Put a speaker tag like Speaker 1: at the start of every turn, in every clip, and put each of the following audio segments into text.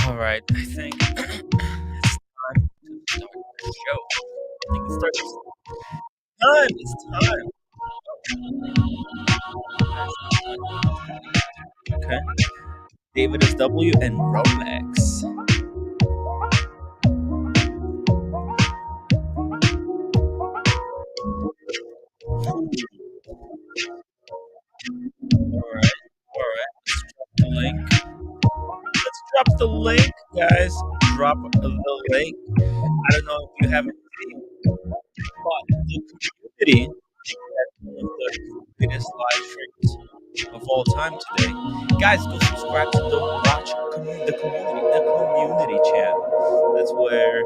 Speaker 1: All right, I think it's time to start the show. I think it's time. Okay. David SW and Rolex. All right, all right. The link. Let's drop the link, guys. Drop the link. I don't know if you haven't seen, but the community had one of the greatest live streams of all time today. Guys, go subscribe to the community channel. That's where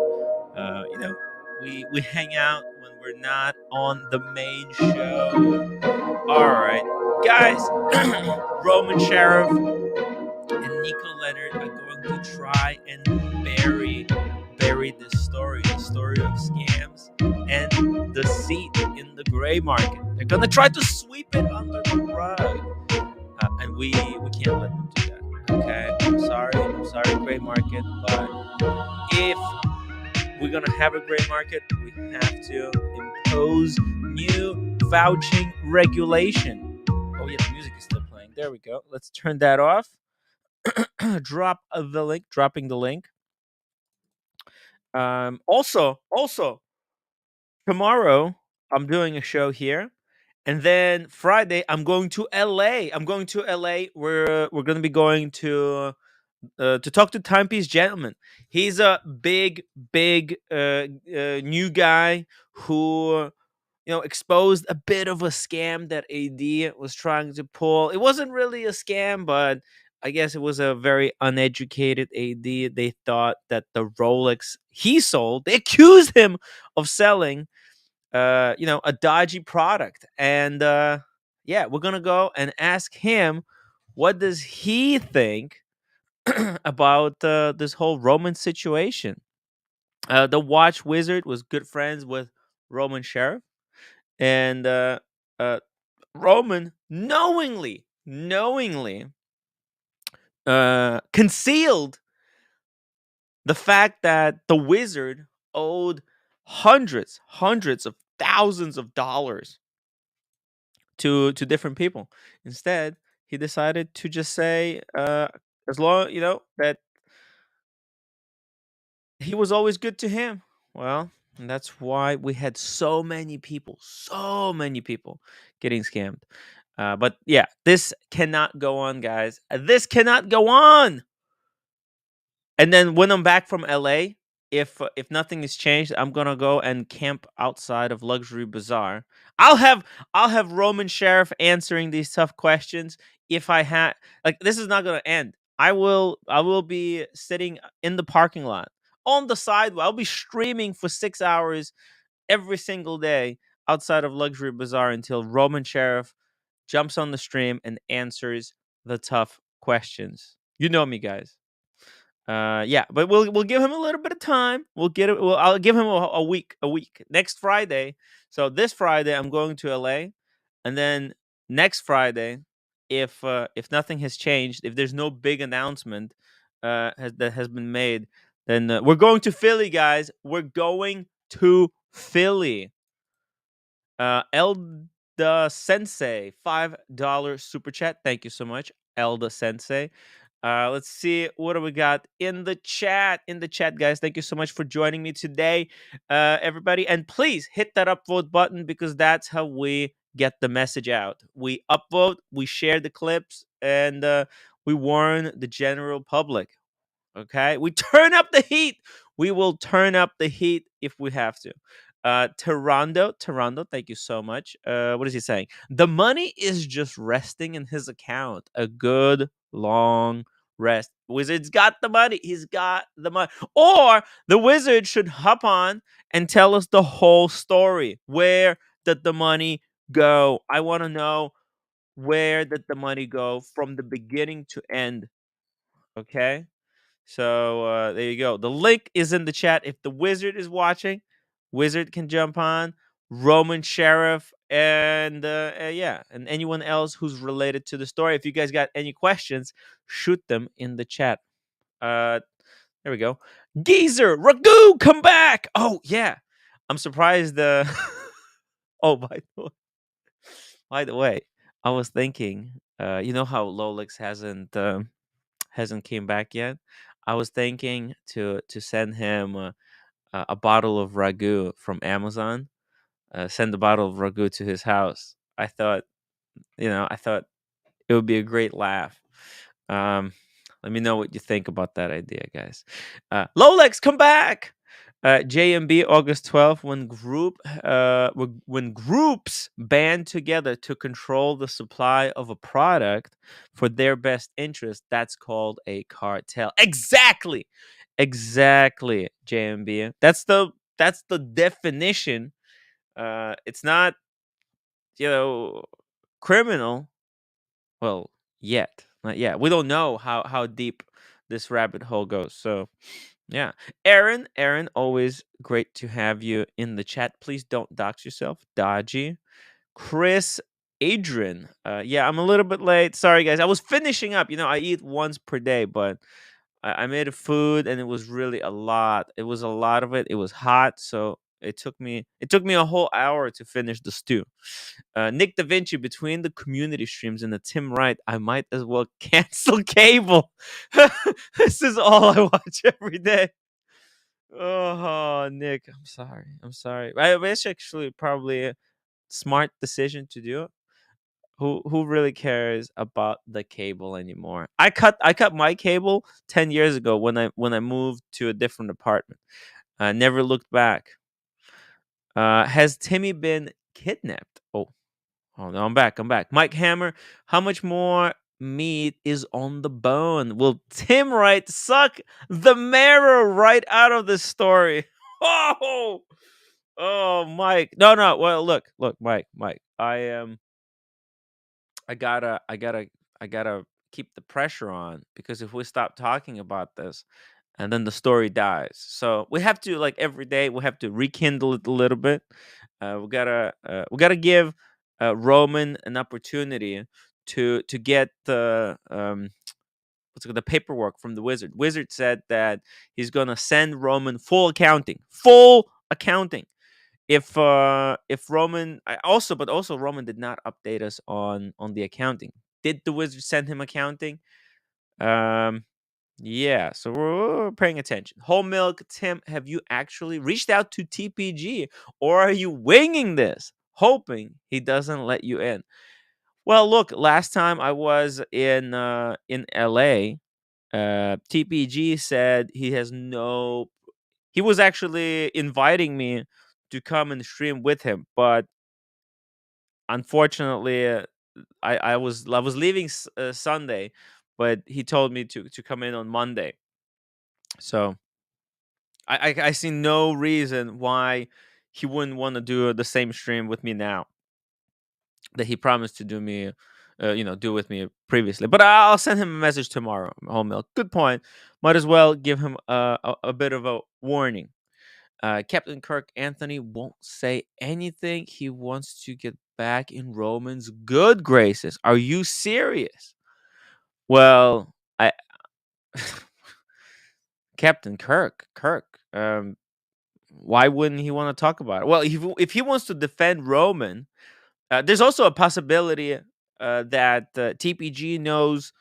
Speaker 1: we hang out when we're not on the main show. All right, guys. Roman Sheriff and Nico Leonard are going to try and bury this story, the story of scams and the seat in the gray market. They're gonna try to sweep it under the rug, and we can't let them do that. Okay, I'm sorry, gray market, but if we're gonna have a gray market, we have to impose new vouching regulation. Oh yeah, the music is still playing. There we go. Let's turn that off. Dropping the link. Also, tomorrow I'm doing a show here, and then Friday I'm going to LA. I'm going to LA. We're going to be going to talk to Timepiece Gentleman. He's a big new guy who exposed a bit of a scam that AD was trying to pull. It wasn't really a scam, but I guess it was a very uneducated AD. They thought that the Rolex he sold, they accused him of selling, a dodgy product. And yeah, we're gonna go and ask him what does he think about this whole Roman situation. The Watch Wizard was good friends with Roman Sheriff, and uh, Roman knowingly concealed the fact that the wizard owed hundreds of thousands of dollars to different people. Instead, he decided to just say, as long that he was always good to him. Well, and that's why we had so many people getting scammed. But yeah, this cannot go on, guys. This cannot go on. And then when I'm back from LA, if nothing has changed, I'm gonna go and camp outside of Luxury Bazaar. I'll have I'll have Roman Sheriff answering these tough questions. If I had like this is not gonna end. I will be sitting in the parking lot on the sidewalk. I'll be streaming for 6 hours every single day outside of Luxury Bazaar until Roman Sheriff jumps on the stream and answers the tough questions. You know me, guys. Yeah, but we'll give him a little bit of time. We'll get it. I'll give him a week. A week next Friday. So this Friday I'm going to LA, and then next Friday, if nothing has changed, if there's no big announcement that has been made, then we're going to Philly, guys. We're going to Philly. Elda Sensei, $5 super chat. Thank you so much, Elda Sensei. Let's see what do we got in the chat. In the chat, guys, thank you so much for joining me today, everybody. And please hit that upvote button because that's how we get the message out. We upvote, we share the clips, and we warn the general public. Okay, we turn up the heat. We will turn up the heat if we have to. Toronto, thank you so much. What is he saying? The money is just resting in his account. A good long rest. Wizard's got the money. He's got the money. Or the wizard should hop on and tell us the whole story. Where did the money go? I want to know where did the money go from the beginning to end. Okay. So there you go. The link is in the chat. If the wizard is watching, wizard can jump on. Roman Sheriff and yeah, and anyone else who's related to the story. If you guys got any questions, shoot them in the chat. Uh, There we go. Geezer, Ragu, come back. Oh yeah, I'm surprised. Oh, by the way, I was thinking. You know how Lolix hasn't came back yet. I was thinking to send him a bottle of ragu from Amazon. Send a bottle of ragu to his house. I thought it would be a great laugh. Um, Let me know what you think about that idea, guys. Lolex, come back. JMB August 12th, when groups band together to control the supply of a product for their best interest, that's called a cartel. Exactly. Exactly, JMB. That's the definition. It's not, you know, criminal. Well, yet, not yet. We don't know how deep this rabbit hole goes. So, yeah. Aaron, always great to have you in the chat. Please don't dox yourself. Dodgy. Chris, Adrian. Yeah, I'm a little bit late. Sorry, guys. I was finishing up. I eat once per day, but I made a food and it was really a lot. It was a lot of it. It was hot, so it took me a whole hour to finish the stew. Nick Da Vinci, between the community streams and the Tim Wright, I might as well cancel cable. This is all I watch every day. Oh, Nick, I'm sorry. I'm sorry. It's actually probably a smart decision to do. Who really cares about the cable anymore? I cut my cable 10 years ago when I moved to a different apartment. I never looked back. Has Timmy been kidnapped? Oh no, I'm back. I'm back. Mike Hammer, how much more meat is on the bone? Will Tim Wright suck the marrow right out of the story? Oh, oh, Mike. No, no. Well, look, Mike. I gotta keep the pressure on, because if we stop talking about this, and then the story dies. So we have to, like, every day we have to rekindle it a little bit. We gotta give Roman an opportunity to get the paperwork from the wizard. Wizard said that he's gonna send Roman full accounting. If Roman but also Roman did not update us on the accounting. Did the wizard send him accounting? Um, yeah, so we're paying attention. Whole milk, Tim, have you actually reached out to TPG, or are you winging this, hoping he doesn't let you in? Well, look, last time I was in LA, TPG said he has no. He was actually inviting me to come and stream with him, but unfortunately, I was leaving Sunday, but he told me to come in on Monday. So I see no reason why he wouldn't want to do the same stream with me now that he promised to do with me previously. But I'll send him a message tomorrow. Whole milk. Good point. Might as well give him a bit of a warning. Captain Kirk Anthony won't say anything. He wants to get back in Roman's good graces. Are you serious? Well, I Captain Kirk. Why wouldn't he want to talk about it? Well, if he wants to defend Roman, there's also a possibility that TPG knows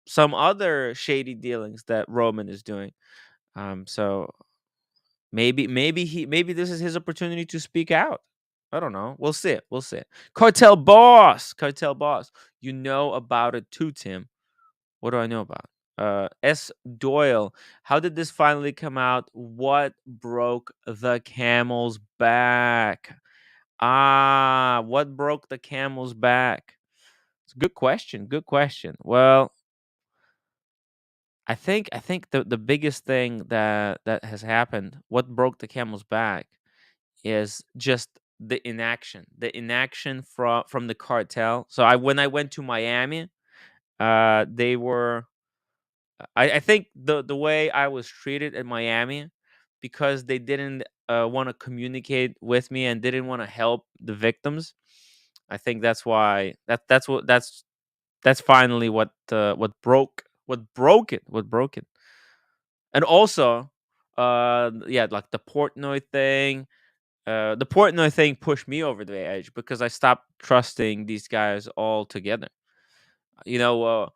Speaker 1: some other shady dealings that Roman is doing. So maybe this is his opportunity to speak out. I don't know. We'll see. We'll see. Cartel boss. You know about it too, Tim. What do I know about? S. Doyle. How did this finally come out? What broke the camel's back? What broke the camel's back? It's a good question. Good question. Well, I think the biggest thing that has happened, what broke the camel's back, is just the inaction. The inaction from the cartel. So when I went to Miami, they were I think the way I was treated in Miami, because they didn't want to communicate with me and didn't want to help the victims. I think that's why that's finally what broke it. What broke it. And also, yeah, like the Portnoy thing. The Portnoy thing pushed me over the edge because I stopped trusting these guys altogether. You know,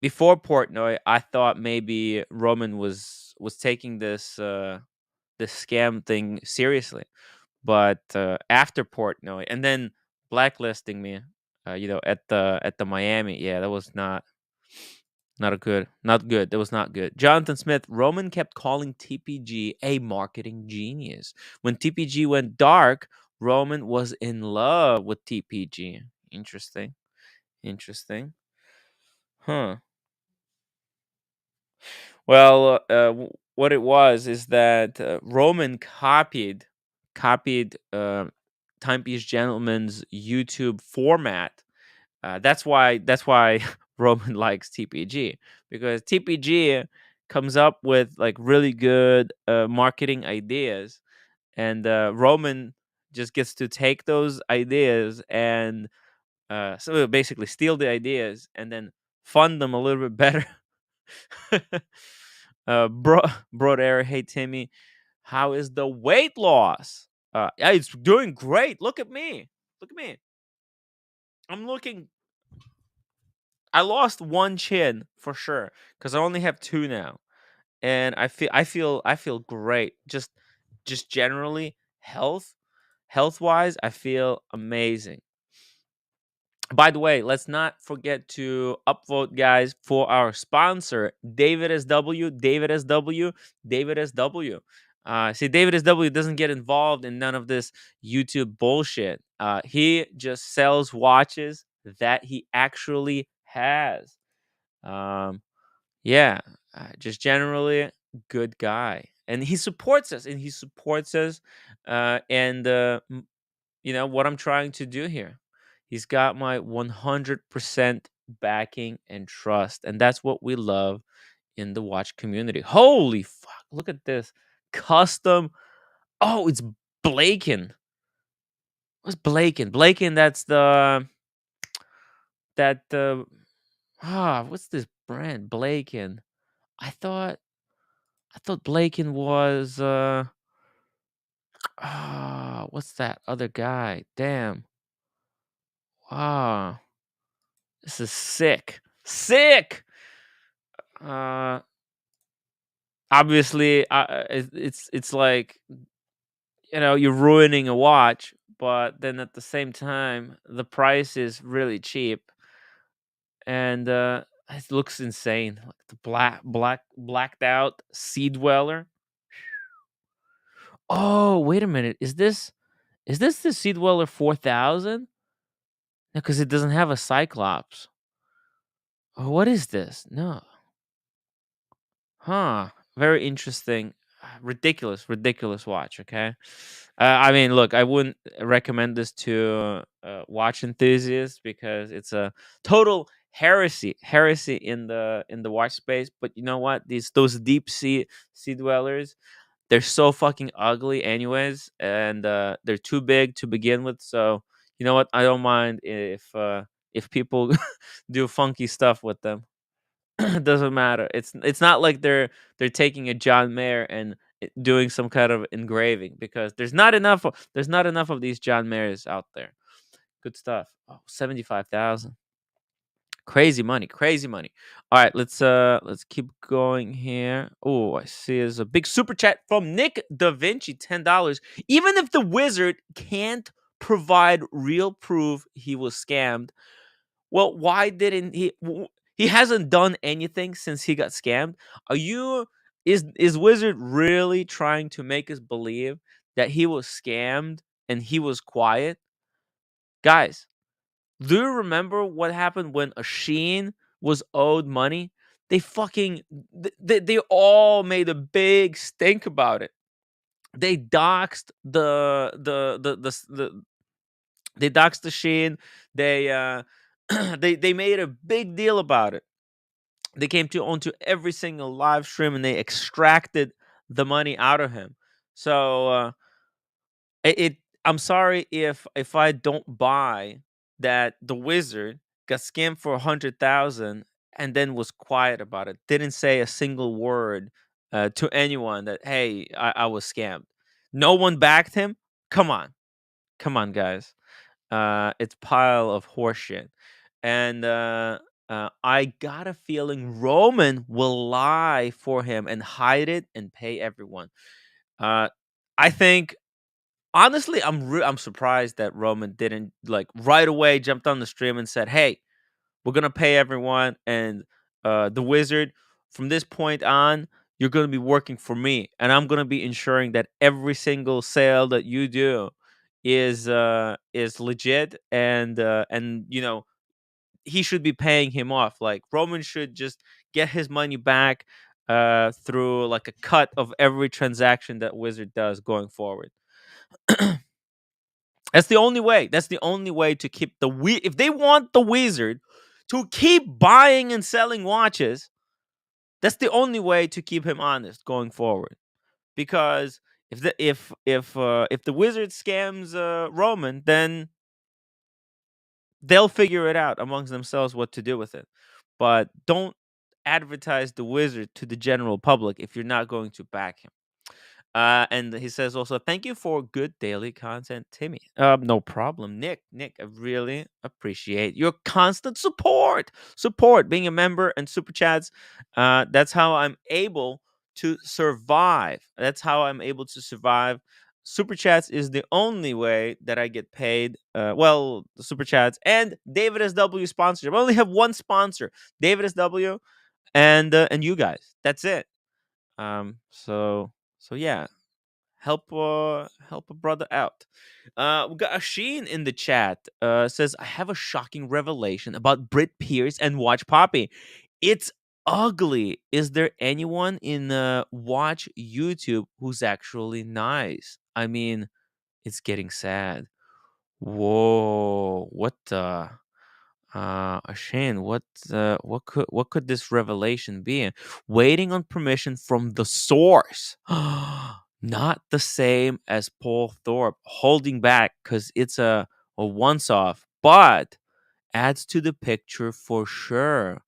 Speaker 1: before Portnoy, I thought maybe Roman was taking this scam thing seriously, but after Portnoy and then blacklisting me, at the Miami, yeah, that was not good. That was not good. Jonathan Smith, Roman kept calling TPG a marketing genius. When TPG went dark, Roman was in love with TPG. Interesting. Interesting. Huh. Well, what it was is that Roman copied Timepiece Gentleman's YouTube format. That's why Roman likes TPG, because TPG comes up with like really good marketing ideas, and Roman just gets to take those ideas and so basically steal the ideas and then fund them a little bit better. Bro, Broad Air, hey Timmy, how is the weight loss? Yeah, it's doing great. Look at me. Look at me. I'm looking. I lost one chin for sure because I only have two now, and I feel great. Just generally health wise, I feel amazing. By the way, let's not forget to upvote, guys, for our sponsor, David SW, David SW, David SW. See, David SW doesn't get involved in none of this YouTube bullshit. He just sells watches that he actually has. Um, yeah, just generally good guy, and he supports us, and you know what I'm trying to do here. He's got my 100% backing and trust, and that's what we love in the watch community. Holy fuck! Look at this custom. Oh, it's Blaken. What's Blaken? Blaken. That's the that what's this brand? Blaken. I thought I thought Blaken was what's that other guy? Damn. Ah, this is sick. Sick. Uh Obviously, it's like, you're ruining a watch, but then at the same time the price is really cheap, and it looks insane. Like the blacked out Sea Dweller. Oh, wait a minute. Is this the Sea Dweller 4000? Because it doesn't have a Cyclops. Oh, what is this? No. Huh. Very interesting. Ridiculous, ridiculous watch. Okay. I mean, look, I wouldn't recommend this to watch enthusiasts because it's a total heresy in the watch space. But you know what? Those deep sea dwellers, they're so fucking ugly, anyways, and they're too big to begin with. So you know what? I don't mind if people do funky stuff with them. It doesn't matter. It's not like they're taking a John Mayer and doing some kind of engraving, because there's not enough of these John Mayers out there. Good stuff. Oh, 75,000. Crazy money, crazy money. All right, let's keep going here. Oh, I see there's a big super chat from Nick Da Vinci, $10. Even if the wizard can't provide real proof he was scammed, well, why didn't he? He hasn't done anything since he got scammed. Are you? Is Wizard really trying to make us believe that he was scammed and he was quiet? Guys, do you remember what happened when a Sheen was owed money? They fucking they all made a big stink about it. They doxed they doxed the Sheen. They they made a big deal about it. They came to onto every single live stream and they extracted the money out of him. So I'm sorry if I don't buy that the wizard got scammed for 100,000 and then was quiet about it. Didn't say a single word to anyone that, hey, I was scammed. No one backed him. Come on, come on, guys. It's pile of horseshit, and I got a feeling Roman will lie for him and hide it and pay everyone. Uh, I think honestly, I'm surprised that Roman didn't like right away jumped on the stream and said, "Hey, we're gonna pay everyone, and the wizard from this point on, you're gonna be working for me, and I'm gonna be ensuring that every single sale that you do is legit, and he should be paying him off. Like Roman should just get his money back through like a cut of every transaction that wizard does going forward. That's the only way. That's the only way to keep if they want the wizard to keep buying and selling watches, that's the only way to keep him honest going forward. Because if the wizard scams Roman, then they'll figure it out amongst themselves what to do with it. But don't advertise the wizard to the general public if you're not going to back him. And he says also, thank you for good daily content, Timmy. No problem, Nick. Nick, I really appreciate your constant support. Support, being a member and super chats. That's how I'm able to survive. That's how I'm able to survive. Super chats is the only way that I get paid. Well, the super chats and David SW sponsorship. I only have one sponsor, David SW, and you guys. That's it. So yeah, help a brother out. We got Asheen in the chat. Says I have a shocking revelation about Brit Pierce and Watch Poppy. It's ugly. Is there anyone in Watch YouTube who's actually nice? I mean, it's getting sad. Whoa, what the? Shane, what could this revelation be? Waiting on permission from the source. Not the same as Paul Thorpe holding back because it's a once off, but adds to the picture for sure.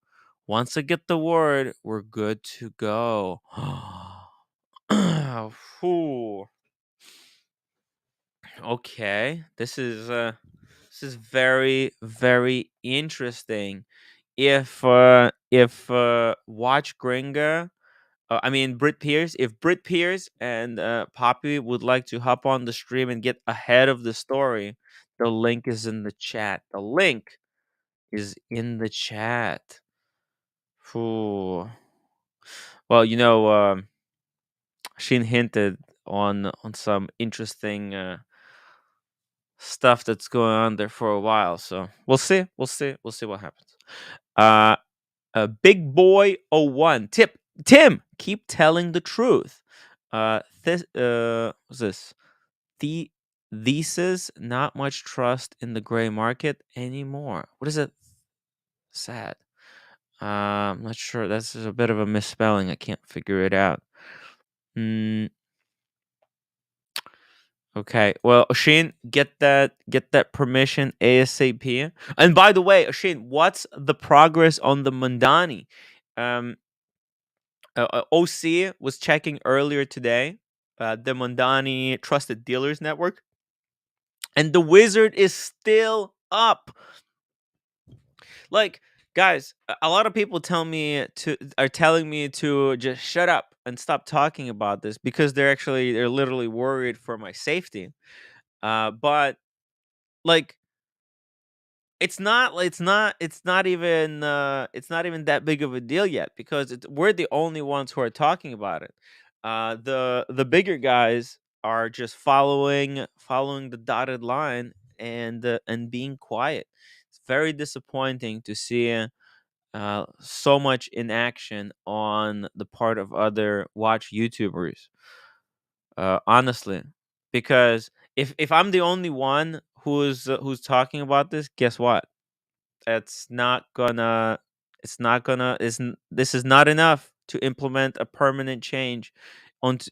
Speaker 1: Once I get the word, we're good to go. Whew. Okay, this is very very interesting. If Watch Gringa, I mean Brit Pierce, if Brit Pierce and Poppy would like to hop on the stream and get ahead of the story, the link is in the chat. The link is in the chat. Phew. Well, Shin hinted on some interesting stuff that's going on there for a while, so we'll see. We'll see what happens. Uh Big Boy '01. Tim, keep telling the truth. What's this? The Thesis, not much trust in the gray market anymore. What is it? Sad. I'm not sure. That's just a bit of a misspelling. I can't figure it out. Mm, okay. Well, Oshin, get that permission ASAP. And by the way, Oshin, what's the progress on the Mandani? Um, OC was checking earlier today, the Mondani Trusted Dealers Network, and the wizard is still up. Like, guys, a lot of people are telling me to just shut up and stop talking about this because they're literally worried for my safety. But like it's not even that big of a deal yet because we're the only ones who are talking about it. The bigger guys are just following the dotted line and being quiet. It's very disappointing to see so much inaction on the part of other watch YouTubers. Honestly, because if I'm the only one who's talking about this, guess what? it's not gonna this is not enough to implement a permanent change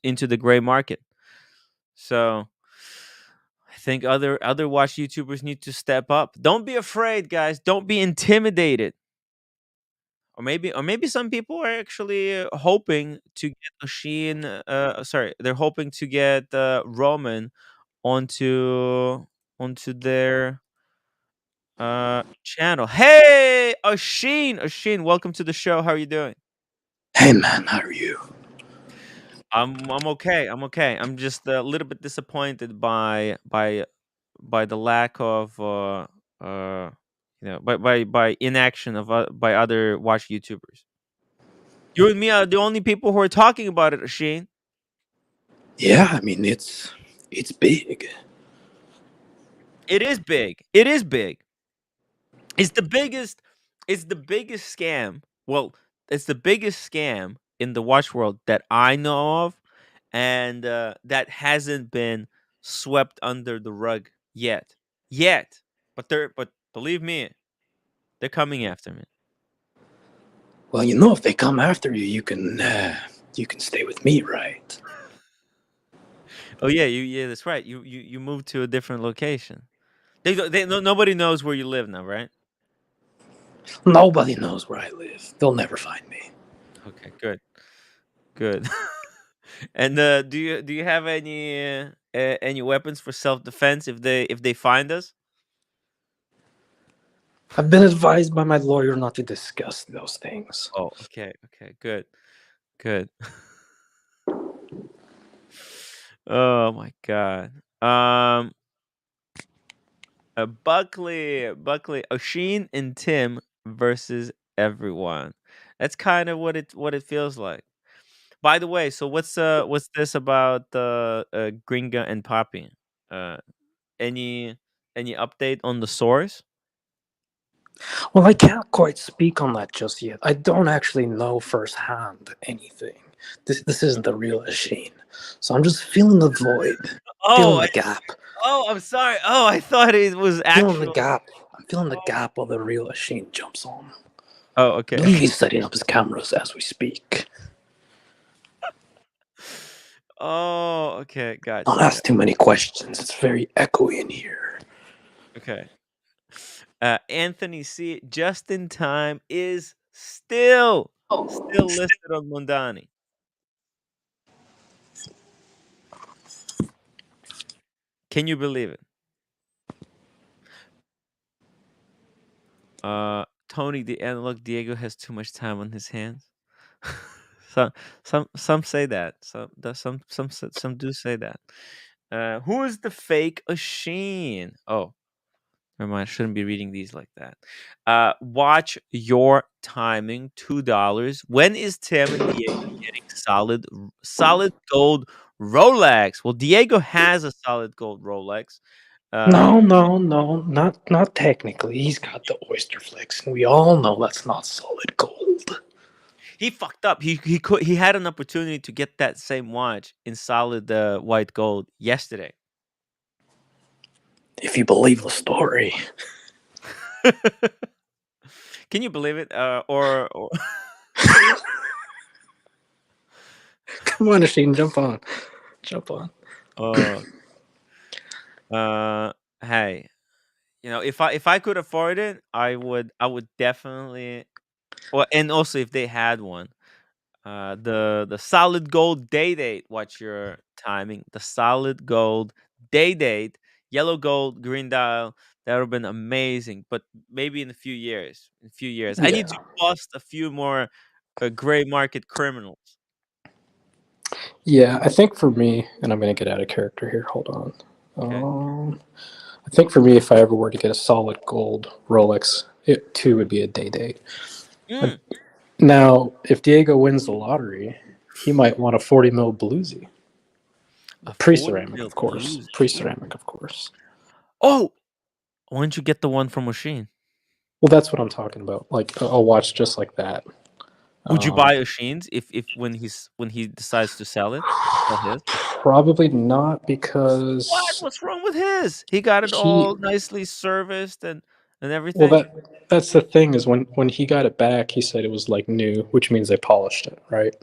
Speaker 1: into the gray market. So I think other watch YouTubers need to step up. Don't be afraid, guys. Don't be intimidated. or maybe some people are actually hoping to get Oshin. Sorry, they're hoping to get Roman onto their channel. Hey, Oshin, welcome to the show. How are you doing?
Speaker 2: Hey man, how are you?
Speaker 1: I'm okay. I'm okay. I'm just a little bit disappointed by the lack of uh by inaction of by other watch YouTubers. You and me are the only people who are talking about it, Sheen.
Speaker 2: Yeah, I mean it's big.
Speaker 1: It is big. It is big. It's the biggest. It's the biggest scam. Well, it's the biggest scam in the watch world that I know of, and that hasn't been swept under the rug yet. Yet, but believe me, they're coming after me.
Speaker 2: Well, if they come after you, you can stay with me, right?
Speaker 1: Oh yeah, yeah, that's right. You moved to a different location. Nobody knows where you live now, right?
Speaker 2: Nobody knows where I live. They'll never find me.
Speaker 1: Okay, good, good. And do you have any weapons for self defense if they find us?
Speaker 2: I've been advised by my lawyer not to discuss those things.
Speaker 1: Oh, okay, okay, good, good. Oh my god. Um, Buckley, Oshin and Tim versus everyone. That's kind of what it feels like. By the way, so what's this about Gringa and Poppy? Uh, any any update on the source?
Speaker 2: Well, I can't quite speak on that just yet. I don't actually know firsthand anything. This isn't the real machine, so I'm just feeling the void, feeling
Speaker 1: Oh,
Speaker 2: the gap,
Speaker 1: I'm sorry. Oh, I thought it was
Speaker 2: feeling the
Speaker 1: actual.
Speaker 2: gap. I'm feeling the
Speaker 1: Oh,
Speaker 2: gap while the real machine jumps on.
Speaker 1: oh,
Speaker 2: I
Speaker 1: okay.
Speaker 2: believe he's setting up his cameras as we speak.
Speaker 1: Oh, okay.
Speaker 2: Don't
Speaker 1: Gotcha.
Speaker 2: ask too many questions. It's very echoey in here.
Speaker 1: Okay. Anthony C. Just in time is still listed on Mondani. Can you believe it? Tony the analog Diego has too much time on his hands. some some say that. Some do say that. Who is the fake Asheen? Oh, never mind. I shouldn't be reading these like that. Watch your timing. $2. When is Tim and Diego getting solid gold Rolex? Well, Diego has a solid gold Rolex. Uh,
Speaker 2: No, no, no, not technically. He's got the oyster flex, and we all know that's not solid gold.
Speaker 1: he fucked up. He had an opportunity to get that same watch in solid white gold yesterday.
Speaker 2: If you believe the story.
Speaker 1: Can you believe it? Or
Speaker 2: Come on, Asheen, jump on. Jump on.
Speaker 1: uh, uh, hey, if I could afford it, I would definitely. Well, and also if they had one, the solid gold day date. Watch your timing. The solid gold day date, yellow gold, green dial. That would have been amazing. But maybe in a few years. In a few years, I need to
Speaker 2: Yeah.
Speaker 1: bust a few more gray market criminals.
Speaker 2: Yeah, I think for me, and I'm going to get out of character here. Hold on.
Speaker 1: Okay.
Speaker 2: I think for me, if I ever were to get a solid gold Rolex, it too would be a day date.
Speaker 1: Mm,
Speaker 2: Now, if Diego wins the lottery, he might want a 40 mil bluesy.
Speaker 1: a
Speaker 2: Pre
Speaker 1: 40
Speaker 2: ceramic,
Speaker 1: mil
Speaker 2: of course.
Speaker 1: blues.
Speaker 2: Pre
Speaker 1: Ooh.
Speaker 2: ceramic, of course.
Speaker 1: Oh, why don't you get the one from Machine?
Speaker 2: Well, that's what I'm talking about. Like a watch just like that.
Speaker 1: Would you
Speaker 2: Um,
Speaker 1: buy Oshin's if when he decides to sell his?
Speaker 2: Probably not
Speaker 1: What?
Speaker 2: because
Speaker 1: What's wrong with his? He got it
Speaker 2: he.
Speaker 1: all nicely serviced and
Speaker 2: Well,
Speaker 1: everything.
Speaker 2: that's the thing is when he got it back, he said it was like new, which means they polished it, right?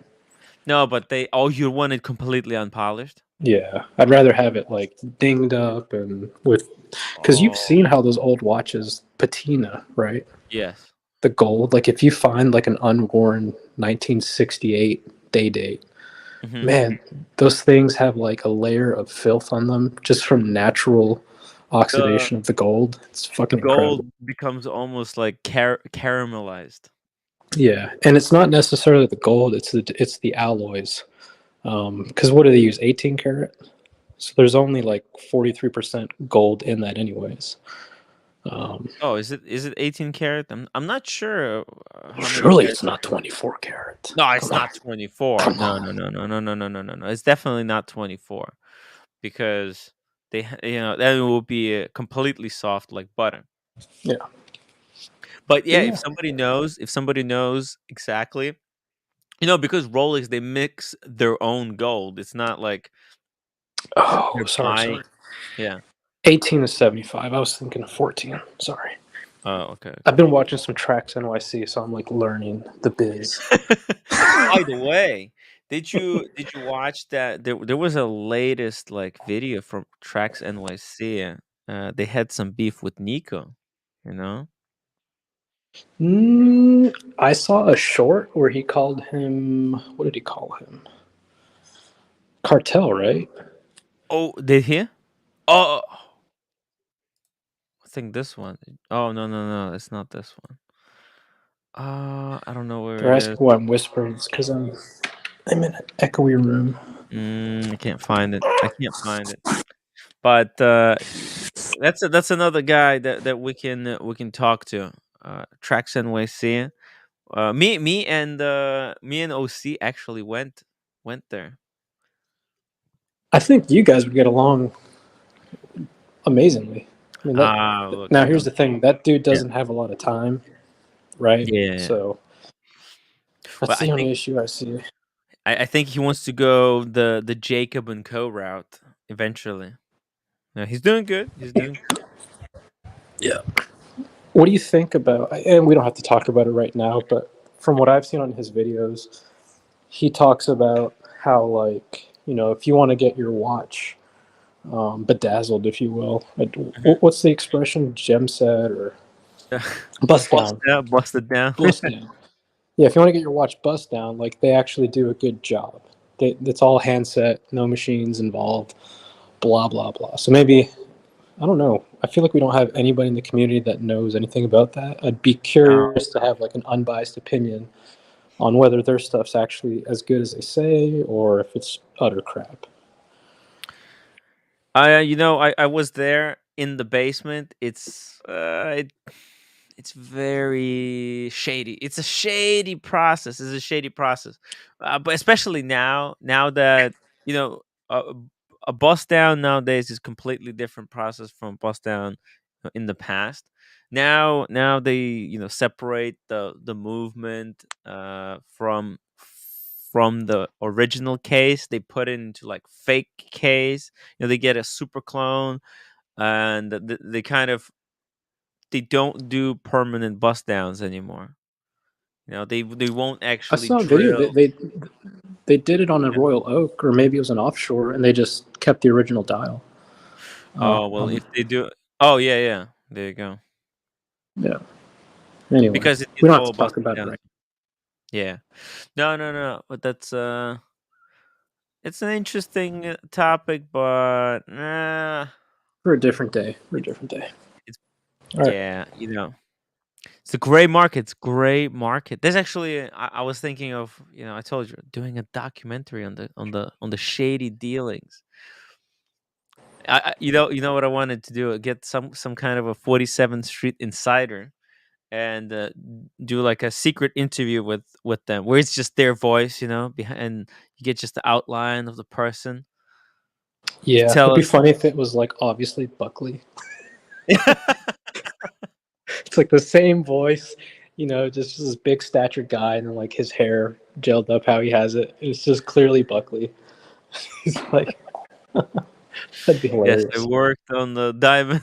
Speaker 1: No, but you want it completely unpolished.
Speaker 2: Yeah, I'd rather have it like dinged up and with, because you've
Speaker 1: Oh
Speaker 2: seen how those old watches patina, right?
Speaker 1: yes.
Speaker 2: the gold. Like if you find like an unworn 1968 day date,
Speaker 1: Hmm.
Speaker 2: man, those things have like a layer of filth on them just from natural
Speaker 1: The
Speaker 2: oxidation of the gold. It's
Speaker 1: the
Speaker 2: fucking incredible.
Speaker 1: gold becomes almost like caramelized.
Speaker 2: Yeah, and it's not necessarily the gold; it's the alloys. Because what do they use? 18 karat. So there's only like 43% gold in that, anyways. Um,
Speaker 1: Oh, is it 18 karat? I'm not sure how many
Speaker 2: Surely
Speaker 1: karat.
Speaker 2: it's not 24 karat.
Speaker 1: No, it's
Speaker 2: Come on,
Speaker 1: not 24.
Speaker 2: come
Speaker 1: No,
Speaker 2: on.
Speaker 1: no, no, no, no, no, no, no, no, no. It's definitely not 24, because then it will be completely soft like butter.
Speaker 2: Yeah.
Speaker 1: But yeah,
Speaker 2: Yeah.
Speaker 1: if somebody knows exactly, because Rolex, they mix their own gold. It's not like
Speaker 2: Oh,
Speaker 1: they're
Speaker 2: sorry,
Speaker 1: buying.
Speaker 2: sorry.
Speaker 1: Yeah.
Speaker 2: 18 is 75. I was thinking of 14. Sorry.
Speaker 1: Oh, okay,
Speaker 2: I've
Speaker 1: okay.
Speaker 2: been watching some tracks NYC, so I'm like learning the biz.
Speaker 1: By the way, did you watch that there was a latest like video from Tracks NYC? They had some beef with Nico, you know?
Speaker 2: I saw a short where he called him. What did he call him? Cartel, right?
Speaker 1: Oh, did he? Oh, I think this one. Oh, no, no, no, it's not this one. I don't know where
Speaker 2: They're
Speaker 1: it is.
Speaker 2: asking why I'm whispering. It's because I'm in an echoey room.
Speaker 1: I can't find it. I can't find it. But that's another guy that we can talk to. Tracks NYC. Me and OC actually went there.
Speaker 2: I think you guys would get along amazingly. I mean that.
Speaker 1: Ah, look,
Speaker 2: Now here's the thing: that dude
Speaker 1: yeah,
Speaker 2: doesn't have a lot of time, right?
Speaker 1: yeah.
Speaker 2: So
Speaker 1: Well,
Speaker 2: that's the only issue I see.
Speaker 1: I think he wants to go the Jacob and Co route eventually. Yeah, he's doing good. He's doing good.
Speaker 2: Yeah. What do you think about? And we don't have to talk about it right now, but from what I've seen on his videos, he talks about how, like, if you want to get your watch bedazzled, if you will, like,
Speaker 1: Mhm.
Speaker 2: what's the expression? Gem set or bust down,
Speaker 1: Busted down.
Speaker 2: bust down. Yeah, if you want to get your watch bust down, like they actually do a good job. It's all handset, no machines involved, blah blah blah. So maybe I don't know. I feel like we don't have anybody in the community that knows anything about that. I'd be
Speaker 1: No.
Speaker 2: curious to have like an unbiased opinion on whether their stuff's actually as good as they say or if it's utter crap.
Speaker 1: I was there in the basement. It's very shady. It's a shady process. It's a shady process. But especially now that you know a, a bust down nowadays is completely different process from bust down in the past. Now they separate the movement from the original case. They put it into like fake case. They get a super clone, and they kind of they don't do permanent bust downs anymore. They won't
Speaker 2: I
Speaker 1: actually
Speaker 2: saw a video.
Speaker 1: drill.
Speaker 2: They did it on a
Speaker 1: Yeah.
Speaker 2: Royal Oak or maybe it was an offshore, and they just kept the original dial.
Speaker 1: Oh well,
Speaker 2: Um,
Speaker 1: if they do. Oh yeah, yeah. There you go.
Speaker 2: yeah. Anyway,
Speaker 1: Because
Speaker 2: we
Speaker 1: it's
Speaker 2: don't have
Speaker 1: all
Speaker 2: to talk
Speaker 1: busted
Speaker 2: about it
Speaker 1: down.
Speaker 2: right
Speaker 1: Yeah. No, no, no. But it's an interesting topic, but
Speaker 2: for a different day. For a
Speaker 1: it's
Speaker 2: different day.
Speaker 1: it's
Speaker 2: All right.
Speaker 1: yeah. It's a gray market. It's gray market. There's actually I was thinking of I told you doing a documentary on the shady dealings. You know what I wanted to do? Get some kind of a 47th Street insider and do like a secret interview with them, where it's just their voice, behind, and you get just the outline of the person to
Speaker 2: Yeah, it'd
Speaker 1: tell
Speaker 2: be
Speaker 1: us.
Speaker 2: funny if it was like obviously Buckley. It's like the same voice, just this big statured guy, and then like his hair gelled up how he has it. It's just clearly Buckley. He's like, that'd be
Speaker 1: Yes, I
Speaker 2: hilarious.
Speaker 1: worked on the Diamond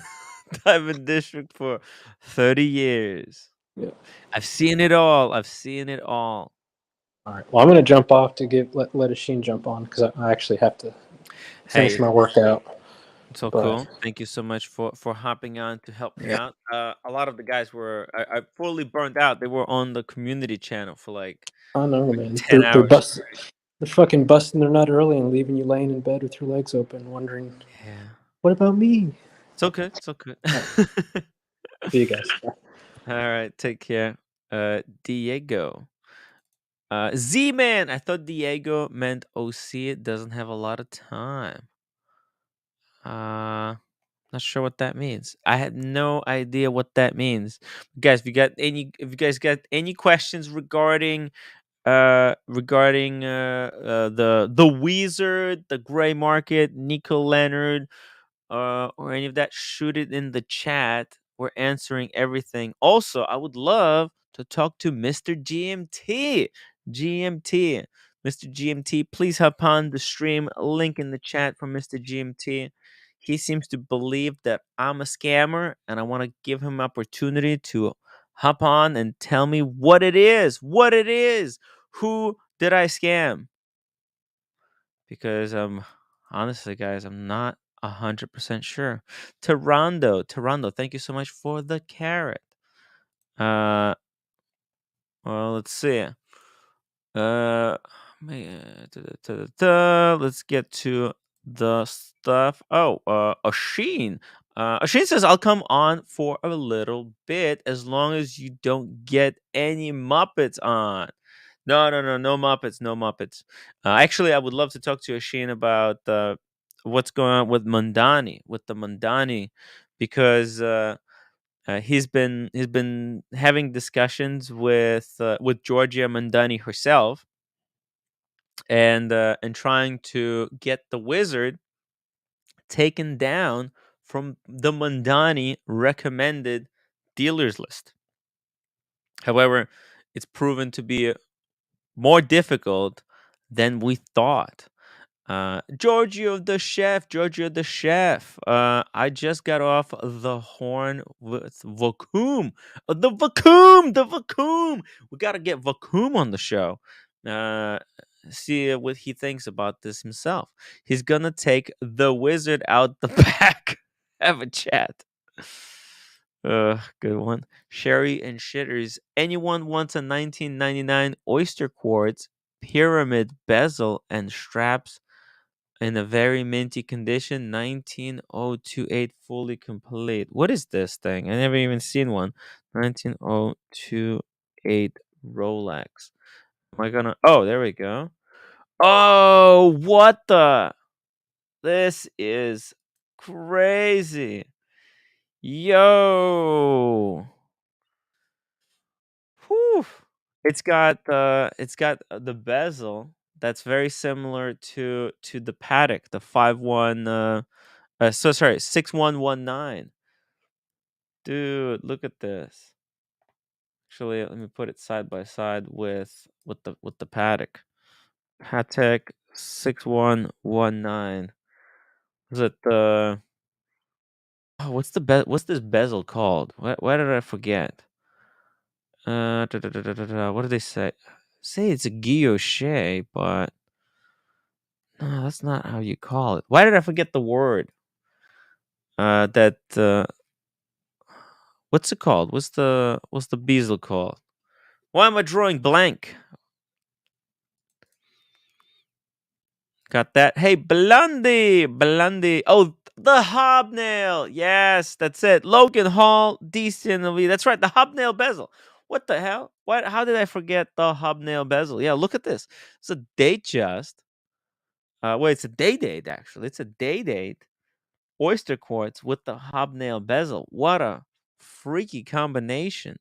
Speaker 1: Diamond District for 30 years.
Speaker 2: Yeah.
Speaker 1: I've seen it all. I've seen it all.
Speaker 2: All right. Well, I'm gonna jump off to let Asheen jump on because I actually have to finish
Speaker 1: Hey,
Speaker 2: my workout.
Speaker 1: So
Speaker 2: But
Speaker 1: cool. Thank you so much for hopping on to help me
Speaker 2: yeah,
Speaker 1: out. A lot of the guys were I fully burned out. They were on the community channel for
Speaker 2: I know,
Speaker 1: like
Speaker 2: man.
Speaker 1: 10
Speaker 2: They're
Speaker 1: hours
Speaker 2: bust.
Speaker 1: straight.
Speaker 2: They're fucking busting their nut early and leaving you laying in bed with your legs open, wondering,
Speaker 1: Yeah.
Speaker 2: what about me?
Speaker 1: It's okay. It's okay.
Speaker 2: All right, see you guys.
Speaker 1: All right, take care. Diego. Z Man. I thought Diego meant OC. It doesn't have a lot of time. Uh Not sure what that means. I had no idea what that means. Guys, if you guys got any questions the Wizard, the Gray Market, Nico Leonard, or any of that, shoot it in the chat. We're answering everything. Also, I would love to talk to Mr. GMT. GMT. Mr. GMT, please hop on the stream. Link in the chat from Mr. GMT. He seems to believe that I'm a scammer, and I want to give him opportunity to hop on and tell me what it is. What it is. Who did I scam? Because honestly, guys, I'm not 100% sure. Tarondo, thank you so much for the carrot. Uh, well, let's see. Uh, let's get to the stuff. Oh, Asheen. Asheen says, I'll come on for a little bit as long as you don't get any Muppets on. No, no, no, no Muppets, no Muppets. Actually, I would love to talk to Asheen about what's going on with the Mandani, because he's been having discussions with Georgia Mandani herself, and trying to get the wizard taken down from the Mandani recommended dealers list. However, it's proven to be more difficult than we thought. Giorgio the chef. I just got off the horn with Vacuum. The Vacuum. We gotta get Vacuum on the show. Uh, See what he thinks about this himself. He's gonna take the wizard out the back. Have a chat. Good one. Sherry and Shitters. Anyone wants a 1999 Oyster Quartz pyramid bezel and straps in a very minty condition, 19028 fully complete. What is this thing? I never even seen one. 19028 Rolex. Am I gonna? Oh, there we go. Oh, what the? This is crazy. Yo. Whew. It's got the bezel that's very similar to the Paddock, the 51 so sorry, 6119. Dude, look at this. Actually, let me put it side by side with the Paddock. Patek 6119. Is it the what's this bezel called? Why did I forget? What did they say? Say it's a guilloche, but no, that's not how you call it. Why did I forget the word? That what's it called? What's the bezel called? Why am I drawing blank? Got that? Hey, Blondie. Oh, the hobnail. Yes, that's it. Logan Hall, decently. That's right, the hobnail bezel. What the hell? What? How did I forget the hobnail bezel? Yeah, look at this. It's a date just. Wait, it's a day date actually. It's a day date oyster quartz with the hobnail bezel. What a freaky combination.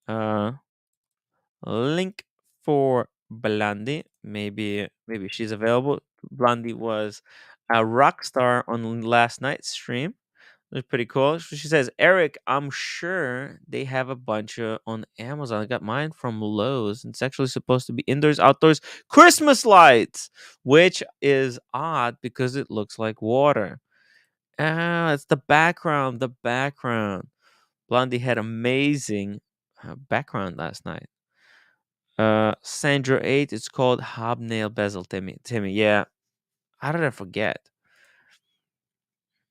Speaker 1: Uh, Link for Blondie. Maybe she's available. Blondie was a rock star on last night's stream. It was pretty cool. She says, Eric, I'm sure they have a bunch on Amazon. I got mine from Lowe's. It's actually supposed to be indoors, outdoors Christmas lights, which is odd because it looks like water. Ah, it's the background. The background. Blondie had amazing background last night. Sandra 8, it's called Hobnail Bezel, Timmy. Yeah. How did I forget?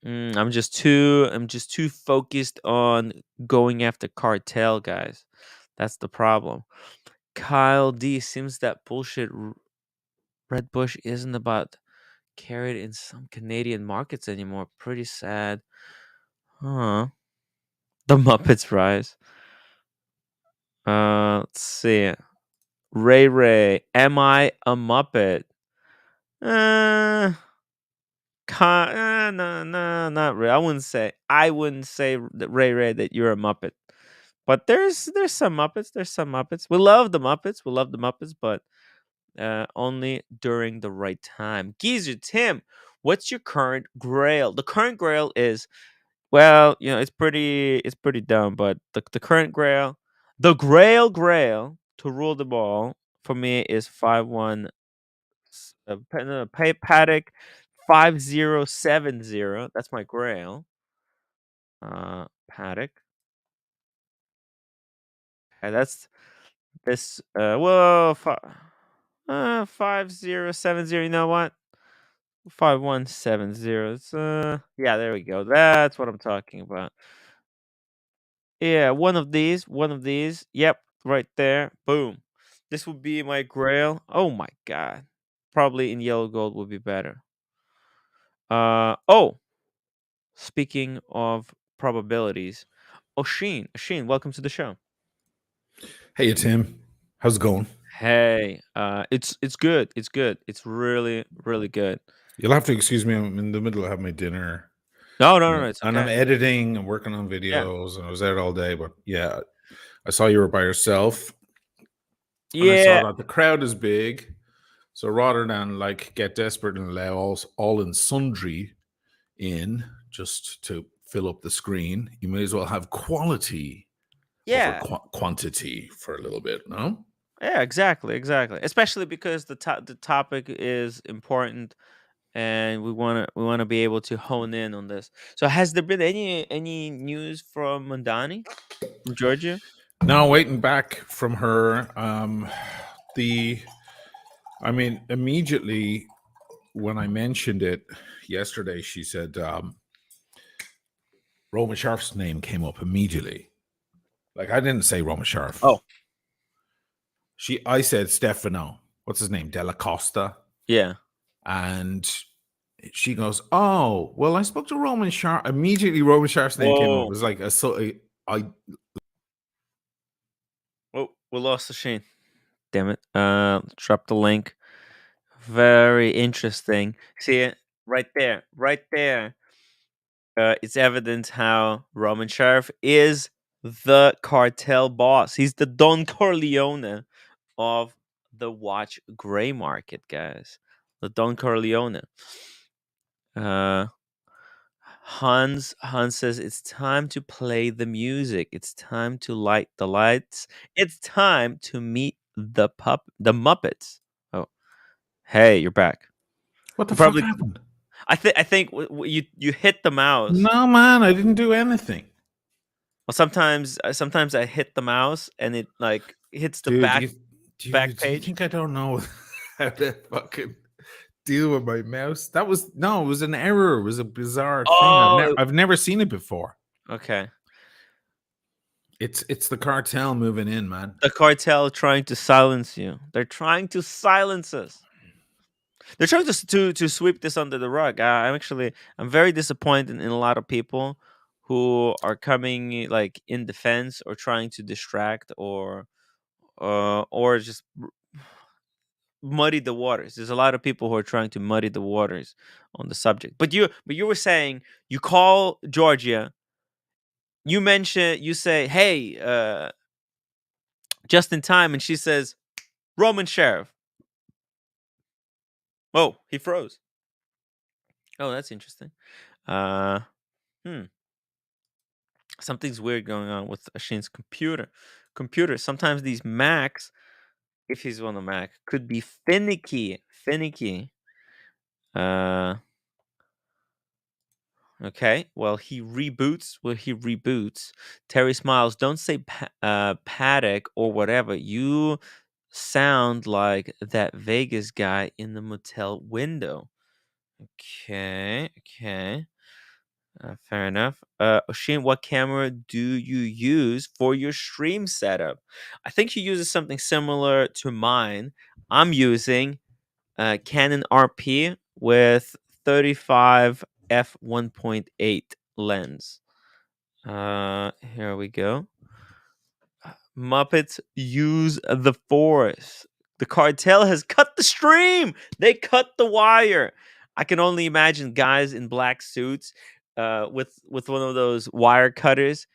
Speaker 1: I'm just too focused on going after cartel guys. That's the problem. Kyle D seems that bullshit Red Bush isn't about carried in some Canadian markets anymore. Pretty sad. Huh. The Muppets rise. Let's see. Ray Ray, am I a Muppet? Uh, no, no, not really. I wouldn't say that Ray Ray that you're a Muppet. But there's some Muppets. There's some Muppets. We love the Muppets. We love the Muppets, but only during the right time. Geezer Tim, what's your current Grail? The current Grail is, well, it's pretty dumb, but the current Grail, the Grail to rule them all for me is 5-1 Paddock 5070. That's my Grail. Paddock. And that's this. 5070. You know what? 5170. Yeah, there we go. That's what I'm talking about. Yeah, one of these. One of these. Yep, right there. Boom. This would be my Grail. Oh my god. Probably in yellow gold would be better. Oh, speaking of probabilities, Oshin, welcome to the show.
Speaker 3: Hey, Tim. How's it going?
Speaker 1: Hey, it's good. It's good. It's really really good.
Speaker 3: You'll have to excuse me. I'm in the middle of having my dinner,
Speaker 1: No, no, no, no, it's
Speaker 3: and I'm
Speaker 1: okay.
Speaker 3: editing and working on
Speaker 1: Yeah,
Speaker 3: videos, and I was out all day. But yeah, I saw you were by yourself, and I saw
Speaker 1: yeah,
Speaker 3: that the crowd is big. So rather than like get desperate and allow all and sundry in just to fill up the screen, you may as well have quality over
Speaker 1: yeah,
Speaker 3: quantity for a little bit. No.
Speaker 1: yeah. Exactly, exactly. Especially because the topic is important, and we wanna be able to hone in on this. So, has there been any news from Mandani from Georgia?
Speaker 3: Now waiting back from her. The I mean, immediately when I mentioned it yesterday, she said Roman Sharf's name came up immediately. Like I didn't say Roman Sharf.
Speaker 1: Oh,
Speaker 3: I said Stefano. What's his name? Della Costa.
Speaker 1: yeah.
Speaker 3: And she goes, "Oh, well, I spoke to Roman Sharf." Immediately, Roman Sharf's name came up. It
Speaker 1: Whoa.
Speaker 3: was like I
Speaker 1: Oh, we lost the Shane. Damn it. Drop the link. Very interesting. See it right there, right there. It's evident how Roman Sheriff is the cartel boss. He's the Don Corleone of the watch gray market, guys. The Don Corleone. Uh, Hans says it's time to play the music. It's time to light the lights. It's time to meet the Muppets. Oh, hey, you're back.
Speaker 3: what the
Speaker 1: You
Speaker 3: fuck
Speaker 1: probably
Speaker 3: happened?
Speaker 1: I think you hit the mouse.
Speaker 3: No, man, I didn't do anything.
Speaker 1: Well, sometimes I hit the mouse and it like hits the
Speaker 3: Dude,
Speaker 1: back
Speaker 3: do you
Speaker 1: page.
Speaker 3: think I don't know how to fucking deal with my mouse? It was an error. It was a bizarre thing.
Speaker 1: Oh,
Speaker 3: I've never seen it before.
Speaker 1: okay.
Speaker 3: It's the cartel moving in, man.
Speaker 1: The cartel trying to silence you. They're trying to silence us. They're trying to sweep this under the rug. I'm very disappointed in a lot of people who are coming like in defense or trying to distract or just muddy the waters. There's a lot of people who are trying to muddy the waters on the subject. But you were saying you call Georgia. You say, "Hey, just in time," and she says, "Roman Sheriff." Oh, he froze. Oh, that's interesting. Uh, hmm. Something's weird going on with Ashin's computer. Sometimes these Macs, if he's on a Mac, could be finicky. Finicky. Uh, okay. Well, he reboots. Terry smiles. Don't say Paddock or whatever. You sound like that Vegas guy in the motel window. Okay. Okay. Fair enough. Oshin, what camera do you use for your stream setup? I think he uses something similar to mine. I'm using Canon RP with 35 f1.8 lens. Here we go. Muppets use the force. The cartel has cut the stream. They cut the wire. I can only imagine guys in black suits, with one of those wire cutters,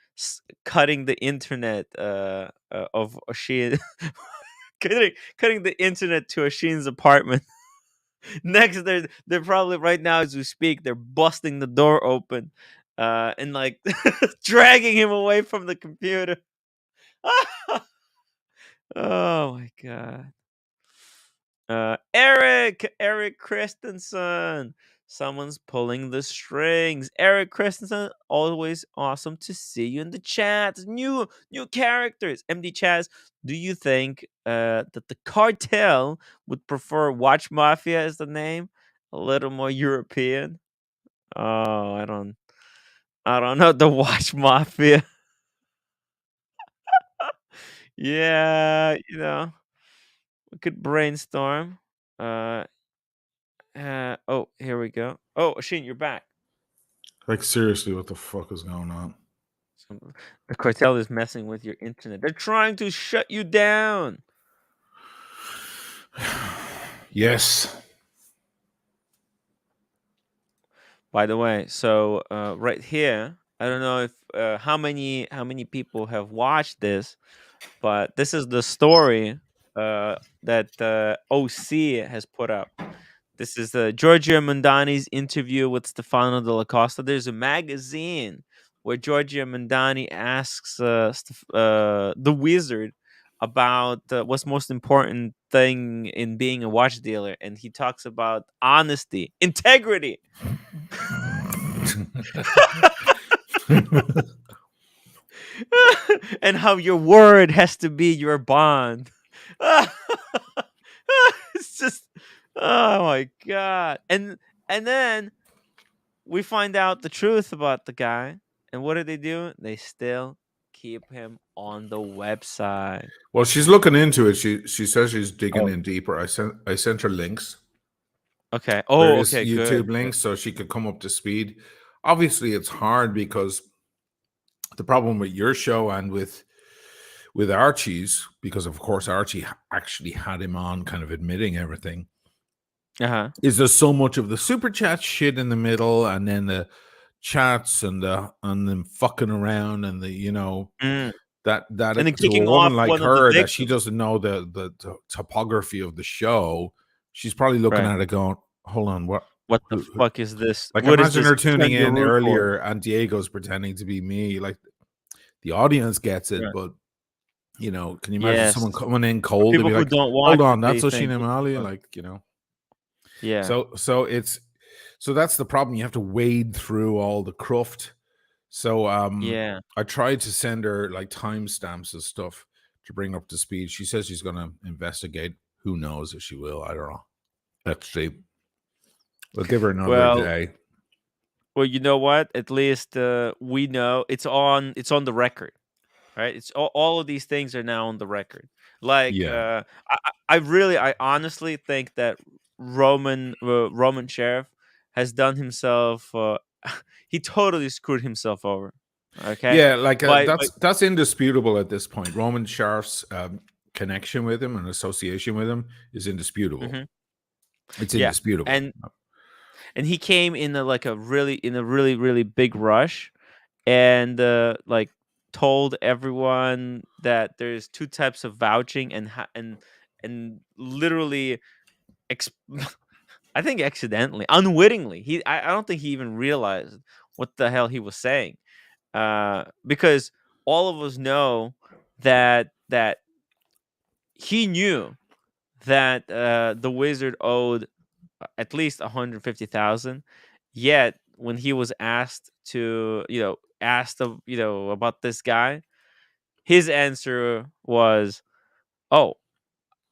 Speaker 1: cutting the internet of Oshin, cutting the internet to Oshin's apartment. Next, they're probably right now as we speak, they're busting the door open, and like dragging him away from the computer. Oh my god. Eric Christensen. Someone's pulling the strings. Eric Christensen, always awesome to see you in the chat. New characters. MD Chaz, do you think that the cartel would prefer Watch Mafia as the name? A little more European? Oh, I don't know the Watch Mafia. Yeah, we could brainstorm. Uh oh, here we go. Oh, Sheen, you're back.
Speaker 3: Like, seriously, what the fuck is going on?
Speaker 1: The cartel is messing with your internet. They're trying to shut you down.
Speaker 3: Yes.
Speaker 1: By the way, so right here, I don't know if how many people have watched this, but this is the story that OC has put up. This is Giorgio Mondani's interview with Stefano Della Costa. There's a magazine where Giorgio Mondani asks the wizard about what's most important thing in being a watch dealer, and he talks about honesty, integrity. And how your word has to be your bond. It's just, oh my god. And then we find out the truth about the guy, and what do? They still keep him on the website.
Speaker 3: Well, she's looking into it. She says she's digging
Speaker 1: Oh,
Speaker 3: in deeper. I sent her links,
Speaker 1: okay. Oh,
Speaker 3: various
Speaker 1: okay, good.
Speaker 3: YouTube links, so she could come up to speed. Obviously, it's hard because the problem with your show and with Archie's, because of course Archie actually had him on, kind of admitting everything,
Speaker 1: Uh-huh.
Speaker 3: is there's so much of the super chat shit in the middle, and then the chats and them fucking around, and
Speaker 1: Mm.
Speaker 3: that
Speaker 1: And then
Speaker 3: to a
Speaker 1: kicking
Speaker 3: woman
Speaker 1: off
Speaker 3: like
Speaker 1: one of the
Speaker 3: her, that she
Speaker 1: victims.
Speaker 3: doesn't know the topography of the show. She's probably looking
Speaker 1: Right.
Speaker 3: at it going, hold on, what?
Speaker 1: What the fuck is this?
Speaker 3: Like,
Speaker 1: What is
Speaker 3: imagine
Speaker 1: this
Speaker 3: her tuning in
Speaker 1: kangaroo court?
Speaker 3: earlier and Diego's pretending to be me. Like, the audience gets it,
Speaker 1: Right.
Speaker 3: but can you imagine
Speaker 1: Yes.
Speaker 3: someone coming in
Speaker 1: For
Speaker 3: cold to
Speaker 1: people
Speaker 3: be
Speaker 1: who
Speaker 3: like,
Speaker 1: don't
Speaker 3: hold
Speaker 1: watch
Speaker 3: on,
Speaker 1: it, they
Speaker 3: that's
Speaker 1: think
Speaker 3: Oshina
Speaker 1: it's
Speaker 3: Mali?
Speaker 1: fun.
Speaker 3: Like,
Speaker 1: Yeah.
Speaker 3: so that's the problem. You have to wade through all the cruft. So
Speaker 1: Yeah.
Speaker 3: I tried to send her like timestamps and stuff to bring her up to speed. She says she's going to investigate. Who knows if she will? I don't know. Let's see. We'll give her another
Speaker 1: Well,
Speaker 3: day.
Speaker 1: you know what? At least we know it's on the record, right? It's all of these things are now on the record. Like
Speaker 3: Yeah.
Speaker 1: I honestly think that Roman Sheriff has done himself. He totally screwed himself over. Okay,
Speaker 3: Yeah, like
Speaker 1: by
Speaker 3: that's indisputable at this point. Roman Sharf's connection with him and association with him is indisputable.
Speaker 1: Mhm.
Speaker 3: It's
Speaker 1: Yeah,
Speaker 3: indisputable.
Speaker 1: and he came in a really big rush, and like told everyone that there's two types of vouching, and literally ex- I think accidentally, unwittingly, I don't think he even realized what the hell he was saying, because all of us know that he knew that the wizard owed at least 150,000. Yet when he was asked about this guy, his answer was, "Oh,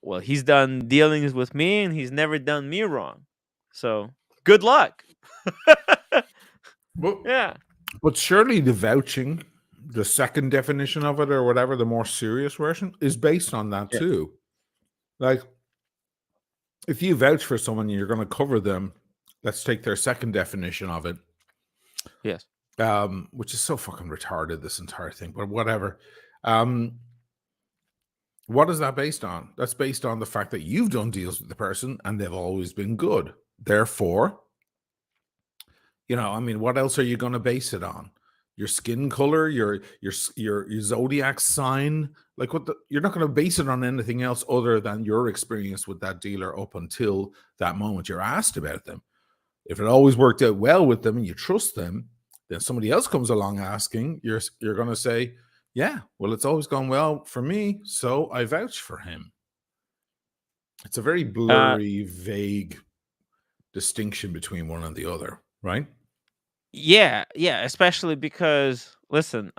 Speaker 1: well, he's done dealings with me, and he's never done me wrong. So good luck." Yeah.
Speaker 3: But surely the vouching, the second definition of it or whatever, the more serious version, is based on that
Speaker 1: Yeah.
Speaker 3: too. Like, if you vouch for someone, you're going to cover them. Let's take their second definition of it,
Speaker 1: Yes.
Speaker 3: which is so fucking retarded, this entire thing, but whatever. What is that based on? That's based on the fact that you've done deals with the person and they've always been good. Therefore, I mean, what else are you going to base it on? Your skin color, your zodiac sign? Like, you're not going to base it on anything else other than your experience with that dealer up until that moment you're asked about them. If it always worked out well with them and you trust them, then somebody else comes along asking, you're going to say, yeah, well, it's always gone well for me, so I vouch for him. It's a very blurry, vague distinction between one and the other, right?
Speaker 1: Yeah, especially because listen,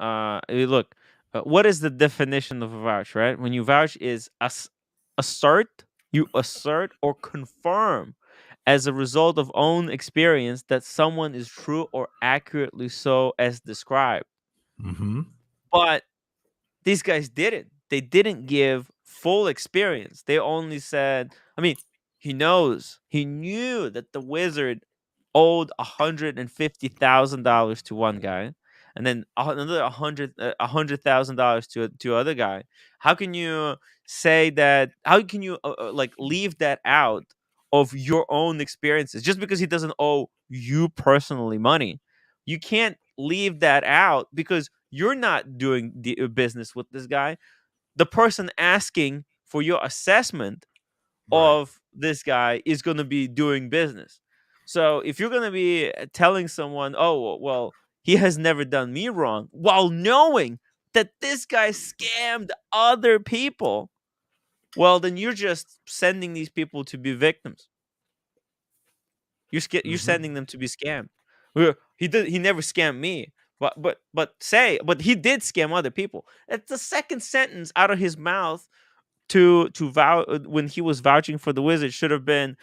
Speaker 1: look, what is the definition of a vouch, right? When you vouch is assert, you assert or confirm as a result of own experience that someone is true or accurately so as described.
Speaker 3: Mm-hmm.
Speaker 1: But these guys didn't. They didn't give full experience. They only said, I mean, he knew that the wizard owed $150,000 to one guy, and then another $100,000 to other guy. How can you say that? How can you like leave that out of your own experiences just because he doesn't owe you personally money? You can't leave that out because you're not doing the business with this guy. The person asking for your assessment
Speaker 3: Right.
Speaker 1: of this guy is going to be doing business. So if you're going to be telling someone, oh, well, he has never done me wrong, while knowing that this guy scammed other people, well, then you're just sending these people to be victims. You're
Speaker 3: Mm-hmm.
Speaker 1: sending them to be scammed. Well, he never scammed me. But he did scam other people. That's the second sentence out of his mouth to when he was vouching for the wizard should have been,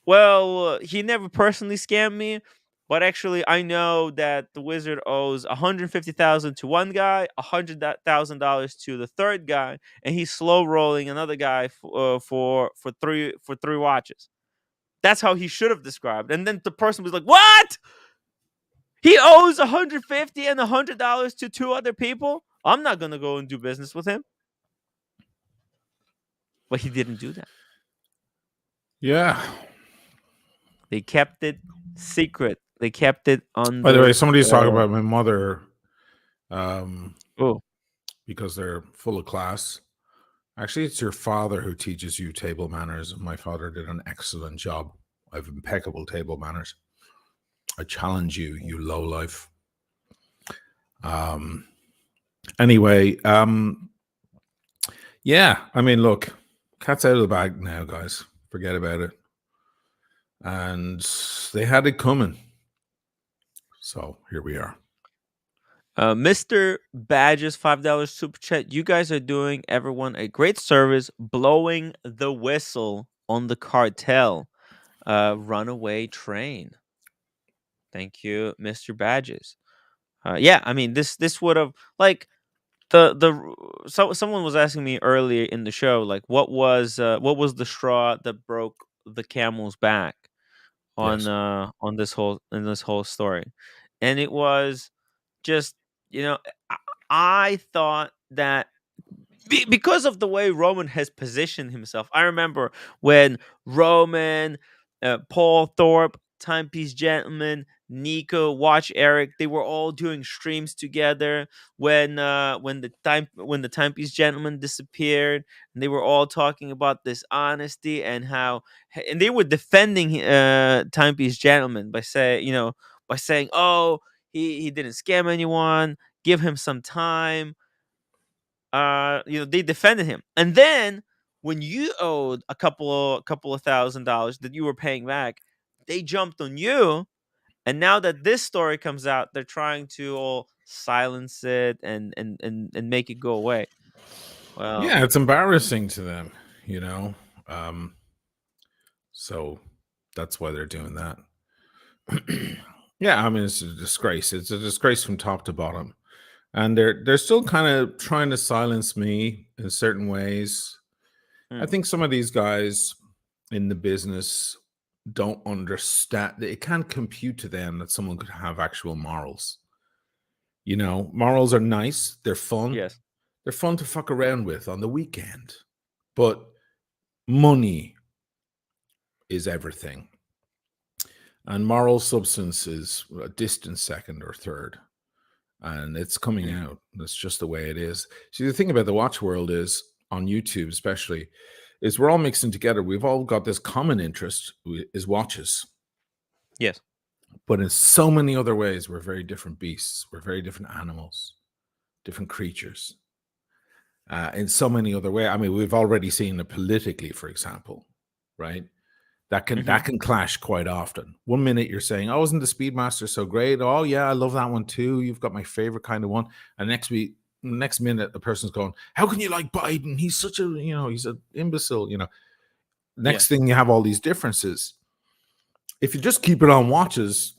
Speaker 1: well, he never personally scammed me, but actually I know that the wizard owes 150,000 to one guy, $100,000 to the third guy, and he's slow rolling another guy for three watches. That's how he should have described. And then the person was like, "What? He owes 150 and $100 to two other people? I'm not gonna go and do business with him." But he didn't do that.
Speaker 3: Yeah.
Speaker 1: They kept it secret. They kept it
Speaker 3: By the way,
Speaker 1: under.
Speaker 3: somebody's talking about my mother
Speaker 1: Oh,
Speaker 3: because they're full of class. Actually, it's your father who teaches you table manners. My father did an excellent job. I have impeccable table manners. I challenge you, you lowlife. Anyway, yeah, I mean, look, cat's out of the bag now, guys. Forget about it. And they had it coming. So here we are.
Speaker 1: Mr. Badges, $5 super chat. You guys are doing everyone a great service, blowing the whistle on the cartel runaway train. Thank you, Mr. Badges. Yeah, I mean this would have like so someone was asking me earlier in the show like what was the straw that broke the camel's back
Speaker 3: Yes.
Speaker 1: on this whole story, and it was just I, I thought that because of the way Roman has positioned himself. I remember when Roman, Paul Thorpe, Timepiece Gentleman, Nico, Watch Eric, they were all doing streams together when the Timepiece Gentleman disappeared, and they were all talking about this honesty and how and they were defending Timepiece Gentleman by saying, oh, he didn't scam anyone, give him some time. They defended him, and then when you owed a couple of $1,000s that you were paying back, they jumped on you, and now that this story comes out, they're trying to all silence it and make it go away. Well,
Speaker 3: Yeah, it's embarrassing to them, you know. Um, so that's why they're doing that. Yeah, I mean, it's a disgrace. It's a disgrace from top to bottom. And they're still kind of trying to silence me in certain ways. I
Speaker 1: Mm,
Speaker 3: think some of these guys in the business don't understand. It can't compute to them that someone could have actual morals. You know, morals are nice, they're fun.
Speaker 1: yes.
Speaker 3: They're fun to fuck around with on the weekend. But money is everything. And moral substance is a distant second or third. And it's coming
Speaker 1: Mm,
Speaker 3: out. That's just the way it is. See, the thing about the watch world is, on YouTube especially, is we're all mixing together. We've all got this common interest is watches.
Speaker 1: yes.
Speaker 3: But in so many other ways, we're very different beasts. We're very different animals, different creatures. In so many other ways. I mean, we've already seen it politically, for example, right?
Speaker 1: Hmm.
Speaker 3: That can clash quite often. One minute you're saying, "Oh, isn't the Speedmaster so great? Oh, yeah, I love that one too. You've got my favorite kind of one." And next minute, the person's going, "How can you like Biden? He's such a he's an imbecile." Next
Speaker 1: Yes.
Speaker 3: thing you have all these differences. If you just keep it on watches,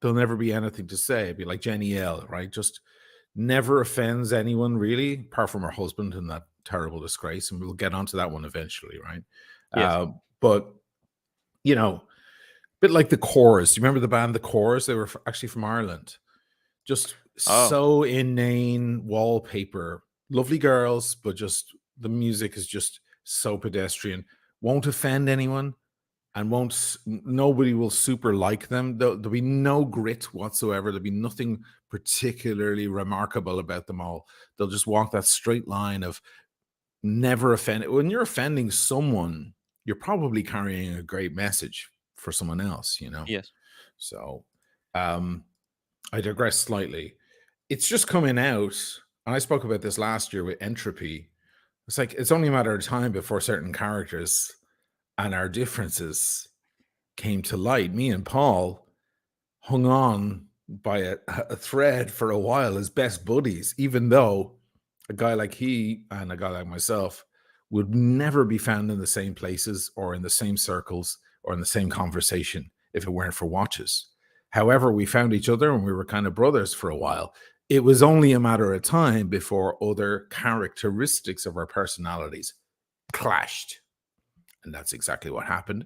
Speaker 3: there'll never be anything to say. It'd be like Jenny L, right? Just never offends anyone really, apart from her husband and that terrible disgrace. And we'll get onto that one eventually, right?
Speaker 1: Yes.
Speaker 3: But you know, bit like the Chorus. You remember the band The Chorus? They were actually from Ireland. Just
Speaker 1: Oh,
Speaker 3: so inane wallpaper. Lovely girls, but just the music is just so pedestrian. Won't offend anyone, and nobody will super like them. There'll be no grit whatsoever. There'll be nothing particularly remarkable about them all. They'll just walk that straight line of never offend. When you're offending someone, you're probably carrying a great message for someone else,
Speaker 1: yes.
Speaker 3: So um I digress slightly. It's just coming out, and I spoke about this last year with Entropy. It's like it's only a matter of time before certain characters and our differences came to light. Me and Paul hung on by a thread for a while as best buddies, even though a guy like he and a guy like myself would never be found in the same places or in the same circles or in the same conversation if it weren't for watches. However, we found each other and we were kind of brothers for a while. It was only a matter of time before other characteristics of our personalities clashed. And that's exactly what happened.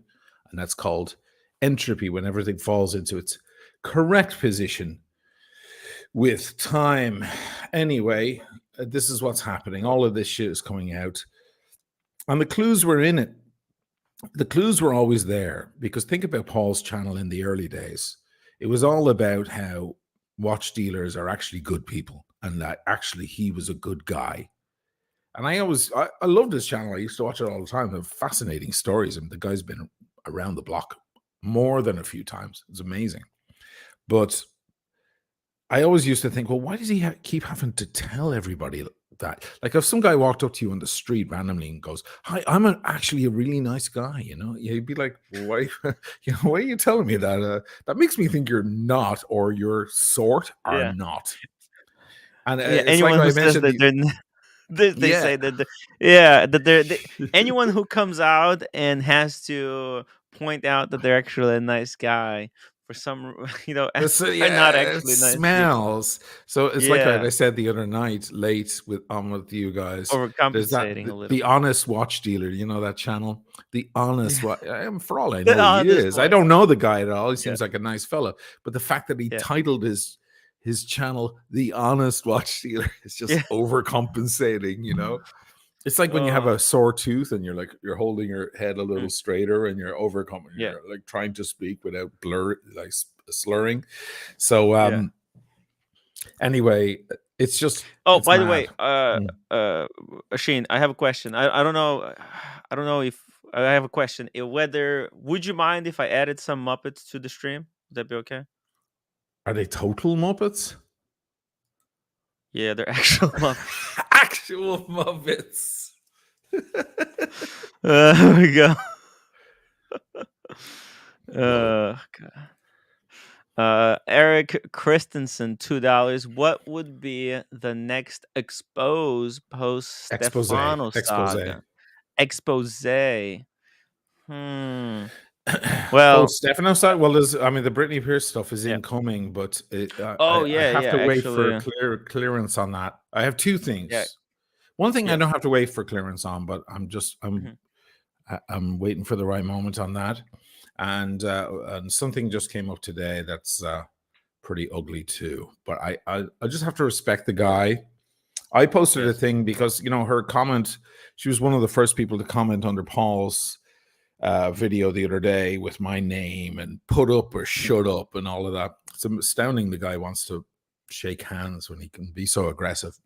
Speaker 3: And that's called entropy, when everything falls into its correct position with time. Anyway, this is what's happening. All of this shit is coming out. And the clues were in it. The clues were always there, because think about Paul's channel in the early days. It was all about how watch dealers are actually good people and that actually he was a good guy. And I loved his channel. I used to watch it all the time. The fascinating stories. I mean, the guy's been around the block more than a few times. It's amazing. But I always used to think, well, why does he keep having to tell everybody that? Like, if some guy walked up to you on the street randomly and goes, "Hi, I'm actually a really nice guy," you'd be like, well, "Why, why are you telling me that? That makes me think you're not, or your sort are
Speaker 1: Yeah.
Speaker 3: not." And
Speaker 1: Yeah.
Speaker 3: it's like
Speaker 1: Anyone
Speaker 3: I
Speaker 1: who says
Speaker 3: mentioned
Speaker 1: that
Speaker 3: the
Speaker 1: they're they
Speaker 3: yeah.
Speaker 1: say that yeah, that anyone who comes out and has to point out that they're actually a nice guy for some are not
Speaker 3: Yeah, it
Speaker 1: actually nice people.
Speaker 3: smells. So it's like I
Speaker 1: Yeah,
Speaker 3: said the other night, late with you guys. There's that
Speaker 1: overcompensating a little
Speaker 3: the
Speaker 1: bit.
Speaker 3: honest watch dealer. You know that channel, the honest.
Speaker 1: Yeah.
Speaker 3: What for all I
Speaker 1: The
Speaker 3: know, he
Speaker 1: honest
Speaker 3: is. I
Speaker 1: one.
Speaker 3: don't know the guy at all. He
Speaker 1: Yeah,
Speaker 3: seems like a nice fellow, but the fact that he
Speaker 1: yeah,
Speaker 3: titled his channel "The Honest Watch Dealer" is just
Speaker 1: yeah.
Speaker 3: overcompensating. It's like when you have
Speaker 1: Oh,
Speaker 3: a sore tooth and you're holding your head a little
Speaker 1: mm,
Speaker 3: straighter and you're overcoming.
Speaker 1: yeah,
Speaker 3: You're like trying to speak without slurring. So
Speaker 1: yeah.
Speaker 3: anyway,
Speaker 1: Oh,
Speaker 3: it's
Speaker 1: by the
Speaker 3: mad.
Speaker 1: way,
Speaker 3: Mm.
Speaker 1: Shane, I have a question. I don't know. I don't know if I have a question. Whether would you mind if I added some Muppets to the stream? Would that be okay?
Speaker 3: Are they total Muppets?
Speaker 1: Yeah, they're actual Muppets.
Speaker 3: Actual Muppets.
Speaker 1: There we go.
Speaker 3: Love it.
Speaker 1: God. Eric Christensen, $2. What would be the next expose post
Speaker 3: Expose.
Speaker 1: Stefano
Speaker 3: Expose.
Speaker 1: saga? Expose. Hmm. Well,
Speaker 3: Stefano side. Well, I mean, the Britney Pierce stuff is
Speaker 1: yeah.
Speaker 3: incoming, but
Speaker 1: Oh,
Speaker 3: I
Speaker 1: yeah,
Speaker 3: have
Speaker 1: yeah,
Speaker 3: to wait for
Speaker 1: actually,
Speaker 3: clearance on that. I have two
Speaker 1: yeah,
Speaker 3: things. One thing I
Speaker 1: yes.
Speaker 3: don't have to wait for clearance on, but
Speaker 1: Mhm.
Speaker 3: I'm waiting for the right moment on that. And something just came up today that's pretty ugly too. But I just have to respect the guy. I posted a
Speaker 1: Yes.
Speaker 3: thing because her comment. She was one of the first people to comment under Paul's video the other day with my name and put up or
Speaker 1: Mhm.
Speaker 3: shut up and all of that. It's astounding the guy wants to shake hands when he can be so aggressive.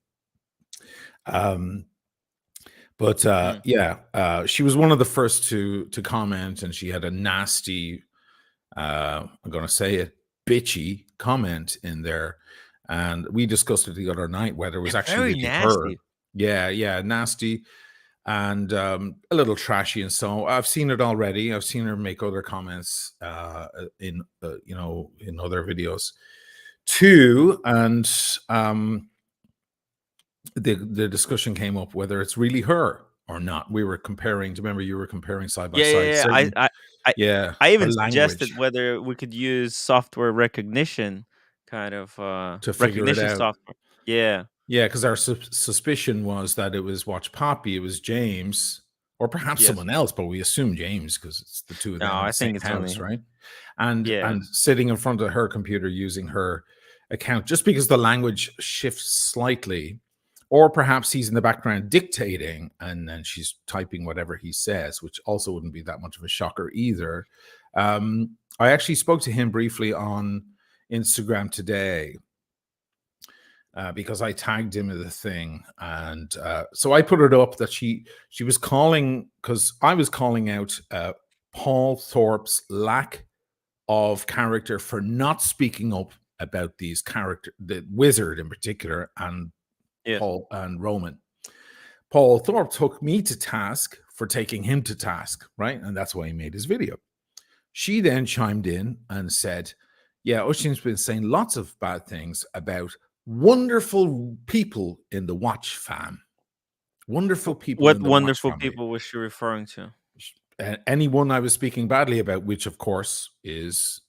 Speaker 3: But
Speaker 1: Mm.
Speaker 3: yeah, she was one of the first to comment, and she had a nasty, I'm going to say it, bitchy comment in there. And we discussed it the other night whether it was
Speaker 1: Yeah,
Speaker 3: actually
Speaker 1: very
Speaker 3: really her.
Speaker 1: nasty.
Speaker 3: Yeah, nasty and a little trashy. And so I've seen it already. I've seen her make other comments in in other videos too. And the discussion came up whether it's really her or not. We were comparing. Do you remember you were comparing side by
Speaker 1: Yeah,
Speaker 3: side
Speaker 1: yeah, yeah.
Speaker 3: certain,
Speaker 1: I
Speaker 3: yeah,
Speaker 1: I
Speaker 3: her
Speaker 1: even
Speaker 3: language
Speaker 1: suggested whether we could use software recognition, kind of,
Speaker 3: to figure it
Speaker 1: recognition
Speaker 3: out.
Speaker 1: software. Yeah.
Speaker 3: Yeah, because our suspicion was that it was Watch Poppy, it was James, or perhaps
Speaker 1: Yes.
Speaker 3: someone else, but we assume James because it's the two of
Speaker 1: No,
Speaker 3: them in
Speaker 1: I
Speaker 3: the same
Speaker 1: think it's only
Speaker 3: house,
Speaker 1: him.
Speaker 3: right? And
Speaker 1: Yeah.
Speaker 3: sitting in front of her computer using her account, just because the language shifts slightly, or perhaps he's in the background dictating and then she's typing whatever he says, which also wouldn't be that much of a shocker either. I actually spoke to him briefly on Instagram today because I tagged him in the thing, and so I put it up that she was calling because I was calling out Paul Thorpe's lack of character for not speaking up about these the wizard in particular, and
Speaker 1: Yes.
Speaker 3: Paul and Roman. Paul Thorpe took me to task for taking him to task, right? And that's why he made his video. She then chimed in and said, yeah, Oisin's been saying lots of bad things about wonderful people in the Watch fam. Wonderful people
Speaker 1: What
Speaker 3: in the Watch
Speaker 1: wonderful
Speaker 3: family.
Speaker 1: people was she referring to?
Speaker 3: Anyone I was speaking badly about, which of course is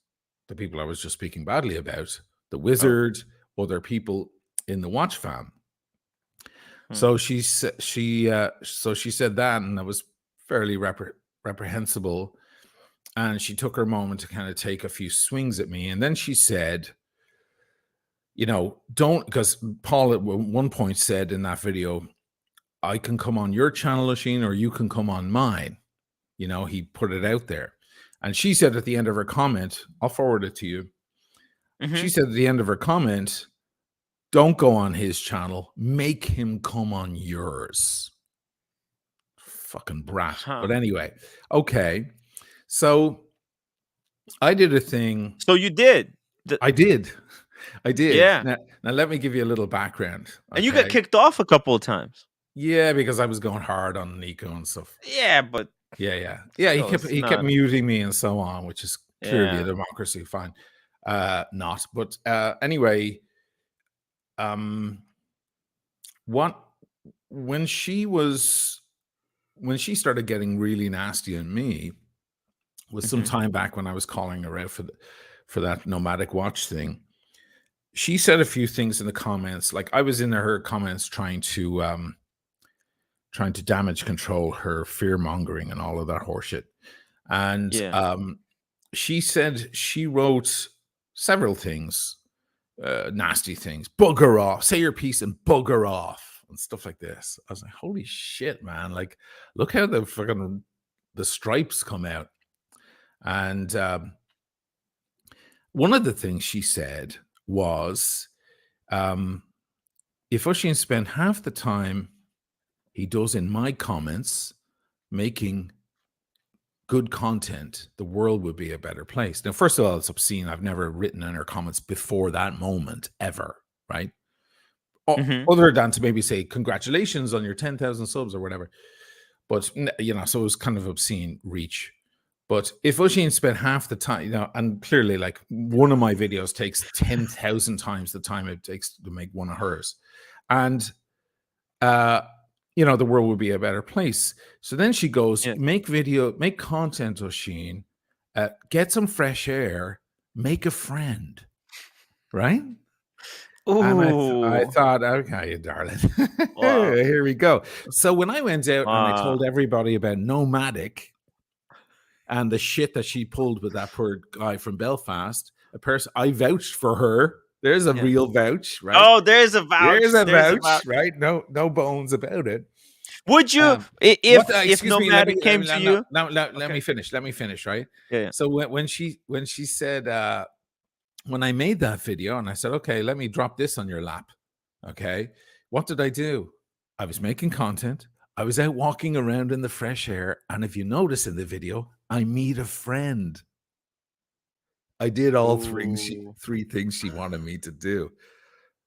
Speaker 3: the people I was just speaking badly about, the
Speaker 1: Oh.
Speaker 3: wizard, other people in the Watch fam.
Speaker 1: Hmm.
Speaker 3: So she said that, and that was fairly reprehensible. And she took her moment to kind of take a few swings at me. And then she said, don't, because Paul at one point said in that video, I can come on your channel, Oisin, or you can come on mine. He put it out there. And she said at the end of her comment, I'll forward it to you. She
Speaker 1: Mhm.
Speaker 3: said at the end of her comment, don't go on his channel, make him come on yours. Fucking brat.
Speaker 1: Huh.
Speaker 3: But anyway, okay. So I did a thing.
Speaker 1: So you did. The
Speaker 3: I did. I did.
Speaker 1: Yeah.
Speaker 3: Now let me give you a little background.
Speaker 1: And you got
Speaker 3: Okay.
Speaker 1: kicked off a couple of times.
Speaker 3: Yeah, because I was going hard on Nico and stuff.
Speaker 1: Yeah, but
Speaker 3: Yeah. He
Speaker 1: still,
Speaker 3: kept
Speaker 1: it's
Speaker 3: he kept
Speaker 1: not.
Speaker 3: muting me and so on, which is clearly a
Speaker 1: Yeah.
Speaker 3: democracy. Fine. Not. But anyway, what when she started getting really nasty on me was some
Speaker 1: Mhm.
Speaker 3: time back when I was calling her out for that nomadic watch thing. She said a few things in the comments, like I was in her comments trying to damage control her fear mongering and all of that horseshit. And
Speaker 1: Yeah.
Speaker 3: she said she wrote several things, nasty things, bugger off, say your piece and bugger off and stuff like this. I was like, holy shit, man. Like, look how the stripes come out. And one of the things she said was, if Oisin spent half the time he does in my comments making good content, the world would be a better place. Now, first of all, it's obscene. I've never written in her comments before that moment ever, right?
Speaker 1: Mhm.
Speaker 3: Other than to maybe say congratulations on your 10,000 subs or whatever. But so it was kind of obscene reach. But if Oisin spent half the time, and clearly, like, one of my videos takes 10,000 times the time it takes to make one of hers, and the world would be a better place. So then she goes,
Speaker 1: Yeah.
Speaker 3: make content, Oisin, get some fresh air, make a friend, right? And I
Speaker 1: Ooh.
Speaker 3: thought, okay, darling,
Speaker 1: Wow.
Speaker 3: here we go. So when I went out and I
Speaker 1: Wow.
Speaker 3: told everybody about Nomadic and the shit that she pulled with that poor guy from Belfast, a person I vouched for her. There's a
Speaker 1: Yeah.
Speaker 3: real vouch, right?
Speaker 1: Oh, there's a
Speaker 3: There's
Speaker 1: vouch.
Speaker 3: a
Speaker 1: There's a
Speaker 3: vouch,
Speaker 1: vouch.
Speaker 3: right? No bones about it.
Speaker 1: Would you,
Speaker 3: What?
Speaker 1: if
Speaker 3: Excuse me.
Speaker 1: Nomadic came to you?
Speaker 3: Let
Speaker 1: Okay.
Speaker 3: me finish. Let me finish. Right.
Speaker 1: Yeah. Yeah.
Speaker 3: So when she said when I made that video and I said, okay, let me drop this on your lap. Okay, what did I do? I was making content. I was out walking around in the fresh air, and if you notice in the video, I meet a friend. I did all
Speaker 1: Ooh.
Speaker 3: three things she wanted me to do.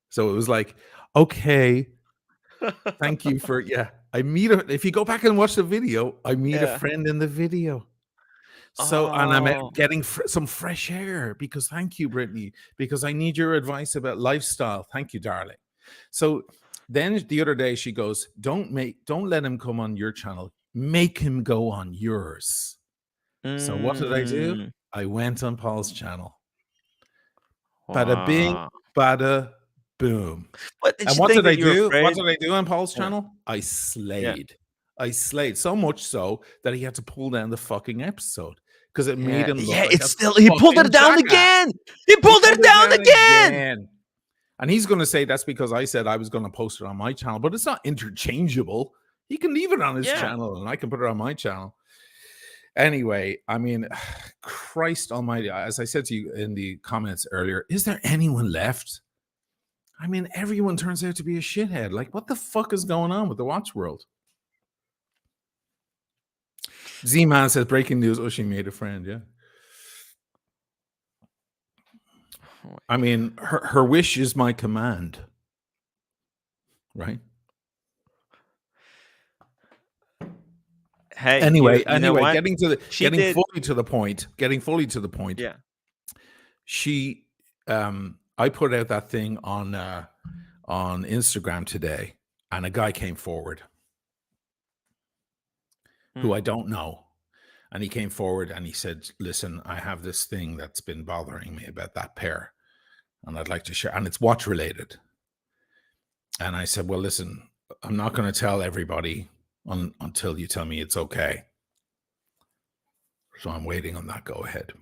Speaker 3: So it was like, okay, thank you for I meet a if you go back and watch the video, I meet a
Speaker 1: Yeah.
Speaker 3: friend in the video. So and I'm
Speaker 1: Oh.
Speaker 3: getting some fresh air because thank you, Brittany, because I need your advice about lifestyle. Thank you, darling. So then the other day she goes, don't let him come on your channel. Make him go on yours. So what did I do?
Speaker 1: Mm.
Speaker 3: I went on Paul's channel. Bada bing,
Speaker 1: Wow.
Speaker 3: bada boom.
Speaker 1: But did
Speaker 3: And
Speaker 1: you
Speaker 3: what
Speaker 1: think
Speaker 3: did
Speaker 1: that
Speaker 3: I
Speaker 1: you're
Speaker 3: do? What
Speaker 1: afraid?
Speaker 3: did I do on Paul's
Speaker 1: Yeah.
Speaker 3: channel? I
Speaker 1: Yeah.
Speaker 3: slayed. I slayed so much so that he had to pull down the fucking episode because it made
Speaker 1: Yeah.
Speaker 3: him look
Speaker 1: Yeah.
Speaker 3: like
Speaker 1: It's
Speaker 3: a
Speaker 1: still. He pulled
Speaker 3: fucking
Speaker 1: it down
Speaker 3: jackass.
Speaker 1: again. He
Speaker 3: He
Speaker 1: pulled
Speaker 3: pulled
Speaker 1: it
Speaker 3: it
Speaker 1: down
Speaker 3: down
Speaker 1: again.
Speaker 3: again. And he's going to say that's because I said I was going to post it on my channel, but it's not interchangeable. He can leave it on his
Speaker 1: Yeah.
Speaker 3: channel and I can put it on my channel. Anyway, I mean, Christ almighty, as I said to you in the comments earlier, is there anyone left? I mean, everyone turns out to be a shithead. Like, what the fuck is going on with the watch world? Z-Man says, breaking news, she made a friend, yeah. I mean, her wish is my command, right?
Speaker 1: Hey,
Speaker 3: Anyway,
Speaker 1: you know what?
Speaker 3: getting
Speaker 1: She did.
Speaker 3: fully to the point.
Speaker 1: Yeah.
Speaker 3: She, I put out that thing on Instagram today, and a guy came forward who I don't know, and he came forward and he said, "Listen, I have this thing that's been bothering me about that pair, and I'd like to share, and it's watch related." And I said, "Well, listen, I'm not going to tell everybody until you tell me it's okay." So I'm waiting on that go ahead.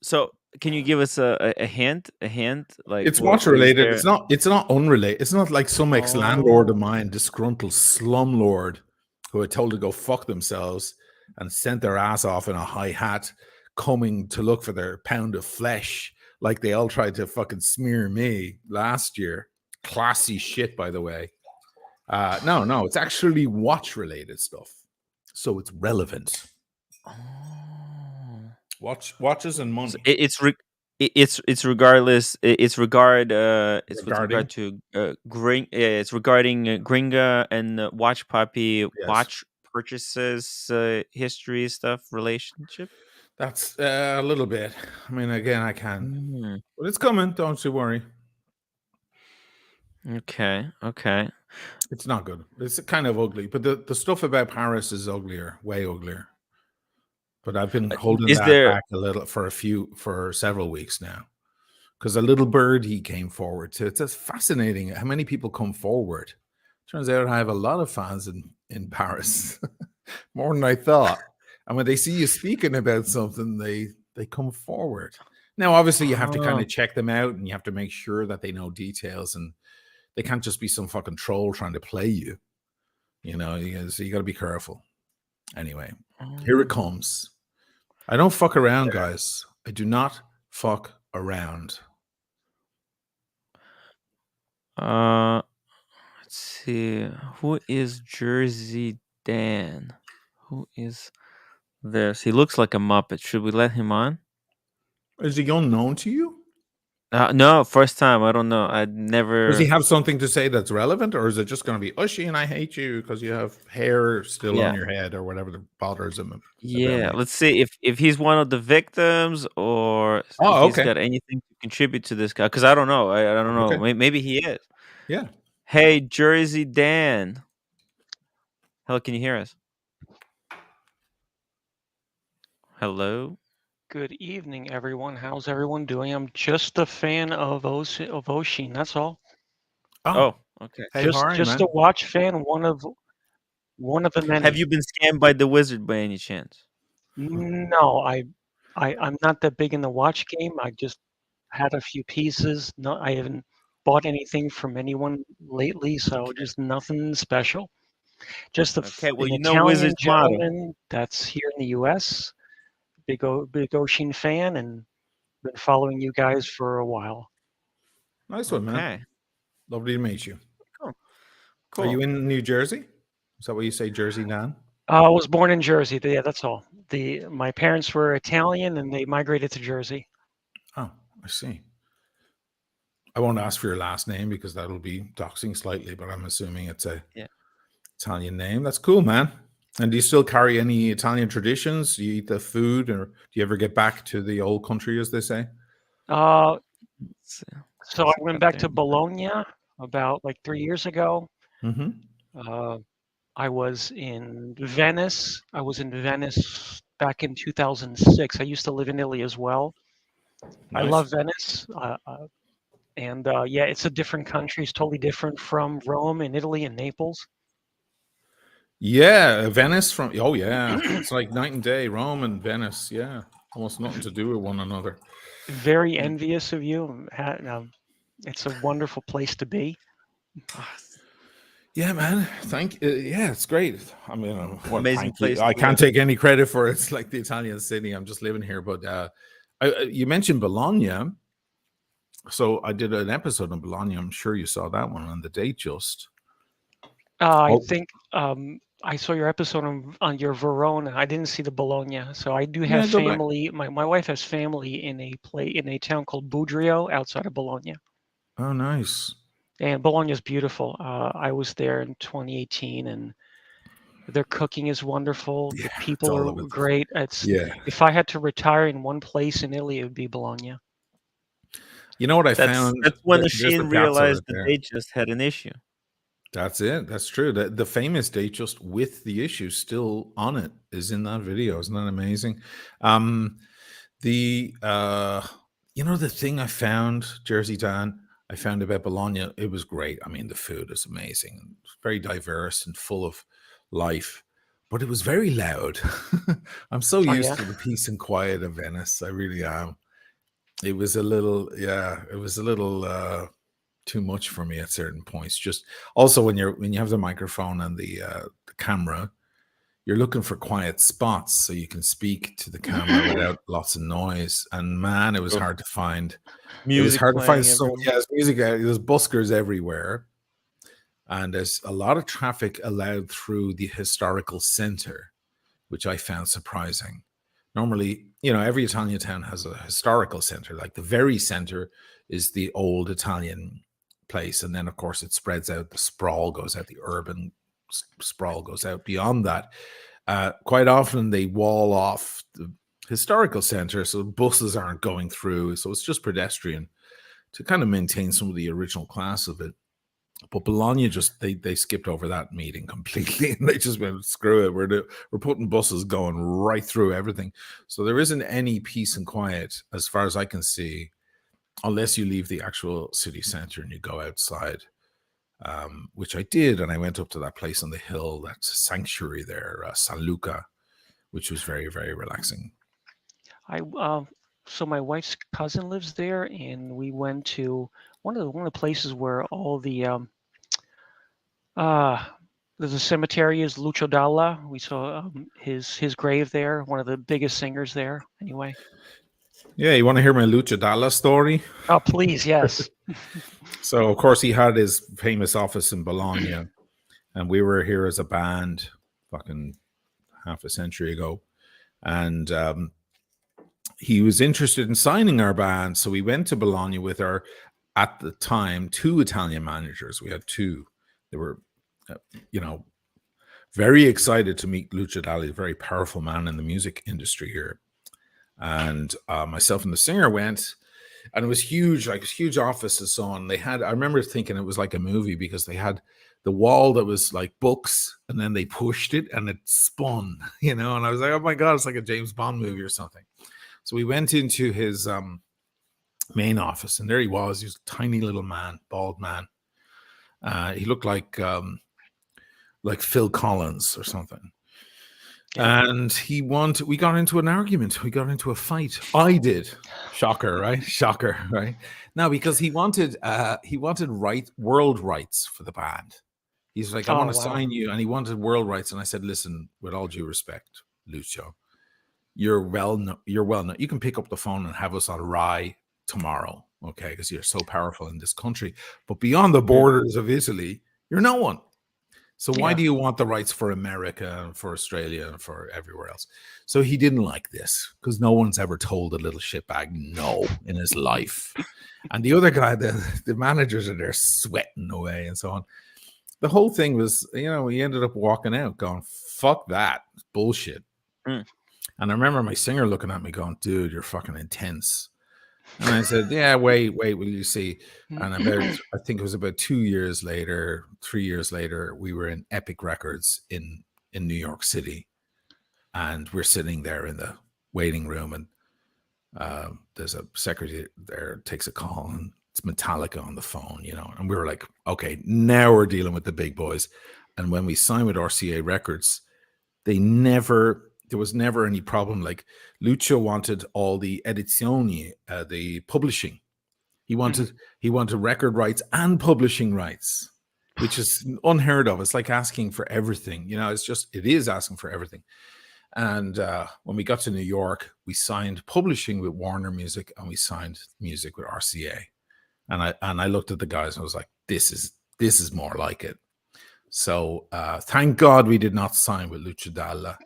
Speaker 1: So, can you give us a hint? A hint, like
Speaker 3: It's
Speaker 1: what
Speaker 3: watch
Speaker 1: is
Speaker 3: related.
Speaker 1: there?
Speaker 3: It's not unrelated. It's not like some ex-landlord of
Speaker 1: Oh.
Speaker 3: mine, disgruntled slumlord, who had told to go fuck themselves and sent their ass off in a high hat, coming to look for their pound of flesh, like they all tried to fucking smear me last year. Classy shit, by the way. No, it's actually watch related stuff, so it's relevant.
Speaker 1: Oh.
Speaker 3: Watches and money.
Speaker 1: So it's regardless. It's regard. It's with regard
Speaker 3: Regarding,
Speaker 1: to it's regarding Gringa and Watch Puppy
Speaker 3: yes,
Speaker 1: watch purchases, history stuff, relationship.
Speaker 3: that's a little bit. I mean, again, I can,
Speaker 1: Mm.
Speaker 3: but it's coming. Don't you worry.
Speaker 1: Okay. Okay.
Speaker 3: It's not good. It's kind of ugly, but the stuff about Paris is uglier, way uglier. But I've been holding
Speaker 1: Is
Speaker 3: that
Speaker 1: there?
Speaker 3: back a little for several weeks now, because a little bird he came forward to. It's just fascinating how many people come forward. Turns out I have a lot of fans in Paris, more than I thought. And when they see you speaking about something, they come forward. Now, obviously, you have to kind
Speaker 1: Oh.
Speaker 3: of check them out, and you have to make sure that they know details, and they can't just be some fucking troll trying to play you. You know, so you got to be careful. Anyway, here it comes. I don't fuck around, guys. I do not fuck around.
Speaker 1: Let's see. Who is Jersey Dan? Who is this? He looks like a Muppet. Should we let him on?
Speaker 3: Is he unknown to you?
Speaker 1: No, first time. I don't know. I
Speaker 3: Does he
Speaker 1: never.
Speaker 3: have something to say that's relevant, or is it just going to be Ushy and I hate you because you have hair still
Speaker 1: Yeah,
Speaker 3: on your head or whatever that bothers him about
Speaker 1: yeah.
Speaker 3: me?
Speaker 1: Let's see if he's one of the victims or if
Speaker 3: Oh,
Speaker 1: he's
Speaker 3: okay.
Speaker 1: got anything to contribute to this guy. Because I don't know. I don't know.
Speaker 3: Okay.
Speaker 1: Maybe he is.
Speaker 3: Yeah.
Speaker 1: Hey, Jersey Dan. Hello, can you hear us? Hello.
Speaker 4: Good evening, everyone. How's everyone doing? I'm just a fan of Oshin. That's all.
Speaker 3: Oh,
Speaker 1: Oh, okay.
Speaker 3: hey, how are you,
Speaker 4: Just a
Speaker 3: man?
Speaker 4: watch fan. One of the
Speaker 1: Have
Speaker 4: many.
Speaker 1: you been scammed by the wizard by any chance?
Speaker 4: No, I'm not that big in the watch game. I just had a few pieces. No, I haven't bought anything from anyone lately, so
Speaker 1: Okay.
Speaker 4: just nothing special. Just
Speaker 1: Okay. Well,
Speaker 4: an
Speaker 1: you know
Speaker 4: Italian
Speaker 1: Wizard's motto.
Speaker 4: gentleman that's here in the U.S. Big Oshin fan, and been following you guys for a while.
Speaker 3: Nice one, man.
Speaker 1: Okay.
Speaker 3: Lovely to meet you.
Speaker 1: Cool.
Speaker 3: Are you
Speaker 1: Cool.
Speaker 3: in New Jersey? Is that what you say, Jersey, Dan?
Speaker 4: I was born in Jersey. Yeah, that's all. My parents were Italian and they migrated to Jersey.
Speaker 3: Oh, I see. I won't ask for your last name because that'll be doxing slightly, but I'm assuming it's a
Speaker 1: Yeah.
Speaker 3: Italian name. That's cool, man. And do you still carry any Italian traditions? Do you eat the food, or do you ever get back to the old country, as they say?
Speaker 4: Uh,
Speaker 1: So,
Speaker 4: so I
Speaker 1: see
Speaker 4: went
Speaker 1: that
Speaker 4: back
Speaker 1: there.
Speaker 4: to Bologna about like 3 years ago.
Speaker 3: Mm-hmm.
Speaker 4: Uh, I was in Venice. I was in Venice back in 2006. I used to live in Italy as well. I
Speaker 3: Nice.
Speaker 4: love Venice. And yeah, it's a different country. It's totally different from Rome and Italy and Naples.
Speaker 3: Yeah, Venice from. Oh, yeah. It's like night and day. Rome and Venice. Yeah. Almost nothing to do with one another.
Speaker 4: Very envious of you. It's a wonderful place to be.
Speaker 1: Ah,
Speaker 3: Yeah, man. Yeah, it's great. I mean, well,
Speaker 1: amazing
Speaker 3: thank you.
Speaker 1: place
Speaker 3: I
Speaker 1: to
Speaker 3: can't
Speaker 1: live.
Speaker 3: take any credit for it. It's like the Italian city. I'm just living here. But you mentioned Bologna. So I did an episode on Bologna. I'm sure you saw that one on the date just.
Speaker 4: I
Speaker 3: Oh,
Speaker 4: think I saw your episode on your Verona. I didn't see the Bologna, so I do have
Speaker 3: yeah, go back.
Speaker 4: family. My wife has family in a town called Budrio outside of Bologna,
Speaker 3: Oh, nice.
Speaker 4: and Bologna is beautiful. I was there in 2018, and their cooking is wonderful. The
Speaker 3: Yeah, it's
Speaker 4: people
Speaker 3: all
Speaker 4: are
Speaker 3: about the.
Speaker 4: great. It's
Speaker 3: Yeah.
Speaker 4: If I had to retire in one place in Italy, it would be Bologna.
Speaker 3: You know what I
Speaker 1: That's
Speaker 3: found?
Speaker 1: that's when
Speaker 3: There's the
Speaker 1: Oshin
Speaker 3: piazza
Speaker 1: realized
Speaker 3: right
Speaker 1: that
Speaker 3: there.
Speaker 1: they just had an issue.
Speaker 3: That's it. That's true. The famous date just with the issue still on it is in that video. Isn't that amazing? The the thing I found, Jersey Dan, I found about Bologna, it was great. I mean, the food is amazing. It's very diverse and full of life, but it was very loud. I'm so
Speaker 4: Oh
Speaker 3: used
Speaker 4: yeah,
Speaker 3: to the peace and quiet of Venice. I really am. It was a little, yeah, it was a little too much for me at certain points. Just also when you have the microphone and the camera, you're looking for quiet spots so you can speak to the camera without lots of noise. And man, it was
Speaker 1: Ugh.
Speaker 3: hard to find. It was
Speaker 1: Music
Speaker 3: hard to find.
Speaker 1: playing
Speaker 3: So
Speaker 1: everywhere.
Speaker 3: yeah, there's music. There's buskers everywhere, and there's a lot of traffic allowed through the historical center, which I found surprising. Normally, every Italian town has a historical center. Like the very center is the old Italian place, and then of course it spreads out. The sprawl goes out. The urban sprawl goes out beyond that. Quite often they wall off the historical center so buses aren't going through. So it's just pedestrian to kind of maintain some of the original class of it. But Bologna just they skipped over that meeting completely, and they just went, screw it. We're putting buses going right through everything. So there isn't any peace and quiet as far as I can see, unless you leave the actual city center and you go outside, which I did. And I went up to that place on the hill, that's a sanctuary there, San Luca, which was very, very relaxing.
Speaker 4: So my wife's cousin lives there, and we went to one of the places where all the there's a cemetery is Lucio Dalla. We saw his grave there. One of the biggest singers there. Anyway.
Speaker 3: Yeah, you want to hear my Lucio Dalla story?
Speaker 4: Oh, please, yes.
Speaker 3: So, of course, he had his famous office in Bologna, and we were here as a band fucking half a century ago. And he was interested in signing our band. So we went to Bologna with our, at the time, 2 Italian managers. We had 2. They were, very excited to meet Lucio Dalla, a very powerful man in the music industry here. And myself and the singer went, and it was huge, like huge office and so on. They had, I remember thinking it was like a movie because they had the wall that was like books, and then they pushed it and it spun, and I was like, oh my God, it's like a James Bond movie or something. So we went into his main office, and there he was. He was a tiny little man, bald man. He looked like Phil Collins or something.
Speaker 4: Yeah.
Speaker 3: And we got into an argument. We got into a fight. I did. Shocker, right? Shocker, right? Now, because he wanted world rights for the band. He's like, I want to sign you. And he wanted world rights. And I said, listen, with all due respect, Lucio, you're well known. You can pick up the phone and have us on Rye tomorrow, okay? Because you're so powerful in this country. But beyond the borders of Italy, you're no one. So why do you want the rights for America and for Australia and for everywhere else? So he didn't like this because no one's ever told a little shitbag no in his life. And the other guy, the managers are there sweating away and so on. The whole thing was, he ended up walking out going, fuck that. It's bullshit. And I remember my singer looking at me going, dude, you're fucking intense. And I said, yeah, wait, will you see? And I think it was about 3 years later, we were in Epic Records in New York City. And we're sitting there in the waiting room, and there's a secretary there, takes a call, and it's Metallica on the phone, and we were like, okay, now we're dealing with the big boys. And when we signed with RCA Records, there was never any problem. Like, Lucio wanted all the edizioni, the publishing. He wanted record rights and publishing rights, which is unheard of. It's like asking for everything. It is asking for everything. And when we got to New York, we signed publishing with Warner Music, and we signed music with RCA. And I looked at the guys and I was like, this is more like it. So thank God we did not sign with Lucio Dalla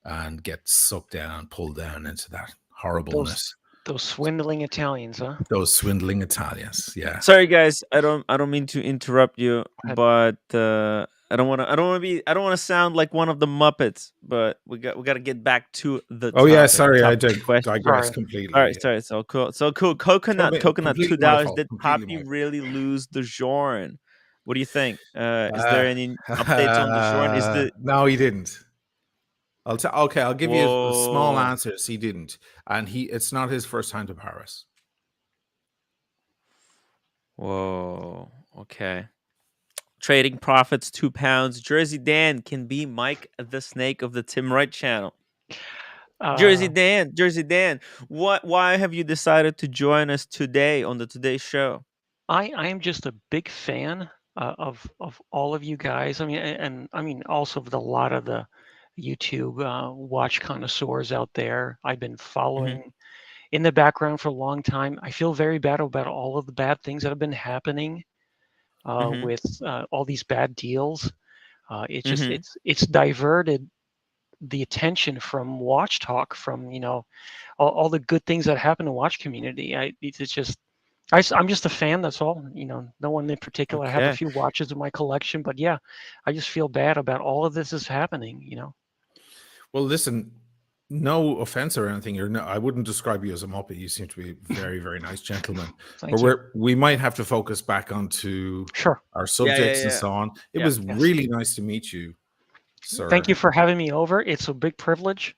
Speaker 3: and get sucked down and pulled down into that horribleness.
Speaker 4: Those swindling Italians, huh?
Speaker 3: Those swindling Italians, yeah.
Speaker 1: Sorry, guys. I don't mean to interrupt you, but I don't want to sound like one of the Muppets. But we got to get back to the.
Speaker 3: Oh yeah, sorry, I
Speaker 1: digress
Speaker 3: completely.
Speaker 1: All right, sorry. So cool. Coconut $2 did Poppy really lose the Jorn? What do you think? Is there any updates on the Jorn?
Speaker 3: No, he didn't. I'll give you a small answer. He didn't, and it's not his first time to Paris.
Speaker 1: Whoa. Okay. Trading profits £2. Jersey Dan can be Mike the Snake of the Tim Wright channel. Jersey Dan. Why have you decided to join us today on the Today Show?
Speaker 4: I am just a big fan of all of you guys. I mean, also of a lot of the YouTube watch connoisseurs out there. I've been following in the background for a long time. I feel very bad about all of the bad things that have been happening with all these bad deals. It's diverted the attention from Watch Talk, from all the good things that happen in watch community. I'm just a fan. That's all. No one in particular. Okay. I have a few watches in my collection, but yeah, I just feel bad about all of this is happening.
Speaker 3: Well, listen, no offense or anything. I wouldn't describe you as a Muppet. You seem to be a very, very nice gentleman. We might have to focus back onto our subjects and so on. It was really nice to meet you, sir.
Speaker 4: Thank you for having me over. It's a big privilege.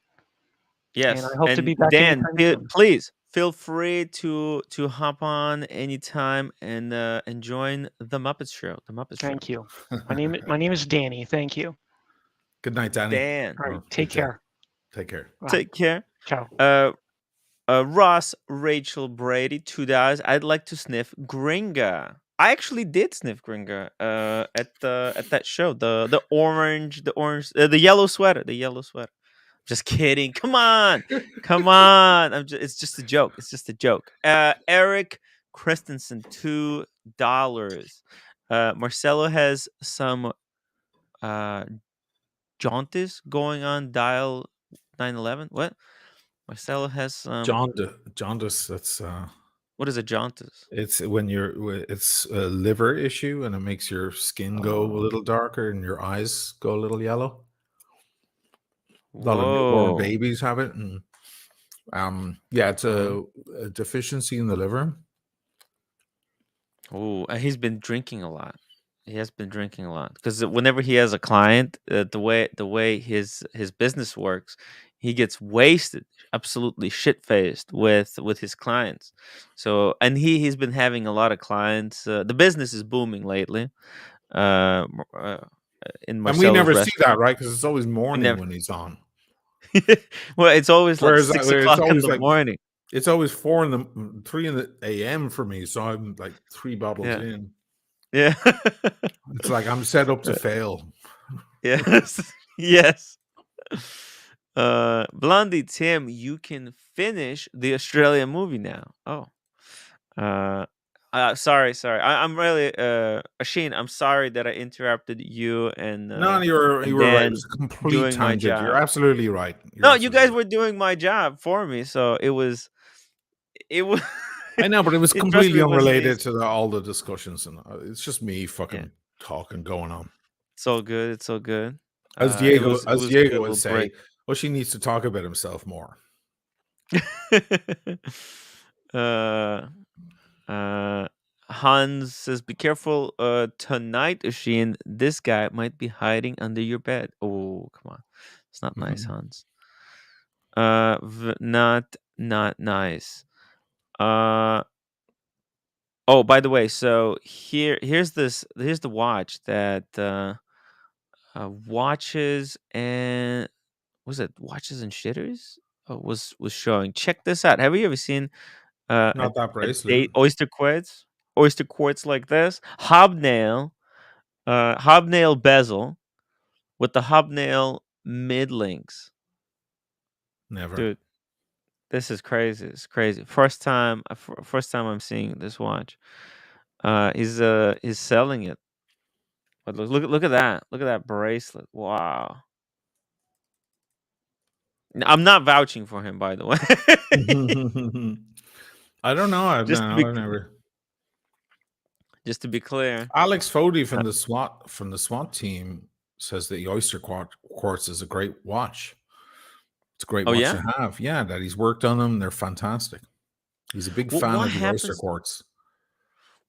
Speaker 1: Yes,
Speaker 4: and I hope to be back.
Speaker 1: Dan, please feel free to hop on anytime and join the Muppet Show.
Speaker 4: Thank you. My name is Danny. Thank you.
Speaker 3: Good night, Danny.
Speaker 1: Dan.
Speaker 4: All right, take care.
Speaker 3: Take care.
Speaker 4: Wow.
Speaker 1: Take care.
Speaker 4: Ciao.
Speaker 1: Ross Rachel Brady, $2. I'd like to sniff Gringa. I actually did sniff Gringa at that show. The yellow sweater. Just kidding. Come on. It's just a joke. Eric Christensen, $2. Marcelo has some jaundice going on. Dial 911. What? Marcelo has some
Speaker 3: jaundice. That's
Speaker 1: what is a jaundice?
Speaker 3: It's when it's a liver issue, and it makes your skin go a little darker and your eyes go a little yellow. A lot of newborn babies have it, and it's a deficiency in the liver.
Speaker 1: Oh, and he's been drinking a lot. He has been drinking a lot because whenever he has a client, the way his business works, he gets wasted, absolutely shit faced with his clients. So and he's been having a lot of clients. The business is booming lately. Uh, m- uh, in
Speaker 3: And we
Speaker 1: Marcelo's
Speaker 3: never see that,
Speaker 1: restaurant,
Speaker 3: right? Because it's always
Speaker 1: we
Speaker 3: morning
Speaker 1: never.
Speaker 3: when he's on.
Speaker 1: Well, it's always like six
Speaker 3: Where it's
Speaker 1: o'clock in
Speaker 3: always
Speaker 1: the
Speaker 3: like
Speaker 1: morning.
Speaker 3: it's always 3 in the a.m. for me. So I'm like 3 bottles
Speaker 1: Yeah,
Speaker 3: in.
Speaker 1: yeah,
Speaker 3: It's like I'm set up to fail.
Speaker 1: yes, yes. Blondie Tim, you can finish the Australian movie now. Oh, uh, sorry. I'm really, Asheen. I'm sorry that I interrupted you
Speaker 3: No, you
Speaker 1: and
Speaker 3: were right. It
Speaker 1: Dan
Speaker 3: was a complete
Speaker 1: doing my
Speaker 3: tangent. You're
Speaker 1: job.
Speaker 3: absolutely right. You're
Speaker 1: No, you
Speaker 3: absolutely
Speaker 1: guys
Speaker 3: right.
Speaker 1: were doing my job for me, so it was.
Speaker 3: I know, but it was
Speaker 1: Trust me,
Speaker 3: completely
Speaker 1: it wasn't
Speaker 3: unrelated
Speaker 1: easy.
Speaker 3: to all the discussions, and it's just me
Speaker 1: Yeah,
Speaker 3: fucking talking going on.
Speaker 1: it's all good. It's all good. It
Speaker 3: As
Speaker 1: was a good
Speaker 3: Diego would
Speaker 1: little
Speaker 3: say,
Speaker 1: break.
Speaker 3: well, she needs to talk about himself more.
Speaker 1: uh, uh, Hans says, "Be careful tonight, Sheen. This guy might be hiding under your bed." Oh, come on, it's not nice, Hans. Not nice. Uh, oh, by the way, so here's the watch that watches and was it watches and shitters was showing. Check this out. Have you ever seen uh, a
Speaker 3: Not that
Speaker 1: a
Speaker 3: bracelet.
Speaker 1: date oyster quartz like this hobnail bezel with the hobnail mid links,
Speaker 3: Never.
Speaker 1: dude. This is crazy. It's crazy. First time I'm seeing this watch. He's selling it. But look at that. Look at that bracelet. Wow. I'm not vouching for him, by the way.
Speaker 3: I don't know. I don't
Speaker 1: just to
Speaker 3: know.
Speaker 1: be
Speaker 3: I've never.
Speaker 1: just to be clear.
Speaker 3: Alex Fody
Speaker 1: Uh,
Speaker 3: from the SWAT team says that the Oyster Quartz is a great watch. It's a great
Speaker 1: oh
Speaker 3: watch
Speaker 1: yeah.
Speaker 3: to have. Yeah, that he's worked on them. They're fantastic. He's a big fan
Speaker 1: What
Speaker 3: of the Oyster
Speaker 1: happens?
Speaker 3: Quartz.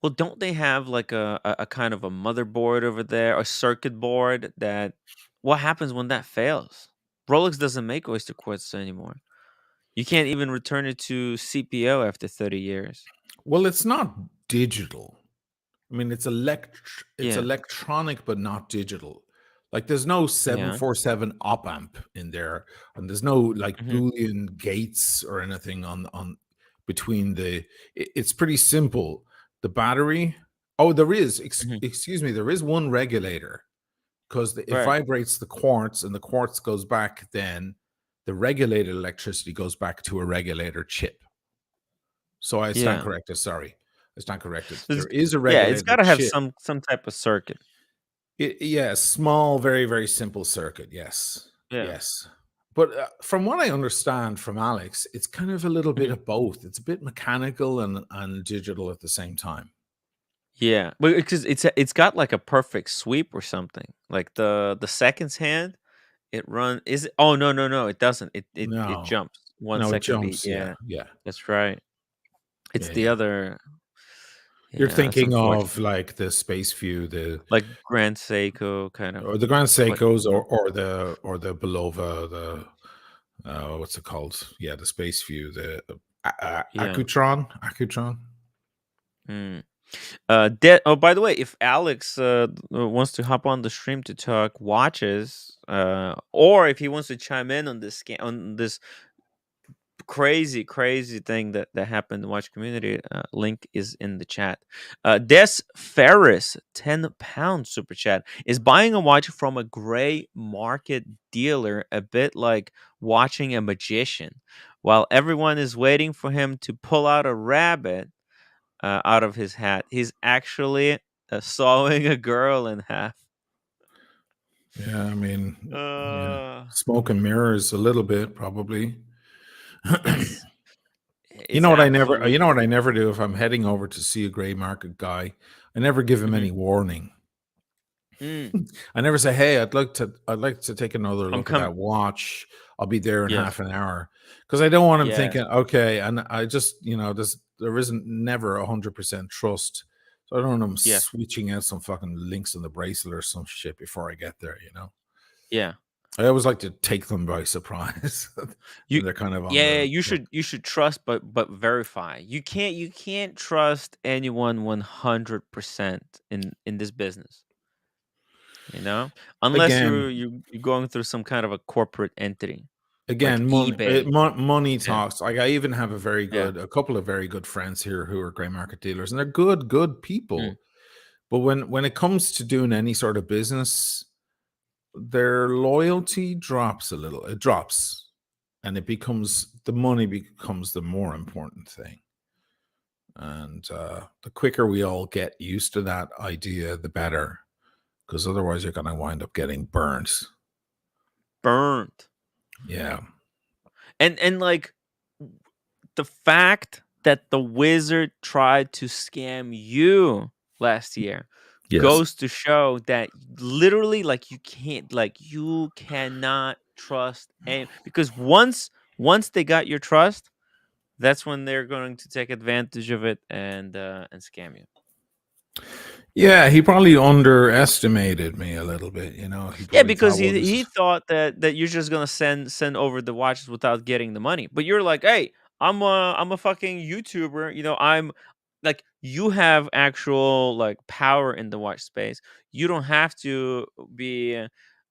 Speaker 1: Well, don't they have like a kind of a motherboard over there, a circuit board that what happens when that fails? Rolex doesn't make oyster quartz anymore. You can't even return it to CPO after 30 years.
Speaker 3: Well, it's not digital. I mean, it's
Speaker 1: Yeah.
Speaker 3: electronic, but not digital. Like there's no
Speaker 1: Yeah.
Speaker 3: 747 op amp in there, and there's no like
Speaker 1: Hmm.
Speaker 3: Boolean gates or anything on between the. It's pretty simple. The battery. Oh, there is.
Speaker 1: Hmm.
Speaker 3: Excuse me. There is one regulator because it
Speaker 1: Right.
Speaker 3: vibrates the quartz, and the quartz goes back. Then the regulated electricity goes back to a regulator chip. So I stand
Speaker 1: Yeah.
Speaker 3: corrected. Sorry, I stand corrected.
Speaker 1: It's,
Speaker 3: There is a
Speaker 1: yeah, it's got
Speaker 3: regulated
Speaker 1: to have
Speaker 3: chip.
Speaker 1: some type of circuit.
Speaker 3: Yeah, small, very, very simple circuit. Yes,
Speaker 1: Yeah.
Speaker 3: yes. But from what I understand from Alex, it's kind of a little bit
Speaker 1: Hmm.
Speaker 3: of both. It's a bit mechanical and digital at the same time.
Speaker 1: Yeah, but because it's got like a perfect sweep or something. Like the seconds hand, it run is it, oh no, it doesn't. It
Speaker 3: No,
Speaker 1: jumps one
Speaker 3: no, it
Speaker 1: second beat.
Speaker 3: jumps. Yeah,
Speaker 1: Yeah,
Speaker 3: yeah,
Speaker 1: that's right. It's
Speaker 3: yeah,
Speaker 1: the
Speaker 3: yeah.
Speaker 1: other.
Speaker 3: You're
Speaker 1: Yeah, that's
Speaker 3: thinking of
Speaker 1: unfortunate.
Speaker 3: like the Space View,
Speaker 1: Like Grand Seiko kind of.
Speaker 3: or the Grand
Speaker 1: What?
Speaker 3: Seikos, or the Belova, the what's it called? Yeah, the Space View, the
Speaker 1: Yeah.
Speaker 3: Accutron.
Speaker 1: Mm. Oh, by the way, if Alex wants to hop on the stream to talk watches, or if he wants to chime in on on this crazy thing that happened in the watch community, link is in the chat. Des Ferris, £10 super chat, is buying a watch from a gray market dealer, a bit like watching a magician, while everyone is waiting for him to pull out a rabbit out of his hat. He's actually sawing a girl in half.
Speaker 3: Yeah, I mean, yeah,
Speaker 1: Uh,
Speaker 3: smoke and mirrors a little bit, probably.
Speaker 1: it's
Speaker 3: You
Speaker 1: it's
Speaker 3: know what I never, you know
Speaker 1: absolutely.
Speaker 3: what I never do if I'm heading over to see a gray market guy. I never give him
Speaker 1: Mhm.
Speaker 3: any warning.
Speaker 1: Mm,
Speaker 3: I never say, "Hey, I'd like to take another
Speaker 1: I'm
Speaker 3: look at
Speaker 1: coming.
Speaker 3: that watch. I'll be there in
Speaker 1: Yes.
Speaker 3: half an hour," because I don't want him
Speaker 1: Yes.
Speaker 3: thinking, "Okay," and I just, there isn't never 100% trust. So I don't know, I'm
Speaker 1: Yeah.
Speaker 3: switching out some fucking links in the bracelet or some shit before I get there, you know?
Speaker 1: Yeah.
Speaker 3: I always like to take them by surprise.
Speaker 1: You
Speaker 3: They're kind of on
Speaker 1: yeah,
Speaker 3: the
Speaker 1: you should trust but verify. You can't trust anyone 100% in this business. You know? Unless
Speaker 3: again,
Speaker 1: you're going through some kind of a corporate entity like
Speaker 3: again,
Speaker 1: eBay.
Speaker 3: money
Speaker 1: Yeah.
Speaker 3: talks. Like I even have
Speaker 1: Yeah.
Speaker 3: a couple of very good friends here who are gray market dealers, and they're good
Speaker 1: Mm.
Speaker 3: people. But when it comes to doing any sort of business, their loyalty drops a little. It drops, and the money becomes the more important thing. And the quicker we all get used to that idea, the better, because otherwise you're going to wind up getting burnt.
Speaker 1: Burnt.
Speaker 3: Yeah.
Speaker 1: And like the fact that the wizard tried to scam you last year
Speaker 3: Yes.
Speaker 1: goes to show that literally like you cannot trust any, because once they got your trust, that's when they're going to take advantage of it and scam you.
Speaker 3: Yeah, he probably underestimated me a little bit. You know, he
Speaker 1: Yeah,
Speaker 3: probably
Speaker 1: because
Speaker 3: thought, well, this
Speaker 1: he
Speaker 3: is
Speaker 1: thought that you're just gonna send over the watches without getting the money. But you're like, hey, I'm a fucking YouTuber. You know, I'm like you have actual like power in the watch space. You don't have to be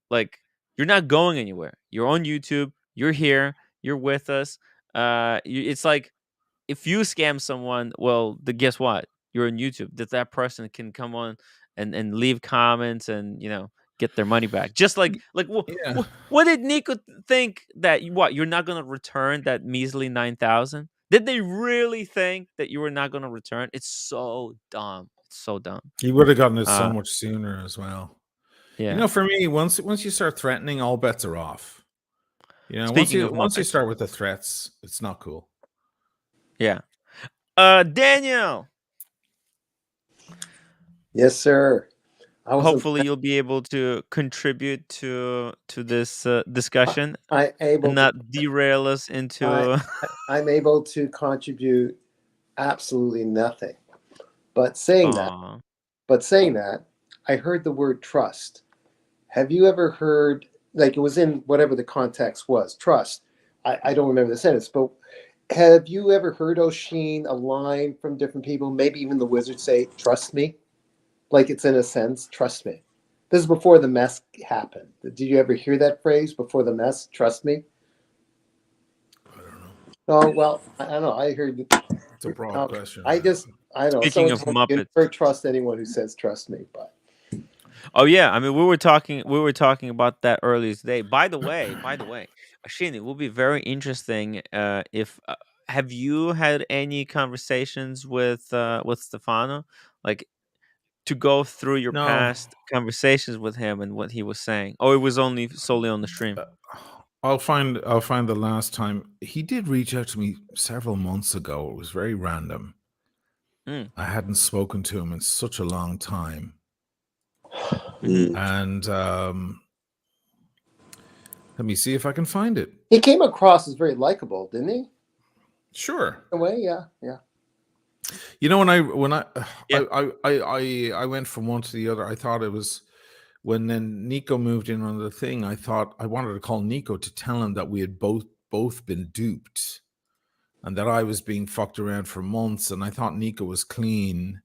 Speaker 1: like you're not going anywhere. You're on YouTube. You're here. You're with us. It's like if you scam someone, well, guess what? You're on YouTube. That person can come on and leave comments and get their money back. Just like
Speaker 3: yeah.
Speaker 1: what did Nico think that you're not gonna return that measly 9,000? Did they really think that you were not gonna return? It's so dumb. It's so dumb.
Speaker 3: He would have gotten it so
Speaker 1: Uh,
Speaker 3: much sooner as well. You
Speaker 1: yeah.
Speaker 3: know, for me, once you start threatening, all bets are off. You know,
Speaker 1: Speaking of
Speaker 3: once you
Speaker 1: Muppets,
Speaker 3: start with the threats, it's not cool.
Speaker 1: yeah. Daniel.
Speaker 5: Yes, sir. I wasn't.
Speaker 1: Hopefully, you'll be able to contribute to this discussion
Speaker 5: I able
Speaker 1: and
Speaker 5: to.
Speaker 1: not derail us
Speaker 5: I,
Speaker 1: into.
Speaker 5: I'm able to contribute absolutely nothing. But saying that,
Speaker 1: Aw.
Speaker 5: I heard the word trust. Have you ever heard? Like it was in whatever the context was. Trust. I don't remember the sentence, but have you ever heard O'Sheen a line from different people? Maybe even the wizard say, "Trust me." Like it's in a sense, trust me. This is before the mess happened. Did you ever hear that phrase before the mess? Trust me.
Speaker 3: I don't know.
Speaker 5: Oh well, I don't know. I heard.
Speaker 3: It's a broad
Speaker 5: Okay.
Speaker 3: question.
Speaker 5: I don't know.
Speaker 1: Speaking
Speaker 5: Someone
Speaker 1: of
Speaker 5: told me you
Speaker 1: Muppets.
Speaker 5: never trust anyone who says trust me, but
Speaker 1: Oh yeah, I mean we were talking about that earlier today. By the way, Ashini, it will be very interesting if have you had any conversations with Stefano, like to go through your
Speaker 3: No,
Speaker 1: past conversations with him and what he was saying? Oh, it was only solely on the stream.
Speaker 3: I'll find the last time he did reach out to me several months ago. It was very random.
Speaker 1: Mm.
Speaker 3: I hadn't spoken to him in such a long time,
Speaker 1: Mhm.
Speaker 3: and let me see if I can find it.
Speaker 5: he came across as very likable, didn't he?
Speaker 3: Sure.
Speaker 5: In a way, yeah.
Speaker 3: You know, when
Speaker 1: Yeah.
Speaker 3: I went from one to the other. I thought it was when then Nico moved in on the thing. I thought I wanted to call Nico to tell him that we had both been duped, and that I was being fucked around for months. And I thought Nico was clean,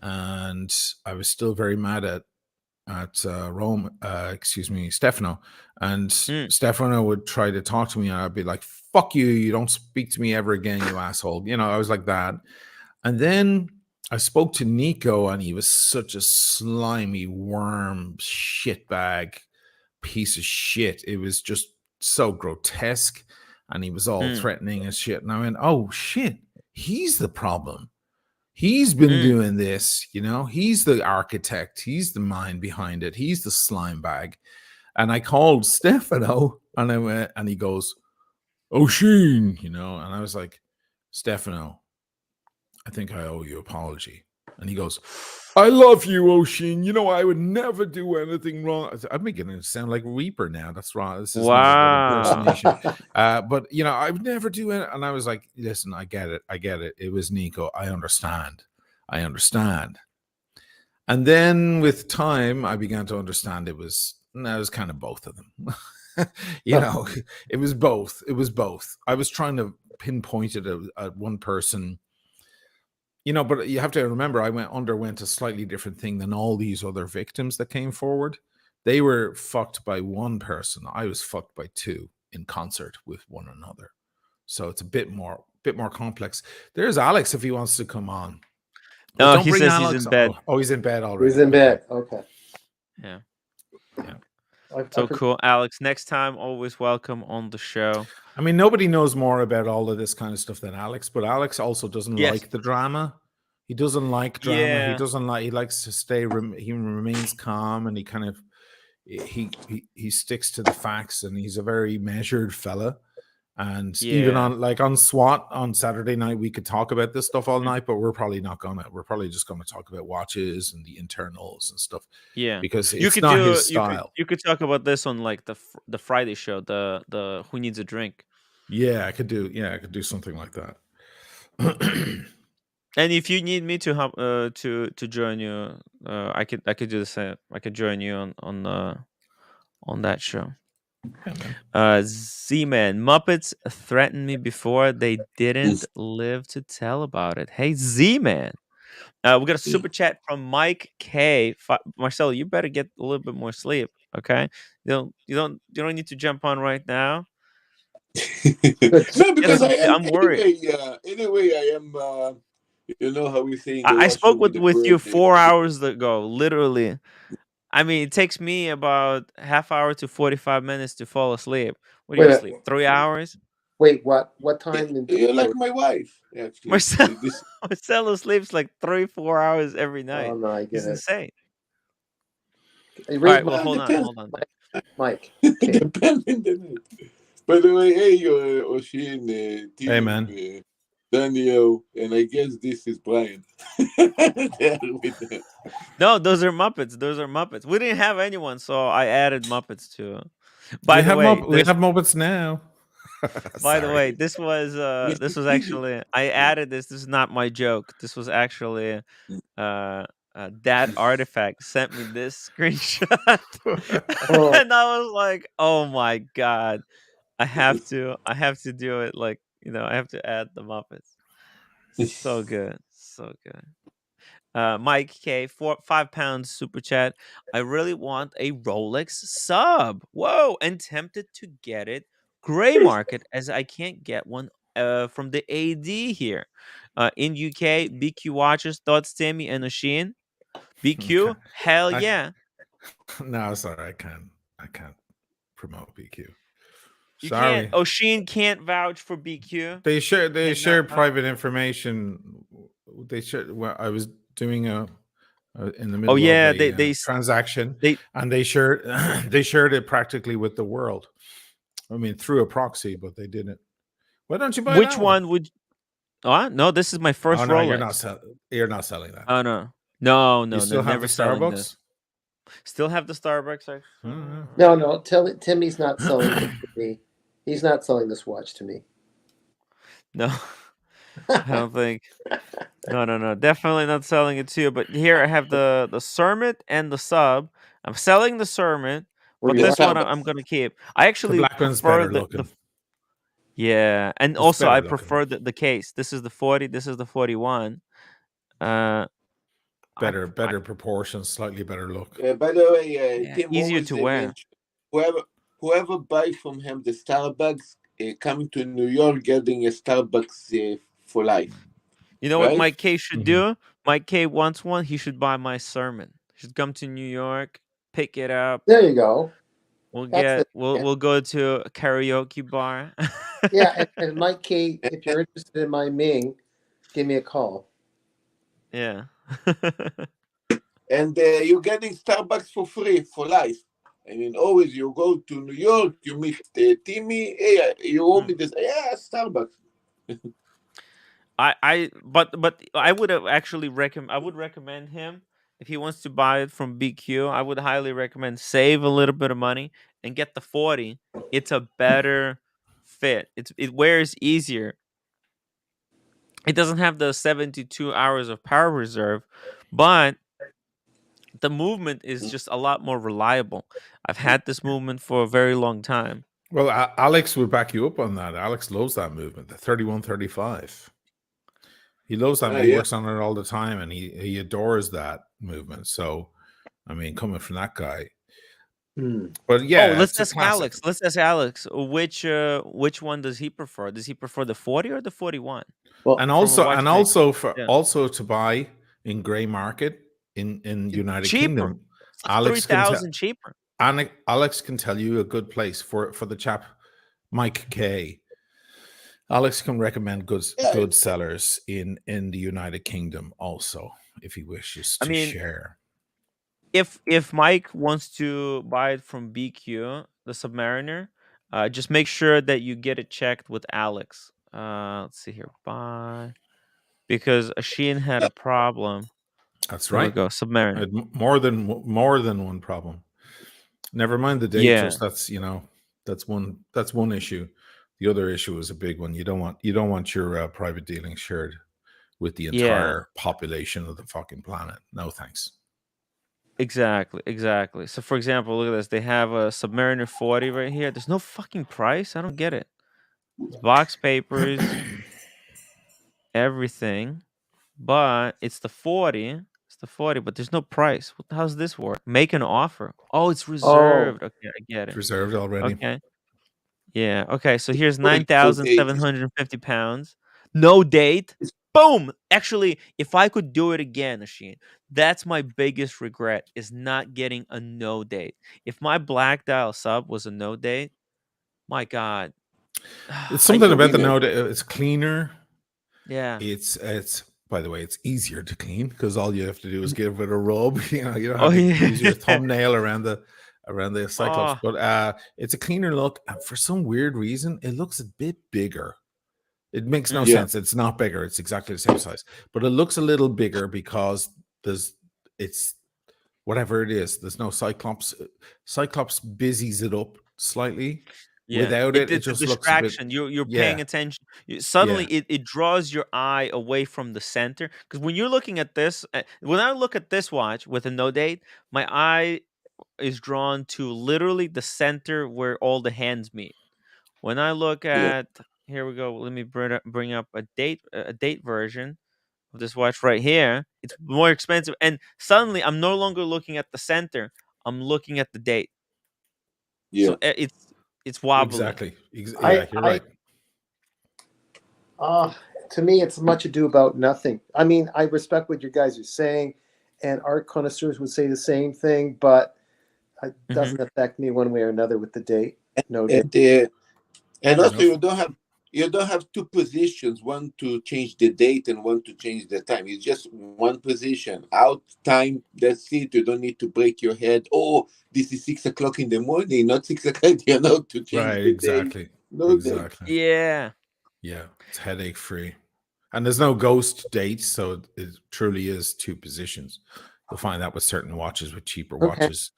Speaker 3: and I was still very mad at Stefano. And
Speaker 1: Mm.
Speaker 3: Stefano would try to talk to me, and I'd be like, "Fuck you! You don't speak to me ever again, you asshole." You know, I was like that. And then I spoke to Nico, and he was such a slimy worm shitbag piece of shit. It was just so grotesque, and he was all
Speaker 1: Mm.
Speaker 3: threatening and shit. And I went, "Oh shit, he's the problem. He's been
Speaker 1: Mm.
Speaker 3: doing this, you know. He's the architect. He's the mind behind it. He's the slime bag." And I called Stefano, and I went, and he goes, "O'Sheen," you know. And I was like, "Stefano, I think I owe you an apology." And he goes, "I love you, O'Sheen. You know, I would never do anything wrong." I'm beginning to sound like Reaper now. That's wrong. This is not a good
Speaker 1: Wow.
Speaker 3: impersonation. But, you know, I would never do it. And I was like, "Listen, I get it. It was Nico. I understand. I understand. And then with time, I began to understand it was kind of both of them. You know, it was both. It was both. I was trying to pinpoint it at one person, you know, but you have to remember, I underwent a slightly different thing than all these other victims that came forward. They were fucked by one person. I was fucked by two in concert with one another. So it's a bit more complex. There's Alex if he wants to come on. But
Speaker 1: No,
Speaker 3: don't
Speaker 1: he
Speaker 3: bring
Speaker 1: says he's
Speaker 3: Alex.
Speaker 1: in bed.
Speaker 3: Oh, he's in bed already.
Speaker 5: He's in bed. Okay.
Speaker 1: Yeah.
Speaker 3: Yeah.
Speaker 1: So cool, Alex. Next time, always welcome on the show.
Speaker 3: I mean, nobody knows more about all of this kind of stuff than Alex, but Alex also doesn't like the drama. He doesn't like drama.
Speaker 1: Yeah.
Speaker 3: He likes to stay. He remains calm, and he kind of he sticks to the facts, and he's a very measured fella. And even on SWAT on Saturday night, we could talk about this stuff all night, but we're probably not gonna. We're probably just gonna talk about watches and the internals and stuff.
Speaker 1: Yeah,
Speaker 3: because it's not his style.
Speaker 1: You could talk about this on like the Friday show, the Who Needs a Drink.
Speaker 3: Yeah, I could do something like that.
Speaker 1: And if you need me to help to join you, I could do the same. I could join you on that show. Z-Man, Muppets threatened me before. They didn't live to tell about it. Hey, Z-Man. We got a super chat from Mike K. Marcelo, you better get a little bit more sleep, okay? You don't need to jump on right now.
Speaker 6: No, because
Speaker 1: I'm worried.
Speaker 6: Anyway, I am. You know how we say.
Speaker 1: I spoke with you 4 hours ago, literally. I mean, it takes me about half hour to 45 minutes to fall asleep. What do you sleep? 3 hours?
Speaker 5: Wait, what? What time?
Speaker 6: You're like my wife, actually.
Speaker 1: Marcelo sleeps like 3-4 hours every night.
Speaker 5: Oh my goodness,
Speaker 1: it's insane.
Speaker 5: All
Speaker 1: right, well, hold on,
Speaker 5: Mike.
Speaker 6: By the way, hey, Oshin,
Speaker 3: hey man,
Speaker 6: Daniel, and I guess this is Brian.
Speaker 1: No, those are Muppets. We didn't have anyone, so I added Muppets to. By the way,
Speaker 3: we have Muppets now.
Speaker 1: By the way, this was actually I added this. This is not my joke. This was actually that artifact sent me this screenshot, and I was like, "Oh my god, I have to do it." Like, I have to add the Muppets. So good, so good. Mike K, 5 pounds super chat. I really want a Rolex sub. Whoa, and tempted to get it gray market as I can't get one from the AD here. In UK, BQ watches, thoughts, Tammy and Oshin. BQ, hell yeah.
Speaker 3: No, sorry, I can't promote BQ.
Speaker 1: You
Speaker 3: Sorry.
Speaker 1: can't. Oshin can't vouch for BQ.
Speaker 3: They share private information. They share. Well, I was doing in the middle of a transaction, and they shared it practically with the world. I mean, through a proxy, but they didn't. Why don't you buy
Speaker 1: Which one would? Oh no, this is my first Rolex.
Speaker 3: You're not selling that.
Speaker 1: Oh no.
Speaker 3: You still have the Starbucks.
Speaker 1: Still have the Starbucks.
Speaker 5: No. Timmy's not selling it to me. He's not selling this watch to me.
Speaker 1: No, I don't think. No. Definitely not selling it to you. But here I have the Cermet and the sub. I'm selling the Cermet, but this one I'm gonna keep. I actually prefer the yeah, and it's also I prefer the case. This is the 40. This is the 41.
Speaker 3: Better proportions, slightly better look.
Speaker 6: By the way, Tim
Speaker 1: easier to wear.
Speaker 6: Whoever buys from him the Starbucks coming to New York, getting a Starbucks for life.
Speaker 1: You know what Mike K should do? Mike K wants one. He should buy my sermon. He should come to New York, pick it up.
Speaker 5: There you go.
Speaker 1: We'll go to a karaoke bar.
Speaker 5: Yeah, and Mike K, if you're interested in my Ming, give me a call.
Speaker 1: Yeah.
Speaker 6: And you're getting Starbucks for free for life. I mean, always you go to New York, you meet Timmy. Hey, you owe me this. Yeah, Starbucks.
Speaker 1: But I would have actually recommend him if he wants to buy it from BQ. I would highly recommend save a little bit of money and get the 40. It's a better fit. It wears easier. It doesn't have the 72 hours of power reserve, but the movement is just a lot more reliable. I've had this movement for a very long time.
Speaker 3: Well, Alex will back you up on that. Alex loves that movement, the 3135. He loves that. He
Speaker 6: Yeah.
Speaker 3: works on it all the time, and he adores that movement. So, I mean, coming from that guy. But
Speaker 1: Oh,
Speaker 3: yeah,
Speaker 1: let's
Speaker 3: it's a
Speaker 1: ask
Speaker 3: classic.
Speaker 1: Alex. Let's ask Alex. Which one does he prefer? Does he prefer the 40 or the 41?
Speaker 5: Well,
Speaker 3: And
Speaker 1: From a
Speaker 3: also,
Speaker 1: watchmaker. Yeah.
Speaker 3: also to buy in gray market in United
Speaker 1: Cheaper.
Speaker 3: Kingdom,
Speaker 1: It's like
Speaker 3: Alex can
Speaker 1: 3,000 cheaper.
Speaker 3: Alex can tell you a good place for the chap Mike K. Alex can recommend good sellers in the United Kingdom also, if he wishes
Speaker 1: I
Speaker 3: to
Speaker 1: mean,
Speaker 3: share.
Speaker 1: if Mike wants to buy it from BQ, the Submariner, just make sure that you get it checked with Alex. Let's see here. Buy. Because Sheen had a problem.
Speaker 3: That's
Speaker 1: There we
Speaker 3: right.
Speaker 1: go. Submariner.
Speaker 3: Had more than one problem. Never mind the date.
Speaker 1: Yeah.
Speaker 3: Just that's one issue. The other issue is a big one. You don't want your private dealings shared with the entire population of the fucking planet. No thanks.
Speaker 1: Exactly. So, for example, look at this. They have a Submariner 40 right here. There's no fucking price. I don't get it. It's box papers, everything, but it's the 40. It's the 40, but there's no price. What the how's this work? Make an offer. Oh, it's reserved. Okay, I get
Speaker 3: It's
Speaker 1: it.
Speaker 3: reserved already.
Speaker 1: Okay. Yeah. Okay. So here's
Speaker 6: No date.
Speaker 1: 9,750 pounds. No date. Boom. Actually, if I could do it again, Asheen, that's my biggest regret is not getting a no date. If my black dial sub was a no date, my God.
Speaker 3: It's something about the
Speaker 6: Convenient.
Speaker 3: note. It's cleaner.
Speaker 1: Yeah.
Speaker 3: It's by the way, it's easier to clean because all you have to do is give it a rub. You don't
Speaker 1: Oh,
Speaker 3: have to
Speaker 1: yeah.
Speaker 3: use your thumbnail around the Cyclops.
Speaker 1: Oh,
Speaker 3: But it's a cleaner look, and for some weird reason, it looks a bit bigger. It makes no
Speaker 1: Mm.
Speaker 3: sense. It's not bigger. It's exactly the same size, but it looks a little bigger because it's whatever it is. There's no Cyclops. Cyclops busies it up slightly.
Speaker 1: yeah.
Speaker 3: Without it, it
Speaker 1: It's a
Speaker 3: just looks a bit.
Speaker 1: distraction. You're paying
Speaker 3: Yeah,
Speaker 1: attention. Suddenly,
Speaker 3: yeah.
Speaker 1: it draws your eye away from the center. Because when you're looking at this, when I look at this watch with a no date, my eye is drawn to literally the center where all the hands meet. When I look
Speaker 6: Yeah.
Speaker 1: at here we go. Let me bring up a date version of this watch right here. It's more expensive, and suddenly I'm no longer looking at the center. I'm looking at the date.
Speaker 6: Yeah.
Speaker 1: So it's wobbly.
Speaker 3: Exactly. Yeah,
Speaker 5: I,
Speaker 3: you're
Speaker 5: I,
Speaker 3: right.
Speaker 5: to me, it's much ado about nothing. I mean, I respect what you guys are saying, and art connoisseurs would say the same thing, but it
Speaker 1: Mhm.
Speaker 5: doesn't affect me one way or another with the date. No
Speaker 6: And
Speaker 5: date.
Speaker 6: and also
Speaker 3: Enough.
Speaker 6: you don't have two positions, one to change the date and one to change the time. It's just one position. Out time, that's it. You don't need to break your head. Oh, this is 6 o'clock in the morning, not 6 o'clock. You know, to change
Speaker 3: Right,
Speaker 6: the
Speaker 3: exactly.
Speaker 6: date. No date.
Speaker 3: Exactly.
Speaker 1: Yeah.
Speaker 3: Yeah, it's headache free. And there's no ghost date, so it truly is two positions. You'll find that with certain watches, with cheaper
Speaker 5: Okay.
Speaker 3: watches.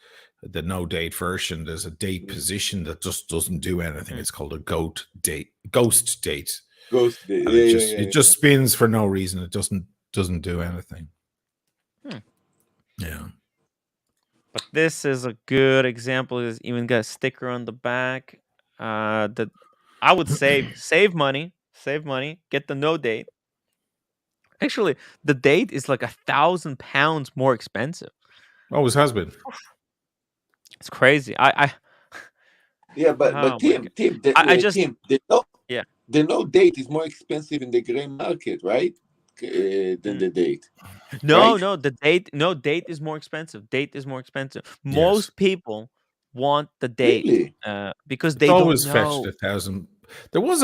Speaker 3: The no date version, there's a date position that just doesn't do anything.
Speaker 1: Mm.
Speaker 3: It's called a ghost date. Ghost date.
Speaker 6: Ghost date.
Speaker 3: And it just spins for no reason. It doesn't do anything.
Speaker 1: Hmm.
Speaker 3: Yeah.
Speaker 1: But this is a good example. It's even got a sticker on the back. That I would save money. Save money. Get the no date. Actually, the date is like 1,000 pounds more expensive.
Speaker 3: Always has been.
Speaker 1: It's crazy.
Speaker 6: Yeah, but
Speaker 1: Oh my
Speaker 6: Tim,
Speaker 1: God.
Speaker 6: Tim,
Speaker 1: I just
Speaker 6: Tim,
Speaker 1: yeah.
Speaker 6: the no date is more expensive in the gray market, right? Than the date.
Speaker 1: No,
Speaker 6: Right?
Speaker 1: no, date is more expensive. Date is more expensive.
Speaker 3: Yes.
Speaker 1: Most people want the date
Speaker 6: Really?
Speaker 1: because
Speaker 3: It's
Speaker 1: they don't
Speaker 3: always fetched
Speaker 1: know.
Speaker 3: 1,000. There was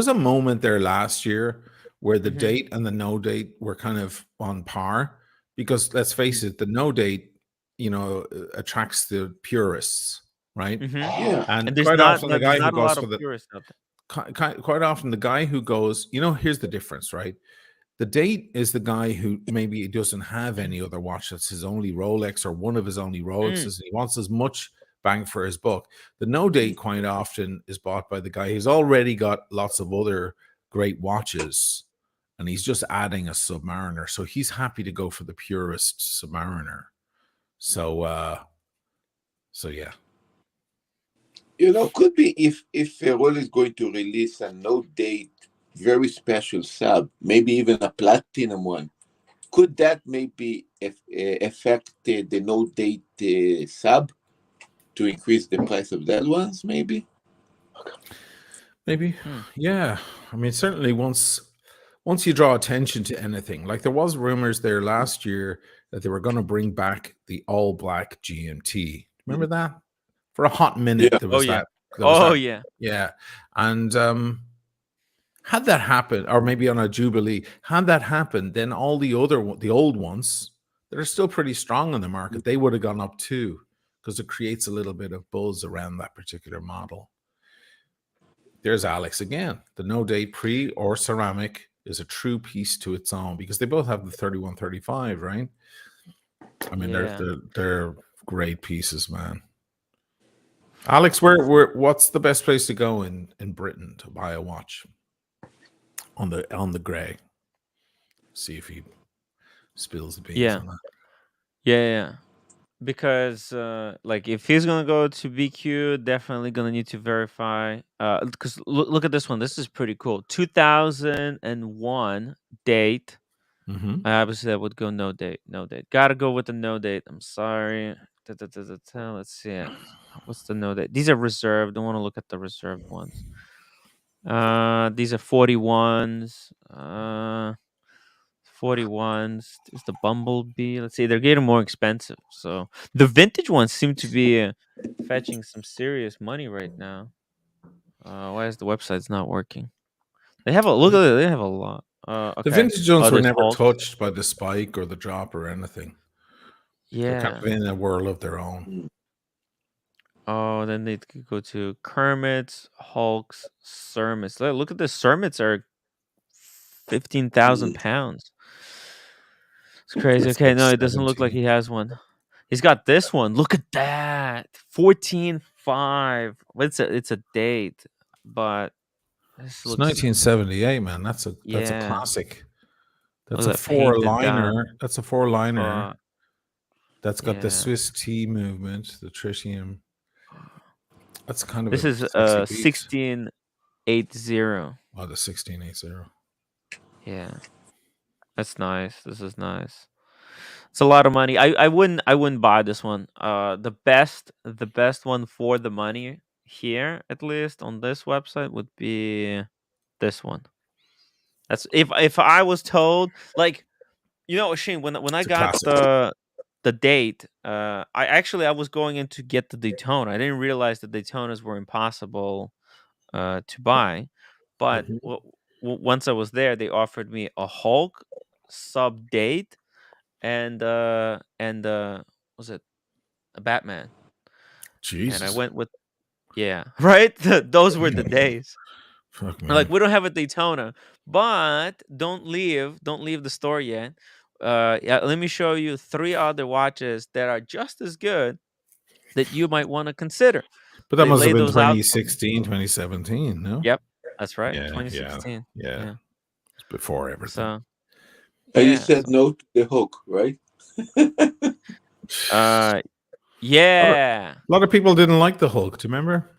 Speaker 3: a moment there last year where the
Speaker 1: Mhm.
Speaker 3: date and the no date were kind of on par, because let's face it, the no date, attracts the purists, right?
Speaker 1: Mhm.
Speaker 6: Yeah.
Speaker 3: And
Speaker 1: And there's
Speaker 3: quite
Speaker 1: not
Speaker 3: often the
Speaker 1: there's
Speaker 3: guy who
Speaker 1: not a
Speaker 3: goes
Speaker 1: lot
Speaker 3: for
Speaker 1: of
Speaker 3: the
Speaker 1: purists out there.
Speaker 3: quite often the guy who goes, here's the difference, right? The date is the guy who maybe doesn't have any other watch that's his only Rolex or one of his only Rolexes. And he wants as much bang for his buck. The no date quite often is bought by the guy who's already got lots of other great watches and he's just adding a Submariner. So he's happy to go for the purest Submariner. So yeah.
Speaker 6: Could be if Ferrol is going to release a no date, very special sub, maybe even a platinum one. Could that maybe affect the no date sub to increase the price of that ones? Maybe.
Speaker 3: Yeah. I mean, certainly once you draw attention to anything, like there was rumors there last year that they were going to bring back the all black GMT. Remember that? For a hot minute,
Speaker 6: Yeah.
Speaker 3: there
Speaker 1: Oh
Speaker 3: was
Speaker 1: yeah.
Speaker 3: that. There was
Speaker 1: Oh
Speaker 3: that.
Speaker 1: yeah.
Speaker 3: Yeah. And had that happened, or maybe on a Jubilee, had that happened, then all the old ones that are still pretty strong in the market, they would have gone up too, because it creates a little bit of buzz around that particular model. There's Alex again. The no date pre or ceramic is a true piece to its own, because they both have the 3135, right? I mean, they're great pieces, man. Alex, what's the best place to go in Britain to buy a watch on the gray? See if he spills the beans on that.
Speaker 1: Yeah. Because like if he's gonna go to BQ, definitely gonna need to verify. Because look at this one. This is pretty cool. 2001 date. Obviously, that would go no date. No date. Gotta go with the no date. I'm sorry. Let's see it. What's the no date? These are reserved. Don't want to look at the reserved ones. These are 41s. 41s. There's the Bumblebee. Let's see. They're getting more expensive. So the vintage ones seem to be fetching some serious money right now. Why is the website's not working? They have a look at it. They have a lot. Okay.
Speaker 3: The vintage ones were
Speaker 1: there's
Speaker 3: never
Speaker 1: Hulk.
Speaker 3: touched by the spike or the drop or anything. They're kind of in a world of their own.
Speaker 1: Oh, then they could go to Kermit's, Hulk's, Sermits. Look at the Sermits are 15,000 pounds. It's crazy.
Speaker 3: It's
Speaker 1: Okay,
Speaker 3: like
Speaker 1: no, it doesn't look like
Speaker 3: 17.
Speaker 1: he has one. He's got this one. Look at that. 14.5. It's a date, but this
Speaker 3: It's
Speaker 1: looks
Speaker 3: 1978, man. That's a
Speaker 1: yeah.
Speaker 3: classic. That's
Speaker 1: Look
Speaker 3: a
Speaker 1: at that painted
Speaker 3: four-liner.
Speaker 1: down.
Speaker 3: That's a four-liner.
Speaker 1: Fuck.
Speaker 3: That's got the
Speaker 1: Yeah.
Speaker 3: Swiss T movement, the tritium. That's kind of
Speaker 1: This
Speaker 3: a
Speaker 1: is
Speaker 3: sexy piece.
Speaker 1: 1680.
Speaker 3: Oh, the 1680.
Speaker 1: Yeah. That's nice. This is nice. It's a lot of money. I wouldn't buy this one. The best one for the money here, at least on this website, would be this one. That's if I was told, like, Shane, when I
Speaker 3: It's a
Speaker 1: got
Speaker 3: classic.
Speaker 1: the date, I was going in to get the Daytona. I didn't realize the Daytonas were impossible to buy, but once I was there, they offered me a Hulk sub date and was it a Batman? And I
Speaker 3: Jesus.
Speaker 1: went with right. Those were the days.
Speaker 3: Fuck
Speaker 1: Like,
Speaker 3: me.
Speaker 1: we don't have a Daytona, but don't leave the store yet. Yeah, let me show you 3 other watches that are just as good that you might want to consider.
Speaker 3: But that
Speaker 1: They
Speaker 3: must have
Speaker 1: laid
Speaker 3: been
Speaker 1: those out for me.
Speaker 3: 2016, 2017, no?
Speaker 1: Yep, that's right.
Speaker 3: Yeah.
Speaker 1: 2016. Yeah.
Speaker 3: It's before everything.
Speaker 1: So
Speaker 6: And you
Speaker 1: yeah.
Speaker 6: said no to the hook, right?
Speaker 1: Yeah.
Speaker 3: A lot of people didn't like the Hulk. Do you remember?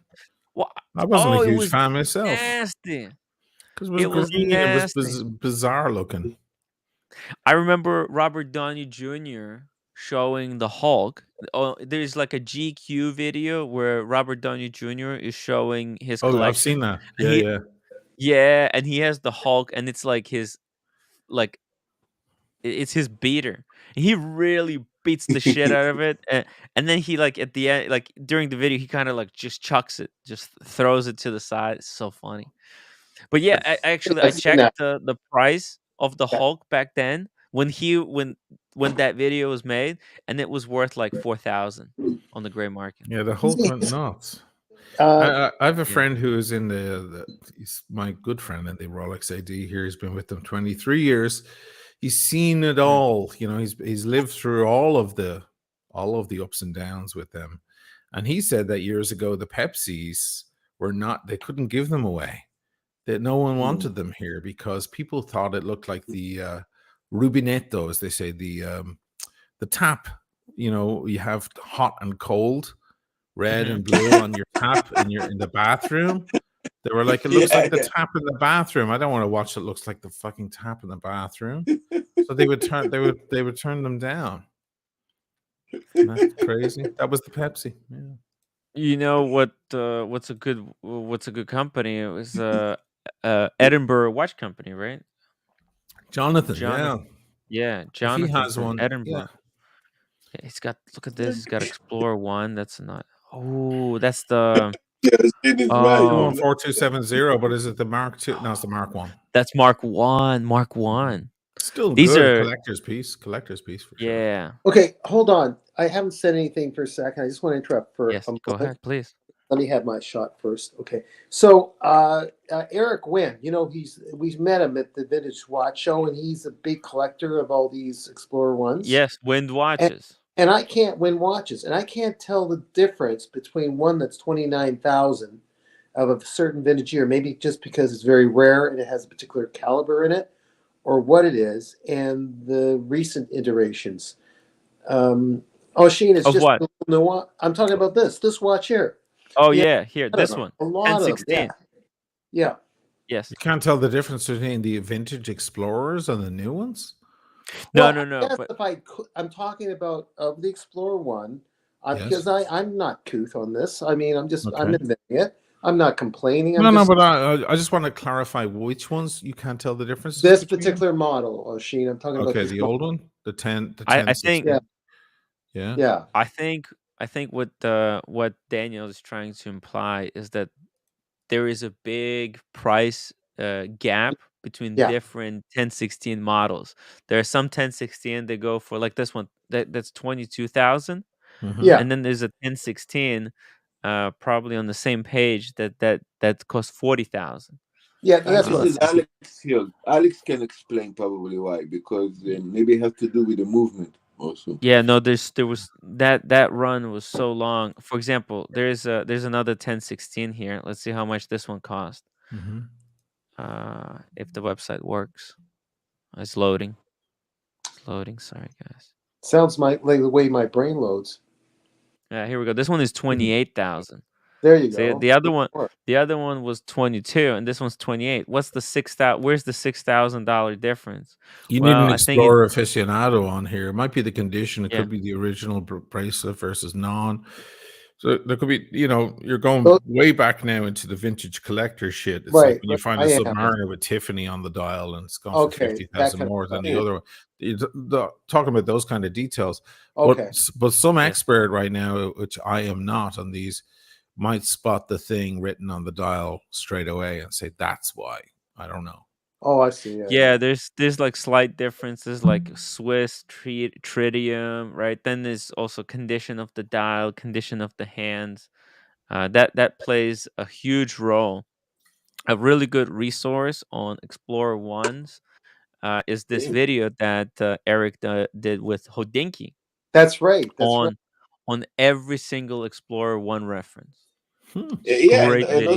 Speaker 1: Well,
Speaker 3: I wasn't a
Speaker 1: it
Speaker 3: huge
Speaker 1: was
Speaker 3: fan myself
Speaker 1: nasty.
Speaker 3: because it was
Speaker 1: It was
Speaker 3: green. It was
Speaker 1: nasty.
Speaker 3: bizarre looking.
Speaker 1: I remember Robert Downey Jr. showing the Hulk. Oh, there's like a GQ video where Robert Downey Jr. is showing his
Speaker 3: Oh, I've
Speaker 1: collection.
Speaker 3: seen that.
Speaker 1: And and he has the Hulk, and it's like his like it's his beater. And he really beats the shit out of it, and then he, like, at the end, like during the video, he kind of like just chucks it, just throws it to the side. It's so funny. But yeah, I
Speaker 5: I've seen
Speaker 1: checked
Speaker 5: that.
Speaker 1: the price of the
Speaker 5: Yeah.
Speaker 1: Hulk back then when that video was made, and it was worth like 4,000 on the gray market.
Speaker 3: Yeah, the Hulk went nuts.
Speaker 5: Uh,
Speaker 3: I have a
Speaker 1: Yeah.
Speaker 3: friend who is in he's my good friend in the Rolex AD here. He's been with them 23 years. He's seen it all. He's lived through all of the ups and downs with them. And he said that years ago, the Pepsis they couldn't give them away. that no one wanted them here because people thought it looked like the rubinetto, as they say, the tap. You know, you have hot and cold, red and blue on your tap in the bathroom. They were like, it looks like the tap in the bathroom. I don't want to watch it. Looks like the fucking tap in the bathroom. So they would turn them down. And that's crazy. That was the Pepsi. Yeah.
Speaker 1: You know what's a good company? It was Edinburgh Watch Company, right?
Speaker 3: Jonathan,
Speaker 1: Jonathan. Yeah,
Speaker 3: if he
Speaker 1: Jonathan
Speaker 3: has
Speaker 1: from
Speaker 3: one,
Speaker 1: Edinburgh. Yeah, he's got, look at this. He's got Explorer 1. That's not. Oh, that's the
Speaker 6: Yes, it is right.
Speaker 3: 4270, but is it the Mark II? No, it's the Mark 1.
Speaker 1: That's Mark 1. Mark 1.
Speaker 3: Still
Speaker 1: These
Speaker 3: good.
Speaker 1: are
Speaker 3: Collector's piece for sure.
Speaker 1: yeah.
Speaker 5: Okay, hold on. I haven't said anything for a second. I just want to interrupt for
Speaker 1: Yes,
Speaker 5: a
Speaker 1: go
Speaker 5: moment.
Speaker 1: ahead, please.
Speaker 5: Let me have my shot first. Okay. So Eric Wynn, you know, we've met him at the Vintage Watch Show, and he's a big collector of all these Explorer ones.
Speaker 1: Yes, Wind watches.
Speaker 5: And I can't win watches, and I can't tell the difference between one that's 29,000 of a certain vintage year, maybe just because it's very rare and it has a particular caliber in it, or what it is, and the recent iterations. Sheen, it's
Speaker 1: Of
Speaker 5: just
Speaker 1: what?
Speaker 5: no. I'm talking about this watch here.
Speaker 1: Oh
Speaker 5: Yeah,
Speaker 1: yeah, here,
Speaker 5: I don't
Speaker 1: this
Speaker 5: know.
Speaker 1: one.
Speaker 5: A lot of them.
Speaker 1: 1016.
Speaker 5: Yeah.
Speaker 1: Yes.
Speaker 3: You can't tell the difference between the vintage Explorers and the new ones?
Speaker 1: No,
Speaker 5: Well,
Speaker 1: no.
Speaker 5: I guess
Speaker 1: But
Speaker 5: if I could, I'm talking about of the Explorer one,
Speaker 3: Yes.
Speaker 5: because I'm not couth on this. I mean, I'm
Speaker 3: Okay.
Speaker 5: inventing it. I'm not complaining.
Speaker 3: But I just want to clarify which ones you can't tell the difference.
Speaker 5: This particular model, Sheen. I'm talking about
Speaker 3: Okay,
Speaker 5: this
Speaker 3: the old one, the 10,
Speaker 1: I think
Speaker 3: 1060.
Speaker 5: Yeah.
Speaker 3: Yeah.
Speaker 1: I think what Daniel is trying to imply is that there is a big price gap between
Speaker 5: Yeah.
Speaker 1: different 1016 models. There are some 1016 that go for, like this one, that's 22,000,
Speaker 5: Yeah.
Speaker 1: and then there's a 1016 probably on the same page that costs 40,000.
Speaker 5: Yeah,
Speaker 6: And
Speaker 5: that's
Speaker 6: this
Speaker 5: what
Speaker 6: is Alex here. Alex can explain probably why, because maybe it has to do with the movement also.
Speaker 1: Yeah, no, there was that run was so long. For example, there's another 1016 here. Let's see how much this one cost. If the website works. It's loading. It's loading. Sorry, guys.
Speaker 5: sounds like the way my brain loads.
Speaker 1: Yeah, here we go. This one is 28,000.
Speaker 5: There you
Speaker 1: See,
Speaker 5: go.
Speaker 1: the other one was 22, and this one's 28. What's the 6,000? Where's the $6,000 difference?
Speaker 3: You need
Speaker 1: Well,
Speaker 3: an
Speaker 1: I think it,
Speaker 3: Explorer aficionado on here. It might be the condition. It
Speaker 1: yeah.
Speaker 3: could be the original bracelet versus non. So there could be, you're going
Speaker 5: Well-
Speaker 3: way back now into the vintage collector shit. It's
Speaker 5: Right,
Speaker 3: like when you
Speaker 5: but
Speaker 3: find
Speaker 5: I
Speaker 3: a
Speaker 5: am.
Speaker 3: Submariner with Tiffany on the dial and it's gone
Speaker 5: Okay,
Speaker 3: for 50,000
Speaker 5: that kind
Speaker 3: more
Speaker 5: of
Speaker 3: than
Speaker 5: stuff.
Speaker 3: the other one. Talking about those kind of details.
Speaker 5: Okay.
Speaker 3: But some
Speaker 1: Yeah.
Speaker 3: expert right now, which I am not on these, might spot the thing written on the dial straight away and say, that's why. I don't know.
Speaker 5: Oh, I see.
Speaker 1: Yeah, there's like slight differences, like Swiss tritium, right? Then there's also condition of the dial, condition of the hands. That plays a huge role. A really good resource on Explorer ones is this video that Eric did with Hodinky
Speaker 5: That's right. That's right.
Speaker 1: on every single Explorer one reference.
Speaker 6: Yeah,
Speaker 1: Great
Speaker 6: and
Speaker 1: video.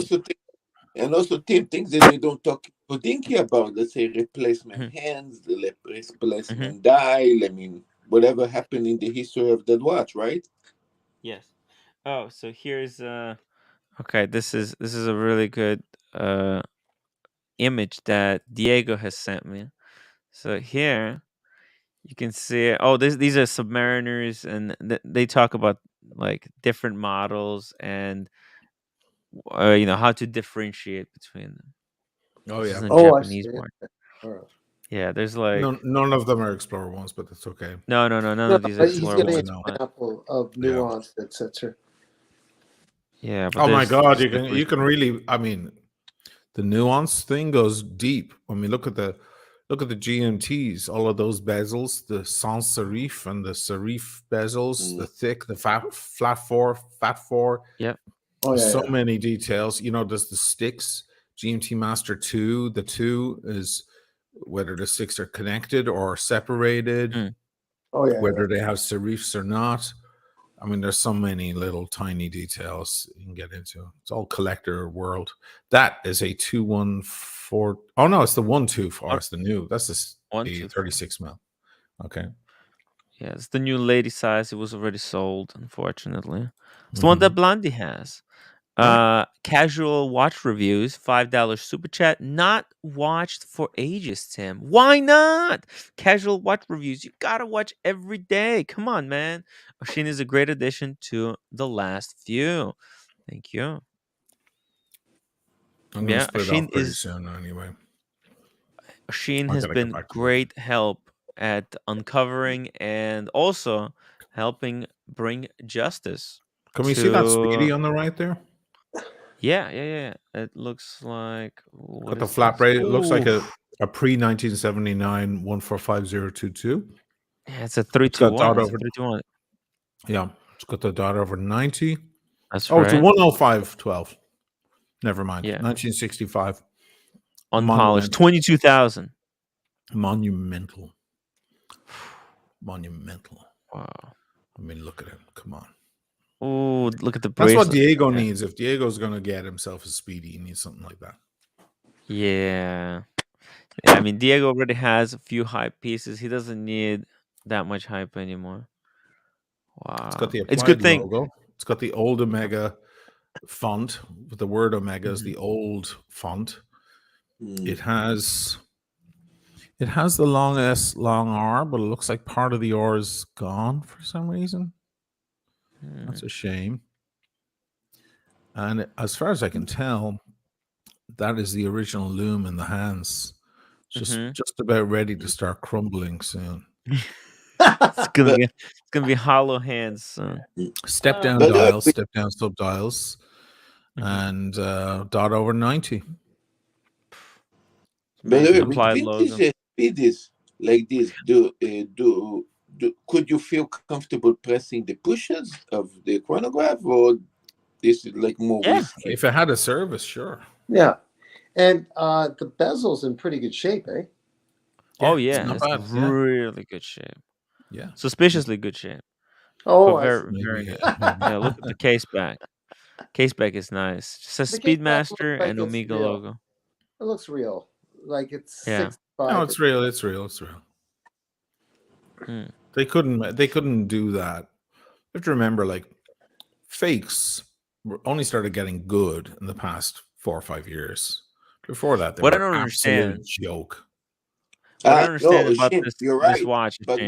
Speaker 6: also Tim things that they don't talk Hodinky about. Let's say replacement
Speaker 1: Mhm.
Speaker 6: hands, the replacement dial. I mean, whatever happened in the history of that watch, right?
Speaker 1: Yes. Oh, so here's okay, this is a really good image that Diego has sent me. So here you can see, oh, these are Submariners, and they talk about like different models and how to differentiate between them.
Speaker 3: Oh,
Speaker 1: This
Speaker 3: yeah.
Speaker 1: is in
Speaker 5: Oh, I
Speaker 1: Japanese
Speaker 5: see.
Speaker 1: mark.
Speaker 5: All right.
Speaker 1: Yeah, there's like
Speaker 3: None of them are Explorer ones, but that's okay.
Speaker 1: no, none
Speaker 5: No,
Speaker 1: of these
Speaker 5: but he's
Speaker 1: Explorer
Speaker 5: giving
Speaker 1: ones.
Speaker 5: an
Speaker 1: But
Speaker 5: example of nuance, etc.
Speaker 1: yeah, but
Speaker 3: Oh my God,
Speaker 1: there's
Speaker 3: you can really, I mean, the nuance thing goes deep. I mean, look at the GMTs, all of those bezels, the sans serif and the serif bezels, the thick, the fat four.
Speaker 1: Yep.
Speaker 5: Oh, yeah.
Speaker 3: So many details. There's the sticks, GMT Master 2. The 2 is whether the sticks are connected or separated,
Speaker 1: Mm.
Speaker 5: Oh, yeah.
Speaker 3: whether they have serifs or not. I mean, there's so many little tiny details you can get into. It's all collector world. That is a 214. Oh no, it's the 124. It's the new. That's the 36 mil. Okay.
Speaker 1: Yeah, it's the new lady size. It was already sold, unfortunately. It's the one that Blondie has. Casual watch reviews, $5 super chat. Not watched for ages, Tim. Why not? Casual watch reviews. You gotta watch every day. Come on, man. Oshin is a great addition to the last few. Thank you.
Speaker 3: I'm going to split off pretty soon anyway.
Speaker 1: Oshin has been great help at uncovering and also helping bring justice.
Speaker 3: Can we see that Speedy on the right there?
Speaker 1: Yeah. It looks like
Speaker 3: got the flat rate. It looks like a pre-1979 145022.
Speaker 1: Yeah, it's a 321. It's a 321.
Speaker 3: Yeah, it's got the dot over 90.
Speaker 1: That's right.
Speaker 3: It's a 10512. Never mind.
Speaker 1: Yeah.
Speaker 3: 1965.
Speaker 1: Unpolished. 22,000.
Speaker 3: Monumental.
Speaker 1: Wow.
Speaker 3: I mean, look at it. Come on.
Speaker 1: Oh, look at the
Speaker 3: bracelet. That's what Diego
Speaker 1: Yeah.
Speaker 3: needs. If Diego's going to get himself a Speedy, he needs something like that.
Speaker 1: Yeah. I mean, Diego already has a few hype pieces. He doesn't need that much hype anymore. Wow.
Speaker 3: It's got the applied logo. It's got the old Omega font with the word Omega is the old font. It has the long R, but it looks like part of the R is gone for some reason. That's a shame. And as far as I can tell, that is the original loom in the hands. Just about ready to start crumbling soon.
Speaker 1: It's gonna be hollow hands soon.
Speaker 3: Step down dials, step down sub dials, and dot over 90.
Speaker 6: By the way, with vintage Speedies like this, could you feel comfortable pressing the pushes of the chronograph, or this is like more risky?
Speaker 3: If it had a service, sure.
Speaker 5: Yeah, and the bezel's in pretty good shape, eh?
Speaker 1: Oh yeah, it's really good shape.
Speaker 3: Yeah,
Speaker 1: suspiciously good shape.
Speaker 5: Oh,
Speaker 1: very good. Yeah, look at the case back. Case back is nice. It says Speedmaster and Omega logo.
Speaker 5: It looks real, like it's 65.
Speaker 3: No, it's real. It's real. They couldn't do that. You have to remember, like, fakes only started getting good in the past 4 or 5 years. Before that, they were an absolute joke.
Speaker 1: What I understand about
Speaker 6: you're right.
Speaker 1: This watch,
Speaker 6: but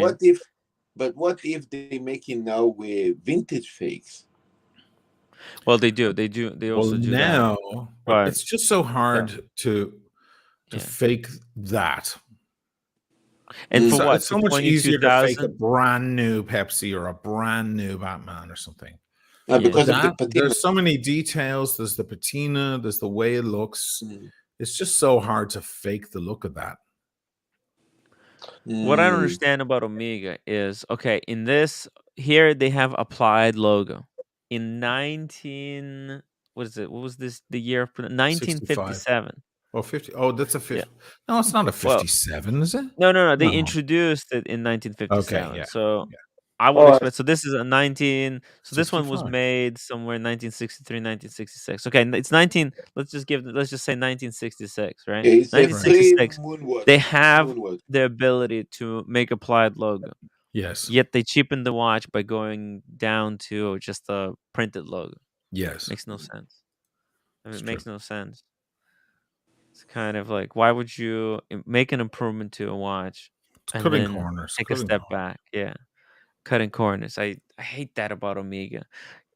Speaker 6: what if they making now with vintage fakes?
Speaker 1: Well, they do. They also do
Speaker 3: now,
Speaker 1: that.
Speaker 3: But it's just so hard to fake that.
Speaker 1: And for what?
Speaker 3: It's so much easier to fake a brand new Pepsi or a brand new Batman or something.
Speaker 6: Because of the patina.
Speaker 3: There's so many details. There's the patina. There's the way it looks. It's just so hard to fake the look of that.
Speaker 1: What I don't understand about Omega is, okay, in this here they have applied logo. In what was this the year of 1957?
Speaker 3: Oh, 50. Oh, that's a 50. Yeah. No, it's not a 57, is it?
Speaker 1: No. They introduced it in 1957.
Speaker 3: Okay, yeah.
Speaker 1: So I would expect. So this is a 19. So this one was made somewhere in 1963, 1966. Okay, it's 19. Let's just say 1966, right?
Speaker 6: Yeah,
Speaker 1: 1966. They have the ability to make applied logo.
Speaker 3: Yes.
Speaker 1: Yet they cheapened the watch by going down to just a printed logo.
Speaker 3: Yes.
Speaker 1: Makes no sense. It makes no sense. It's kind of like, why would you make an improvement to a watch and then take a step back? Yeah. Cutting corners. I hate that about Omega.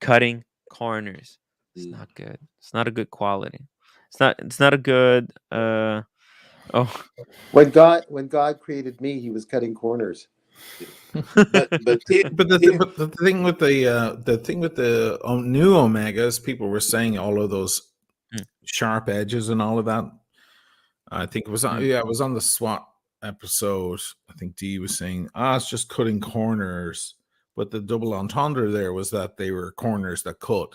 Speaker 1: Cutting corners. It's not good. It's not a good quality. It's not a good
Speaker 5: When God created me, he was cutting corners.
Speaker 3: but the thing with the new Omegas, people were saying all of those sharp edges and all of that. I think it was on the SWAT episode. I think D was saying, it's just cutting corners. But the double entendre there was that they were corners that cut,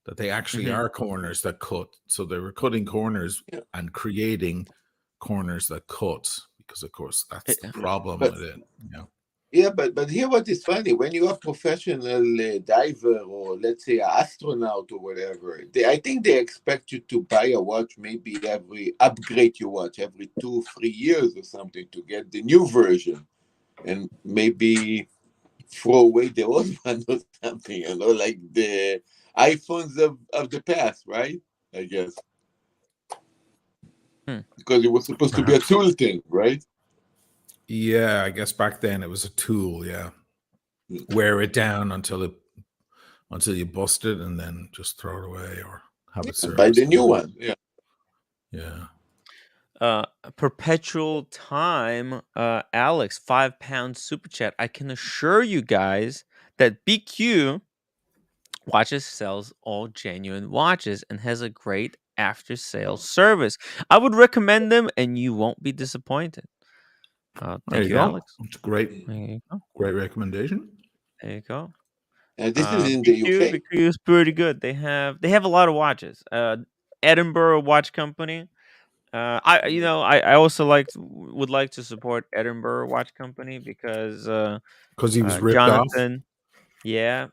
Speaker 3: that they actually are corners that cut. So they were cutting corners and creating corners that cut, because of course that's the problem with it.
Speaker 6: Yeah, but here what is funny, when you're a professional diver, or let's say an astronaut or whatever, I think they expect you to buy a watch, maybe upgrade your watch every 2 3 years or something, to get the new version, and maybe throw away the old one or something, like the iPhones of the past, right? I guess,
Speaker 1: Hmm.
Speaker 6: because it was supposed to be a
Speaker 3: Perhaps.
Speaker 6: tool thing, right?
Speaker 3: Yeah, I guess back then it was a tool. Yeah, wear it down until you bust it, and then just throw it away or have it
Speaker 6: Buy the
Speaker 3: serviced.
Speaker 6: new one. Yeah.
Speaker 3: Yeah.
Speaker 1: Perpetual time, Alex, £5 super chat. I can assure you guys that BQ Watches sells all genuine watches and has a great after sales service. I would recommend them and you won't be disappointed.
Speaker 3: There
Speaker 1: Thank
Speaker 3: you
Speaker 1: you,
Speaker 3: go.
Speaker 1: Alex.
Speaker 3: It's great.
Speaker 1: There you go.
Speaker 3: Great recommendation.
Speaker 1: There you go.
Speaker 6: This is in the UK.
Speaker 1: BQ is pretty good. They have a lot of watches. Edinburgh Watch Company. I also would like to support Edinburgh Watch Company because
Speaker 3: Because he was ripped off.
Speaker 1: Jonathan, yeah,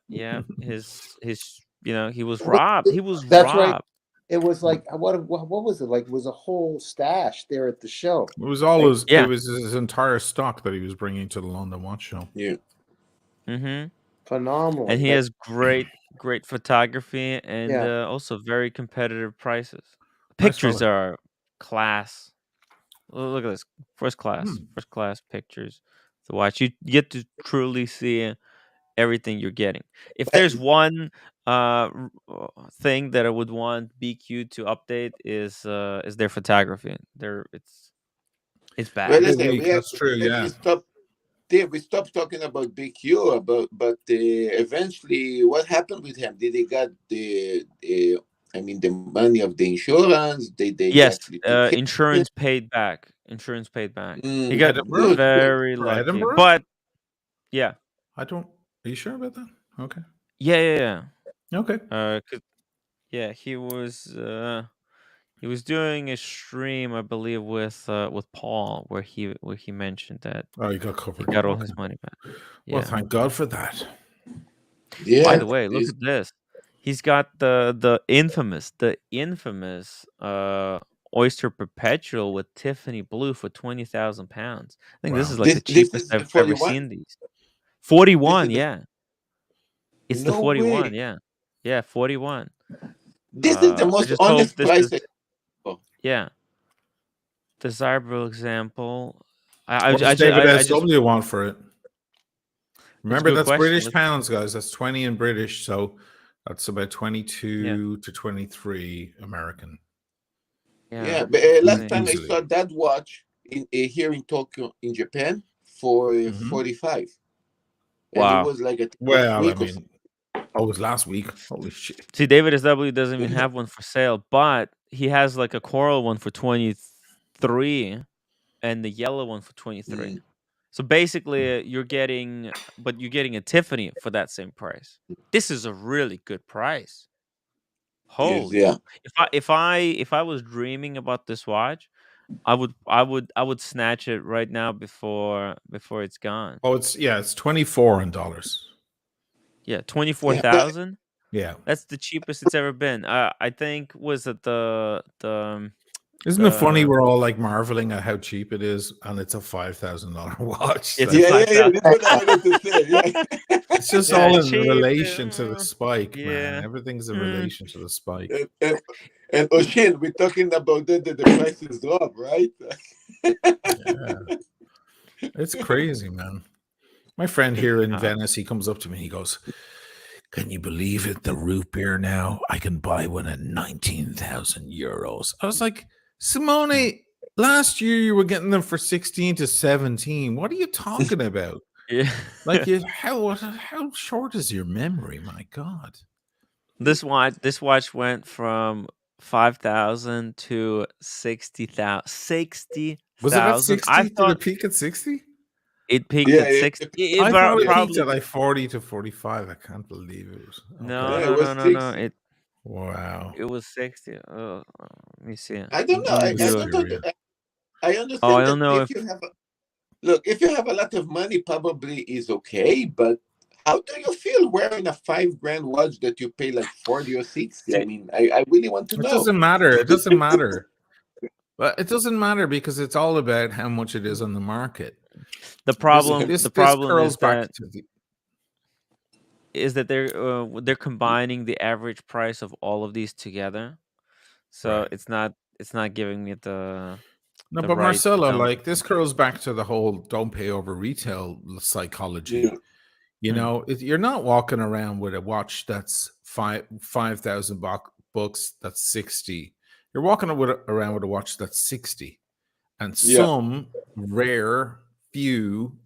Speaker 1: his he was
Speaker 5: Well,
Speaker 1: robbed. He was
Speaker 5: that's right.
Speaker 1: robbed.
Speaker 5: It was like what was it like? It was a whole stash there at the show.
Speaker 3: It was all
Speaker 5: Like,
Speaker 3: his.
Speaker 1: Yeah.
Speaker 3: It was his entire stock that he was bringing to the London Watch Show.
Speaker 6: Yeah.
Speaker 1: Mm-hmm.
Speaker 5: phenomenal.
Speaker 1: And he
Speaker 5: Like,
Speaker 1: has great photography and
Speaker 5: yeah.
Speaker 1: also very competitive prices.
Speaker 3: Nice
Speaker 1: Pictures
Speaker 3: fella.
Speaker 1: are class. Look at this, first class pictures. To watch, you get to truly see everything you're getting. If there's one thing that I would want BQ to update is their photography. It's
Speaker 6: Well,
Speaker 1: bad.
Speaker 6: listen,
Speaker 3: That's true. Yeah.
Speaker 6: we stopped talking about BQ, but eventually, what happened with him? Did they got the money of the insurance? Did they
Speaker 1: Yes,
Speaker 6: actually take care of it?
Speaker 1: insurance paid back. Insurance paid back. He got
Speaker 3: Edinburgh?
Speaker 6: Good, good.
Speaker 1: very
Speaker 3: For
Speaker 1: lucky,
Speaker 3: Edinburgh?
Speaker 1: but yeah,
Speaker 3: I don't. Are you sure about that? Okay.
Speaker 1: yeah.
Speaker 3: Okay.
Speaker 1: 'Cause, yeah, he was doing a stream, I believe, with Paul, where he mentioned that
Speaker 3: Oh, you got
Speaker 1: he
Speaker 3: covered.
Speaker 1: got all
Speaker 3: Okay.
Speaker 1: his money back.
Speaker 3: Well,
Speaker 1: Yeah.
Speaker 3: thank God for that.
Speaker 6: Yeah.
Speaker 1: By the way, look
Speaker 6: it's-
Speaker 1: at this. He's got the infamous Oyster Perpetual with Tiffany blue for £20,000. I think this
Speaker 3: Wow.
Speaker 1: is like the
Speaker 6: this
Speaker 1: cheapest
Speaker 6: is the
Speaker 1: I've ever
Speaker 6: 41.
Speaker 1: seen these.
Speaker 6: This
Speaker 1: 41,
Speaker 6: is the
Speaker 1: yeah. It's the
Speaker 6: no
Speaker 1: 41,
Speaker 6: way.
Speaker 1: yeah. Yeah, 41.
Speaker 6: This is the
Speaker 1: I
Speaker 6: most
Speaker 1: just hope
Speaker 6: honest
Speaker 1: this
Speaker 6: price.
Speaker 1: is yeah. Desirable example.
Speaker 3: What does David SW want for it?
Speaker 1: That's a
Speaker 3: Remember,
Speaker 1: good
Speaker 3: that's
Speaker 1: question.
Speaker 3: British pounds, guys. That's 20 in British, so that's about 22 to 23 American.
Speaker 6: Yeah, but last time I saw that watch here in Tokyo, in Japan, for 45, and it
Speaker 1: Wow.
Speaker 6: was like a
Speaker 3: Well,
Speaker 6: week
Speaker 3: I mean, it was last week. Holy shit.
Speaker 1: See, David SW doesn't even have one for sale, but he has like a coral one for 23 and the yellow one for 23. So basically, you're getting a Tiffany for that same price. This is a really good price. Holy!
Speaker 6: yeah.
Speaker 1: If I was dreaming about this watch, I would snatch it right now before it's gone.
Speaker 3: Oh, it's 24 in dollars.
Speaker 1: Yeah, 24,000.
Speaker 3: Yeah.
Speaker 1: That's the cheapest it's ever been. I think was it
Speaker 3: Isn't it funny we're all like marveling at how cheap it is, and it's a $5,000 watch?
Speaker 1: It's
Speaker 3: Like,
Speaker 6: Yeah. That's what I wanted to say. Yeah.
Speaker 3: it's just
Speaker 1: Yeah,
Speaker 3: all in
Speaker 1: cheap,
Speaker 3: relation to the spike, man.
Speaker 1: yeah.
Speaker 3: Everything's in relation to the spike.
Speaker 6: And Oshin, we're talking about that the prices drop, right?
Speaker 3: Yeah. It's crazy, man. My friend here in Venice, he comes up to me, he goes, "Can you believe it? The root beer now, I can buy one at 19,000 euros." I was like, Simone, last year you were getting them for 16 to 17. What are you talking about?
Speaker 1: Yeah.
Speaker 3: Like, how short is your memory? My God.
Speaker 1: This watch went from 5,000 to 60,000. 60,000.
Speaker 3: Was it at 60?
Speaker 1: I
Speaker 3: Did
Speaker 1: thought
Speaker 3: it peak at 60?
Speaker 1: it peaked
Speaker 6: Yeah,
Speaker 1: at 60.
Speaker 3: I thought it peaked
Speaker 1: Probably
Speaker 3: at like 40 to 45. I can't believe it was.
Speaker 1: no,
Speaker 6: Yeah, it was
Speaker 1: no.
Speaker 6: 60.
Speaker 3: Wow.
Speaker 1: It was 60. Let me see.
Speaker 6: I don't know.
Speaker 1: Let me
Speaker 6: I
Speaker 1: do
Speaker 6: don't
Speaker 1: it.
Speaker 6: know. I
Speaker 1: Oh,
Speaker 6: understand
Speaker 1: I don't
Speaker 6: that
Speaker 1: know
Speaker 6: if
Speaker 1: if
Speaker 6: you have Look, if you have a lot of money, probably is okay. But how do you feel wearing a $5,000 watch that you pay like 40 or 60? I mean, I really want to
Speaker 3: It
Speaker 6: know.
Speaker 3: doesn't matter. It doesn't matter. But it doesn't matter because it's all about how much it is on the market.
Speaker 1: The
Speaker 3: This
Speaker 1: problem
Speaker 3: this
Speaker 1: the
Speaker 3: this
Speaker 1: problem
Speaker 3: curls
Speaker 1: is
Speaker 3: back
Speaker 1: that
Speaker 3: to the
Speaker 1: they're combining the average price of all of these together. So
Speaker 3: right.
Speaker 1: it's not giving me
Speaker 3: No,
Speaker 1: the
Speaker 3: but
Speaker 1: right
Speaker 3: Marcelo, like this curls back to the whole don't pay over retail psychology.
Speaker 6: Yeah.
Speaker 3: You
Speaker 1: Mm,
Speaker 3: know, you're not walking around with a watch that's 5,000 bucks. That's 60. You're walking around with a watch that's 60, and
Speaker 6: Yeah.
Speaker 3: some rare few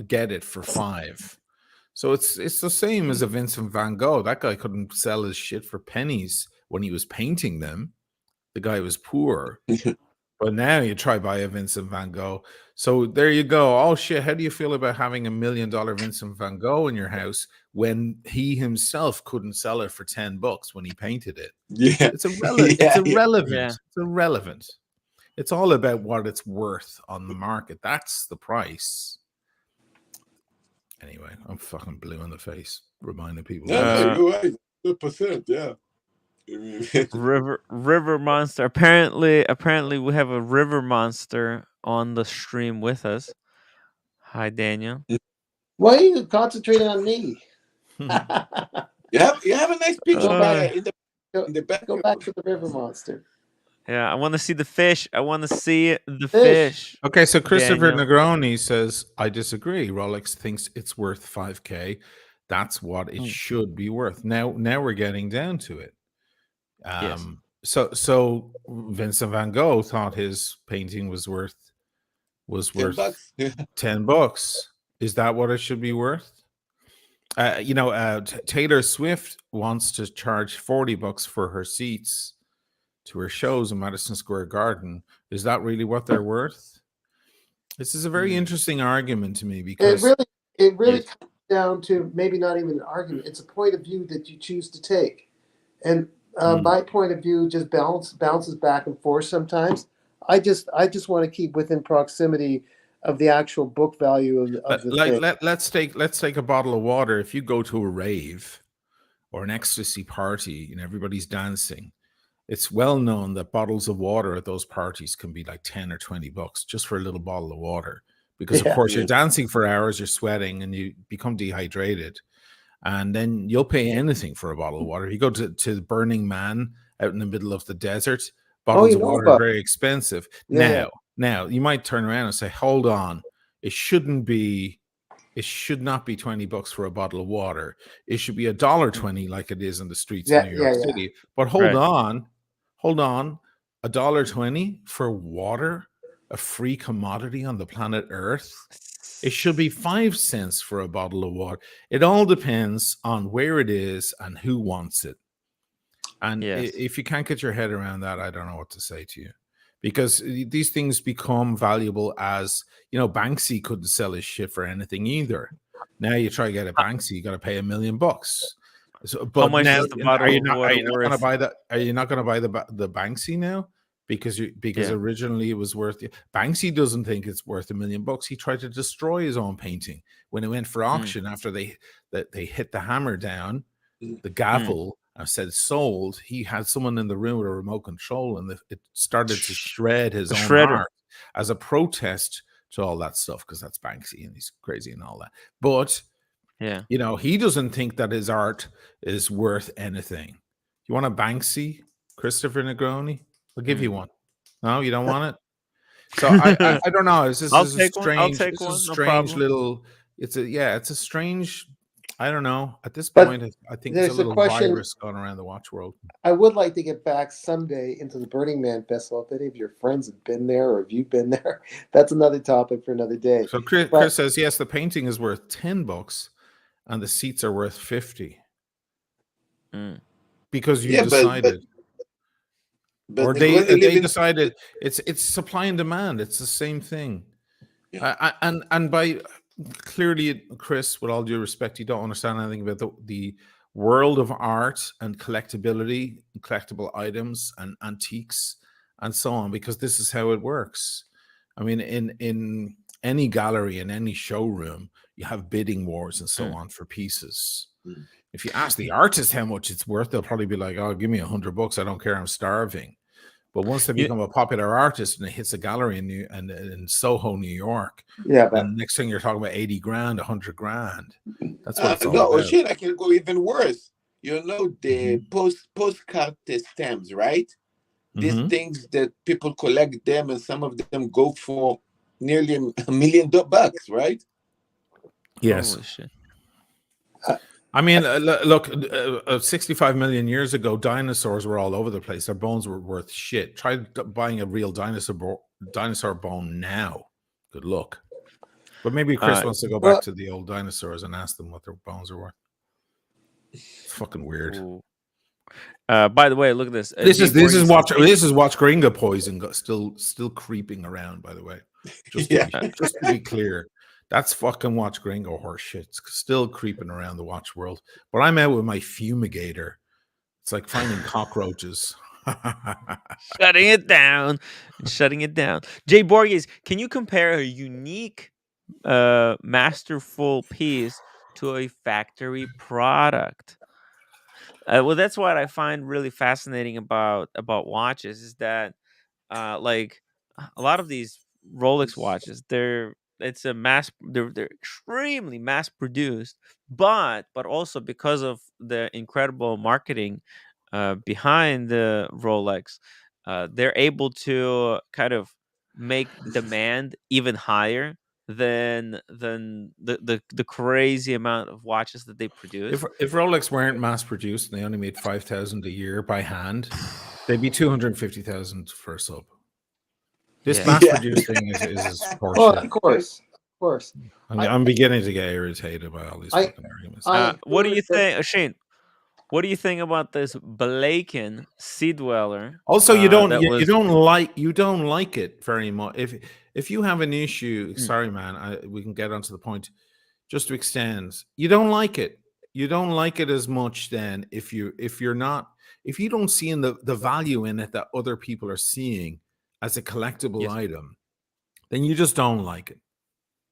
Speaker 3: get it for 5. So it's the same as a Vincent van Gogh. That guy couldn't sell his shit for pennies when he was painting them. The guy was poor. But now you try buy a Vincent van Gogh. So there you go. Oh shit, how do you feel about having $1 million Vincent van Gogh in your house when he himself couldn't sell it for $10 when he painted it?
Speaker 6: Yeah.
Speaker 3: It's irrelevant. It's
Speaker 6: Yeah. Yeah.
Speaker 3: irrelevant.
Speaker 1: yeah.
Speaker 3: It's irrelevant. It's all about what it's worth on the market. That's the price. Anyway, I'm fucking blue in the face, reminding people
Speaker 6: No,
Speaker 3: of
Speaker 6: no,
Speaker 3: this.
Speaker 6: you're right. 100%. Yeah.
Speaker 1: River monster. Apparently we have a river monster on the stream with us. Hi, Daniel.
Speaker 5: Why are you concentrating on me?
Speaker 6: You have a nice picture
Speaker 5: Go back.
Speaker 6: in
Speaker 5: Go,
Speaker 6: the back.
Speaker 5: go back to the river monster.
Speaker 1: Yeah, I want to see the fish. I want to see the
Speaker 5: Fish.
Speaker 1: fish.
Speaker 3: Okay, so Christopher
Speaker 1: Daniel.
Speaker 3: Negroni says, I disagree. Rolex thinks it's worth 5K. That's what it
Speaker 1: Mm.
Speaker 3: should be worth. Now we're getting down to it.
Speaker 1: Yes.
Speaker 3: So Vincent van Gogh thought his painting was worth
Speaker 6: $10. Yeah.
Speaker 3: $10. Is that what it should be worth? Taylor Swift wants to charge $40 for her seats to her shows in Madison Square Garden. Is that really what they're worth? This is a very interesting argument to me because
Speaker 5: It really
Speaker 1: Yes.
Speaker 5: comes down to maybe not even an argument. It's a point of view that you choose to take, and my point of view just bounces back and forth sometimes. I just want to keep within proximity of the actual book value of the thing.
Speaker 3: let's take a bottle of water. If you go to a rave or an ecstasy party and everybody's dancing, it's well known that bottles of water at those parties can be like 10 or $20 just for a little bottle of water. Because of
Speaker 5: Yeah.
Speaker 3: course you're dancing for hours, you're sweating, and you become dehydrated. And then you'll pay anything for a bottle of water. If you go to the Burning Man out in the middle of the desert, bottles
Speaker 5: you
Speaker 3: of
Speaker 5: know
Speaker 3: water are
Speaker 5: about
Speaker 3: very expensive.
Speaker 5: Yeah.
Speaker 3: Now you might turn around and say, hold on, it should not be $20 for a bottle of water. It should be $1.20 like it is in the streets of New York
Speaker 5: Yeah.
Speaker 3: City. But
Speaker 1: Right.
Speaker 3: hold on, $1.20 for water, a free commodity on the planet Earth. It should be 5 cents for a bottle of water. It all depends on where it is and who wants it. And
Speaker 1: Yes.
Speaker 3: if you can't get your head around that, I don't know what to say to you. Because these things become valuable as, Banksy couldn't sell his shit for anything either. Now you try to get a Banksy, you got to pay $1 million. So, but
Speaker 1: How much
Speaker 3: now,
Speaker 1: is the bottle of water
Speaker 3: are you not going to
Speaker 1: worth?
Speaker 3: buy that? Are you not going to buy the Banksy now? Because
Speaker 1: Yeah.
Speaker 3: originally it was worth. Banksy doesn't think it's worth $1 million. He tried to destroy his own painting when it went for auction after they hit the hammer down, the gavel, and said sold. He had someone in the room with a remote control, and it started to shred his
Speaker 1: A
Speaker 3: own
Speaker 1: shredder.
Speaker 3: art as a protest to all that stuff, because that's Banksy and he's crazy and all that. But
Speaker 1: Yeah.
Speaker 3: he doesn't think that his art is worth anything. You want a Banksy, Christopher Negroni? I'll give you one. No, you don't want it. So I don't know. This is
Speaker 1: I'll
Speaker 3: a
Speaker 1: take one. I'll
Speaker 3: strange.
Speaker 1: take
Speaker 3: It's a
Speaker 1: one. No
Speaker 3: strange
Speaker 1: problem.
Speaker 3: little. It's a strange. I don't know. At this
Speaker 5: But
Speaker 3: point, I think it's a
Speaker 5: there's a
Speaker 3: little
Speaker 5: question-
Speaker 3: virus going around the watch world.
Speaker 5: I would like to get back someday into the Burning Man Festival. If any of your friends have been there or if you've been there, that's another topic for another day.
Speaker 3: So Chris says yes, the painting is worth $10, and the seats are worth $50 because you decided. Or they decided it's supply and demand. It's the same thing. Yeah. And by clearly, Chris, with all due respect, you don't understand anything about the world of art and collectability, collectible items and antiques and so on, because this is how it works. I mean, in any gallery in any showroom, you have bidding wars and so
Speaker 1: Mm.
Speaker 3: on for pieces.
Speaker 6: Mm.
Speaker 3: If you ask the artist how much it's worth, they'll probably be like, "Oh, give me $100. I don't care. I'm starving." But once they
Speaker 1: You-
Speaker 3: become a popular artist and it hits a gallery in Soho, New York,
Speaker 5: Yeah, but
Speaker 3: then next thing you're talking about 80 grand, 100 grand. That's what it's all
Speaker 6: No,
Speaker 3: about.
Speaker 6: O'Shane, I can go even worse. You know, the postcard stamps, right? These
Speaker 3: Mhm.
Speaker 6: things that people collect them, and some of them go for nearly $1 million bucks, right?
Speaker 3: Yes.
Speaker 1: Holy shit.
Speaker 3: I mean, look, 65 million years ago, dinosaurs were all over the place. Their bones were worth shit. Try buying a real dinosaur bone now. Good luck. But maybe Chris wants to go back
Speaker 5: well,
Speaker 3: to the old dinosaurs and ask them what their bones are worth. It's fucking weird.
Speaker 1: Ooh. By the way, look at this.
Speaker 3: This
Speaker 1: Jay
Speaker 3: is
Speaker 1: Borges
Speaker 3: watch
Speaker 1: says,
Speaker 3: this is watch Gringo poison still creeping around. By the way, just to
Speaker 6: Yeah.
Speaker 3: just to be clear, that's fucking watch Gringo horse shit. It's still creeping around the watch world. But I'm out with my fumigator. It's like finding cockroaches.
Speaker 1: shutting it down, shutting it down. Jay Borges, can you compare a unique, masterful piece to a factory product? Well, that's what I find really fascinating about watches is that, like a lot of these Rolex watches, they're extremely mass produced, but also because of the incredible marketing behind the Rolex, they're able to kind of make demand even higher than the crazy amount of watches that they produce.
Speaker 3: If Rolex weren't mass produced and they only made 5,000 a year by hand, they'd be 250,000 for a sub. This
Speaker 1: Yeah.
Speaker 3: mass
Speaker 6: Yeah.
Speaker 3: produced thing is
Speaker 5: well,
Speaker 3: horseshit.
Speaker 5: of course, of course.
Speaker 3: I'm beginning to get irritated by all these
Speaker 5: I-
Speaker 3: fucking arguments.
Speaker 1: What do you
Speaker 5: heard that-
Speaker 1: think, Shane? What do you think about this Blaiken Sea Dweller?
Speaker 3: Also,
Speaker 1: That
Speaker 3: you
Speaker 1: was
Speaker 3: don't like it very much. If you have an issue,
Speaker 1: Mm.
Speaker 3: sorry, man, we can get onto the point. Just to extend, you don't like it. You don't like it as much. Then if you don't see in the value in it that other people are seeing as a collectible
Speaker 1: yes,
Speaker 3: item, then you just don't like it.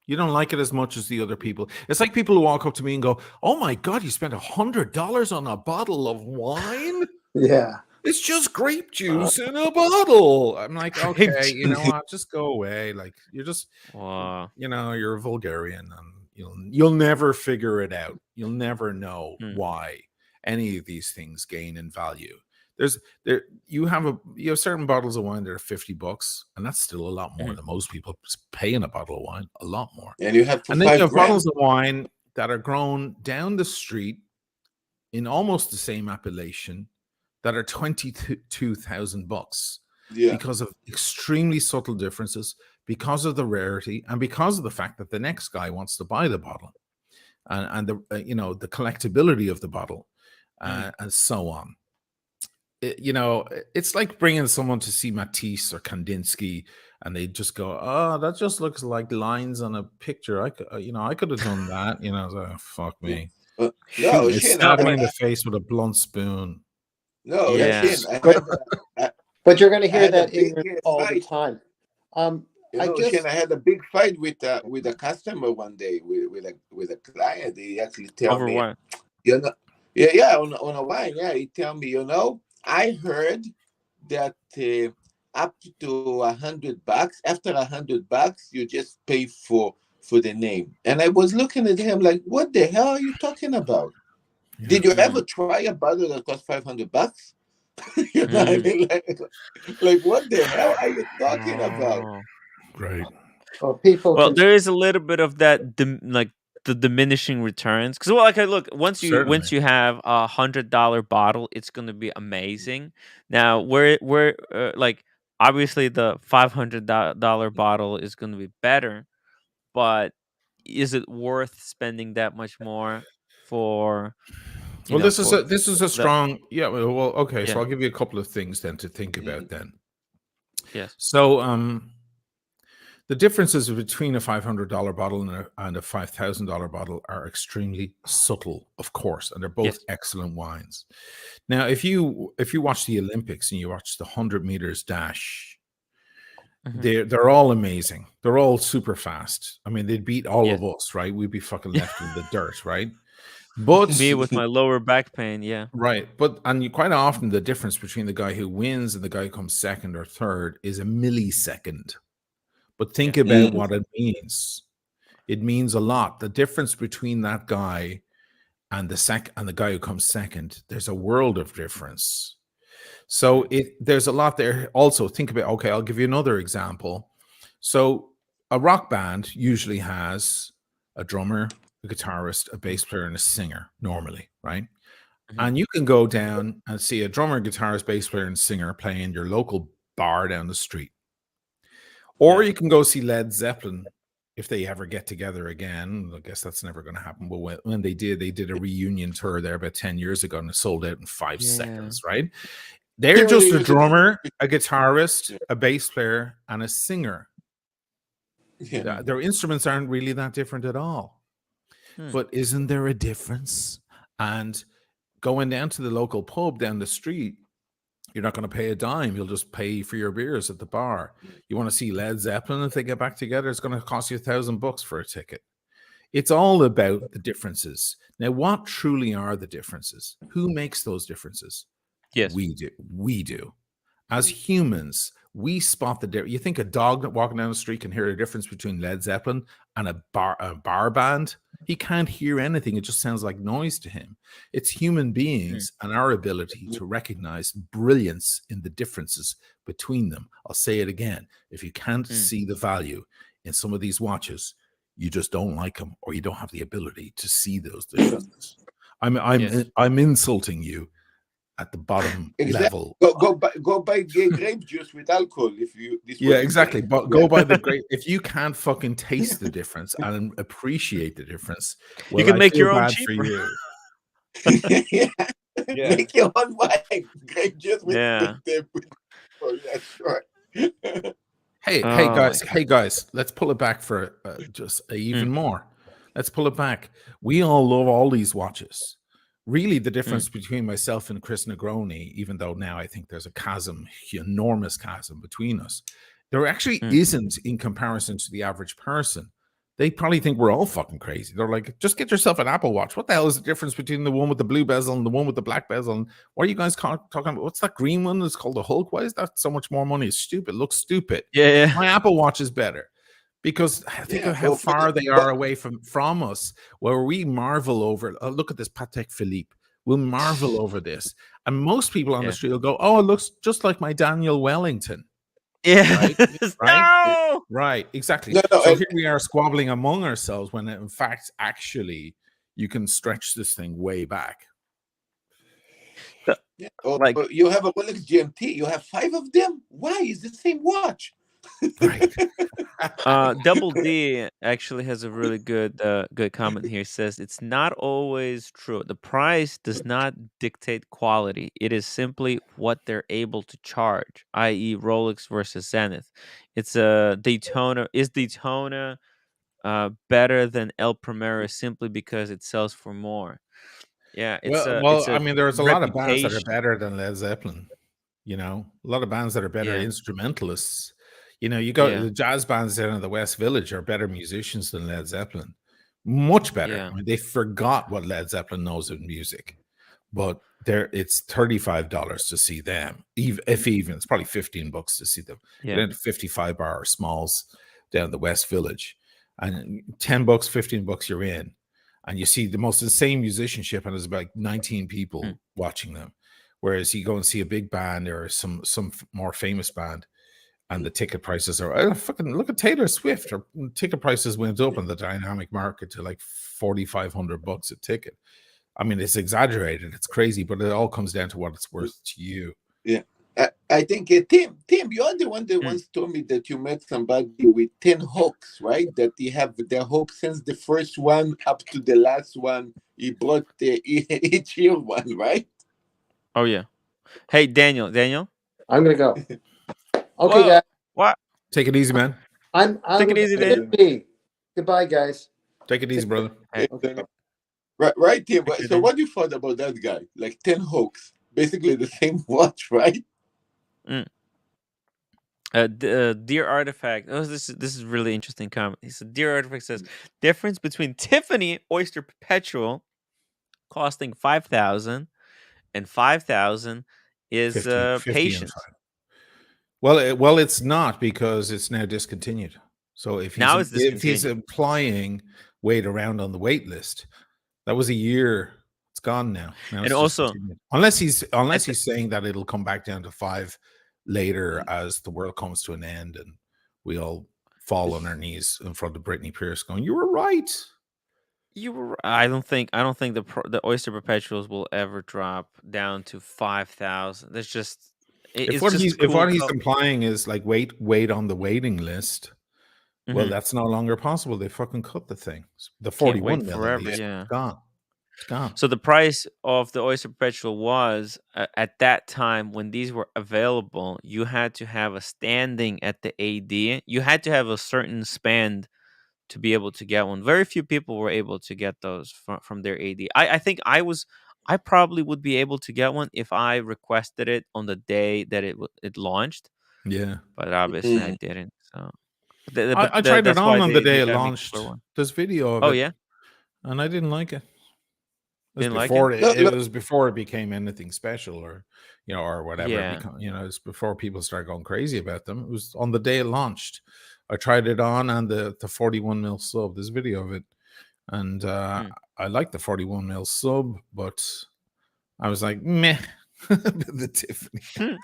Speaker 3: You don't like it as much as the other people. It's like people who walk up to me and go, "Oh my God, you spent $100 on a bottle of wine?
Speaker 5: Yeah.
Speaker 3: It's just grape juice in a bottle." I'm like,
Speaker 1: Grape
Speaker 3: okay, you know
Speaker 1: juice.
Speaker 3: what? Just go away. Like you're just,
Speaker 1: Wow.
Speaker 3: you're a vulgarian, and you'll never figure it out. You'll never know
Speaker 1: Hmm.
Speaker 3: why any of these things gain in value. You have certain bottles of wine that are $50, and that's still a lot more
Speaker 1: Mhm.
Speaker 3: than most people pay in a bottle of wine. A lot more.
Speaker 6: And you have for
Speaker 3: And then you
Speaker 6: 5
Speaker 3: have
Speaker 6: grand.
Speaker 3: bottles of wine that are grown down the street in almost the same appellation that are $22,000
Speaker 6: Yeah.
Speaker 3: because of extremely subtle differences, because of the rarity, and because of the fact that the next guy wants to buy the bottle, and the the collectability of the bottle, and so on. It's like bringing someone to see Matisse or Kandinsky, and they just go, "Oh, that just looks like lines on a picture. I could have done that." So, fuck me.
Speaker 6: No,
Speaker 3: They
Speaker 6: Shane,
Speaker 3: stab me in the face with a blunt spoon.
Speaker 6: no,
Speaker 1: Yeah.
Speaker 6: Shane,
Speaker 5: But you're going to
Speaker 6: I
Speaker 5: hear
Speaker 6: had a
Speaker 5: that
Speaker 6: big
Speaker 5: all the
Speaker 6: fight.
Speaker 5: time.
Speaker 6: You
Speaker 5: I
Speaker 6: know,
Speaker 5: just
Speaker 6: Shane, I had a big fight with a customer one day with a client. He actually tell
Speaker 1: Over
Speaker 6: me,
Speaker 1: what?
Speaker 6: on a wine, yeah. He tell me, I heard that up to $100, after $100, you just pay for the name. And I was looking at him like, what the hell are you talking about?
Speaker 3: Yeah.
Speaker 6: Did you ever try a bottle that cost $500? You know what I mean? Like, what the hell are you talking about?
Speaker 1: Oh.
Speaker 3: Right.
Speaker 5: people
Speaker 1: Well,
Speaker 5: can.
Speaker 1: there is a little bit of that, the diminishing returns. Because look, once
Speaker 3: Certainly.
Speaker 1: you have $100 bottle, it's going to be amazing. Now, where like obviously the $500 bottle is going to be better, but is it worth spending that much more for
Speaker 3: Well, this is
Speaker 1: for
Speaker 3: a
Speaker 1: the
Speaker 3: strong, yeah. Well, okay. So
Speaker 1: yeah
Speaker 3: I'll give you a couple of things then to think about then.
Speaker 1: yes
Speaker 3: So, the differences between a $500 bottle and a $5,000 bottle are extremely subtle, of course, and they're both
Speaker 1: yes
Speaker 3: excellent wines. Now, if you watch the Olympics and you watch the 100 meters dash, they're all amazing. They're all super fast. I mean, they'd beat all
Speaker 1: Yes.
Speaker 3: of us, right? We'd be fucking left in the dirt, right? But
Speaker 1: Me with my lower back pain, yeah.
Speaker 3: right, but and you quite often the difference between the guy who wins and the guy who comes second or third is a millisecond. But think
Speaker 1: Yeah.
Speaker 3: about what it means. It means a lot. The difference between that guy and the guy who comes second, there's a world of difference. So there's a lot there. Also, think about, okay, I'll give you another example. So a rock band usually has a drummer, a guitarist, a bass player, and a singer normally, right? And you can go down and see a drummer, guitarist, bass player, and singer playing your local bar down the street. Or you can go see Led Zeppelin if they ever get together again. I guess that's never going to happen. But when they did a reunion tour there about 10 years ago and it sold out in 5 seconds, right? They're just a drummer, a guitarist, a bass player, and a singer.
Speaker 6: Yeah.
Speaker 3: Their instruments aren't really that different at all. But isn't there a difference? And going down to the local pub down the street, you're not going to pay a dime. You'll just pay for your beers at the bar. You want to see Led Zeppelin if they get back together, it's going to cost you $1,000 for a ticket. It's all about the differences. Now, what truly are the differences? Who makes those differences?
Speaker 1: Yes.
Speaker 3: We do. We do. As humans, we spot the difference. You think a dog that walking down the street can hear a difference between Led Zeppelin and a bar band? He can't hear anything. It just sounds like noise to him. It's human beings and our ability to recognize brilliance in the differences between them. I'll say it again. If you can't see the value in some of these watches, you just don't like them, or you don't have the ability to see those differences. I'm insulting you at the bottom level.
Speaker 6: Go buy grape juice with alcohol if you.
Speaker 3: Exactly. But go by the grape. If you can't fucking taste the difference and appreciate the difference, well,
Speaker 1: you can make your own
Speaker 3: bad
Speaker 1: cheaper.
Speaker 3: for you.
Speaker 6: Make your own wine. Grape juice with sure.
Speaker 3: Hey guys, let's pull it back for just even more. Let's pull it back. We all love all these watches. Really, the difference between myself and Chris Negroni, even though now I think there's a chasm, enormous chasm between us, there actually isn't in comparison to the average person. They probably think we're all fucking crazy. They're like, just get yourself an Apple Watch. What the hell is the difference between the one with the blue bezel and the one with the black bezel? And what are you guys talking about? What's that green one? It's called the Hulk. Why is that so much more money? It's stupid. It looks stupid.
Speaker 1: Yeah.
Speaker 3: My Apple Watch is better. Because think of how far they are away from us, where we marvel over, look at this Patek Philippe. We'll marvel over this. And most people on the street will go, oh, it looks just like my Daniel Wellington.
Speaker 1: Yeah.
Speaker 3: Right? Right, exactly.
Speaker 6: No,
Speaker 3: so here we are squabbling among ourselves when in fact, actually, you can stretch this thing way back.
Speaker 6: Like you have a Rolex GMT, you have 5 of them. Why? It's the same watch.
Speaker 3: Right.
Speaker 1: Double D actually has a really good comment here. It says it's not always true. The price does not dictate quality. It is simply what they're able to charge, i.e. Rolex versus Zenith. It's a Daytona. Is Daytona better than El Primera simply because it sells for more? Yeah, it's
Speaker 3: I mean, there's a lot of bands that are better than Led Zeppelin. You know, a lot of bands that are better instrumentalists. You know, you go the jazz bands down in the West Village are better musicians than Led Zeppelin. Much better. I mean, they forgot what Led Zeppelin knows in music. But it's $35 to see them. If even, it's probably $15 to see them. Yeah. Then 55-bar smalls down in the West Village. And $10, $15 you're in. And you see the most insane musicianship, and there's about 19 people watching them. Whereas you go and see a big band or some more famous band, and the ticket prices are fucking look at Taylor Swift. Her ticket prices went up in the dynamic market to like $4,500 a ticket. I mean, it's exaggerated, it's crazy, but it all comes down to what it's worth to you.
Speaker 6: Yeah, I think Tim, you're the one that once told me that you met somebody with 10 hooks, right? That they have their hook since the first one up to the last one. He brought each year one, right?
Speaker 1: Oh yeah. Hey Daniel,
Speaker 5: I'm gonna go. Okay, guys.
Speaker 1: What?
Speaker 3: Take it easy, man.
Speaker 5: Take it easy, Daniel. Goodbye, guys.
Speaker 3: Take it easy, brother.
Speaker 6: Okay. Right, Tim. So what do you thought about that guy? Like 10 hooks, basically the same watch, right?
Speaker 1: Dear Artifact. Oh, this is really interesting comment. He said, "Dear Artifact says difference between Tiffany Oyster Perpetual costing 5,000 and 5,000 is
Speaker 3: 50 and
Speaker 1: patience.
Speaker 3: 5. Well, it's not, because it's now discontinued. So if
Speaker 1: Now it's
Speaker 3: he's
Speaker 1: discontinued,
Speaker 3: implying wait around on the wait list, that was a year. It's gone now. Now
Speaker 1: and
Speaker 3: it's
Speaker 1: also
Speaker 3: discontinued. Unless
Speaker 1: at the,
Speaker 3: he's saying that it'll come back down to 5 later as the world comes to an end and we all fall on our knees in front of Britney Pierce, going, "You were right."
Speaker 1: you were. I don't think the Oyster Perpetuals will ever drop down to 5,000. That's just it's just
Speaker 3: If
Speaker 1: cool.
Speaker 3: what he's implying is like wait on the waiting list, well,
Speaker 1: Mhm.
Speaker 3: that's no longer possible. They fucking cut the thing. The
Speaker 1: Can't
Speaker 3: 41
Speaker 1: wait
Speaker 3: mil at
Speaker 1: forever.
Speaker 3: least.
Speaker 1: Yeah.
Speaker 3: It's gone. It's gone.
Speaker 1: So the price of the Oyster Perpetual was at that time when these were available, you had to have a standing at the AD. You had to have a certain spend to be able to get one. Very few people were able to get those from their AD. I think I probably would be able to get one if I requested it on the day that it launched,
Speaker 3: Yeah.
Speaker 1: but obviously I didn't. So,
Speaker 3: I tried it
Speaker 1: that's why
Speaker 3: on the
Speaker 1: they
Speaker 3: day it
Speaker 1: got me for
Speaker 3: launched.
Speaker 1: one.
Speaker 3: There's video of
Speaker 1: Oh
Speaker 3: it,
Speaker 1: yeah,
Speaker 3: and I didn't like it.
Speaker 1: didn't like it.
Speaker 6: No,
Speaker 3: It
Speaker 6: no,
Speaker 3: was before it became anything special, or or whatever.
Speaker 1: Yeah.
Speaker 3: It's before people started going crazy about them. It was on the day it launched. I tried it on, and the 41 mil sub. There's video of it, and
Speaker 1: Mm.
Speaker 3: I like the 41 mil sub, but I was like, meh. The Tiffany.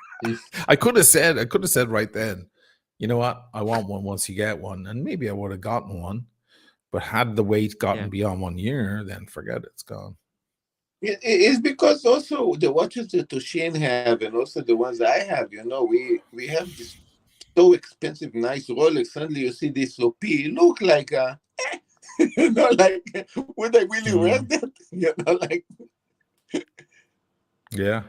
Speaker 3: I could have said right then, you know what? I want one once you get one, and maybe I would have gotten one. But had the wait
Speaker 1: Yeah.
Speaker 3: gotten beyond 1 year, then forget it, it's gone.
Speaker 6: it's because also the watches that Toshin have and also the ones I have, we have this so expensive, nice Rolex. Suddenly you see this OP, look like like would I really wear that? Like
Speaker 3: Yeah.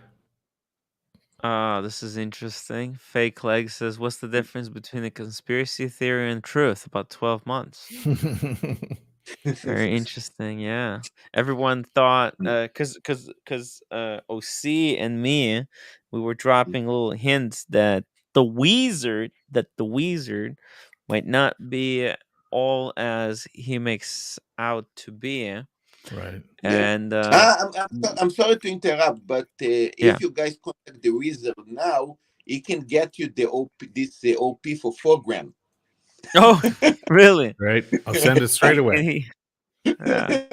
Speaker 1: This is interesting. Fake Leg says, "What's the difference between a conspiracy theory and truth?" About 12 months. Very interesting. Yeah, everyone thought because OC and me, we were dropping little hints that the wizard might not be all as he makes out to be,
Speaker 3: Right.
Speaker 6: yeah.
Speaker 1: and
Speaker 6: I'm sorry to interrupt, but
Speaker 1: yeah.
Speaker 6: if you guys contact the wizard now, he can get you the OP for 4 grand.
Speaker 1: Oh, really?
Speaker 3: Right. I'll send it straight away.
Speaker 1: Can he? Yeah.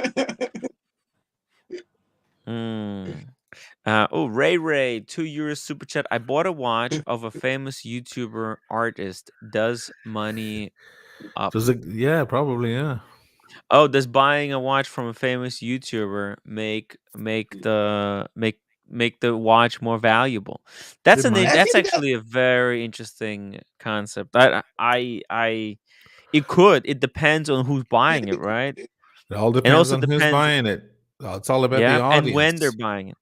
Speaker 1: Mm. Ray, €2 super chat. I bought a watch of a famous YouTuber artist. Does money up?
Speaker 3: Does it? Yeah, probably. Yeah.
Speaker 1: Oh, does buying a watch from a famous YouTuber make the watch more valuable?
Speaker 3: It might.
Speaker 6: I
Speaker 1: That's
Speaker 6: think that
Speaker 1: actually a very interesting concept. I it could. It depends on who's
Speaker 6: yeah,
Speaker 1: buying it, right?
Speaker 3: It all
Speaker 1: And
Speaker 3: depends
Speaker 1: also
Speaker 3: on who's
Speaker 1: depends,
Speaker 3: buying it. It's all about the
Speaker 1: yeah, and when they're
Speaker 3: audience.
Speaker 1: buying it.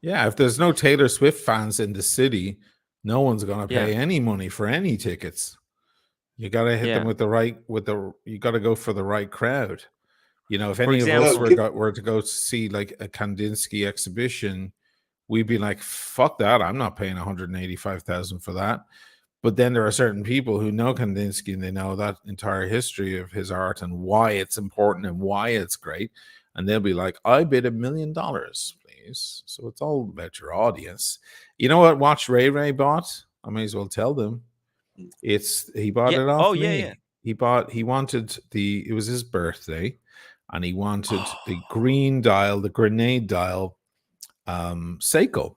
Speaker 3: Yeah, if there's no Taylor Swift fans in the city, no one's going to
Speaker 1: Yeah,
Speaker 3: pay any money for any tickets. You got to hit them
Speaker 1: yeah.
Speaker 3: with you got to go for the right crowd. If
Speaker 1: For
Speaker 3: any of us
Speaker 6: no,
Speaker 1: example,
Speaker 3: were to go see like a Kandinsky exhibition, we'd be like, fuck that. I'm not paying 185,000 for that. But then there are certain people who know Kandinsky and they know that entire history of his art and why it's important and why it's great. And they'll be like, I bid $1 million, please. So it's all about your audience. You know what watch Ray bought? I may as well tell them. He bought
Speaker 1: yeah.
Speaker 3: it
Speaker 1: Oh,
Speaker 3: off
Speaker 1: yeah, yeah,
Speaker 3: me. He wanted it was his birthday, and he wanted the grenade dial Seiko.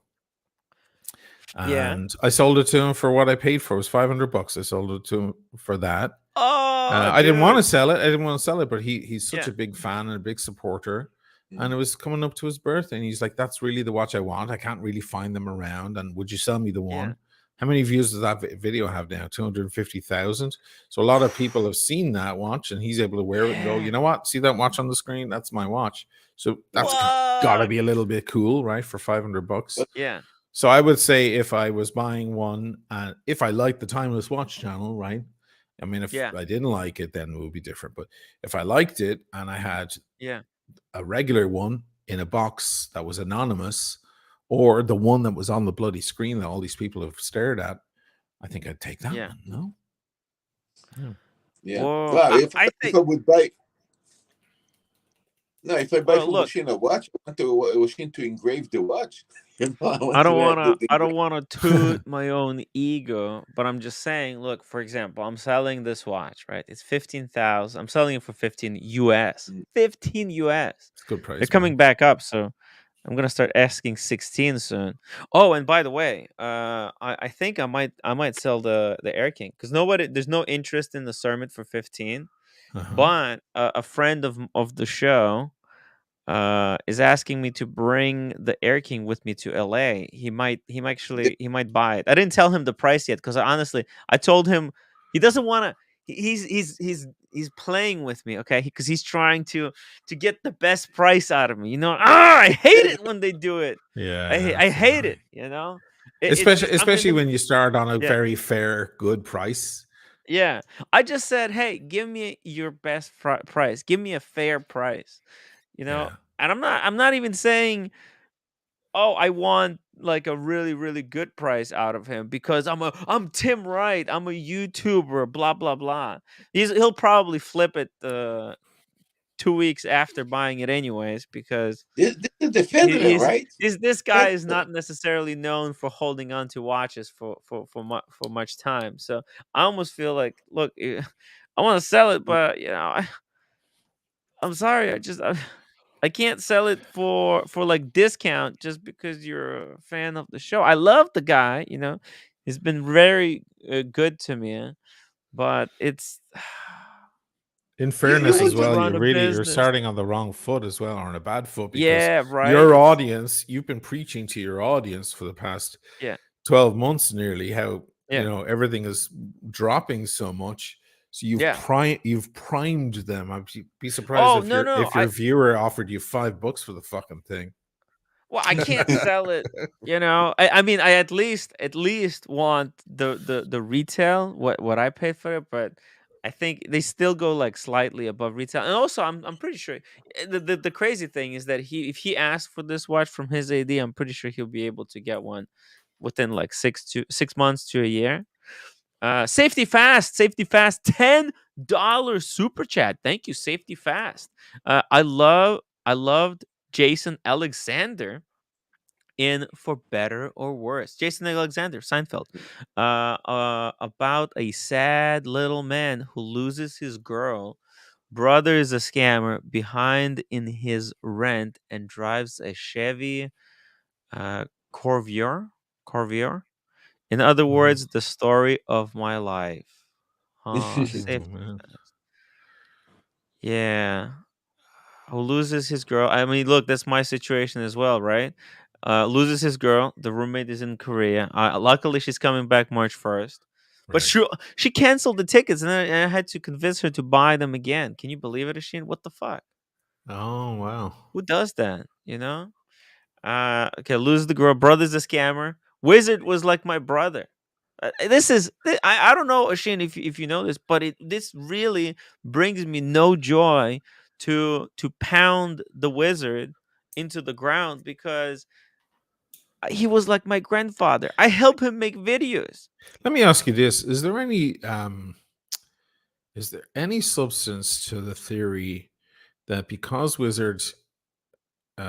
Speaker 1: yeah.
Speaker 3: And I sold it to him for what I paid for. It was $500. I sold it to him for that.
Speaker 1: Oh,
Speaker 3: I didn't want to
Speaker 1: dude.
Speaker 3: sell it. I didn't want to sell it, but he's such
Speaker 1: Yeah,
Speaker 3: a big fan and a big supporter. And it was coming up to his birthday, and he's like, "That's really the watch I want. I can't really find them around. And would you sell me the
Speaker 1: yeah,
Speaker 3: one?" How many views does that video have now? 250,000. So a lot of people have seen that watch, and he's able to wear it and go,
Speaker 1: yeah.
Speaker 3: "You know what? See that watch on the screen? That's my watch." So that's got to
Speaker 1: What?
Speaker 3: be a little bit cool, right? For $500.
Speaker 1: Yeah,
Speaker 3: So I would say if I was buying one, if I liked the Timeless Watch channel, right? I mean, if
Speaker 1: yeah,
Speaker 3: I didn't like it, then it would be different. But if I liked it and I had
Speaker 1: yeah,
Speaker 3: a regular one in a box that was anonymous, or the one that was on the bloody screen that all these people have stared at, I think I'd take that
Speaker 1: Yeah.
Speaker 3: one. No.
Speaker 6: Yeah.
Speaker 1: Well,
Speaker 6: Well,
Speaker 1: I
Speaker 6: if
Speaker 1: think.
Speaker 6: I would buy, no, if I buy
Speaker 1: Well,
Speaker 6: from
Speaker 1: look,
Speaker 6: machine a watch, I want the machine to engrave the watch. You know, I
Speaker 1: I
Speaker 6: want to
Speaker 1: don't
Speaker 6: have
Speaker 1: wanna
Speaker 6: the
Speaker 1: I don't wanna toot my own ego, but I'm just saying, look, for example, I'm selling this watch, right? It's 15,000. I'm selling it for 15 US.
Speaker 6: Mm.
Speaker 1: 15 US.
Speaker 3: It's a good
Speaker 1: They're
Speaker 3: price,
Speaker 1: coming
Speaker 3: man.
Speaker 1: back up, so I'm gonna start asking 16 soon. Oh, and by the way, I think I might sell the Air King because there's no interest in the Sermon for 15,
Speaker 3: Uh-huh.
Speaker 1: but a friend of the show is asking me to bring the Air King with me to LA. He might buy it. I didn't tell him the price yet because honestly, I told him he doesn't want to. He's playing with me, okay? Because he's trying to get the best price out of me. I hate it when they do it.
Speaker 3: Yeah,
Speaker 1: I
Speaker 3: it's
Speaker 1: hate
Speaker 3: annoying.
Speaker 1: it.
Speaker 3: Especially
Speaker 1: I'm in
Speaker 3: especially
Speaker 1: the
Speaker 3: when you start on a
Speaker 1: yeah.
Speaker 3: very fair, good price.
Speaker 1: Yeah, I just said, "Hey, give me your best price. Give me a fair price."
Speaker 3: Yeah.
Speaker 1: And I'm not even saying, "Oh, I want like a really really good price out of him because I'm Tim Wright. I'm a YouTuber, blah blah blah." He'll probably flip it 2 weeks after buying it anyways because
Speaker 6: this is the
Speaker 1: he,
Speaker 6: Federer,
Speaker 1: he's
Speaker 6: right?
Speaker 1: this guy is
Speaker 6: Federer.
Speaker 1: not necessarily known for holding on to watches for much time. So I almost feel like, look, I want to sell it, but I'm sorry. I can't sell it for like discount just because you're a fan of the show. I love the guy. He's been very good to me, but it's
Speaker 3: In
Speaker 6: You
Speaker 3: fairness
Speaker 1: trying
Speaker 3: as
Speaker 6: would
Speaker 1: to
Speaker 3: well,
Speaker 1: run a
Speaker 3: you're
Speaker 1: business.
Speaker 3: starting on the wrong foot as well, or on a bad foot, because
Speaker 1: Yeah, right.
Speaker 3: your
Speaker 1: It's
Speaker 3: audience, you've been preaching to your audience for the past
Speaker 1: yeah,
Speaker 3: 12 months nearly how
Speaker 1: yeah,
Speaker 3: everything is dropping so much. So
Speaker 1: yeah.
Speaker 3: you've primed them. I'd be surprised
Speaker 1: Oh
Speaker 3: if
Speaker 1: no, no.
Speaker 3: your viewer offered you $5 for the fucking thing.
Speaker 1: Well, I can't sell it. I mean, I at least want the retail what I paid for it, but I think they still go like slightly above retail. And also, I'm pretty sure the crazy thing is that if he asks for this watch from his AD, I'm pretty sure he'll be able to get one within like 6 months to a year. Safety fast, $10 super chat. Thank you, Safety Fast. I loved Jason Alexander in For Better or Worse. Jason Alexander, Seinfeld, about a sad little man who loses his girl. Brother is a scammer behind in his rent and drives a Chevy Corvair. Corvair. In other
Speaker 3: Mhm.
Speaker 1: words, the story of my life.
Speaker 3: Oh,
Speaker 1: Safety
Speaker 3: man.
Speaker 1: fast. Yeah. Who loses his girl. I mean, look, that's my situation as well, right? Loses his girl. The roommate is in Korea. Luckily, she's coming back March 1st. But
Speaker 3: Right.
Speaker 1: she canceled the tickets, and I had to convince her to buy them again. Can you believe it, Asheen? What the fuck?
Speaker 3: Oh, wow.
Speaker 1: Who does that? Okay, lose the girl. Brother's a scammer. Wizard was like my brother. I don't know, Asheen, if you know this, but this really brings me no joy to pound the wizard into the ground because he was like my grandfather. I help him make videos.
Speaker 3: Let me ask you this. Is there any substance to the theory that because wizards he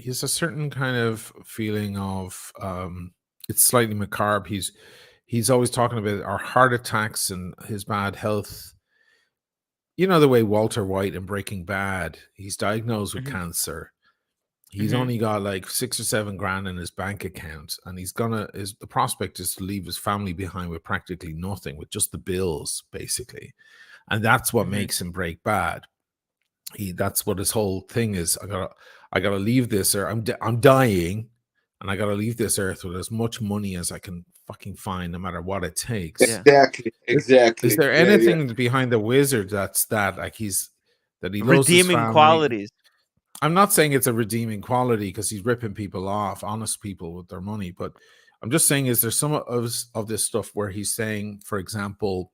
Speaker 3: has a certain kind of feeling of it's slightly macabre. He's always talking about our heart attacks and his bad health. You know the way Walter White in Breaking Bad, he's diagnosed with
Speaker 1: Hmm.
Speaker 3: cancer. He's
Speaker 1: Hmm.
Speaker 3: only got like 6 or 7 grand in his bank account, and the prospect is to leave his family behind with practically nothing, with just the bills, basically. And that's what
Speaker 1: Hmm.
Speaker 3: makes him break bad. That's what his whole thing is. I gotta leave this earth. I'm dying, and I gotta leave this earth with as much money as I can fucking find, no matter what it takes.
Speaker 1: Yeah.
Speaker 6: Exactly,
Speaker 3: Is
Speaker 6: exactly.
Speaker 3: there
Speaker 6: Yeah, yeah.
Speaker 3: anything behind the wizard that like that he loves his
Speaker 1: Redeeming
Speaker 3: family?
Speaker 1: qualities.
Speaker 3: I'm not saying it's a redeeming quality because he's ripping people off, honest people with their money, but I'm just saying, is there some of this stuff where he's saying, for example,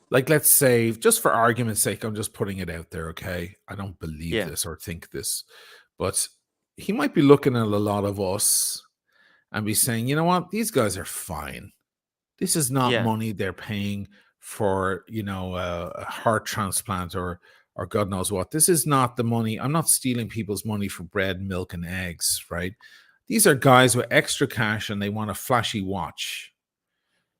Speaker 3: like, let's say, just for argument's sake, I'm just putting it out there, okay? I don't believe
Speaker 1: Yeah.
Speaker 3: this or think this, but he might be looking at a lot of us and be saying, you know what, these guys are fine. This is not
Speaker 1: Yeah.
Speaker 3: money they're paying for, a heart transplant or God knows what. This is not the money. I'm not stealing people's money for bread, milk, and eggs, right? These are guys with extra cash and they want a flashy watch.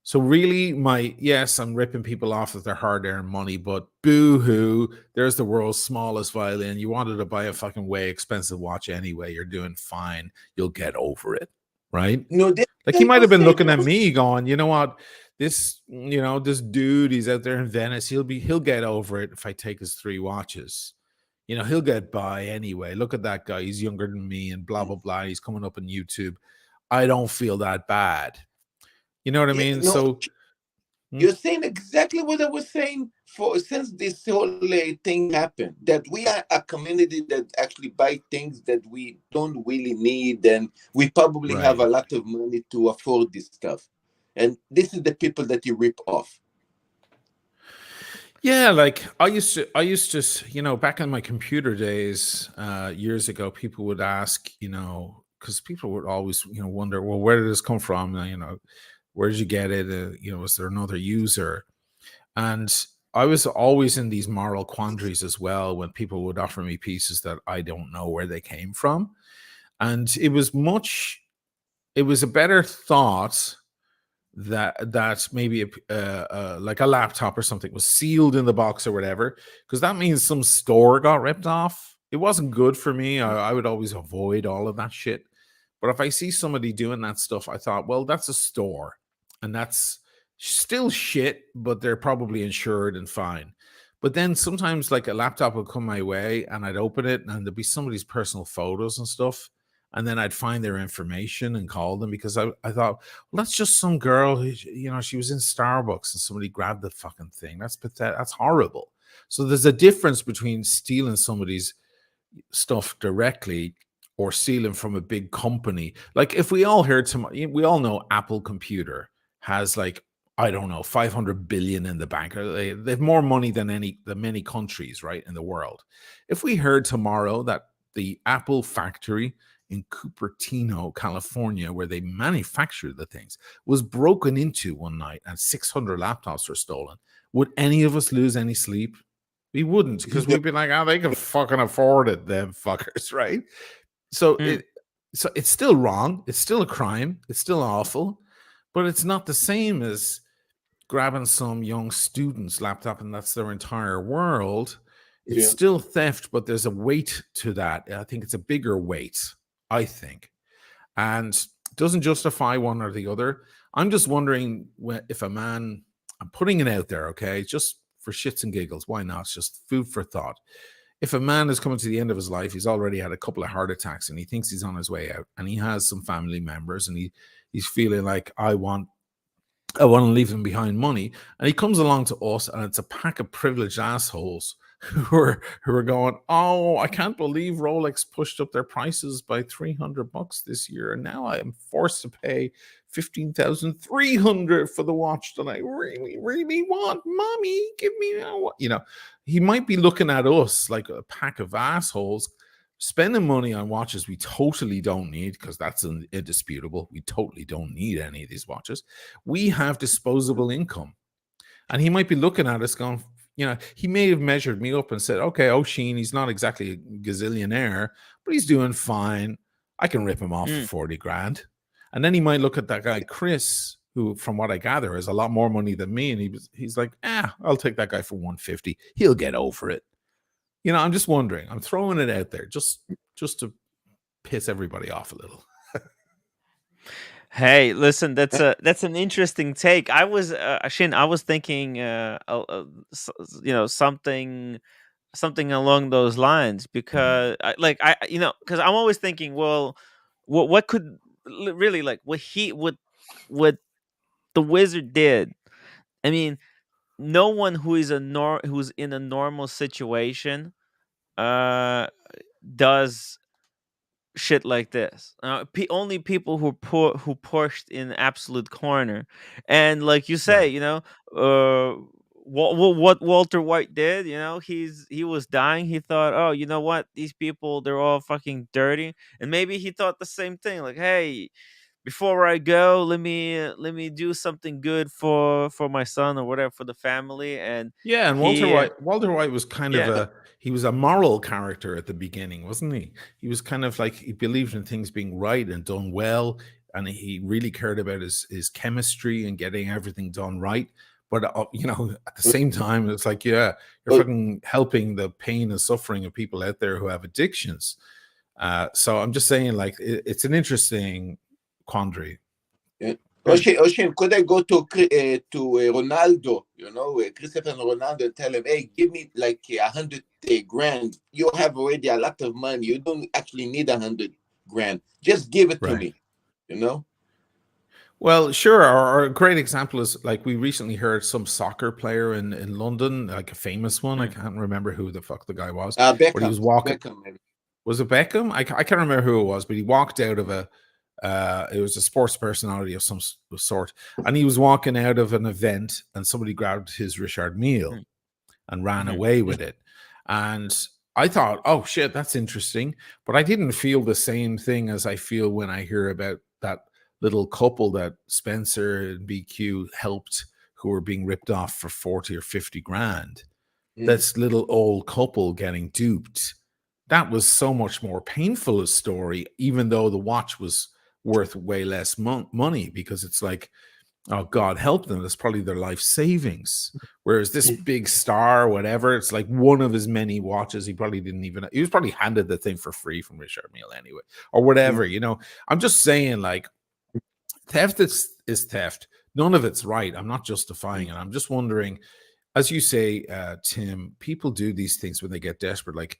Speaker 3: So really, yes, I'm ripping people off of their hard-earned money, but boo-hoo, there's the world's smallest violin. You wanted to buy a fucking way expensive watch anyway. You're doing fine. You'll get over it, right?
Speaker 6: No,
Speaker 3: Like he
Speaker 6: they
Speaker 3: might
Speaker 6: will
Speaker 3: have been
Speaker 6: say
Speaker 3: looking at
Speaker 6: those.
Speaker 3: me going, you know what? This dude, he's out there in Venice. He'll get over it if I take his 3 watches. He'll get by anyway. Look at that guy. He's younger than me and blah, blah, blah. He's coming up on YouTube. I don't feel that bad. You know what I
Speaker 6: Yeah,
Speaker 3: mean?
Speaker 6: no,
Speaker 3: So
Speaker 6: you're saying exactly what I was saying for since this whole thing happened. That we are a community that actually buy things that we don't really need, and we probably have a
Speaker 3: right.
Speaker 6: lot of money to afford this stuff. And this is the people that you rip off.
Speaker 3: Yeah, like I used to, back in my computer days, years ago, people would ask, because people would always, wonder, well, where did this come from? Where did you get it? Was there another user? And I was always in these moral quandaries as well when people would offer me pieces that I don't know where they came from. And it was a better thought that maybe like a laptop or something was sealed in the box or whatever, because that means some store got ripped off. It wasn't good for me. I would always avoid all of that shit. But if I see somebody doing that stuff, I thought, well, that's a store, and that's still shit, but they're probably insured and fine. But then sometimes, like, a laptop would come my way, and I'd open it, and there'd be somebody's personal photos and stuff, and then I'd find their information and call them, because I thought, well, that's just some girl who, she was in Starbucks and somebody grabbed the fucking thing. That's pathetic. That's horrible. So there's a difference between stealing somebody's stuff directly or stealing from a big company. Like, if we all heard we all know Apple Computer has, like, I don't know, 500 billion in the bank. They have more money than many countries, right, in the world. If we heard tomorrow that the Apple factory in Cupertino, California, where they manufacture the things, was broken into one night and 600 laptops were stolen, would any of us lose any sleep? We wouldn't, because we'd be like, oh, they can fucking afford it, them fuckers, right? So
Speaker 1: Mm.
Speaker 3: it's still wrong. It's still a crime. It's still awful, but it's not the same as grabbing some young student's laptop and that's their entire world. It's
Speaker 6: Yeah.
Speaker 3: still theft, but there's a weight to that. I think it's a bigger weight, I think, and it doesn't justify one or the other. I'm just wondering if a man, I'm putting it out there, okay, just for shits and giggles, why not? It's just food for thought. If a man is coming to the end of his life, he's already had a couple of heart attacks and he thinks he's on his way out, and he has some family members, and he's feeling like, I want to leave him behind money. And he comes along to us, and it's a pack of privileged assholes who are going, oh, I can't believe Rolex pushed up their prices by $300 this year, and now I am forced to pay $15,300 for the watch that I really, really want. Mommy, give me he might be looking at us like a pack of assholes spending money on watches we totally don't need, because that's indisputable. We totally don't need any of these watches. We have disposable income. And he might be looking at us going, he may have measured me up and said, okay, O'Sheen, he's not exactly a gazillionaire, but he's doing fine. I can rip him off for 40 grand. And then he might look at that guy, Chris, who, from what I gather, has a lot more money than me. And he's like, I'll take that guy for 150. He'll get over it. I'm just wondering. I'm throwing it out there just to piss everybody off a little.
Speaker 1: Hey, listen, that's an interesting take. I was Shin, I was thinking something along those lines, because because I'm always thinking, well, what could really, like, what the wizard did. I mean, no one who's in a normal situation uh does shit like this. Only people who pushed in absolute corner, and like you say,
Speaker 3: Right.
Speaker 1: what Walter White did. He was dying. He thought, oh, you know what? These people, they're all fucking dirty, and maybe he thought the same thing. Like, hey, before I go, let me do something good for my son or whatever, for the family. And
Speaker 3: Yeah, and
Speaker 1: he
Speaker 3: Walter White was kind of
Speaker 1: yeah.
Speaker 3: he was a moral character at the beginning, wasn't he? He was kind of like, he believed in things being right and done well, and he really cared about his chemistry and getting everything done right. But at the same time, it's like, yeah, you're
Speaker 6: Oh,
Speaker 3: fucking helping the pain and suffering of people out there who have addictions. So I'm just saying, like, it's an interesting quandary.
Speaker 6: yeah.
Speaker 1: Hmm.
Speaker 6: Ocean, could I go to Ronaldo, Christopher Ronaldo, and tell him, hey, give me like 100 grand. You have already a lot of money. You don't actually need 100 grand. Just give it to
Speaker 3: Right.
Speaker 6: me, you know?
Speaker 3: Well, sure. Or a great example is, like, we recently heard some soccer player in London, like a famous one. I
Speaker 1: Hmm.
Speaker 3: can't remember who the fuck the guy was, but he
Speaker 6: Beckham.
Speaker 3: was walking.
Speaker 6: Beckham, maybe.
Speaker 3: Was it Beckham? I can't remember who it was, but he walked out of it was a sports personality of some sort, and he was walking out of an event, and somebody grabbed his Richard Mille and ran
Speaker 1: Hmm.
Speaker 3: away with it. And I thought, oh shit, that's interesting. But I didn't feel the same thing as I feel when I hear about that little couple that Spencer and BQ helped, who were being ripped off for 40 or 50 grand. This little old couple getting duped. That was so much more painful a story, even though the watch was worth way less money, because it's like, oh, God help them, that's probably their life savings. Whereas this big star, whatever, it's like one of his many watches. He was probably handed the thing for free from Richard Mille anyway, or whatever. I'm just saying, like, theft is theft. None of it's right. I'm not justifying it. I'm just wondering, as you say, Tim, people do these things when they get desperate. Like,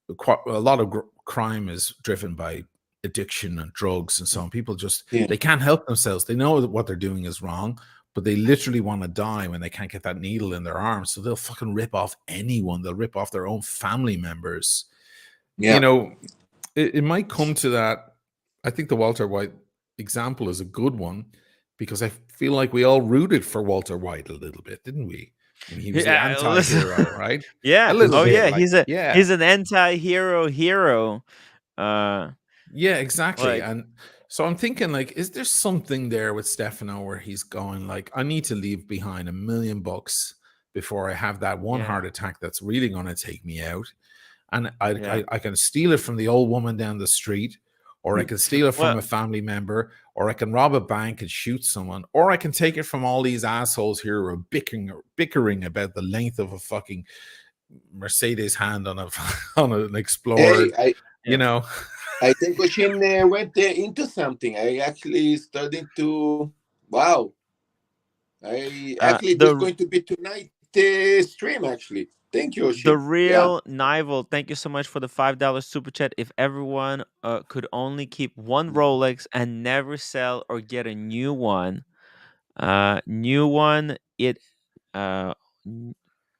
Speaker 3: a lot of crime is driven by addiction and drugs and so on. People just,
Speaker 6: Yeah.
Speaker 3: they can't help themselves. They know that what they're doing is wrong, but they literally want to die when they can't get that needle in their arm. So they'll fucking rip off anyone. They'll rip off their own family members.
Speaker 6: Yeah.
Speaker 3: It might come to that. I think the Walter White example is a good one, because I feel like we all rooted for Walter White a little bit, didn't we? I mean, he was the
Speaker 1: Yeah, listen.
Speaker 3: anti-hero, right? A
Speaker 1: Yeah.
Speaker 3: little
Speaker 1: Oh
Speaker 3: bit,
Speaker 1: yeah.
Speaker 3: like,
Speaker 1: He's
Speaker 3: yeah.
Speaker 1: an anti-hero hero. Uh,
Speaker 3: Yeah, exactly.
Speaker 1: like
Speaker 3: And so I'm thinking, like, is there something there with Stefano where he's going, like, I need to leave behind $1 million before I have that one
Speaker 1: yeah,
Speaker 3: heart attack that's really going to take me out. And
Speaker 1: yeah.
Speaker 3: I can steal it from the old woman down the street, or I can steal it from
Speaker 1: Well,
Speaker 3: a family member, or I can rob a bank and shoot someone, or I can take it from all these assholes here who are bickering about the length of a fucking Mercedes hand on on an Explorer,
Speaker 6: Hey, I
Speaker 3: you
Speaker 1: yeah.
Speaker 3: know.
Speaker 6: I think Oshin went into something. I actually starting to, wow. This is
Speaker 1: The
Speaker 6: going to be tonight stream actually. Thank you,
Speaker 1: The
Speaker 6: Oshin. Yeah.
Speaker 1: real Nival, thank you so much for the $5 super chat. If everyone could only keep one Rolex and never sell or get a new one, it uh, n-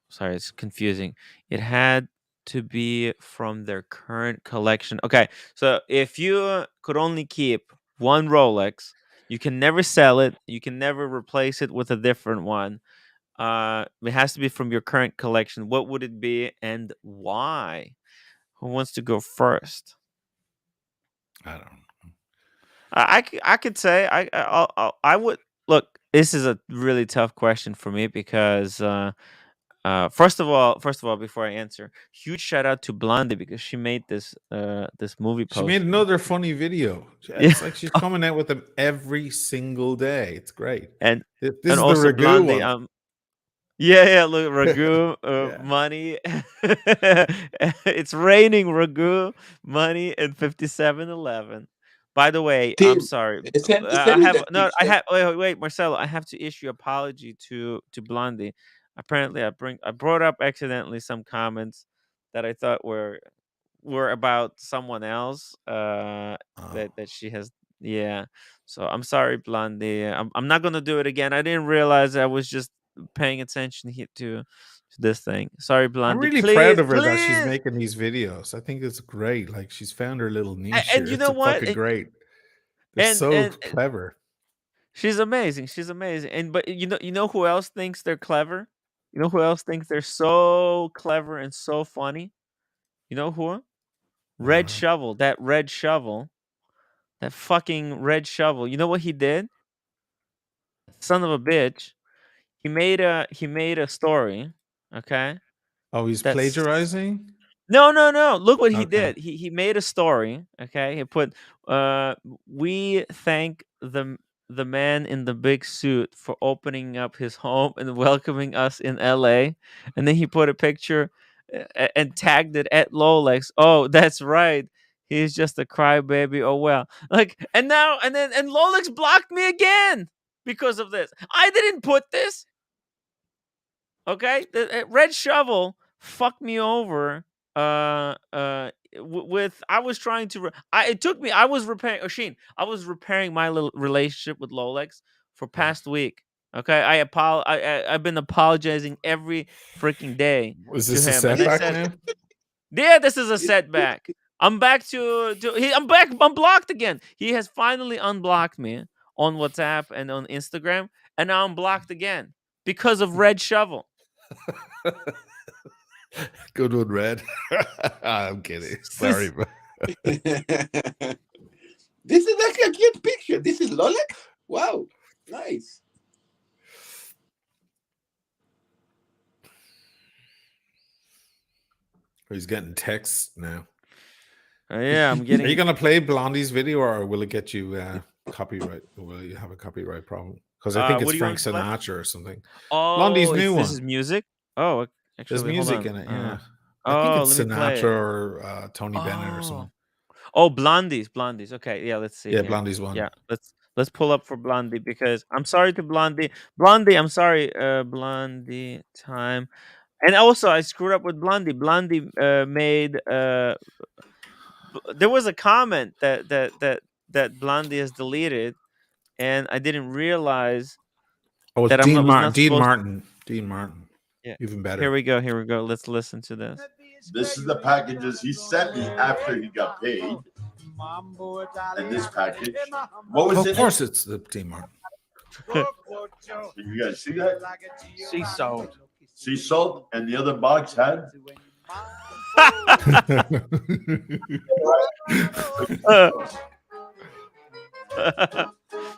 Speaker 1: sorry, it's confusing. It had to be from their current collection. Okay, so if you could only keep one Rolex, you can never sell it. You can never replace it with a different one. It has to be from your current collection. What would it be and why? Who wants to go first?
Speaker 3: I don't know.
Speaker 1: I could say I would look. This is a really tough question for me because first of all, before I answer, huge shout out to Blondie because she made this movie
Speaker 3: She made
Speaker 1: poster.
Speaker 3: another funny video.
Speaker 1: Yeah,
Speaker 3: It's like she's coming out with them every single day. It's great.
Speaker 1: and
Speaker 3: This
Speaker 1: and
Speaker 3: is the
Speaker 1: also
Speaker 3: ragu
Speaker 1: Blondie.
Speaker 3: one.
Speaker 1: Yeah, yeah, look, ragu,
Speaker 3: Yeah.
Speaker 1: money. It's raining ragu, money, and 5711. By the way, I'm
Speaker 6: Tim,
Speaker 1: sorry. I
Speaker 6: send me
Speaker 1: have
Speaker 6: that
Speaker 1: no. I
Speaker 6: picture.
Speaker 1: have wait, Marcelo. I have to issue apology to Blondie. Apparently, I brought up accidentally some comments that I thought were about someone else.
Speaker 3: Oh.
Speaker 1: That she has. Yeah. So I'm sorry, Blondie. I'm not gonna do it again. I didn't realize I was just paying attention here to this thing. Sorry,
Speaker 3: I'm
Speaker 1: Blondie.
Speaker 3: really proud
Speaker 1: Please,
Speaker 3: of her that she's
Speaker 1: please.
Speaker 3: making these videos. I think it's great. Like, she's found her little niche
Speaker 1: And
Speaker 3: here.
Speaker 1: you
Speaker 3: It's
Speaker 1: know
Speaker 3: a
Speaker 1: what?
Speaker 3: fucking great. They're
Speaker 1: And
Speaker 3: so
Speaker 1: and
Speaker 3: clever.
Speaker 1: she's amazing. She's amazing. And but you know who else thinks they're clever? You know who else thinks they're so clever and so funny? You know who? Red
Speaker 3: Uh,
Speaker 1: Shovel. That Red Shovel. That fucking red shovel. You know what he did? Son of a bitch. He made a story. Okay.
Speaker 3: Oh, he's
Speaker 1: That's
Speaker 3: plagiarizing.
Speaker 1: No, no, no. Look what he
Speaker 3: Okay.
Speaker 1: did. He made a story. Okay, he put, "We thank the man in the big suit for opening up his home and welcoming us in L.A." And then he put a picture and tagged it at Lolex. Oh, that's right. He's just a crybaby. Oh well. Like, and now and Lolex blocked me again because of this. I didn't put this. Okay, the red shovel fucked me over. With I was trying to. It took me. I was repairing. Sheen, I was repairing my little relationship with Lolex for past week. Okay, I've been apologizing every freaking day
Speaker 3: Was
Speaker 1: to
Speaker 3: this a
Speaker 1: him, and I
Speaker 3: setback
Speaker 1: said,
Speaker 3: now?
Speaker 1: "Yeah, this is a setback. I'm back I'm back. I'm blocked again. He has finally unblocked me on WhatsApp and on Instagram, and now I'm blocked again because of red shovel."
Speaker 3: Good one, Red. I'm kidding. Sorry, but
Speaker 6: This is actually a cute picture. This is Lolex. Wow, nice.
Speaker 3: he's getting texts now.
Speaker 1: Yeah, I'm
Speaker 3: Are
Speaker 1: getting.
Speaker 3: you gonna play Blondie's video, or will it get you copyright? Will you have a copyright problem? Because I think
Speaker 1: What
Speaker 3: it's
Speaker 1: do you want
Speaker 3: Frank
Speaker 1: me to play?
Speaker 3: Sinatra or something. Blondie's
Speaker 1: Oh,
Speaker 3: new
Speaker 1: this
Speaker 3: one.
Speaker 1: is music. Oh,
Speaker 3: There's
Speaker 1: actually, hold
Speaker 3: music
Speaker 1: on.
Speaker 3: in it. Yeah, I think it's
Speaker 1: Let me play
Speaker 3: Sinatra
Speaker 1: it.
Speaker 3: or Tony Bennett or
Speaker 1: Oh,
Speaker 3: something.
Speaker 1: Blondies. Okay, yeah. Let's see
Speaker 3: Yeah,
Speaker 1: here.
Speaker 3: Blondie's one.
Speaker 1: Yeah, let's pull up for Blondie because I'm sorry to Blondie. Blondie, I'm sorry. Blondie time. And also, I screwed up with Blondie. Blondie made there was a comment that Blondie has deleted, and I didn't realize
Speaker 3: Oh, it's
Speaker 1: that was not
Speaker 3: Dean
Speaker 1: supposed.
Speaker 3: Martin. Dean Martin.
Speaker 1: Yeah.
Speaker 3: Even
Speaker 1: Here
Speaker 3: better.
Speaker 1: we go. Here we go. Let's listen to this.
Speaker 7: This is the packages he sent me after he got paid. And this package. What was
Speaker 3: Of course, it's the Dean Martin.
Speaker 7: Can you guys see that?
Speaker 8: Sea salt.
Speaker 7: Sea salt, and the other box had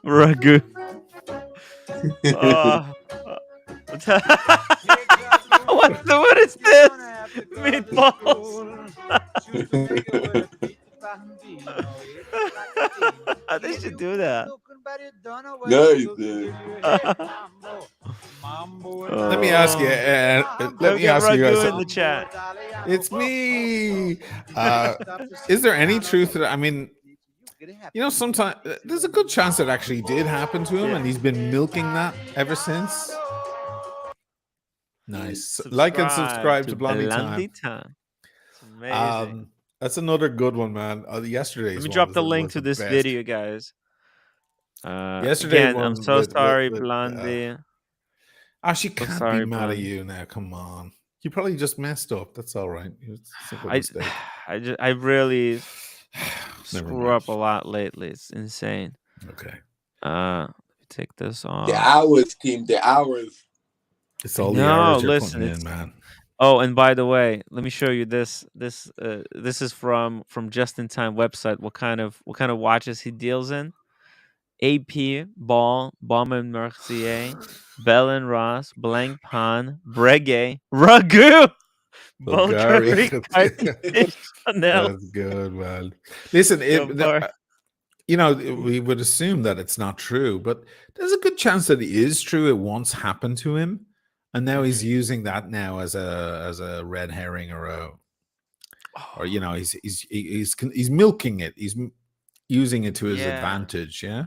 Speaker 1: Ragu. What is this? Meatballs. They should do that.
Speaker 6: Nice.
Speaker 3: Let me ask you. Let me ask you guys.
Speaker 1: Ragu in the chat.
Speaker 3: It's me. Is there any truth to that? I mean, you know, sometimes there's a good chance it actually did happen to him, and he's been milking that ever since. Nice. Like and subscribe to Blondie Time.
Speaker 1: It's amazing.
Speaker 3: That's another good one, man. Yesterday's.
Speaker 1: Let me drop the link to this video, guys. Again, I'm so sorry, Blondie.
Speaker 3: She can't be mad at you now. Come on. You probably just messed up. That's all right. It's a simple mistake.
Speaker 1: I really screw up a lot lately. It's insane.
Speaker 3: Okay.
Speaker 1: Let me take this off.
Speaker 6: The hours, team. The hours.
Speaker 3: It's all the hours you're putting in, man.
Speaker 1: Oh, and by the way, let me show you this. This is from Just in Time website. What kind of watches he deals in? AP, Ball, Baume & Mercier, Bell & Ross, Blanc Pan, Breguet, Ragu, Chanel.
Speaker 3: That's good, man. Listen, you know, we would assume that it's not true, but there's a good chance that it is true. It once happened to him, and now he's using that now as a red herring or you know, he's milking it. He's using it to his advantage. Yeah.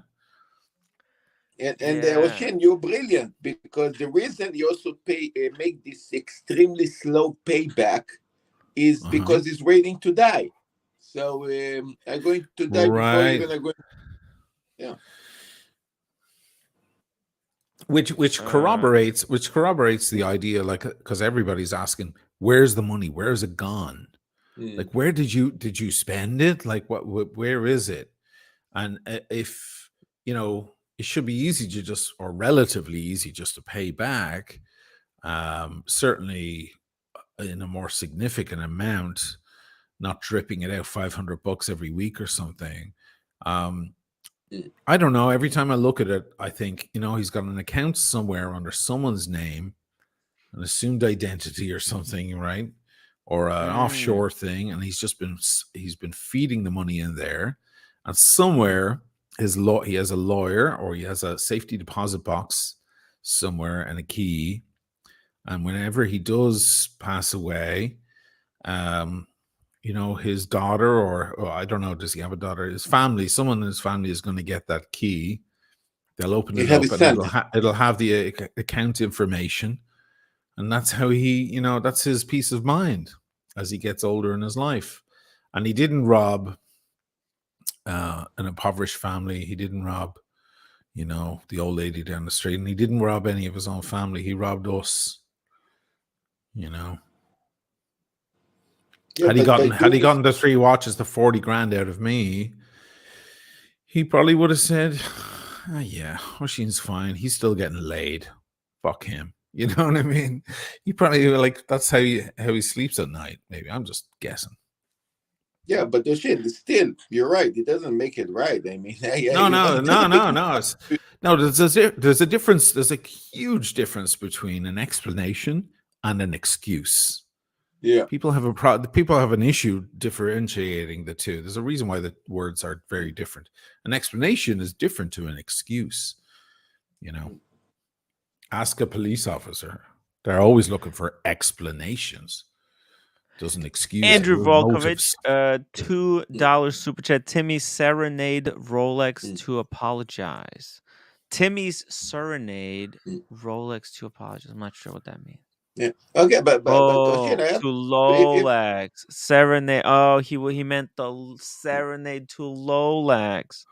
Speaker 6: And Ocean, you're brilliant, because the reason you also make this extremely slow payback is because he's waiting to die. So I'm going to die before even I'm going. Yeah.
Speaker 3: Which corroborates the idea, like, because everybody's asking, where's the money? Where is it gone? Like, where did you spend it? Like, where is it? And if you know, it should be easy to just, or relatively easy just to pay back. Certainly in a more significant amount, not dripping it out $500 every week or something. I don't know. Every time I look at it, I think, he's got an account somewhere under someone's name, an assumed identity or something, right? Or an offshore thing, and he's been feeding the money in there, and somewhere he has a lawyer, or he has a safety deposit box somewhere and a key, and whenever he does pass away, his daughter, or I don't know, does he have a daughter? His family, someone in his family is going to get that key. They'll open it up, and it'll have the account information. And that's how he, that's his peace of mind as he gets older in his life. And he didn't rob an impoverished family. He didn't rob, the old lady down the street. And he didn't rob any of his own family. He robbed us,
Speaker 6: Yeah,
Speaker 3: had he gotten the 3 watches, the 40 grand out of me, he probably would have said, yeah, Oisin's fine. He's still getting laid. Fuck him. You know what I mean? He probably that's how he sleeps at night. Maybe I'm just guessing.
Speaker 6: Yeah, but the shit, still, you're right. It doesn't make it right. I mean,
Speaker 3: no. There's a difference. There's a huge difference between an explanation and an excuse.
Speaker 6: Yeah,
Speaker 3: people have an issue differentiating the two. There's a reason why the words are very different. An explanation is different to an excuse. Ask a police officer. They're always looking for explanations. Doesn't excuse.
Speaker 1: Andrew Volkovich, $2 super chat. Timmy serenade Rolex to apologize. Timmy's serenade Rolex to apologize. I'm not sure what that means.
Speaker 6: Yeah. Okay, but
Speaker 1: to Rolex serenade. Oh, he meant the serenade to Rolex.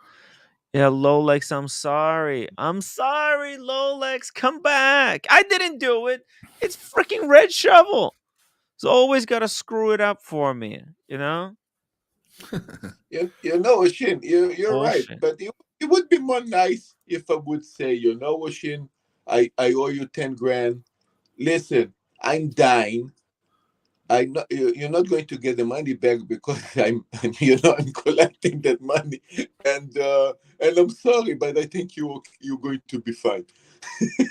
Speaker 1: Yeah, Lolex, I'm sorry, Lolex, come back. I didn't do it. It's freaking Red Shovel. It's always got to screw it up for me,
Speaker 6: Oisin, you're right. But it would be more nice if I would say, Oisin, I owe you 10 grand. Listen, I'm dying. You're not going to get the money back because I'm collecting that money, and I'm sorry, but I think you're going to be fine.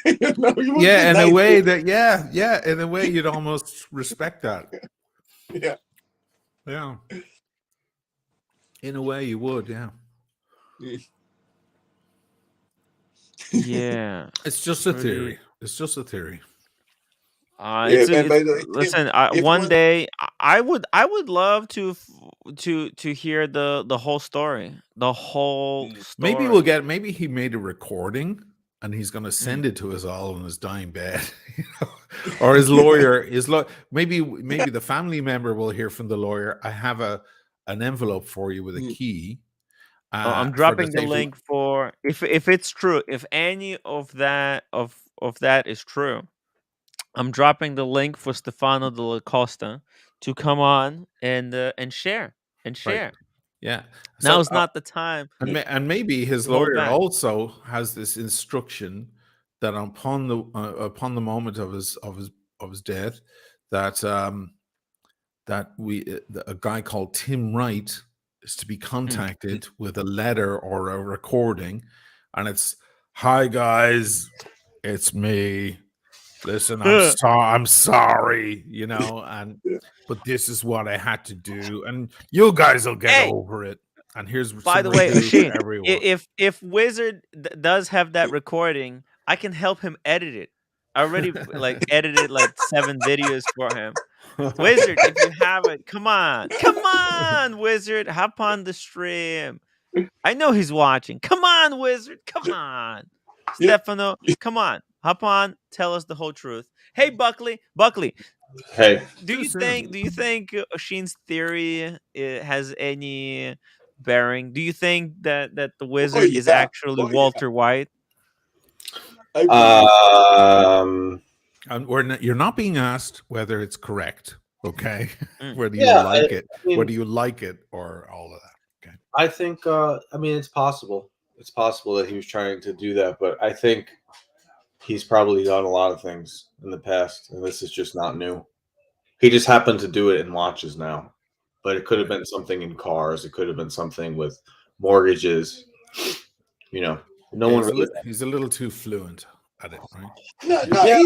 Speaker 6: In
Speaker 3: a way in a way you'd almost respect that. Yeah. In a way you would, yeah.
Speaker 1: Yeah.
Speaker 3: It's just a theory. It's just a theory.
Speaker 1: Listen, one day I would love to hear the whole story. The whole story.
Speaker 3: Maybe he made a recording and he's going to send it to us all in his dying bed, or his lawyer maybe the family member will hear from the lawyer. I have an envelope for you with a key.
Speaker 1: I'm dropping the link for if it's true. If any of that is true, I'm dropping the link for Stefano Della Costa to come on and share.
Speaker 3: Right. Yeah.
Speaker 1: Now is not the time.
Speaker 3: And maybe his lawyer also has this instruction that upon the moment of his death, that a guy called Tim Wright is to be contacted with a letter or a recording, and it's, "Hi guys, it's me. Listen, I'm sorry, but this is what I had to do, and you guys will get over it." And here's,
Speaker 1: by the way, Oisin, if Wizard does have that recording, I can help him edit it. I already edited 7 videos for him. Wizard, if you have it, come on, Wizard, hop on the stream. I know he's watching. Come on, Wizard, come on. Stefano, come on, hop on, tell us the whole truth. Hey, Buckley.
Speaker 8: Hey.
Speaker 1: Do you think Oisin's theory has any bearing? Do you think that the Wizard is actually Walter White?
Speaker 3: You're not being asked whether it's correct, okay? Whether you like it, whether you like it, or all of that. Okay.
Speaker 8: I think. It's possible. It's possible that he was trying to do that, but I think he's probably done a lot of things in the past, and this is just not new. He just happened to do it in watches now, but it could have been something in cars. It could have been something with mortgages. You know, no one really.
Speaker 3: He's a little too fluent at it, right?
Speaker 6: No,
Speaker 8: Yeah.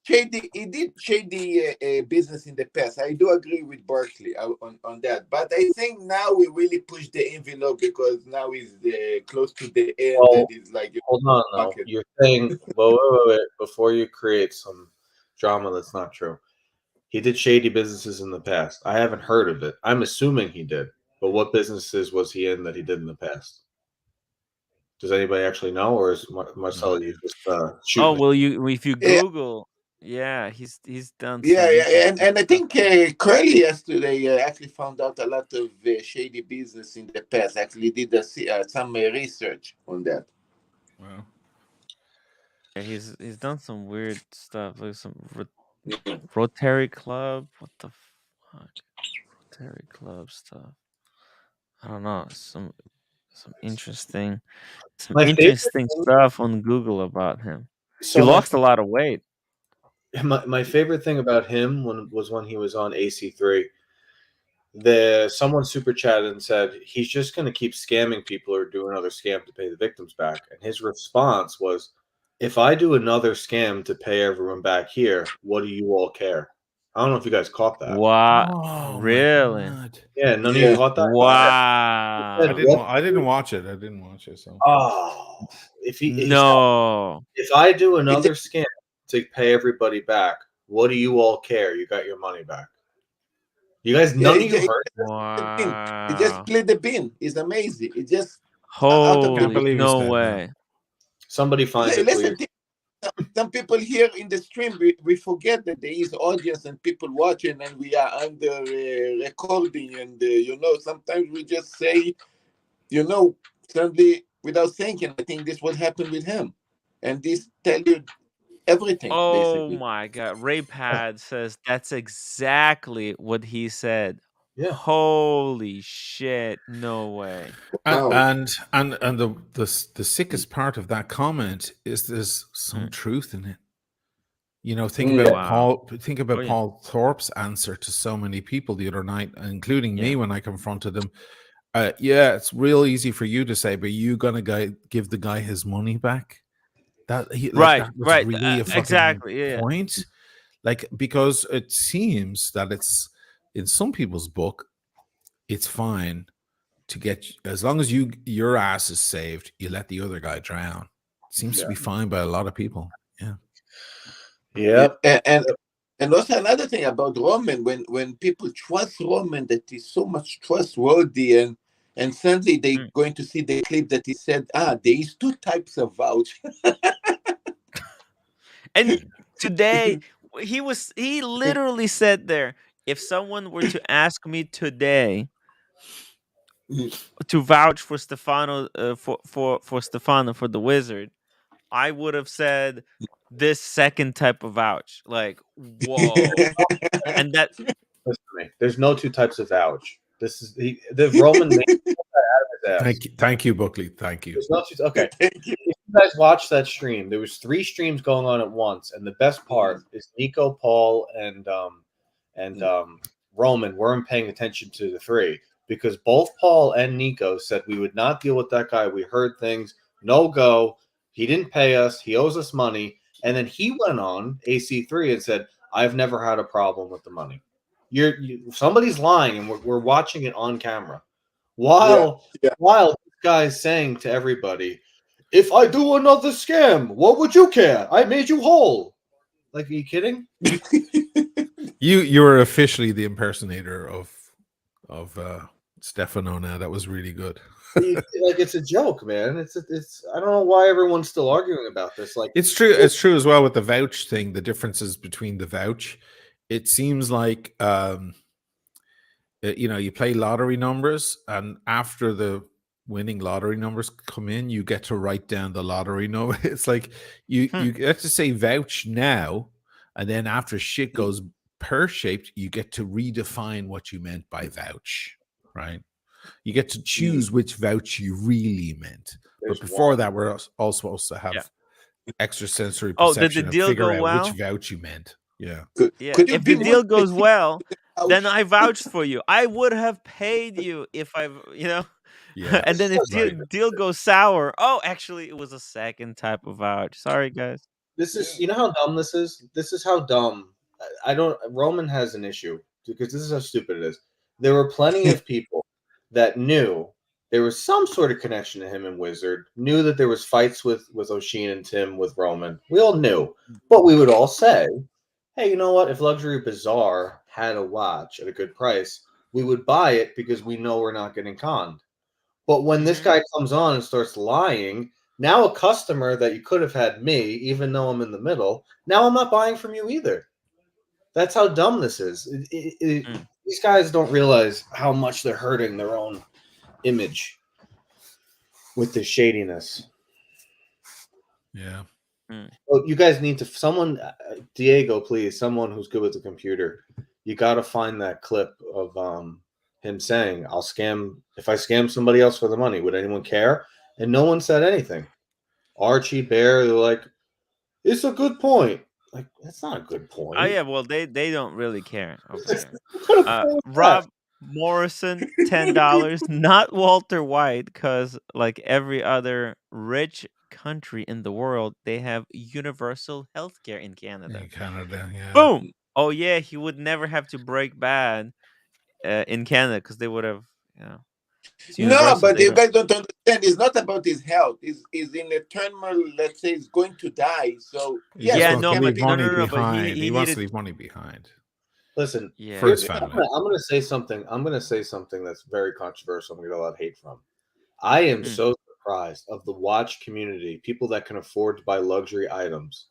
Speaker 6: he did shady business in the past. I do agree with Berkeley on that. But I think now we really push the envelope because now he's close to the end
Speaker 8: Well,
Speaker 6: and he's like,
Speaker 8: hold on, though.
Speaker 6: pocket.
Speaker 8: You're saying, wait, before you create some drama that's not true. He did shady businesses in the past. I haven't heard of it. I'm assuming he did. But what businesses was he in that he did in the past? Does anybody actually know, or is Marcelo you just shooting?
Speaker 1: Oh, well, if you
Speaker 6: Yeah.
Speaker 1: Google, yeah, he's done.
Speaker 6: Yeah,
Speaker 1: some
Speaker 6: yeah, and I
Speaker 1: interesting
Speaker 6: think
Speaker 1: stuff.
Speaker 6: Curly yesterday actually found out a lot of shady business in the past. Actually, did some research on that.
Speaker 3: Wow.
Speaker 1: Yeah, he's done some weird stuff, like some Rotary Club. What the fuck? Rotary Club stuff. I don't know. Some interesting
Speaker 8: My favorite
Speaker 1: stuff on Google about him.
Speaker 8: So
Speaker 1: he lost a lot of weight.
Speaker 8: My favorite thing about him was when he was on AC3. Someone super chatted and said he's just going to keep scamming people or do another scam to pay the victims back. And his response was, "If I do another scam to pay everyone back here, what do you all care?" I don't know if you guys caught that.
Speaker 1: Wow,
Speaker 3: Oh,
Speaker 1: really?
Speaker 8: Yeah, none of you caught that.
Speaker 1: Wow.
Speaker 3: I didn't watch it. So.
Speaker 8: Oh,
Speaker 1: No.
Speaker 8: if I do another scam to pay everybody back, what do you all care? You got your money back. You guys, none of you heard this?
Speaker 1: Wow.
Speaker 6: It just split the bin. It's amazing. It just
Speaker 1: holy no way.
Speaker 8: Somebody find it,
Speaker 6: listen,
Speaker 8: please.
Speaker 6: some people here in the stream, we forget that there is audience and people watching, and we are under recording, and sometimes we just say, suddenly without thinking. I think this what happened with him, and this tell you everything.
Speaker 1: Oh
Speaker 6: basically.
Speaker 1: my god. Raypad says that's exactly what he said.
Speaker 8: Yeah.
Speaker 1: Holy shit. No way.
Speaker 3: And the sickest part of that comment is there's some truth in it. Think about Paul. Think about Paul Thorpe's answer to so many people the other night, including me when I confronted him. Yeah, it's real easy for you to say, but you gonna give the guy his money back? That was really a fucking
Speaker 1: exactly.
Speaker 3: point. Like, because it seems that it's in some people's book, it's fine to get, as long as your ass is saved, you let the other guy drown. It seems to be fine by a lot of people.
Speaker 8: Yeah.
Speaker 6: And also another thing about Roman, when people trust Roman that he's so much trustworthy, and suddenly they're going to see the clip that he said, there is two types of vouch.
Speaker 1: And today he literally said there, if someone were to ask me today to vouch for Stefano for Stefano, for the Wizard, I would have said this second type of vouch. Like, whoa. And that
Speaker 8: listen to me. There's no two types of vouch. This is the Roman made that out of his ass.
Speaker 3: Thank you, Buckley. Thank you.
Speaker 8: There's no two, okay. If you guys watched that stream, there was 3 streams going on at once, and the best part is Nico, Paul, and Roman weren't paying attention to the 3, because both Paul and Nico said we would not deal with that guy. We heard things, no go. He didn't pay us. He owes us money. And then he went on AC3 and said, I've never had a problem with the money. Somebody's lying, and we're watching it on camera. While this guy's saying to everybody, if I do another scam, what would you care? I made you whole. Like, are you kidding?
Speaker 3: You were officially the impersonator of Stefano now. That was really good.
Speaker 8: Like, it's a joke, man. It's I don't know why everyone's still arguing about this. Like,
Speaker 3: it's true as well with the vouch thing, the differences between the vouch. It seems like you play lottery numbers, and after the winning lottery numbers come in, you get to write down the lottery number. It's like you get to say vouch now, and then after shit goes pear-shaped, you get to redefine what you meant by vouch, right? You get to choose which vouch you really meant. But before that, we're all supposed to have extrasensory perception
Speaker 1: did the deal
Speaker 3: and figure
Speaker 1: go
Speaker 3: out
Speaker 1: well?
Speaker 3: which vouch you meant. Yeah.
Speaker 1: If the deal goes well, then I vouched for you. I would have paid you if
Speaker 3: Yeah.
Speaker 1: And then if
Speaker 3: Right.
Speaker 1: deal goes sour, oh, actually, it was a second type of vouch. Sorry, guys.
Speaker 8: This is, you know how dumb this is? This is how dumb. I don't, Roman has an issue because this is how stupid it is. There were plenty of people that knew there was some sort of connection to him and Wizard, knew that there was fights with O'Sheen and Tim with Roman. We all knew. But we would all say, hey, you know what? If Luxury Bazaar had a watch at a good price, we would buy it because we know we're not getting conned. But when this guy comes on and starts lying, now a customer that you could have had me, even though I'm in the middle, now I'm not buying from you either. That's how dumb this is. These guys don't realize how much they're hurting their own image with this shadiness.
Speaker 3: Yeah.
Speaker 8: Well, you guys need to, someone, Diego, please, someone who's good with the computer, you got to find that clip of him saying, I'll scam, if I scam somebody else for the money, would anyone care? And no one said anything. Archie, Bear, they're like, it's a good point. Like, that's not a good point.
Speaker 1: Oh yeah, well they don't really care over here.
Speaker 8: What kind of point is
Speaker 1: Rob Morrison, $10, not Walter White, because like every other rich country in the world, they have universal healthcare in Canada.
Speaker 3: In Canada, yeah.
Speaker 1: Boom. Oh yeah, he would never have to break bad in Canada because they would have, you know. It's
Speaker 6: No,
Speaker 1: universal.
Speaker 6: but
Speaker 1: They
Speaker 6: you
Speaker 1: don't.
Speaker 6: guys don't understand. It's not about his health. Is in a terminal, let's say, he's going to die. So
Speaker 3: He
Speaker 6: yes,
Speaker 3: just
Speaker 1: Yeah,
Speaker 3: wants
Speaker 1: no,
Speaker 3: to
Speaker 1: but
Speaker 3: leave money
Speaker 1: but
Speaker 3: behind.
Speaker 1: he
Speaker 3: He wants to
Speaker 1: needed.
Speaker 3: leave money behind.
Speaker 8: Listen,
Speaker 1: Yeah.
Speaker 3: For his
Speaker 8: I'm
Speaker 3: family.
Speaker 8: gonna say something. I'm gonna say something that's very controversial. I'm gonna get a lot of hate from. I am so surprised of the watch community, people that can afford to buy luxury items.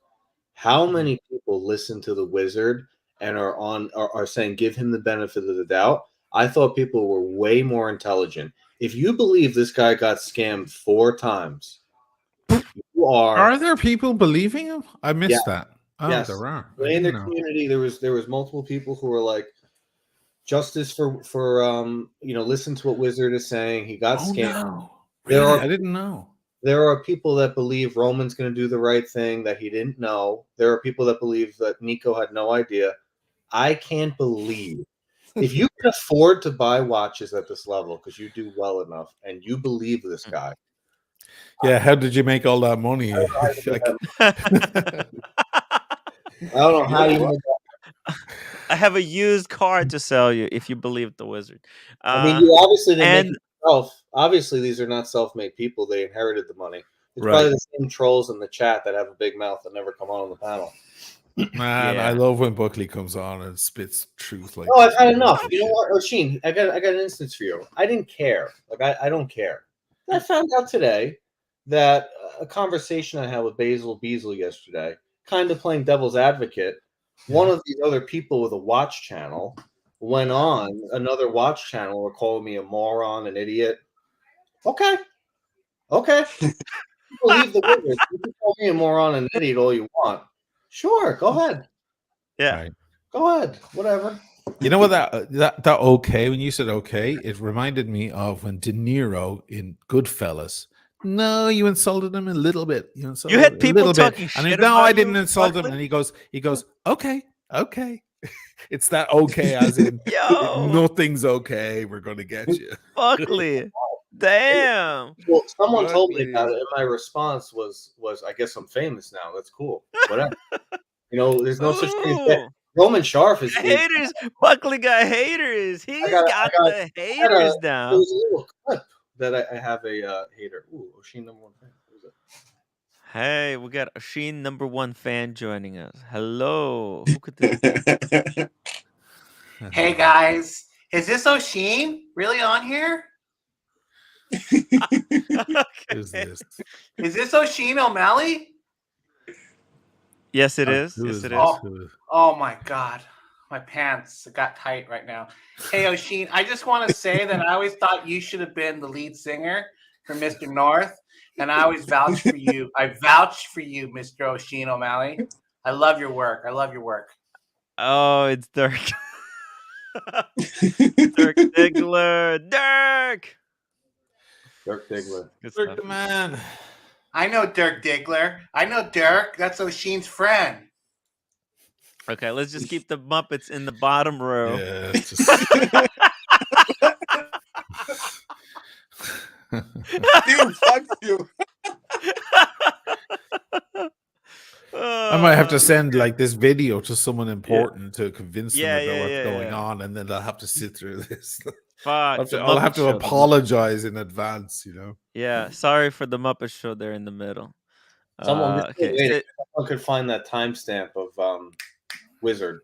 Speaker 8: How many people listen to the Wizard and are saying give him the benefit of the doubt? I thought people were way more intelligent. If you believe this guy got scammed 4 times, you
Speaker 3: Are there people believing him? I missed
Speaker 8: Yeah.
Speaker 3: that. Oh,
Speaker 8: Yes.
Speaker 3: there are. I
Speaker 8: In
Speaker 3: didn't
Speaker 8: the
Speaker 3: know.
Speaker 8: community, there was multiple people who were like, justice for listen to what Wizard is saying. He got scammed.
Speaker 3: No.
Speaker 8: There
Speaker 3: Really?
Speaker 8: are
Speaker 3: I didn't know.
Speaker 8: There are people that believe Roman's going to do the right thing that he didn't know. There are people that believe that Nico had no idea. I can't believe if you can afford to buy watches at this level because you do well enough and you believe this guy.
Speaker 3: Yeah, how did you make all that money?
Speaker 8: I don't know how you made that.
Speaker 1: I have a used car to sell you if you believe the Wizard.
Speaker 8: I mean, you obviously didn't make
Speaker 1: and
Speaker 8: it yourself. Obviously, these are not self-made people. They inherited the money. It's
Speaker 3: Right.
Speaker 8: probably the same trolls in the chat that have a big mouth that never come on the panel.
Speaker 3: Man,
Speaker 1: Yeah.
Speaker 3: I love when Buckley comes on and spits truth like
Speaker 8: Oh,
Speaker 3: this.
Speaker 8: I've had enough. You know what, O'Sheen? I got an instance for you. I didn't care. Like I don't care. I found out today that a conversation I had with Basil Beasley yesterday, kind of playing devil's advocate, one of these other people with a watch channel went on another watch channel or called me a moron, an idiot. Okay. You believe the Wizard. You can call me a moron and an idiot all you want. Sure, go ahead.
Speaker 1: Yeah.
Speaker 3: Right.
Speaker 8: Go ahead. Whatever.
Speaker 3: You know what that okay, when you said okay, it reminded me of when De Niro in Goodfellas. No, you insulted him a little bit. You insulted
Speaker 1: You had
Speaker 3: him a
Speaker 1: people
Speaker 3: little bit.
Speaker 1: talking
Speaker 3: And he,
Speaker 1: shit
Speaker 3: no,
Speaker 1: about
Speaker 3: I didn't
Speaker 1: you,
Speaker 3: insult him.
Speaker 1: Buckley?
Speaker 3: And he goes, okay. It's that okay, as in
Speaker 1: Yo.
Speaker 3: nothing's okay. We're gonna get you.
Speaker 1: Buckley. Damn.
Speaker 8: Well, someone told me
Speaker 3: Buckley.
Speaker 8: about it, and my response was I guess I'm famous now. That's cool. Whatever. There's no such thing as that.
Speaker 1: Ooh.
Speaker 8: Roman Sharf is
Speaker 1: Haters. Buckley got haters. He's got the haters now.
Speaker 8: There's a little clip that I have a hater. Ooh, O'Sheen #1 fan. What is it?
Speaker 1: Hey, we got a Sheen #1 fan joining us. Hello. Who could this be?
Speaker 9: Hey guys, is this O'Sheen really on here?
Speaker 3: Who's this?
Speaker 9: Is this O'Sheen O'Malley?
Speaker 1: Yes, it is.
Speaker 3: Who
Speaker 1: Yes,
Speaker 3: is
Speaker 1: it
Speaker 3: this?
Speaker 1: is.
Speaker 9: Oh my God, my pants got tight right now. Hey O'Sheen, I just want to say that I always thought you should have been the lead singer for Mr. North, and I always vouch for you. I vouch for you, Mr. O'Sheen O'Malley. I love your work.
Speaker 1: Oh, it's Dirk. Dirk Diggler. Dirk
Speaker 8: Diggler.
Speaker 1: Good
Speaker 3: Dirk
Speaker 1: stuff.
Speaker 3: the man.
Speaker 9: I know Dirk Diggler. I know Dirk. That's O'Sheen's friend.
Speaker 1: Okay, let's just keep the Muppets in the bottom row.
Speaker 3: Yeah, it's just to send like this video to someone important to convince them
Speaker 1: Yeah,
Speaker 3: about
Speaker 1: yeah,
Speaker 3: what's
Speaker 1: yeah,
Speaker 3: going
Speaker 1: yeah.
Speaker 3: on, and then they'll have to sit through this.
Speaker 1: Fuck, the
Speaker 3: I'll have
Speaker 1: Muppet
Speaker 3: to
Speaker 1: Show. The Muppet
Speaker 3: apologize in advance,
Speaker 1: Yeah, sorry for the Muppet Show there in the middle.
Speaker 8: Someone,
Speaker 1: Okay,
Speaker 8: someone could find that timestamp of Wizard.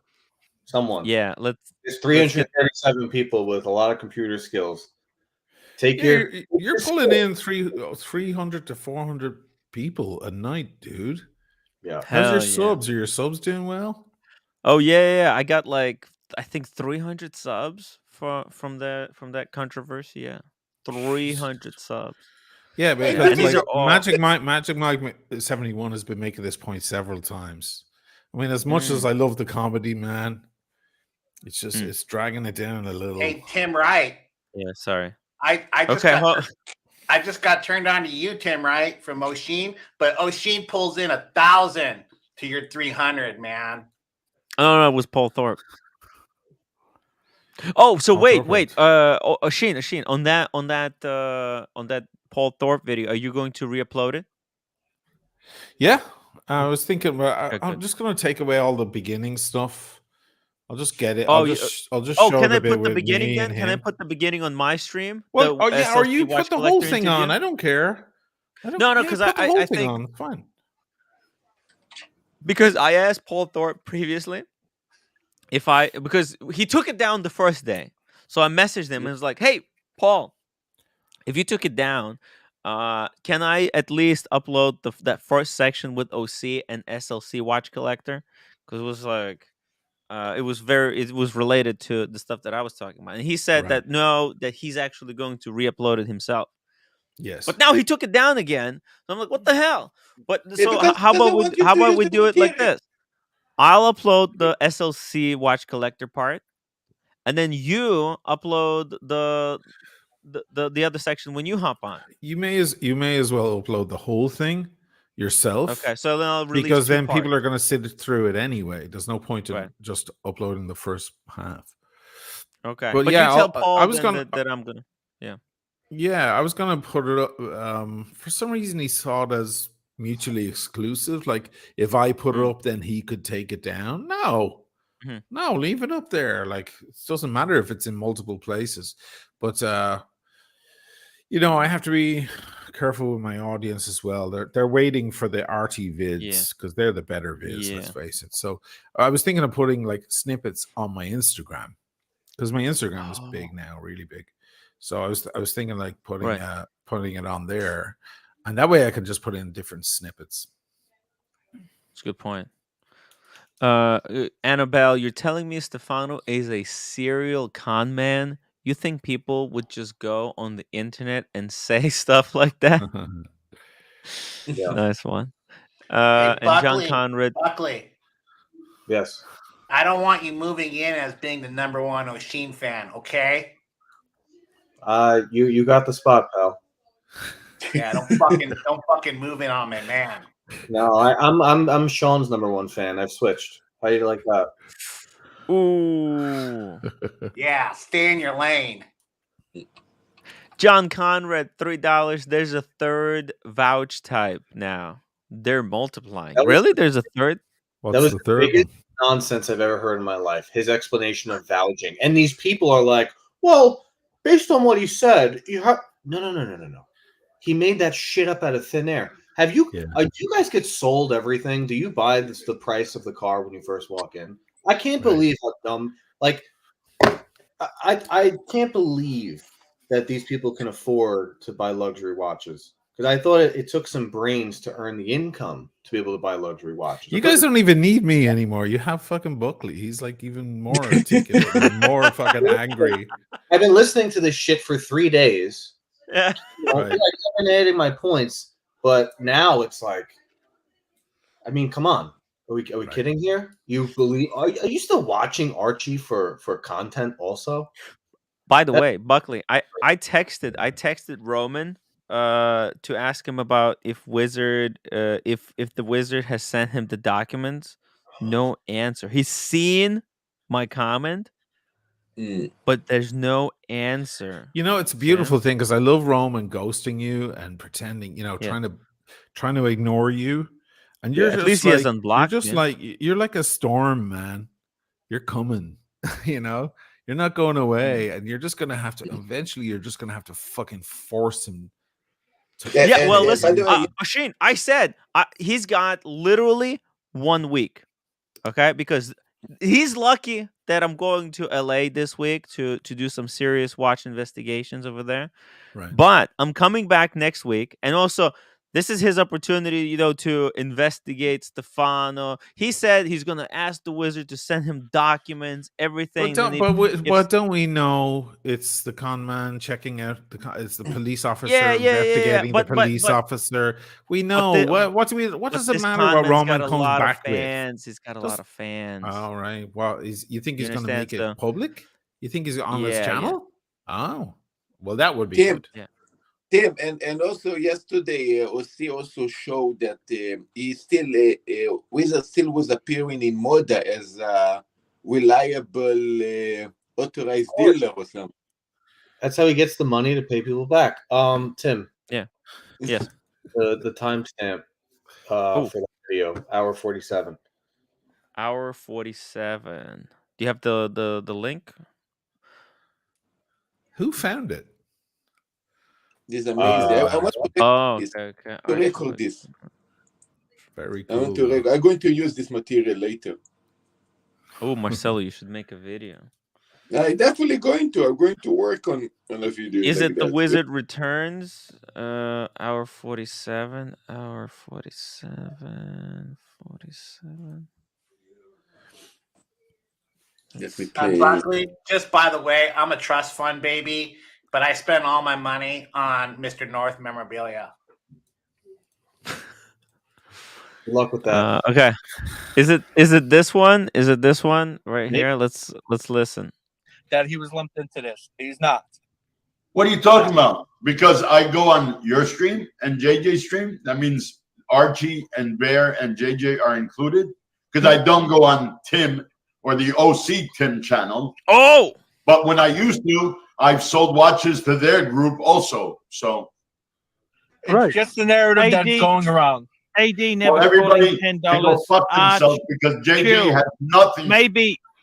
Speaker 8: Someone.
Speaker 1: yeah,
Speaker 8: There's
Speaker 1: let's get
Speaker 8: 337 people with a lot of computer skills. Take
Speaker 3: Yeah,
Speaker 8: your.
Speaker 3: you're pulling in 300 to 400 people a night, dude.
Speaker 8: Yeah.
Speaker 3: How's your
Speaker 1: hell yeah.
Speaker 3: subs? Are your subs doing well?
Speaker 1: Oh yeah. I got like I think 300 subs from that controversy. Yeah, 300 subs.
Speaker 3: Yeah,
Speaker 9: Hey,
Speaker 3: because
Speaker 1: And these
Speaker 3: like
Speaker 1: are all
Speaker 3: Magic Mike 71 has been making this point several times. I mean, as much as I love the comedy, man, it's just it's dragging it down a little.
Speaker 9: Hey, Tim Wright.
Speaker 1: Yeah, sorry.
Speaker 9: I just
Speaker 1: Okay,
Speaker 9: I just got turned on to you, Tim Wright, from Oshin, but Oshin pulls in 1,000 to your 300, man.
Speaker 1: no, it was Paul Thorpe. Oh, so
Speaker 3: Paul
Speaker 1: wait.
Speaker 3: Thorpe.
Speaker 1: Sheen, on that Paul Thorpe video, are you going to re-upload it?
Speaker 3: Yeah, I was thinking.
Speaker 1: Okay,
Speaker 3: I'm
Speaker 1: good.
Speaker 3: just going to take away all the beginning stuff. I'll just get it.
Speaker 1: Oh,
Speaker 3: I'll just
Speaker 1: Oh,
Speaker 3: show
Speaker 1: can
Speaker 3: the
Speaker 1: I
Speaker 3: bit
Speaker 1: put the
Speaker 3: with
Speaker 1: beginning
Speaker 3: me
Speaker 1: then?
Speaker 3: and
Speaker 1: Can I
Speaker 3: him.
Speaker 1: put the beginning on my stream?
Speaker 3: Well,
Speaker 1: The
Speaker 3: yeah, or
Speaker 1: SLC
Speaker 3: you
Speaker 1: Watch
Speaker 3: put the whole
Speaker 1: Collector
Speaker 3: thing on.
Speaker 1: interview?
Speaker 3: I don't care.
Speaker 1: No,
Speaker 3: yeah,
Speaker 1: because
Speaker 3: put the whole
Speaker 1: I
Speaker 3: thing
Speaker 1: think
Speaker 3: on. Fine.
Speaker 1: because I asked Paul Thorpe previously because he took it down the first day. So I messaged him and was like, "Hey, Paul, if you took it down, can I at least upload that first section with OC and SLC Watch Collector? Because it was like it was related to the stuff that I was talking about." And he said
Speaker 3: Right.
Speaker 1: that no, that he's actually going to re-upload it himself.
Speaker 3: Yes.
Speaker 1: But now he took it down again. So I'm like, what the hell? But so
Speaker 6: because
Speaker 1: how
Speaker 6: he doesn't
Speaker 1: about we
Speaker 6: want you to use the
Speaker 1: do it like
Speaker 6: material.
Speaker 1: this? I'll upload the SLC Watch Collector part, and then you upload the other section when you hop on.
Speaker 3: You may as well upload the whole thing yourself.
Speaker 1: Okay, so then I'll release
Speaker 3: because
Speaker 1: two
Speaker 3: then
Speaker 1: parts.
Speaker 3: people are going to sit through it anyway. There's no point in
Speaker 1: Right.
Speaker 3: just uploading the first half.
Speaker 1: Okay,
Speaker 3: But
Speaker 1: but
Speaker 3: yeah,
Speaker 1: you tell Paul
Speaker 3: I was
Speaker 1: then
Speaker 3: gonna
Speaker 1: that I'm gonna.
Speaker 3: Yeah, I was gonna put it up. For some reason, he saw it as mutually exclusive. Like if I put it up, then he could take it down. No,
Speaker 1: Mhm.
Speaker 3: no, leave it up there. Like it doesn't matter if it's in multiple places. But I have to be careful with my audience as well. They're waiting for the RT vids because they're the better vids. Let's face it. So I was thinking of putting like snippets on my Instagram because my Instagram is big now, really big. So I was thinking like putting it on there, and that way I can just put in different snippets.
Speaker 1: That's a good point. Annabelle, you're telling me Stefano is a serial con man? You think people would just go on the internet and say stuff like that?
Speaker 8: Yeah.
Speaker 1: Nice one.
Speaker 9: Hey,
Speaker 1: And John Conrad.
Speaker 9: Buckley.
Speaker 8: Yes.
Speaker 9: I don't want you moving in as being the #1 Oshin fan, okay?
Speaker 8: You got the spot, pal.
Speaker 9: Yeah, don't fucking move in on me, man.
Speaker 8: No, I'm Sean's #1 fan. I've switched. How do you like that?
Speaker 1: Ooh.
Speaker 9: Yeah, stay in your lane.
Speaker 1: John Conrad, $3. There's a third vouch type now. They're multiplying. Really? There's a third?
Speaker 3: What's the third
Speaker 8: biggest nonsense I've ever heard in my life. His explanation of vouching. And these people are like, well, based on what he said, you have no. He made that shit up out of thin air. Have you do you guys get sold everything? Do you buy the price of the car when you first walk in? I can't believe how dumb I can't believe that these people can afford to buy luxury watches. Because I thought it took some brains to earn the income to be able to buy luxury watches.
Speaker 3: You guys don't even need me anymore. You have fucking Buckley. He's like even more articulate and more fucking angry.
Speaker 8: I've been listening to this shit for 3 days.
Speaker 1: Yeah.
Speaker 3: Right.
Speaker 8: I've been adding my points, but now it's like, I mean, come on. Are we kidding here? You believe? Are you still watching Archie for content also?
Speaker 1: By the way, Buckley, I texted Roman to ask him about if the wizard has sent him the documents. No answer. He's seen my comment, but there's no answer.
Speaker 3: It's a beautiful thing because I love Roman ghosting you and pretending, trying to ignore you. And you're
Speaker 1: At
Speaker 3: just
Speaker 1: least he has unblocked me.
Speaker 3: you're like a storm, man. You're coming. You know, you're not going away, and you're just gonna have to eventually. You're just gonna have to fucking force him to.
Speaker 1: Yeah,
Speaker 6: And
Speaker 1: well,
Speaker 6: by
Speaker 1: listen,
Speaker 6: the way,
Speaker 1: Shane, I said he's got literally 1 week, okay? Because he's lucky that I'm going to LA this week to do some serious watch investigations over there.
Speaker 3: Right.
Speaker 1: But I'm coming back next week, and also this is his opportunity, to investigate Stefano. He said he's gonna ask the wizard to send him documents, everything.
Speaker 3: But don't we know it's the con man checking out it's the police officer
Speaker 1: Yeah.
Speaker 3: investigating the police
Speaker 1: But
Speaker 3: officer? We know
Speaker 1: the,
Speaker 3: what
Speaker 1: but
Speaker 3: does it
Speaker 1: this
Speaker 3: matter what
Speaker 1: conman's got
Speaker 3: Roman
Speaker 1: a
Speaker 3: comes
Speaker 1: lot of
Speaker 3: back with?
Speaker 1: fans. He's got a lot of fans.
Speaker 3: All right. Well, you think
Speaker 1: You
Speaker 3: he's going to
Speaker 1: understand?
Speaker 3: make it
Speaker 1: So
Speaker 3: public? You think he's on his
Speaker 1: yeah.
Speaker 3: channel? Oh, well, that would be
Speaker 6: Tim,
Speaker 3: good.
Speaker 1: Yeah.
Speaker 6: Tim, and also yesterday, OC also showed that he still Wizard still was appearing in Moda as a reliable authorized dealer or something.
Speaker 8: That's how he gets the money to pay people back. Tim.
Speaker 1: Yeah. Yes.
Speaker 8: The timestamp for the video, hour 47.
Speaker 1: Hour 47. Do you have the link?
Speaker 3: Who found it?
Speaker 6: This is amazing. I want to record this.
Speaker 3: Very cool.
Speaker 6: I'm going to use this material later.
Speaker 1: Oh, Marcelo, you should make a video.
Speaker 6: I'm definitely going to. I'm going to work on a video.
Speaker 1: Is
Speaker 6: like
Speaker 1: it The
Speaker 6: that.
Speaker 1: Wizard Returns? Hour 47. Hour 47. 47.
Speaker 6: Let me play.
Speaker 9: Buckley, just by the way, I'm a trust fund baby, but I spend all my money on Mr. North memorabilia.
Speaker 8: Good luck with that.
Speaker 1: Okay. Is it this one? Is it this one right here? Let's listen.
Speaker 10: That he was lumped into this. He's not.
Speaker 7: What are you talking about? Because I go on your stream and JJ's stream. That means Archie and Bear and JJ are included. Because I don't go on Tim or the OC Tim channel.
Speaker 1: Oh!
Speaker 7: But when I used to, I've sold watches to their group also. So
Speaker 10: It's just the narrative that's going around.
Speaker 11: AD never
Speaker 7: everybody
Speaker 11: $10.
Speaker 7: can go fuck themselves because JJ has nothing.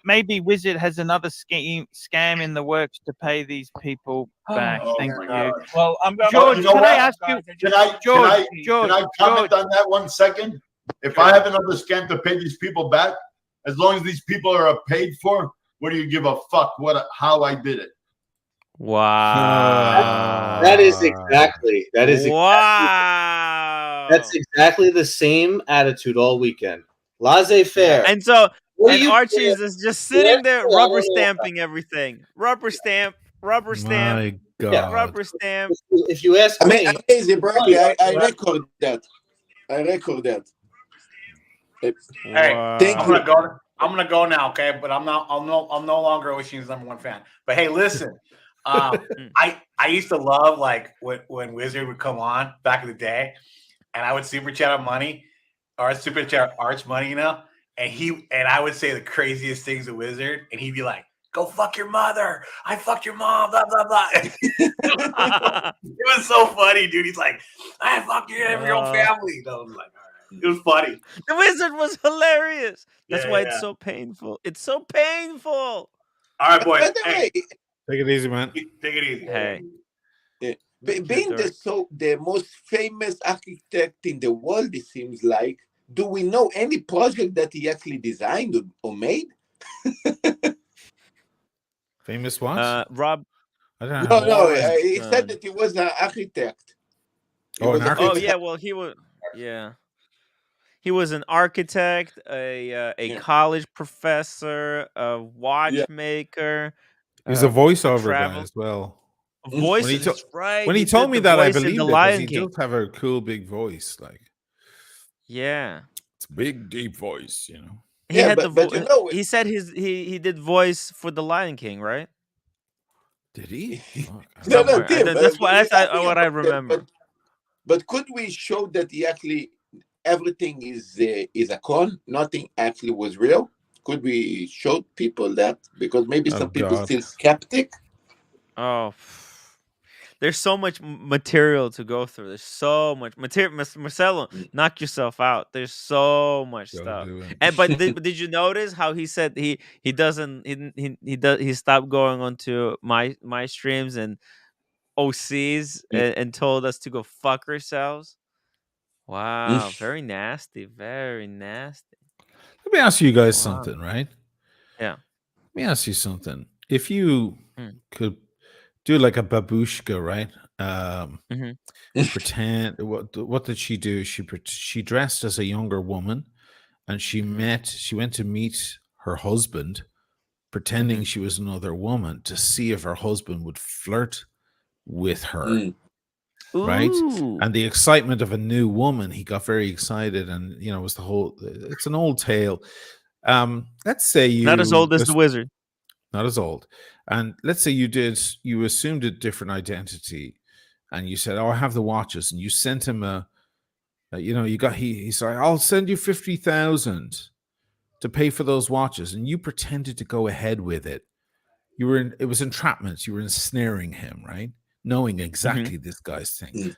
Speaker 11: Maybe Wizard has another scam in the works to pay these people back. Thank you.
Speaker 10: Well,
Speaker 11: George,
Speaker 7: you know
Speaker 11: can I
Speaker 7: what?
Speaker 11: ask you?
Speaker 7: Can I comment on that 1 second? If I have another scam to pay these people back, as long as these people are paid for, what do you give a fuck how I did it?
Speaker 1: Wow.
Speaker 8: That is exactly.
Speaker 1: Wow.
Speaker 8: That's exactly the same attitude all weekend. Laissez-faire.
Speaker 1: And so
Speaker 8: What
Speaker 1: and Archie's is just sitting there rubber stamping everything. Rubber stamp.
Speaker 3: My God.
Speaker 1: Rubber stamp.
Speaker 8: If you ask me,
Speaker 6: amazing, Bradley. I record that.
Speaker 9: Hey,
Speaker 6: thank
Speaker 9: I'm
Speaker 6: you.
Speaker 9: gonna go now, okay? But I'm no longer Ocean's #1 fan. But hey, listen, I used to love like when Wizard would come on back in the day, and I would super chat money or super chat Arch money, and I would say the craziest things to Wizard, and he'd be like, "Go fuck your mother! I fucked your mom!" Blah blah blah. It was so funny, dude. He's like, "I fucked your whole family." I was like, all right. It was funny.
Speaker 1: The Wizard was hilarious. That's why it's
Speaker 9: yeah.
Speaker 1: so painful. It's so painful.
Speaker 9: All right, boys. Hey,
Speaker 3: Take it easy, man.
Speaker 9: take it easy.
Speaker 1: Hey.
Speaker 6: Being the most famous architect in the world, it seems like, do we know any project that he actually designed or made?
Speaker 3: Famous what?
Speaker 1: Rob.
Speaker 3: I don't know.
Speaker 6: No. He said that he was an architect.
Speaker 3: An architect.
Speaker 1: Oh yeah, well he was. Yeah, he was an architect, a college professor, a watchmaker.
Speaker 3: He's a voiceover guy as well.
Speaker 1: Voice, right?
Speaker 3: When he told me that, I believed it because he
Speaker 1: King.
Speaker 3: does have a cool big voice. Like,
Speaker 1: yeah,
Speaker 3: it's a big deep voice,
Speaker 1: He had the voice. He said he did voice for the Lion King, right?
Speaker 3: Did he?
Speaker 6: No,
Speaker 1: Tim, that's what I remember.
Speaker 6: But could we show that he actually everything is a con? Nothing actually was real. Could we show people that? Because maybe some people still skeptic.
Speaker 1: Oh, there's so much material to go through. There's so much material. Marcelo, knock yourself out. There's so much
Speaker 3: Go
Speaker 1: stuff.
Speaker 3: do it.
Speaker 1: And but did you notice how he said he doesn't he stopped going onto my streams and OCs and told us to go fuck ourselves? Wow, very nasty, very nasty.
Speaker 3: Let me ask you guys
Speaker 1: Wow.
Speaker 3: something, right?
Speaker 1: Yeah.
Speaker 3: Let me ask you something. If you
Speaker 1: Mm.
Speaker 3: could do like a babushka, right?
Speaker 1: Mhm.
Speaker 3: Pretend what did she do? She dressed as a younger woman, and she went to meet her husband, pretending she was another woman to see if her husband would flirt with her. Right?
Speaker 1: Ooh.
Speaker 3: And the excitement of a new woman, he got very excited, and it was the whole. It's an old tale. Let's say you
Speaker 1: Not as old as the wizard.
Speaker 3: not as old, and let's say you assumed a different identity, and you said, "Oh, I have the watches," and you sent him he said, "I'll send you 50,000 to pay for those watches," and you pretended to go ahead with it. It was entrapment. You were ensnaring him, right? Knowing exactly this guy's thing,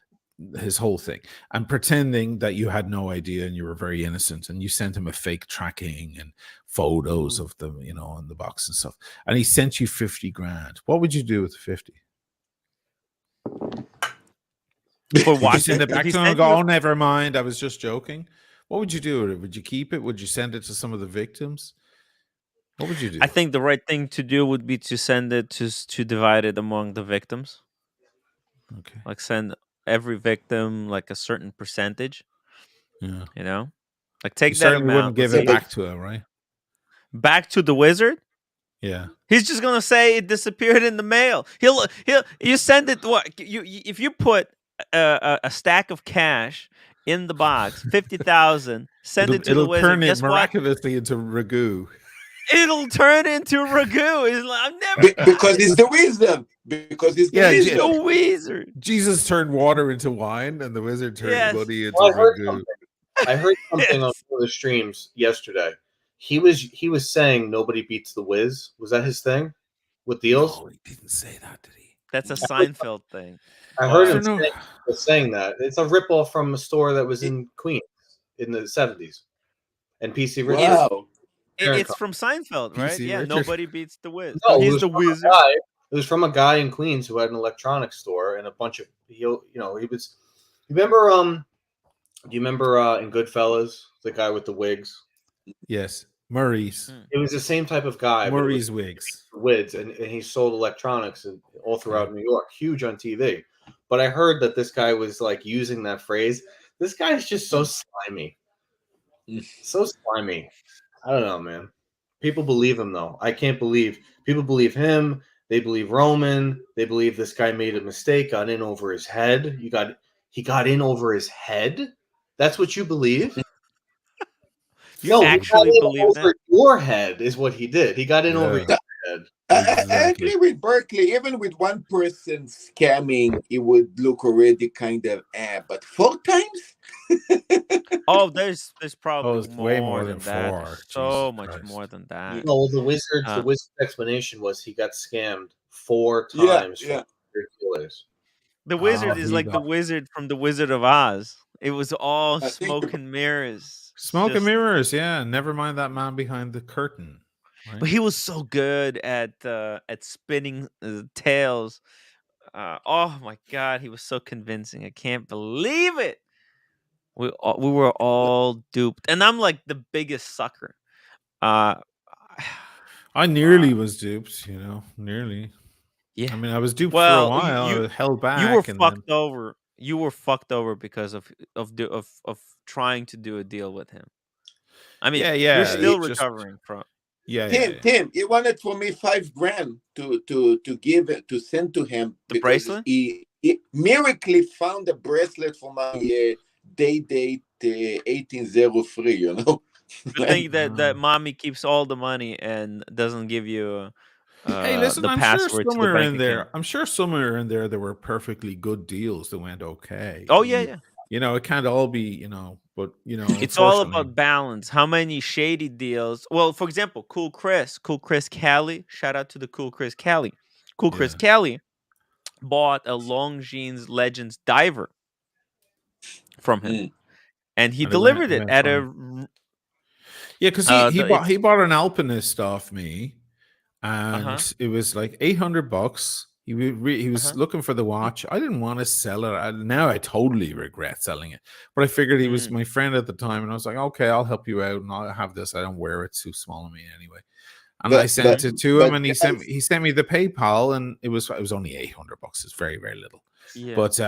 Speaker 3: his whole thing, and pretending that you had no idea and you were very innocent, and you sent him a fake tracking and photos of them, in the box and stuff. And he sent you 50 grand. What would you do with the 50?
Speaker 1: For
Speaker 3: Would you
Speaker 1: watching
Speaker 3: send it back
Speaker 1: he
Speaker 3: to him and
Speaker 1: sent
Speaker 3: go,
Speaker 1: you a-
Speaker 3: "Oh, never mind, I was just joking"? What would you do with it? Would you keep it? Would you send it to some of the victims? What would you do?
Speaker 1: I think the right thing to do would be to send it to divide it among the victims.
Speaker 3: Okay.
Speaker 1: Like send every victim like a certain percentage.
Speaker 3: Yeah.
Speaker 1: Like
Speaker 3: You
Speaker 1: take that
Speaker 3: certainly wouldn't
Speaker 1: amount.
Speaker 3: give
Speaker 1: Let's
Speaker 3: it
Speaker 1: say
Speaker 3: back to him, right?
Speaker 1: back to the wizard.
Speaker 3: Yeah.
Speaker 1: He's just gonna say it disappeared in the mail. You send it. What you if you put a stack of cash in the box, 50,000, send it to the
Speaker 3: It'll
Speaker 1: wizard.
Speaker 3: turn it
Speaker 1: Guess what?
Speaker 3: miraculously into ragu.
Speaker 1: It'll turn into ragu. It's like, I've never
Speaker 6: Because it's the wisdom. Because it's the
Speaker 1: It's
Speaker 6: wisdom.
Speaker 1: the wizard.
Speaker 3: Jesus turned water into wine, and the wizard turned
Speaker 1: Yes.
Speaker 3: money into
Speaker 8: Well, I heard
Speaker 3: ragu.
Speaker 8: something. I heard something on
Speaker 1: Yes.
Speaker 8: one of the streams yesterday. He was saying nobody beats the Wiz. Was that his thing with deals?
Speaker 3: No, he didn't say that, did he?
Speaker 1: That's a Seinfeld thing.
Speaker 8: I heard
Speaker 1: But-
Speaker 8: him saying that. It's a ripoff from a store that was in Queens in the 70s. And PC Richards.
Speaker 6: Wow.
Speaker 1: It's from Seinfeld, right?
Speaker 3: PC
Speaker 1: Yeah,
Speaker 3: Richards.
Speaker 1: nobody beats the Wiz.
Speaker 8: No,
Speaker 1: Oh,
Speaker 8: it
Speaker 1: he's
Speaker 8: was
Speaker 1: the
Speaker 8: from a
Speaker 1: wizard.
Speaker 8: guy- It was from a guy in Queens who had an electronics store and a bunch of he was. You remember do you remember in Goodfellas, the guy with the wigs?
Speaker 3: Yes, Murray's.
Speaker 8: It was the same type of guy. but it
Speaker 3: Murray's
Speaker 8: was
Speaker 3: wigs.
Speaker 8: Wigs, and he sold electronics all throughout New York, huge on TV. But I heard that this guy was like using that phrase. This guy is just so slimy. So slimy. I don't know, man. People believe him though. I can't believe people believe him. They believe Roman. They believe this guy made a mistake, got in over his head. He got in over his head. That's what you believe?
Speaker 1: You actually
Speaker 8: he got in
Speaker 1: believe
Speaker 8: over
Speaker 1: that?
Speaker 8: your head is what he did. He got in over
Speaker 3: Yeah.
Speaker 8: your head.
Speaker 6: I agree with Berkeley. Even with one person scamming, it would look already kind of but 4 times?
Speaker 1: Oh, there's probably
Speaker 3: it's way more than
Speaker 1: that.
Speaker 3: 4.
Speaker 1: There's so
Speaker 3: Jesus
Speaker 1: much
Speaker 3: Christ.
Speaker 1: more than that.
Speaker 8: No, the wizard's explanation was he got scammed 4
Speaker 6: Yeah,
Speaker 8: times
Speaker 6: yeah.
Speaker 8: from dealers.
Speaker 1: The wizard is
Speaker 3: he
Speaker 1: like the
Speaker 3: got-
Speaker 1: wizard from the Wizard of Oz. It was all
Speaker 6: I think
Speaker 1: smoke and mirrors.
Speaker 3: Smoke and
Speaker 1: Just-
Speaker 3: mirrors, yeah. Never mind that man behind the curtain. Right?
Speaker 1: But he was so good at spinning tales. Oh my god, he was so convincing. I can't believe it. We were all duped, and I'm like the biggest sucker.
Speaker 3: I nearly was duped, nearly.
Speaker 1: Yeah.
Speaker 3: I mean, I was duped for a
Speaker 1: Well,
Speaker 3: while. I was held back.
Speaker 1: you were
Speaker 3: and
Speaker 1: fucked over. You were fucked over because of trying to do a deal with him. I mean,
Speaker 3: Yeah,
Speaker 1: you're still
Speaker 3: it's just-
Speaker 1: recovering from.
Speaker 3: Yeah,
Speaker 6: Tim, he wanted for me 5 grand to give it to send to him
Speaker 1: The
Speaker 6: because
Speaker 1: bracelet?
Speaker 6: he miraculously found a bracelet for my date 1803.
Speaker 1: The thing that mommy keeps all the money and doesn't give you
Speaker 3: Hey, listen,
Speaker 1: the
Speaker 3: I'm sure
Speaker 1: password to the
Speaker 3: somewhere
Speaker 1: bank
Speaker 3: in there.
Speaker 1: account.
Speaker 3: I'm sure somewhere in there were perfectly good deals that went okay.
Speaker 1: Oh yeah.
Speaker 3: It can't all be, but
Speaker 1: It's all
Speaker 3: unfortunately-
Speaker 1: about balance. How many shady deals? Well, for example, Cool Chris Cali. Shout out to the Cool Chris Cali. Cool Chris Cali bought a Longines Legends diver from him, and he
Speaker 3: And it went,
Speaker 1: delivered it
Speaker 3: went
Speaker 1: at
Speaker 3: fine.
Speaker 1: a
Speaker 3: Yeah, because he bought an Alpinist off me, and it was like $800. He was looking for the watch. I didn't want to sell it. Now I totally regret selling it, but I figured he was my friend at the time, and I was like, okay, I'll help you out, and I'll have this. I don't wear it; it's too small on me anyway. And I sent it to him, and he sent me the PayPal, and it was only $800. It's very, very little.
Speaker 1: Yeah.
Speaker 3: But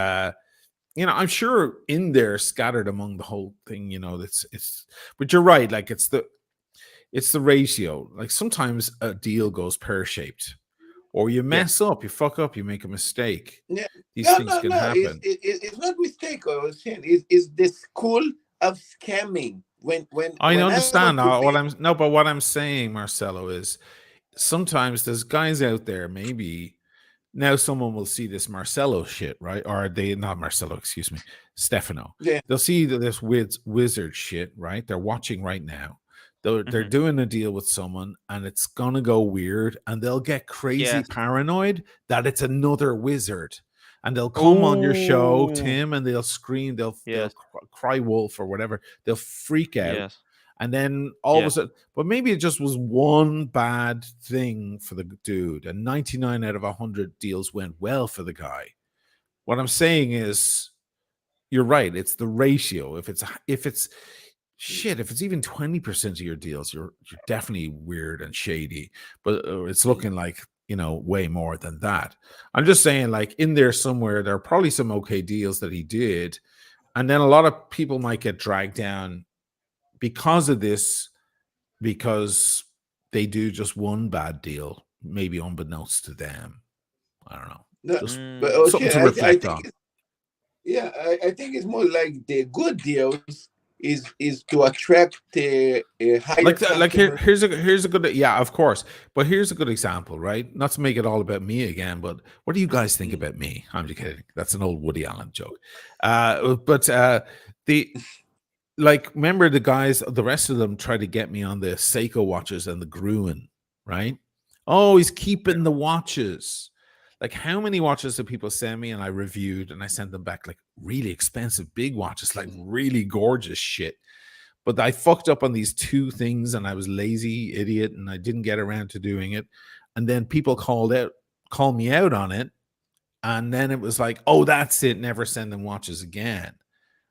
Speaker 3: you know, I'm sure in there, scattered among the whole thing, you know, it's. But you're right. Like it's the ratio. Like sometimes a deal goes pear-shaped, or you mess up, you fuck up, you make a mistake.
Speaker 6: Yeah.
Speaker 3: These things can happen.
Speaker 6: It's not mistake. I was saying it's the school of scamming. When
Speaker 3: I
Speaker 6: when
Speaker 3: understand
Speaker 6: I
Speaker 3: but what I'm saying, Marcelo, is sometimes there's guys out there, maybe now someone will see this Marcelo shit, right? Or they not Marcelo, excuse me, Stefano.
Speaker 6: Yeah.
Speaker 3: They'll see this wizard shit, right? They're watching right now. They're doing a deal with someone, and it's gonna go weird, and they'll get crazy paranoid that it's another wizard, and they'll come on your show, Tim, and they'll scream, they'll cry wolf or whatever, they'll freak out, and then all of a sudden, but maybe it just was one bad thing for the dude, and 99 out of 100 deals went well for the guy. What I'm saying is, you're right. It's the ratio. If it's shit, if it's even 20% of your deals, you're definitely weird and shady. But it's looking like, you know, way more than that. I'm just saying, like, in there somewhere, there are probably some okay deals that he did, and then a lot of people might get dragged down because of this, because they do just one bad deal, maybe unbeknownst to them. I don't know.
Speaker 6: No,
Speaker 3: Just
Speaker 6: but okay,
Speaker 3: something to reflect on.
Speaker 6: I think it's more like the good deals is to attract a higher
Speaker 3: like here's a good, yeah, of course, but here's a good example, right? Not to make it all about me again, but what do you guys think about me? I'm just kidding. That's an old Woody Allen joke. But the like, remember the guys, the rest of them tried to get me on the Seiko watches and the Gruen, right? Oh, he's keeping the watches. Like, how many watches do people send me? And I reviewed and I sent them back, like really expensive big watches, like really gorgeous shit. But I fucked up on these two things, and I was lazy idiot, and I didn't get around to doing it. And then people called me out on it. And then it was like, oh, that's it. Never send them watches again.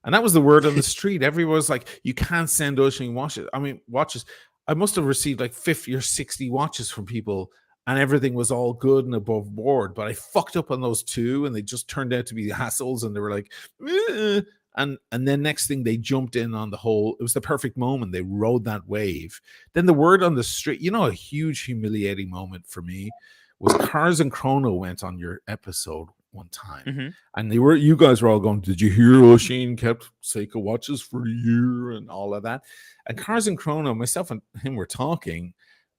Speaker 3: And that was the word on the street. Everyone was like, you can't send Ocean watches. I mean, watches. I must have received like 50 or 60 watches from people, and everything was all good and above board. But I fucked up on those two, and they just turned out to be hassles. And they were like, eh. And then next thing, they jumped in on the whole. It was the perfect moment. They rode that wave. Then the word on the street, you know, a huge humiliating moment for me was Cars and Chrono went on your episode one time, and you guys were all going, did you hear O'Sheen kept Seiko watches for a year and all of that? And Cars and Chrono, myself and him were talking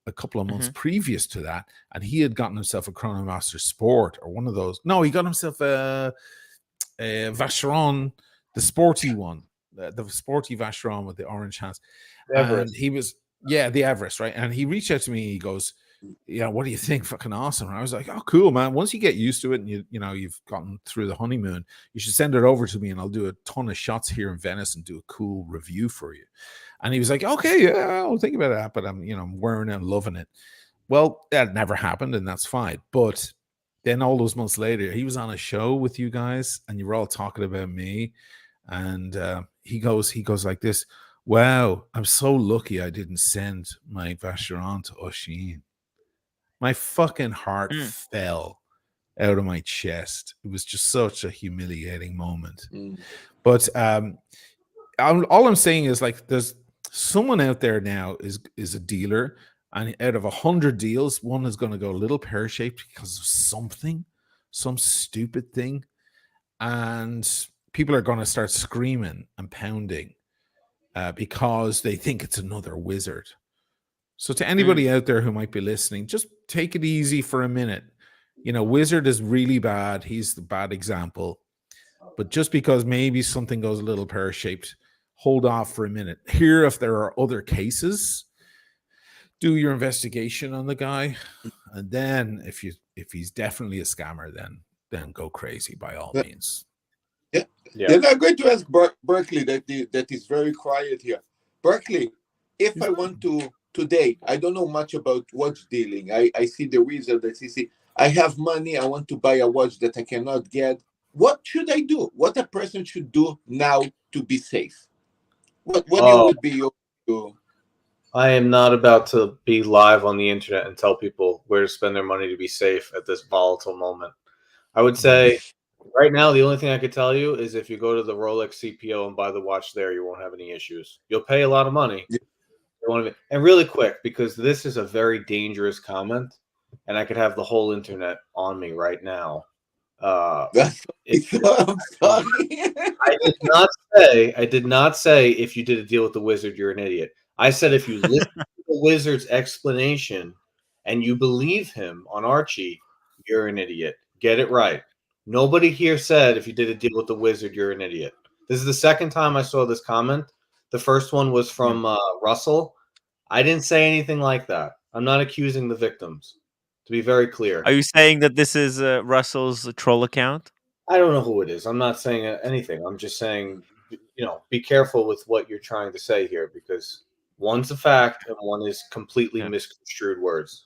Speaker 3: a couple of months previous to that, and he had gotten himself a Chronomaster Sport or one of those. No, he got himself a Vacheron, the sporty one, the sporty Vacheron with the orange hands. And he was, the Everest, right? And he reached out to me, he goes, yeah, what do you think? Fucking awesome. And I was like, oh, cool, man. Once you get used to it and you know you've gotten through the honeymoon, you should send it over to me, and I'll do a ton of shots here in Venice and do a cool review for you. And he was like, okay, yeah, I'll think about that, but I'm wearing it and loving it. Well, that never happened, and that's fine. But then all those months later, he was on a show with you guys, and you were all talking about me, and he goes like this: wow, I'm so lucky I didn't send my Vacheron to O'Sheen. My fucking heart fell out of my chest. It was just such a humiliating moment. But all I'm saying is, like, there's someone out there now is a dealer, and out of 100 deals, one is going to go a little pear-shaped because of some stupid thing, and people are going to start screaming and pounding because they think it's another wizard. So to anybody out there who might be listening, just take it easy for a minute. You know, wizard is really bad. He's the bad example. But just because maybe something goes a little pear-shaped, hold off for a minute. Hear if there are other cases. Do your investigation on the guy. And then if he's definitely a scammer, then then go crazy by all means.
Speaker 6: Yeah. Then I'm going to ask Berkeley that is very quiet here. Berkeley, if I want to today, I don't know much about watch dealing. I see the wizard that see. I have money. I want to buy a watch that I cannot get. What should I do? What a person should do now to be safe? What would be your
Speaker 8: I am not about to be live on the internet and tell people where to spend their money to be safe at this volatile moment. I would say right now, the only thing I could tell you is if you go to the Rolex CPO and buy the watch there, you won't have any issues. You'll pay a lot of money. And really quick, because this is a very dangerous comment, and I could have the whole internet on me right now.
Speaker 6: That's I'm sorry.
Speaker 8: I did not say if you did a deal with the wizard, you're an idiot. I said if you listen to the wizard's explanation and you believe him on Archie, you're an idiot. Get it right. Nobody here said if you did a deal with the wizard, you're an idiot. This is the second time I saw this comment. The first one was from Russell. I didn't say anything like that. I'm not accusing the victims, to be very clear.
Speaker 1: Are you saying that this is Russell's troll account?
Speaker 8: I don't know who it is. I'm not saying anything. I'm just saying, be careful with what you're trying to say here, because one's a fact and one is completely misconstrued words.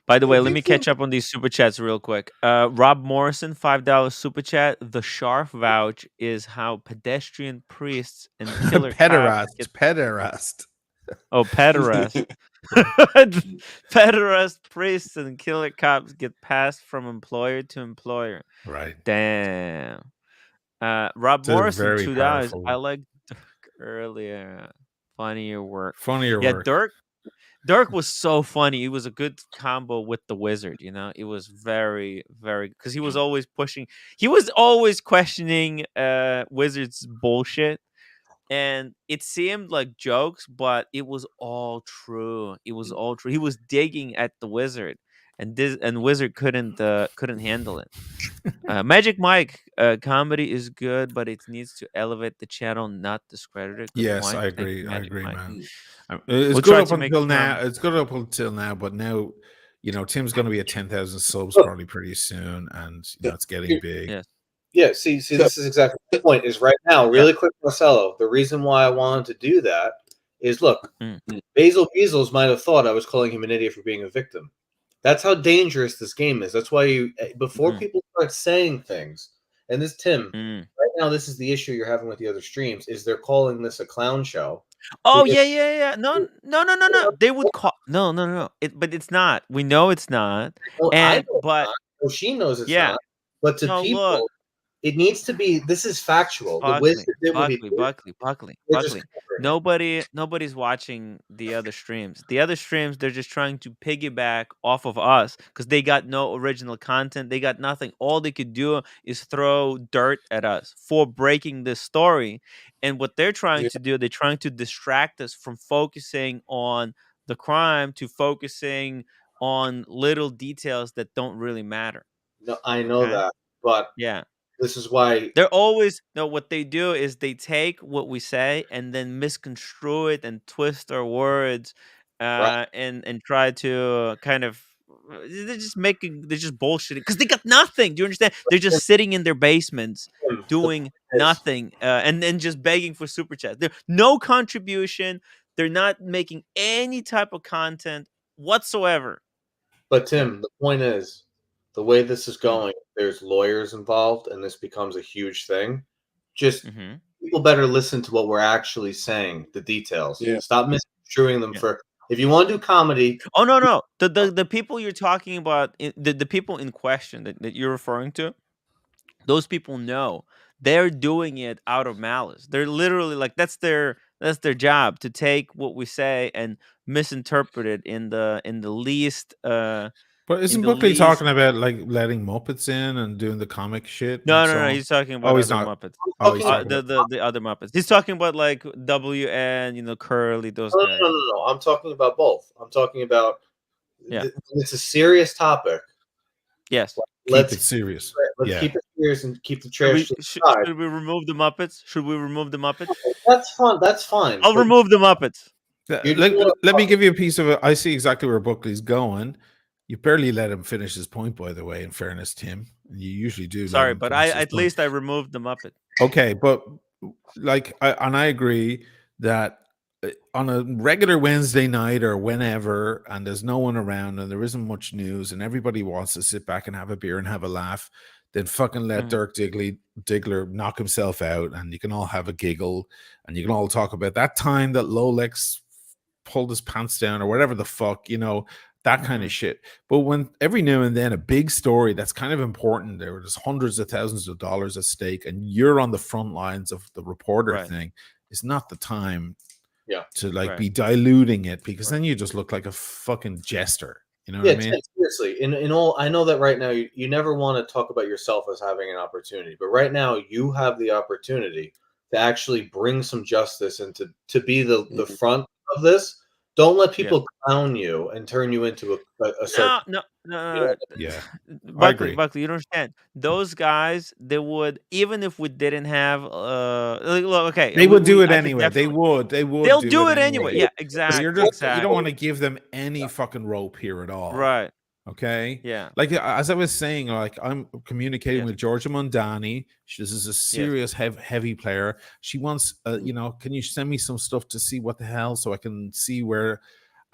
Speaker 1: By the way, let me catch up on these super chats real quick. Rob Morrison, $5 super chat. The Sharp vouch is how pedestrian priests and killer cops get...
Speaker 3: Pederast.
Speaker 1: Oh, pederast. Pederast priests and killer cops get passed from employer to employer.
Speaker 3: Right.
Speaker 1: Damn. Rob Morrison, $2.
Speaker 3: Powerful.
Speaker 1: I like Dirk earlier. Funnier work.
Speaker 3: Work.
Speaker 1: Dirk was so funny. It was a good combo with the wizard, It was very, very, because he was always pushing. He was always questioning wizard's bullshit. And it seemed like jokes, but it was all true. It was all true. He was digging at the wizard, and wizard couldn't handle it. Magic Mike, comedy is good, but it needs to elevate the channel, not discredit it. Good
Speaker 3: yes,
Speaker 1: point.
Speaker 3: I agree.
Speaker 1: Thank you,
Speaker 3: I
Speaker 1: Magic
Speaker 3: agree,
Speaker 1: Mike.
Speaker 3: man. It's
Speaker 1: We'll
Speaker 3: good
Speaker 1: try
Speaker 3: up
Speaker 1: to make
Speaker 3: until
Speaker 1: it
Speaker 3: now.
Speaker 1: from-
Speaker 3: It's good up until now, but now, Tim's going to be at 10,000 subs probably pretty soon, and it's getting big.
Speaker 1: Yes.
Speaker 8: Yeah, see, this is exactly the point. Is right now, really quick, Marcelo. The reason why I wanted to do that is, look, Basil Beazles might have thought I was calling him an idiot for being a victim. That's how dangerous this game is. That's why before people start saying things, and this Tim, right now, this is the issue you're having with the other streams, is they're calling this a clown show.
Speaker 1: Oh yeah. No. They would call no. But it's not. We know it's not.
Speaker 8: Well,
Speaker 1: And
Speaker 8: I know
Speaker 1: but
Speaker 8: it's not. Well, she knows it's
Speaker 1: yeah.
Speaker 8: not. But to
Speaker 1: No,
Speaker 8: people,
Speaker 1: look.
Speaker 8: it needs to be. This is factual. The
Speaker 1: Buckley,
Speaker 8: wizard did what he did.
Speaker 1: Buckley.
Speaker 8: They're just covering it.
Speaker 1: Nobody's watching the other streams. The other streams, they're just trying to piggyback off of us because they got no original content. They got nothing. All they could do is throw dirt at us for breaking this story. And what they're trying to do, they're trying to distract us from focusing on the crime to focusing on little details that don't really matter.
Speaker 8: No, I know that, but
Speaker 1: yeah.
Speaker 8: This is why
Speaker 1: they're always what they do is they take what we say and then misconstrue it and twist our words and try to kind of they're just bullshitting because they got nothing. Do you understand? They're just sitting in their basements doing nothing and then just begging for super chats. There's no contribution. They're not making any type of content whatsoever.
Speaker 8: But Tim, the point is, the way this is going, there's lawyers involved, and this becomes a huge thing. Just people better listen to what we're actually saying, the details.
Speaker 6: Yeah.
Speaker 8: Stop misconstruing them for. If you want to do comedy,
Speaker 1: oh no, the people you're talking about, the people in question that you're referring to, those people know they're doing it out of malice. They're literally like that's their job to take what we say and misinterpret it in the least.
Speaker 3: But isn't Buckley talking about like letting Muppets in and doing the comic shit?
Speaker 1: No. He's talking about
Speaker 3: he's
Speaker 1: other
Speaker 3: not.
Speaker 1: Muppets.
Speaker 3: Oh, he's talking about
Speaker 1: the other Muppets. He's talking about like WN, Curly, those guys.
Speaker 8: No. I'm talking about both. I'm talking about. It's a serious topic.
Speaker 1: Yes.
Speaker 3: Let's keep it serious.
Speaker 8: Let's keep it serious and keep the trash.
Speaker 1: Should we remove the Muppets?
Speaker 8: That's fun. That's fine.
Speaker 1: I'll remove the Muppets.
Speaker 3: Let me give you a piece of it. I see exactly where Buckley's going. You barely let him finish his point, by the way, in fairness, Tim. You usually do.
Speaker 1: Sorry,
Speaker 3: Let him
Speaker 1: but
Speaker 3: finish his
Speaker 1: at
Speaker 3: point.
Speaker 1: least I removed the Muppet.
Speaker 3: Okay, but like, I agree that on a regular Wednesday night or whenever, and there's no one around and there isn't much news, and everybody wants to sit back and have a beer and have a laugh, then fucking let Dirk Diggler knock himself out, and you can all have a giggle, and you can all talk about that time that Lolex pulled his pants down or whatever the fuck, that kind of shit. But when every now and then a big story that's kind of important, there's hundreds of thousands of dollars at stake, and you're on the front lines of the reporter thing, it's not the time to be diluting it, because then you just look like a fucking jester. You know what I mean?
Speaker 8: Seriously. In all, I know that right now you never want to talk about yourself as having an opportunity, but right now you have the opportunity to actually bring some justice and to be the front of this. Don't let people clown you and turn you into a certain.
Speaker 1: No.
Speaker 3: Yeah,
Speaker 1: Buckley, you don't understand. Those guys, they would, even if we didn't have okay,
Speaker 3: they would do it anyway. They would.
Speaker 1: They'll do it anyway. Yeah, exactly.
Speaker 3: You don't want to give them any fucking rope here at all.
Speaker 1: Right.
Speaker 3: Okay.
Speaker 1: Yeah.
Speaker 3: Like, as I was saying, like, I'm communicating with Georgia Mondani. This is a serious heavy player. She wants, can you send me some stuff to see what the hell, so I can see where,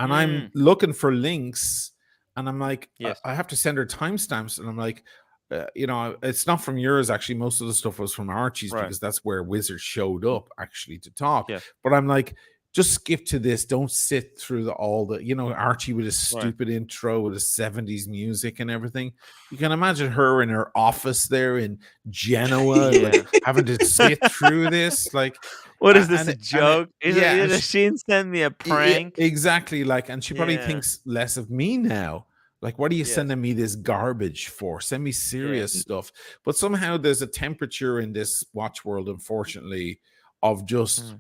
Speaker 3: and I'm looking for links, and I'm like, I have to send her timestamps, and I'm like, it's not from yours. Actually, most of the stuff was from Archie's, because that's where Wizard showed up actually to talk. But I'm like, just skip to this. Don't sit through all the, Archie with his stupid intro with his 70s music and everything. You can imagine her in her office there in Genoa, like, having to sit through this. Like,
Speaker 1: what is this, a joke? Is she send me a prank?
Speaker 3: Exactly. Like, and she probably thinks less of me now. Like, what are you sending me this garbage for? Send me serious stuff. But somehow there's a temperature in this watch world, unfortunately, of just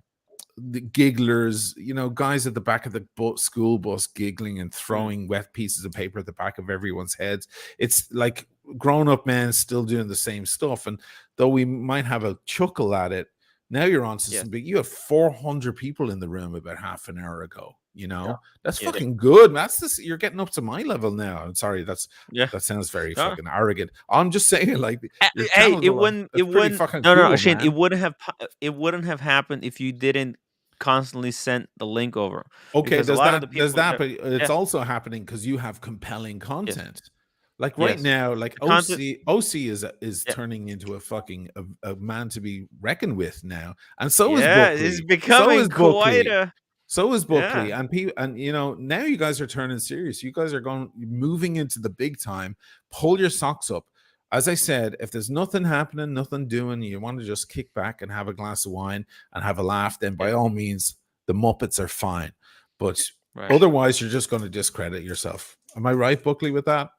Speaker 3: the gigglers, guys at the back of the school bus giggling and throwing wet pieces of paper at the back of everyone's heads. It's like grown-up men still doing the same stuff. And though we might have a chuckle at it, now you're on to something. You have 400 people in the room about half an hour ago. That's fucking good. That's this. You're getting up to my level now. I'm sorry. That sounds very fucking arrogant. I'm just saying, like,
Speaker 1: it wouldn't.
Speaker 3: Fucking
Speaker 1: no,
Speaker 3: cool,
Speaker 1: Shane.
Speaker 3: man.
Speaker 1: It wouldn't have happened if you didn't constantly send the link over.
Speaker 3: Okay, there's that, but it's also happening because you have compelling content. Like right now, like OC is turning into a fucking a man to be reckoned with now, and so is Buckley.
Speaker 1: It's becoming
Speaker 3: So is Buckley, and now you guys are turning serious. You guys are moving into the big time. Pull your socks up. As I said, if there's nothing happening, nothing doing, you want to just kick back and have a glass of wine and have a laugh, then by all means, the Muppets are fine. But otherwise, you're just going to discredit yourself. Am I right, Buckley, with that?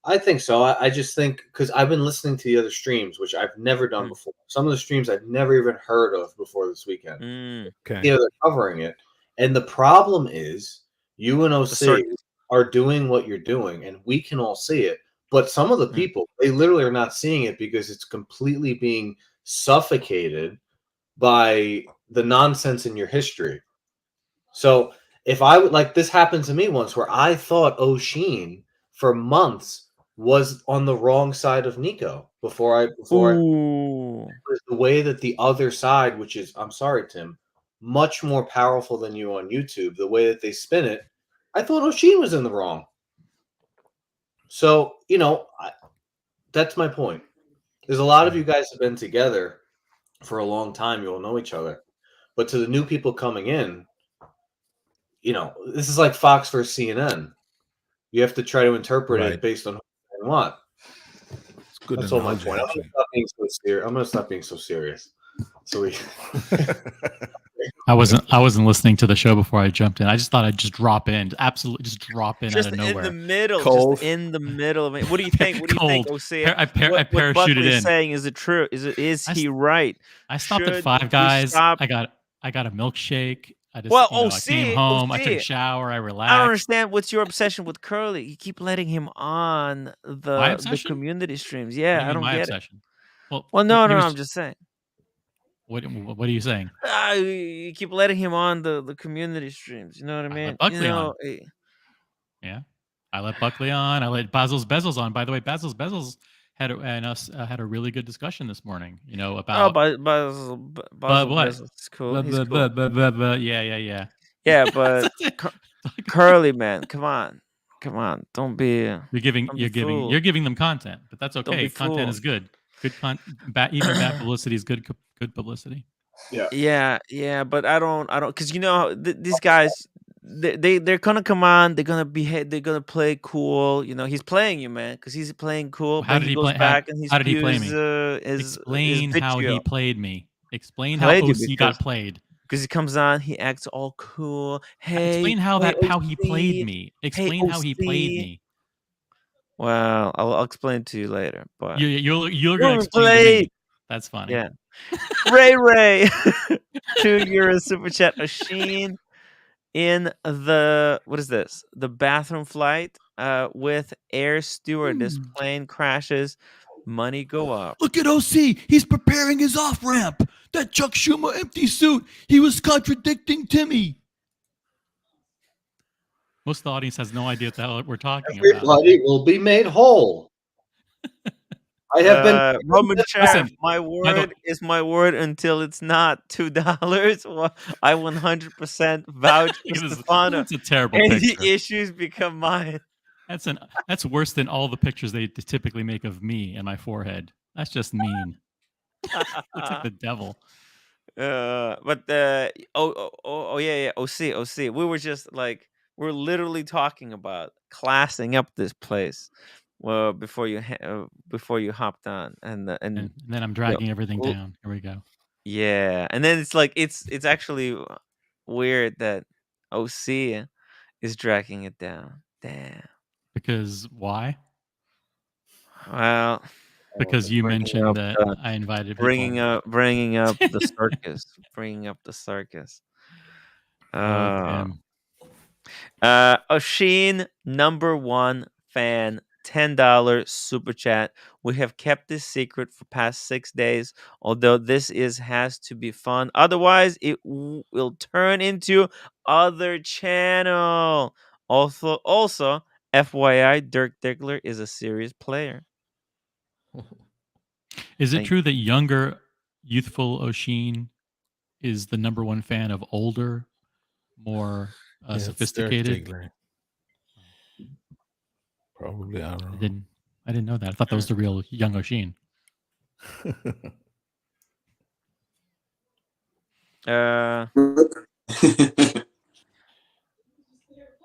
Speaker 8: I think so. I just think, because I've been listening to the other streams, which I've never done before. Some of the streams I've never even heard of before this weekend.
Speaker 3: Okay.
Speaker 8: They're covering it. And the problem is, you and OC are doing what you're doing, and we can all see it. But some of the people, they literally are not seeing it because it's completely being suffocated by the nonsense in your history. So if I would, like, this happened to me once where I thought O'Sheen for months was on the wrong side of Nico before the way that the other side, which is, I'm sorry, Tim, much more powerful than you on YouTube, the way that they spin it, I thought O'Sheen was in the wrong. So, that's my point. There's a lot of you guys have been together for a long time. You all know each other. But to the new people coming in, this is like Fox versus CNN. You have to try to interpret it based on who you want. That's all my point. I'm going to stop being so serious. So
Speaker 12: I wasn't listening to the show before I jumped in. I just thought I'd just drop in, absolutely just drop in out of nowhere.
Speaker 1: Just in the middle of it. What do you think? What do you think, OC?
Speaker 12: I parachuted
Speaker 1: Buckley's
Speaker 12: in.
Speaker 1: Saying, is it true? Is he right?
Speaker 12: I stopped at Five Guys. I got a milkshake. I I came home. I took a shower. I relaxed.
Speaker 1: I don't understand. What's your obsession with Curly? You keep letting him on the community streams. Yeah, I don't get
Speaker 12: obsession?
Speaker 1: it. Well, no. I'm just saying.
Speaker 12: What are you saying?
Speaker 1: You keep letting him on the community streams. You know what I mean?
Speaker 12: Buckley on. Yeah, I let Buckley on. I let Basil's Bezels on. By the way, Basil's Bezels had a really good discussion this morning.
Speaker 1: Oh,
Speaker 12: About
Speaker 1: Basil
Speaker 12: what?
Speaker 1: is cool. He's cool.
Speaker 12: Yeah.
Speaker 1: Yeah, but Curly, man, come on, don't be
Speaker 12: You're
Speaker 1: fooled.
Speaker 12: giving them content, but that's
Speaker 1: Don't be
Speaker 12: okay. Content is
Speaker 1: fooled.
Speaker 12: good. Even bad publicity is good publicity.
Speaker 1: Yeah, but I don't, because these guys, they're gonna come on, they're gonna behave, they're gonna play cool. He's playing you, man, because he's playing cool,
Speaker 12: How
Speaker 1: but
Speaker 12: did
Speaker 1: he
Speaker 12: he
Speaker 1: goes
Speaker 12: play?
Speaker 1: back and he
Speaker 12: How did he play
Speaker 1: spews
Speaker 12: me?
Speaker 1: his
Speaker 12: Explain how he
Speaker 1: vitriol.
Speaker 12: played me. Explain how
Speaker 1: Played you
Speaker 12: OC got played.
Speaker 1: because he comes on, he acts all cool. Hey,
Speaker 12: Explain how he played
Speaker 1: OC.
Speaker 12: me.
Speaker 1: Hey,
Speaker 12: Explain how he played
Speaker 1: OC.
Speaker 12: me.
Speaker 1: Well, I'll explain to you later. But
Speaker 12: you're gonna explain to me. That's funny.
Speaker 1: Yeah. Ray, €2 super chat. Oshin in the, what is this? The bathroom flight with air stewardess. Plane crashes. Money go up.
Speaker 13: Look at OC. He's preparing his off ramp. That Chuck Schumer empty suit. He was contradicting Timmy.
Speaker 12: Most of the audience has no idea what the hell we're talking about.
Speaker 8: Everybody will be made whole. I have been
Speaker 1: Roman Chair. My word is my word until it's not. $2. Well, I 100% vouch for Stefano.
Speaker 12: That's a terrible
Speaker 1: Any
Speaker 12: picture.
Speaker 1: issues become mine.
Speaker 12: That's worse than all the pictures they typically make of me and my forehead. That's just mean. Looks like the devil.
Speaker 1: But yeah, OC. We were just like, we're literally talking about classing up this place. Well, before you hopped on, and
Speaker 12: then I'm dragging everything down. Here we go.
Speaker 1: Yeah, and then it's like it's actually weird that OC is dragging it down. Damn.
Speaker 12: Because why?
Speaker 1: Well,
Speaker 12: because you mentioned that I invited people.
Speaker 1: Bringing up the circus. Bringing up the circus. Oshin, #1 fan, $10 super chat. We have kept this secret for past 6 days, although this has to be fun. Otherwise, it will turn into other channel. Also, FYI, Dirk Diggler is a serious player.
Speaker 12: Is it true that younger, youthful Oshin is the #1 fan of older, more sophisticated?
Speaker 3: Probably, I don't know.
Speaker 12: I didn't know that. I thought that was the real young Oshin.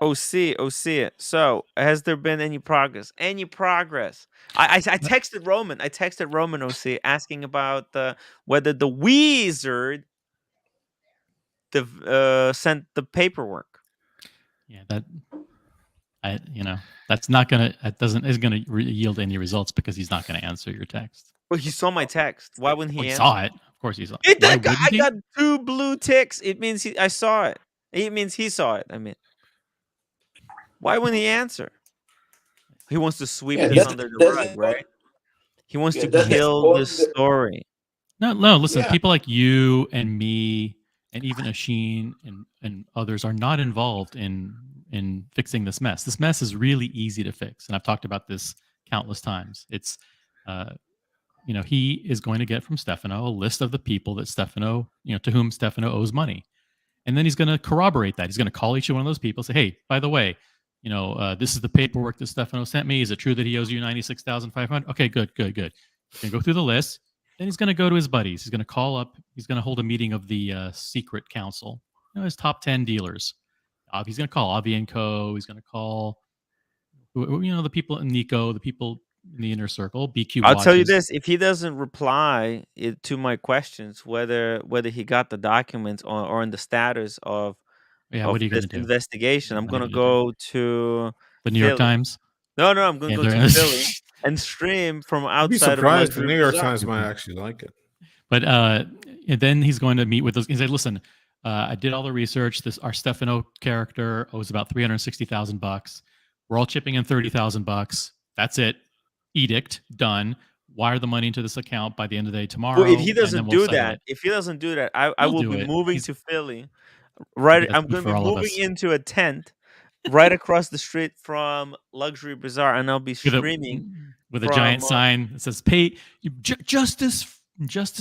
Speaker 1: OC. So, has there been any progress? I texted Roman OC asking about whether the Wizard sent the paperwork.
Speaker 12: Yeah, that's not gonna. That isn't gonna yield any results because he's not gonna answer your text.
Speaker 1: Well, he saw my text. Why wouldn't he?
Speaker 12: He saw it. Of course, he saw
Speaker 1: it. I got 2 blue ticks. It means I saw it. It means he saw it. I mean, why wouldn't he answer? He wants to sweep this under the rug, right? He wants to kill the story.
Speaker 12: No. Listen, people like you and me, and even Oshin and others are not involved in fixing this mess. This mess is really easy to fix, and I've talked about this countless times. It's, he is going to get from Stefano a list of the people that Stefano, to whom Stefano owes money, and then he's going to corroborate that. He's going to call each one of those people, say, "Hey, by the way, this is the paperwork that Stefano sent me. Is it true that he owes you $96,500? Okay, good. He's going to go through the list. Then he's going to go to his buddies. He's going to call up. He's going to hold a meeting of the secret council. His top 10 dealers. He's going to call Avi and Co. He's going to call, the people in Nico, the people in the inner circle. BQ.
Speaker 1: I'll tell you this: if he doesn't reply to my questions, whether he got the documents or in the status of
Speaker 12: what are you
Speaker 1: this investigation, I'm going to go to
Speaker 12: the New York Times.
Speaker 1: No, I'm going to go to Philly and stream from outside.
Speaker 3: I'd be surprised the New York Times might actually like it.
Speaker 12: But and then he's going to meet with those. He said, "Listen, I did all the research. Our Stefano character owes about $360,000. We're all chipping in $30,000. That's it. Edict done. Wire the money into this account by the end of the day tomorrow."
Speaker 1: Well, if he doesn't do that, I will be moving to Philly. Right, I'm going to be moving into a tent right across the street from Luxury Bazaar, and I'll be streaming
Speaker 12: with a giant sign that says "Pay justice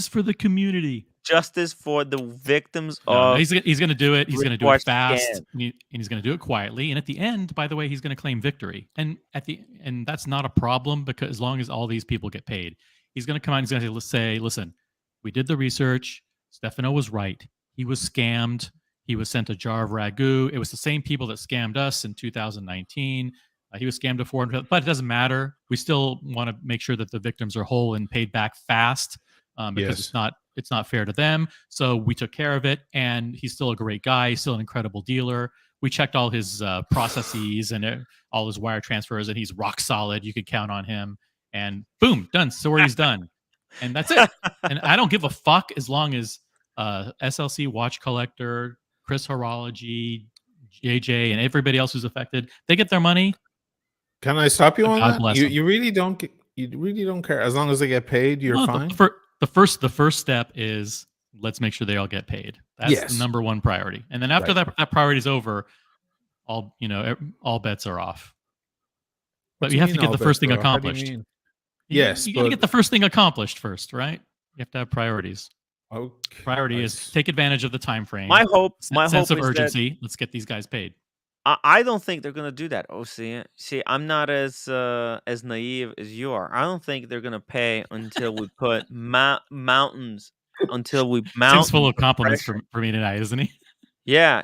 Speaker 12: for the community."
Speaker 1: Justice for the victims
Speaker 12: No,
Speaker 1: of.
Speaker 12: he's going to do it. He's going to do it
Speaker 1: wristwatch
Speaker 12: fast,
Speaker 1: scam.
Speaker 12: and he's going to do it quietly. And at the end, by the way, he's going to claim victory. And that's not a problem, because as long as all these people get paid, he's going to come out and he's going to say, "Listen, we did the research. Stefano was right. He was scammed. He was sent a jar of ragu. It was the same people that scammed us in 2019. He was scammed before, but it doesn't matter. We still want to make sure that the victims are whole and paid back fast, because it's not fair to them. So we took care of it, and he's still a great guy. He's still an incredible dealer. We checked all his processes and all his wire transfers, and he's rock solid. You could count on him." And boom, done. Story's done. And that's it. And I don't give a fuck as long as SLC Watch Collector, Chris Horology, JJ, and everybody else who's affected, they get their money.
Speaker 3: Can I stop you on
Speaker 12: God
Speaker 3: that?
Speaker 12: bless
Speaker 3: You really don't care. As long as they get paid, you're fine.
Speaker 12: The first step is, let's make sure they all get paid. That's the number one priority. And then after that priority is over, all bets are off. But you have to get the first thing accomplished.
Speaker 3: Yes,
Speaker 12: you got to get the first thing accomplished first, right? You have to have priorities.
Speaker 3: Okay.
Speaker 12: Priority is take advantage of the time frame.
Speaker 1: My hope
Speaker 12: sense of
Speaker 1: is
Speaker 12: urgency. Let's get these guys paid.
Speaker 1: I don't think they're gonna do that. Oh, see, I'm not as naive as you are. I don't think they're gonna pay until we put mountains. Until we mount.
Speaker 12: Tim's full of compliments for me tonight, isn't he?
Speaker 1: Yeah.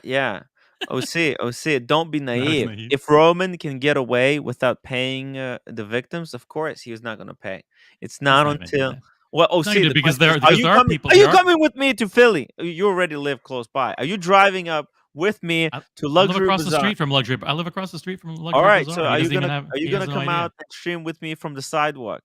Speaker 1: Oh, see, don't be naive. If Roman can get away without paying the victims, of course he was not gonna pay. It's not until. Well,
Speaker 12: because there are people.
Speaker 1: Are you coming with me to Philly? You already live close by. Are you driving up with me to Luxury
Speaker 12: I live across
Speaker 1: Bazaar?
Speaker 12: the street from Luxury. I live across the street from Luxury.
Speaker 1: All right,
Speaker 12: Bazaar.
Speaker 1: so are you gonna come out and stream with me from the sidewalk?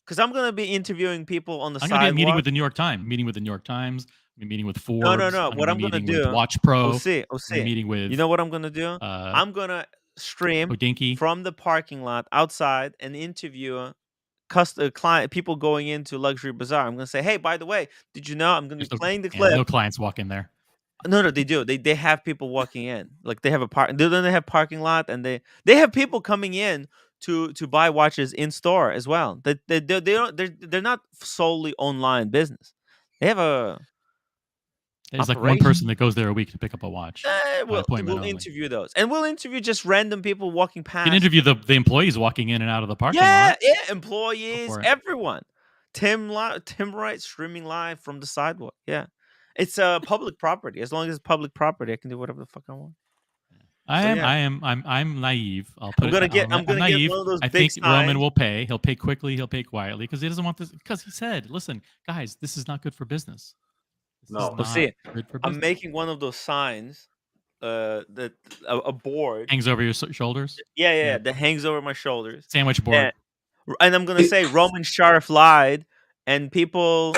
Speaker 1: Because I'm gonna be interviewing people on the sidewalk.
Speaker 12: I'm gonna be meeting with the New York Times. Meeting with the New York Times. Meeting with Forbes.
Speaker 1: No. What I'm gonna do?
Speaker 12: With Watch Pro.
Speaker 1: Meeting with. You know what I'm gonna do? I'm gonna stream from the parking lot outside and interview client people going into Luxury Bazaar. I'm gonna say, hey, by the way, did you know I'm gonna be playing the clip?
Speaker 12: No clients walk in there.
Speaker 1: No, they do. They have people walking in. Like they have Then they have parking lot, and they have people coming in to buy watches in store as well. They're not solely online business. They have a.
Speaker 12: There's like one person that goes there a week to pick up a watch.
Speaker 1: We'll interview those, and we'll interview just random people walking past.
Speaker 12: You can interview the employees walking in and out of the parking lot.
Speaker 1: Yeah, employees, everyone. Tim Wright streaming live from the sidewalk. Yeah, it's a public property. As long as it's public property, I can do whatever the fuck I want.
Speaker 12: I'm naive. I'm gonna get one of those I think
Speaker 1: signs.
Speaker 12: Roman will pay. He'll pay quickly. He'll pay quietly because he doesn't want this. Because he said, "Listen, guys, this is not good for business."
Speaker 1: I'm making one of those signs, that a board
Speaker 12: hangs over your shoulders.
Speaker 1: Yeah, that hangs over my shoulders.
Speaker 12: Sandwich board.
Speaker 1: And I'm gonna say Roman Sharif lied, and people,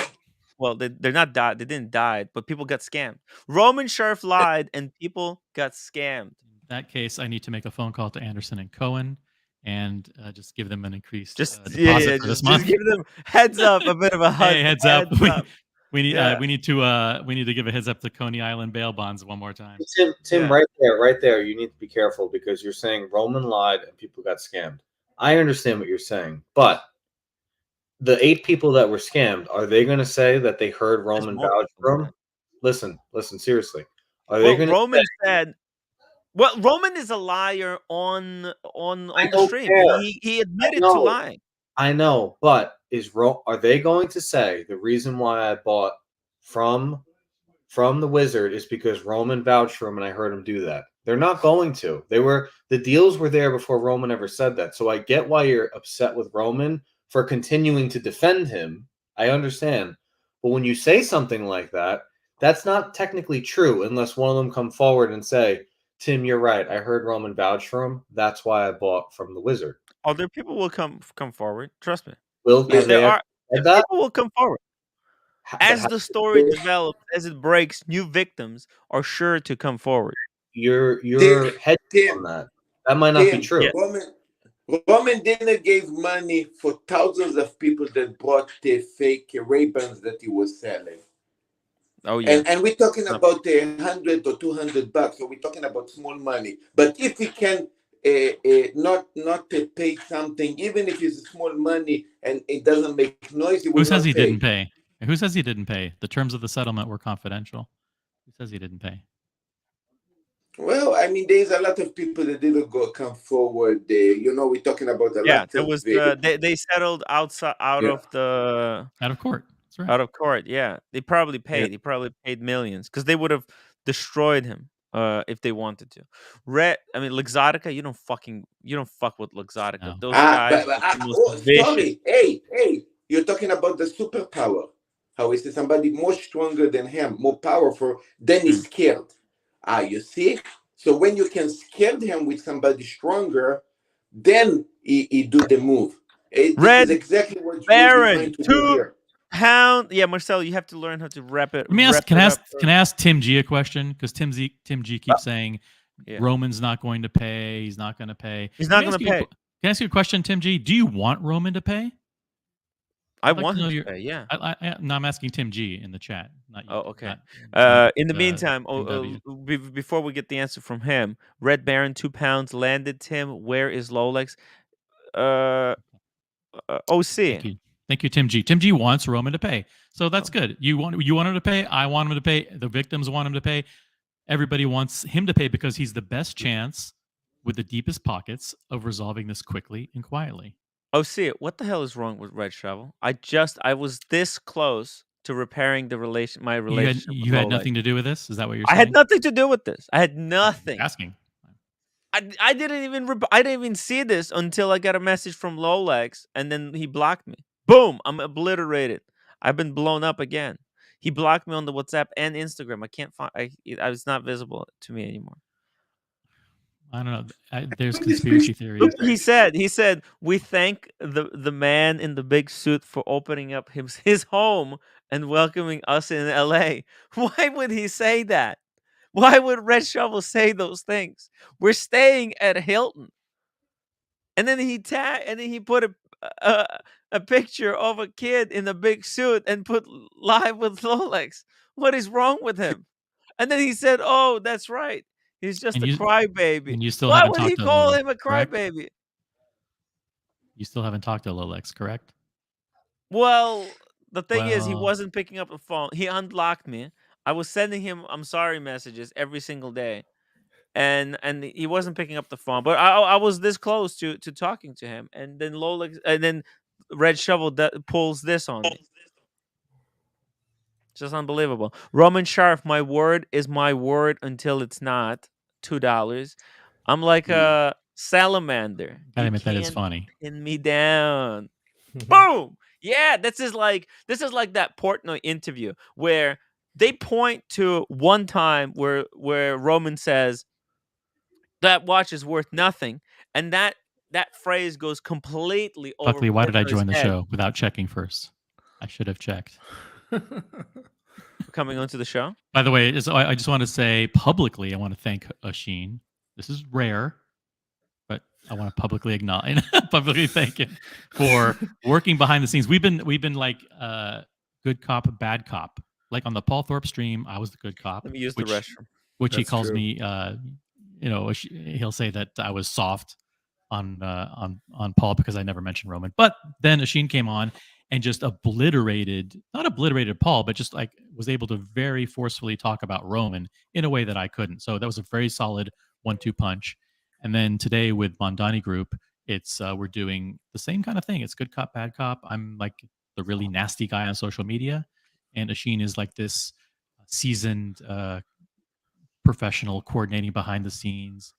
Speaker 1: well, they're not died. They didn't die, but people got scammed. Roman Sharif lied, and people got scammed.
Speaker 12: In that case, I need to make a phone call to Anderson and Cohen, and just give them an increased deposit for this month.
Speaker 1: Just give them heads up, a bit of a hug.
Speaker 12: Hey, heads up. We need to give a heads up to Coney Island bail bonds one more time.
Speaker 8: Tim, right there. You need to be careful because you're saying Roman lied and people got scammed. I understand what you're saying, but the 8 people that were scammed, are they going to say that they heard Roman vouch for him? Listen, seriously. Are they going to?
Speaker 1: Roman said. Well, Roman is a liar on the stream. He admitted to lying.
Speaker 8: I know, but are they going to say the reason why I bought from the Wizard is because Roman vouched for him and I heard him do that? They're not going to. The deals were there before Roman ever said that. So I get why you're upset with Roman for continuing to defend him. I understand. But when you say something like that, that's not technically true unless one of them come forward and say, Tim, you're right. I heard Roman vouch for him. That's why I bought from the Wizard.
Speaker 1: Other people will come forward. Trust me.
Speaker 8: People
Speaker 1: will come forward. As the story develops, as it breaks, new victims are sure to come forward.
Speaker 8: You're hedging on that. That might not be true.
Speaker 1: Yeah.
Speaker 6: Roman didn't give money for thousands of people that bought the fake Ray-Bans that he was selling.
Speaker 1: Oh yeah,
Speaker 6: and we're talking about $100 or $200, so we're talking about small money. But if he can not to pay something, even if it's small money and it doesn't make noise. He will
Speaker 12: Who says
Speaker 6: not
Speaker 12: he
Speaker 6: pay.
Speaker 12: didn't pay? Who says he didn't pay? The terms of the settlement were confidential. Who says he didn't pay?
Speaker 6: Well, I mean, there's a lot of people that didn't come forward. We're talking about a lot
Speaker 1: there
Speaker 6: of
Speaker 1: was they settled out of
Speaker 12: court. That's right.
Speaker 1: Out of court, yeah. They probably paid.
Speaker 6: Yeah.
Speaker 1: They probably paid millions because they would have destroyed him if they wanted to. Luxottica, you don't fuck with Luxottica.
Speaker 12: No.
Speaker 1: Those guys are the most vicious.
Speaker 6: Sorry. Hey, you're talking about the superpower. How is it somebody more stronger than him, more powerful, then he's scared. You see? So when you can scare him with somebody stronger, then he do the move. This is exactly what we're trying to do here.
Speaker 1: £2. Yeah, Marcel, you have to learn how to wrap it.
Speaker 12: Let me ask. Can I ask Tim G a question? Because Tim G keeps saying Roman's not going to pay. He's not going to pay.
Speaker 1: He's not going to pay.
Speaker 12: Can I ask you a question, Tim G? Do you want Roman to pay?
Speaker 1: I want him to pay. Yeah.
Speaker 12: No, I'm asking Tim G in the chat. Not you.
Speaker 1: Oh, okay.
Speaker 12: Not,
Speaker 1: in the meantime, before we get the answer from him, Red Baron £2 landed. Tim, where is Lolex? OC.
Speaker 12: Thank you, Tim G. Tim G wants Roman to pay, so that's good. You want him to pay. I want him to pay. The victims want him to pay. Everybody wants him to pay because he's the best chance with the deepest pockets of resolving this quickly and quietly.
Speaker 1: OC, what the hell is wrong with Red Shovel? I was this close to repairing my relationship.
Speaker 12: You had nothing to do with this. Is that what you're saying?
Speaker 1: I had nothing to do with this. I had nothing.
Speaker 12: Asking.
Speaker 1: I didn't even see this until I got a message from Lolex, and then he blocked me. Boom! I'm obliterated. I've been blown up again. He blocked me on the WhatsApp and Instagram. I can't find. I was not visible to me anymore.
Speaker 12: I don't know. There's conspiracy theories.
Speaker 1: He said, we thank the man in the big suit for opening up his home and welcoming us in LA. Why would he say that? Why would Red Shovel say those things? We're staying at Hilton. And then he put a picture of a kid in a big suit and put live with Lolex. What is wrong with him? And then he said, "Oh, that's right. He's just a crybaby."
Speaker 12: And you still
Speaker 1: Why
Speaker 12: haven't
Speaker 1: would
Speaker 12: talked
Speaker 1: he
Speaker 12: to
Speaker 1: call
Speaker 12: Lolex,
Speaker 1: him a
Speaker 12: correct?
Speaker 1: crybaby?
Speaker 12: You still haven't talked to Lolex, correct?
Speaker 1: Well, the thing is, he wasn't picking up the phone. He unblocked me. I was sending him "I'm sorry" messages every single day, and he wasn't picking up the phone. But I was this close to talking to him, and then Lolex, and then Red Shovel pulls this on me. Just unbelievable. Roman Sharp, my word is my word until it's not. $2. I'm like a salamander.
Speaker 12: I admit that is funny.
Speaker 1: Pin me down. Boom. Yeah, this is like that Portnoy interview where they point to one time where Roman says that watch is worth nothing, and that phrase goes completely over.
Speaker 12: Buckley, why did I join the
Speaker 1: head.
Speaker 12: show without checking first? I should have checked.
Speaker 1: Coming onto the show.
Speaker 12: By the way, I just want to say publicly, I want to thank Asheen. This is rare, but I want to publicly thank him for working behind the scenes. We've been like good cop, bad cop. Like on the Paul Thorpe stream, I was the good cop.
Speaker 1: Let me use the restroom.
Speaker 12: Which he calls me. He'll say that I was soft on Paul because I never mentioned Roman. But then Asheen came on and just not obliterated Paul, but just like was able to very forcefully talk about Roman in a way that I couldn't. So that was a very solid 1-2 punch. And then today with Mondani Group, it's we're doing the same kind of thing. It's good cop, bad cop. I'm like the really nasty guy on social media, and Asheen is like this seasoned professional coordinating behind the scenes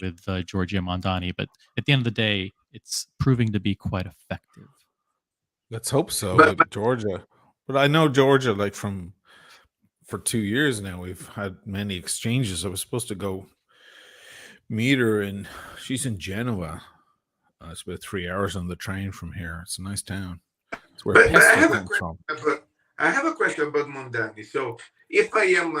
Speaker 12: with Giorgia Mondani. But at the end of the day, it's proving to be quite effective.
Speaker 3: Let's hope so with Georgia. But I know Georgia, like for 2 years now, we've had many exchanges. I was supposed to go meet her, and she's in Genoa. It's about 3 hours on the train from here. It's a nice town. It's where Pesto comes from.
Speaker 6: I have a question about Mondani. So if I am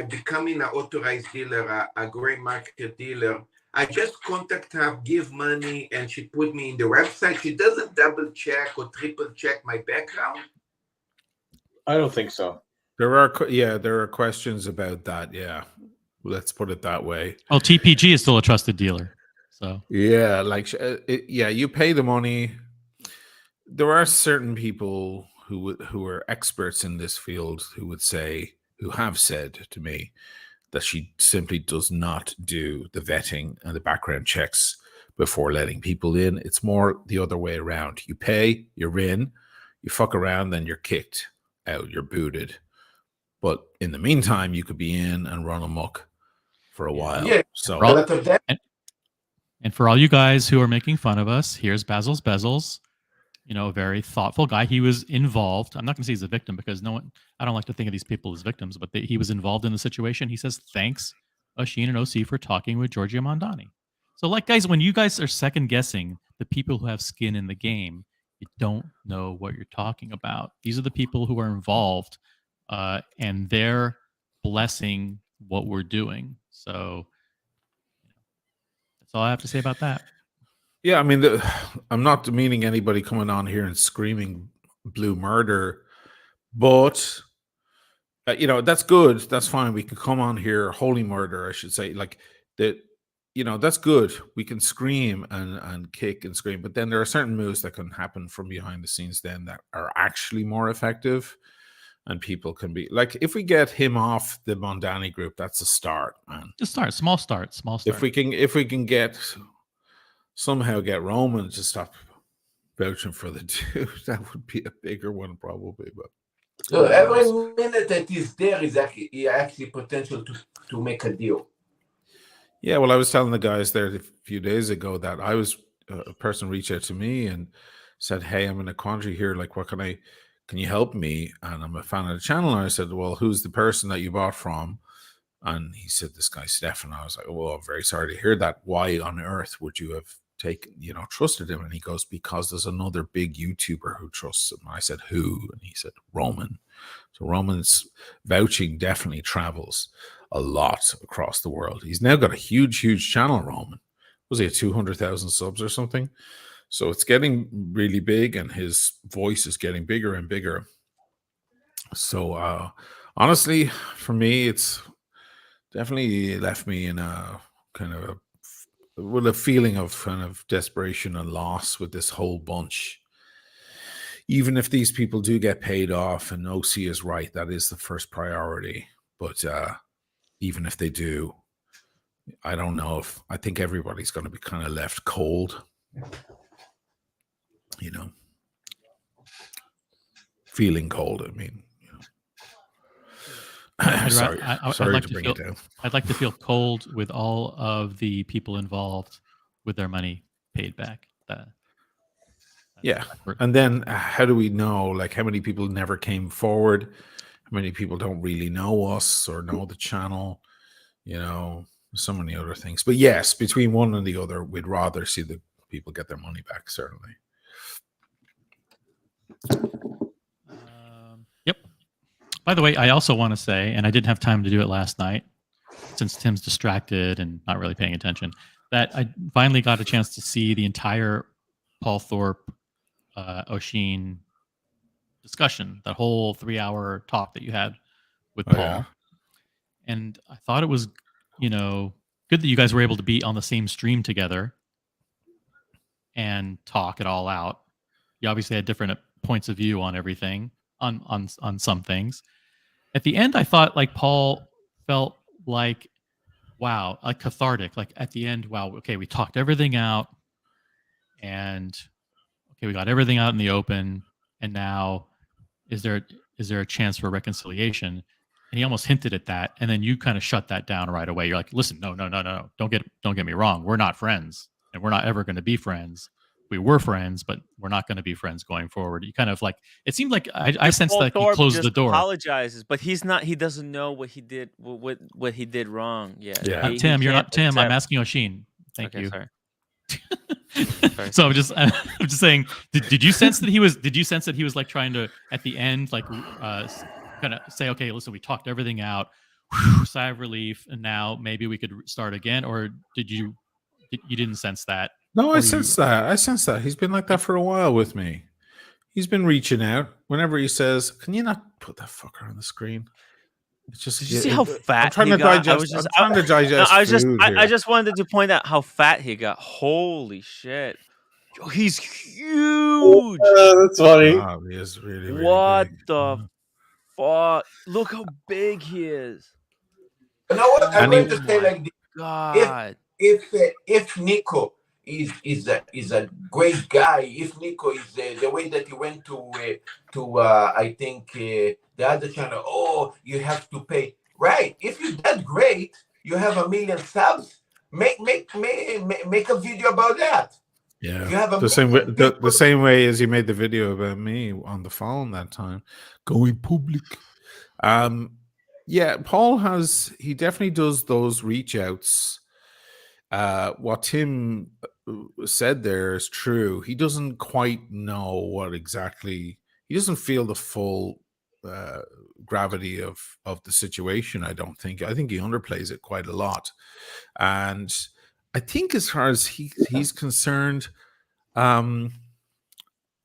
Speaker 6: becoming an authorized dealer, a gray market dealer, I just contact her, give money, and she put me in the website. She doesn't double check or triple check my background.
Speaker 8: I don't think so.
Speaker 3: There are questions about that. Yeah, Let's put it that way.
Speaker 12: Well, TPG is still a trusted dealer. So
Speaker 3: yeah, like you pay the money. There are certain people who are experts in this field who have said to me that she simply does not do the vetting and the background checks before letting people in. It's more the other way around. You pay, you're in, you fuck around, then you're kicked out, you're booted. But in the meantime, you could be in and run amok for a while.
Speaker 6: Yeah.
Speaker 3: So,
Speaker 12: and for all you guys who are making fun of us, here's Basil's Bezels. A very thoughtful guy. He was involved. I'm not going to say he's a victim because I don't like to think of these people as victims, but he was involved in the situation. He says, thanks, Oisin and OC, for talking with Giorgio Mondani. So, like, guys, when you guys are second guessing the people who have skin in the game, you don't know what you're talking about. These are the people who are involved, and they're blessing what we're doing. So, that's all I have to say about that.
Speaker 3: Yeah, I mean, I'm not demeaning anybody coming on here and screaming blue murder, but that's good. That's fine. We can come on here, holy murder, I should say, like that. That's good. We can scream and kick and scream, but then there are certain moves that can happen from behind the scenes then that are actually more effective, and people can be like, if we get him off the Mondani group, that's a start, man.
Speaker 12: Just small start.
Speaker 3: If we can somehow get Roman to stop vouching for the dude, that would be a bigger one probably. But
Speaker 6: so every minute that he's there is actually potential to make a deal.
Speaker 3: Yeah, well, I was telling the guys there a few days ago that a person reached out to me and said, hey, I'm in a quandary here, like can you help me? And I'm a fan of the channel. And I said, well, who's the person that you bought from? And he said, this guy Stefan. I was like, well, I'm very sorry to hear that. Why on earth would you have trusted him? And he goes, because there's another big YouTuber who trusts him. I said, who? And he said, Roman. So Roman's vouching definitely travels a lot across the world. He's now got a huge channel, Roman. Was he at 200,000 subs or something? So it's getting really big, and his voice is getting bigger and bigger. So honestly, for me, it's definitely left me in a kind of with a feeling of kind of desperation and loss with this whole bunch. Even if these people do get paid off, and OC is right, that is the first priority. But even if they do, I don't know I think everybody's going to be kind of left cold. Feeling cold. I mean, sorry to bring it down.
Speaker 12: I'd like to feel cold with all of the people involved with their money paid back.
Speaker 3: Yeah. And then how do we know, like, how many people never came forward? How many people don't really know us or know the channel? So many other things. But yes, between one and the other, we'd rather see the people get their money back, certainly.
Speaker 12: Yep. By the way, I also want to say, and I didn't have time to do it last night since Tim's distracted and not really paying attention, that I finally got a chance to see the entire Paul Thorpe, Oisin discussion, that whole 3-hour talk that you had with Paul. Yeah. And I thought it was, good that you guys were able to be on the same stream together and talk it all out. You obviously had different points of view on everything, on some things. At the end, I thought like Paul felt like, wow, like cathartic. Like at the end, wow, okay, we talked everything out, and okay, we got everything out in the open, and now is there a chance for reconciliation? And he almost hinted at that, and then you kind of shut that down right away. You're like, listen, no, don't get me wrong, we're not friends, and we're not ever going to be friends. We were friends, but we're not going to be friends going forward. You kind of like, it seemed like I sensed that he closed the door.
Speaker 1: Apologizes, but he's not. He doesn't know what he did. What he did wrong. Yeah.
Speaker 12: Tim, you're not Tim. I'm asking Oisin. Thank you.
Speaker 1: Sorry.
Speaker 12: So I'm just saying. Did you sense that he was? Did you sense that he was like trying to at the end like kind of say, okay, listen, we talked everything out, sigh of relief, and now maybe we could start again? Or you didn't sense that?
Speaker 3: No, I sense that. He's been like that for a while with me. He's been reaching out whenever he says, can you not put that fucker on the screen? It's just.
Speaker 1: Did you see how
Speaker 3: I'm
Speaker 1: fat
Speaker 3: trying
Speaker 1: he
Speaker 3: to
Speaker 1: got?
Speaker 3: digest. I'm trying to digest food here.
Speaker 1: I just wanted to point out how fat he got. Holy shit. Yo, he's huge.
Speaker 8: That's funny.
Speaker 3: Wow, he is really, really
Speaker 1: What
Speaker 3: big.
Speaker 1: the fuck? Look how big he is.
Speaker 6: You know what? I'm
Speaker 3: And he-
Speaker 6: going to say like this.
Speaker 1: God.
Speaker 6: If Nico is a great guy, if Nico is the way that he went to I think the other channel, oh, you have to pay, right? If you're that great, you have 1 million subs. Make a video about that.
Speaker 3: Yeah,
Speaker 6: You have a
Speaker 3: the same way.
Speaker 6: million
Speaker 3: The same way as he made the video about me on the phone that time, going public. Yeah, Paul he definitely does those reach outs. What Tim said there is true. He doesn't quite know what exactly. He doesn't feel the full gravity of the situation. I don't think. I think he underplays it quite a lot, and I think as far as he's concerned,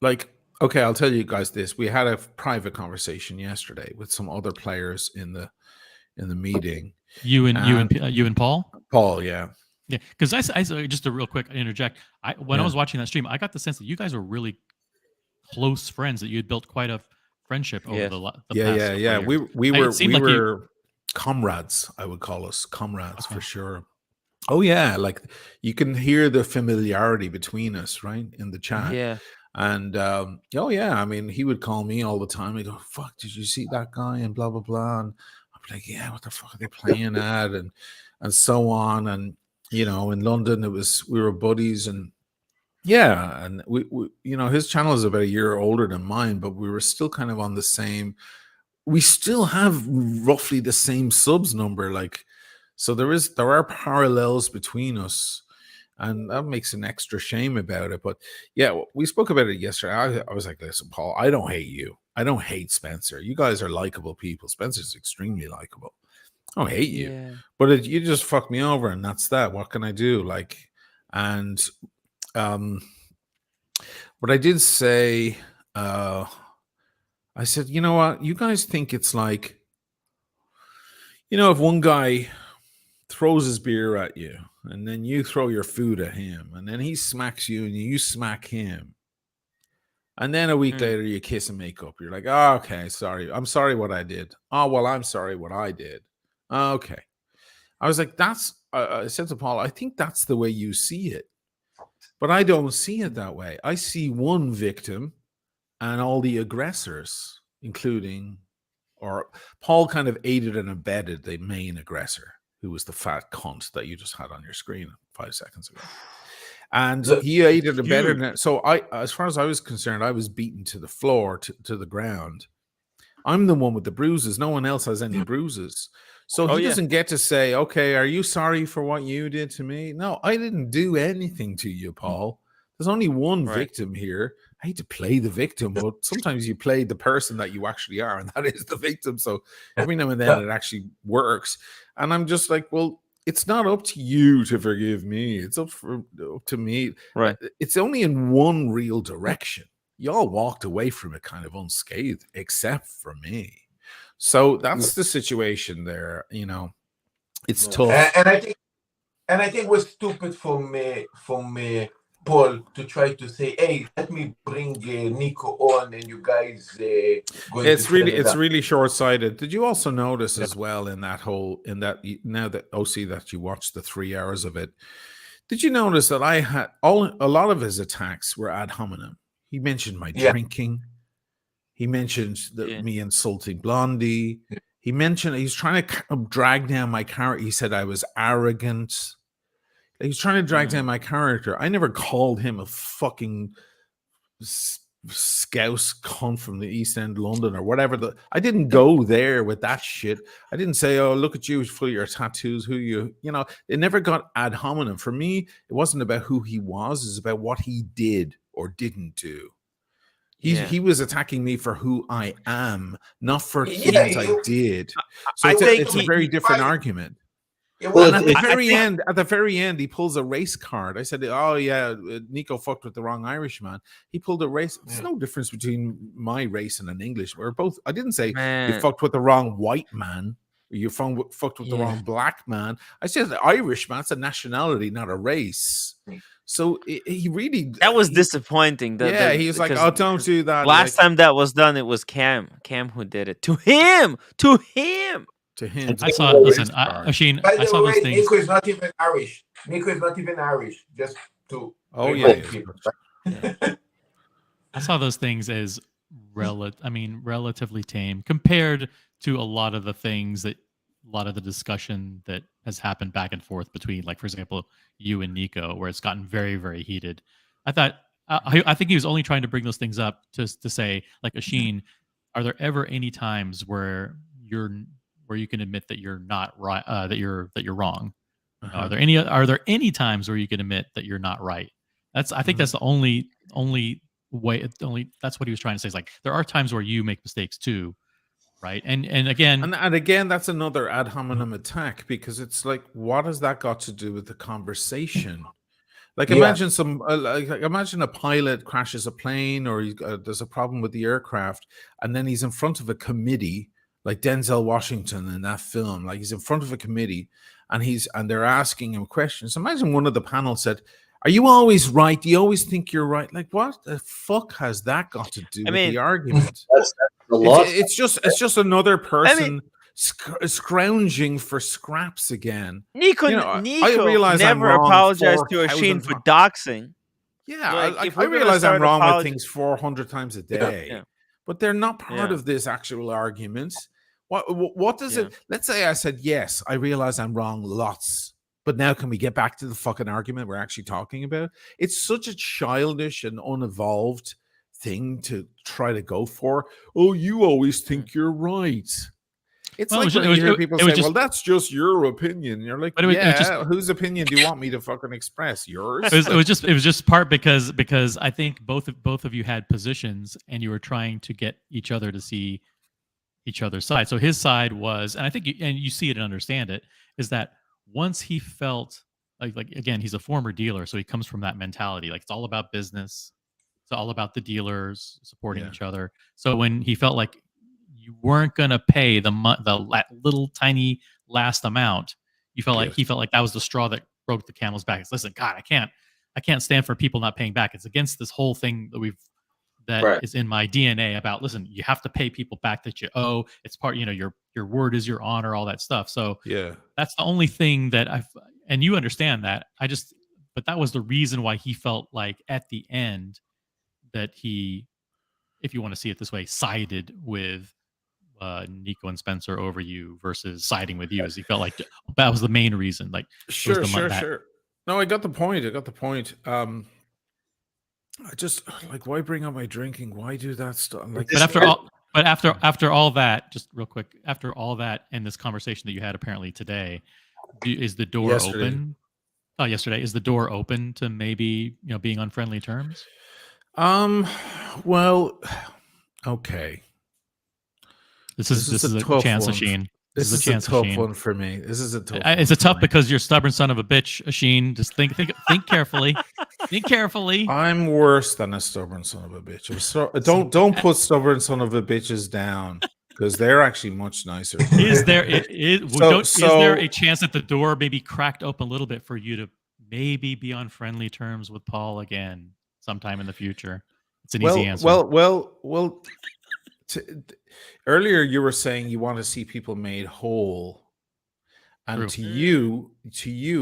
Speaker 3: like, okay, I'll tell you guys this. We had a private conversation yesterday with some other players in the meeting.
Speaker 12: You and Paul.
Speaker 3: Paul, yeah.
Speaker 12: Yeah, because I just a real quick interject. When I
Speaker 3: Yeah.
Speaker 12: was watching that stream, I got the sense that you guys were really close friends. That you had built quite a friendship over the past.
Speaker 3: Yeah.
Speaker 12: Years.
Speaker 3: We
Speaker 12: It
Speaker 3: were comrades. I would call us comrades for sure. Oh yeah, like you can hear the familiarity between us, right, in the chat.
Speaker 1: Yeah.
Speaker 3: And oh yeah, I mean, he would call me all the time. He'd go, "Fuck, did you see that guy?" And blah blah blah. And I'm like, "Yeah, what the fuck are they playing at?" And so on. And you know, in London, we were buddies, and yeah, and we you know, his channel is about a year older than mine, but we were still kind of on the same. We still have roughly the same subs number, like, so there are parallels between us, and that makes an extra shame about it. But yeah, we spoke about it yesterday. I was like, listen, Paul, I don't hate you. I don't hate Spencer. You guys are likable people. Spencer's extremely likable. I don't hate you, but you just fucked me over, and that's that. What can I do? Like, and but I did say, I said, you know what? You guys think it's like, you know, if one guy throws his beer at you, and then you throw your food at him, and then he smacks you, and you smack him, and then a week later you kiss and make up. You're like, oh, okay, sorry. I'm sorry what I did. Oh, well, I'm sorry what I did. Okay. I was like, I said to Paul, I think that's the way you see it. But I don't see it that way. I see one victim and all the aggressors, including, or Paul kind of aided and abetted the main aggressor, who was the fat cunt that you just had on your screen 5 seconds ago. And he aided and abetted it. So as far as I was concerned, I was beaten to the floor, to the ground. I'm the one with the bruises. No one else has any bruises. So he doesn't get to say, okay, are you sorry for what you did to me? No, I didn't do anything to you, Paul. There's only one victim here. I hate to play the victim, but sometimes you play the person that you actually are, and that is the victim. So every now and then it actually works. And I'm just like, well, it's not up to you to forgive me. It's up to me.
Speaker 1: Right.
Speaker 3: It's only in one real direction. Y'all walked away from it kind of unscathed, except for me. So that's the situation there. You know, it's tough.
Speaker 6: And I think it was stupid from Paul to try to say, "Hey, let me bring Nico on, and you guys."
Speaker 3: It's really short-sighted. Did you also notice as well now that OC that you watched the 3 hours of it? Did you notice that I had a lot of his attacks were ad hominem? He mentioned my drinking. He mentioned me insulting Blondie. He mentioned he's trying to drag down my character. He said I was arrogant. He's trying to drag down my character. I never called him a fucking scouse cunt from the East End London or whatever. I didn't go there with that shit. I didn't say, oh, look at you full of your tattoos. You know, it never got ad hominem. For me, it wasn't about who he was. It's about what he did or didn't do. He was attacking me for who I am, not for things I did. So it's a very different argument.
Speaker 8: Well,
Speaker 3: at the very end, he pulls a race card. I said, "Oh yeah, Nico fucked with the wrong Irishman." He pulled a race. There's no difference between my race and an English. We're both. I didn't say you fucked with the wrong white man. You fucked with the
Speaker 1: Yeah.
Speaker 3: wrong black man. I said Irish man. It's a nationality, not a race. So he really
Speaker 1: That was disappointing.
Speaker 3: he was like,
Speaker 1: because
Speaker 3: "Oh, don't do that."
Speaker 1: last
Speaker 3: Like,
Speaker 1: time that was done, it was Cam who did it to him.
Speaker 3: to him.
Speaker 12: I saw. Listen, Asheen,
Speaker 6: By
Speaker 12: I
Speaker 6: the
Speaker 12: saw those
Speaker 6: way,
Speaker 12: things.
Speaker 6: Nico is not even Irish. Nico is not even Irish. Just to
Speaker 3: Oh
Speaker 6: remind
Speaker 3: yeah.
Speaker 6: people.
Speaker 12: I saw those things as relatively tame compared to a lot of the things that a lot of the discussion that has happened back and forth between, like, for example, you and Nico, where it's gotten very, very heated. I thought I think he was only trying to bring those things up to say, like, Asheen, are there ever any times where you can admit that you're not right, that you're wrong? Are there any times where you can admit that you're not right? I think that's the only way. That's what he was trying to say. Is like, there are times where you make mistakes too, right? And again,
Speaker 3: and again, that's another ad hominem attack, because it's like, what has that got to do with the conversation? Like, imagine imagine a pilot crashes a plane, or there's a problem with the aircraft, and then he's in front of a committee, like Denzel Washington in that film. Like, he's in front of a committee, and they're asking him questions. Imagine one of the panel said, "Are you always right? Do you always think you're right?" Like, what the fuck has that got to do with the argument? It's just another person scrounging for scraps again.
Speaker 1: Nico
Speaker 3: I realize I'm
Speaker 1: never
Speaker 3: wrong
Speaker 1: apologized to Asheen for doxing.
Speaker 3: Yeah,
Speaker 1: Like,
Speaker 3: I realize I'm wrong with things 400 times a day,
Speaker 1: Yeah.
Speaker 3: but they're not part of this actual argument. What does it? Let's say I said, yes, I realize I'm wrong lots, but now can we get back to the fucking argument we're actually talking about? It's such a childish and unevolved thing to try to go for. Oh, you always think you're right. It's like when you hear people say, well, that's just your opinion. And you're like, whose opinion do you want me to fucking express? Yours?
Speaker 12: It was just part because I think both of you had positions and you were trying to get each other to see each other's side. So his side was, and I think you see it and understand it, is that once he felt like again, he's a former dealer, so he comes from that mentality. Like, it's all about business. It's all about the dealers supporting each other. So when he felt like you weren't going to pay the little tiny last amount, he felt like that was the straw that broke the camel's back. It's, listen, God, I can't stand for people not paying back. It's against this whole thing that is in my DNA about, listen, you have to pay people back that you owe. It's part, your word is your honor, all that stuff. So that's the only thing that and you understand that. But that was the reason why he felt like at the end that he, if you want to see it this way, sided with Nico and Spencer over you versus siding with you, as he felt like that was the main reason. Like,
Speaker 3: sure. No, I got the point. I just, like, why bring up my drinking? Why do that stuff? Like,
Speaker 12: but after all that, just real quick, after all that and this conversation that you had apparently today, is the door open? Oh, yesterday, is the door open to maybe being on friendly terms?
Speaker 3: Well, okay.
Speaker 12: This is a chance, Asheen.
Speaker 3: This is a tough one for me. This is a tough.
Speaker 12: It's a tough because you're a stubborn son of a bitch, Asheen. Just think carefully. Think carefully.
Speaker 3: I'm worse than a stubborn son of a bitch. Don't put stubborn son of a bitches down, because they're actually much nicer.
Speaker 12: Is there a chance that the door maybe cracked open a little bit for you to maybe be on friendly terms with Paul again sometime in the future? It's an easy answer.
Speaker 3: Well. Earlier, you were saying you want to see people made whole, and to you,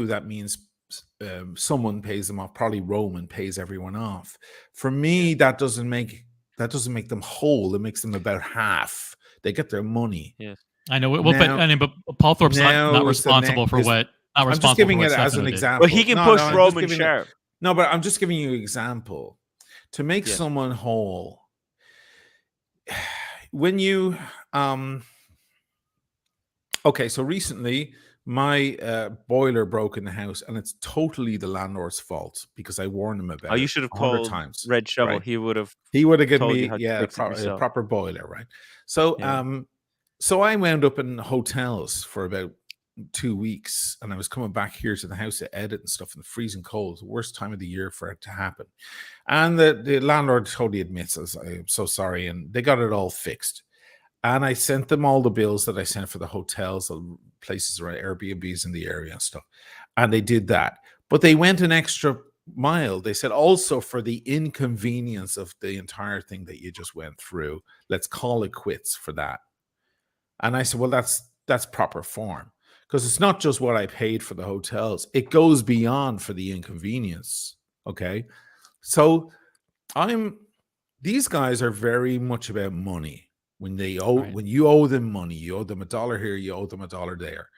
Speaker 3: that means someone pays them off. Probably Roman pays everyone off. For me, that doesn't make them whole. It makes them about half. They get their money.
Speaker 1: Yeah,
Speaker 12: I know. Well, but Paul Thorpe's not responsible for what.
Speaker 3: I'm just giving it as an example.
Speaker 1: But he can push Roman sharp.
Speaker 3: No, but I'm just giving you an example to make someone whole. When you okay, so recently my boiler broke in the house, and it's totally the landlord's fault because I warned him about it.
Speaker 1: You should have called Red Shovel. Right? He would have
Speaker 3: given me a proper boiler, right? So so I wound up in hotels for about 2 weeks, and I was coming back here to the house to edit and stuff in the freezing cold, the worst time of the year for it to happen. And the landlord totally admits, I'm so sorry, and they got it all fixed. And I sent them all the bills that I sent for the hotels, the places around Airbnbs in the area and stuff. And they did that. But they went an extra mile. They said also for the inconvenience of the entire thing that you just went through, let's call it quits for that. And I said, well, that's proper form. Because it's not just what I paid for the hotels. It goes beyond for the inconvenience. Okay. So these guys are very much about money. When you owe them money, you owe them $1 here, you owe them $1 there.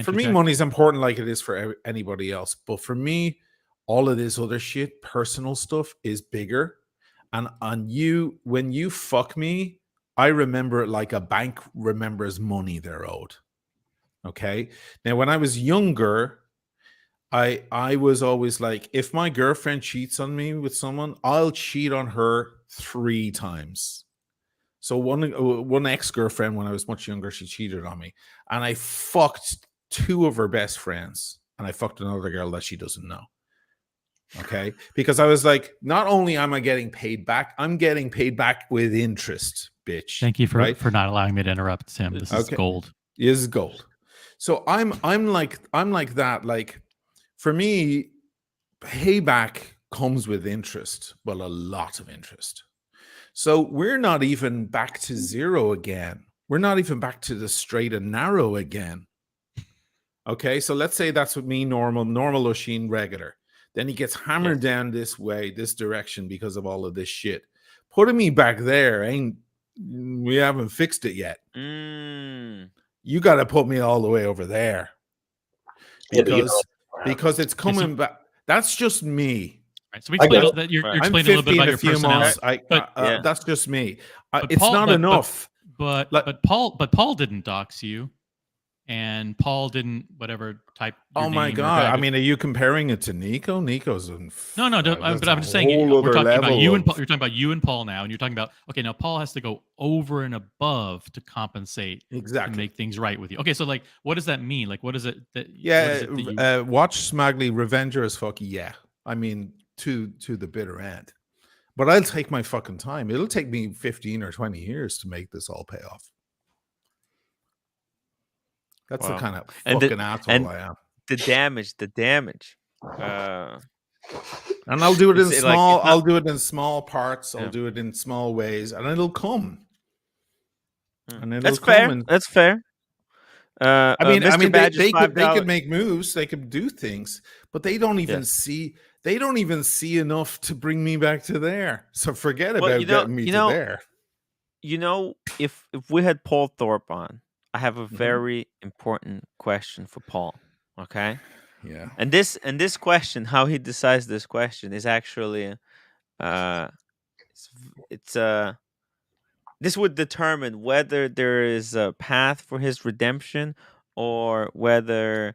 Speaker 3: For me, money is important like it is for anybody else. But for me, all of this other shit, personal stuff, is bigger. And when you fuck me, I remember it like a bank remembers money they're owed. Okay. Now, when I was younger, I was always like, if my girlfriend cheats on me with someone, I'll cheat on her 3 times. So one ex-girlfriend, when I was much younger, she cheated on me, and I fucked 2 of her best friends, and I fucked another girl that she doesn't know. Okay, because I was like, not only am I getting paid back, I'm getting paid back with interest, bitch.
Speaker 12: Thank you for not allowing me to interrupt, Tim. This is gold.
Speaker 3: This is gold. So I'm like that. Like, for me, payback comes with interest, but a lot of interest. So we're not even back to zero again. We're not even back to the straight and narrow again. Okay, so let's say that's what me, normal Oisin, regular. Then he gets hammered down this way, this direction, because of all of this shit. Putting me back there, we haven't fixed it yet. You got to put me all the way over there. Because it's coming back. That's just me.
Speaker 12: Right, so we explained that you're explaining a little bit about your personality.
Speaker 3: That's just me.
Speaker 12: It's not enough. But Paul didn't dox you, and Paul didn't whatever type.
Speaker 3: Oh my god! I mean, are you comparing it to Nico? Nico's in
Speaker 12: no. But I'm just saying we're talking about you and Paul. You're talking about you and Paul now, and you're talking about now Paul has to go over and above to compensate to make things right with you. Okay, so like, what does that mean? Like, what is it that?
Speaker 3: Watch Smagly Revenger as fuck. Yeah, I mean, to the bitter end. But I'll take my fucking time. It'll take me 15 or 20 years to make this all pay off. That's the kind of fucking asshole I am.
Speaker 1: The damage.
Speaker 3: And I'll do it in small. I'll do it in small parts. I'll do it in small ways, and it'll come. And
Speaker 1: that's fair. That's fair.
Speaker 3: I mean, they could make moves. They could do things, but they don't even see. They don't even see enough to bring me back to there. So forget about getting me to there.
Speaker 1: You know, if we had Paul Thorpe on, I have a very important question for Paul. Okay.
Speaker 3: Yeah.
Speaker 1: And this question, how he decides this question, is actually, this would determine whether there is a path for his redemption, or whether,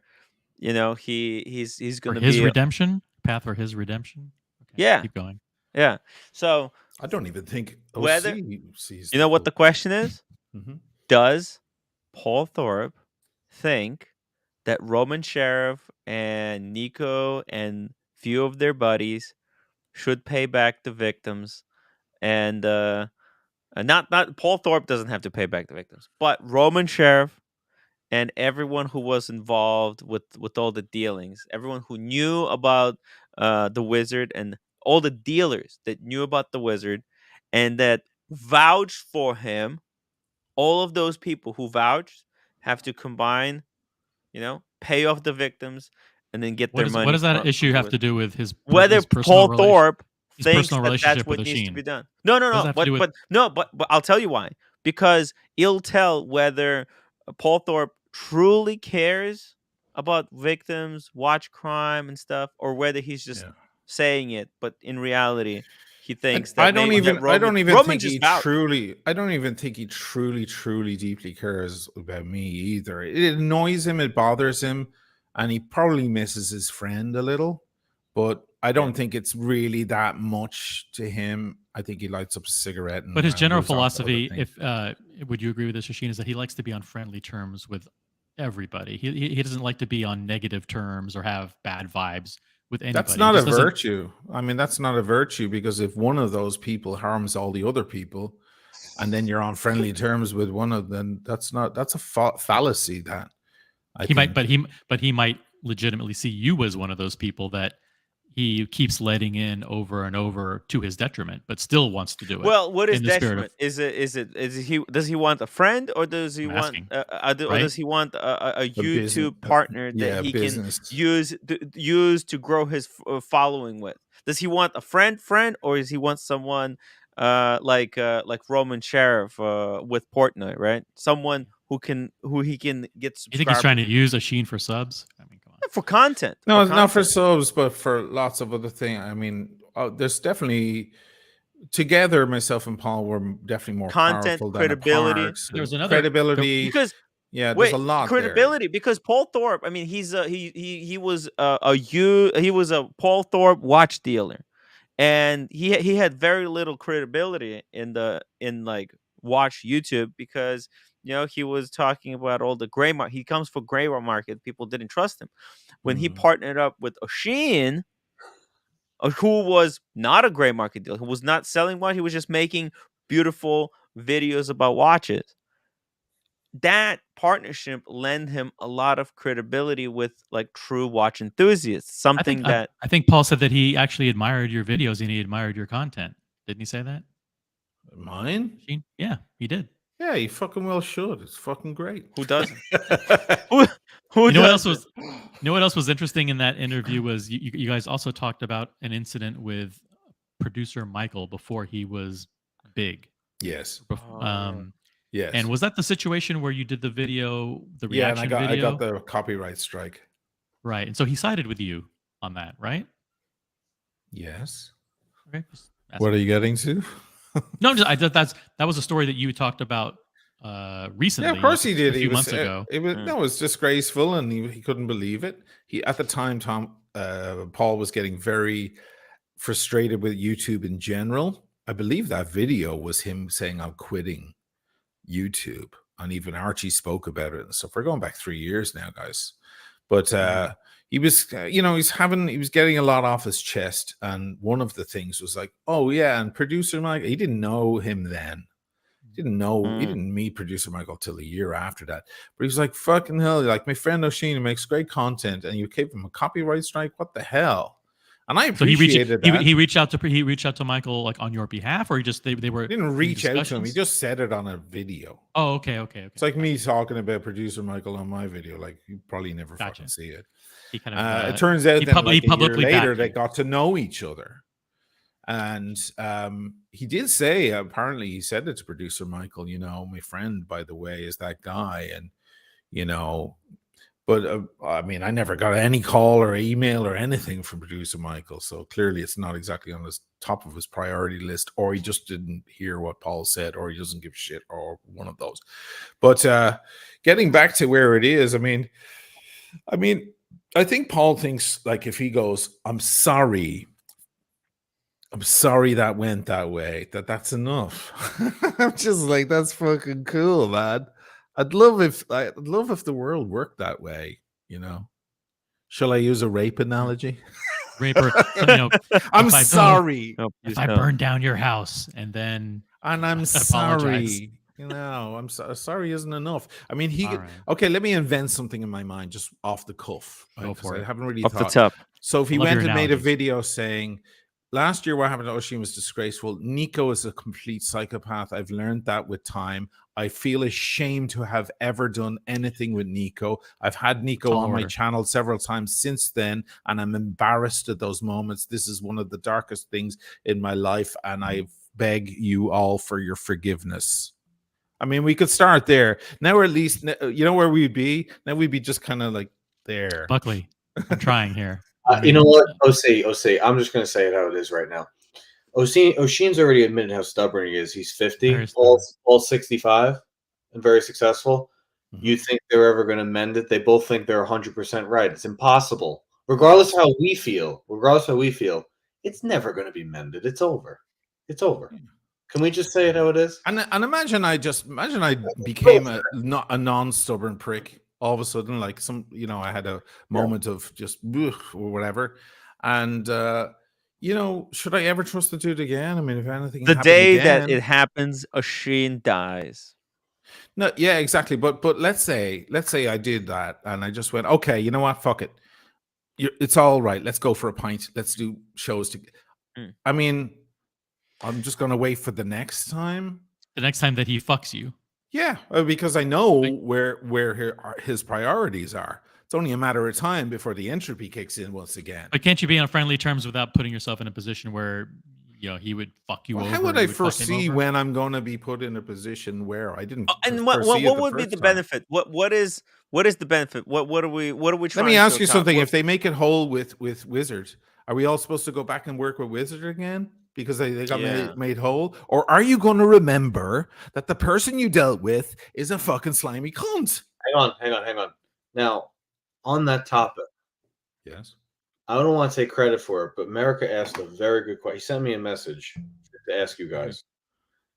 Speaker 1: he's going to be
Speaker 12: his redemption. Path for his redemption. Okay,
Speaker 1: yeah.
Speaker 12: Keep going.
Speaker 1: Yeah. So
Speaker 3: I don't even think
Speaker 1: whether sees what the question is. Does Paul Thorpe think that Roman Sheriff and Nico and few of their buddies should pay back the victims, and not Paul Thorpe doesn't have to pay back the victims, but Roman Sheriff and everyone who was involved with all the dealings, everyone who knew about the wizard, and all the dealers that knew about the wizard and that vouched for him, all of those people who vouched have to combine, pay off the victims, and then get their money.
Speaker 12: What does that issue have to do with his
Speaker 1: whether
Speaker 12: his personal
Speaker 1: Paul Thorpe thinks
Speaker 12: relationship
Speaker 1: that's what
Speaker 12: with
Speaker 1: needs to
Speaker 12: Oisin?
Speaker 1: be done? No. But I'll tell you why. Because it'll tell whether Paul Thorpe truly cares about victims, watch crime and stuff, or whether he's just saying it, but in reality he thinks that
Speaker 3: I don't even think he truly deeply cares about me either. It annoys him, it bothers him, and he probably misses his friend a little, but I don't think it's really that much to him. I think he lights up a cigarette.
Speaker 12: But his general philosophy, would you agree with this, Oisin, is that he likes to be on friendly terms with everybody. He doesn't like to be on negative terms or have bad vibes with anybody.
Speaker 3: That's not a virtue. I mean, that's not a virtue, because if one of those people harms all the other people, and then you're on friendly terms with one of them. That's a fallacy. That
Speaker 12: he might legitimately see you as one of those people that he keeps letting in over and over to his detriment, but still wants to do it.
Speaker 1: Well, what is
Speaker 12: in the spirit
Speaker 1: detriment?
Speaker 12: of
Speaker 1: Does he want a friend, or does he
Speaker 12: I'm
Speaker 1: want
Speaker 12: asking,
Speaker 1: or
Speaker 12: right?
Speaker 1: does he want a
Speaker 3: business,
Speaker 1: YouTube partner that he
Speaker 3: business.
Speaker 1: can use to grow his following with? Does he want a friend, or does he want someone like Roman Sheriff with Portnoy, right? Someone who he can get
Speaker 12: You think he's
Speaker 1: subscribers
Speaker 12: trying to use Asheen for subs? I mean, come on.
Speaker 1: for content.
Speaker 3: No,
Speaker 1: for
Speaker 3: it's not for
Speaker 1: content.
Speaker 3: subs, but for lots of other things. I mean, there's definitely together. Myself and Paul were definitely more
Speaker 1: Content,
Speaker 3: powerful than
Speaker 1: credibility.
Speaker 3: apart.
Speaker 12: There was another
Speaker 3: credibility
Speaker 1: Because
Speaker 3: yeah, there's
Speaker 1: wait,
Speaker 3: a lot
Speaker 1: credibility, because Paul Thorpe. I mean, he was he was a Paul Thorpe watch dealer, and he had very little credibility in like watch YouTube, because he was talking about all the gray market. He comes for gray market. People didn't trust him. When he partnered up with O'Sheen, who was not a gray market dealer, who was not selling one, he was just making beautiful videos about watches. That partnership lent him a lot of credibility with like true watch enthusiasts. Something that
Speaker 12: I think Paul said that he actually admired your videos and he admired your content. Didn't he say that?
Speaker 3: Mine?
Speaker 12: Yeah, he did.
Speaker 3: Yeah, he fucking well should. It's fucking great.
Speaker 1: Who doesn't? who
Speaker 12: You know
Speaker 1: doesn't?
Speaker 12: what else was interesting in that interview was you guys also talked about an incident with producer Michael before he was big.
Speaker 3: Yes.
Speaker 12: Yes. And was that the situation where you did the video, the
Speaker 3: Yeah, and
Speaker 12: reaction
Speaker 3: I got
Speaker 12: video?
Speaker 3: the copyright strike.
Speaker 12: Right. And so he sided with you on that, right?
Speaker 3: Yes.
Speaker 12: Okay.
Speaker 3: What are you getting to?
Speaker 12: No, that was a story that you talked about recently.
Speaker 3: Yeah, of course he did.
Speaker 12: A few months ago.
Speaker 3: It was no, it was disgraceful, and he couldn't believe it. He at the time, Paul was getting very frustrated with YouTube in general. I believe that video was him saying, "I'm quitting YouTube," and even Archie spoke about it and stuff. We're going back 3 years now, guys. But he was, he was getting a lot off his chest, and one of the things was like, "Oh yeah," and producer Mike, he didn't know him then. He didn't meet producer Michael till a year after that. But he was like, "Fucking hell!" Like, my friend O'Sheen makes great content, and you gave him a copyright strike. What the hell? And I appreciated that.
Speaker 12: He reached out to Michael like on your behalf, or they were.
Speaker 3: He didn't reach out to him. He just said it on a video.
Speaker 12: Oh, okay.
Speaker 3: It's like me talking about producer Michael on my video. Like, you probably never fucking see it.
Speaker 12: He kind of.
Speaker 3: It turns out that like a year later they
Speaker 12: you.
Speaker 3: got to know each other. And he did say, apparently he said it to producer Michael, my friend, by the way, is that guy. And, but I mean, I never got any call or email or anything from producer Michael. So clearly it's not exactly on the top of his priority list, or he just didn't hear what Paul said, or he doesn't give a shit, or one of those. But getting back to where it is, I mean, I think Paul thinks, like, if he goes, I'm sorry that went that way, that's enough. I'm just like, that's fucking cool, man. I'd love if the world worked that way, Shall I use a rape analogy?
Speaker 12: Raper,
Speaker 3: I'm sorry.
Speaker 12: If I burn down your house and
Speaker 3: I'm sorry. I'm sorry isn't enough. I mean, okay, let me invent something in my mind just off the cuff. Right?
Speaker 12: Go for it.
Speaker 3: I haven't really
Speaker 1: off
Speaker 3: thought.
Speaker 1: the top.
Speaker 3: So if he went and made a video saying, last year what happened to O'Sheen was disgraceful. Nico is a complete psychopath. I've learned that with time. I feel ashamed to have ever done anything with Nico. I've had Nico on my channel several times since then, and I'm embarrassed at those moments. This is one of the darkest things in my life, and I beg you all for your forgiveness. I mean, we could start there. Now, or at least, where we'd be? Now we'd be just kind of like there.
Speaker 12: Buckley, I'm trying here.
Speaker 8: You know what? OC, I'm just going to say it how it is right now. O'Sheen's already admitted how stubborn he is. He's 50, all 65, and very successful. Mm-hmm. You think they're ever going to mend it? They both think they're 100% right. It's impossible. Regardless of how we feel, it's never going to be mended. It's over. It's over. Can we just say it how it is?
Speaker 3: And imagine I became a non-stubborn prick all of a sudden, like I had a moment of just or whatever, and you know, should I ever trust the dude again? I mean, if anything
Speaker 1: The
Speaker 3: happened
Speaker 1: day that
Speaker 3: again,
Speaker 1: it happens, Oshin dies.
Speaker 3: no, yeah, exactly. But let's say I did that and I just went, okay, you know what? Fuck it. It's all right. Let's go for a pint. Let's do shows.
Speaker 1: Mm.
Speaker 3: I mean, I'm just gonna wait for the next time.
Speaker 12: The next time that he fucks you.
Speaker 3: Yeah, because I know where his priorities are. It's only a matter of time before the entropy kicks in once again.
Speaker 12: But can't you be on friendly terms without putting yourself in a position where he would fuck you
Speaker 3: Well,
Speaker 12: over?
Speaker 3: how would
Speaker 12: or
Speaker 3: I
Speaker 12: you fuck him
Speaker 3: foresee
Speaker 12: over?
Speaker 3: when I'm going to be put in a position where I didn't
Speaker 1: And what
Speaker 3: foresee it the
Speaker 1: would be
Speaker 3: first
Speaker 1: the
Speaker 3: time?
Speaker 1: benefit? What is the benefit? What are we
Speaker 3: Let
Speaker 1: trying
Speaker 3: me
Speaker 1: to
Speaker 3: ask you
Speaker 1: accomplish?
Speaker 3: something. If they make it whole with Wizard, are we all supposed to go back and work with Wizard again because they got made whole? Or are you going to remember that the person you dealt with is a fucking slimy cunt?
Speaker 8: Hang on. Now, on that topic,
Speaker 3: yes,
Speaker 8: I don't want to take credit for it, but America asked a very good question. He sent me a message to ask you guys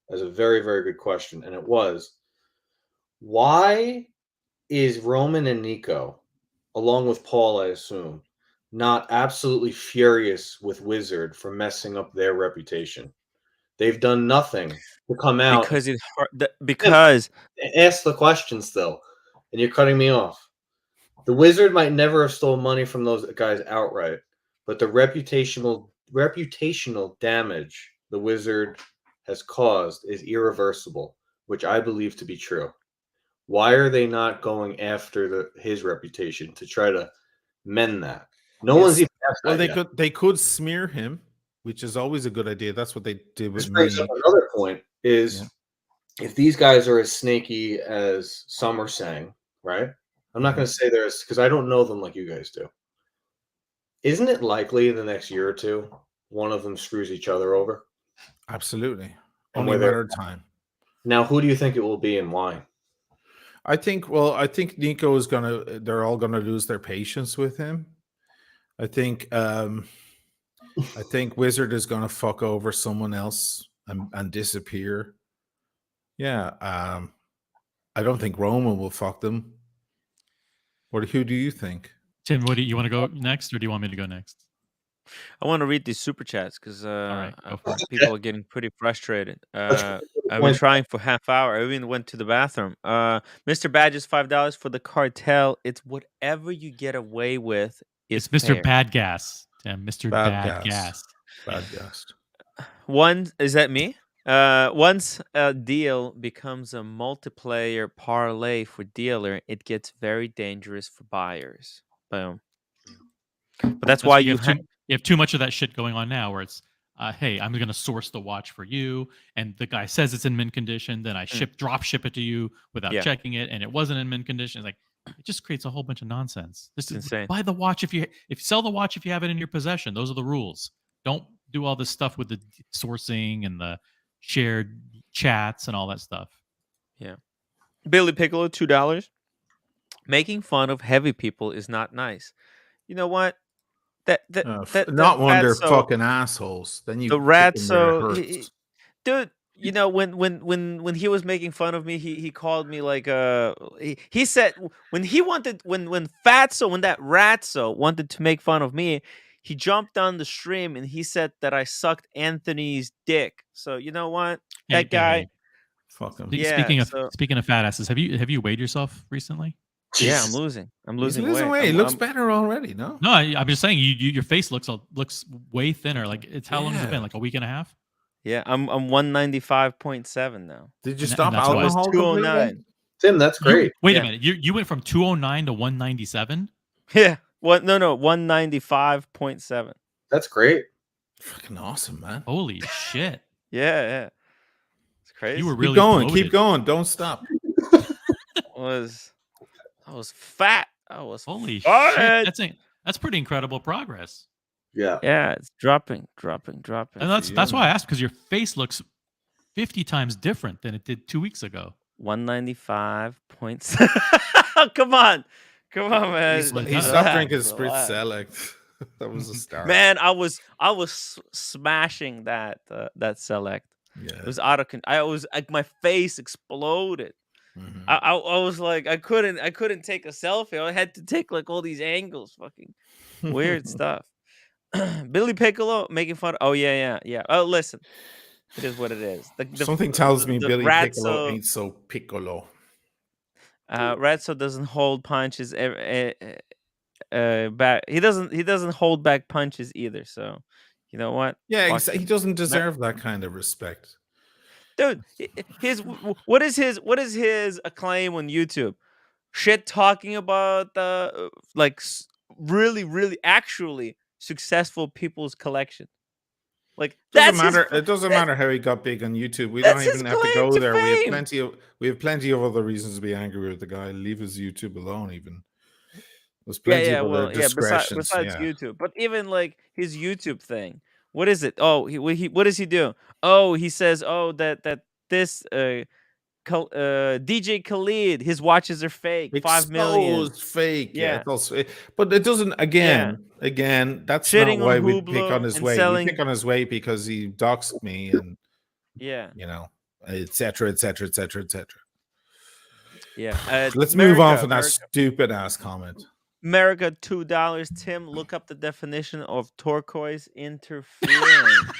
Speaker 8: as a very, very good question, and it was, why is Roman and Nico, along with Paul, I assume, not absolutely furious with Wizard for messing up their reputation? They've done nothing to come out.
Speaker 1: Because it's hard. Because
Speaker 8: ask the question still, and you're cutting me off. The Wizard might never have stolen money from those guys outright, but the reputational damage the Wizard has caused is irreversible, which I believe to be true. Why are they not going after his reputation to try to mend that? No one's even asked
Speaker 3: well,
Speaker 8: that
Speaker 3: they could smear him, which is always a good idea. That's what they did with
Speaker 8: This brings
Speaker 3: me.
Speaker 8: up another point: is if these guys are as snaky as some are saying, right? I'm not going to say they're because I don't know them like you guys do. Isn't it likely in the next year or two one of them screws each other over?
Speaker 3: Absolutely,
Speaker 8: And
Speaker 3: only a matter of time.
Speaker 8: Now, who do you think it will be and why?
Speaker 3: I think Nico is gonna. They're all gonna lose their patience with him. I think Wizard is gonna fuck over someone else and disappear. Yeah. I don't think Roman will fuck them. Who do you think?
Speaker 12: Tim, do you want to go next, or do you want me to go next?
Speaker 1: I want to read these super chats because
Speaker 12: right,
Speaker 1: people are getting pretty frustrated. I've been trying for half hour. I even went to the bathroom. Mr. Badges, $5 for the cartel. It's whatever you get away with.
Speaker 12: It's Mr.
Speaker 1: Fair.
Speaker 12: Bad Gas. Tim, Mr. Bad Gas.
Speaker 3: Bad Gas.
Speaker 1: Is that me? Once a deal becomes a multiplayer parlay for dealer, it gets very dangerous for buyers. Boom. But that's why you
Speaker 12: have too much of that shit going on now, where it's, hey, I'm going to source the watch for you, and the guy says it's in mint condition, then I drop ship it to you without checking it, and it wasn't in mint condition. It's like, it just creates a whole bunch of nonsense. This is insane. Buy the watch if you sell the watch if you have it in your possession. Those are the rules. Don't do all this stuff with the sourcing and the shared chats and all that stuff.
Speaker 1: Yeah. Billy Piccolo, $2. Making fun of heavy people is not nice. You know what?
Speaker 3: Not when they're fucking assholes. Then you
Speaker 1: the Ratso, dude. You know when he was making fun of me, he called me like he said when that Ratso wanted to make fun of me, he jumped on the stream and he said that I sucked Anthony's dick. So you know what, that guy.
Speaker 3: Fuck him.
Speaker 12: Speaking of fat asses, have you weighed yourself recently?
Speaker 1: Yeah, I'm losing.
Speaker 3: He's losing weight. He looks better already. No,
Speaker 12: I'm just saying your face looks way thinner. Like how long has it been? Like a week and a half?
Speaker 1: Yeah, I'm 195.7 now.
Speaker 3: Did you stop alcohol?
Speaker 1: 209.
Speaker 8: Tim, that's great.
Speaker 12: Wait a minute. You went from 209 to 197?
Speaker 1: Yeah. What? No, 195.7.
Speaker 8: That's great.
Speaker 3: Fucking awesome, man.
Speaker 12: Holy shit.
Speaker 1: Yeah. It's crazy.
Speaker 12: You were really
Speaker 3: keep going. Don't stop.
Speaker 1: I was fat.
Speaker 12: Holy shit. That's pretty incredible progress.
Speaker 8: Yeah,
Speaker 1: it's dropping.
Speaker 12: And that's why I asked, because your face looks 50 times different than it did 2 weeks ago.
Speaker 1: 195.7. Come on, man.
Speaker 3: He stopped drinking Spritz Select. That was a start.
Speaker 1: Man, I was smashing that Select.
Speaker 3: Yeah.
Speaker 1: It was out of control. I was like, my face exploded.
Speaker 3: Mm-hmm.
Speaker 1: I was like, I couldn't take a selfie. I had to take like all these angles, fucking weird stuff. Billy Piccolo making fun. Oh yeah. Oh, listen, it is what it is.
Speaker 3: Something tells me
Speaker 1: The
Speaker 3: Billy Piccolo
Speaker 1: Ratso
Speaker 3: ain't so piccolo.
Speaker 1: Ratso doesn't hold punches. Back. He doesn't hold back punches either. So, you know what?
Speaker 3: Yeah,
Speaker 1: Fuck
Speaker 3: he
Speaker 1: him.
Speaker 3: doesn't deserve that kind of respect.
Speaker 1: Dude, what is his acclaim on YouTube? Shit talking about the like really actually successful people's collection. Like
Speaker 3: Doesn't
Speaker 1: that's his
Speaker 3: matter. It doesn't matter how he got big on YouTube. We don't
Speaker 1: that's his
Speaker 3: even have to
Speaker 1: claim
Speaker 3: go
Speaker 1: to
Speaker 3: there.
Speaker 1: fame.
Speaker 3: We have plenty of other reasons to be angry with the guy. Leave his YouTube alone. Even there's
Speaker 1: Yeah,
Speaker 3: plenty of other
Speaker 1: well, yeah.
Speaker 3: discretions.
Speaker 1: Besides
Speaker 3: Yeah,
Speaker 1: YouTube, but even like his YouTube thing, what is it? Oh, what does he do? Oh, he says, oh, that this DJ Khalid, his watches are fake, 5 million.
Speaker 3: exposed fake. Yeah,
Speaker 1: Yeah,
Speaker 3: it's also, but it doesn't.
Speaker 1: yeah.
Speaker 3: Again, that's not
Speaker 1: Shitting on
Speaker 3: why we pick on
Speaker 1: Hublot
Speaker 3: his
Speaker 1: and
Speaker 3: weight. We
Speaker 1: selling.
Speaker 3: pick on his weight because he doxed me, and
Speaker 1: Yeah,
Speaker 3: etc., etc., etc., etc.
Speaker 1: yeah.
Speaker 3: Let's move on from that stupid ass comment.
Speaker 1: America, $2. Tim, look up the definition of turquoise interference.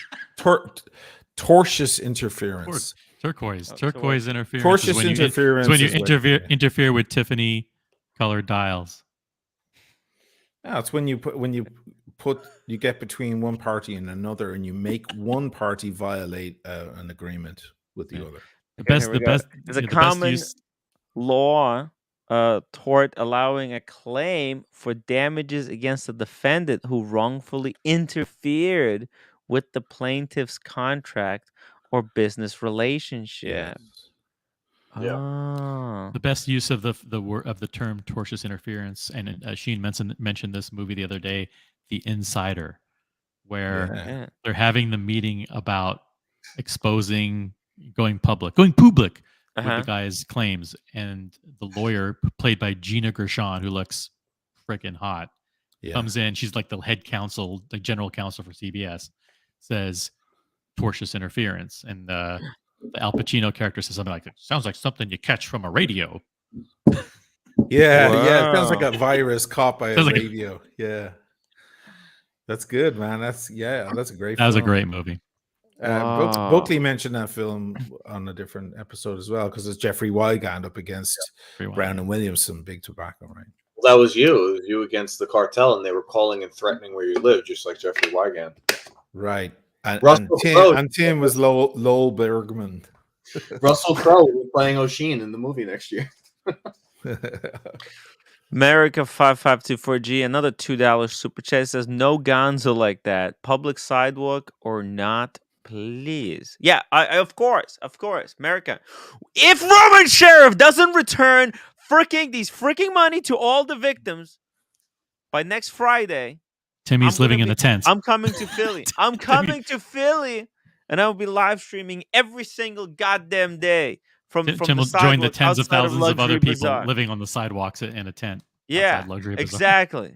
Speaker 3: Tortious interference.
Speaker 12: Turquoise.
Speaker 1: Oh,
Speaker 12: Turquoise interference.
Speaker 3: Tortious
Speaker 12: Is when you
Speaker 3: interference
Speaker 12: interfere with Tiffany colored dials.
Speaker 3: Yeah, it's when you get between one party and another, and you make one party violate an agreement with the other.
Speaker 1: The best. There's a common law tort allowing a claim for damages against the defendant who wrongfully interfered with the plaintiff's contract or business relationship. Oh.
Speaker 12: The best use of the term tortious interference, and Sheen mentioned this movie the other day, The Insider, where they're having the meeting about going public with the guy's claims, and the lawyer played by Gina Gershon, who looks freaking hot, comes in. She's like the head counsel, the general counsel for CBS, says tortious interference, and the Al Pacino character says something like, "It sounds like something you catch from a radio."
Speaker 3: Yeah. It sounds like a virus caught by a radio. That's good, man. That's a great.
Speaker 12: That was a great movie.
Speaker 3: Buckley mentioned that film on a different episode as well, because it's Jeffrey Wigand up against Brown and Williamson, Big Tobacco, right?
Speaker 8: Well, that was you. It was you against the cartel, and they were calling and threatening where you live, just like Jeffrey Wigand.
Speaker 3: Right. And Tim was Lowell Bergman.
Speaker 8: Russell Crowe will be playing O'Sheen in the movie next year.
Speaker 1: America 5524G, another $2 super chat, says no gonzo like that. Public sidewalk or not, please. Yeah, of course. America. If Roman Sheriff doesn't return these freaking money to all the victims by next Friday,
Speaker 12: Timmy's living in the tent.
Speaker 1: I'm coming to Philly. I'm coming to Philly, and I will be live streaming every single goddamn day.
Speaker 12: Tim will join the tens of thousands of other people living on the sidewalks in a tent.
Speaker 1: Yeah, exactly.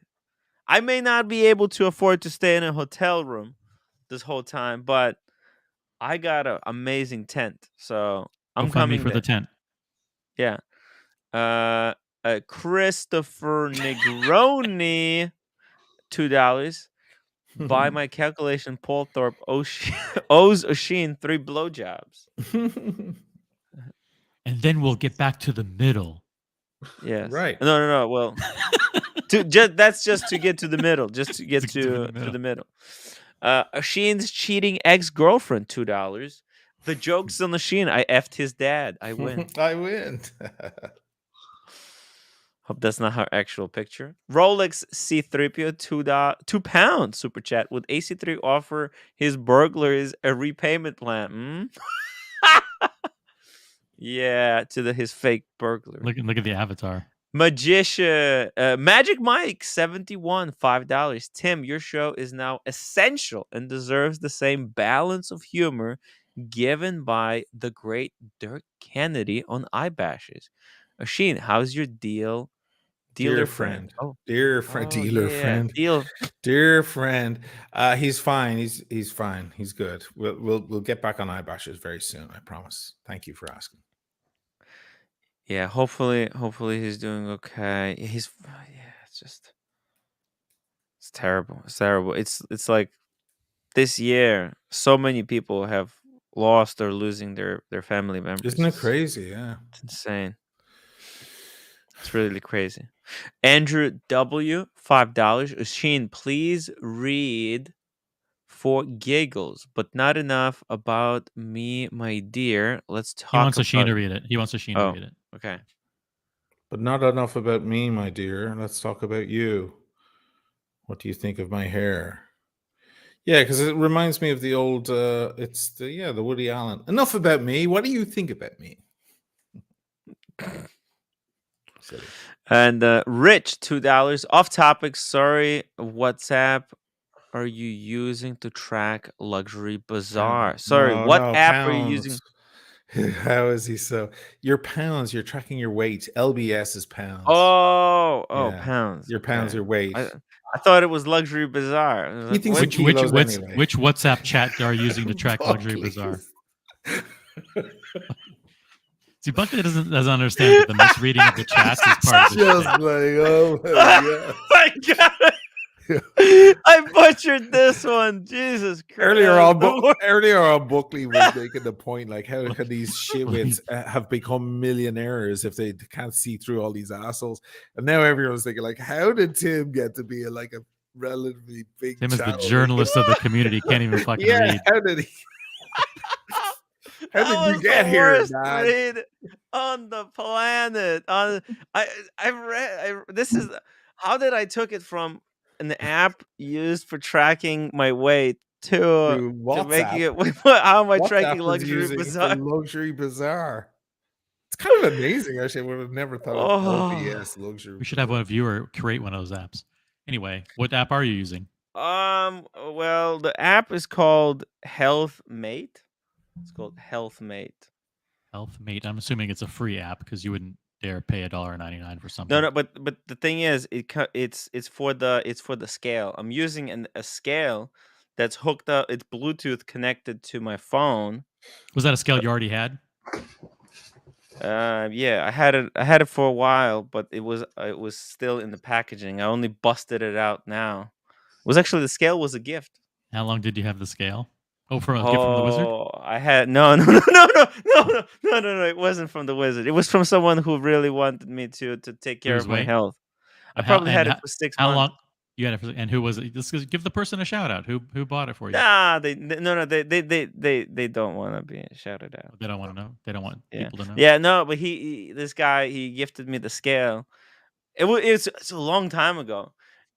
Speaker 1: I may not be able to afford to stay in a hotel room this whole time, but I got an amazing tent, so I'm coming
Speaker 12: for the tent.
Speaker 1: Yeah. Christopher Negroni, $2. By my calculation, Paul Thorpe owes O'Sheen 3 blowjobs.
Speaker 12: And then we'll get back to the middle.
Speaker 1: Yes.
Speaker 3: Right.
Speaker 1: No. Well, that's just to get to the middle. Just to get to the middle. O'Sheen's cheating ex-girlfriend, $2. The joke's on O'Sheen. I effed his dad. I win.
Speaker 3: I win.
Speaker 1: Hope that's not her actual picture. Rolex C3PO, £2 super chat. Would AC3 offer his burglars a repayment plan? Yeah, to his fake burglar.
Speaker 12: Look at the avatar.
Speaker 1: Magician, Magic Mike 71, $5. Tim, your show is now essential and deserves the same balance of humor given by the great Dirk Kennedy on iBashes. O'Sheen, how's your dealer friend?
Speaker 3: Dear friend. Dear friend. He's fine. He's fine. He's good. We'll get back on iBashes very soon. I promise. Thank you for asking.
Speaker 1: Yeah, hopefully he's doing okay. It's just It's terrible. It's terrible. It's like this year, so many people have lost or losing their family members.
Speaker 3: Isn't it crazy? Yeah.
Speaker 1: It's insane. It's really crazy. Andrew W, $5. Sheen, please read for giggles, but not enough about me, my dear. Let's talk.
Speaker 12: He wants
Speaker 1: about
Speaker 12: Sheen to read it. He wants Sheen to read it.
Speaker 1: Okay.
Speaker 3: But not enough about me, my dear. Let's talk about you. What do you think of my hair? Yeah, because it reminds me of the old. It's the Woody Allen. Enough about me. What do you think about me? Silly.
Speaker 1: And Rich, $2. Off topic. Sorry. WhatsApp are you using to track Luxury Bazaar? Sorry, what app are you using?
Speaker 3: How is he so? Your pounds. You're tracking your weight. LBS is pounds.
Speaker 1: Oh,
Speaker 3: Yeah.
Speaker 1: pounds.
Speaker 3: Your pounds are weight.
Speaker 1: I thought it was Luxury Bazaar. I was
Speaker 3: He
Speaker 1: like,
Speaker 3: thinks
Speaker 1: what?
Speaker 12: Which WhatsApp chat are you using to track Luxury Bazaar? See, Buckley doesn't understand that the misreading of the chats is part of the
Speaker 3: Just
Speaker 12: shit.
Speaker 3: like, oh my
Speaker 1: my God. I butchered this one. Jesus Christ.
Speaker 3: Earlier on, Buckley was making the point, like, how can these shitwits have become millionaires if they can't see through all these assholes? And now everyone's thinking, like, how did Tim get to be a relatively big
Speaker 12: Tim is the
Speaker 3: channel?
Speaker 12: journalist of the community, can't even fucking read.
Speaker 3: How did he? How did you get here, man?
Speaker 1: Read on the planet. This is how did I took it from an app used for tracking my weight to making it. How am I tracking Luxury Bazaar?
Speaker 3: Luxury Bazaar. It's kind of amazing. Actually, I would have never thought of LBS Luxury.
Speaker 12: We should have a viewer create one of those apps. Anyway, what app are you using?
Speaker 1: Well, the app is called HealthMate. It's called HealthMate.
Speaker 12: HealthMate. I'm assuming it's a free app because you wouldn't dare pay $1.99 for something.
Speaker 1: No, but the thing is, it's for the scale. I'm using a scale that's hooked up. It's Bluetooth connected to my phone.
Speaker 12: Was that a scale you already had?
Speaker 1: Yeah, I had it for a while, but it was still in the packaging. I only busted it out now. It was actually the scale was a gift.
Speaker 12: How long did you have the scale? Oh, from a gift from the wizard?
Speaker 1: I had no. It wasn't from the wizard. It was from someone who really wanted me to take care of my health. I probably had it for 6 months.
Speaker 12: How long? You had it for, and who was it? Just give the person a shout out. Who bought it for you?
Speaker 1: Nah, they don't want to be shouted out.
Speaker 12: They don't want to know. They don't want people to know.
Speaker 1: Yeah, no, but this guy gifted me the scale. It's a long time ago,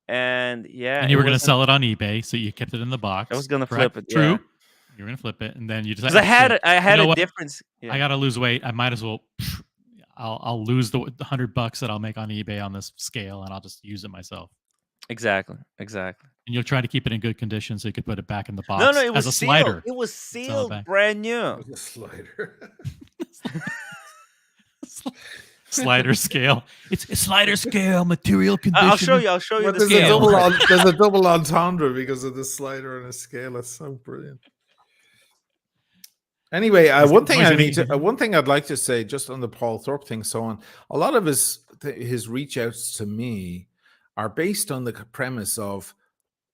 Speaker 1: and
Speaker 12: and you were gonna sell it on eBay, so you kept it in the box.
Speaker 1: I was gonna
Speaker 12: correct?
Speaker 1: flip it.
Speaker 12: True.
Speaker 1: Yeah.
Speaker 12: You're gonna flip it, and then you just.
Speaker 1: Because I had a difference.
Speaker 12: I gotta lose weight. I might as well. I'll lose the $100 that I'll make on eBay on this scale, and I'll just use it myself.
Speaker 1: Exactly. And
Speaker 12: you'll try to keep it in good condition so you could put it back in the box.
Speaker 1: No, it was
Speaker 12: as a
Speaker 1: sealed.
Speaker 12: slider.
Speaker 1: It was sealed, brand new.
Speaker 3: A slider.
Speaker 11: Slider scale. It's a slider scale, material condition.
Speaker 1: I'll show you the
Speaker 3: there's
Speaker 1: scale.
Speaker 3: There's a double entendre because of the slider and a scale. That's so brilliant. Anyway, one thing I'd like to say just on the Paul Thorpe thing, so on, a lot of his reach outs to me are based on the premise of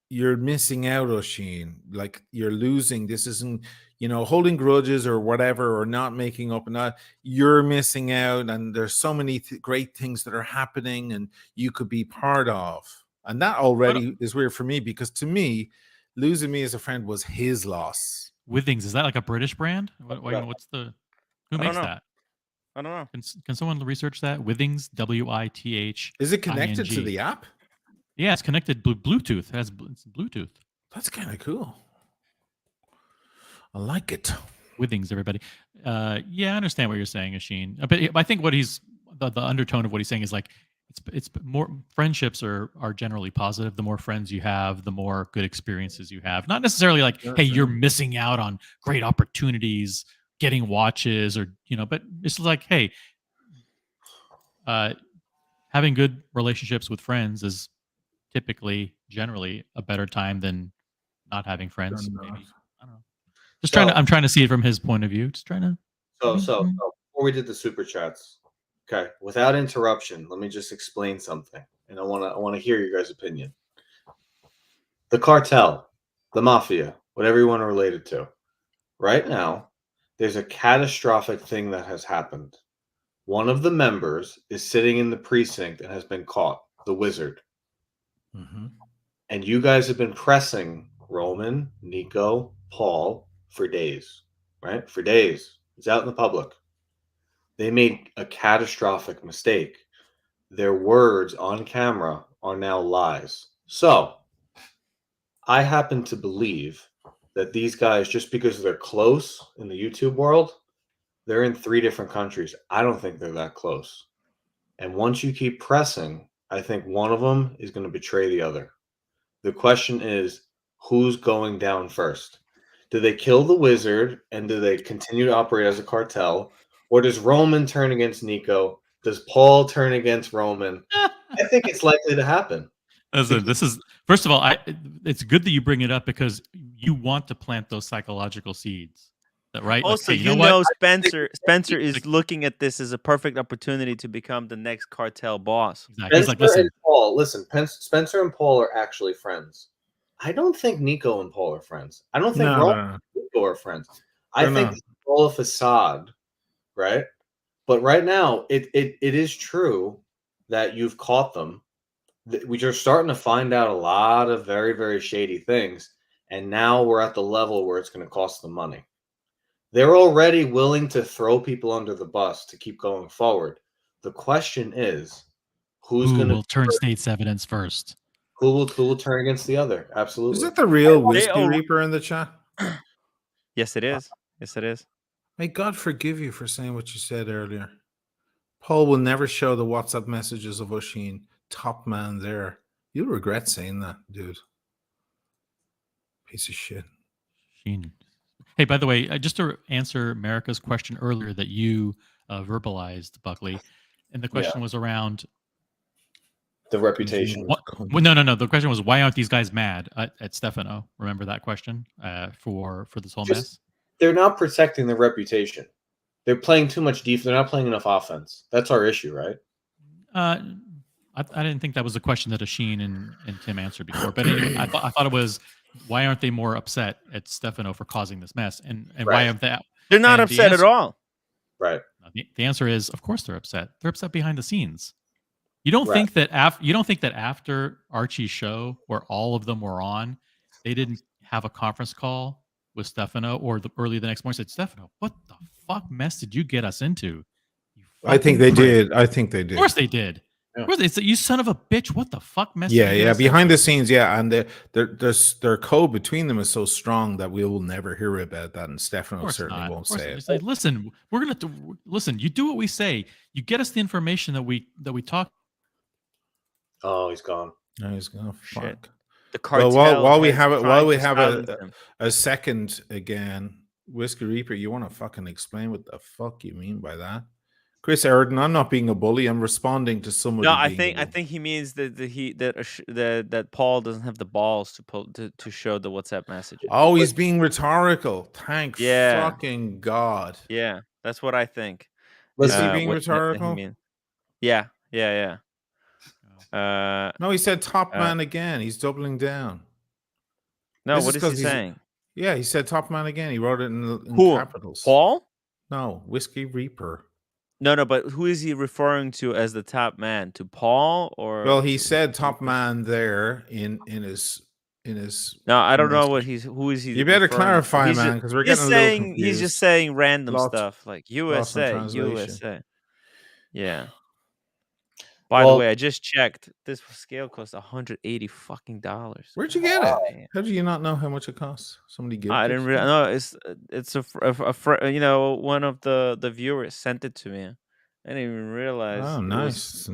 Speaker 3: you're missing out, Oisin. Like you're losing. This isn't, holding grudges or whatever, or not making up. You're missing out, and there's so many great things that are happening, and you could be part of. And that already is weird for me because to me, losing me as a friend was his loss.
Speaker 12: Withings, is that like a British brand? Who makes that?
Speaker 1: I don't know.
Speaker 12: Can someone research that? Withings, WITH.
Speaker 3: Is it connected to the app?
Speaker 12: Yeah, it's connected Bluetooth. It's Bluetooth.
Speaker 3: That's kind of cool. I like it.
Speaker 12: Withings, everybody. Yeah, I understand what you're saying, Oisin. But I think what he's the undertone of what he's saying is like it's more friendships are generally positive. The more friends you have, the more good experiences you have. Not necessarily like, hey, you're missing out on great opportunities, getting watches, or but it's like, hey, having good relationships with friends is typically, generally, a better time than not having friends. Maybe I don't know. I'm trying to see it from his point of view. Just trying to.
Speaker 8: So before we did the super chats, okay, without interruption, let me just explain something, and I want to hear your guys' opinion. the cartel, the mafia, whatever you want to relate it to. Right now, there's a catastrophic thing that has happened. One of the members is sitting in the precinct and has been caught, the wizard.
Speaker 3: Mm-hmm.
Speaker 8: And you guys have been pressing Roman, Nico, Paul for days, right? For days. It's out in the public. They made a catastrophic mistake. Their words on camera are now lies. So, I happen to believe that these guys, just because they're close in the YouTube world, they're in 3 different countries. I don't think they're that close. And once you keep pressing, I think one of them is going to betray the other. The question is, who's going down first? Do they kill the wizard and do they continue to operate as a cartel? Or does Roman turn against Nico? Does Paul turn against Roman? I think it's likely to happen.
Speaker 12: Listen, this is, first of all, it's good that you bring it up because you want to plant those psychological seeds. Right?
Speaker 1: Also,
Speaker 12: like, hey, you know what?
Speaker 1: Spencer is looking at this as a perfect opportunity to become the next cartel boss.
Speaker 12: Exactly.
Speaker 8: Spencer and Paul, listen, Spencer and Paul are actually friends. I don't think Nico and Paul are friends. I don't think Roman and Nico are friends. I think it's all a facade, right? But right now, it is true that you've caught them. We are starting to find out a lot of very, very shady things. And now we're at the level where it's going to cost them money. They're already willing to throw people under the bus to keep going forward. The question is, who
Speaker 12: will turn state's evidence first?
Speaker 8: Who will turn against the other? Absolutely.
Speaker 3: Is that the real Whiskey Reaper in the chat?
Speaker 1: Yes, it is. Yes, it is.
Speaker 3: May God forgive you for saying what you said earlier. Paul will never show the WhatsApp messages of Oshin. Top man there. You'll regret saying that, dude. Piece of shit.
Speaker 12: Hey, by the way, just to answer America's question earlier that you verbalized, Buckley, and the question was around
Speaker 8: the reputation.
Speaker 12: No. The question was, why aren't these guys mad at Stefano? Remember that question for this whole mess?
Speaker 8: They're not protecting their reputation. They're playing too much defense. They're not playing enough offense. That's our issue, right?
Speaker 12: I didn't think that was a question that Asheen and Tim answered before. But anyway, I thought it was, why aren't they more upset at Stefano for causing this mess? And why aren't they?
Speaker 1: They're not upset at all.
Speaker 8: Right.
Speaker 12: The answer is, of course, they're upset. They're upset behind the scenes. You don't think that after Archie's show, where all of them were on, they didn't have a conference call with Stefano, or early the next morning said, Stefano, what the fuck mess did you get us into?
Speaker 3: I think they did. I think they did.
Speaker 12: Of course they did. Yeah. It's you son of a bitch. What the fuck mess?
Speaker 3: Yeah. Behind the scenes, yeah. And their code between them is so strong that we will never hear about that. And Stefano certainly won't say it.
Speaker 12: Like, listen, we're gonna listen. You do what we say. You get us the information that we talk.
Speaker 8: Oh, he's gone.
Speaker 3: No, he's gone. Fuck.
Speaker 1: The cartel.
Speaker 3: Well, while we have a second again, Whiskey Reaper, you want to fucking explain what the fuck you mean by that? Chris Erden, I'm not being a bully. I'm responding to somebody.
Speaker 1: No, I think he means that Paul doesn't have the balls to show the WhatsApp messages.
Speaker 3: Oh, he's being rhetorical. Thank fucking God.
Speaker 1: Yeah, that's what I think.
Speaker 3: Is he being rhetorical?
Speaker 1: Yeah.
Speaker 3: No, he said top man again. He's doubling down.
Speaker 1: No, what is he saying?
Speaker 3: Yeah, he said top man again. He wrote it in capitals.
Speaker 1: Paul?
Speaker 3: No, Whiskey Reaper.
Speaker 1: No, but who is he referring to as the top man? To Paul or?
Speaker 3: Well, he said top man there in his.
Speaker 1: No, I don't know who is he.
Speaker 3: You better clarify, man, because we're getting a little confused.
Speaker 1: He's just saying random stuff like USA. Yeah. By the way, I just checked. This scale costs $180 fucking dollars.
Speaker 3: Where'd you get it? How do you not know how much it costs? Somebody gave it.
Speaker 1: I didn't really know. It's one of the viewers sent it to me. I didn't even realize.
Speaker 3: Oh, nice.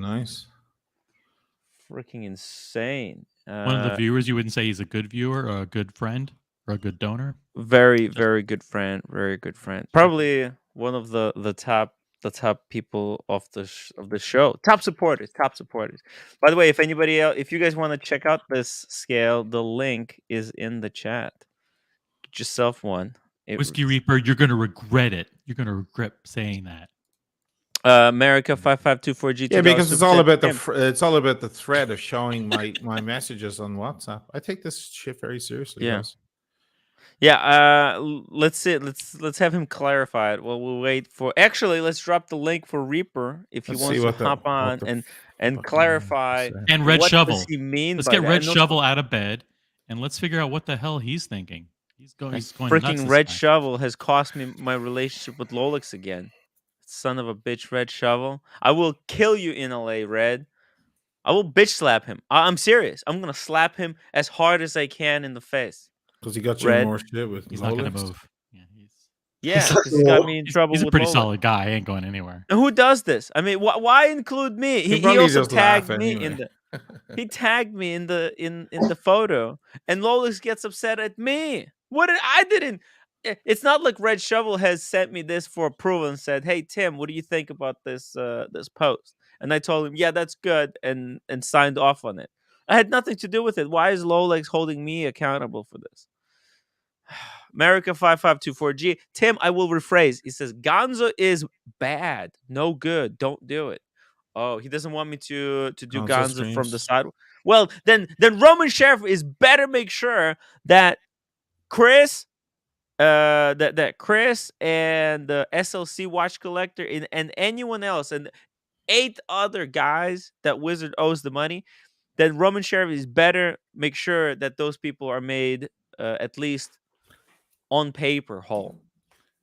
Speaker 1: Freaking insane.
Speaker 12: One of the viewers, you wouldn't say he's a good viewer or a good friend or a good donor?
Speaker 1: Very, very good friend. Very good friend. Probably one of the top people of the show. Top supporters. By the way, if anybody else, if you guys want to check out this scale, the link is in the chat. Get yourself one.
Speaker 12: Whiskey Reaper, you're going to regret it. You're going to regret saying that.
Speaker 1: America 5524G.
Speaker 3: Yeah, because it's all about
Speaker 1: Tim.
Speaker 3: it's all about the thread of showing my messages on WhatsApp. I take this shit very seriously,
Speaker 1: Yeah.
Speaker 3: guys.
Speaker 1: Yeah, let's see. Let's have him clarify it. Well, we'll wait for. Actually, let's drop the link for Reaper if he
Speaker 3: Let's see
Speaker 1: wants to
Speaker 3: what the-
Speaker 1: hop
Speaker 3: what
Speaker 1: on
Speaker 3: the
Speaker 1: and
Speaker 3: fucking
Speaker 1: clarify.
Speaker 3: say.
Speaker 12: And Red
Speaker 1: what
Speaker 12: Shovel.
Speaker 1: does he mean
Speaker 12: Let's
Speaker 1: by
Speaker 12: get
Speaker 1: that?
Speaker 12: Red
Speaker 1: And also-
Speaker 12: Shovel out of bed and let's figure out what the hell he's thinking. He's going nuts.
Speaker 1: Freaking
Speaker 12: this
Speaker 1: Red
Speaker 12: guy.
Speaker 1: Shovel has cost me my relationship with Lolix again. Son of a bitch, Red Shovel. I will kill you in LA, Red. I will bitch slap him. I'm serious. I'm gonna slap him as hard as I can in the face.
Speaker 3: Because he got you
Speaker 1: Red.
Speaker 3: more shit with
Speaker 12: He's not going to
Speaker 3: Lolix.
Speaker 12: move.
Speaker 1: Yeah, because he's got me in trouble
Speaker 12: He's a
Speaker 1: with
Speaker 12: pretty
Speaker 1: Lolix.
Speaker 12: solid guy. He ain't going anywhere.
Speaker 1: And who does this? I mean, why include me?
Speaker 3: He
Speaker 1: He
Speaker 3: probably
Speaker 1: also
Speaker 3: just
Speaker 1: tagged
Speaker 3: laugh
Speaker 1: me
Speaker 3: anyway.
Speaker 1: in the. He tagged me in the photo, and Lolix gets upset at me. What did I didn't? It's not like Red Shovel has sent me this for approval and said, "Hey Tim, what do you think about this this post?" And I told him, "Yeah, that's good," and signed off on it. I had nothing to do with it. Why is Lolix holding me accountable for this? America 5524G. Tim, I will rephrase. He says Gonzo is bad, no good. Don't do it. Oh, he doesn't want me to do Gonzo from the
Speaker 3: streams.
Speaker 1: side. Well, then Roman Sheriff is better make sure that Chris, that Chris and the SLC Watch Collector and anyone else and 8 other guys that Wizard owes the money, then Roman Sheriff is better make sure that those people are made at least on paper whole.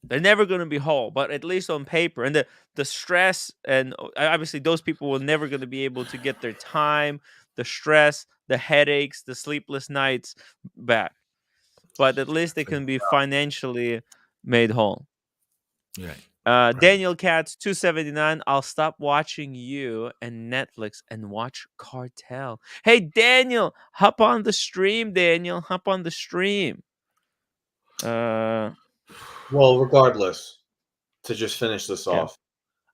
Speaker 1: They're never going to be whole, but at least on paper. And the stress and obviously those people will never going to be able to get their time, the stress, the headaches, the sleepless nights back. But at least they can be financially made whole.
Speaker 3: Yeah.
Speaker 1: Daniel Katz 279. I'll stop watching you and Netflix and watch Cartel. Hey Daniel, hop on the stream. Daniel, hop on the stream.
Speaker 8: Well, regardless, to just finish this
Speaker 1: Yeah.
Speaker 8: off,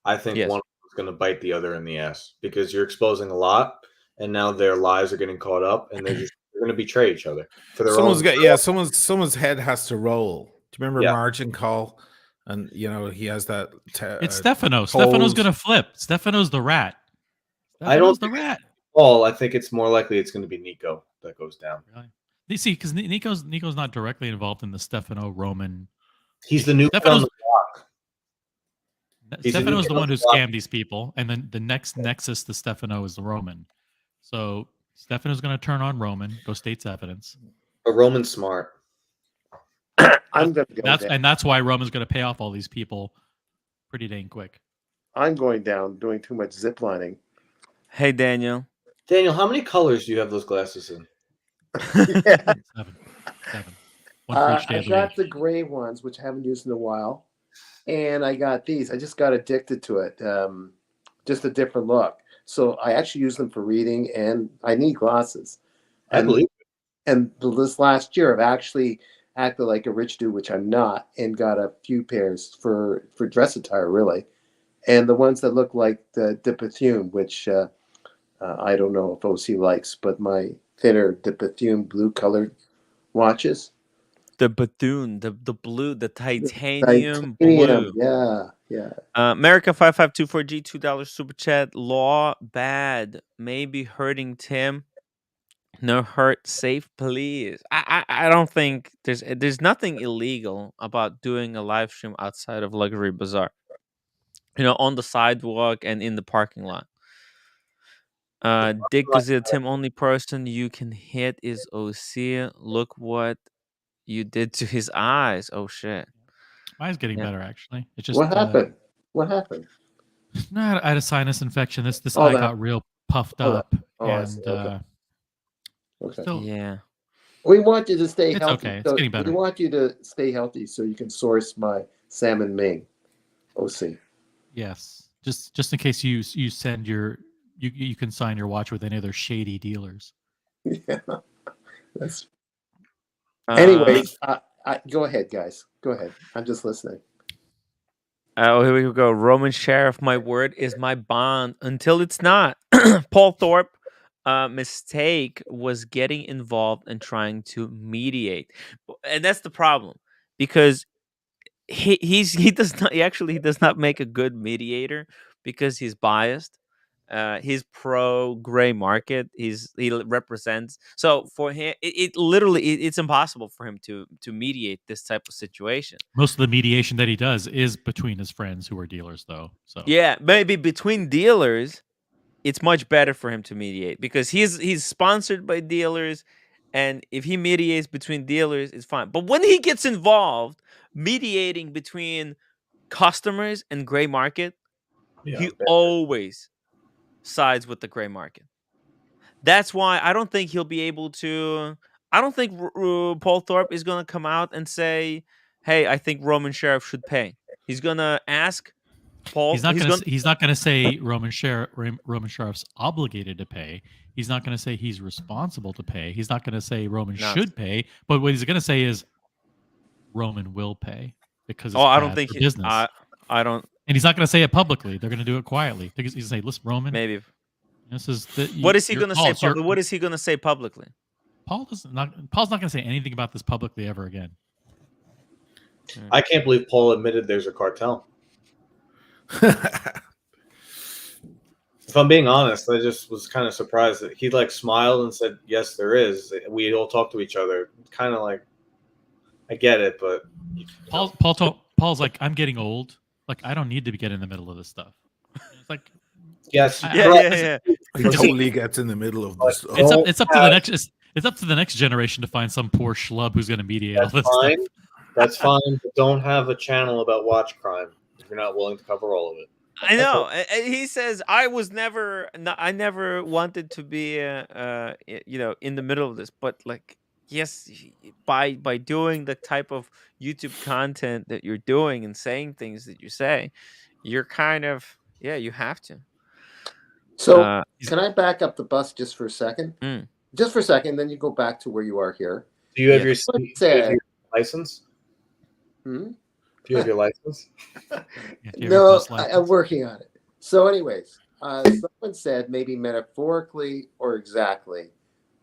Speaker 8: I think
Speaker 1: Yes.
Speaker 8: one is going to bite the other in the ass because you're exposing a lot, and now their lives are getting caught up, and they're going to betray each other for their
Speaker 3: Someone's
Speaker 8: own.
Speaker 3: got yeah. Someone's head has to roll. Do you remember
Speaker 8: Yeah.
Speaker 3: Margin Call? And he has that.
Speaker 12: It's Stefano. Stefano's going to flip. Stefano's the rat.
Speaker 8: I don't
Speaker 12: Stefano's the rat.
Speaker 8: Paul, I think it's more likely it's going to be Nico that goes down.
Speaker 12: Really? You see, because Nico's not directly involved in the Stefano Roman.
Speaker 8: He's the new kid on the block.
Speaker 12: Stefano's the one who scammed these people, and then the next nexus to Stefano is the Roman. So Stefano's going to turn on Roman, go state's evidence.
Speaker 8: But Roman's smart.
Speaker 5: I'm going to go down.
Speaker 12: And that's why Roman's going to pay off all these people pretty dang quick.
Speaker 5: I'm going down doing too much ziplining.
Speaker 1: Hey Daniel.
Speaker 8: Daniel, how many colors do you have those glasses in?
Speaker 5: Yeah.
Speaker 12: Seven. One for each day
Speaker 5: I
Speaker 12: of the
Speaker 5: got
Speaker 12: week.
Speaker 5: the gray ones, which I haven't used in a while, and I got these. I just got addicted to it. Just a different look. So I actually use them for reading, and I need glasses.
Speaker 8: I believe it.
Speaker 5: And this last year, I've actually acted like a rich dude, which I'm not, and got a few pairs for dress attire, really. And the ones that look like the Bethune, which I don't know if OC likes, but my thinner Bethune blue colored watches.
Speaker 1: The Bethune, the blue, the titanium blue.
Speaker 5: Yeah.
Speaker 1: America 5524G $2 super chat. Law bad, maybe hurting Tim. No hurt, safe, please. I don't think there's nothing illegal about doing a live stream outside of Luxury Bazaar. On the sidewalk and in the parking lot. Dick Gazelle, Tim, only person you can hit is OC. Look what you did to his eyes. Oh shit.
Speaker 12: Mine's getting better actually. It's just
Speaker 5: What happened? What happened?
Speaker 12: No, I had a sinus infection. This
Speaker 5: Oh,
Speaker 12: eye
Speaker 5: that-
Speaker 12: got real puffed
Speaker 5: oh,
Speaker 12: up,
Speaker 5: that- oh, I
Speaker 12: and
Speaker 5: see. Okay.
Speaker 12: still,
Speaker 1: Yeah.
Speaker 5: We want you to stay
Speaker 12: It's
Speaker 5: healthy.
Speaker 12: okay. It's getting better.
Speaker 5: We want you to stay healthy so you can source my salmon Ming. OC.
Speaker 12: yes. Just in case you send you can sign your watch with any other shady dealers.
Speaker 5: Yeah. That's. Anyway, go ahead, guys. Go ahead. I'm just listening.
Speaker 1: Here we go. Roman Sheriff, my word is my bond until it's not. Paul Thorpe, mistake was getting involved and trying to mediate, and that's the problem because he does not make a good mediator because he's biased. He's pro gray market. He represents. So for him, it literally it's impossible for him to mediate this type of situation.
Speaker 12: Most of the mediation that he does is between his friends who are dealers, though. So
Speaker 1: Yeah, maybe between dealers, it's much better for him to mediate because he's sponsored by dealers, and if he mediates between dealers, it's fine. But when he gets involved mediating between customers and gray market, he always sides with the gray market. That's why I don't think he'll be able to. I don't think Paul Thorpe is going to come out and say, "Hey, I think Roman Sheriff should pay." He's going to ask Paul.
Speaker 12: he's not going to say Roman Sheriff's obligated to pay. He's not going to say he's responsible to pay. He's not going to say Roman should pay. But what he's going to say is Roman will pay because it's
Speaker 1: I don't
Speaker 12: bad
Speaker 1: think
Speaker 12: for business.
Speaker 1: I don't.
Speaker 12: And he's not going to say it publicly. They're going to do it quietly. He's going to say, "Listen, Roman,
Speaker 1: Maybe.
Speaker 12: this is
Speaker 1: What is he
Speaker 12: your
Speaker 1: going to say?
Speaker 12: calls.
Speaker 1: What is he going to say publicly?
Speaker 12: Paul's not going to say anything about this publicly ever again."
Speaker 8: I can't believe Paul admitted there's a cartel. If I'm being honest, I just was kind of surprised that he like smiled and said, "Yes, there is." We all talk to each other. Kind of like, I get it, but
Speaker 12: Paul's like, "I'm getting old. Like, I don't need to get in the middle of this stuff." It's like,
Speaker 8: yes,
Speaker 1: yeah.
Speaker 3: He totally gets in the middle of this.
Speaker 12: It's up to the next. It's up to the next generation to find some poor schlub who's going to mediate all this stuff.
Speaker 8: That's fine. But don't have a channel about watch crime if you're not willing to cover all of it.
Speaker 1: I know. And he says, I never wanted to be, in the middle of this. But like, yes, by doing the type of YouTube content that you're doing and saying things that you say, you're kind of, you have to.
Speaker 5: So can I back up the bus just for a second?
Speaker 1: Mm.
Speaker 5: Just for a second, then you go back to where you are here.
Speaker 8: Do you have your license?
Speaker 5: Hmm?
Speaker 8: Do you have your license?
Speaker 5: No, I'm working on it. So anyways, someone said maybe metaphorically or exactly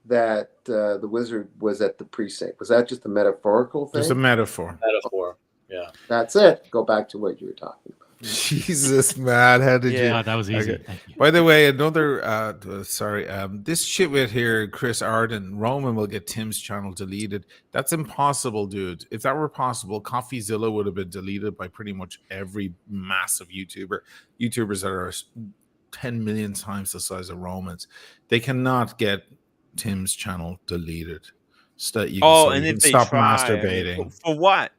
Speaker 5: that the wizard was at the precinct. Was that just a metaphorical thing?
Speaker 3: It's a metaphor.
Speaker 8: Metaphor. Yeah.
Speaker 5: That's it. Go back to what you were talking about.
Speaker 3: Jesus, man, how did you?
Speaker 12: Yeah, that was easy.
Speaker 3: Okay. By the way, another this shit with here, Chris Arden, Roman will get Tim's channel deleted. That's impossible, dude. If that were possible, CoffeeZilla would have been deleted by pretty much every massive YouTubers that are 10 million times the size of Roman's. They cannot get Tim's channel deleted. So you can stop masturbating.
Speaker 1: For what?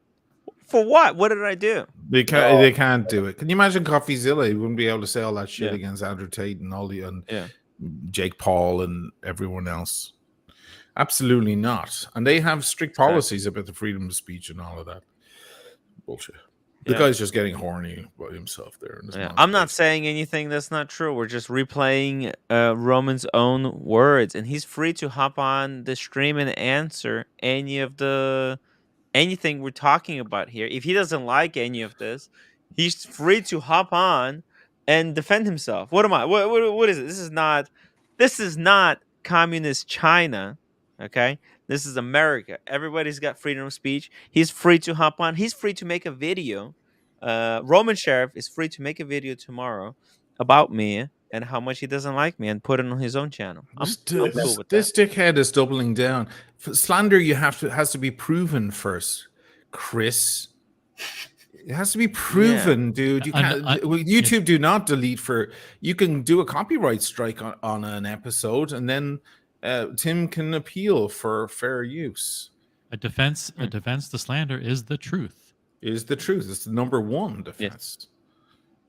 Speaker 1: For what? What did I do?
Speaker 3: They can't do it. Can you imagine CoffeeZilla? You wouldn't be able to say all that shit against Andrew Tate and all Jake Paul and everyone else. Absolutely not. And they have strict policies about the freedom of speech and all of that bullshit. The guy's just getting horny by himself there.
Speaker 1: I'm not saying anything that's not true. We're just replaying Roman's own words, and he's free to hop on the stream and answer anything we're talking about here. If he doesn't like any of this, he's free to hop on and defend himself. What am I? What is it? This is not communist China, okay? This is America. Everybody's got freedom of speech. He's free to hop on. He's free to make a video. Roman Sheriff is free to make a video tomorrow about me and how much he doesn't like me and put it on his own channel. I'm cool with
Speaker 3: this dickhead is doubling down. Slander has to be proven first, Chris. It has to be proven, dude. You can't. YouTube do not delete for. You can do a copyright strike on an episode, and then Tim can appeal for fair use.
Speaker 12: A defense to slander is the truth.
Speaker 3: It's the number one defense.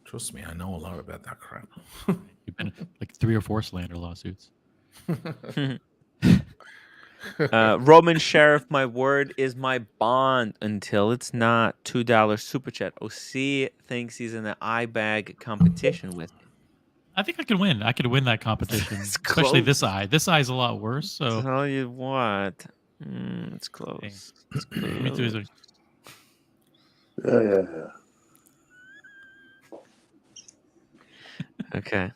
Speaker 3: Trust me, I know a lot about that crap.
Speaker 12: You've been like 3 or 4 slander lawsuits.
Speaker 1: Roman Sheriff, my word is my bond until it's not. $2 super chat. OC thinks he's in an eye bag competition with me.
Speaker 12: I think I could win. I could win that competition, especially this eye. This eye's a lot worse. So
Speaker 1: tell you what, it's close. It's close.
Speaker 5: Yeah.
Speaker 1: Okay.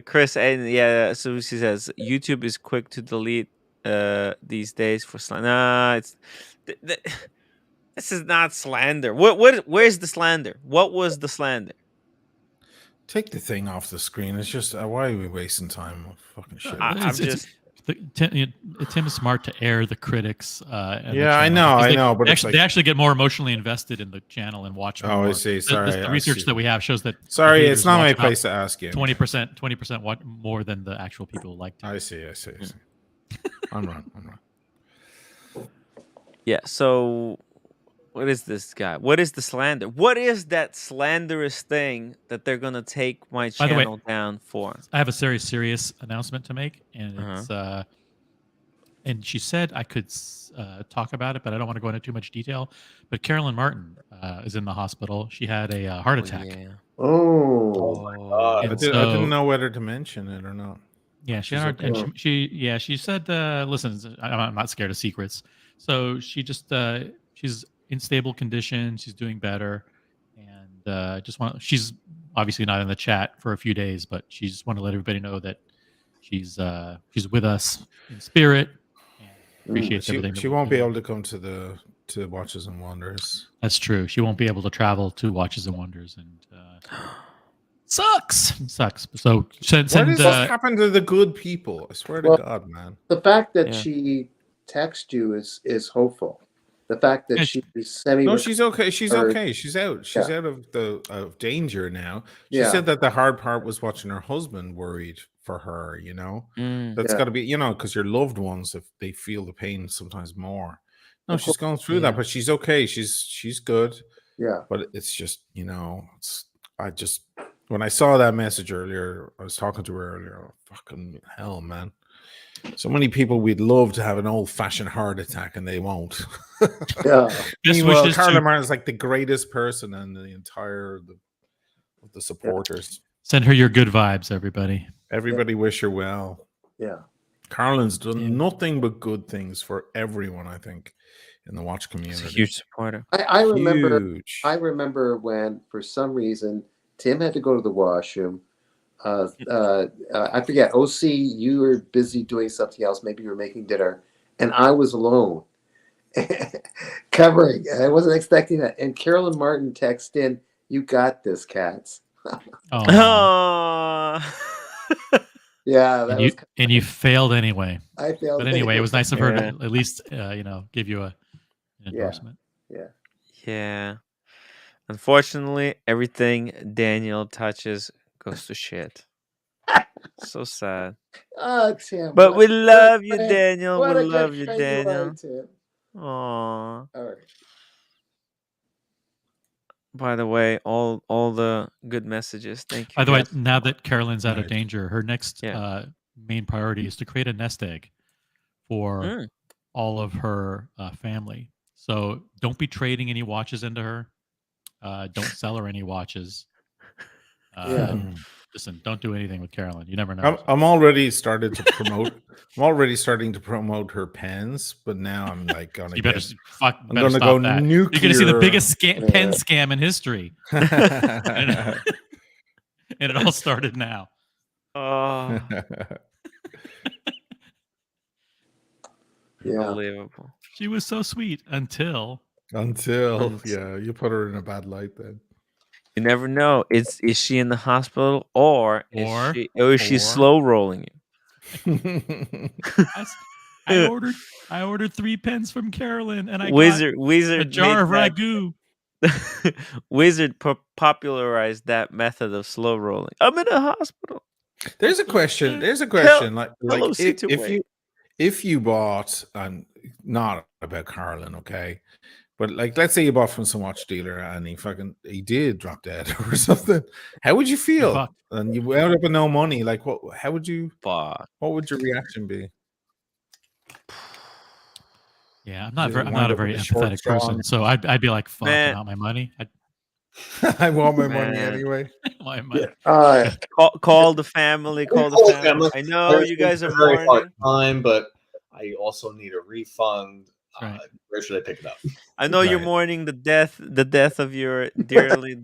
Speaker 1: Chris, and so she says YouTube is quick to delete these days for slander. Nah, this is not slander. Where's the slander? What was the slander?
Speaker 3: Take the thing off the screen. It's just why are we wasting time on fucking shit?
Speaker 1: I'm just.
Speaker 12: Tim is smart to air the critics.
Speaker 3: Yeah, I know, but
Speaker 12: they actually get more emotionally invested in the channel and watch more.
Speaker 3: Oh, I see. Sorry,
Speaker 12: the research that we have shows that.
Speaker 3: Sorry, it's not my place to ask you.
Speaker 12: 20% more than the actual people who like.
Speaker 3: I see. I'm wrong.
Speaker 1: Yeah. So, what is this guy? What is the slander? What is that slanderous thing that they're gonna take my channel down for?
Speaker 12: I have a serious announcement to make, and it's and she said I could talk about it, but I don't want to go into too much detail. But Carolyn Martin is in the hospital. She had a heart attack.
Speaker 1: Yeah.
Speaker 5: Oh
Speaker 8: my God!
Speaker 3: I didn't know whether to mention it or not.
Speaker 12: Yeah, she had and she said, "Listen, I'm not scared of secrets." So she just she's in stable condition. She's doing better, and she's obviously not in the chat for a few days, but she just wanted to let everybody know that she's with us in spirit. Appreciates everything.
Speaker 3: She won't be able to come to Watches and Wonders.
Speaker 12: That's true. She won't be able to travel to Watches and Wonders, and sucks. So what
Speaker 3: happened to the good people? I swear to God, man.
Speaker 5: The fact that she texts you is hopeful. The fact that she's semi.
Speaker 3: No, she's okay. She's okay. She's out. She's out of danger now. She said that the hard part was watching her husband worried for her. That's got to be because your loved ones, if they feel the pain sometimes more. No, she's going through that, but she's okay. She's good.
Speaker 5: Yeah.
Speaker 3: But it's just when I saw that message earlier, I was talking to her earlier. Oh, fucking hell, man. So many people we'd love to have an old-fashioned heart attack, and they won't.
Speaker 5: Yeah.
Speaker 3: Meanwhile, Carolyn Martin's like the greatest person in the entire of the supporters.
Speaker 12: Send her your good vibes, everybody.
Speaker 3: Everybody wish her well.
Speaker 5: Yeah.
Speaker 3: Carolyn's done nothing but good things for everyone, I think, in the watch community.
Speaker 1: She's a huge supporter.
Speaker 5: I remember when, for some reason, Tim had to go to the washroom. I forget. OC, you were busy doing something else. Maybe you were making dinner, and I was alone, covering. And I wasn't expecting that. And Carolyn Martin texted in, "You got this, cats."
Speaker 1: Oh.
Speaker 5: Yeah,
Speaker 12: and you failed anyway.
Speaker 5: I failed.
Speaker 12: But anyway, it was nice of her to at least give you an endorsement.
Speaker 1: Yeah. Unfortunately, everything Daniel touches goes to shit. So sad.
Speaker 5: Oh, Tim.
Speaker 1: But we love you, Daniel. We love you, Daniel. Aww.
Speaker 5: All right.
Speaker 1: By the way, all the good messages. Thank you.
Speaker 12: By the way, now that Carolyn's out of danger, her next main priority is to create a nest egg for all of her family. So don't be trading any watches into her. Don't sell her any watches. Listen, don't do anything with Carolyn. You never know.
Speaker 3: I'm already started to promote. I'm already starting to promote her pens, but now I'm like gonna.
Speaker 12: You better
Speaker 3: I'm gonna go nuclear.
Speaker 12: You're gonna see the biggest pen scam in history. And it all started now.
Speaker 1: Oh.
Speaker 5: Yeah.
Speaker 1: Unbelievable.
Speaker 12: She was so sweet until
Speaker 3: you put her in a bad light then.
Speaker 1: You never know. Is she in the hospital or is she slow rolling you?
Speaker 12: I ordered 3 pens from Carolyn, and I
Speaker 1: Wizard
Speaker 12: got a jar of ragu.
Speaker 1: Wizard popularized that method of slow rolling. I'm in a hospital.
Speaker 3: There's a question. If you bought, and not about Carolyn, okay, but like let's say you bought from some watch dealer and he did drop dead or something, how would you feel? And you wound up with no money. Like how would you? What would your reaction be?
Speaker 12: Yeah, I'm not a very empathetic person, so I'd be like, "Fuck, I want my money."
Speaker 3: I want my money anyway.
Speaker 1: Call the family. Call the family. I know you guys are
Speaker 8: very hard
Speaker 1: mourning.
Speaker 8: time, but I also need a refund. Where should I pick it up?
Speaker 1: I know you're mourning the death of your dearly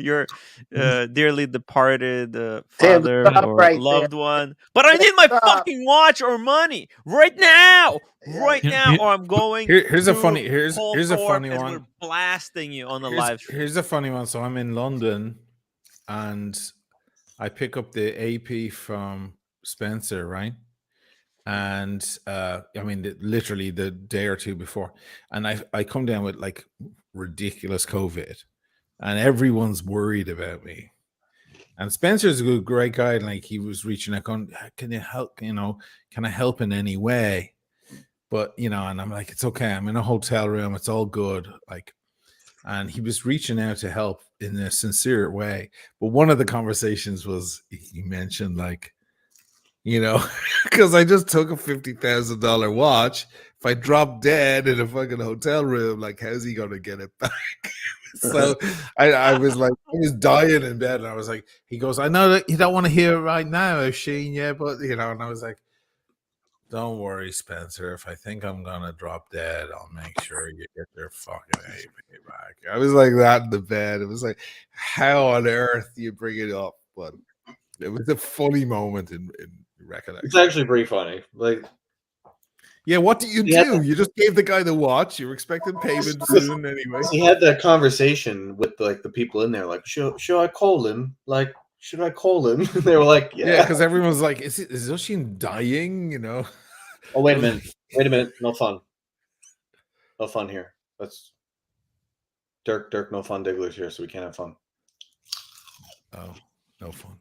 Speaker 1: your dearly departed
Speaker 5: Tim,
Speaker 1: father
Speaker 5: stop
Speaker 1: or
Speaker 5: right there.
Speaker 1: loved one. But I need my
Speaker 5: Stop.
Speaker 1: fucking watch or money right now, right
Speaker 12: Here-
Speaker 1: now,
Speaker 12: here-
Speaker 1: or I'm going.
Speaker 3: Here's a
Speaker 1: to
Speaker 3: funny here's
Speaker 1: Paul
Speaker 3: here's a
Speaker 1: Thorpe
Speaker 3: funny
Speaker 1: and
Speaker 3: one.
Speaker 1: we're blasting you on the live stream.
Speaker 3: Here's a funny one. So I'm in London, and I pick up the AP from Spencer, right? And I mean, literally the day or two before, and I come down with like ridiculous COVID, and everyone's worried about me. And Spencer's a great guy, and like he was reaching out, going, "Can you help? You know, can I help in any way?" But you know, and I'm like, "It's okay. I'm in a hotel room. It's all good." Like, and he was reaching out to help in a sincere way. But one of the conversations was he mentioned like, you know, because I just took a $50,000 watch. If I drop dead in a fucking hotel room, like, how's he gonna get it back? So I was like, I was dying in bed, and I was like, he goes, I know that you don't want to hear it right now, O'Sheen, yeah, but you know, and I was like, don't worry, Spencer. If I think I'm gonna drop dead, I'll make sure you get your fucking AP back. I was like that in the bed. It was like, how on earth do you bring it up? But it was a funny moment in recollection.
Speaker 8: It's actually pretty funny. Like,
Speaker 3: yeah, what do you do? You just gave the guy the watch. You were expecting payment soon anyway.
Speaker 8: He had that conversation with like the people in there, like, should I call him? Like, should I call him? They were like,
Speaker 3: yeah, because everyone's like, is Oshin dying? You know?
Speaker 8: Oh, wait a minute. Wait a minute. No fun. No fun here. That's Dirk, no fun. Diggler's here, so we can't have fun.
Speaker 3: Oh, no fun.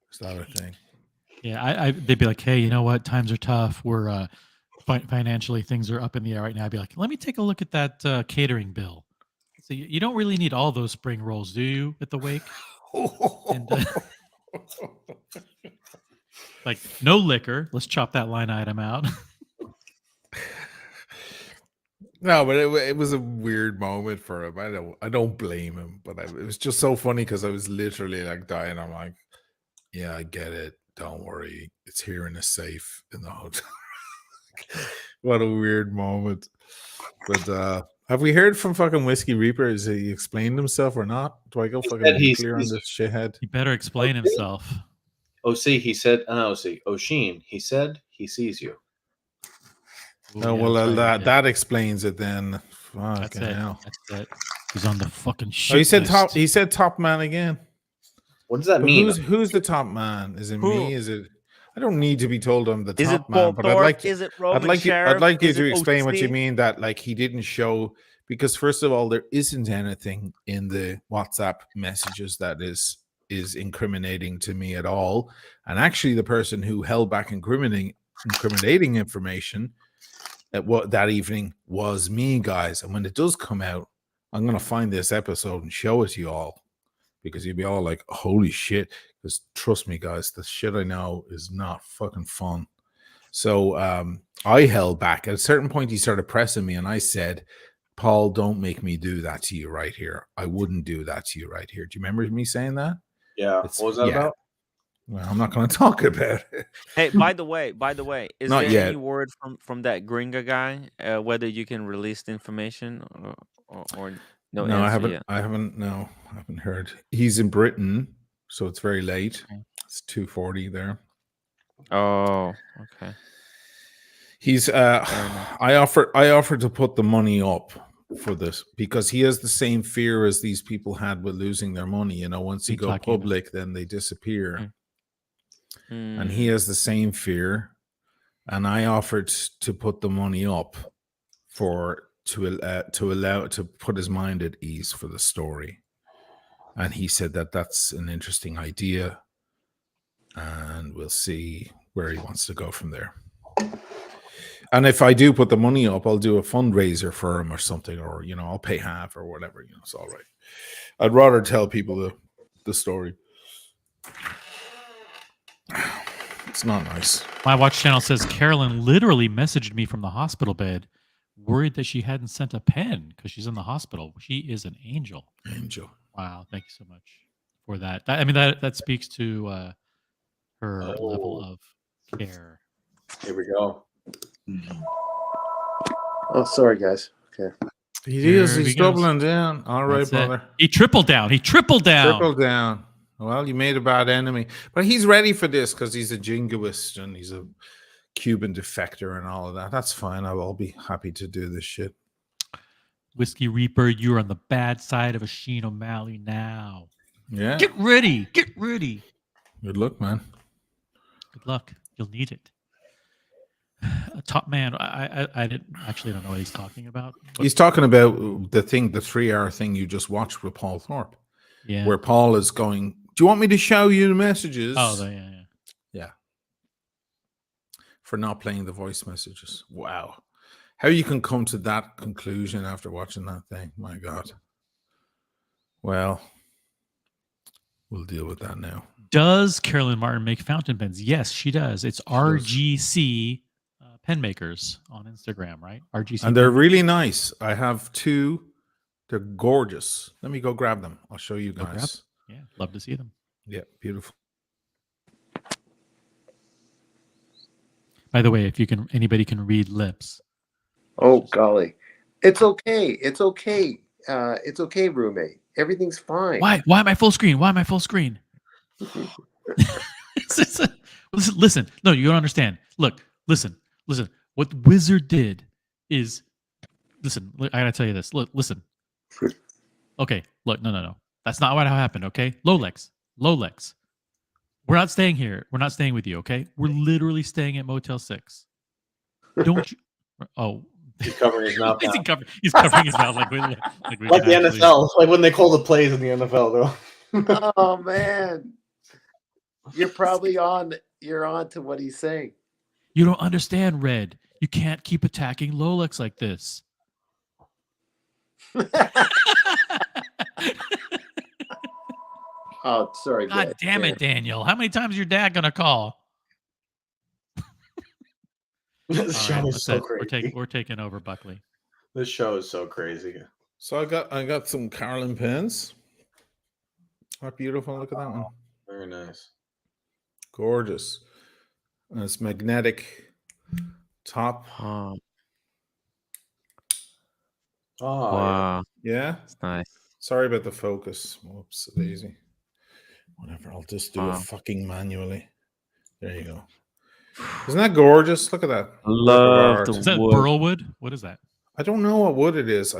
Speaker 3: It's not a thing.
Speaker 12: Yeah, they'd be like, hey, you know what? Times are tough. We're financially, things are up in the air right now. I'd be like, let me take a look at that catering bill. So you don't really need all those spring rolls, do you, at the wake? And, like, no liquor. Let's chop that line item out.
Speaker 3: No, but it was a weird moment for him. I don't blame him, but it was just so funny because I was literally like dying. I'm like, yeah, I get it. Don't worry, it's here in a safe in the hotel. What a weird moment. But have we heard from fucking Whiskey Reaper? Has he explained himself or not? Do I go fucking nuclear on this shithead?
Speaker 12: He better explain himself.
Speaker 8: OC, he said, OC, O'Sheen, he said he sees you.
Speaker 12: Ooh,
Speaker 3: Oh,
Speaker 12: yeah,
Speaker 3: well,
Speaker 12: right,
Speaker 3: that explains it then.
Speaker 12: That's
Speaker 3: Fucking
Speaker 12: it.
Speaker 3: hell.
Speaker 12: That's it. He's on the fucking shit.
Speaker 3: Oh, he said
Speaker 12: list.
Speaker 3: top. He said top man again.
Speaker 8: What does that
Speaker 3: But
Speaker 8: mean?
Speaker 3: Who's the top man? Is it
Speaker 1: Who?
Speaker 3: me? Is it? I don't need to be told I'm the
Speaker 1: Is it
Speaker 3: top
Speaker 1: Paul
Speaker 3: man, but
Speaker 1: Thorpe?
Speaker 3: I'd like to.
Speaker 1: Is it
Speaker 3: I'd
Speaker 1: Roman
Speaker 3: like you. I'd
Speaker 1: Sheriff?
Speaker 3: like you
Speaker 1: Is
Speaker 3: to
Speaker 1: it
Speaker 3: explain what you
Speaker 1: OC?
Speaker 3: mean that like he didn't show, because first of all, there isn't anything in the WhatsApp messages that is incriminating to me at all. And actually, the person who held back incriminating information at what that evening was me, guys. And when it does come out, I'm gonna find this episode and show it to you all, because you'll be all like, holy shit. Because trust me, guys, the shit I know is not fucking fun. So I held back. At a certain point, he started pressing me, and I said, Paul, don't make me do that to you right here. I wouldn't do that to you right here. Do you remember me saying that?
Speaker 8: Yeah. What was that about?
Speaker 3: Well, I'm not going to talk about it.
Speaker 1: Hey, by the way, is
Speaker 3: Not
Speaker 1: there
Speaker 3: yet.
Speaker 1: any word from that Gringa guy whether you can release the information or no?
Speaker 3: No,
Speaker 1: answer
Speaker 3: I
Speaker 1: yet?
Speaker 3: haven't heard. He's in Britain, so it's very late.
Speaker 1: Okay.
Speaker 3: It's 2:40 there.
Speaker 1: Oh, okay.
Speaker 3: He's I offered to put the money up for this because he has the same fear as these people had with losing their money. You know, once you go public, then they disappear. And he has the same fear. And I offered to put the money up to put his mind at ease for the story. And he said that that's an interesting idea, and we'll see where he wants to go from there. And if I do put the money up, I'll do a fundraiser for him or something, or you know, I'll pay half or whatever. You know, it's all right. I'd rather tell people the story. It's not nice.
Speaker 12: My watch channel says Carolyn literally messaged me from the hospital bed, worried that she hadn't sent a pen because she's in the hospital. She is an angel.
Speaker 3: Angel.
Speaker 12: Wow, thank you so much for that. That speaks to her level of care.
Speaker 8: Here we go.
Speaker 5: Oh, sorry, guys. Okay.
Speaker 3: He is. He's doubling down. All right,
Speaker 12: That's
Speaker 3: brother.
Speaker 12: it. He tripled down. He tripled down.
Speaker 3: Triple down. Well, you made a bad enemy. But he's ready for this because he's a jingoist and he's a Cuban defector and all of that. That's fine. I'll be happy to do this shit.
Speaker 12: Whiskey Reaper, you're on the bad side of Sheen O'Malley now.
Speaker 3: Yeah.
Speaker 12: Get ready. Get ready.
Speaker 3: Good luck, man.
Speaker 12: Good luck. You'll need it. Top man, I don't know what he's talking about.
Speaker 3: He's talking about the 3-hour thing you just watched with Paul Thorpe.
Speaker 12: Yeah.
Speaker 3: Where Paul is going, do you want me to show you the messages?
Speaker 12: Oh,
Speaker 3: yeah. For not playing the voice messages. Wow. How you can come to that conclusion after watching that thing. My God. Well, we'll deal with that now.
Speaker 12: Does Carolyn Martin make fountain pens? Yes, she does. It's RGC pen makers on Instagram, right? RGC.
Speaker 3: And they're really nice. I have 2. They're gorgeous. Let me go grab them. I'll show you guys.
Speaker 12: Yeah, love to see them.
Speaker 3: Yeah, beautiful.
Speaker 12: By the way, if anybody can read lips.
Speaker 5: Oh golly, it's okay. It's okay. It's okay, roommate. Everything's fine.
Speaker 12: Why am I full screen? Why am I full screen? Listen. No, you don't understand. Look, listen. What Wizard did is, listen. I gotta tell you this. Look, listen. Okay, look. No. That's not what happened. Okay, Lolex. We're not staying here. We're not staying with you. Okay, we're literally staying at Motel 6. Don't you? Oh.
Speaker 8: He's covering his mouth.
Speaker 12: He's covering his mouth like
Speaker 8: the NFL, like when they call the plays in the NFL, though.
Speaker 5: Oh man, you're probably on. You're on to what he's saying.
Speaker 12: You don't understand, Red. You can't keep attacking Lolex like this.
Speaker 5: Oh, sorry.
Speaker 12: God damn it, Daniel! How many times is your dad gonna call?
Speaker 8: This show is so crazy.
Speaker 12: We're taking over, Buckley.
Speaker 8: This show is so crazy.
Speaker 3: So I got some Carolyn pens. How beautiful! Look at that one.
Speaker 8: Very nice.
Speaker 3: Gorgeous. And it's magnetic top.
Speaker 1: Oh,
Speaker 3: wow. Yeah.
Speaker 1: It's nice.
Speaker 3: Sorry about the focus. Whoops, daisy. Whatever. I'll just do it fucking manually. There you go. Isn't that gorgeous? Look at that.
Speaker 1: Love the
Speaker 12: wood. Is that
Speaker 1: wood.
Speaker 12: burl wood? What is that?
Speaker 3: I don't know what wood it is.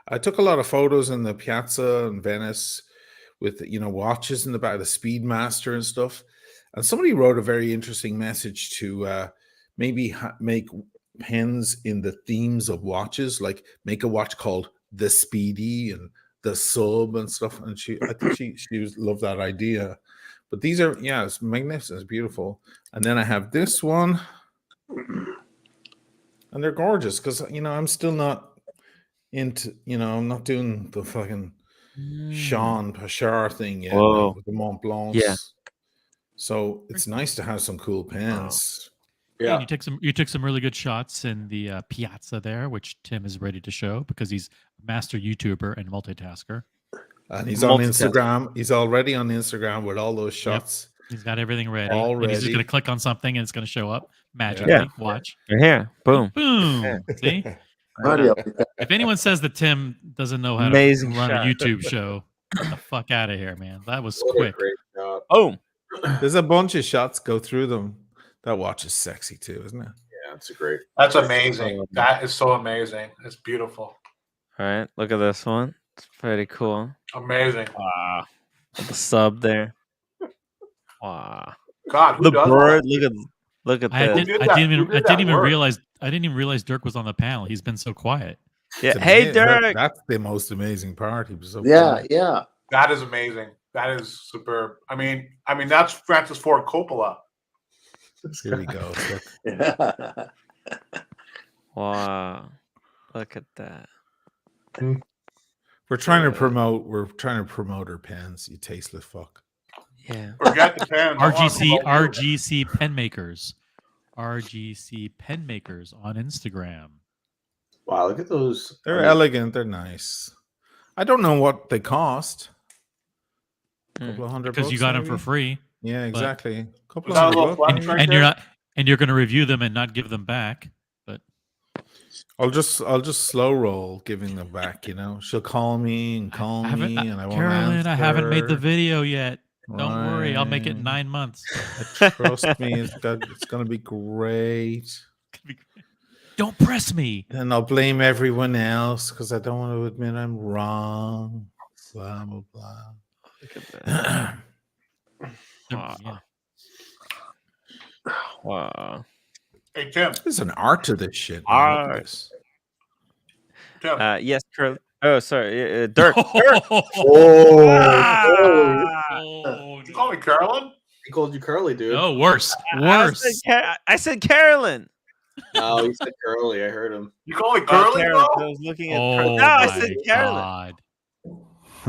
Speaker 3: I took a lot of photos in the piazza in Venice with watches in the back, the Speedmaster and stuff. And somebody wrote a very interesting message to maybe make pens in the themes of watches, like make a watch called the Speedy and the Sub and stuff. And I think she loved that idea. But these are, it's magnificent. It's beautiful. And then I have this one. And they're gorgeous because, I'm still not into, I'm not doing the fucking Sean Pachar thing yet with the Mont Blancs.
Speaker 1: Yeah.
Speaker 3: So it's nice to have some cool pens.
Speaker 12: Yeah. And you took some really good shots in the piazza there, which Tim is ready to show because he's a master YouTuber and multitasker.
Speaker 3: And he's on Instagram. He's already on Instagram with all those shots.
Speaker 12: Yep. He's got everything ready.
Speaker 3: Already.
Speaker 12: And he's just going to click on something and it's going to show up magically.
Speaker 1: Yeah.
Speaker 12: Watch.
Speaker 1: You're here. Boom.
Speaker 12: Boom. See? If anyone says that Tim doesn't know how to run a YouTube show, get the fuck out of here, man. That was quick.
Speaker 1: Oh.
Speaker 3: There's a bunch of shots. Go through them. That watch is sexy too, isn't it?
Speaker 8: Yeah, it's a great.
Speaker 10: That's amazing. That is so amazing. It's beautiful.
Speaker 1: All right. Look at this one. It's pretty cool.
Speaker 10: Amazing.
Speaker 1: Wow. The sub there. Wow.
Speaker 10: God, who
Speaker 1: the
Speaker 10: does
Speaker 1: bird.
Speaker 10: that?
Speaker 1: Look at
Speaker 12: I
Speaker 1: this.
Speaker 12: didn't even realize Dirk was on the panel. He's been so quiet.
Speaker 1: Yeah. Hey, Dirk.
Speaker 3: That's the most amazing part. He was so
Speaker 5: quiet. Yeah.
Speaker 10: That is amazing. That is superb. I mean, that's Francis Ford Coppola.
Speaker 3: Here we go.
Speaker 1: Wow. Look at that.
Speaker 3: We're trying to promote her pens, you tasteless fuck.
Speaker 1: Yeah.
Speaker 10: Forget the pen.
Speaker 12: RGC pen makers. RGC pen makers on Instagram.
Speaker 8: Wow, look at those.
Speaker 3: They're elegant, they're nice. I don't know what they cost. A couple of $100
Speaker 12: because you got them for free.
Speaker 3: Yeah, exactly. A couple of $100
Speaker 12: and you're going to review them and not give them back. But
Speaker 3: I'll just slow roll giving them back. You know, she'll call me and call me, and I won't
Speaker 12: Carolyn,
Speaker 3: answer.
Speaker 12: I haven't made the video yet. Don't worry, I'll make it in
Speaker 3: Right.
Speaker 12: 9 months.
Speaker 3: Trust me, it's gonna be great.
Speaker 12: Don't press me.
Speaker 3: Then I'll blame everyone else because I don't want to admit I'm wrong. Blah blah blah.
Speaker 1: Look at that.
Speaker 12: Yeah.
Speaker 1: Wow.
Speaker 10: Hey, Tim.
Speaker 3: There's an art to this shit. Man. Look at this.
Speaker 10: Tim.
Speaker 1: Yes, Curly. Oh, sorry. Dirk. Dirk.
Speaker 10: Did you call me Carolyn?
Speaker 8: He called you Curly, dude.
Speaker 12: No, worse. Worse.
Speaker 1: I said Carolyn.
Speaker 8: No, he said Curly. I heard him.
Speaker 10: You call me Curly,
Speaker 1: Carolyn.
Speaker 10: bro?
Speaker 1: I was looking at
Speaker 12: Oh,
Speaker 1: No, I
Speaker 12: my
Speaker 1: said Carolyn.
Speaker 12: God.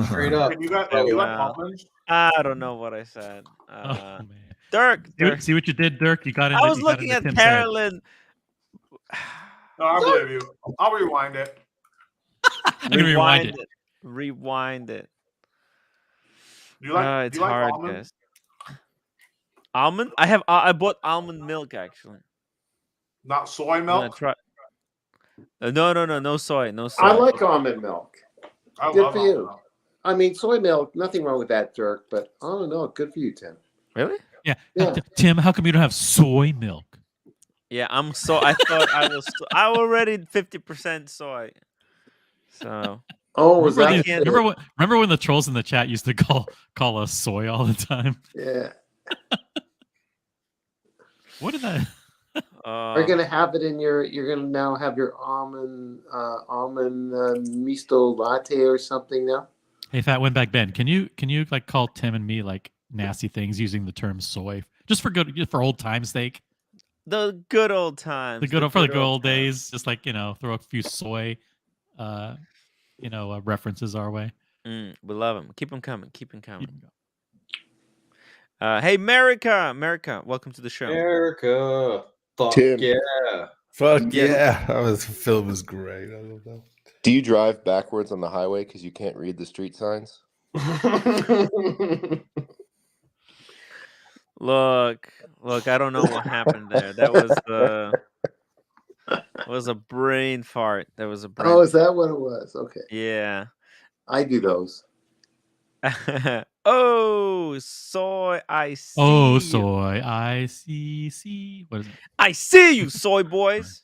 Speaker 8: Straight up.
Speaker 10: You got compliments?
Speaker 1: I don't know what I said.
Speaker 12: Oh, man.
Speaker 1: Dirk.
Speaker 12: See what you did, Dirk? You got into,
Speaker 1: I was
Speaker 12: you got
Speaker 1: looking
Speaker 12: into
Speaker 1: at
Speaker 12: Tim's head.
Speaker 1: Carolyn.
Speaker 10: No, I believe you. I'll rewind it.
Speaker 12: Rewind it.
Speaker 1: Rewind it.
Speaker 10: Do you like,
Speaker 1: It's
Speaker 10: do you like
Speaker 1: hard,
Speaker 10: almonds?
Speaker 1: guys. Almond? I bought almond milk actually.
Speaker 10: Not soy
Speaker 1: I'm gonna
Speaker 10: milk?
Speaker 1: try. No soy, no soy.
Speaker 5: I like almond milk.
Speaker 10: I
Speaker 5: Good
Speaker 10: love
Speaker 5: for
Speaker 10: almond
Speaker 5: you.
Speaker 10: milk.
Speaker 5: I mean, soy milk, nothing wrong with that, Dirk, but I don't know. Good for you, Tim.
Speaker 1: Really?
Speaker 12: Yeah.
Speaker 5: Yeah.
Speaker 12: Tim, how come you don't have soy milk?
Speaker 1: Yeah, I thought I was. I already 50% soy. So.
Speaker 5: Oh, was
Speaker 12: remember,
Speaker 5: that it?
Speaker 12: remember when the trolls in the chat used to call us soy all the time?
Speaker 5: Yeah.
Speaker 12: What did that?
Speaker 5: You're gonna have it in your. You're gonna now have your almond misto latte or something now.
Speaker 12: Hey, Fat Windback Ben, can you like call Tim and me like nasty things using the term soy just for old times' sake?
Speaker 1: The good old times.
Speaker 12: The good old days, just like throw a few soy, references our way.
Speaker 1: We love them. Keep them coming. Keep them coming. Hey, America, welcome to the show.
Speaker 8: America, fuck
Speaker 6: Tim.
Speaker 8: yeah,
Speaker 3: fuck yeah! The film was great. I love that.
Speaker 6: Do you drive backwards on the highway because you can't read the street signs?
Speaker 1: Look, I don't know what happened there. That was a brain fart. That was a brain.
Speaker 5: Oh, is that what it was? Okay.
Speaker 1: Yeah.
Speaker 5: I do those.
Speaker 1: Oh, soy, I see.
Speaker 12: Oh,
Speaker 1: you.
Speaker 12: soy, I see. What is it?
Speaker 1: I see you, soy boys.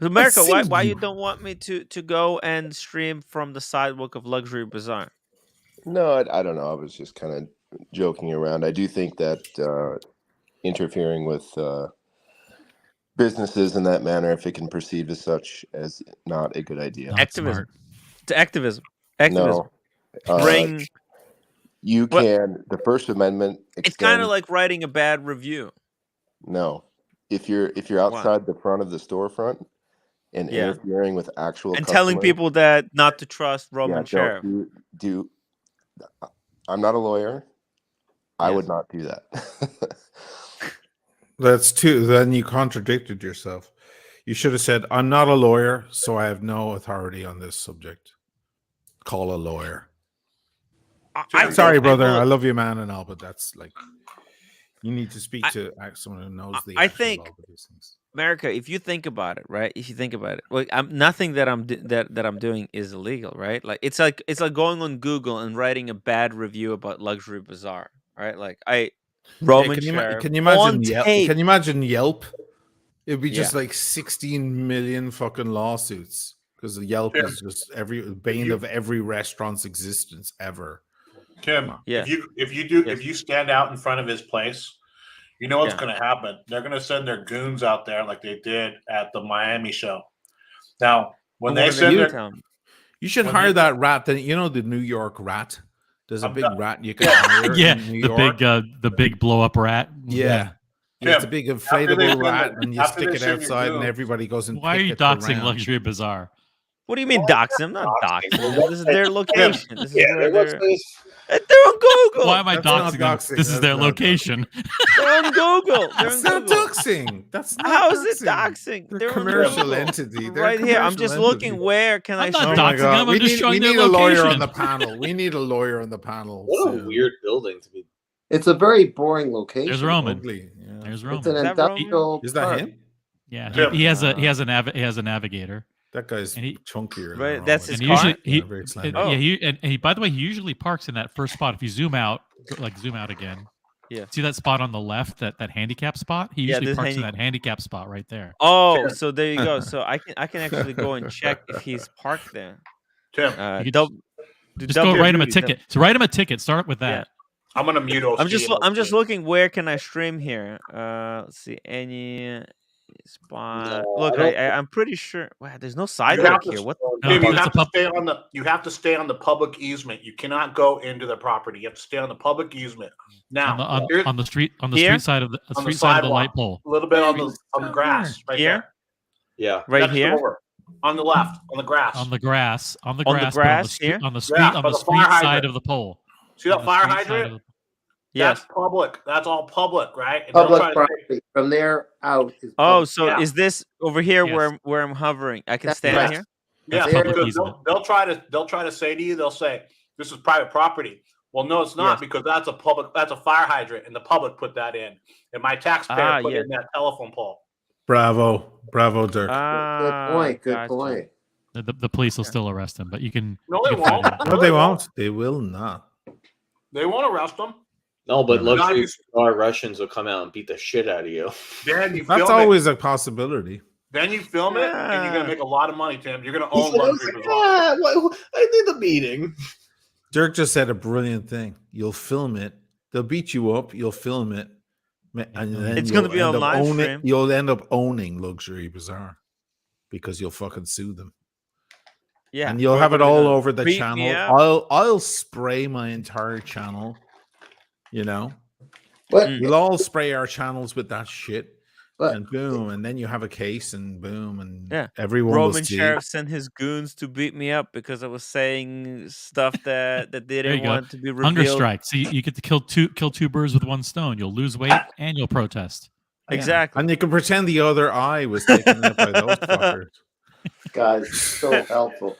Speaker 1: America, why you don't want me to go and stream from the sidewalk of Luxury Bazaar?
Speaker 6: No, I don't know. I was just kind of joking around. I do think that interfering with businesses in that manner, if it can perceive as such, as not a good idea.
Speaker 1: Activism. To activism.
Speaker 6: No.
Speaker 1: Bring.
Speaker 6: You can. The First Amendment.
Speaker 1: It's kind of like writing a bad review.
Speaker 6: No, if you're outside the front of the storefront and interfering with actual
Speaker 1: and telling people that not to trust Roman sheriff.
Speaker 6: I'm not a lawyer. I would not do that.
Speaker 3: That's too. Then you contradicted yourself. You should have said, "I'm not a lawyer, so I have no authority on this subject." Call a lawyer. I'm sorry, brother. I love you, man, and all, but that's like you need to speak to someone who knows the.
Speaker 1: I think, America, if you think about it, right? If you think about it, like nothing that I'm doing is illegal, right? Like it's like going on Google and writing a bad review about Luxury Bazaar, right? Like Roman sheriff.
Speaker 3: Can you imagine Yelp? Can you imagine Yelp? It'd be just like 16 million fucking lawsuits because Yelp is just bane of every restaurant's existence ever.
Speaker 10: Tim, if you stand out in front of his place, you know what's going to happen. They're going to send their goons out there like they did at the Miami show. Now, when they send
Speaker 3: you should hire that rat. That the New York rat. There's a big rat you can hire. in New York.
Speaker 12: the big blow up rat.
Speaker 3: Yeah.
Speaker 10: Tim,
Speaker 3: it's a big inflatable rat, and you stick it outside, and everybody goes and.
Speaker 12: Why are you doxing Luxury Bazaar?
Speaker 1: What do you mean doxing? I'm not doxing. This is their location. This is where they're on Google.
Speaker 12: Why am I doxing them? This is their location.
Speaker 1: They're on Google.
Speaker 3: That's not doxing. That's not
Speaker 1: How is it doxing?
Speaker 3: They're a commercial entity.
Speaker 1: Right here. I'm just looking. Where can I?
Speaker 12: I'm not doxing them. I'm just showing their location.
Speaker 3: We need a lawyer on the panel. We need a lawyer on the panel.
Speaker 8: What a weird building to be.
Speaker 5: It's a very boring location.
Speaker 12: There's Roman.
Speaker 3: Ugly.
Speaker 12: There's Roman.
Speaker 5: It's an industrial.
Speaker 3: Is that
Speaker 5: park.
Speaker 3: him?
Speaker 12: Yeah,
Speaker 10: Tim.
Speaker 12: he has a navigator.
Speaker 3: That guy's
Speaker 12: And he-
Speaker 3: chunkier.
Speaker 1: Right,
Speaker 3: than
Speaker 1: that's
Speaker 3: all
Speaker 1: his
Speaker 3: of
Speaker 12: And
Speaker 3: us.
Speaker 1: car?
Speaker 12: usually he,
Speaker 3: Very
Speaker 12: and,
Speaker 3: slender.
Speaker 12: yeah, he by the way, he usually parks in that first spot. If you zoom out, zoom out again.
Speaker 1: Yeah.
Speaker 12: See that spot on the left, that handicap spot? He
Speaker 1: Yeah,
Speaker 12: usually
Speaker 1: this
Speaker 12: parks in that handicap spot right there.
Speaker 1: Oh, so there you go. So I can actually go and check if he's parked there.
Speaker 10: Tim,
Speaker 12: You could
Speaker 1: Do
Speaker 12: just go
Speaker 1: double
Speaker 12: write him a
Speaker 1: duty,
Speaker 12: ticket. So write him a ticket. Start with that.
Speaker 10: I'm gonna mute OC.
Speaker 1: I'm just looking where can I stream here. Let's see any spot.
Speaker 8: No,
Speaker 1: Look,
Speaker 8: I don't
Speaker 1: I'm pretty sure. Wow, there's no
Speaker 10: You
Speaker 1: sidewalk
Speaker 10: have to,
Speaker 1: here. What?
Speaker 10: Tim, you
Speaker 12: it's
Speaker 10: have
Speaker 12: a
Speaker 10: to
Speaker 12: pub-
Speaker 10: stay on the. You have to stay on the public easement. You cannot go into the property. You have to stay on the public easement. Now, here's
Speaker 12: on the street
Speaker 1: Here?
Speaker 12: side of the
Speaker 10: on the
Speaker 12: street side of the
Speaker 10: sidewalk,
Speaker 12: light pole.
Speaker 10: a little bit on the grass, right
Speaker 1: Here?
Speaker 10: there.
Speaker 8: Yeah.
Speaker 1: Right
Speaker 10: Next
Speaker 1: here?
Speaker 10: over. On the left, on the grass.
Speaker 12: On the grass,
Speaker 1: On the
Speaker 12: but on the
Speaker 1: grass
Speaker 12: street,
Speaker 1: here?
Speaker 12: on the street,
Speaker 10: Yeah,
Speaker 12: on
Speaker 10: by
Speaker 12: the
Speaker 10: the
Speaker 12: street
Speaker 10: fire
Speaker 12: side
Speaker 10: hydrant.
Speaker 12: of the pole.
Speaker 10: See
Speaker 12: On
Speaker 10: that
Speaker 12: the
Speaker 10: fire
Speaker 12: street side
Speaker 10: hydrant?
Speaker 12: of the-
Speaker 1: Yes.
Speaker 10: That's public. That's all public, right? And they'll
Speaker 5: Public
Speaker 10: try to say-
Speaker 5: property. From there out is
Speaker 1: Oh,
Speaker 5: public.
Speaker 1: so
Speaker 10: Yeah.
Speaker 1: is this over here
Speaker 12: Yes.
Speaker 1: where I'm hovering? I can
Speaker 5: That's
Speaker 1: stand
Speaker 5: right.
Speaker 1: here.
Speaker 10: Yeah,
Speaker 12: That's
Speaker 10: so
Speaker 12: public
Speaker 10: because
Speaker 12: easement.
Speaker 10: they'll try to say to you, they'll say, this is private property. Well, no, it's not
Speaker 1: Yes.
Speaker 10: because that's a fire hydrant and the public put that in. And my taxpayer put
Speaker 1: yeah.
Speaker 10: in that telephone pole.
Speaker 3: Bravo, Dirk.
Speaker 5: Good point. Good
Speaker 1: gotcha.
Speaker 5: point.
Speaker 12: The police will still arrest him, but you can.
Speaker 10: No,
Speaker 12: you
Speaker 10: they
Speaker 12: can find
Speaker 10: won't.
Speaker 12: him.
Speaker 3: No, they won't. They will not.
Speaker 10: They won't arrest them.
Speaker 8: No, but
Speaker 3: No.
Speaker 8: luxury
Speaker 10: Guys-
Speaker 8: car Russians will come out and beat the shit out of you.
Speaker 10: Then you
Speaker 3: That's
Speaker 10: film
Speaker 3: always a possibility.
Speaker 10: it. Then you film it, and you're
Speaker 1: Yeah.
Speaker 10: gonna make a lot of money, Tim. You're gonna
Speaker 8: He
Speaker 10: own
Speaker 8: said,
Speaker 10: luxury bazaar.
Speaker 8: I did the meeting.
Speaker 3: Dirk just said a brilliant thing. You'll film it. They'll beat you up. You'll film it. And then
Speaker 1: It's gonna
Speaker 3: you'll
Speaker 1: be on
Speaker 3: end up
Speaker 1: live
Speaker 3: own it.
Speaker 1: stream.
Speaker 3: You'll end up owning Luxury Bazaar because you'll fucking sue them.
Speaker 1: Yeah.
Speaker 3: And you'll
Speaker 1: Or
Speaker 3: have it
Speaker 1: they're
Speaker 3: all
Speaker 1: gonna
Speaker 3: over the
Speaker 1: beat
Speaker 3: channel.
Speaker 1: me up.
Speaker 3: I'll spray my entire channel. You know,
Speaker 5: But
Speaker 3: we'll all spray our channels with that shit.
Speaker 5: But-
Speaker 3: And boom, and then you have a case, and boom, and
Speaker 1: Yeah.
Speaker 3: everyone will
Speaker 1: Roman
Speaker 3: see.
Speaker 1: sheriff sent his goons to beat me up because I was saying stuff that they
Speaker 12: There
Speaker 1: didn't
Speaker 12: you go.
Speaker 1: want to be revealed.
Speaker 12: Hunger strike. So you get to kill two birds with one stone. You'll lose weight and you'll protest.
Speaker 1: Exactly.
Speaker 3: And you can pretend the other eye was taken out by those fuckers.
Speaker 5: guys, so helpful.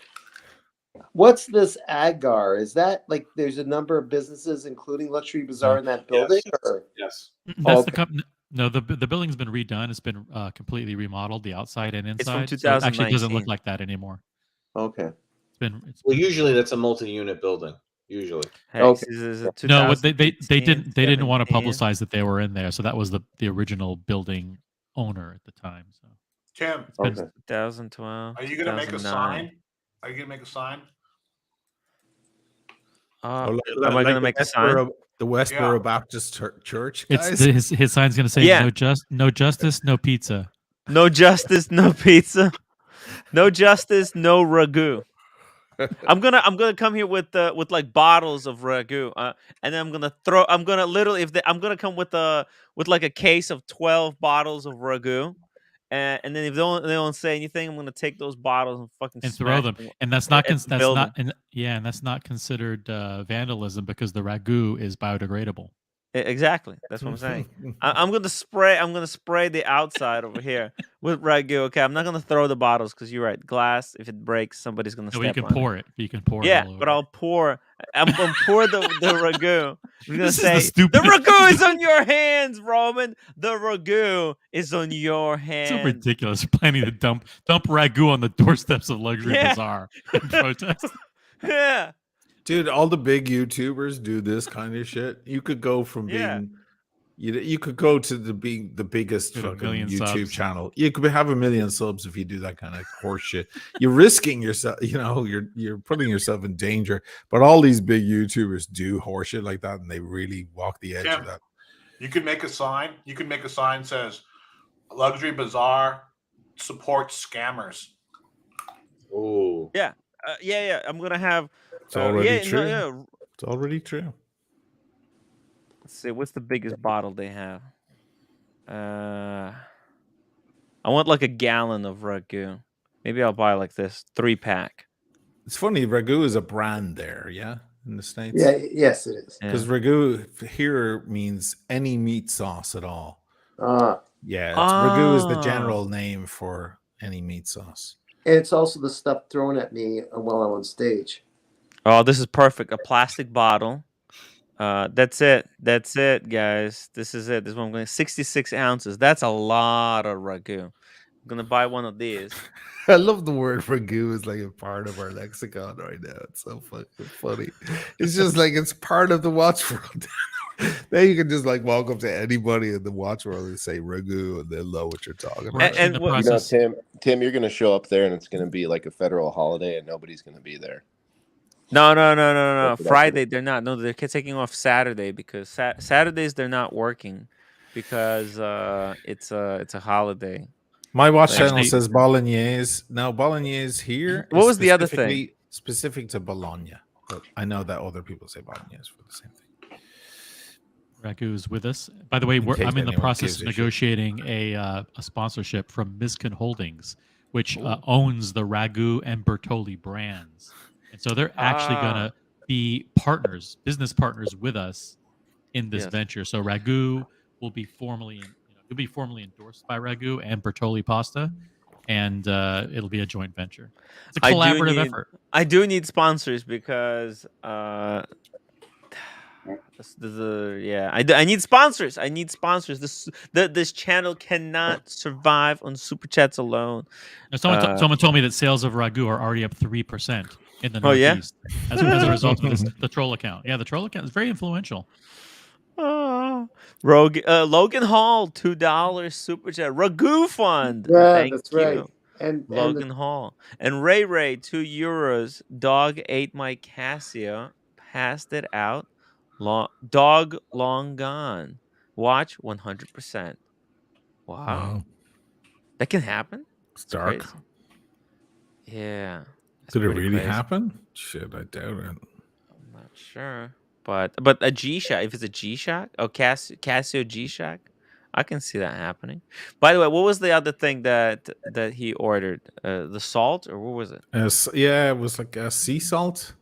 Speaker 5: What's this agar? Is that like there's a number of businesses, including Luxury Bazaar, in that building? Or?
Speaker 8: Yes.
Speaker 12: That's the
Speaker 5: Okay.
Speaker 12: no. The building's been redone. It's been completely remodeled, the outside and
Speaker 1: It's from
Speaker 12: inside. So it actually doesn't
Speaker 1: 2019.
Speaker 12: look like that anymore.
Speaker 5: Okay.
Speaker 12: It's
Speaker 8: Well, usually that's a multi-unit building. Usually.
Speaker 1: Heck,
Speaker 5: Okay.
Speaker 1: this is a
Speaker 12: no, what they
Speaker 1: 2016,
Speaker 12: didn't want to
Speaker 1: 17.
Speaker 12: publicize that they were in there. So that was the original building owner at the time. So
Speaker 10: Tim,
Speaker 12: it's been-
Speaker 5: Okay.
Speaker 1: 2012.
Speaker 10: are you gonna make a
Speaker 1: 2009.
Speaker 10: sign? Are you gonna make a sign?
Speaker 3: Oh,
Speaker 1: Am I
Speaker 3: like
Speaker 1: gonna
Speaker 3: the
Speaker 1: make a sign?
Speaker 3: The Westboro
Speaker 10: Yeah.
Speaker 3: Baptist Church,
Speaker 12: it's
Speaker 3: guys.
Speaker 12: his sign's gonna say
Speaker 1: Yeah.
Speaker 12: no justice, no pizza.
Speaker 1: No justice, no pizza. No justice, no ragu. I'm gonna come here with like bottles of ragu, and then I'm gonna literally I'm gonna come with like a case of 12 bottles of ragu, and then if they don't say anything, I'm gonna take those bottles and fucking
Speaker 12: And throw
Speaker 1: smash
Speaker 12: them, and that's not
Speaker 1: at the building.
Speaker 12: and that's not considered vandalism because the ragu is biodegradable.
Speaker 1: Exactly, that's what I'm saying. I'm gonna spray the outside over here with ragu. Okay, I'm not gonna throw the bottles because you're right. Glass, if it breaks, somebody's gonna
Speaker 12: No,
Speaker 1: step
Speaker 12: you can
Speaker 1: on
Speaker 12: pour it. You can pour it.
Speaker 1: Yeah,
Speaker 12: all
Speaker 1: but
Speaker 12: over.
Speaker 1: I'll pour. I'm gonna pour the ragu. I'm gonna
Speaker 12: This is
Speaker 1: say
Speaker 12: the stupidest-
Speaker 1: ragu is on your hands, Roman. The ragu is on your
Speaker 12: It's
Speaker 1: hands.
Speaker 12: so ridiculous. Planning to dump ragu on the doorsteps of Luxury
Speaker 1: Yeah.
Speaker 12: Bazaar in protest.
Speaker 1: Yeah,
Speaker 3: Dude, all the big YouTubers do this kind of shit. You could go from
Speaker 1: Yeah.
Speaker 3: being, you could go to the biggest
Speaker 12: With a
Speaker 3: fucking
Speaker 12: million
Speaker 3: YouTube
Speaker 12: subs.
Speaker 3: channel. You could have 1 million subs if you do that kind of horse shit. You're risking yourself. You know, you're putting yourself in danger. But all these big YouTubers do horse shit like that, and they really walk the edge
Speaker 10: Tim,
Speaker 3: of that.
Speaker 10: you can make a sign. You can make a sign that says Luxury Bazaar supports scammers.
Speaker 8: Ooh.
Speaker 1: yeah. I'm gonna have.
Speaker 3: It's already
Speaker 1: yeah,
Speaker 3: true.
Speaker 1: yeah.
Speaker 3: It's already true.
Speaker 1: Let's see. What's the biggest bottle they have? I want like a gallon of ragu. Maybe I'll buy like this 3-pack.
Speaker 3: It's funny. Ragu is a brand there, yeah, in the States.
Speaker 5: Yeah. Yes, it is.
Speaker 3: Because ragu here means any meat sauce at all. Yeah, ragu is the
Speaker 1: Ah.
Speaker 3: general name for any meat sauce.
Speaker 5: And it's also the stuff thrown at me while I'm on stage.
Speaker 1: Oh, this is perfect. A plastic bottle. That's it. That's it, guys. This is it. This is what I'm going. 66 ounces. That's a lot of ragu. I'm gonna buy one of these.
Speaker 3: I love the word ragu is like a part of our lexicon right now. It's so fucking funny. It's just like it's part of the watch world. Now you can just like walk up to anybody in the watch world and say ragu, and they'll know what you're talking
Speaker 12: We're
Speaker 3: about.
Speaker 12: actually in the
Speaker 1: what-
Speaker 14: You know,
Speaker 12: process.
Speaker 14: Tim, you're going to show up there and it's going to be like a federal holiday and nobody's going to be there.
Speaker 1: No.
Speaker 14: That's what
Speaker 1: Friday they're not. No, they're taking off Saturday because Saturdays they're not working because it's a holiday.
Speaker 3: My watch
Speaker 1: Like-
Speaker 3: channel
Speaker 12: Actually-
Speaker 3: says bolognese. Now bolognese here
Speaker 1: What
Speaker 3: is
Speaker 1: was the other thing?
Speaker 3: specific to Bologna, but I know that other people say bolognese for the same thing.
Speaker 12: Ragu is with us. By the way,
Speaker 3: In case
Speaker 12: I'm in the
Speaker 3: anyone
Speaker 12: process
Speaker 3: gives
Speaker 12: of
Speaker 3: a shit.
Speaker 12: negotiating a sponsorship from Miskin Holdings, which owns the Ragu and Bertoli brands, and so they're actually gonna be partners, business partners with us in this
Speaker 1: Yes.
Speaker 12: venture. So Ragu will be formally, it'll be formally endorsed by Ragu and Bertoli Pasta, and it'll be a joint venture. It's a collaborative effort.
Speaker 1: I do need sponsors because I need sponsors. I need sponsors. This channel cannot survive on super chats alone.
Speaker 12: Now, someone told me that sales of Ragu are already up 3% in the
Speaker 1: Oh, yeah?
Speaker 12: Northeast as a result of the troll account. Yeah, the troll account is very influential.
Speaker 1: Logan Hall, $2 super chat. Ragu fund.
Speaker 5: Yeah,
Speaker 1: Thank
Speaker 5: that's
Speaker 1: you.
Speaker 5: right. And
Speaker 1: Logan Hall. And Ray, €2. Dog ate my Casio. Passed it out. Dog long gone. Watch 100%. Wow. That can happen?
Speaker 3: It's dark.
Speaker 1: Crazy. Yeah. That's
Speaker 3: Did it
Speaker 1: pretty
Speaker 3: really
Speaker 1: crazy.
Speaker 3: happen? Shit, I doubt it.
Speaker 1: I'm not sure. But a G-Shock, if it's a G-Shock, Casio G-Shock, I can see that happening. By the way, what was the other thing that he ordered? The salt, or what was it?
Speaker 3: Yeah, it was like sea salt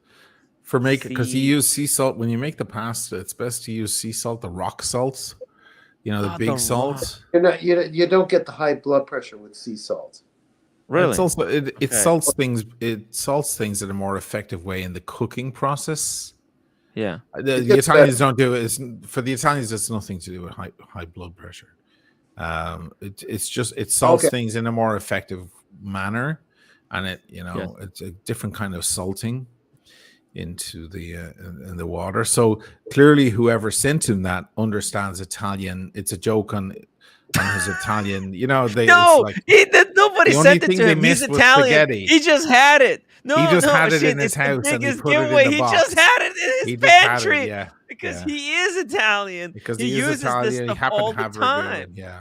Speaker 3: for making, because you use sea salt when you make the pasta. It's best to use sea salt, the rock salts, the big salt.
Speaker 5: you don't get the high blood pressure with sea salt.
Speaker 1: Really?
Speaker 3: It's also it
Speaker 1: Okay.
Speaker 3: salts things. It salts things in a more effective way in the cooking process.
Speaker 1: Yeah.
Speaker 3: The Italians don't do it. For the Italians, it's nothing to do with high blood pressure. It's just it salts things in a more effective manner, and it's a different kind of salting into the in the water. So clearly, whoever sent him that understands Italian. It's a joke on his Italian.
Speaker 1: Nobody sent it to him. He's Italian.
Speaker 3: Spaghetti.
Speaker 1: He just had it.
Speaker 3: He just had it in his house and he put it in the box.
Speaker 1: He just had it in his pantry because he is Italian.
Speaker 3: Because
Speaker 1: he uses
Speaker 3: Italian,
Speaker 1: this
Speaker 3: he
Speaker 1: stuff
Speaker 3: happened
Speaker 1: all
Speaker 3: to
Speaker 1: the
Speaker 3: have
Speaker 1: time.
Speaker 3: Yeah.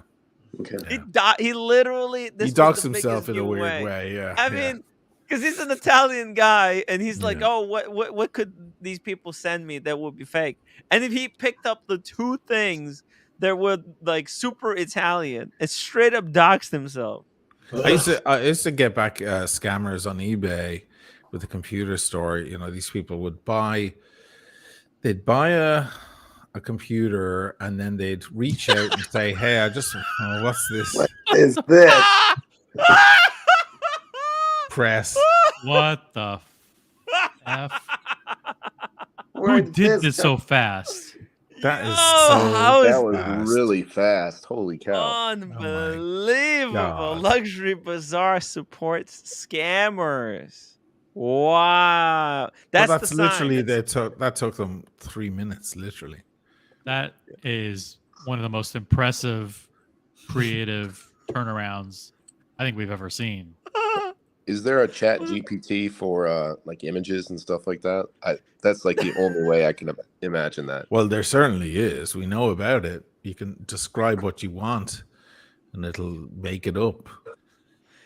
Speaker 5: Okay.
Speaker 1: He literally
Speaker 3: He dogs himself in a weird
Speaker 1: way.
Speaker 3: way. Yeah.
Speaker 1: I mean, because he's an Italian guy, and he's like, "Oh, what could these people send me that would be fake?" And if he picked up the two things that were like super Italian, and straight up doxed himself.
Speaker 3: I used to get back scammers on eBay with the computer store. These people would they'd buy a computer and then they'd reach out and say, "Hey, what's this?
Speaker 5: What is this?"
Speaker 3: Press.
Speaker 12: What the f?
Speaker 5: Where
Speaker 12: Who did this so
Speaker 5: come-
Speaker 12: fast?
Speaker 3: That is
Speaker 14: that was really fast. Holy cow.
Speaker 1: Unbelievable.
Speaker 3: God.
Speaker 1: Luxury Bazaar supports scammers. Wow. That's the
Speaker 3: literally
Speaker 1: sign.
Speaker 3: that took them 3 minutes, literally.
Speaker 12: That is one of the most impressive, creative turnarounds I think we've ever seen.
Speaker 14: Is there a chat GPT for like images and stuff like that? That's like the only way I can imagine that.
Speaker 3: Well, there certainly is. We know about it. You can describe what you want and it'll make it up.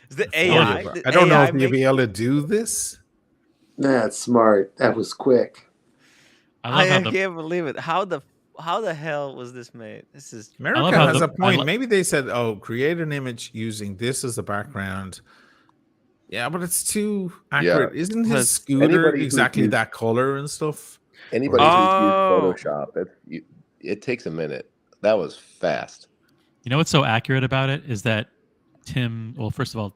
Speaker 1: Is the AI?
Speaker 3: I don't know if you'll be able to do this.
Speaker 5: That's smart. That was quick.
Speaker 1: I can't believe it. How the hell was this made? This is
Speaker 3: America has a point. Maybe they said, "Oh, create an image using this as a background." Yeah, but it's too accurate.
Speaker 14: Yeah.
Speaker 3: Isn't his scooter exactly that color and stuff?
Speaker 14: Anybody who's used Photoshop, it takes a minute. That was fast.
Speaker 12: You know what's so accurate about it is that Tim. Well, first of all,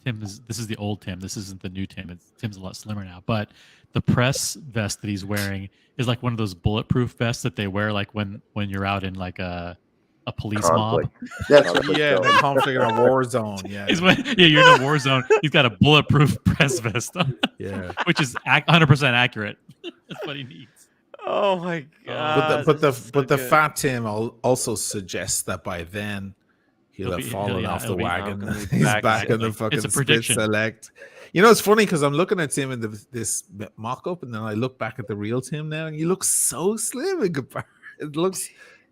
Speaker 12: this is the old Tim. This isn't the new Tim. Tim's a lot slimmer now. But the press vest that he's wearing is like one of those bulletproof vests that they wear like when you're out in like a a police
Speaker 14: Conflict.
Speaker 12: mob.
Speaker 5: That's
Speaker 14: Conflict
Speaker 3: Yeah, the
Speaker 14: zone.
Speaker 3: conflict in a war zone. Yeah,
Speaker 12: You're in a war zone. He's got a bulletproof press vest on,
Speaker 3: yeah.
Speaker 12: which is 100% accurate. That's what he needs.
Speaker 1: Oh my god!
Speaker 3: But the fat Tim also suggests that by then he'll have fallen off the wagon. He's back in the fucking
Speaker 12: It's a
Speaker 3: spit
Speaker 12: prediction.
Speaker 3: select. You know, it's funny because I'm looking at Tim in this mock-up, and then I look back at the real Tim now, and you look so slim in comparison.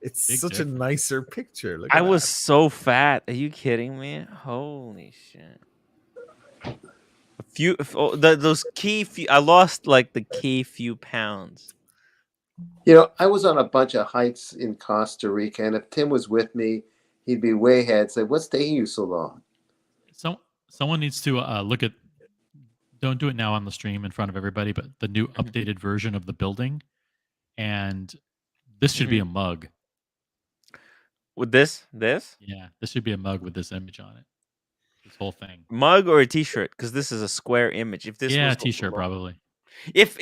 Speaker 3: It's
Speaker 12: Big
Speaker 3: such
Speaker 12: difference.
Speaker 3: a nicer picture. Look
Speaker 1: I
Speaker 3: at
Speaker 1: was
Speaker 3: that.
Speaker 1: so fat. Are you kidding me? Holy shit! Those key few. I lost like the key few pounds.
Speaker 5: You know, I was on a bunch of hikes in Costa Rica, and if Tim was with me, he'd be way ahead. Say, "What's taking you so long?"
Speaker 12: Someone needs to look at. Don't do it now on the stream in front of everybody, but the new updated version of the building, and this should be a mug.
Speaker 1: With this?
Speaker 12: Yeah, this should be a mug with this image on it. This whole thing.
Speaker 1: Mug or a T-shirt? Because this is a square image. If this
Speaker 12: Yeah,
Speaker 1: was
Speaker 12: a T-shirt probably.
Speaker 1: If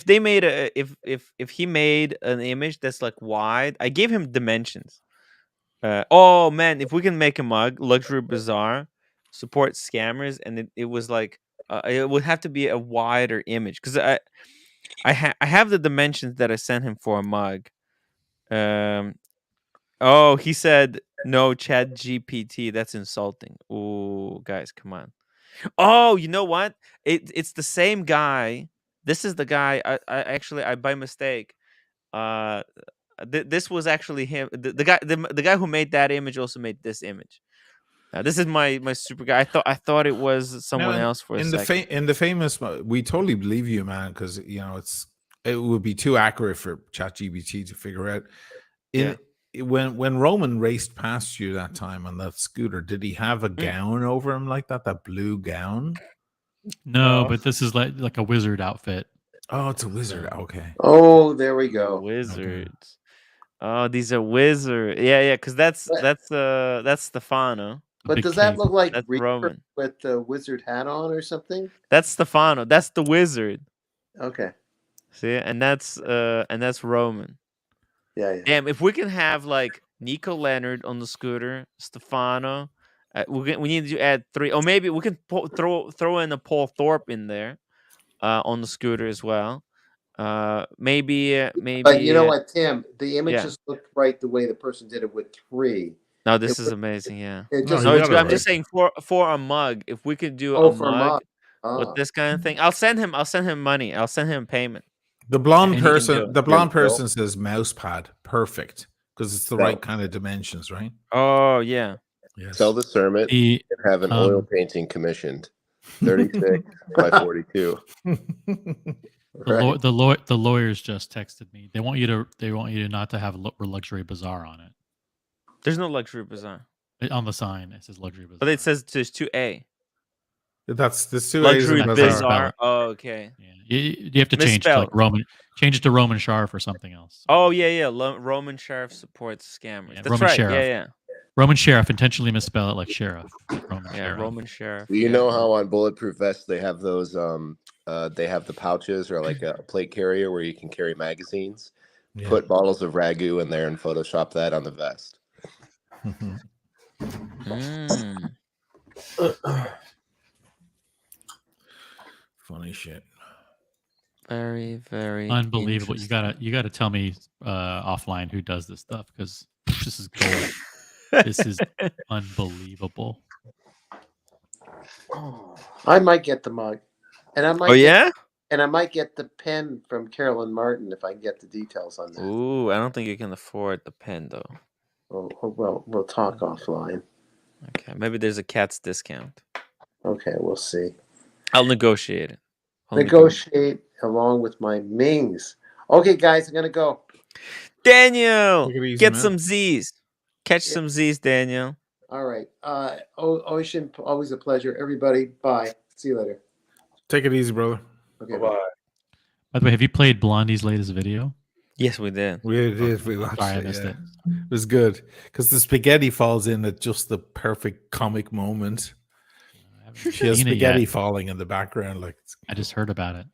Speaker 1: they made if he made an image that's like wide, I gave him dimensions. Oh man, if we can make a mug, Luxury Bazaar, support scammers, and it was like it would have to be a wider image because I have the dimensions that I sent him for a mug. Oh, he said no, Chat GPT. That's insulting. Oh, guys, come on. Oh, you know what? It's the same guy. This is the guy. I actually I by mistake. This was actually him. The guy who made that image also made this image. This is my super guy. I thought it was someone else for a second.
Speaker 3: In the famous, we totally believe you, man, because you know it would be too accurate for ChatGPT to figure out. When Roman raced past you that time on that scooter, did he have a gown over him like that blue gown?
Speaker 12: No, but this is like a wizard outfit.
Speaker 3: Oh, it's a wizard. Okay.
Speaker 5: Oh, there we go.
Speaker 1: Wizards. Oh, these are wizards. Yeah, because that's Stefano.
Speaker 5: But does that look like
Speaker 1: that's
Speaker 5: Reaper
Speaker 1: Roman?
Speaker 5: with the wizard hat on or something?
Speaker 1: That's Stefano. That's the wizard.
Speaker 5: Okay.
Speaker 1: See, and that's Roman.
Speaker 5: Yeah.
Speaker 1: Damn, if we can have like Nico Leonard on the scooter, Stefano, we need to add 3, or maybe we can throw in a Paul Thorpe in there, on the scooter as well. Maybe.
Speaker 5: But you know what, Tim? The image just looked right the way the person did it with 3.
Speaker 1: No, this is amazing. Yeah.
Speaker 5: It's
Speaker 1: good. I'm just saying for a mug, if we could do a mug with this kind of thing, I'll send him money. I'll send him payment.
Speaker 3: The blonde person says mouse pad. Perfect. Because it's the right kind of dimensions, right?
Speaker 1: Oh yeah.
Speaker 3: Yes.
Speaker 14: Sell the sermon and have an oil painting commissioned. 36 by 42.
Speaker 12: The lawyers just texted me. They want you to not to have Luxury Bazaar on it.
Speaker 1: There's no Luxury Bazaar
Speaker 12: on the sign. It says Luxury Bazaar,
Speaker 1: but it says there's 2A.
Speaker 3: That's the 2
Speaker 1: Luxury Bazaar. Oh, okay.
Speaker 12: Yeah. You have to change to like Roman. Change it to Roman Sharf or something else.
Speaker 1: Oh yeah. Roman Sheriff supports scammers. That's
Speaker 12: Roman
Speaker 1: right.
Speaker 12: Sheriff.
Speaker 1: Yeah.
Speaker 12: Roman Sheriff, intentionally misspell it like sheriff.
Speaker 1: Roman Sheriff.
Speaker 14: Do you know how on Bulletproof Vests they have those? They have the pouches or like a plate carrier where you can carry magazines. Yeah. Put bottles of ragu in there and Photoshop that on the vest.
Speaker 3: Funny shit.
Speaker 1: Very, very
Speaker 12: unbelievable. You gotta tell me offline who does this stuff, because this is gold. This is unbelievable.
Speaker 5: I might get the mug, and I might. And I might get the pen from Carolyn Martin if I can get the details on that.
Speaker 1: Ooh, I don't think you can afford the pen though.
Speaker 5: Well, we'll talk offline.
Speaker 1: Okay, maybe there's a cat's discount.
Speaker 5: Okay, we'll see.
Speaker 1: I'll negotiate it.
Speaker 5: Negotiate along with my Mings. Okay, guys, I'm gonna go.
Speaker 1: Daniel, get some Z's. Catch some Z's, Daniel.
Speaker 5: All right. Ocean, always a pleasure. Everybody, bye. See you later.
Speaker 3: Take it easy, brother.
Speaker 5: Okay, bye.
Speaker 12: By the way, have you played Blondie's latest video?
Speaker 1: Yes, we did.
Speaker 3: We did. We watched
Speaker 12: Sorry,
Speaker 3: it.
Speaker 12: I missed it.
Speaker 3: It was good because the spaghetti falls in at just the perfect comic moment. She has spaghetti falling in the background. Like
Speaker 12: I just heard about it.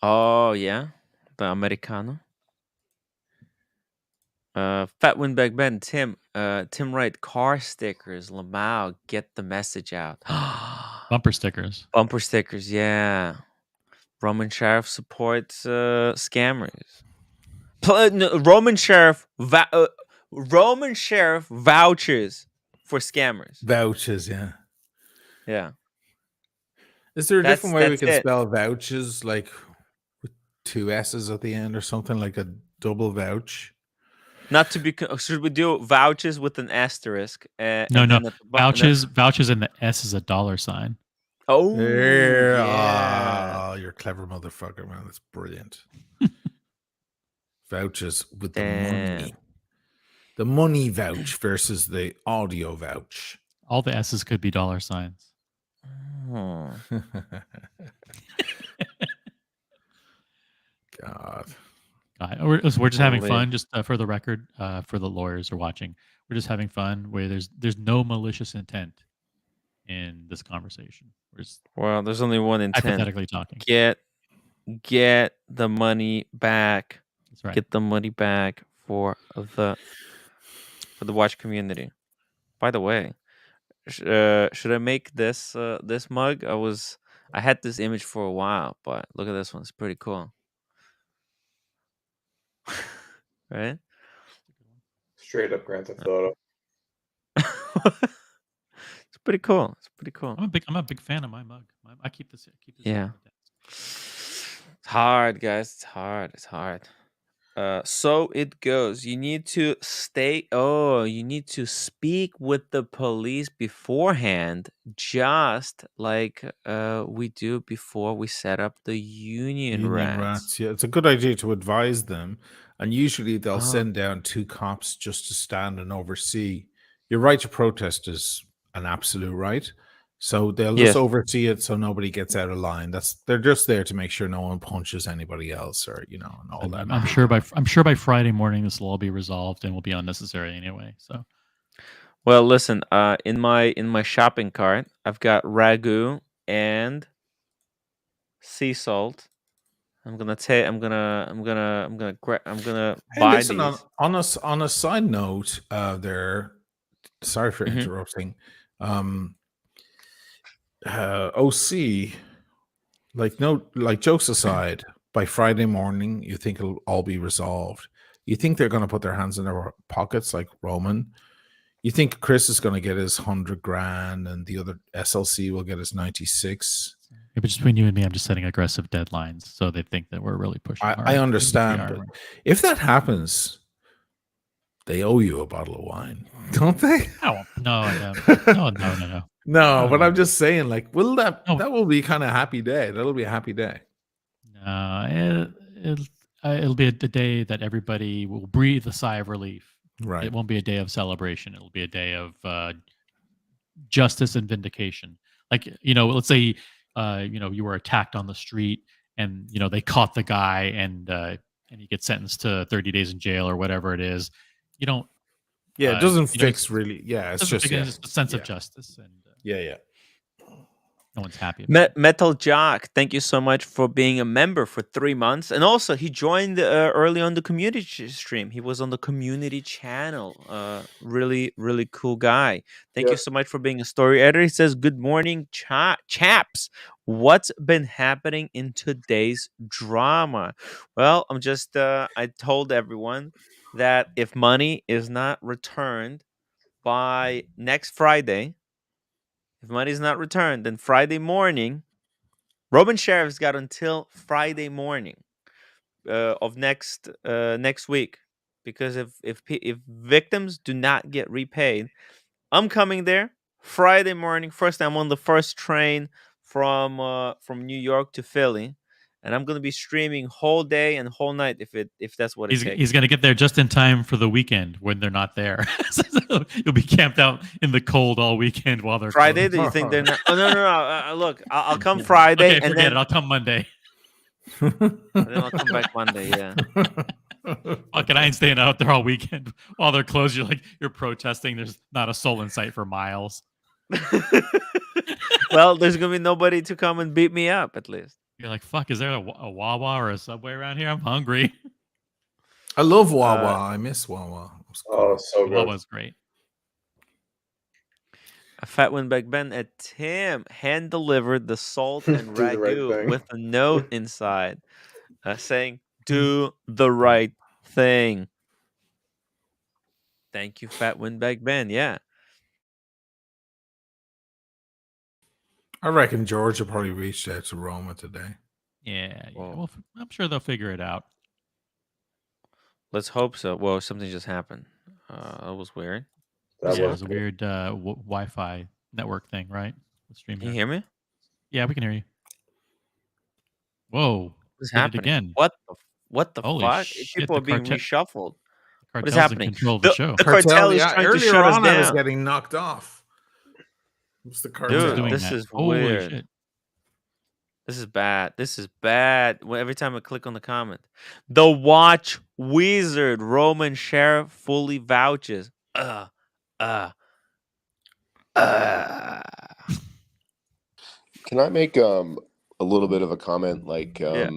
Speaker 1: Oh yeah, the Americano. Fat Windbag Ben, Tim Wright, car stickers, Lamau, get the message out.
Speaker 12: Bumper stickers.
Speaker 1: Bumper stickers, yeah. Roman Sheriff supports scammers. No, Roman Sheriff vouchers for scammers.
Speaker 3: Vouches, yeah.
Speaker 1: Yeah.
Speaker 3: Is there a different way we
Speaker 1: That's
Speaker 3: can
Speaker 1: it.
Speaker 3: spell vouches, like with 2 S's at the end or something, like a double vouch?
Speaker 1: Not to be. Should we do vouchers with an asterisk?
Speaker 12: No.
Speaker 1: And at the
Speaker 12: Vouches, and the S is a $sign.
Speaker 1: Oh,
Speaker 3: There.
Speaker 1: yeah.
Speaker 3: Oh, you're a clever motherfucker, man. That's brilliant. Vouches with the
Speaker 1: Damn.
Speaker 3: money. The money vouch versus the audio vouch.
Speaker 12: All the S's could be $signs.
Speaker 1: Oh.
Speaker 3: God.
Speaker 12: We're just having
Speaker 1: Holy.
Speaker 12: fun. Just for the record, for the lawyers who are watching, we're just having fun. Where there's no malicious intent in this conversation. We're just
Speaker 1: Well, there's only one intent.
Speaker 12: hypothetically talking.
Speaker 1: Get the money back.
Speaker 12: That's right.
Speaker 1: Get the money back for the watch community. By the way, should I make this this mug? I had this image for a while, but look at this one. It's pretty cool. Right?
Speaker 8: Straight up Grand Theft Auto.
Speaker 1: It's pretty cool. It's pretty cool.
Speaker 12: I'm a big fan of my mug. I keep this.
Speaker 1: Yeah.
Speaker 12: on the desk.
Speaker 1: It's hard, guys. It's hard. It's hard. So it goes. You need to you need to speak with the police beforehand, just like we do before we set up the union rats.
Speaker 3: Yeah, it's a good idea to advise them, and usually they'll
Speaker 1: Oh.
Speaker 3: send down 2 cops just to stand and oversee. Your right to protest is an absolute right, so they'll just
Speaker 1: Yes.
Speaker 3: oversee it so nobody gets out of line. They're just there to make sure no one punches anybody else, or and all that.
Speaker 12: I'm sure by Friday morning this will all be resolved and will be unnecessary anyway. So,
Speaker 1: Well, listen. In my shopping cart, I've got ragu and sea salt. I'm gonna
Speaker 3: Hey,
Speaker 1: buy
Speaker 3: listen,
Speaker 1: these.
Speaker 3: on a side note, sorry for
Speaker 1: Mhm.
Speaker 3: interrupting. OC, like jokes aside, by Friday morning, you think it'll all be resolved. You think they're going to put their hands in their pockets like Roman. You think Chris is going to get his 100 grand and the other SLC will get his 96.
Speaker 12: yeah, but just between you and me, I'm just setting aggressive deadlines so they think that we're really pushing hard.
Speaker 3: I understand, but if that happens, they owe you a bottle of wine, don't they?
Speaker 12: Oh, no.
Speaker 3: No, but I'm just saying, like, that will be kind of happy day. That'll be a happy day.
Speaker 12: It'll be a day that everybody will breathe a sigh of relief.
Speaker 3: Right.
Speaker 12: It won't be a day of celebration. It'll be a day of justice and vindication. Like, let's say, you were attacked on the street and, they caught the guy and he gets sentenced to 30 days in jail or whatever it is. You don't.
Speaker 3: Yeah, it doesn't fix really. Yeah, it's just
Speaker 12: a sense of justice. And
Speaker 3: yeah.
Speaker 12: No one's happy about it.
Speaker 1: Metal Jock, thank you so much for being a member for 3 months. And also, he joined early on the community stream. He was on the community channel. Really, really cool guy. Thank you so much for being a story editor. He says, good morning, chaps. What's been happening in today's drama? Well, I told everyone that if money is not returned by next Friday, if money is not returned, then Friday morning, Roman Sheriff's got until Friday morning of next week, because if victims do not get repaid, I'm coming there Friday morning. First, I'm on the first train from New York to Philly, and I'm gonna be streaming whole day and whole night if that's what it takes.
Speaker 12: He's going to get there just in time for the weekend when they're not there. So you'll be camped out in the cold all weekend while they're
Speaker 1: Friday.
Speaker 12: closed.
Speaker 1: Do you think they're not? Oh no. Look, I'll come Friday,
Speaker 12: Okay,
Speaker 1: and
Speaker 12: forget
Speaker 1: then
Speaker 12: it. I'll come Monday.
Speaker 1: then I'll come back Monday. Yeah.
Speaker 12: Fucking, I ain't staying out there all weekend while they're closed. You're protesting. There's not a soul in sight for miles.
Speaker 1: Well, there's gonna be nobody to come and beat me up. At least
Speaker 12: you're like, fuck. Is there a Wawa or a Subway around here? I'm hungry.
Speaker 3: I love Wawa. I miss Wawa.
Speaker 8: Oh, so good.
Speaker 12: Wawa's great.
Speaker 1: A fat win back Ben at Tim hand delivered the salt and
Speaker 8: Do the right
Speaker 1: ragu
Speaker 8: thing.
Speaker 1: with a note inside saying, "Do the right thing." Thank you, Fat Windbag Ben. Yeah.
Speaker 3: I reckon George will probably reach out to Roma today.
Speaker 12: Yeah.
Speaker 1: Whoa.
Speaker 12: Well, I'm sure they'll figure it out.
Speaker 1: Let's hope so. Whoa, something just happened. That was weird.
Speaker 8: That
Speaker 12: Yeah, it
Speaker 8: was
Speaker 12: was a weird Wi-Fi network thing, right? With
Speaker 1: Can you
Speaker 12: StreamYard.
Speaker 1: hear me?
Speaker 12: Yeah, we can hear you. Whoa.
Speaker 1: What's
Speaker 12: Did it
Speaker 1: happening?
Speaker 12: again.
Speaker 1: What the
Speaker 12: Holy
Speaker 1: fuck?
Speaker 12: shit,
Speaker 1: People
Speaker 12: the
Speaker 1: are being
Speaker 12: cartel-
Speaker 1: reshuffled. What is
Speaker 12: Cartel's in
Speaker 1: happening?
Speaker 12: control of the show.
Speaker 1: The cartel is trying to
Speaker 3: earlier
Speaker 1: shut us
Speaker 3: on, I was
Speaker 1: down.
Speaker 3: getting knocked off. What's the cartel?
Speaker 12: Who's
Speaker 1: Dude,
Speaker 12: doing
Speaker 1: this
Speaker 12: that?
Speaker 1: is
Speaker 12: Holy
Speaker 1: weird.
Speaker 12: shit.
Speaker 1: This is bad. This is bad. Every time I click on the comment, the watch wizard Roman sheriff fully vouches.
Speaker 14: Can I make a little bit of a comment? Like,
Speaker 1: Yeah.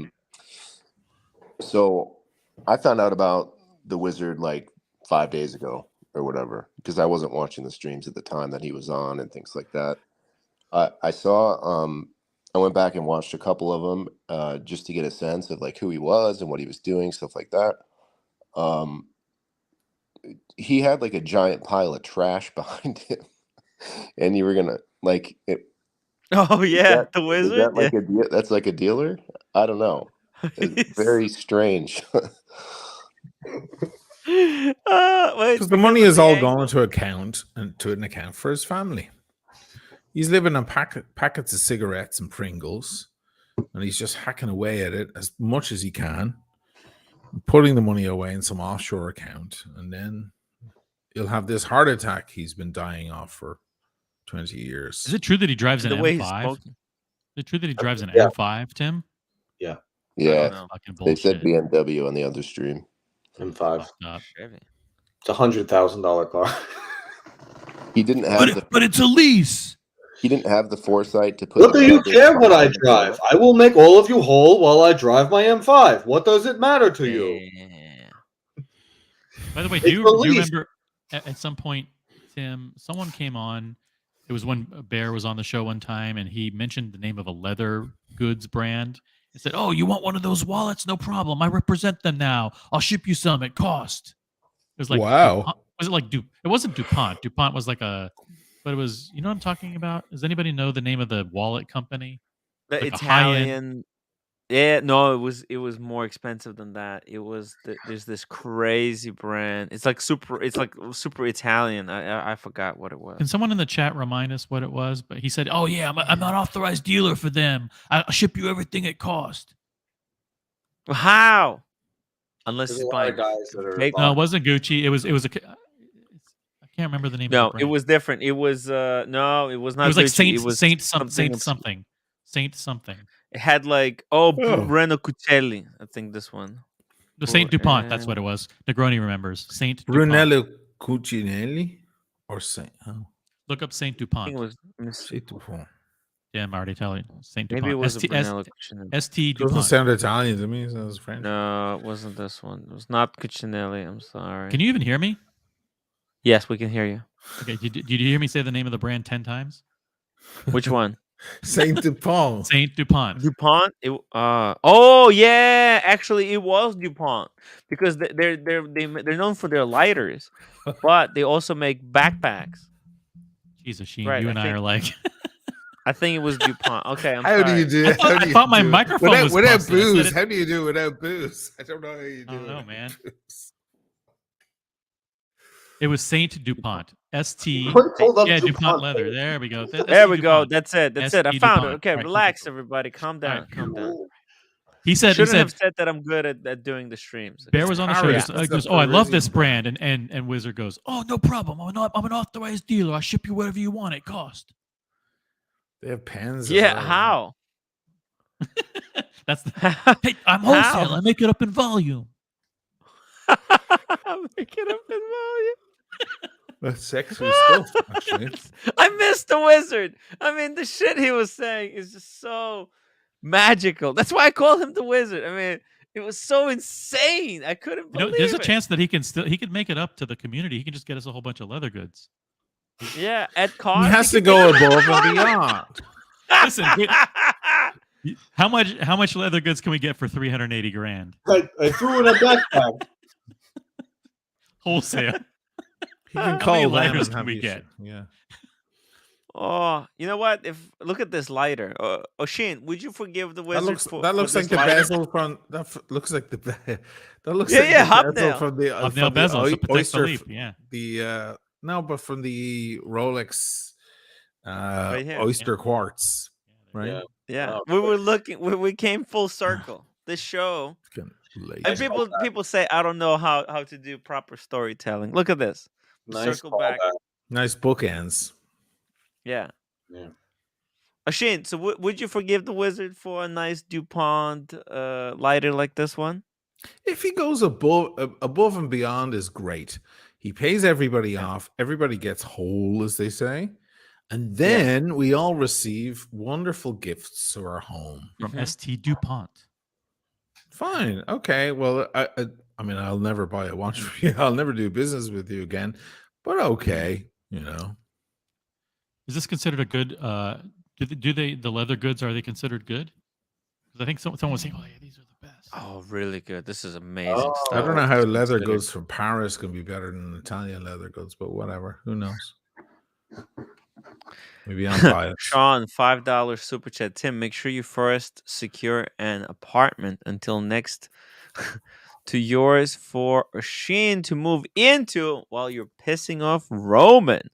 Speaker 14: So I found out about the wizard like 5 days ago or whatever, because I wasn't watching the streams at the time that he was on and things like that. I saw, I went back and watched a couple of them just to get a sense of like who he was and what he was doing, stuff like that. He had like a giant pile of trash behind him, and you were gonna like it.
Speaker 1: Oh yeah, the
Speaker 14: Is
Speaker 1: wizard.
Speaker 14: that like that's like a dealer? I don't know. It's very strange.
Speaker 1: Wait,
Speaker 3: Because the money is all going to an account for his family. He's living on packets of cigarettes and Pringles, and he's just hacking away at it as much as he can, putting the money away in some offshore account, and then he'll have this heart attack he's been dying of for 20 years.
Speaker 12: Is it true that he drives an
Speaker 1: The way he's
Speaker 12: M5? Is
Speaker 1: smoking.
Speaker 12: it true that he drives an
Speaker 14: Yeah.
Speaker 12: M5, Tim?
Speaker 8: Yeah.
Speaker 14: Yeah,
Speaker 12: Fucking
Speaker 14: they said
Speaker 12: bullshit.
Speaker 14: BMW on the other stream.
Speaker 8: M5.
Speaker 12: Fucked up.
Speaker 1: Chevy.
Speaker 8: It's $100,000 car.
Speaker 14: He didn't have
Speaker 13: But it's a lease.
Speaker 14: he didn't have the foresight to put.
Speaker 8: What
Speaker 14: the
Speaker 8: do you
Speaker 14: garbage
Speaker 8: care what I
Speaker 14: behind the
Speaker 8: drive?
Speaker 14: car.
Speaker 8: I will make all of you whole while I drive my M5. What does it matter to you?
Speaker 1: Yeah.
Speaker 12: By the way,
Speaker 8: It's
Speaker 12: do you
Speaker 8: the lease.
Speaker 12: remember at some point, Tim, someone came on. It was when Bear was on the show one time, and he mentioned the name of a leather goods brand. He said, "Oh, you want one of those wallets? No problem. I represent them now. I'll ship you some at cost." It was like,
Speaker 3: Wow.
Speaker 12: DuPont. Was it like It wasn't DuPont. DuPont was like but it was. You know what I'm talking about? Does anybody know the name of the wallet company?
Speaker 1: The
Speaker 12: Like a high-end-
Speaker 1: Italian. Yeah, no, it was more expensive than that. It was there's this crazy brand. It's like super Italian. I forgot what it was.
Speaker 12: Can someone in the chat remind us what it was? But he said, "Oh yeah, I'm an authorized dealer for them. I'll ship you everything at cost."
Speaker 1: How? Unless
Speaker 8: There's
Speaker 1: it's
Speaker 8: a lot of
Speaker 1: buying
Speaker 8: guys that are
Speaker 1: fake-
Speaker 12: No, it wasn't Gucci. It was I can't remember the name of
Speaker 1: No,
Speaker 12: the brand.
Speaker 1: it was different. It was no, it was not.
Speaker 12: It was like
Speaker 1: Gucci. It was
Speaker 12: Saint something.
Speaker 1: It had like Brunello Cucelli. I think this one.
Speaker 12: The Saint DuPont. That's what it was. Negroni remembers Saint DuPont.
Speaker 3: Brunello Cucinelli or Saint? Oh,
Speaker 12: Look up Saint
Speaker 1: I
Speaker 12: DuPont.
Speaker 1: think it was.
Speaker 3: Saint DuPont.
Speaker 12: Damn, I already tell you. Saint DuPont.
Speaker 1: Maybe it was a Brunello Cucinelli.
Speaker 12: ST
Speaker 3: Doesn't
Speaker 12: DuPont.
Speaker 3: sound Italian to me. It sounds French.
Speaker 1: No, it wasn't this one. It was not Cucinelli. I'm sorry.
Speaker 12: Can you even hear me?
Speaker 1: Yes, we can hear you.
Speaker 12: Okay. Did you hear me say the name of the brand 10 times?
Speaker 1: Which one?
Speaker 3: Saint DuPont.
Speaker 12: Saint DuPont.
Speaker 1: DuPont. Oh yeah, actually it was DuPont because they're known for their lighters, but they also make backpacks.
Speaker 12: Jesus, Sheen,
Speaker 1: Right,
Speaker 12: you
Speaker 1: I
Speaker 12: and I
Speaker 1: think-
Speaker 12: are like.
Speaker 1: I think it was DuPont. Okay, I'm
Speaker 3: How
Speaker 1: sorry.
Speaker 3: do you do it?
Speaker 12: I thought my microphone was
Speaker 3: without
Speaker 12: busted. I said
Speaker 3: booze.
Speaker 12: it-
Speaker 3: How do you do it without booze? I don't know how you do
Speaker 12: I don't
Speaker 3: it.
Speaker 12: know,
Speaker 3: without
Speaker 12: man.
Speaker 3: booze.
Speaker 12: It was Saint DuPont. ST.
Speaker 8: Hold up
Speaker 12: Yeah,
Speaker 8: DuPont.
Speaker 12: DuPont leather. There we go.
Speaker 1: There we go. That's it. That's it. I
Speaker 12: ST
Speaker 1: found it.
Speaker 12: DuPont.
Speaker 1: Okay,
Speaker 12: All right,
Speaker 1: relax, everybody. Calm down.
Speaker 12: right,
Speaker 1: Calm down.
Speaker 12: He said.
Speaker 1: Shouldn't have said that I'm good at doing the streams.
Speaker 12: Bear was on the show.
Speaker 3: Paris.
Speaker 12: Just,
Speaker 3: That's
Speaker 12: goes,
Speaker 3: the
Speaker 12: "Oh, I love
Speaker 3: Parisian
Speaker 12: this brand," and Wizard goes, "Oh, no problem. I'm an authorized dealer. I'll ship you whatever you want at cost."
Speaker 3: They have pens. as
Speaker 1: Yeah,
Speaker 3: well.
Speaker 1: how?
Speaker 12: That's hey, I'm wholesale. I make it up in volume.
Speaker 1: Make it up in volume.
Speaker 3: That's sexy stuff, actually.
Speaker 1: I missed the wizard. I mean, the shit he was saying is just so magical. That's why I call him the wizard. I mean, It was so insane. I couldn't
Speaker 12: You know,
Speaker 1: believe
Speaker 12: there's a
Speaker 1: it.
Speaker 12: chance that he could make it up to the community. He can just get us a whole bunch of leather goods.
Speaker 1: Yeah, at
Speaker 3: He
Speaker 1: cost.
Speaker 3: has to go above and beyond.
Speaker 12: Listen, how much leather goods can we get for 380 grand?
Speaker 8: I threw in a backpack.
Speaker 12: Wholesale.
Speaker 3: He can
Speaker 12: How
Speaker 3: call
Speaker 12: many
Speaker 3: them
Speaker 12: lighters
Speaker 3: and
Speaker 12: can
Speaker 3: have
Speaker 12: we
Speaker 3: you
Speaker 12: get?
Speaker 3: Yeah.
Speaker 1: Oh, you know what? Look at this lighter. Oshin, would you forgive the
Speaker 3: That
Speaker 1: wizard
Speaker 3: looks
Speaker 1: for
Speaker 3: like
Speaker 1: this
Speaker 3: the
Speaker 1: lighter?
Speaker 3: bezel from looks like the that looks
Speaker 1: Yeah,
Speaker 3: like
Speaker 1: yeah,
Speaker 3: the bezel
Speaker 1: hobnail.
Speaker 3: from the
Speaker 12: Hobnail bezel to protect the
Speaker 3: oyster
Speaker 12: leaf, yeah.
Speaker 3: the no, but from the Rolex
Speaker 1: Right here.
Speaker 3: oyster quartz, right?
Speaker 8: Yeah.
Speaker 1: Yeah,
Speaker 8: Oh,
Speaker 1: we came full circle. This show,
Speaker 3: Fucking lazy.
Speaker 1: and people say I don't know how to do proper storytelling. Look at this.
Speaker 8: Nice
Speaker 1: Circle back.
Speaker 8: callback.
Speaker 3: Nice bookends.
Speaker 1: Yeah.
Speaker 8: Yeah.
Speaker 1: Oshin, so would you forgive the wizard for a nice DuPont lighter like this one?
Speaker 3: If he goes above and beyond is great. He pays everybody off. Everybody gets whole, as they say. And then we all receive wonderful gifts to our home.
Speaker 12: From ST DuPont.
Speaker 3: Fine. Okay. Well, I mean, I'll never buy a watch for you. I'll never do business with you again. But okay, you know.
Speaker 12: Is this considered a good? Do they the leather goods, are they considered good? Because I think someone was saying, "Oh yeah, these are the best."
Speaker 1: Oh, really good. This is amazing
Speaker 3: I
Speaker 1: stuff.
Speaker 3: don't know how leather goods from Paris can be better than Italian leather goods, but whatever. Who knows? Maybe I'm biased.
Speaker 1: Sean, $5 super chat. Tim, make sure you first secure an apartment until next to yours for Oshin to move into while you're pissing off Roman.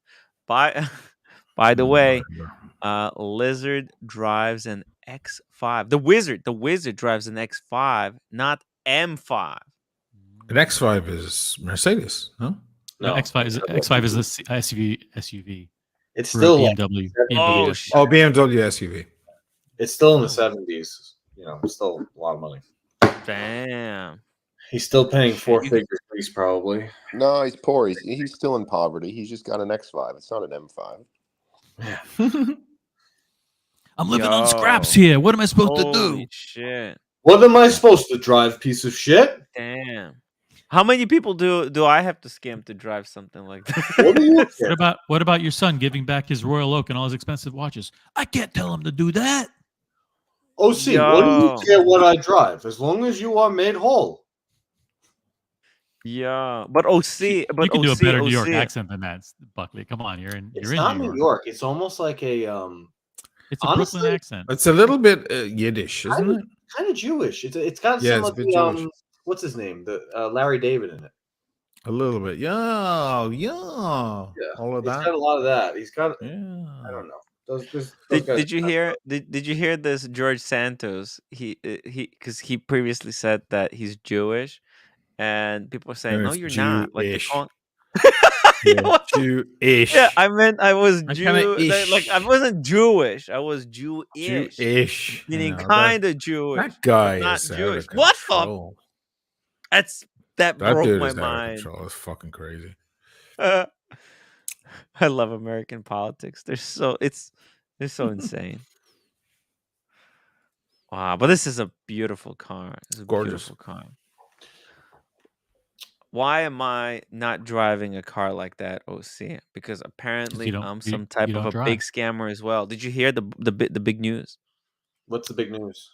Speaker 1: By the way, Lizard drives an X5. The wizard drives an X5, not M5.
Speaker 3: An X5 is Mercedes, no?
Speaker 12: No, X5 is a SUV.
Speaker 8: It's
Speaker 12: for a
Speaker 8: still
Speaker 12: BMW.
Speaker 8: BMW.
Speaker 3: Oh, BMW SUV.
Speaker 8: It's still in the 70s. You know, it's still a lot of money.
Speaker 1: Damn.
Speaker 8: He's still paying four figures lease, probably.
Speaker 14: No, he's poor. He's still in poverty. He's just got an X5. It's not an M5.
Speaker 13: I'm living on scraps here. What am I supposed to do?
Speaker 1: Holy shit.
Speaker 8: What am I supposed to drive, piece of shit?
Speaker 1: Damn. How many people do I have to scam to drive something like that?
Speaker 12: What about your son giving back his Royal Oak and all his expensive watches?
Speaker 13: I can't tell him to do that.
Speaker 8: OC, what do you care what I drive? As long as you are made whole.
Speaker 1: Yeah, but OC,
Speaker 12: You can do a better New York accent than that, Buckley. Come on, you're in.
Speaker 8: It's
Speaker 12: You're
Speaker 8: not
Speaker 12: in
Speaker 8: New York. It's almost like a
Speaker 12: It's a
Speaker 8: honestly,
Speaker 12: Brooklyn accent.
Speaker 3: It's a little bit Yiddish, isn't it?
Speaker 8: kind of Jewish. It's got
Speaker 3: Yeah,
Speaker 8: some
Speaker 3: it's
Speaker 8: of
Speaker 3: a bit
Speaker 8: the
Speaker 3: Jewish.
Speaker 8: what's his name? The Larry David in it.
Speaker 3: A little bit. Yeah. All of
Speaker 8: He's
Speaker 3: that.
Speaker 8: got a lot of that. He's got I
Speaker 3: Yeah.
Speaker 8: don't know. Those guys
Speaker 1: Did you hear? Did you hear this? George Santos. He because he previously said that he's Jewish, and people were saying,
Speaker 3: And
Speaker 1: "No,
Speaker 3: it's
Speaker 1: you're not." Like they
Speaker 3: Jewish.
Speaker 1: call.
Speaker 3: Yeah, Jewish.
Speaker 1: Yeah, I meant I was
Speaker 3: I'm kinda
Speaker 1: Like I wasn't Jewish. I was Jewish.
Speaker 3: Jewish.
Speaker 1: Meaning
Speaker 3: You know,
Speaker 1: kind of Jewish.
Speaker 3: That guy
Speaker 1: but not
Speaker 3: is out
Speaker 1: Jewish.
Speaker 3: of
Speaker 1: What the?
Speaker 3: control.
Speaker 1: That
Speaker 3: That
Speaker 1: broke
Speaker 3: dude
Speaker 1: my
Speaker 3: is out of
Speaker 1: mind.
Speaker 3: control. It's fucking crazy.
Speaker 1: I love American politics. They're so insane. Wow, but this is a beautiful car. It's a
Speaker 3: Gorgeous.
Speaker 1: beautiful car. Why am I not driving a car like that, OC? Because apparently I'm some type of a big scammer as well. Did you hear the big news?
Speaker 8: What's the big news?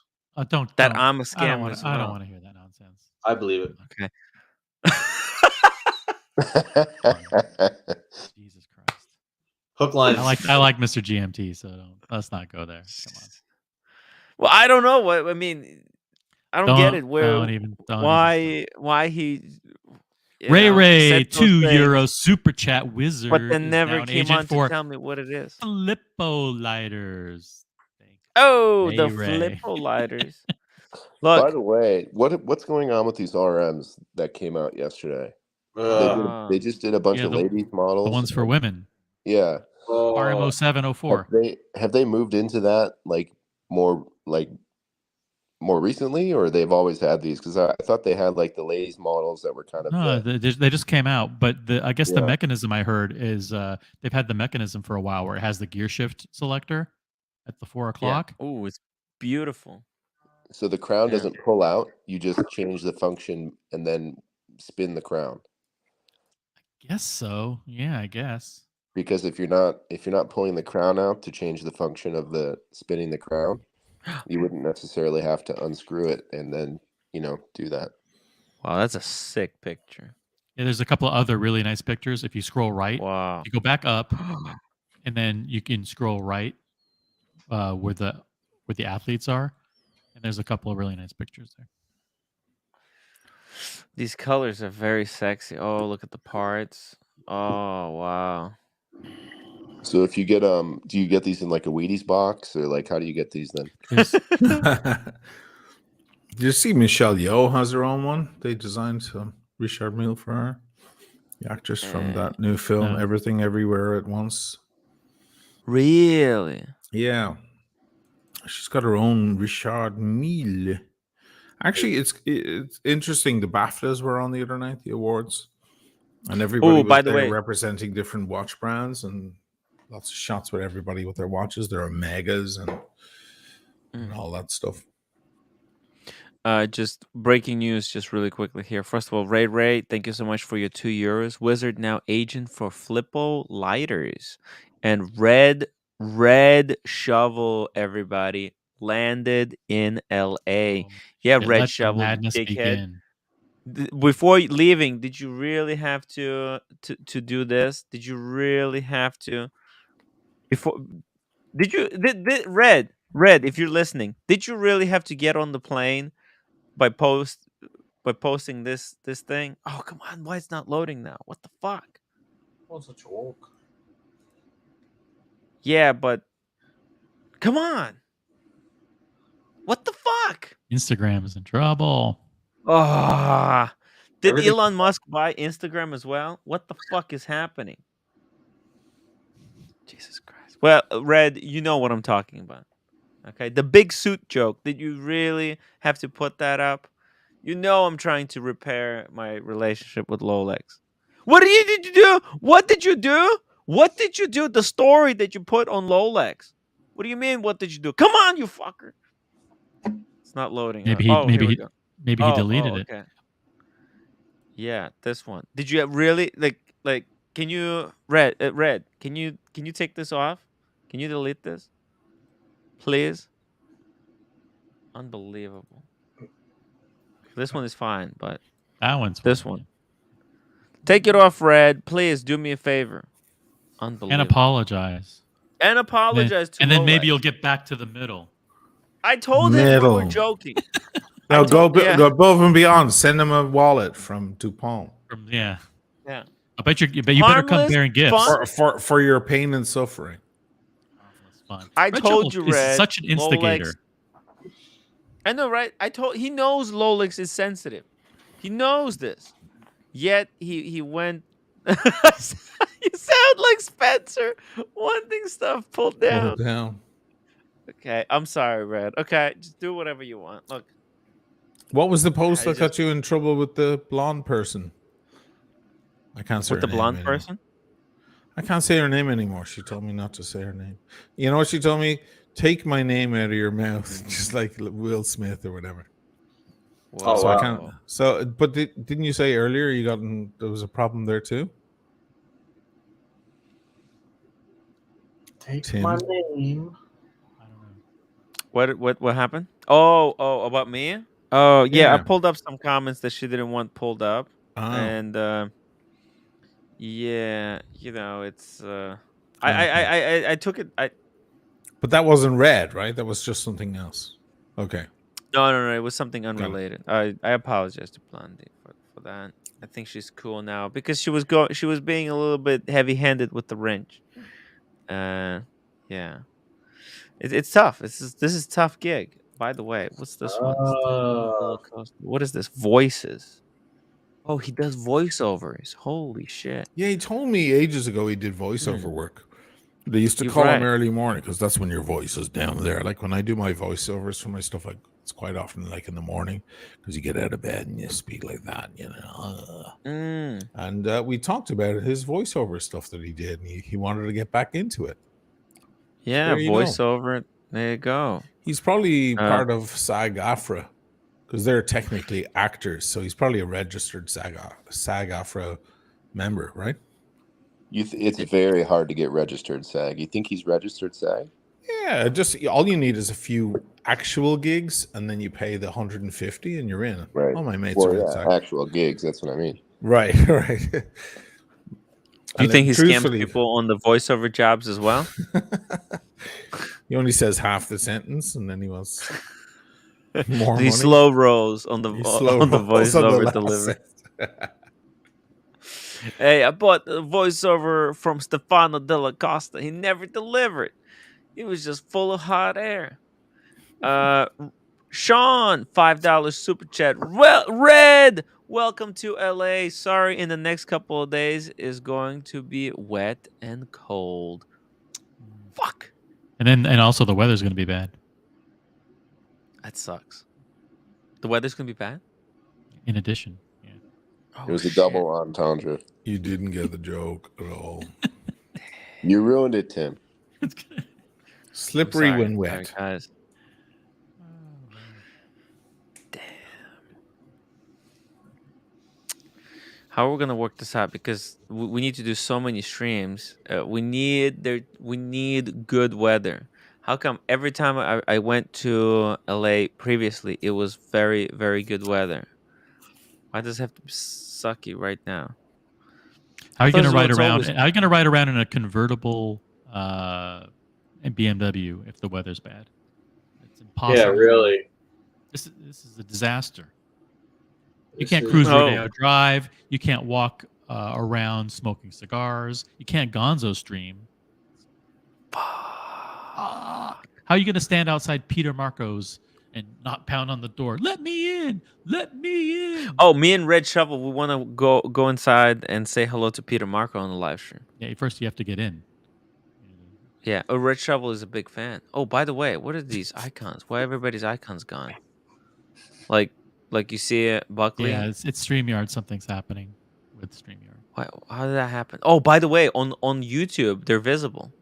Speaker 12: Don't
Speaker 1: I'm a scammer
Speaker 12: I don't want
Speaker 1: as
Speaker 12: I don't
Speaker 1: well.
Speaker 12: want to hear that nonsense.
Speaker 8: I believe it.
Speaker 1: Okay.
Speaker 12: Jesus Christ.
Speaker 8: Hook, line.
Speaker 12: I like Mr. GMT, so let's not go there. Come on.
Speaker 1: Well, I don't know what I mean. I don't get it. Why he
Speaker 12: Ray
Speaker 1: said those
Speaker 12: €2
Speaker 1: things,
Speaker 12: super chat wizard,
Speaker 1: but then
Speaker 12: is
Speaker 1: never
Speaker 12: now an
Speaker 1: came
Speaker 12: agent
Speaker 1: on to
Speaker 12: for
Speaker 1: tell me what it is.
Speaker 12: Flippo lighters.
Speaker 1: Oh, the
Speaker 12: Ray.
Speaker 1: Flippo lighters.
Speaker 14: By
Speaker 1: Look,
Speaker 14: the way, what's going on with these RMs that came out yesterday? They just did a bunch of ladies models.
Speaker 12: The ones for women.
Speaker 14: Yeah.
Speaker 12: RM0704.
Speaker 14: Have they moved into that more recently, or they've always had these? Because I thought they had the ladies models that were kind of
Speaker 12: No, they just came out, but I guess the mechanism I heard is they've had the mechanism for a while where it has the gear shift selector at the 4 o'clock.
Speaker 1: Oh, it's beautiful.
Speaker 14: So the crown
Speaker 1: Yeah.
Speaker 14: doesn't pull out. You just change the function and then spin the crown.
Speaker 12: Guess so. Yeah, I guess.
Speaker 14: Because if you're not pulling the crown out to change the function of the spinning the crown, you wouldn't necessarily have to unscrew it and then, do that.
Speaker 1: Wow, that's a sick picture.
Speaker 12: Yeah, there's a couple of other really nice pictures. If you scroll right,
Speaker 1: Wow.
Speaker 12: you go back up, and then you can scroll right where the athletes are, and there's a couple of really nice pictures there.
Speaker 1: These colors are very sexy. Oh, look at the parts. Oh, wow.
Speaker 14: So if you get do you get these in like a Wheaties box, or like how do you get these then?
Speaker 3: Did you see Michelle Yeoh has her own one? They designed some Richard Mille for her. The actress from that new film,
Speaker 12: No.
Speaker 3: Everything Everywhere at Once.
Speaker 1: Really?
Speaker 3: Yeah. She's got her own Richard Mille. Actually, it's interesting. The BAFTAs were on the other night, the awards. And everybody was
Speaker 1: by the
Speaker 3: there
Speaker 1: way,
Speaker 3: representing different watch brands, and lots of shots with everybody with their watches. There are Omegas and all that stuff.
Speaker 1: just breaking news, just really quickly here. First of all, Ray, thank you so much for your €2. Wizard now agent for Flippo lighters, and Red Shovel, everybody, landed in LA. Yeah,
Speaker 12: Let
Speaker 1: Red
Speaker 12: the
Speaker 1: Shovel,
Speaker 12: madness
Speaker 1: dickhead.
Speaker 12: begin.
Speaker 1: Before leaving, did you really have to do this? Did you really have to? Before did you did Red, if you're listening, did you really have to get on the plane by posting this thing? Oh, come on, why it's not loading now? What the fuck?
Speaker 9: What's a joke?
Speaker 1: Yeah, but come on. What the fuck?
Speaker 12: Instagram is in trouble.
Speaker 1: Ah, did
Speaker 8: Everything-
Speaker 1: Elon Musk buy Instagram as well? What the fuck is happening? Jesus Christ. Well, Red, you know what I'm talking about. Okay, the big suit joke. Did you really have to put that up? You know I'm trying to repair my relationship with Lolex. What did you do? What did you do? What did you do? The story that you put on Lolex. What do you mean? What did you do? Come on, you fucker. It's not loading.
Speaker 12: Maybe
Speaker 1: huh?
Speaker 12: he
Speaker 1: Here we go.
Speaker 12: he deleted it.
Speaker 1: Okay. Yeah, this one. Did you really like? Can you Red? Can you take this off? Can you delete this, please? Unbelievable. This one is fine, but
Speaker 12: That one's
Speaker 1: this
Speaker 12: fine,
Speaker 1: one. Take it off, Red. Please do me a favor. Unbelievable.
Speaker 12: And apologize.
Speaker 1: And apologize to
Speaker 12: and then maybe
Speaker 1: Lolex.
Speaker 12: you'll get back to the middle.
Speaker 1: I told him we
Speaker 3: Middle.
Speaker 1: were joking.
Speaker 3: No, go
Speaker 1: yeah.
Speaker 3: above and beyond. Send him a wallet from Dupont.
Speaker 12: Yeah.
Speaker 1: Yeah.
Speaker 12: I bet you better come
Speaker 1: Harmless,
Speaker 12: bearing gifts.
Speaker 1: fun.
Speaker 3: For your pain and suffering.
Speaker 12: Fun.
Speaker 1: I
Speaker 12: Red
Speaker 1: told
Speaker 12: Shovel
Speaker 1: you,
Speaker 12: is
Speaker 1: Red.
Speaker 12: such an instigator.
Speaker 1: Lolex. I know, right? He knows Lolex is sensitive. He knows this. Yet he went. You sound like Spencer wanting stuff pulled down.
Speaker 3: Pull it down.
Speaker 1: Okay, I'm sorry, Red. Okay, just do whatever you want. Look,
Speaker 3: What was the post
Speaker 1: I
Speaker 3: that got you in trouble with the blonde person? I can't say
Speaker 1: with
Speaker 3: her
Speaker 1: the
Speaker 3: name
Speaker 1: blonde
Speaker 3: anymore.
Speaker 1: person.
Speaker 3: I can't say her name anymore. She told me not to say her name. You know what she told me? Take my name out of your mouth, just like Will Smith or whatever.
Speaker 8: Oh,
Speaker 3: so
Speaker 8: wow.
Speaker 3: I can't. So, but didn't you say earlier there was a problem there too?
Speaker 9: Take
Speaker 3: Tim.
Speaker 9: my name.
Speaker 1: What happened? Oh, about me? Oh, yeah. I
Speaker 3: Yeah.
Speaker 1: pulled up some comments that she didn't want pulled up,
Speaker 3: Oh.
Speaker 1: and yeah, it's I took it.
Speaker 3: But that wasn't red, right? That was just something else. Okay.
Speaker 1: No, it was something unrelated. I apologize to Blondie for that. I think she's cool now because she was being a little bit heavy-handed with the wrench. Yeah. It's tough. This is tough gig. By the way, what's this one? What is this? Voices. Oh, he does voiceovers. Holy shit.
Speaker 3: Yeah, he told me ages ago he did voiceover work. They used to
Speaker 1: You're
Speaker 3: call
Speaker 1: right.
Speaker 3: him early morning because that's when your voice is down there. Like when I do my voiceovers for my stuff, like it's quite often like in the morning because you get out of bed and you speak like that, And we talked about his voiceover stuff that he did, and he wanted to get back into it.
Speaker 1: Yeah,
Speaker 3: There you go.
Speaker 1: voiceover. There you go.
Speaker 3: He's probably part of SAG-AFTRA because they're technically actors. So he's probably a registered SAG-AFTRA member, right?
Speaker 14: It's very hard to get registered SAG. You think he's registered SAG?
Speaker 3: Yeah, just all you need is a few actual gigs, and then you pay the 150, and you're in.
Speaker 14: Right.
Speaker 3: All my mates
Speaker 14: Well,
Speaker 3: are in
Speaker 14: yeah,
Speaker 3: SAG.
Speaker 14: actual gigs. That's what I mean.
Speaker 3: Right, right.
Speaker 1: Do you think he scams people on the voiceover jobs as well?
Speaker 3: He only says half the sentence, and then he wants more money.
Speaker 1: He slow rolls on the voiceover delivery. Hey, I bought the voiceover from Stefano Della Costa. He never delivered. He was just full of hot air. Sean, $5 super chat. Well, Red, welcome to LA. Sorry, in the next couple of days is going to be wet and cold. Fuck.
Speaker 12: And also the weather's going to be bad.
Speaker 1: That sucks. The weather's going to be bad?
Speaker 12: In addition. Yeah.
Speaker 14: It was a double entendre.
Speaker 3: You didn't get the joke at all.
Speaker 14: You ruined it, Tim.
Speaker 3: Slippery when wet.
Speaker 1: Sorry, guys. Damn. How are we gonna work this out? Because we need to do so many streams. We need good weather. How come every time I went to LA previously, it was very, very good weather? Why does it have to be sucky right now?
Speaker 12: How are you going to ride around? How are you going to ride around in a convertible BMW if the weather's bad? It's impossible.
Speaker 8: Yeah, really.
Speaker 12: This is a disaster. You can't cruise Rodeo Drive. You can't walk around smoking cigars. You can't gonzo stream. How are you going to stand outside Peter Marco's and not pound on the door? Let me in! Let me in!
Speaker 1: Oh, me and Red Shovel, we want to go inside and say hello to Peter Marco on the live stream.
Speaker 12: Yeah, first you have to get in.
Speaker 1: Yeah, Red Shovel is a big fan. Oh, by the way, what are these icons? Why everybody's icons gone? Like you see it, Buckley?
Speaker 12: Yeah, it's StreamYard. Something's happening with StreamYard.
Speaker 1: How did that happen? Oh, by the way, on YouTube, they're visible.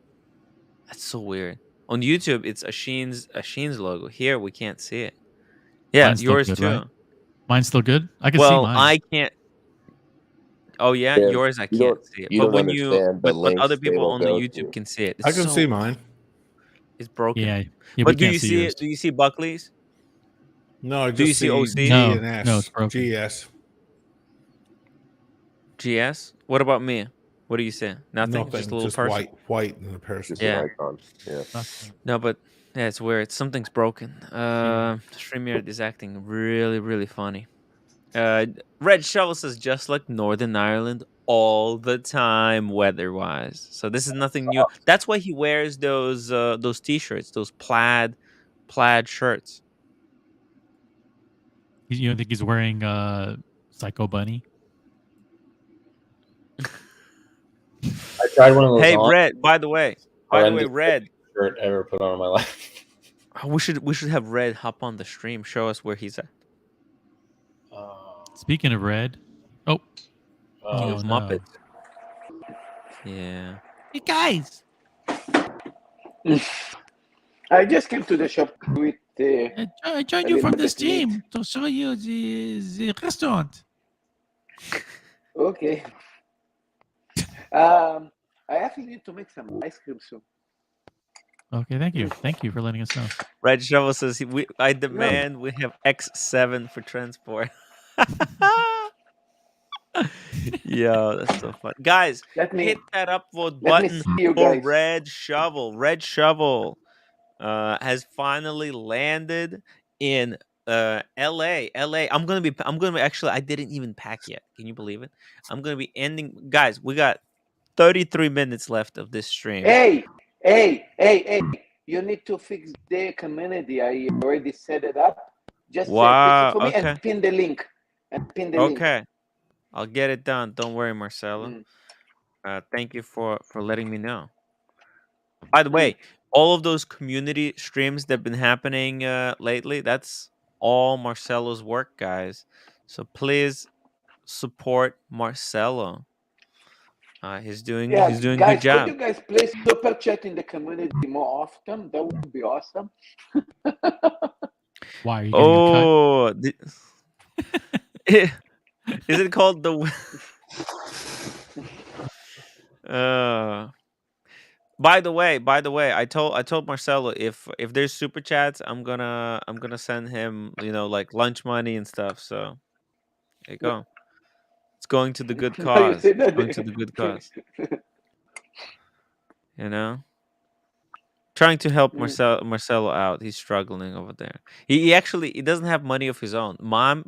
Speaker 1: That's so weird. On YouTube, it's Asheen's logo. Here, we can't see it. Yeah,
Speaker 12: Mine's
Speaker 1: yours
Speaker 12: good,
Speaker 1: too.
Speaker 12: Right? Mine's still good? I can see mine.
Speaker 1: Well, I can't. Oh, yeah? Yours I can't see it. But when but other people on the YouTube can see it.
Speaker 3: I can see mine.
Speaker 1: It's broken.
Speaker 12: Yeah,
Speaker 1: but do you see it? Do you see Buckley's?
Speaker 3: No, I just
Speaker 1: do you see OC?
Speaker 3: G and S.
Speaker 12: No, it's broken.
Speaker 3: GS.
Speaker 1: GS? What about me? What do you say? Nothing? Just a little person?
Speaker 3: White in the person.
Speaker 1: Yeah.
Speaker 14: Icon. Yeah.
Speaker 1: No, but yeah, it's weird. Something's broken. StreamYard is acting really, really funny. Red Shovel says just like Northern Ireland all the time, weather-wise. So this is nothing new. That's why he wears those t-shirts, those plaid shirts.
Speaker 12: You don't think he's wearing Psycho Bunny?
Speaker 8: I tried one of those.
Speaker 1: Hey, Red. By the way, Red.
Speaker 8: Shirt ever put on in my life.
Speaker 1: We should have Red hop on the stream, show us where he's at.
Speaker 12: Speaking of Red, King
Speaker 1: of Muppets. Yeah.
Speaker 11: Hey guys.
Speaker 15: I just came to the shop with.
Speaker 11: I joined you from this team to show you the restaurant.
Speaker 15: Okay. I actually need to make some ice cream soon.
Speaker 12: Okay, thank you. Thank you for letting us know.
Speaker 1: Red Shovel says, I demand we have X7 for transport. Yo, that's so fun. Guys, hit that upvote button for Red Shovel. Red Shovel has finally landed in LA. I'm gonna be actually, I didn't even pack yet. Can you believe it? I'm gonna be ending. Guys, we got 33 minutes left of this stream.
Speaker 15: Hey! You need to fix the community. I already set it up. Just fix it for me and pin the link.
Speaker 1: Okay. I'll get it done. Don't worry, Marcelo. Thank you for letting me know. By the way, all of those community streams that have been happening lately, that's all Marcelo's work, guys. So please support Marcelo. He's doing
Speaker 15: Yeah,
Speaker 1: a good
Speaker 15: guys, could
Speaker 1: job.
Speaker 15: you guys please super chat in the community more often? That would be awesome.
Speaker 12: Why are you getting a cut?
Speaker 1: Oh, is it called the? By the way, I told Marcelo if there's super chats, I'm gonna send him like lunch money and stuff. So there you go. It's going to the good
Speaker 15: Now you
Speaker 1: cause.
Speaker 15: say
Speaker 1: It's
Speaker 15: that.
Speaker 1: going to the good cause. You know, trying to help Marcelo out. He's struggling over there. He actually he doesn't have money of his own.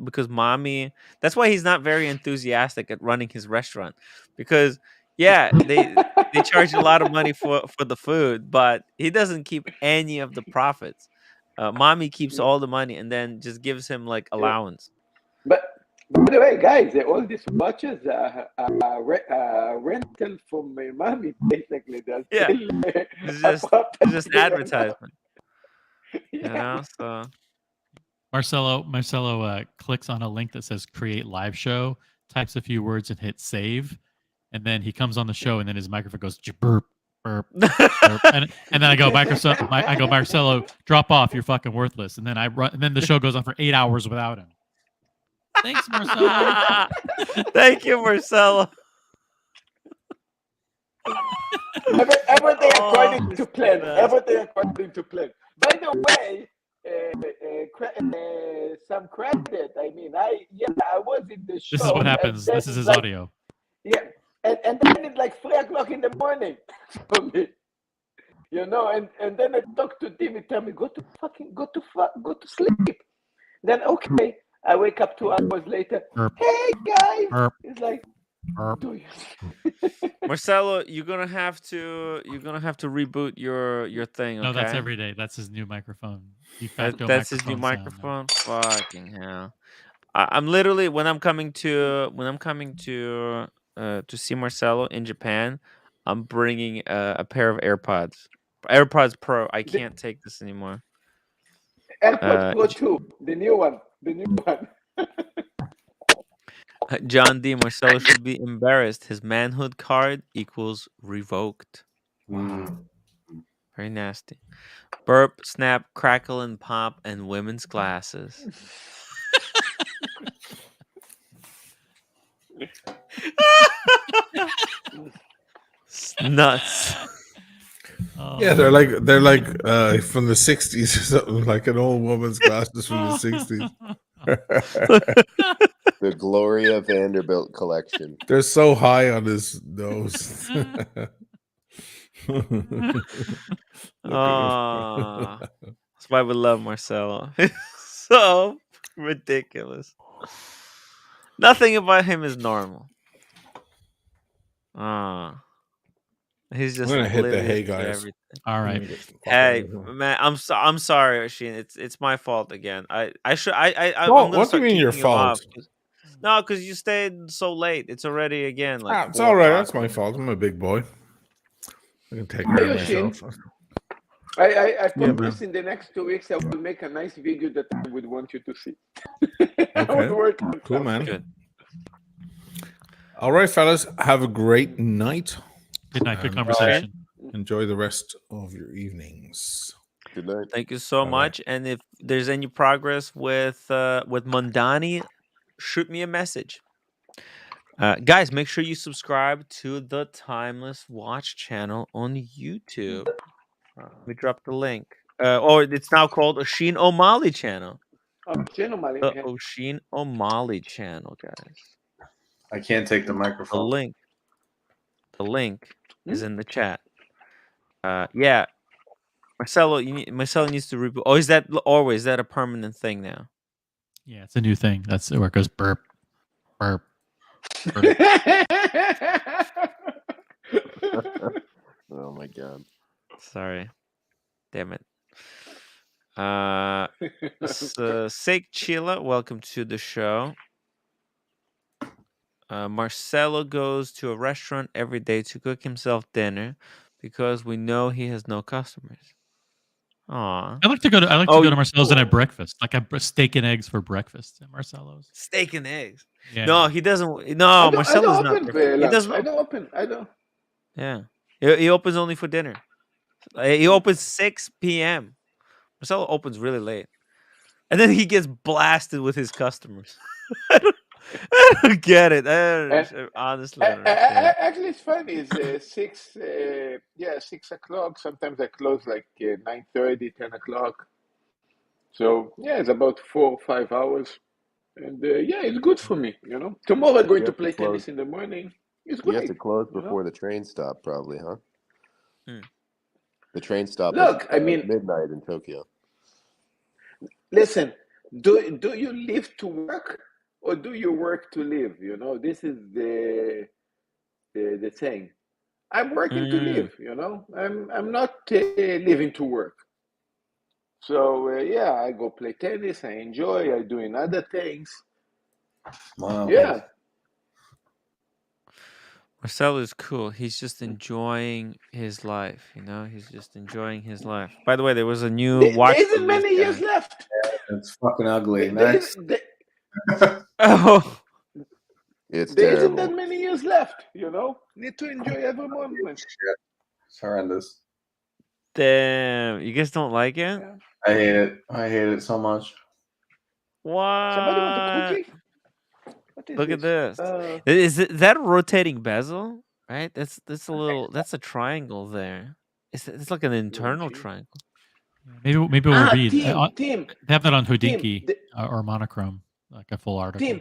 Speaker 1: Because mommy. That's why he's not very enthusiastic at running his restaurant. Because yeah, they charge a lot of money for the food, but he doesn't keep any of the profits. Mommy keeps all the money and then just gives him like
Speaker 15: Yeah.
Speaker 1: allowance.
Speaker 15: But by the way, guys, all these watches are rental from my mommy, basically. They're
Speaker 1: Yeah,
Speaker 15: still
Speaker 1: it's just advertisement. You know, so
Speaker 12: Marcelo clicks on a link that says create live show, types a few words and hits save, and then he comes on the show and then his microphone goes burp burp burp, and then I go Marcelo, drop off, you're fucking worthless, and then I run, and then the show goes on for 8 hours without him. Thanks, Marcelo.
Speaker 1: Thank you, Marcelo.
Speaker 15: Everything according to plan. Everything according to plan. By the way, some credit. I mean, I was in the show.
Speaker 12: This is what happens. This is his audio.
Speaker 15: Yeah, and then it's like 3:00 in the morning for me. You know, and then I talk to Tim. He tell me go to sleep. Then okay, I wake up 2 hours later. Hey guys, it's like.
Speaker 1: Marcelo, you're gonna have to reboot your thing. Okay?
Speaker 12: No, that's every day. That's his new microphone.
Speaker 1: That's his new microphone. Fucking hell! I'm literally when I'm coming to see Marcelo in Japan, I'm bringing a pair of AirPods Pro. I can't take this anymore.
Speaker 15: AirPods Pro 2, the new one.
Speaker 1: John D. Marcelo should be embarrassed. His manhood card equals revoked.
Speaker 8: Wow.
Speaker 1: Very nasty. Burp, snap, crackle, and pop, and women's glasses. Nuts.
Speaker 3: Yeah, they're like from the 60s or something, like an old woman's glasses from the 60s.
Speaker 14: The Gloria Vanderbilt collection.
Speaker 3: They're so high on his nose.
Speaker 1: Oh, that's why we love Marcelo. So ridiculous. Nothing about him is normal. He's just
Speaker 3: I'm gonna hit the
Speaker 1: oblivious
Speaker 3: hey
Speaker 1: to
Speaker 3: guys.
Speaker 1: everything.
Speaker 12: All right.
Speaker 1: Hey man, I'm sorry, Oshin. It's my fault again. I'm
Speaker 3: What
Speaker 1: gonna
Speaker 3: do you mean your
Speaker 1: kicking you off.
Speaker 3: fault?
Speaker 1: No, because you stayed so late. It's already again like
Speaker 3: It's
Speaker 1: 4
Speaker 3: all right.
Speaker 1: o'clock.
Speaker 3: That's my fault. I'm a big boy. I can take care of myself.
Speaker 15: I promise in the next 2 weeks I will make a nice video that I would want you to see.
Speaker 3: Okay. Cool, man.
Speaker 1: Good.
Speaker 3: All right, fellas. Have a great night.
Speaker 12: Good night. Good conversation.
Speaker 3: Enjoy the rest of your evenings.
Speaker 14: Good night.
Speaker 1: Thank you so much. And if there's any progress with Mondani, shoot me a message. Guys, make sure you subscribe to the Timeless Watch channel on YouTube. Let me drop the link. Or it's now called Oshin O'Malley channel.
Speaker 15: Oshin O'Malley.
Speaker 1: The Oshin O'Malley channel, guys.
Speaker 8: I can't take the microphone.
Speaker 1: The link is in the chat. Yeah. Marcelo needs to reboot. Oh, is that a permanent thing now?
Speaker 12: Yeah, it's a new thing. That's where it goes burp, burp, burp.
Speaker 14: Oh my god.
Speaker 1: Sorry. Damn it. Sake Chila, welcome to the show. Marcelo goes to a restaurant every day to cook himself dinner because we know he has no customers. Aw.
Speaker 12: I like to go to
Speaker 1: Oh,
Speaker 12: Marcello's and have breakfast. Like a steak and eggs for breakfast at Marcello's.
Speaker 1: Steak and eggs.
Speaker 12: Yeah.
Speaker 1: No, he doesn't.
Speaker 15: I
Speaker 1: No,
Speaker 15: don't
Speaker 1: Marcello's not.
Speaker 15: open
Speaker 1: He
Speaker 15: lunch.
Speaker 1: doesn't.
Speaker 15: I don't open. I don't.
Speaker 1: Yeah, he opens only for dinner. He opens 6 p.m. Marcello opens really late, and then he gets blasted with his customers. I don't get it. Honestly, I don't understand.
Speaker 15: Actually, it's funny. It's 6 o'clock. Sometimes I close like 9:30, 10 o'clock. So yeah, it's about 4 or 5 hours, and yeah, it's good for me. Tomorrow I'm going to play tennis in the morning. It's
Speaker 14: You have
Speaker 15: great.
Speaker 14: to close before the train stop, probably, huh?
Speaker 1: Hmm.
Speaker 14: The train stop
Speaker 15: Look,
Speaker 14: is
Speaker 15: I mean,
Speaker 14: midnight in Tokyo.
Speaker 15: listen. Do you live to work or do you work to live? This is the thing. I'm working to live. I'm not living to work. So yeah, I go play tennis. I enjoy. I doing other things.
Speaker 8: Wow.
Speaker 15: Yeah.
Speaker 1: Marcelo is cool. He's just enjoying his life. He's just enjoying his life. By the way, there was a new
Speaker 15: There
Speaker 1: watch
Speaker 15: isn't
Speaker 1: release,
Speaker 15: many years
Speaker 1: guys.
Speaker 15: left.
Speaker 8: It's fucking ugly.
Speaker 15: There
Speaker 8: Next.
Speaker 1: Oh,
Speaker 14: It's
Speaker 15: There isn't
Speaker 14: terrible.
Speaker 15: that many years left. Need to enjoy every moment.
Speaker 8: It's horrendous.
Speaker 1: damn! You guys don't like it?
Speaker 15: Yeah.
Speaker 8: I hate it. I hate it so much.
Speaker 15: Somebody want a
Speaker 1: What?
Speaker 15: cookie? What is
Speaker 1: Look at this.
Speaker 15: Uh,
Speaker 1: Is that a rotating bezel? Right? That's a little. That's a triangle there. It's like an internal triangle.
Speaker 12: Maybe we'll read.
Speaker 15: Tim,
Speaker 12: They have that on
Speaker 15: Tim,
Speaker 12: Hodinkee or Monochrome, like a full article.
Speaker 15: Tim,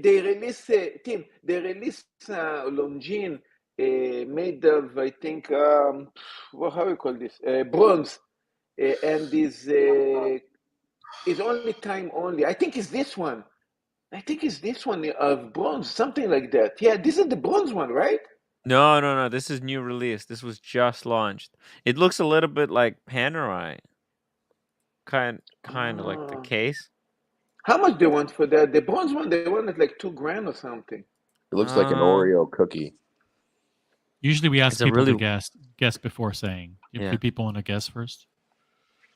Speaker 15: they release Longines made of, I think, how you call this? Bronze, and is only time only. I think it's this one. Of bronze, something like that. Yeah, this is the bronze one, right?
Speaker 1: No. This is new release. This was just launched. It looks a little bit like Panerai. Kind of like the case.
Speaker 15: How much they want for that? The bronze one, they want it like $2,000 or something.
Speaker 14: It looks like an Oreo cookie.
Speaker 12: Usually we ask
Speaker 1: It's a
Speaker 12: people
Speaker 1: really-
Speaker 12: to guess before saying.
Speaker 1: Yeah.
Speaker 12: Do people want to guess first?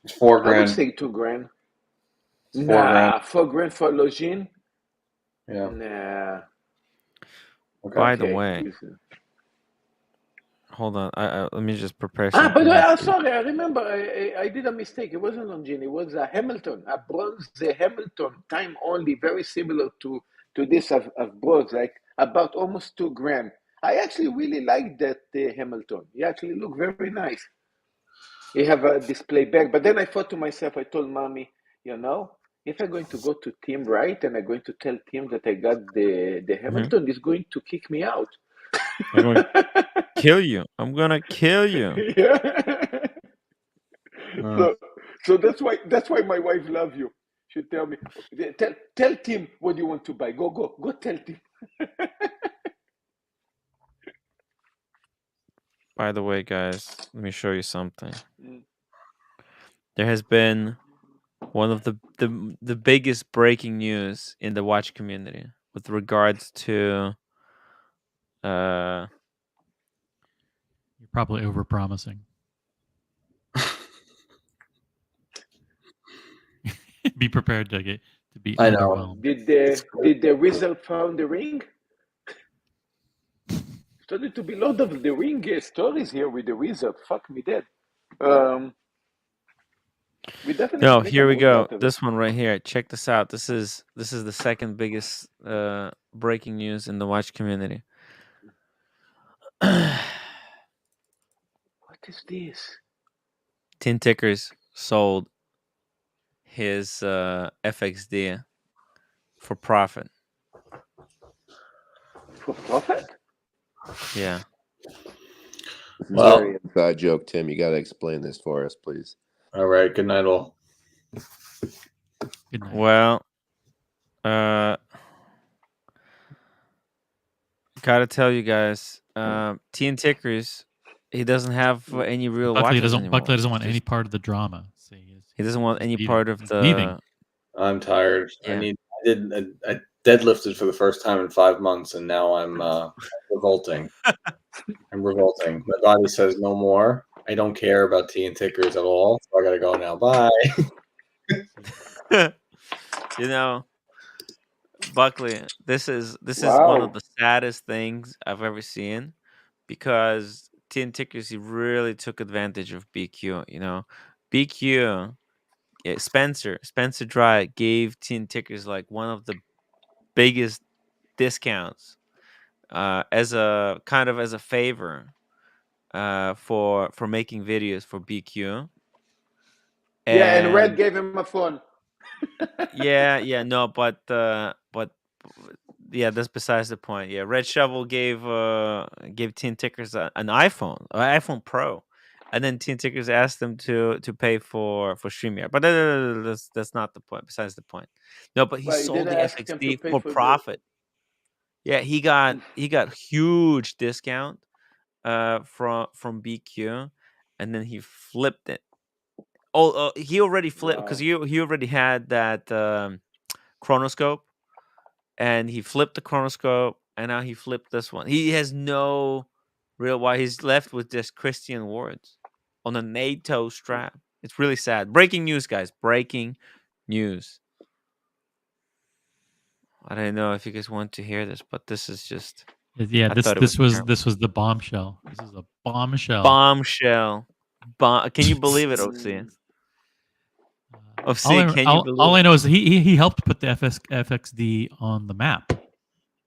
Speaker 8: It's $4
Speaker 15: I would
Speaker 8: grand.
Speaker 15: say $2,000.
Speaker 8: It's
Speaker 15: Nah,
Speaker 8: $4 grand.
Speaker 15: $4,000 for Longines?
Speaker 8: Yeah.
Speaker 15: Nah.
Speaker 8: Okay.
Speaker 1: By the way, hold on. Let me just prepare something.
Speaker 15: But
Speaker 1: here
Speaker 15: I'm
Speaker 1: for you.
Speaker 15: sorry. I remember I did a mistake. It wasn't Longines. It was a Hamilton, a bronze Hamilton, time only, very similar to this of bronze, like about almost $2,000. I actually really like that Hamilton. He actually looked very nice. He have a display bag. But then I thought to myself, I told mommy, if I'm going to go to Tim, right, and I'm going to tell Tim that I got the Hamilton, he's going to kick me out.
Speaker 1: I'm going to kill you. I'm gonna kill you.
Speaker 15: Yeah. So that's why my wife loves you. She tell me, tell Tim what you want to buy. Go tell Tim.
Speaker 1: By the way, guys, let me show you something. There has been one of the biggest breaking news in the watch community with regards to
Speaker 12: You're probably overpromising. Be prepared to be
Speaker 8: I know.
Speaker 12: overwhelmed.
Speaker 15: Did the wizard found the ring? Started to be a lot of the ring stories here with the wizard. Fuck me dead. We definitely
Speaker 1: No,
Speaker 15: make
Speaker 1: here
Speaker 15: a
Speaker 1: we
Speaker 15: movie
Speaker 1: go.
Speaker 15: out of it.
Speaker 1: This one right here. Check this out. This is the second biggest breaking news in the watch community.
Speaker 15: What is this?
Speaker 1: Tin Tickers sold his FXD for profit.
Speaker 15: For profit?
Speaker 1: Yeah.
Speaker 14: This is a very inside joke, Tim. You got to explain this for us, please.
Speaker 8: All right. Good night, all.
Speaker 12: Good night.
Speaker 1: Well, gotta tell you guys, Tin Tickers, he doesn't have any real
Speaker 12: Buckley
Speaker 1: watches
Speaker 12: doesn't.
Speaker 1: anymore.
Speaker 12: Buckley doesn't want any part of the drama. See,
Speaker 1: He doesn't want any
Speaker 12: leaving.
Speaker 1: part of
Speaker 12: He's
Speaker 1: the.
Speaker 12: leaving.
Speaker 8: I'm tired.
Speaker 1: Yeah.
Speaker 8: I deadlifted for the first time in 5 months, and now I'm revolting. I'm revolting. My body says no more. I don't care about tea and tickers at all, so I gotta go now. Bye.
Speaker 1: You know, Buckley, this is one of
Speaker 15: Wow.
Speaker 1: the saddest things I've ever seen because Tin Tickers he really took advantage of BQ. You know, BQ Spencer Dry gave Tin Tickers like one of the biggest discounts as a kind of as a favor for making videos for BQ.
Speaker 15: Yeah, and Red
Speaker 1: And
Speaker 15: gave him a phone.
Speaker 1: yeah, no, but yeah, that's besides the point. Yeah, Red Shovel gave Teen Tickers an iPhone Pro, and then Teen Tickers asked them to pay for StreamYard. But that's not the point. Besides the point, no. But he
Speaker 15: Well, he
Speaker 1: sold
Speaker 15: didn't
Speaker 1: the
Speaker 15: ask him to
Speaker 1: FXD
Speaker 15: pay
Speaker 1: for
Speaker 15: for the.
Speaker 1: profit. Yeah, he got huge discount from BQ, and then he flipped it. Oh, he already flipped because
Speaker 15: Wow.
Speaker 1: he already had that chronoscope, and he flipped the chronoscope, and now he flipped this one. He has no real why. He's left with just Christian words on a NATO strap. It's really sad. Breaking news, guys. Breaking news. I don't know if you guys want to hear this, but this is just.
Speaker 12: Yeah,
Speaker 1: I
Speaker 12: this
Speaker 1: thought it was
Speaker 12: this was
Speaker 1: terrible.
Speaker 12: this was the bombshell. This is a bombshell.
Speaker 1: Bombshell. Can you believe it, OC? OC, can you believe
Speaker 12: all I
Speaker 1: it?
Speaker 12: know is he helped put the FXD on the map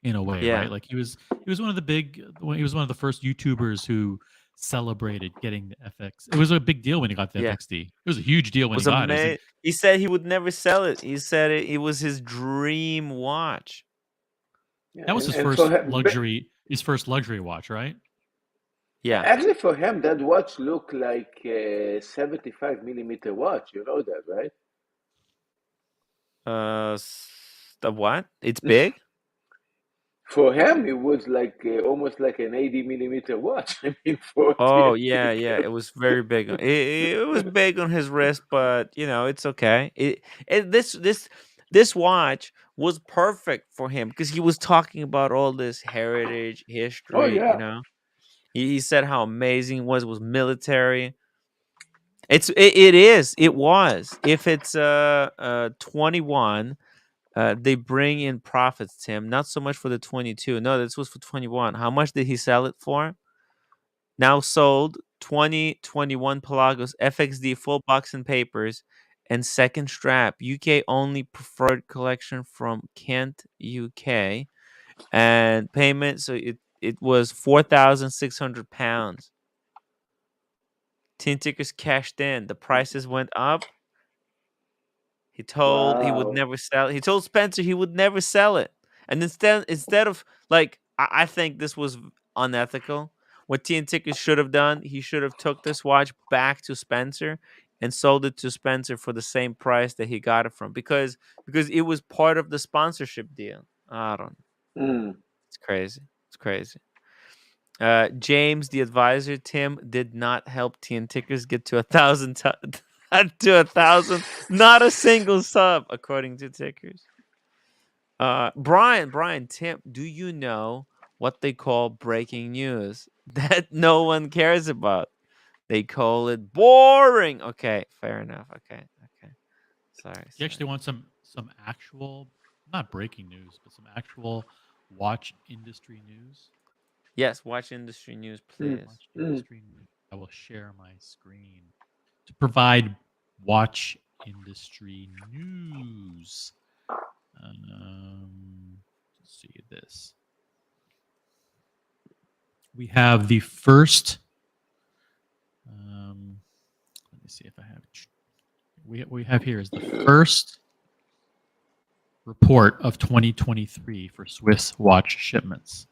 Speaker 12: in a way,
Speaker 1: Yeah.
Speaker 12: right? Like he was one of the first YouTubers who celebrated getting the FX. It was a big deal when he got the
Speaker 1: Yeah.
Speaker 12: FXD. It was a huge deal when he
Speaker 1: Was
Speaker 12: got it.
Speaker 1: amazing. He said he would never sell it. He said it was his dream watch.
Speaker 12: That was his
Speaker 15: And
Speaker 12: first
Speaker 15: for him,
Speaker 12: luxury watch, right?
Speaker 1: Yeah.
Speaker 15: actually, for him, that watch looked like a 75 millimeter watch. You know that, right?
Speaker 1: The what? It's big.
Speaker 15: For him, it was like almost like an 80 millimeter watch. I mean, for
Speaker 1: Oh
Speaker 15: the
Speaker 1: yeah, yeah. It was very big. It was big on his wrist, but it's okay. This watch was perfect for him because he was talking about all this heritage,
Speaker 15: Oh
Speaker 1: history.
Speaker 15: yeah.
Speaker 1: He said how amazing it was military. It was. If it's 21, they bring in profits, Tim. Not so much for the 22. No, this was for 21. How much did he sell it for? Now sold 2021 Pelagos FXD full box and papers and second strap. UK only preferred collection from Kent, UK. And payment, so it was £4,600. Tin Tickers cashed in. The prices went up. He told he would
Speaker 15: Wow.
Speaker 1: never sell it. He told Spencer he would never sell it. And instead of like I think this was unethical. What Tin Tickers should have done, he should have took this watch back to Spencer and sold it to Spencer for the same price that he got it from because it was part of the sponsorship deal. I don't know.
Speaker 15: Mm.
Speaker 1: It's crazy. It's crazy. James, the advisor, Tim did not help Tin Tickers get to 1,000 to 1,000. Not a single sub, according to Tickers. Brian, Tim, do you know what they call breaking news that no one cares about? They call it boring. Okay, fair enough. Okay. Sorry.
Speaker 12: You actually want some actual, not breaking news, but some actual watch industry news.
Speaker 1: Yes, watch industry news, please.
Speaker 12: Watch industry news. I will share my screen to provide watch industry news. Let's see this. We have the first. Let me see if I have. We have here is the first report of 2023 for Swiss watch shipments.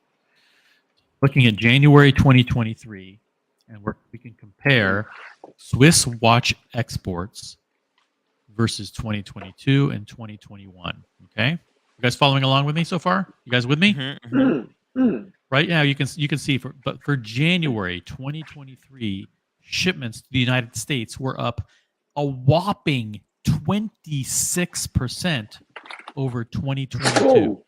Speaker 12: Looking at January 2023, and we can compare Swiss watch exports versus 2022 and 2021. Okay, you guys following along with me so far? You guys with me? Right now, you can see for January 2023, shipments to the United States were up a whopping 26% over 2022.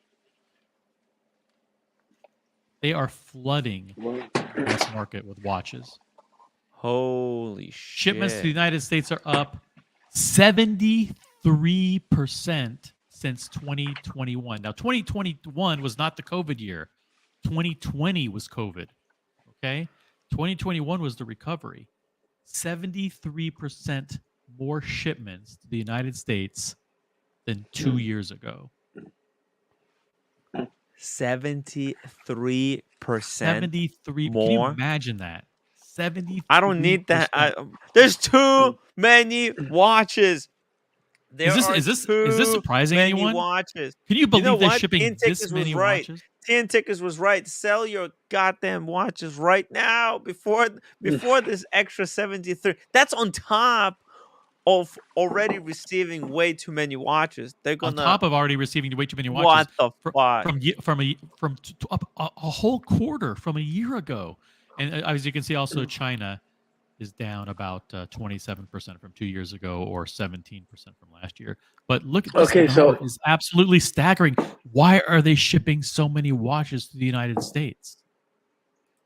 Speaker 12: They are flooding the U.S. market with watches.
Speaker 1: Holy
Speaker 12: Shipments to the
Speaker 1: shit.
Speaker 12: United States are up 73% since 2021. Now, 2021 was not the COVID year. 2020 was COVID. Okay? 2021 was the recovery. 73% more shipments to the United States than 2 years ago.
Speaker 1: 73%
Speaker 12: 73.
Speaker 1: more.
Speaker 12: Can you imagine that? 73%.
Speaker 1: I don't need that. There's too many watches. There
Speaker 12: Is this surprising
Speaker 1: many
Speaker 12: anyone?
Speaker 1: watches.
Speaker 12: Can you believe
Speaker 1: know
Speaker 12: they're
Speaker 1: what?
Speaker 12: shipping
Speaker 1: 10
Speaker 12: this
Speaker 1: Tickers
Speaker 12: many
Speaker 1: was right.
Speaker 12: watches?
Speaker 1: 10 Tickers was right. Sell your goddamn watches right now before this extra 73. That's on top of already receiving way too many watches. They're
Speaker 12: On
Speaker 1: gonna
Speaker 12: top of already receiving way too many watches.
Speaker 1: what the fuck?
Speaker 12: From a whole quarter from a year ago. And as you can see, also China is down about 27% from 2 years ago, or 17% from last year. But look at this number is absolutely staggering. Why are they shipping so many watches to the United States?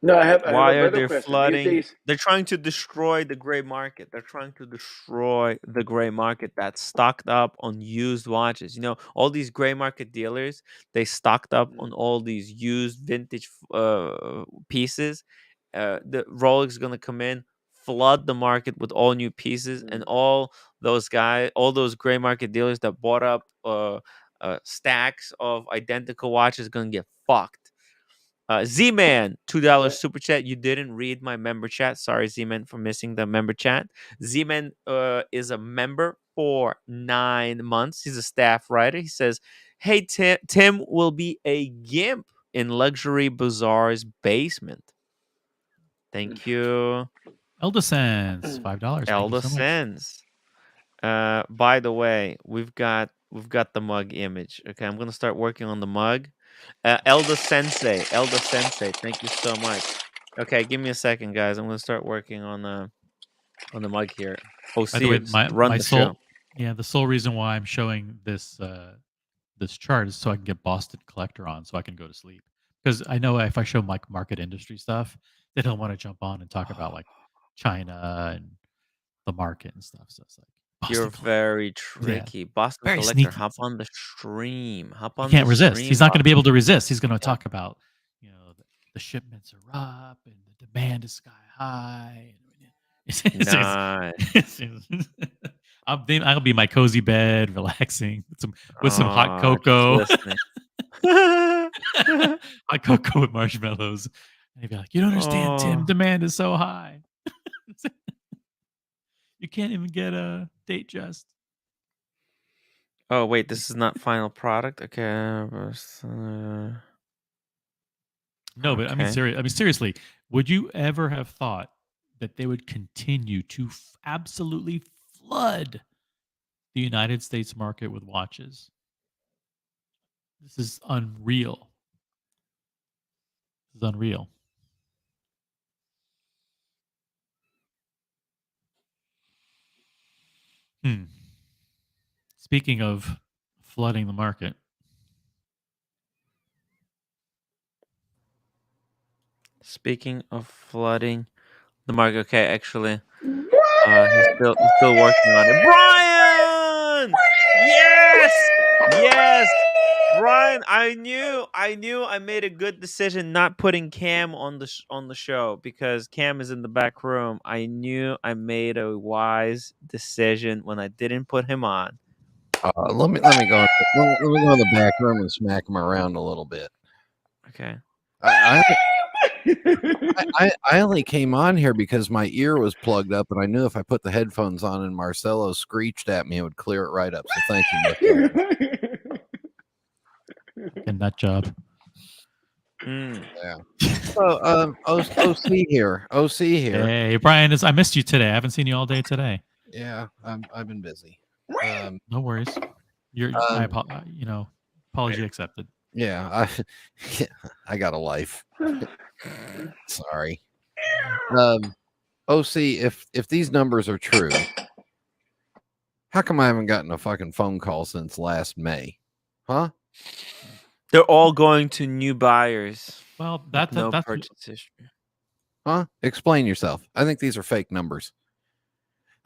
Speaker 15: No, I have
Speaker 1: Why
Speaker 15: a
Speaker 1: are
Speaker 15: better
Speaker 1: they
Speaker 15: question.
Speaker 1: flooding? They're trying to destroy the gray market. They're trying to destroy the gray market that's stocked up on used watches. You know, all these gray market dealers, they stocked up on all these used vintage pieces. The Rolex is gonna come in, flood the market with all new pieces, and all those gray market dealers that bought up stacks of identical watches gonna get fucked. Z-Man, $2 super chat. You didn't read my member chat. Sorry, Z-Man, for missing the member chat. Z-Man is a member for 9 months. He's a staff writer. He says, hey, Tim will be a gimp in Luxury Bazaar's basement. Thank you.
Speaker 12: Elda Sense, $5.
Speaker 1: Elda
Speaker 12: Thank you so much.
Speaker 1: Sense. By the way, we've got the mug image. Okay, I'm gonna start working on the mug. Elda Sensei, thank you so much. Okay, give me a second, guys. I'm gonna start working on the mug here.
Speaker 12: By the way,
Speaker 1: Run the show.
Speaker 12: The sole reason why I'm showing this this chart is so I can get Boston Collector on, so I can go to sleep. Because I know if I show like market industry stuff, they don't want to jump on and talk about like China and the market and stuff. So it's like
Speaker 1: You're very tricky.
Speaker 12: Yeah,
Speaker 1: Boston
Speaker 12: very
Speaker 1: Collector,
Speaker 12: sneaky.
Speaker 1: hop on the stream.
Speaker 12: He can't resist. He's not going to be able to resist. He's going to talk about, the shipments are up and the demand is sky high.
Speaker 1: Nice.
Speaker 12: I'll be in my cozy bed, relaxing with some hot cocoa. Hot cocoa with marshmallows. And he'd be like, "You don't understand, Tim. Demand is so high. You can't even get a date just."
Speaker 1: Oh wait, this is not final product. Okay.
Speaker 12: No, but I mean, seriously, would you ever have thought that they would continue to absolutely flood the United States market with watches? This is unreal. This is unreal. Speaking of flooding the market.
Speaker 1: Speaking of flooding the market, okay, actually, he's still working on it. Brian! Yes, Brian. I knew I made a good decision not putting Cam on the show, because Cam is in the back room. I knew I made a wise decision when I didn't put him on.
Speaker 16: Let me go. Let me go in the back room and smack him around a little bit.
Speaker 1: Okay.
Speaker 16: I only came on here because my ear was plugged up, and I knew if I put the headphones on and Marcelo screeched at me, it would clear it right up. So thank you.
Speaker 12: And that job.
Speaker 16: Yeah. So, OC here.
Speaker 12: Hey, Brian, I missed you today. I haven't seen you all day today.
Speaker 16: Yeah, I've been busy.
Speaker 12: No worries. Apology accepted.
Speaker 16: Yeah, I got a life. Sorry. OC, if these numbers are true, how come I haven't gotten a fucking phone call since last May? Huh?
Speaker 1: They're all going to new buyers.
Speaker 12: Well,
Speaker 1: no purchase history.
Speaker 16: Huh? Explain yourself. I think these are fake numbers.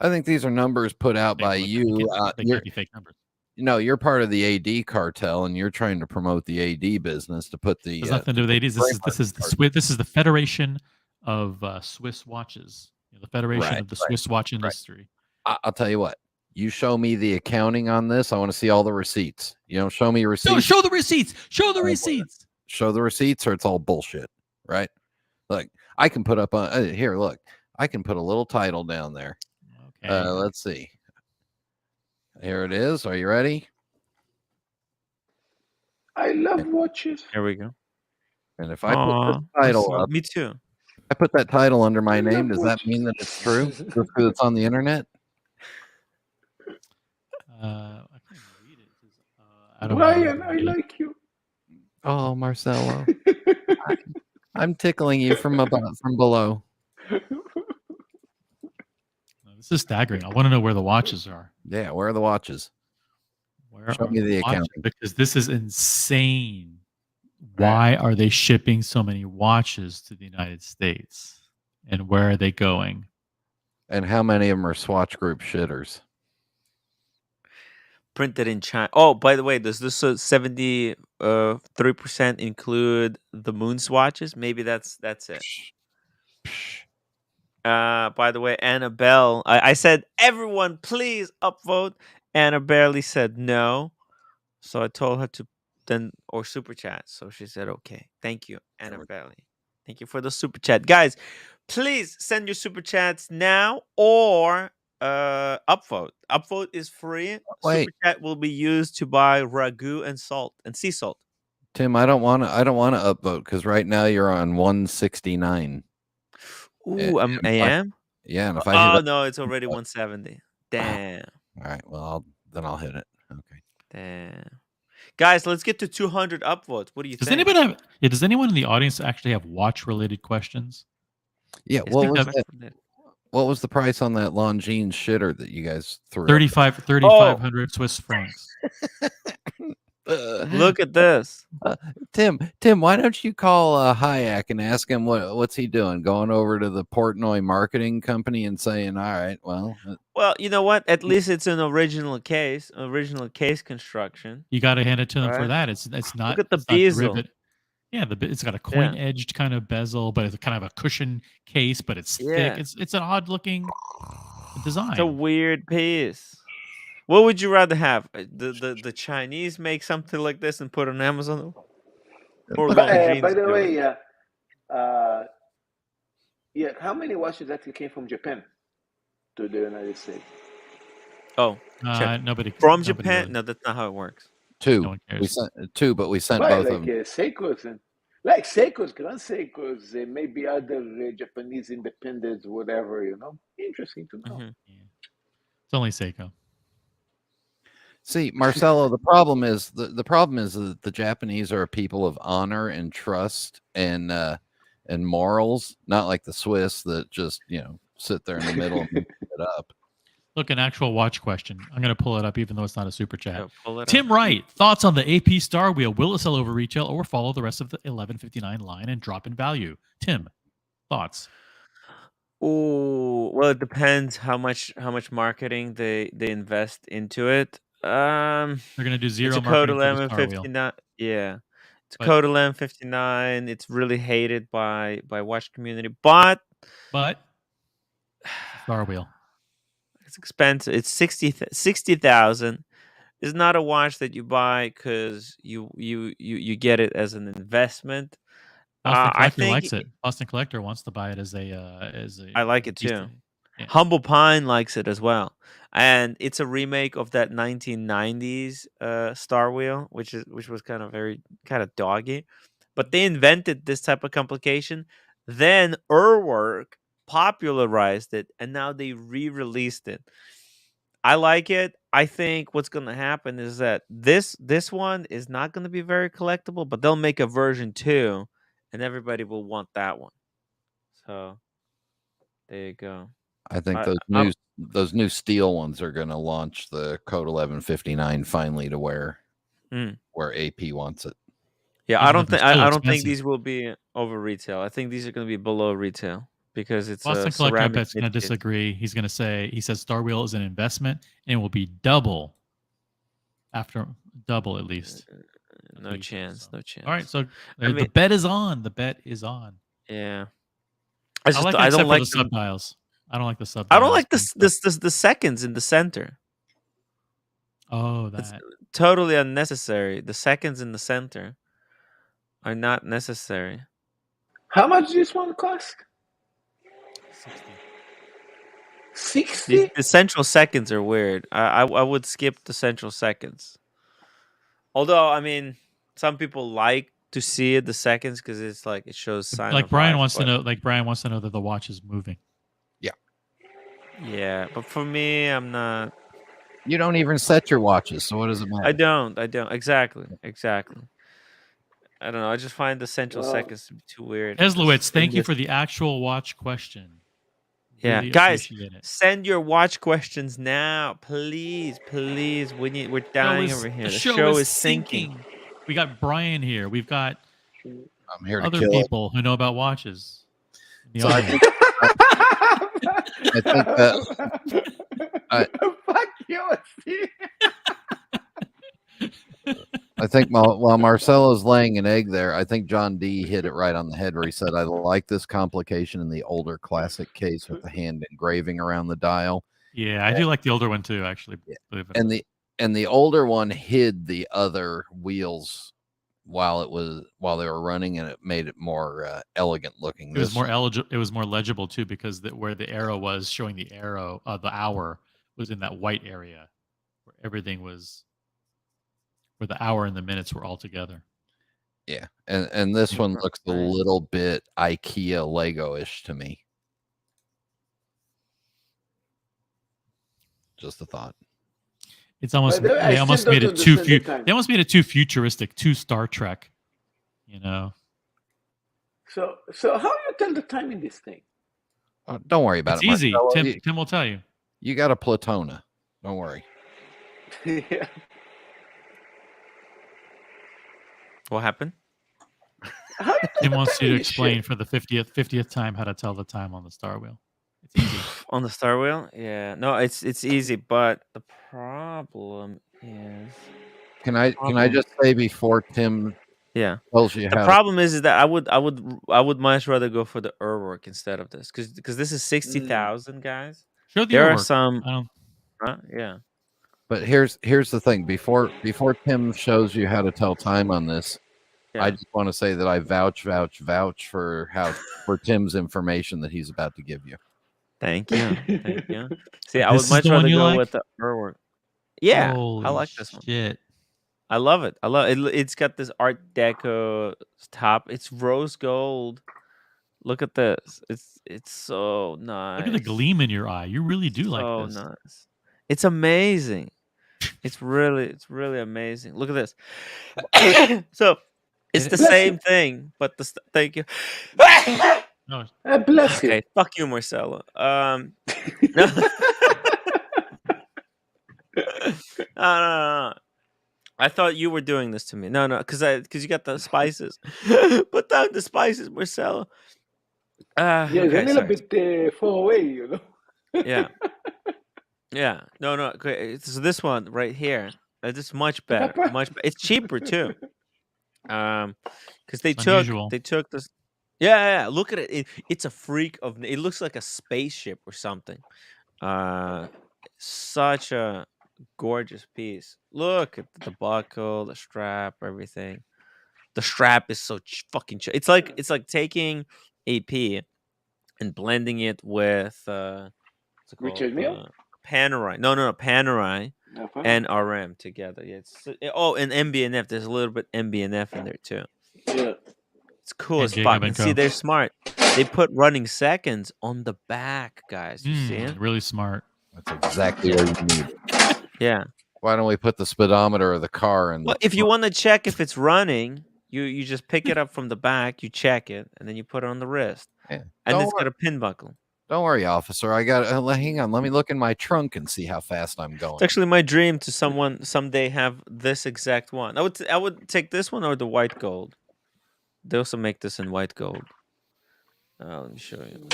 Speaker 16: I think these are numbers put out by you.
Speaker 12: They can't be fake numbers.
Speaker 16: No, you're part of the AD cartel, and you're trying to promote the AD business to put the.
Speaker 12: There's nothing to do with ADs. This is the Federation of Swiss watches. The Federation of the Swiss watch industry.
Speaker 16: I'll tell you what. You show me the accounting on this. I want to see all the receipts. You don't show me receipts.
Speaker 12: No, show the receipts. Show the receipts.
Speaker 16: Show the receipts, or it's all bullshit, right? Look, I can put up on here. Look, I can put a little title down there.
Speaker 12: Okay.
Speaker 16: Let's see. Here it is. Are you ready?
Speaker 15: I love watches.
Speaker 1: Here we go.
Speaker 16: And if I put this title up,
Speaker 1: me too.
Speaker 16: I put that title under my name. Does that mean that it's true? Just because it's on the internet?
Speaker 12: I can't read it.
Speaker 15: Brian, I like you.
Speaker 16: Oh, Marcelo. I'm tickling you from below.
Speaker 12: This is staggering. I want to know where the watches are.
Speaker 16: Yeah, where are the watches? Show me the
Speaker 12: watches?
Speaker 16: accounting.
Speaker 12: Because this is insane. Why are they shipping so many watches to the United States? And where are they going?
Speaker 16: And how many of them are Swatch Group shitters?
Speaker 1: Printed in China. Oh, by the way, does this 73% include the moon swatches? Maybe that's it. By the way, Annabelle, I said, everyone, please upvote. Anna barely said no. So I told her to or super chat. So she said, okay. Thank you, Anna barely. Thank you for the super chat. Guys, please send your super chats now or upvote. Upvote is free.
Speaker 16: Wait.
Speaker 1: Super chat will be used to buy ragu and salt and sea salt.
Speaker 16: Tim, I don't want to upvote because right now you're on 169.
Speaker 1: Ooh, I am?
Speaker 16: Yeah, and if I hit
Speaker 1: no, it's already 170. Damn.
Speaker 16: All right, well, then I'll hit it. Okay.
Speaker 1: Damn. Guys, let's get to 200 upvotes. What do you think?
Speaker 12: Does anyone in the audience actually have watch-related questions?
Speaker 16: Yeah, what was the price on that Longines shitter that you guys threw?
Speaker 12: 3,500 Swiss francs.
Speaker 1: Look at this.
Speaker 16: Tim, why don't you call Hayek and ask him what's he doing? Going over to the Portnoy marketing company and saying, all right, well,
Speaker 1: you know what? At least it's an original case construction.
Speaker 12: You got to hand it to them for that. It's not.
Speaker 1: Look at the bezel.
Speaker 12: Yeah, it's got a coin-edged kind of bezel, but it's kind of a cushion case, but it's thick. It's an odd-looking design.
Speaker 1: It's a weird piece. What would you rather have? The Chinese make something like this and put it on Amazon? Or
Speaker 15: by the way, how many watches actually came from Japan to the United States?
Speaker 1: Oh,
Speaker 12: nobody
Speaker 1: from
Speaker 12: Japan?
Speaker 1: Really. No, that's not how it works.
Speaker 16: Two. We sent two, but we sent both of them.
Speaker 15: Seikos and Grand Seikos, maybe other Japanese independents, whatever. Interesting to know.
Speaker 1: Mm-hmm.
Speaker 12: Yeah. It's only Seiko.
Speaker 16: See, Marcelo, the problem is that the Japanese are a people of honor and trust and morals, not like the Swiss that just sit there in the middle and pick it up.
Speaker 12: Look, an actual watch question. I'm going to pull it up, even though it's not a super chat.
Speaker 1: Yeah,
Speaker 12: Tim Wright, thoughts on the AP Star Wheel? Will it sell over retail or follow the rest of the 1159 line and drop in value? Tim, thoughts?
Speaker 1: Oh, well, it depends how much marketing they invest into it.
Speaker 12: They're going to do zero
Speaker 1: it's a code
Speaker 12: marketing for the Star Wheel.
Speaker 1: 1159. Yeah, it's code 1159. It's really hated by watch community, but
Speaker 12: Star Wheel.
Speaker 1: It's expensive. It's 60,000. It's not a watch that you buy because you get it as an investment.
Speaker 12: Boston Collector likes it. Boston Collector wants to buy it as a.
Speaker 1: I like it too. Yeah. Humble Pine likes it as well, and it's a remake of that 1990s Star Wheel, which was kind of doggy, but they invented this type of complication. Then Urwerk popularized it, and now they re-released it. I like it. I think what's going to happen is that this one is not going to be very collectible, but they'll make a version 2, and everybody will want that one. So there you go.
Speaker 16: I think those new steel ones are going to launch the code 1159 finally to where AP wants it.
Speaker 1: Yeah,
Speaker 12: Even
Speaker 1: I
Speaker 12: though
Speaker 1: don't
Speaker 12: they're
Speaker 1: think
Speaker 12: still
Speaker 1: I don't think
Speaker 12: expensive.
Speaker 1: these will be over retail. I think these are going to be below retail because it's
Speaker 12: Boston
Speaker 1: a
Speaker 12: Collector, I
Speaker 1: ceramic
Speaker 12: bet's going to
Speaker 1: mid-kit.
Speaker 12: disagree. He's going to say, he says Star Wheel is an investment and it will be double after double at least. That's
Speaker 1: No
Speaker 12: what he says,
Speaker 1: chance.
Speaker 12: so.
Speaker 1: No chance.
Speaker 12: All right, so
Speaker 1: I
Speaker 12: the
Speaker 1: mean,
Speaker 12: bet is on. The bet is on.
Speaker 1: yeah.
Speaker 12: I like it
Speaker 1: I
Speaker 12: except
Speaker 1: don't
Speaker 12: for
Speaker 1: like
Speaker 12: the
Speaker 1: them.
Speaker 12: subdials. I don't like the subdials.
Speaker 1: I don't like
Speaker 12: being stuck.
Speaker 1: the seconds in the center.
Speaker 12: Oh,
Speaker 1: It's
Speaker 12: that.
Speaker 1: totally unnecessary. The seconds in the center are not necessary.
Speaker 15: How much this one cost?
Speaker 12: 60.
Speaker 15: 60?
Speaker 1: The central seconds are weird. I would skip the central seconds. Although, I mean, some people like to see it, the seconds, because it's like it shows sign
Speaker 12: Like
Speaker 1: of
Speaker 12: Brian
Speaker 1: life.
Speaker 12: wants to
Speaker 1: But
Speaker 12: know. Like Brian wants to know that the watch is moving.
Speaker 1: yeah, but for me, I'm not.
Speaker 16: You don't even set your watches, so what does it matter?
Speaker 1: I don't. Exactly. I don't know. I just find the central seconds to be too weird.
Speaker 12: Eslowitz, thank you for the actual watch question.
Speaker 1: Yeah,
Speaker 12: Really
Speaker 1: guys,
Speaker 12: appreciate it.
Speaker 1: send your watch questions now, please. We're dying over here. The show is sinking.
Speaker 12: We got Brian here. We've got
Speaker 16: I'm here to
Speaker 12: other
Speaker 16: kill it.
Speaker 12: people who know about watches. in the
Speaker 16: So I
Speaker 12: audience.
Speaker 16: think
Speaker 15: Fuck you, Steve.
Speaker 16: I think while Marcelo's laying an egg there, I think John D hit it right on the head where he said, I like this complication in the older classic case with the hand engraving around the dial.
Speaker 12: Yeah, I do like the older one too, actually. believe it or not.
Speaker 16: And the older one hid the other wheels while they were running, and it made it more elegant looking.
Speaker 12: It was more It was more legible too, because where the arrow was showing the arrow, the hour was in that white area where everything was, where the hour and the minutes were all together.
Speaker 16: Yeah, and this one looks a little bit IKEA Lego-ish to me. Just a thought.
Speaker 12: It's almost they almost made it too they almost made it too futuristic, too Star Trek. You know.
Speaker 15: So how you tell the time in this thing?
Speaker 16: Don't worry about
Speaker 12: It's
Speaker 16: it.
Speaker 12: easy.
Speaker 16: Marcelo.
Speaker 12: Tim will tell you.
Speaker 16: You got a Platona. Don't worry.
Speaker 15: Yeah.
Speaker 1: What happened?
Speaker 12: Tim wants you to explain for the 50th time how to tell the time on the Star Wheel. It's easy.
Speaker 1: On the Star Wheel? Yeah. No, it's easy, but the problem is.
Speaker 16: Can I just say before Tim tells you
Speaker 1: the
Speaker 16: how
Speaker 1: problem is that I would much rather go for the work instead of this because this is 60,000 guys.
Speaker 12: Show the
Speaker 1: There are
Speaker 12: work.
Speaker 1: some. Yeah.
Speaker 16: But here's the thing. Before Tim shows you how to tell time on this, I just want to say that I vouch for Tim's information that he's about to give you.
Speaker 1: Thank you. Thank you. See, I
Speaker 12: This
Speaker 1: would
Speaker 12: is
Speaker 1: much
Speaker 12: the one
Speaker 1: rather
Speaker 12: you
Speaker 1: go
Speaker 12: like?
Speaker 1: with the work. Yeah,
Speaker 12: Holy
Speaker 1: I like this one.
Speaker 12: shit.
Speaker 1: I love it. I love it. It's got this Art Deco top. It's rose gold. Look at this. It's so nice.
Speaker 12: Look at the gleam in your eye. You really do like
Speaker 1: So
Speaker 12: this.
Speaker 1: nice. It's amazing. It's really amazing. Look at this. So it's the same thing, but thank you.
Speaker 12: No.
Speaker 15: Bless you.
Speaker 1: Okay, fuck you, Marcelo. No. No. I thought you were doing this to me. No, because you got the spices. Put down the spices, Marcelo.
Speaker 15: Yeah, it's a little bit far away, you know.
Speaker 1: Yeah. Yeah. No. Okay. So this one right here, this is much better. It's cheaper too. Because they took this. Yeah. Look at it. It's a freak of. It looks like a spaceship or something. Such a gorgeous piece. Look at the buckle, the strap, everything. The strap is so fucking. It's like taking AP and blending it with what's it called?
Speaker 15: Richard Mille?
Speaker 1: Panerai. No, Panerai and RM together. Yeah. And MBNF. There's a little bit MBNF in there too.
Speaker 15: Yeah.
Speaker 1: It's cool as
Speaker 12: And
Speaker 1: fuck.
Speaker 12: Jacob
Speaker 1: And
Speaker 12: and
Speaker 1: see,
Speaker 12: Co.
Speaker 1: they're smart. They put running seconds on the back, guys. You see it?
Speaker 12: Really smart.
Speaker 16: That's exactly what you need.
Speaker 1: Yeah.
Speaker 16: Why don't we put the speedometer of the car in?
Speaker 1: Well, if you want to check if it's running, you just pick it up from the back, you check it, and then you put it on the wrist.
Speaker 16: Yeah.
Speaker 1: And it's got a pin buckle.
Speaker 16: Don't worry, officer. I got. Hang on. Let me look in my trunk and see how fast I'm going.
Speaker 1: It's actually my dream to someday have this exact one. I would take this one or the white gold. They also make this in white gold. Let me show you.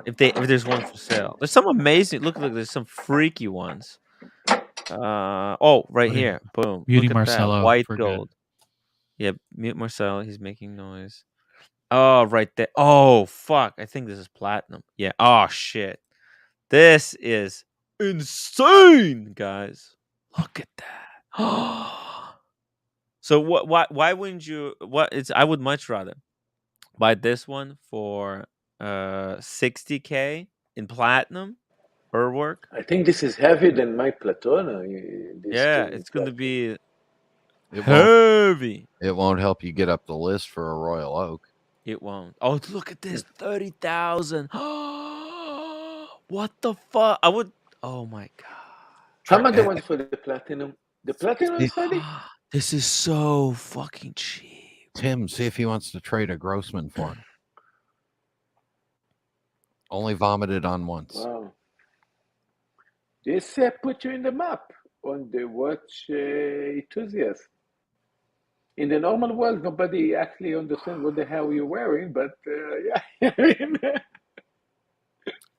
Speaker 1: If there's one for sale, there's some amazing. Look, there's some freaky ones. Oh, right
Speaker 12: Muting-
Speaker 1: here. Boom.
Speaker 12: muting
Speaker 1: Look at that
Speaker 12: Marcelo
Speaker 1: white
Speaker 12: for good.
Speaker 1: gold. Yeah, mute Marcelo. He's making noise. Oh, right there. Oh, fuck. I think this is platinum. Yeah. Oh, shit. This is insane, guys. Look at that. So why wouldn't you I would much rather buy this one for 60K in platinum or work.
Speaker 15: I think this is heavier than my Platona. This
Speaker 1: Yeah,
Speaker 15: stone
Speaker 1: it's going to
Speaker 15: platinum.
Speaker 1: be
Speaker 16: It
Speaker 1: heavy.
Speaker 16: won't help you get up the list for a Royal Oak.
Speaker 1: It won't. Oh, look at this. 30,000. What the fuck? I would. Oh my god.
Speaker 15: How much they want for the platinum? The platinum is heavy?
Speaker 1: This is so fucking cheap.
Speaker 16: Tim, see if he wants to trade a Grossman for him. Only vomited on once.
Speaker 15: Wow. This put you in the map on the watch enthusiast. In the normal world, nobody actually understands what the hell you're wearing, but yeah.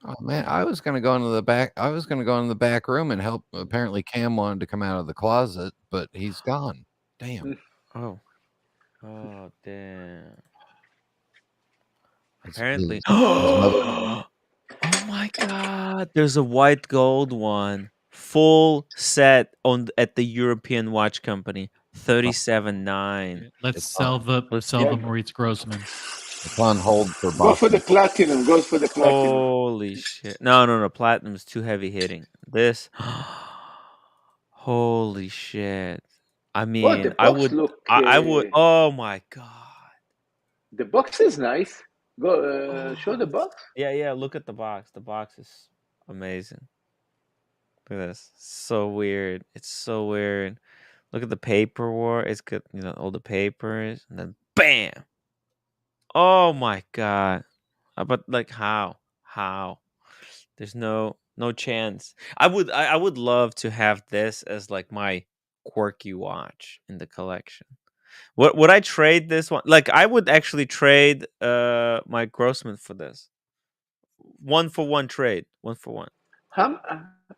Speaker 16: Oh man, I was gonna go into the back. I was gonna go in the back room and help. Apparently, Cam wanted to come out of the closet, but he's gone. Damn.
Speaker 1: Oh. Oh damn.
Speaker 16: His
Speaker 1: Apparently.
Speaker 16: mother.
Speaker 1: Oh my god. There's a white gold one. Full set at the European Watch Company. 37.9.
Speaker 12: Let's sell the Maurice Grossman.
Speaker 16: It's on hold for
Speaker 15: Go for the platinum. Go for the platinum.
Speaker 1: Holy shit. No. Platinum's too heavy hitting. This. Holy shit. I mean,
Speaker 15: the
Speaker 1: I
Speaker 15: box
Speaker 1: would.
Speaker 15: look,
Speaker 1: I would. Oh my god.
Speaker 15: The box is nice. Go show the box.
Speaker 1: Yeah. Look at the box. The box is amazing. Look at this. So weird. It's so weird. Look at the paperwork. It's got all the papers, and then bam. Oh my god. But like how? There's no chance. I would love to have this as like my quirky watch in the collection. What would I trade this one? Like I would actually trade my Grossman for this. 1-for-1 trade. 1-for-1.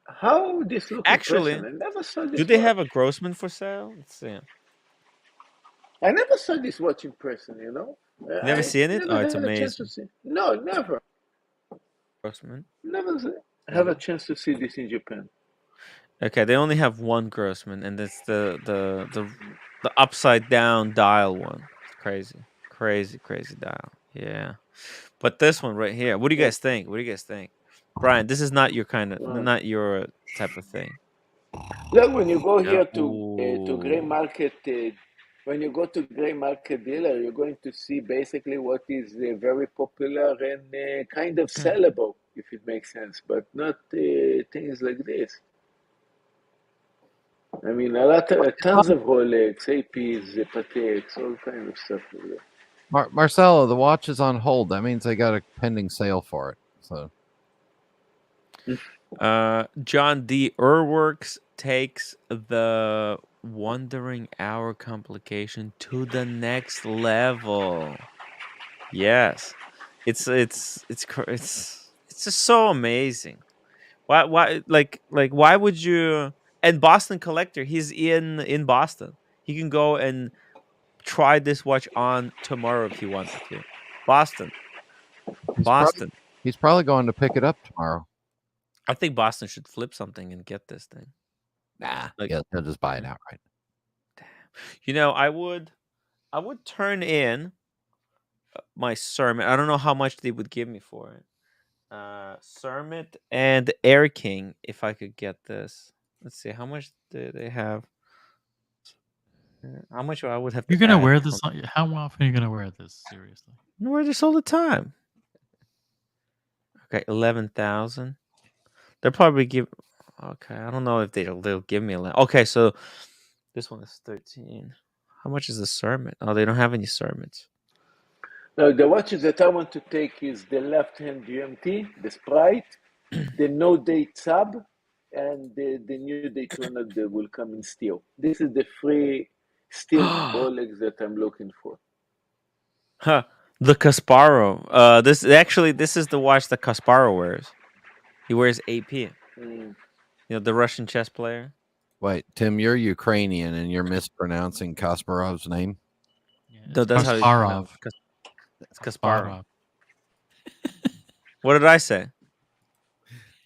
Speaker 15: How this look
Speaker 1: Actually,
Speaker 15: in person? I never saw this.
Speaker 1: do they
Speaker 15: watch.
Speaker 1: have a Grossman for sale? Let's see.
Speaker 15: I never saw this watch in person.
Speaker 1: You never seen it?
Speaker 15: Never
Speaker 1: Oh, it's
Speaker 15: had a chance to
Speaker 1: amazing.
Speaker 15: see. No, never.
Speaker 1: Grossman.
Speaker 15: Never have a chance to see this in Japan.
Speaker 1: Okay, they only have one Grossman, and it's the upside down dial one. It's crazy dial. Yeah, but this one right here. What do you guys think? Brian? This is not your not your type of thing.
Speaker 15: Look, when you go here to
Speaker 1: Ooh.
Speaker 15: gray market, when you go to gray market dealer, you're going to see basically what is very popular and kind of sellable, if it makes sense, but not things like this. I mean, tons of Rolex, APs, Pateks, all kind of stuff like that.
Speaker 16: Marcelo, the watch is on hold. That means they got a pending sale for it. So,
Speaker 1: John D. Urworks takes the wandering hour complication to the next level. Yes, it's just so amazing. Why why would you? And Boston Collector, he's in Boston. He can go and try this watch on tomorrow if he wanted to. Boston.
Speaker 16: He's probably going to pick it up tomorrow.
Speaker 1: I think Boston should flip something and get this thing.
Speaker 16: Nah, he'll just buy it outright.
Speaker 1: I would turn in my Sermon. I don't know how much they would give me for it. Sermon and Air King, if I could get this. Let's see, how much do they have? How much I would have to
Speaker 12: You're gonna
Speaker 1: add
Speaker 12: wear this?
Speaker 1: from-
Speaker 12: How often are you gonna wear this? Seriously?
Speaker 1: I wear this all the time. Okay, 11,000. They'll probably give. Okay, I don't know if they'll give me 11. Okay, so this one is 13. How much is the sermon? Oh, they don't have any sermons.
Speaker 15: Now, the watches that I want to take is the left-hand GMT, the Sprite, the no-date sub, and the new Daytona that will come in steel. This is the free steel Rolex that I'm looking for.
Speaker 1: Huh. The Kasparov. This is the watch that Kasparov wears. He wears AP.
Speaker 15: Mm.
Speaker 1: You know, the Russian chess player.
Speaker 16: Wait, Tim, you're Ukrainian and you're mispronouncing Kasparov's name.
Speaker 1: No, that's how it's pronounced. It's Kasparov. What did I say?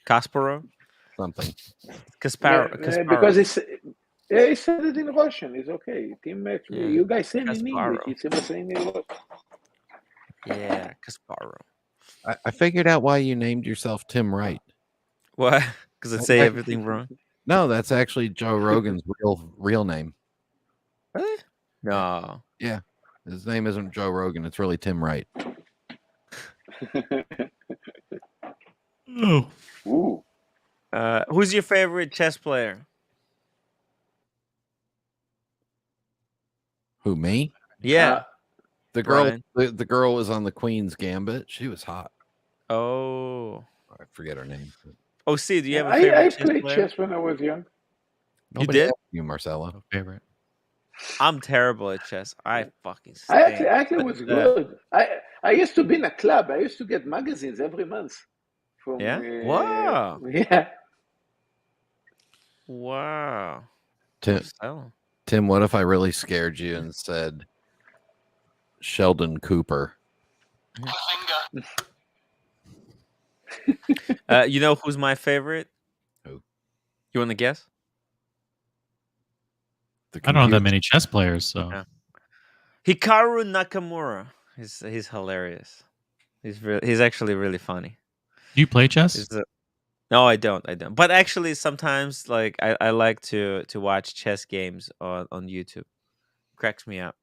Speaker 1: Kasparov?
Speaker 16: Something.
Speaker 1: Kasparov.
Speaker 15: Because he said it in Russian. It's okay. Tim, actually, you guys say it in English. It's the same in Russian.
Speaker 1: Yeah, Kasparov.
Speaker 16: I figured out why you named yourself Tim Wright.
Speaker 1: What? Because it say everything wrong?
Speaker 16: No, that's actually Joe Rogan's real name.
Speaker 1: Really? No.
Speaker 16: Yeah. His name isn't Joe Rogan. It's really Tim Wright.
Speaker 1: Oh.
Speaker 15: Ooh.
Speaker 1: Who's your favorite chess player?
Speaker 16: Who, me?
Speaker 1: Yeah.
Speaker 16: The girl the girl was on the Queen's Gambit. She was hot.
Speaker 1: Oh.
Speaker 16: I forget her name.
Speaker 1: Oh, see, do you have a favorite
Speaker 15: I
Speaker 1: chess
Speaker 15: played
Speaker 1: player?
Speaker 15: chess when I was young.
Speaker 16: Nobody
Speaker 1: did?
Speaker 16: asked you, Marcelo.
Speaker 12: Favorite.
Speaker 1: I'm terrible at chess. I fucking
Speaker 15: I
Speaker 1: stink.
Speaker 15: actually was good. I used to be in a club. I used to get magazines every month. From
Speaker 1: Yeah? Wow.
Speaker 15: Yeah.
Speaker 1: Wow.
Speaker 16: Tim, what if I really scared you and said Sheldon Cooper?
Speaker 1: You know who's my favorite?
Speaker 16: Who?
Speaker 1: You want to guess?
Speaker 12: I don't know that many chess players, so
Speaker 1: Yeah. Hikaru Nakamura. He's hilarious. He's actually really funny.
Speaker 12: Do you play chess?
Speaker 1: No, I don't. But actually, sometimes like I like to watch chess games on YouTube. Cracks me up.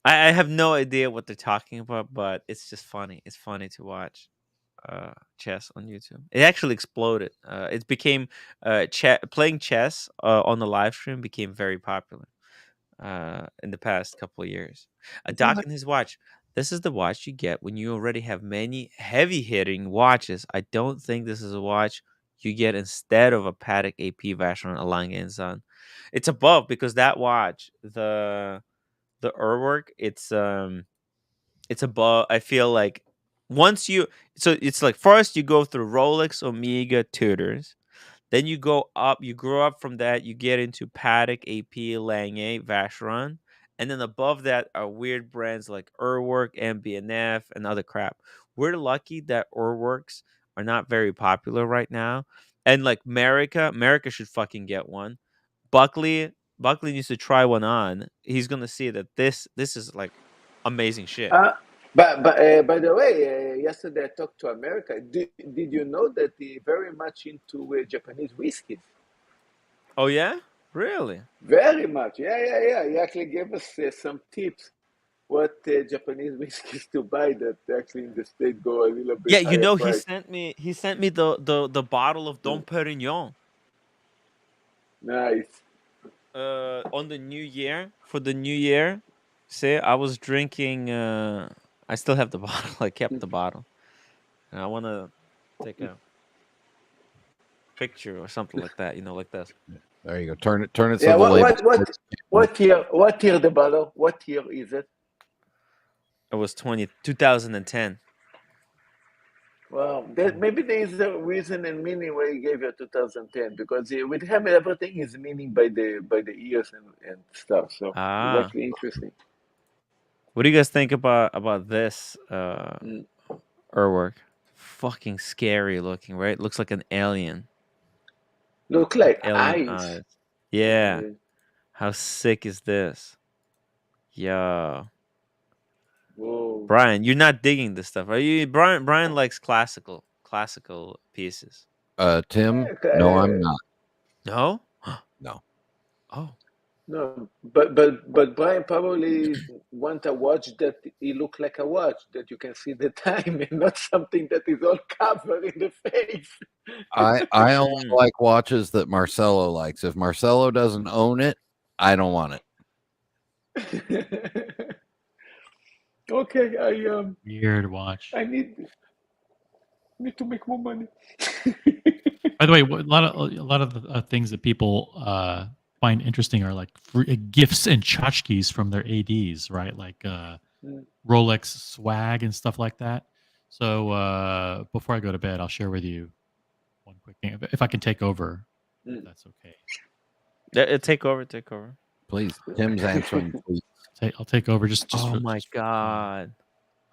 Speaker 1: I have no idea what they're talking about, but it's just funny. It's funny to watch chess on YouTube. It actually exploded. It became playing chess on the live stream became very popular in the past couple of years. Doc and his watch. This is the watch you get when you already have many heavy hitting watches. I don't think this is a watch you get instead of a Patek AP Vacheron A. Lange & Son. It's above because that watch, the Urwork, it's above. I feel like once you it's like first you go through Rolex, Omega, Tudors. Then you go up, you grow up from that, you get into Patek, AP, Lange, Vacheron, and then above that are weird brands like Urwork, MB&F, and other crap. We're lucky that Urworks are not very popular right now, and like America should fucking get one. Buckley needs to try one on. He's gonna see that this is like amazing shit.
Speaker 15: But by the way, yesterday I talked to America. Did you know that they're very much into Japanese whiskeys?
Speaker 1: Oh yeah, really?
Speaker 15: Very much. Yeah. He actually gave us some tips what Japanese whiskeys to buy that actually in the state go a little bit
Speaker 1: Yeah, you
Speaker 15: higher
Speaker 1: know,
Speaker 15: price.
Speaker 1: he sent me the bottle of Dom Perignon.
Speaker 15: Nice.
Speaker 1: On the new year, for the new year. See, I was drinking I still have the bottle. I kept the bottle. And I want to take a picture or something like that, like this.
Speaker 16: There you go. Turn it so
Speaker 15: Yeah,
Speaker 16: the label.
Speaker 15: what year the bottle? What year is it?
Speaker 1: It was 2010.
Speaker 15: Well, maybe there is a reason and meaning why he gave you 2010 because with him everything is meaning by the years and stuff. So it's actually interesting.
Speaker 1: What do you guys think about this Urwork? Fucking scary looking, right? Looks like an alien.
Speaker 15: Look like
Speaker 1: alien
Speaker 15: eyes.
Speaker 1: Yeah. How sick is this? Yeah.
Speaker 15: Whoa.
Speaker 1: Brian, you're not digging this stuff, are you? Brian likes classical pieces.
Speaker 16: Tim, no, I'm not.
Speaker 1: No?
Speaker 16: No.
Speaker 1: Oh.
Speaker 15: No, but Brian probably want a watch that it look like a watch that you can see the time and not something that is all covered in the face.
Speaker 16: I only like watches that Marcelo likes. If Marcelo doesn't own it, I don't want it.
Speaker 15: Okay, I
Speaker 12: Weird watch.
Speaker 15: I need to make more money.
Speaker 12: By the way, a lot of the things that people find interesting are like gifts and tchotchkes from their ads, right? Like Rolex swag and stuff like that. So before I go to bed, I'll share with you one quick thing. If I can take over, if that's okay.
Speaker 1: Yeah, take over.
Speaker 16: Please, Tim's answering. Please.
Speaker 12: I'll take over. Just
Speaker 1: oh
Speaker 12: for,
Speaker 1: my
Speaker 12: just
Speaker 1: god.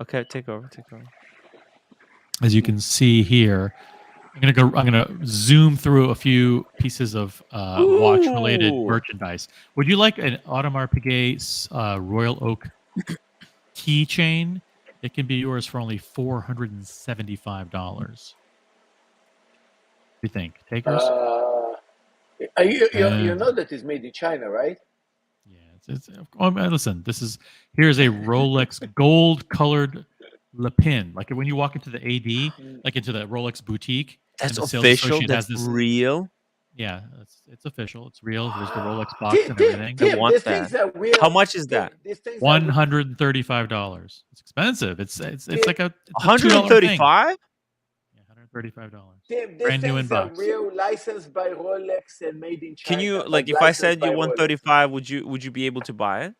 Speaker 1: Okay, take over.
Speaker 12: as you can see here, I'm gonna zoom through a few pieces of watch-related
Speaker 1: Ooh.
Speaker 12: merchandise. Would you like an Audemars Piguet Royal Oak keychain? It can be yours for only $475. What do you think? Takers?
Speaker 15: You know that it's made in China, right?
Speaker 12: Listen, here's a Rolex gold-colored Le Pin. Like when you walk into the AD, like into the Rolex boutique,
Speaker 1: That's
Speaker 12: and the sales
Speaker 1: official.
Speaker 12: associate has
Speaker 1: That's
Speaker 12: this.
Speaker 1: real.
Speaker 12: Yeah, it's official. It's real. Here's the Rolex box and everything.
Speaker 1: I want
Speaker 15: these
Speaker 1: that.
Speaker 15: things are real.
Speaker 1: How much is that?
Speaker 15: These things are
Speaker 12: $135. It's expensive. It's like a
Speaker 1: $135.
Speaker 12: $2 thing. $135.
Speaker 15: Tim, these
Speaker 12: Brand new in
Speaker 15: things are
Speaker 12: box.
Speaker 15: real, licensed by Rolex and made in China.
Speaker 1: Can you
Speaker 15: but
Speaker 1: if I
Speaker 15: licensed
Speaker 1: said you
Speaker 15: by Rolex.
Speaker 1: 135, would you be able to buy it?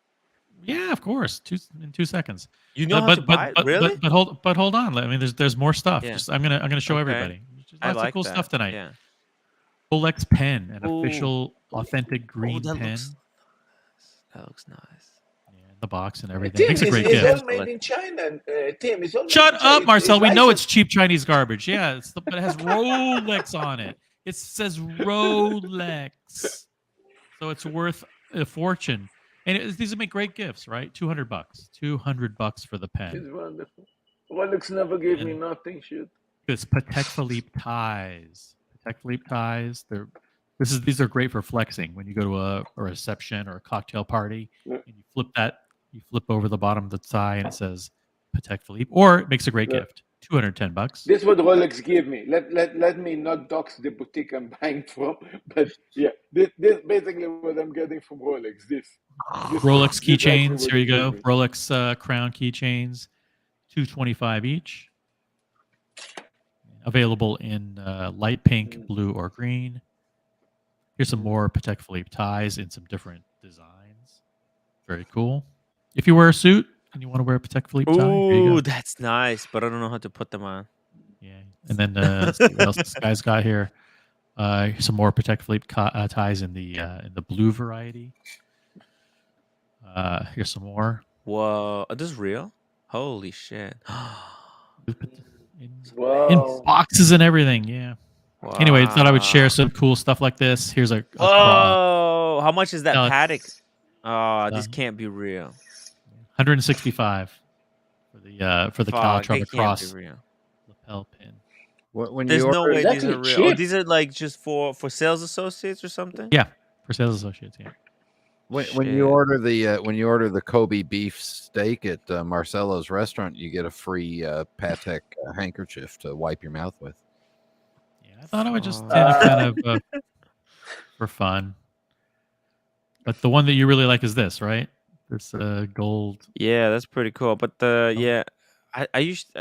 Speaker 12: Yeah, of course. In 2 seconds.
Speaker 1: You know how to buy it, really?
Speaker 12: But hold on. I mean, there's more stuff.
Speaker 1: Yeah.
Speaker 12: Just I'm gonna show
Speaker 1: Okay.
Speaker 12: everybody.
Speaker 1: I
Speaker 12: Lots
Speaker 1: like
Speaker 12: of cool
Speaker 1: that.
Speaker 12: stuff tonight.
Speaker 1: Yeah.
Speaker 12: Rolex pen, an
Speaker 1: Ooh.
Speaker 12: official, authentic green
Speaker 1: that
Speaker 12: pen.
Speaker 1: That looks nice.
Speaker 12: Yeah, the box and everything.
Speaker 15: Tim,
Speaker 12: Makes a great
Speaker 15: it's
Speaker 12: gift.
Speaker 15: all made in China. Tim, it's all
Speaker 12: Shut
Speaker 15: made in
Speaker 12: up,
Speaker 15: China.
Speaker 12: Marcel.
Speaker 15: It's
Speaker 12: We know it's
Speaker 15: licensed.
Speaker 12: cheap Chinese garbage. Yeah, but it has Rolex on it. It says Rolex, so it's worth a fortune. And these would make great gifts, right? $200. $200 for the pen.
Speaker 15: It's wonderful. Rolex never gave me nothing. Shoot.
Speaker 12: This Patek Philippe ties. Patek Philippe ties. These are great for flexing when you go to a reception or a cocktail party, and you flip over the bottom of the tie, and it says Patek Philippe, or it makes a great gift. $210.
Speaker 15: This is what Rolex give me. Let me not dox the boutique I'm buying from, but yeah, this basically what I'm getting from Rolex. This
Speaker 12: Rolex
Speaker 15: this actually
Speaker 12: keychains.
Speaker 15: what
Speaker 12: Here you
Speaker 15: they
Speaker 12: go.
Speaker 15: give me.
Speaker 12: Rolex crown keychains, $225 each. Available in light pink, blue, or green. Here's some more Patek Philippe ties in some different designs. Very cool. If you wear a suit and you want to wear a Patek Philippe tie, here you go.
Speaker 1: Ooh, that's nice, but I don't know how to put them on.
Speaker 12: Yeah. And then let's see what else this guy's got here. Some more Patek Philippe ties in the blue variety. Here's some more.
Speaker 1: Whoa, are this real? Holy shit!
Speaker 12: In boxes and everything. Yeah.
Speaker 1: Wow.
Speaker 12: Anyway, thought I would share some cool stuff like this. Here's a
Speaker 1: Oh, how much is that
Speaker 12: No,
Speaker 1: paddock?
Speaker 12: it's-
Speaker 1: Oh, this can't be real.
Speaker 12: $165 for the
Speaker 1: Fuck,
Speaker 12: Caltrava
Speaker 1: they can't
Speaker 12: Cross
Speaker 1: be real.
Speaker 12: lapel pin.
Speaker 16: When
Speaker 1: There's
Speaker 16: you
Speaker 1: no
Speaker 16: order,
Speaker 1: way these
Speaker 15: Exactly,
Speaker 1: are real. Oh,
Speaker 15: cheap.
Speaker 1: these are like just for sales associates or something?
Speaker 12: Yeah, for sales associates. Yeah.
Speaker 16: when
Speaker 1: Shit.
Speaker 16: you order the Kobe beef steak at Marcelo's restaurant, you get a free Patek handkerchief to wipe your mouth with.
Speaker 12: Yeah, I thought I would just kind of for fun. But the one that you really like is this, right? This gold.
Speaker 1: Yeah, that's pretty cool. But yeah, I used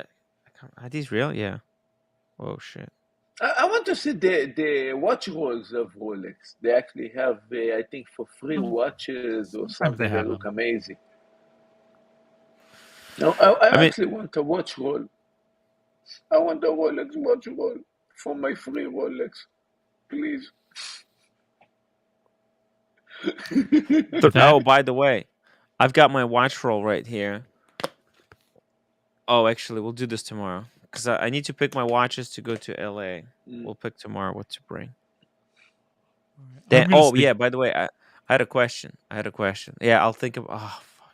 Speaker 1: are these real? Yeah. Oh shit.
Speaker 15: I want to see the watch rolls of Rolex. They actually have, I think, for free watches or something. They
Speaker 12: have
Speaker 15: look
Speaker 12: them.
Speaker 15: amazing. No, I
Speaker 1: mean-
Speaker 15: actually want a watch roll. I want a Rolex watch roll for my free Rolex, please.
Speaker 1: Oh, by the way, I've got my watch roll right here. Oh, actually, we'll do this tomorrow because I need to pick my watches to go to LA. We'll pick tomorrow what to bring. Then, yeah. By the way, I had a question. Yeah, I'll think of. Oh, fuck.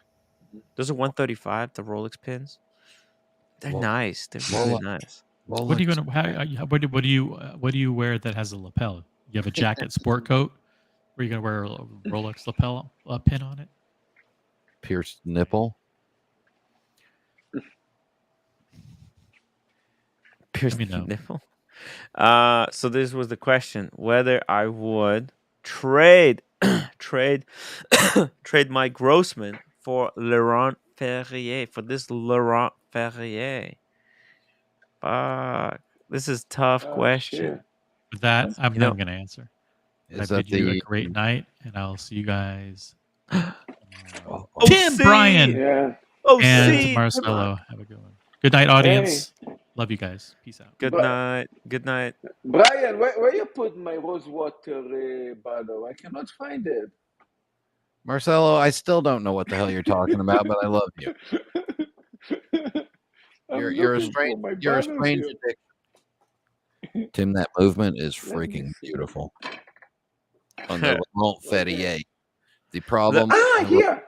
Speaker 1: Those are 135. The Rolex pins. They're nice. They're really nice.
Speaker 12: What are you gonna? What do you wear that has a lapel? You have a jacket, sport coat. Are you gonna wear a Rolex lapel pin on it?
Speaker 16: Pierced nipple.
Speaker 1: Pierced
Speaker 12: Let me know.
Speaker 1: nipple. So this was the question: whether I would trade trade Mike Grossman for Laurent Ferrier. For this Laurent Ferrier. Fuck. This is tough question.
Speaker 15: Shit.
Speaker 12: With that, I'm
Speaker 1: You know-
Speaker 12: not going to answer. But I
Speaker 16: Is that
Speaker 12: bid you a
Speaker 16: the
Speaker 12: great night, and I'll see you guys tomorrow.
Speaker 1: Oh,
Speaker 12: Tim,
Speaker 1: see.
Speaker 12: Brian,
Speaker 15: Yeah.
Speaker 1: Oh,
Speaker 12: and
Speaker 1: see.
Speaker 12: Marcelo. Have a good one. Good night, audience. Love you guys. Peace out.
Speaker 1: Good
Speaker 15: But
Speaker 1: night. Good night.
Speaker 15: Brian, where you put my rose water bottle? I cannot find it.
Speaker 16: Marcelo? I still don't know what the hell you're talking about, but I love you. You're a
Speaker 15: looking
Speaker 16: strange
Speaker 15: for my
Speaker 16: you're a
Speaker 15: bottles
Speaker 16: strange
Speaker 15: here.
Speaker 16: addiction. Tim, that movement is
Speaker 15: Let me
Speaker 16: freaking
Speaker 15: see.
Speaker 16: beautiful. On the Laurent Ferrier. The problem.
Speaker 15: Here.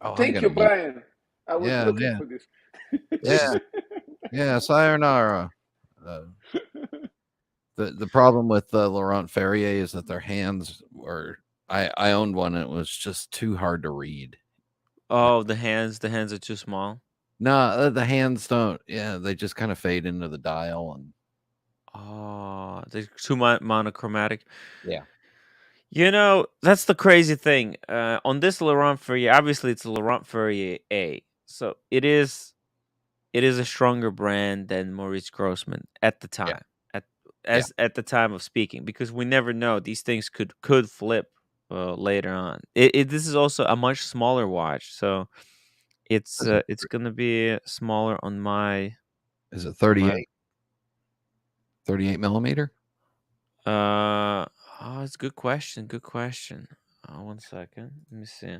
Speaker 16: Oh, I'm
Speaker 15: Thank
Speaker 16: gonna
Speaker 15: you,
Speaker 16: mute.
Speaker 15: Brian. I was
Speaker 16: Yeah,
Speaker 15: looking
Speaker 16: yeah,
Speaker 15: for this.
Speaker 16: yeah. Sayonara. The problem with Laurent Ferrier is that their hands were. I owned one. And it was just too hard to read.
Speaker 1: Oh, the hands are too small.
Speaker 16: No, the hands don't. Yeah, they just kind of fade into the dial, and
Speaker 1: Oh, they're too monochromatic.
Speaker 16: yeah.
Speaker 1: You know, that's the crazy thing. On this Laurent Ferrier, obviously it's a Laurent Ferrier A. So it is a stronger brand than Maurice Grossman at the time. At the time of speaking, because we never know. These things could flip later on. This is also a much smaller watch, so it's gonna be smaller on my.
Speaker 16: Is it 38? 38 millimeter?
Speaker 1: Oh, it's a good question. Good question. 1 second. Let me see.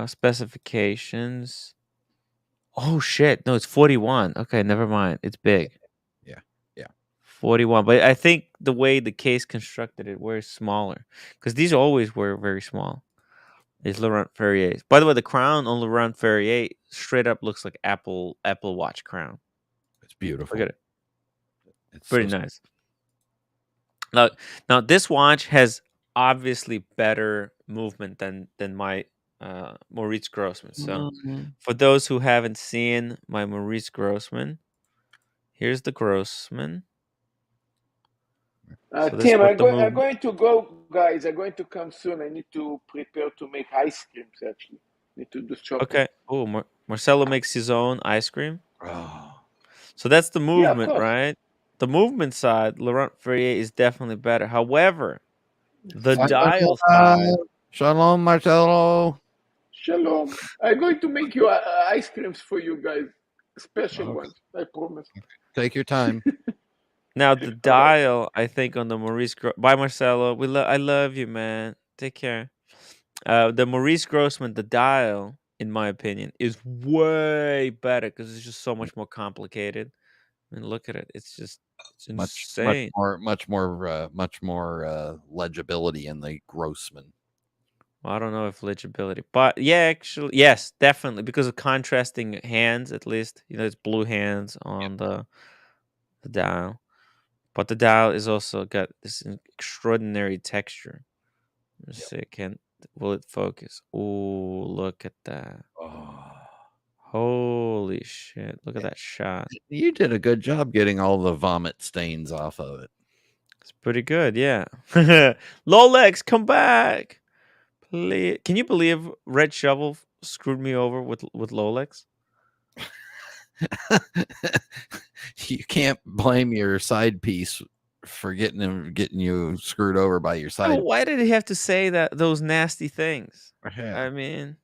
Speaker 1: Specifications. Oh shit! No, it's 41. Okay, never mind. It's big.
Speaker 16: Yeah.
Speaker 1: 41. But I think the way the case constructed it was smaller, because these always were very small. These Laurent Ferriers. By the way, the crown on Laurent Ferrier straight up looks like Apple Watch crown.
Speaker 16: It's beautiful.
Speaker 1: Look at it.
Speaker 16: It's
Speaker 1: Pretty
Speaker 16: so
Speaker 1: nice. Now this watch has obviously better movement than my Maurice Grossman. So for those who haven't seen my Maurice Grossman, here's the Grossman. So this is
Speaker 15: Tim,
Speaker 1: what
Speaker 15: I'm
Speaker 1: the
Speaker 15: going to go, guys. I'm going to come soon. I need to prepare to make ice creams, actually. Need to do shopping.
Speaker 1: Okay. Oh, Marcelo makes his own ice cream.
Speaker 16: Oh.
Speaker 1: So that's the
Speaker 15: Yeah, of
Speaker 1: movement,
Speaker 15: course.
Speaker 1: right? The movement side, Laurent Ferrier is definitely better. However, the dial side.
Speaker 16: Shalom, Marcelo.
Speaker 15: Shalom. I'm going to make you ice creams for you guys. Special ones, I promise.
Speaker 16: Take your time.
Speaker 1: Now the dial, I think on the Maurice by Marcelo. I love you, man. Take care. The Maurice Grossman, the dial, in my opinion, is way better because it's just so much more complicated. I mean, look at it. It's insane.
Speaker 16: much more legibility in the Grossman.
Speaker 1: Well, I don't know if legibility, but yeah, actually, yes, definitely because of contrasting hands. At least it's blue hands on the dial, but the dial is also got this extraordinary texture. Let's see, will it focus? Oh, look at that! Holy shit! Look at that shot.
Speaker 16: You did a good job getting all the vomit stains off of it.
Speaker 1: It's pretty good, yeah. Lolex, come back! Please. Can you believe Red Shovel screwed me over with Lolex?
Speaker 16: You can't blame your side piece for getting you screwed over by your side.
Speaker 1: Why did he have to say those nasty things?
Speaker 16: Yeah.
Speaker 1: I mean,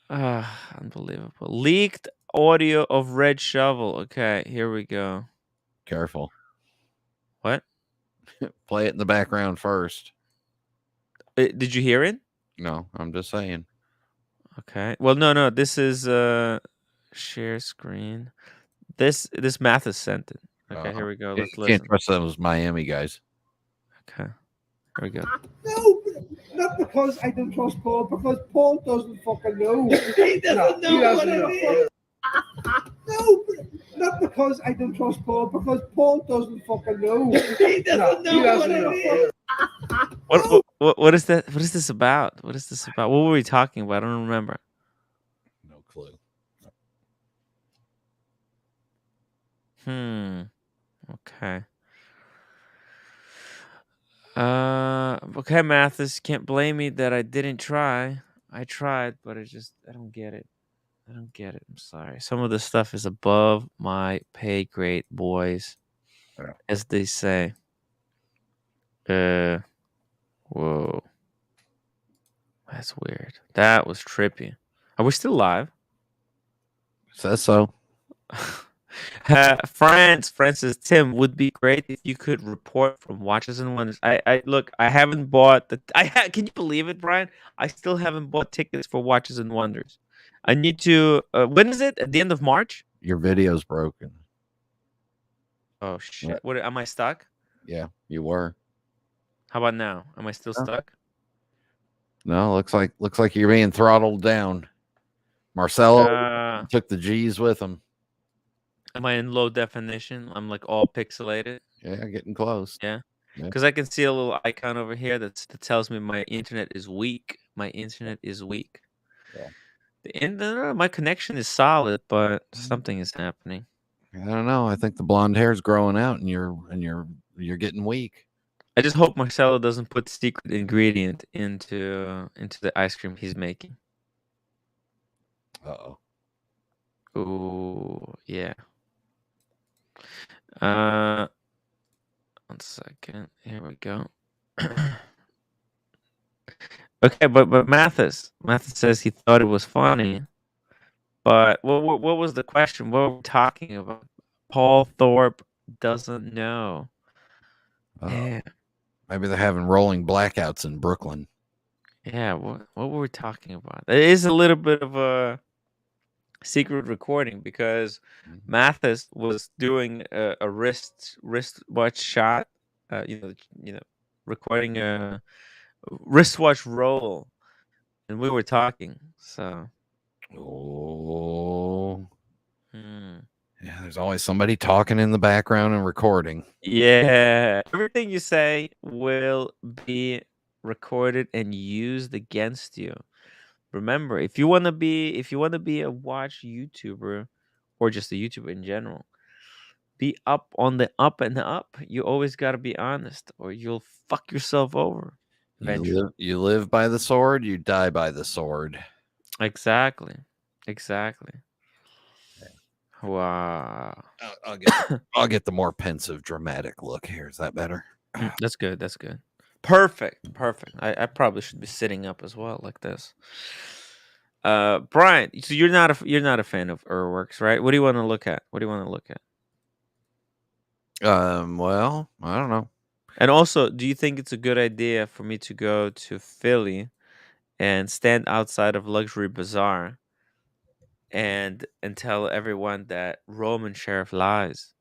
Speaker 1: unbelievable. Leaked audio of Red Shovel. Okay, here we go.
Speaker 16: Careful.
Speaker 1: What?
Speaker 16: Play it in the background first.
Speaker 1: Did you hear it?
Speaker 16: No, I'm just saying.
Speaker 1: Okay. Well, no. This is share screen. This Mathis sent it. Okay, here we go. Let's
Speaker 16: You
Speaker 1: listen.
Speaker 16: can't trust those Miami guys.
Speaker 1: Okay. Here we go.
Speaker 17: No, not because I don't trust Paul, because Paul doesn't fucking know. He doesn't know what it is. No, not because I don't trust Paul, because Paul doesn't fucking know. He doesn't know what it is.
Speaker 1: What is that? What is this about? What is this about? What were we talking about? I don't remember.
Speaker 16: No clue.
Speaker 1: Okay. Okay, Mathis, can't blame me that I didn't try. I tried, but I don't get it. I don't get it. I'm sorry. Some of this stuff is above my pay grade, boys, as they say. Whoa. That's weird. That was trippy. Are we still live?
Speaker 16: Says so.
Speaker 1: Francis Tim, would be great if you could report from Watches and Wonders. I look, I haven't bought can you believe it, Brian? I still haven't bought tickets for Watches and Wonders. I need to when is it? At the end of March?
Speaker 16: Your video's broken.
Speaker 1: Oh shit. What am I stuck?
Speaker 16: Yeah, you were.
Speaker 1: How about now? Am I still stuck?
Speaker 16: No, looks like you're being throttled down. Marcelo took the G's with him.
Speaker 1: Am I in low definition? I'm like all pixelated.
Speaker 16: Yeah, getting close.
Speaker 1: Yeah.
Speaker 16: Yeah.
Speaker 1: Because I can see a little icon over here that tells me my internet is weak. My internet is weak.
Speaker 16: Yeah.
Speaker 1: My connection is solid, but something is happening.
Speaker 16: I don't know. I think the blonde hair's growing out, and you're getting weak.
Speaker 1: I just hope Marcelo doesn't put secret ingredient into the ice cream he's making.
Speaker 16: Uh-oh.
Speaker 1: Oh yeah. 1 second. Here we go. Okay, but Mathis says he thought it was funny. But what was the question? What were we talking about? Paul Thorpe doesn't know. Yeah.
Speaker 16: Maybe they're having rolling blackouts in Brooklyn.
Speaker 1: Yeah, what were we talking about? It is a little bit of a secret recording because Mathis was doing a wristwatch shot, you know, recording a wristwatch roll, and we were talking. So,
Speaker 16: Yeah, there's always somebody talking in the background and recording.
Speaker 1: yeah, everything you say will be recorded and used against you. Remember, if you want to be a watch YouTuber or just a YouTuber in general, be up on the up and up. You always got to be honest or you'll fuck yourself over eventually.
Speaker 16: You live by the sword, you die by the sword.
Speaker 1: Exactly. Wow.
Speaker 16: I'll get the more pensive, dramatic look here. Is that better?
Speaker 1: That's good. Perfect. I probably should be sitting up as well like this. Brian, so you're not a fan of Urworks, right? What do you want to look at?
Speaker 16: Well, I don't know.
Speaker 1: And also, do you think it's a good idea for me to go to Philly and stand outside of Luxury Bazaar and tell everyone that Roman Sheriff lies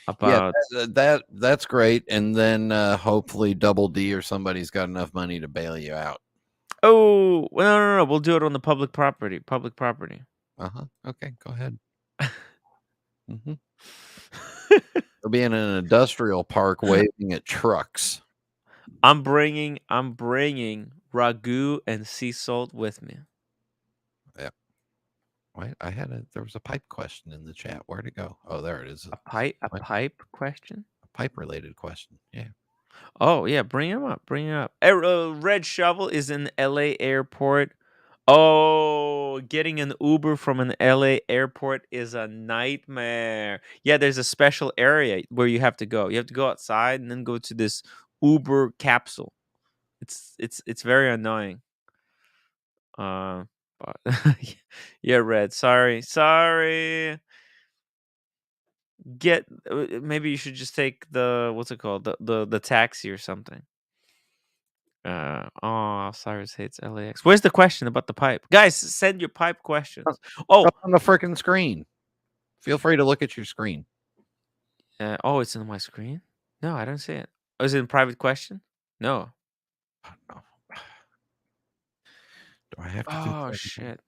Speaker 1: about?
Speaker 16: Yeah, that's great. And then hopefully Double D or somebody's got enough money to bail you out.
Speaker 1: Oh, well, no. We'll do it on the public property.
Speaker 16: Okay, go ahead. We'll be in an industrial park waving at trucks.
Speaker 1: I'm bringing ragu and sea salt with me.
Speaker 16: Yeah. Wait, there was a pipe question in the chat. Where'd it go? Oh, there it is.
Speaker 1: A pipe question?
Speaker 16: A pipe related question. Yeah.
Speaker 1: Oh, yeah, bring him up. Red Shovel is in LA airport. Oh, getting an Uber from an LA airport is a nightmare. Yeah, there's a special area where you have to go. You have to go outside and then go to this Uber capsule. It's very annoying. But yeah, Red. Sorry. Maybe you should just take the what's it called? The taxi or something. Cyrus hates LAX. Where's the question about the pipe? Guys, send your pipe questions. Oh,
Speaker 16: up on the freaking screen. Feel free to look at your screen.
Speaker 1: It's in my screen? No, I don't see it. Oh, is it in private question? No.
Speaker 16: No. Do I have to?
Speaker 1: Oh shit!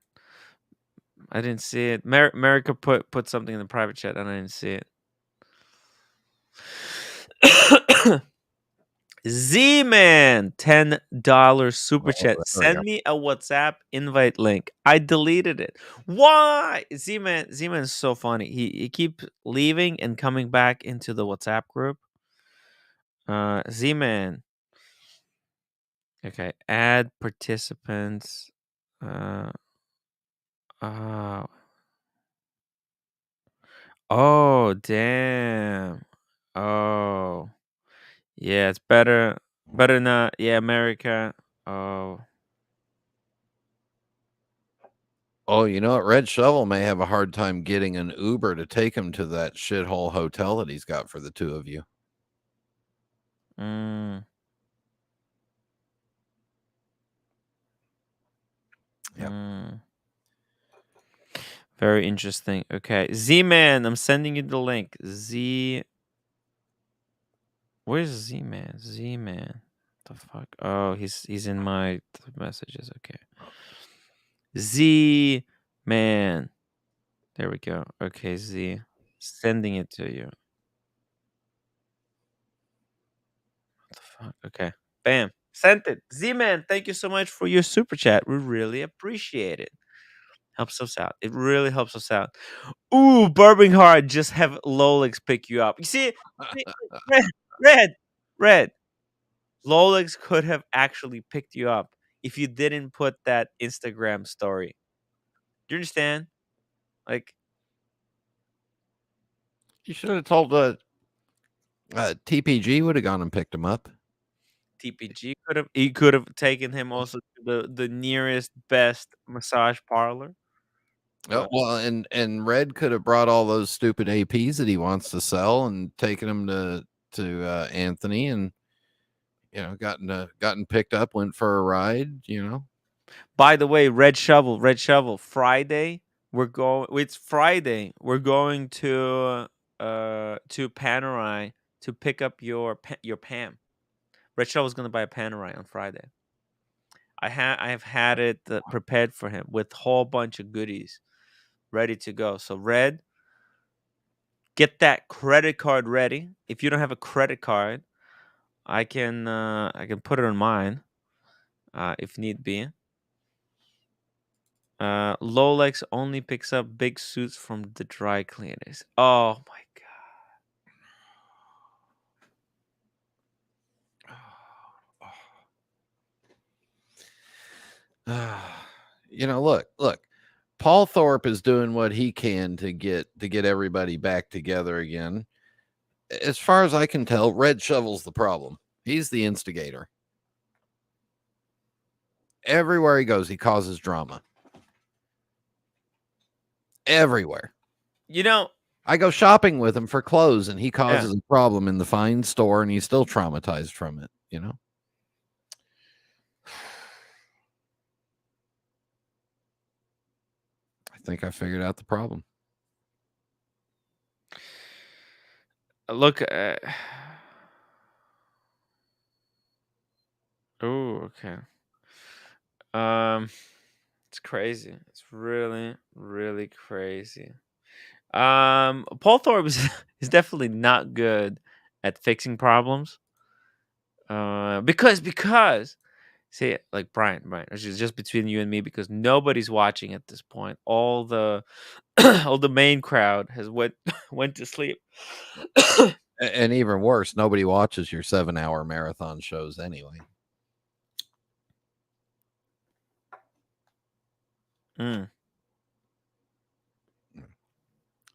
Speaker 1: I didn't see it. America put something in the private chat, and I didn't see it. Z-Man, $10 super chat. Send me a WhatsApp invite link. I deleted it. Why? Z-Man is so funny. He keeps leaving and coming back into the WhatsApp group. Z-Man. Okay, add participants. Uh, oh, damn. Oh, yeah, it's better not. Yeah, America. Oh,
Speaker 16: Oh, you know what? Red Shovel may have a hard time getting an Uber to take him to that shithole hotel that he's got for the two of you.
Speaker 1: mm,
Speaker 16: Yep.
Speaker 1: Very interesting. Okay, Z-Man, I'm sending you the link. Where's Z-Man? Z-Man. The fuck? Oh, he's in my messages. Okay. Z-Man. There we go. Okay, Z. Sending it to you. What the fuck? Okay. Bam. Sent it. Z-Man, thank you so much for your super chat. We really appreciate it. Helps us out. It really helps us out. Ooh, Bourbon Hard, just have Lolix pick you up. You see, red. Lolix could have actually picked you up if you didn't put that Instagram story. Do you understand? Like,
Speaker 16: You should have told TPG would have gone and picked him up.
Speaker 1: TPG could have taken him also to the nearest best massage parlor.
Speaker 16: Oh, well, and Red could have brought all those stupid APs that he wants to sell and taken them to Anthony, and gotten picked up, went for a ride.
Speaker 1: By the way, Red Shovel, Friday we're going. It's Friday. We're going to Panerai to pick up your Pam. Red Shovel's gonna buy a Panerai on Friday. I have had it prepared for him with a whole bunch of goodies ready to go. So Red, get that credit card ready. If you don't have a credit card, I can put it on mine if need be. Lolex only picks up big suits from the dry cleaners. Oh my
Speaker 16: Look. Paul Thorpe is doing what he can to get everybody back together again. As far as I can tell, Red Shovel's the problem. He's the instigator. Everywhere he goes, he causes drama. Everywhere.
Speaker 1: I
Speaker 16: go shopping with him for clothes, and he causes a problem in the fine store, and he's still traumatized from it. I think I figured out the problem.
Speaker 1: Look. Oh, okay. It's crazy. It's really, really crazy. Paul Thorpe is definitely not good at fixing problems. Because see, like Brian, which is just between you and me, because nobody's watching at this point. All the all the main crowd has went to sleep.
Speaker 16: And even worse, nobody watches your 7-hour marathon shows anyway.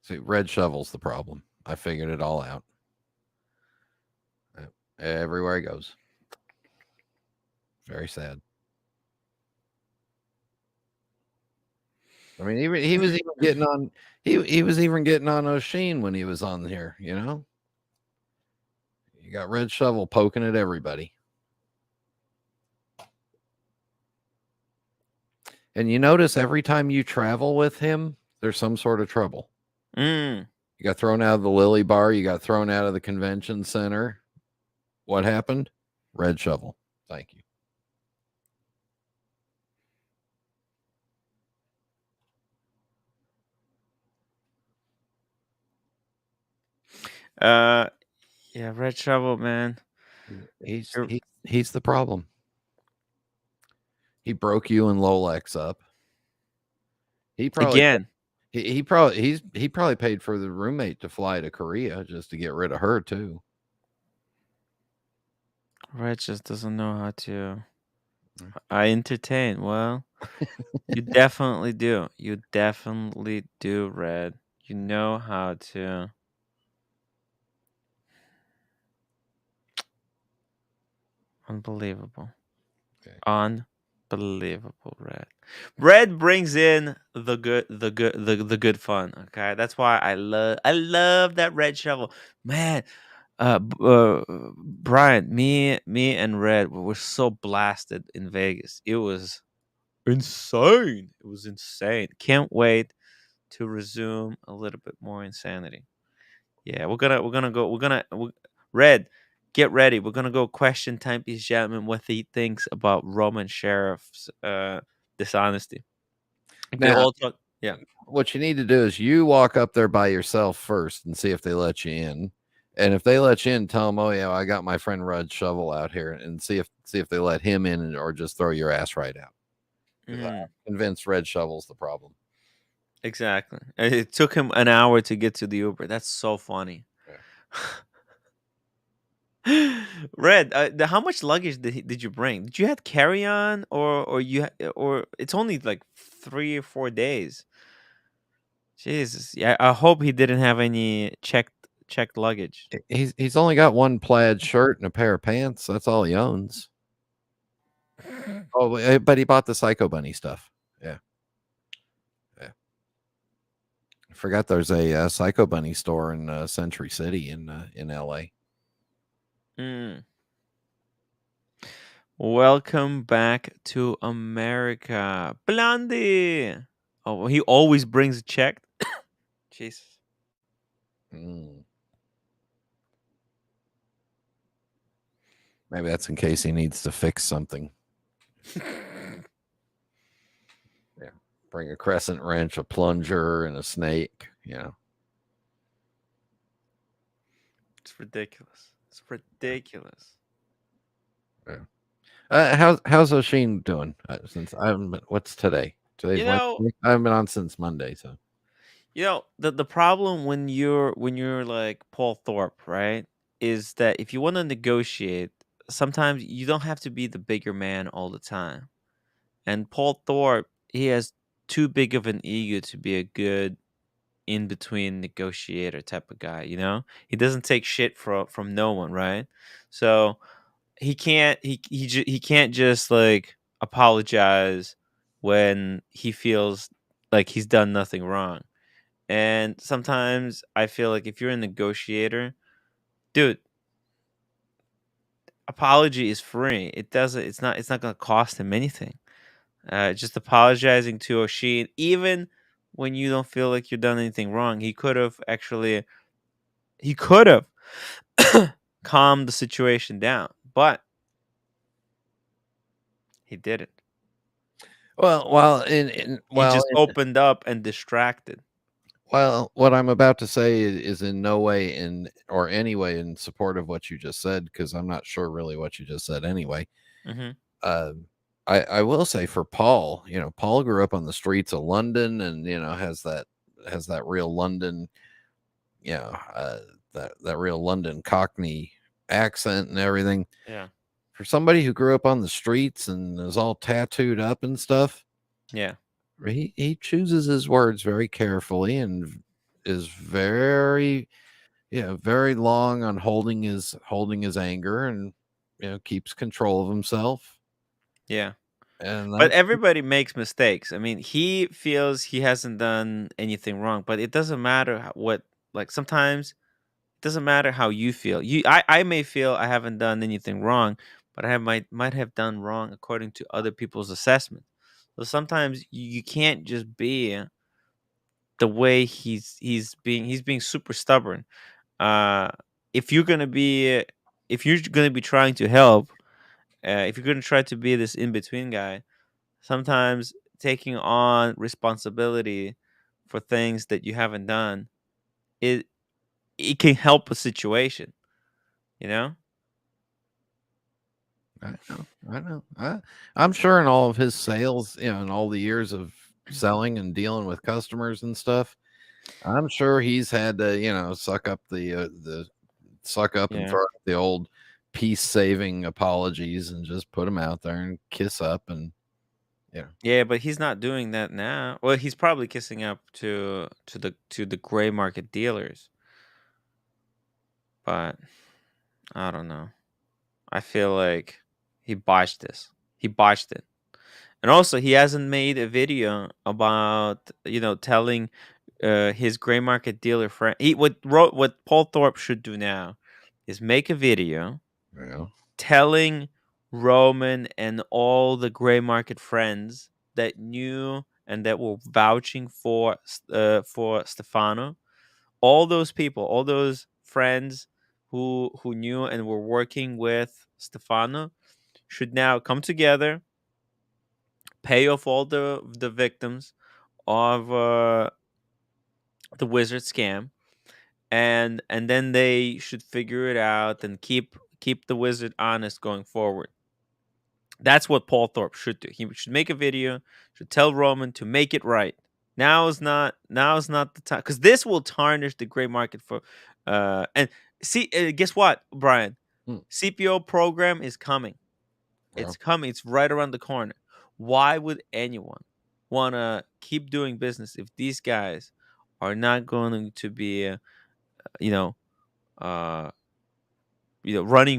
Speaker 16: See, Red Shovel's the problem. I figured it all out. Everywhere he goes. Very sad. I mean, he was even getting on. He was even getting on O'Sheen when he was on here. You got Red Shovel poking at everybody. And you notice every time you travel with him, there's some sort of trouble. You got thrown out of the Lily Bar. You got thrown out of the convention center. What happened? Red Shovel. Thank you.
Speaker 1: Yeah, Red Shovel, man.
Speaker 16: He's the problem. He broke you and Lolex up. He probably
Speaker 1: Again.
Speaker 16: He probably paid for the roommate to fly to Korea just to get rid of her too.
Speaker 1: Red just doesn't know how to. I entertain. Well, You definitely do. You definitely do, Red. You know how to. Unbelievable. Unbelievable, Red. Red brings in the good fun. Okay, that's why I love that Red shovel, man. Brian, me and Red were so blasted in Vegas. It was insane. It was insane. Can't wait to resume a little bit more insanity. Yeah, we're gonna go. Red, get ready. We're gonna go question time these gentlemen what he thinks about Roman sheriff's dishonesty. If they
Speaker 16: Now,
Speaker 1: all talk, yeah.
Speaker 16: what you need to do is you walk up there by yourself first and see if they let you in. And if they let you in, tell them, "Oh yeah, I got my friend Red Shovel out here," and see if they let him in, or just throw your ass right out. 'Cause I'm convinced Red Shovel's the problem.
Speaker 1: Exactly. It took him an hour to get to the Uber. That's so funny. Red, how much luggage did you bring? Did you have carry on, or it's only like 3 or 4 days? Jesus, yeah. I hope he didn't have any checked luggage.
Speaker 16: He's only got one plaid shirt and a pair of pants. That's all he owns. Oh, but he bought the Psycho Bunny stuff. Yeah. I forgot there's a Psycho Bunny store in Century City in LA.
Speaker 1: Welcome back to America, Blondie. Oh, he always brings a check. Jesus.
Speaker 16: Maybe that's in case he needs to fix something. Yeah, bring a crescent wrench, a plunger, and a snake.
Speaker 1: It's ridiculous. It's ridiculous.
Speaker 16: Yeah. How's O'Sheen doing? Since I haven't been, what's today? Today's Wednesday? I haven't been on since Monday. So
Speaker 1: the problem when you're like Paul Thorpe, right, is that if you want to negotiate, sometimes you don't have to be the bigger man all the time. And Paul Thorpe, he has too big of an ego to be a good in between negotiator type of guy. He doesn't take shit from no one, right? So he can't just like apologize when he feels like he's done nothing wrong. And sometimes I feel like if you're a negotiator, dude, apology is free. It's not going to cost him anything. Just apologizing to O'Sheen, even when you don't feel like you've done anything wrong. He could have calmed the situation down, but he didn't.
Speaker 16: He
Speaker 1: just opened up and distracted.
Speaker 16: Well, what I'm about to say is in no way or any way in support of what you just said, because I'm not sure really what you just said anyway. I will say for Paul, Paul grew up on the streets of London and, has that real London, that real London Cockney accent and everything.
Speaker 1: Yeah.
Speaker 16: For somebody who grew up on the streets and is all tattooed up and stuff.
Speaker 1: Yeah.
Speaker 16: He chooses his words very carefully and is very long on holding his anger and keeps control of himself.
Speaker 1: Yeah.
Speaker 16: But
Speaker 1: everybody makes mistakes. I mean, he feels he hasn't done anything wrong, but it doesn't matter sometimes it doesn't matter how you feel. I may feel I haven't done anything wrong, but I might have done wrong according to other people's assessment. So sometimes you can't just be the way he's being super stubborn. If you're gonna be trying to help, if you're gonna try to be this in between guy, sometimes taking on responsibility for things that you haven't done, it can help a situation.
Speaker 16: I know. I'm sure in all of his sales, in all the years of selling and dealing with customers and stuff, I'm sure he's had to, suck up and throw out the old peace saving apologies and just put them out there and kiss up and
Speaker 1: Yeah, but he's not doing that now. Well, he's probably kissing up to the gray market dealers. But I don't know. I feel like he botched this. He botched it. And also, he hasn't made a video about telling his gray market dealer friend. What Paul Thorpe should do now is make a video telling Roman and all the gray market friends that knew and that were vouching for Stefano. All those people, all those friends who knew and were working with Stefano should now come together, pay off all the victims of the wizard scam, and then they should figure it out and keep the wizard honest going forward. That's what Paul Thorpe should do. He should make a video, should tell Roman to make it right. Now is not the time, because this will tarnish the gray market for and see guess what, Brian? CPO program is coming. It's coming. It's right around the corner. Why would anyone want to keep doing business if these guys are not going to be running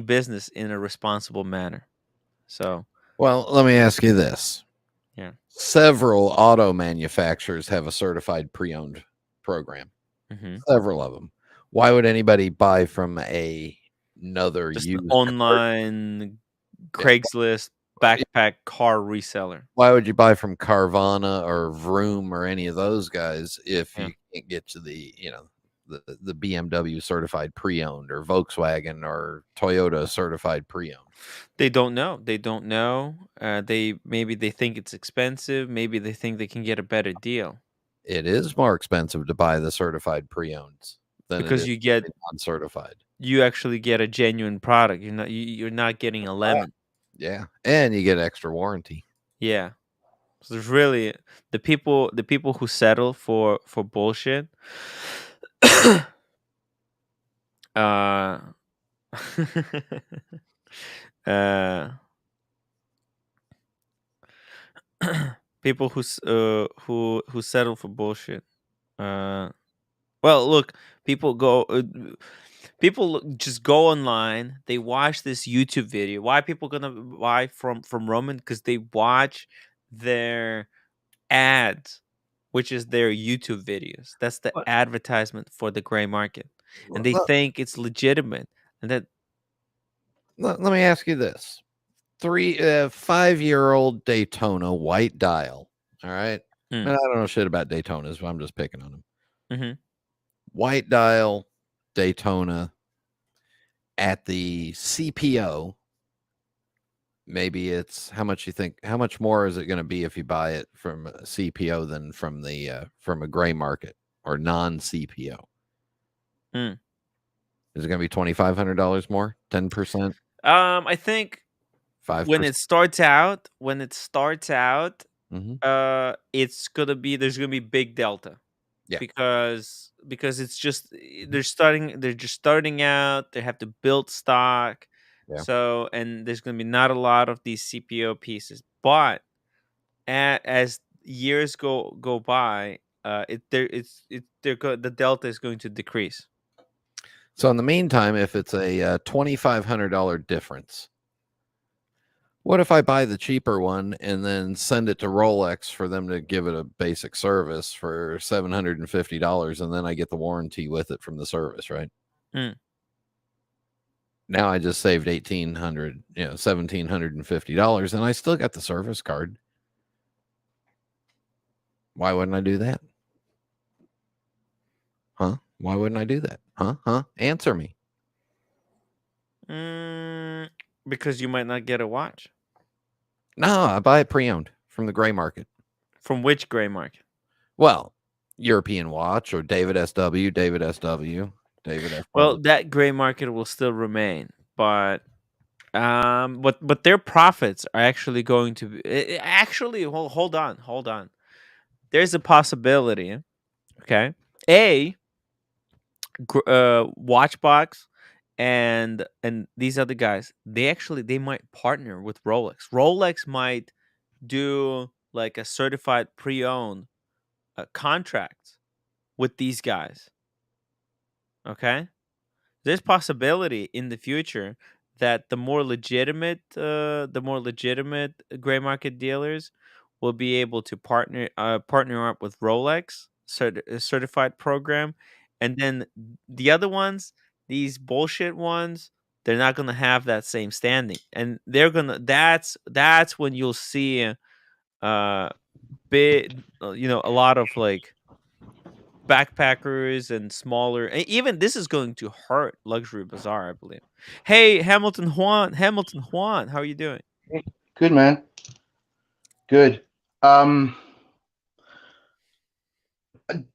Speaker 1: business in a responsible manner? So,
Speaker 16: well, let me ask you this.
Speaker 1: Yeah.
Speaker 16: Several auto manufacturers have a certified pre-owned program. Several of them. Why would anybody buy from another
Speaker 1: just
Speaker 16: used
Speaker 1: an online Craigslist backpack car reseller?
Speaker 16: Why would you buy from Carvana or Vroom or any of those guys if you can't get to the the BMW certified pre-owned or Volkswagen or Toyota certified pre-owned?
Speaker 1: They don't know. They don't know. Maybe they think it's expensive. Maybe they think they can get a better deal.
Speaker 16: It is more expensive to buy the certified pre-owns than
Speaker 1: because
Speaker 16: it is
Speaker 1: you get
Speaker 16: uncertified.
Speaker 1: You actually get a genuine product. You're not getting a lemon.
Speaker 16: Yeah, and you get extra warranty.
Speaker 1: Yeah. So there's really the people who settle for bullshit. uh people who settle for bullshit. Well, look, people just go online. They watch this YouTube video. Why people gonna buy from Roman? Because they watch their ads, which is their YouTube videos. That's the advertisement for the gray market, and they think it's legitimate. And that
Speaker 16: let me ask you this: 5-year-old Daytona white dial. All right, and I don't know shit about Daytonas, but I'm just picking on them. White dial Daytona at the CPO. Maybe it's how much you think? How much more is it going to be if you buy it from a CPO than from a gray market or non-CPO? Is it going to be $2,500 more? 10%?
Speaker 1: I think
Speaker 16: 5%.
Speaker 1: when it starts out, it's gonna be there's gonna be big delta.
Speaker 16: Yeah.
Speaker 1: Because it's just they're just starting out. They have to build stock.
Speaker 16: Yeah.
Speaker 1: So, and there's going to be not a lot of these CPO pieces, but as years go by, the delta is going to decrease.
Speaker 16: So in the meantime, if it's a $2,500 difference, what if I buy the cheaper one and then send it to Rolex for them to give it a basic service for $750, and then I get the warranty with it from the service, right? Now I just saved $1,750, and I still got the service card. Why wouldn't I do that? Huh? Why wouldn't I do that? Huh? Answer me.
Speaker 1: Because you might not get a watch.
Speaker 16: No, I buy it pre-owned from the gray market.
Speaker 1: From which gray market?
Speaker 16: Well, European Watch or David SW.
Speaker 1: Well, that gray market will still remain, but their profits are actually going to be hold on. There's a possibility, okay? Watchbox and these other guys, they might partner with Rolex. Rolex might do like a certified pre-owned contract with these guys. Okay, there's possibility in the future that the more legitimate gray market dealers will be able to partner up with Rolex certified program, and then the other ones, these bullshit ones, they're not gonna have that same standing, and they're gonna. That's when you'll see uh big, a lot of like backpackers and smaller. Even this is going to hurt luxury bazaar, I believe. Hey, Hamilton Juan, how are you doing?
Speaker 18: Good, man. Good. Um,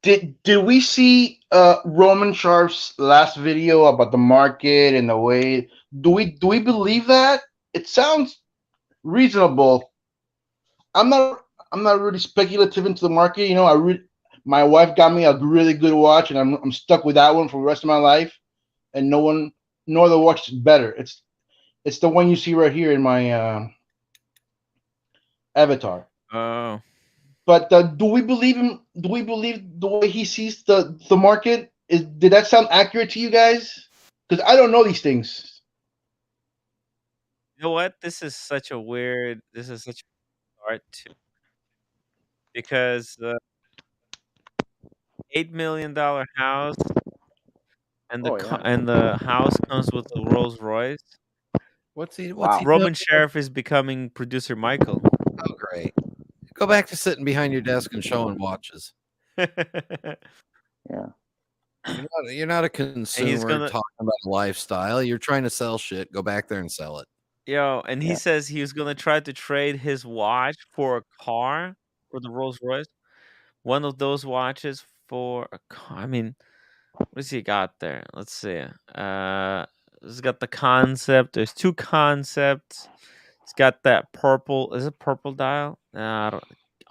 Speaker 18: did we see Roman Sharp's last video about the market and the way? Do we believe that? It sounds reasonable. I'm not really speculative into the market. You know, my wife got me a really good watch, and I'm stuck with that one for the rest of my life. And no other watch is better. It's the one you see right here in my avatar.
Speaker 1: Oh.
Speaker 18: But do we believe him? Do we believe the way he sees the market? Did that sound accurate to you guys? Because I don't know these things.
Speaker 1: You know what? This is such a art too, because $8 million house, and
Speaker 18: Oh yeah.
Speaker 1: the house comes with a Rolls Royce.
Speaker 16: What's he
Speaker 18: Wow.
Speaker 16: doing?
Speaker 1: Roman Sheriff is becoming producer Michael.
Speaker 16: Oh, great. Go back to sitting behind your desk and showing watches.
Speaker 18: Yeah.
Speaker 16: You're not a consumer
Speaker 1: gonna-
Speaker 16: talking about lifestyle. You're trying to sell shit. Go back there and sell it.
Speaker 1: Yo, and he
Speaker 18: Yeah.
Speaker 1: says he was gonna try to trade his watch for a car, for the Rolls Royce. One of those watches for a car. I mean, what does he got there? Let's see. He's got the concept. There's two concepts. He's got that purple. Is it purple dial? Nah,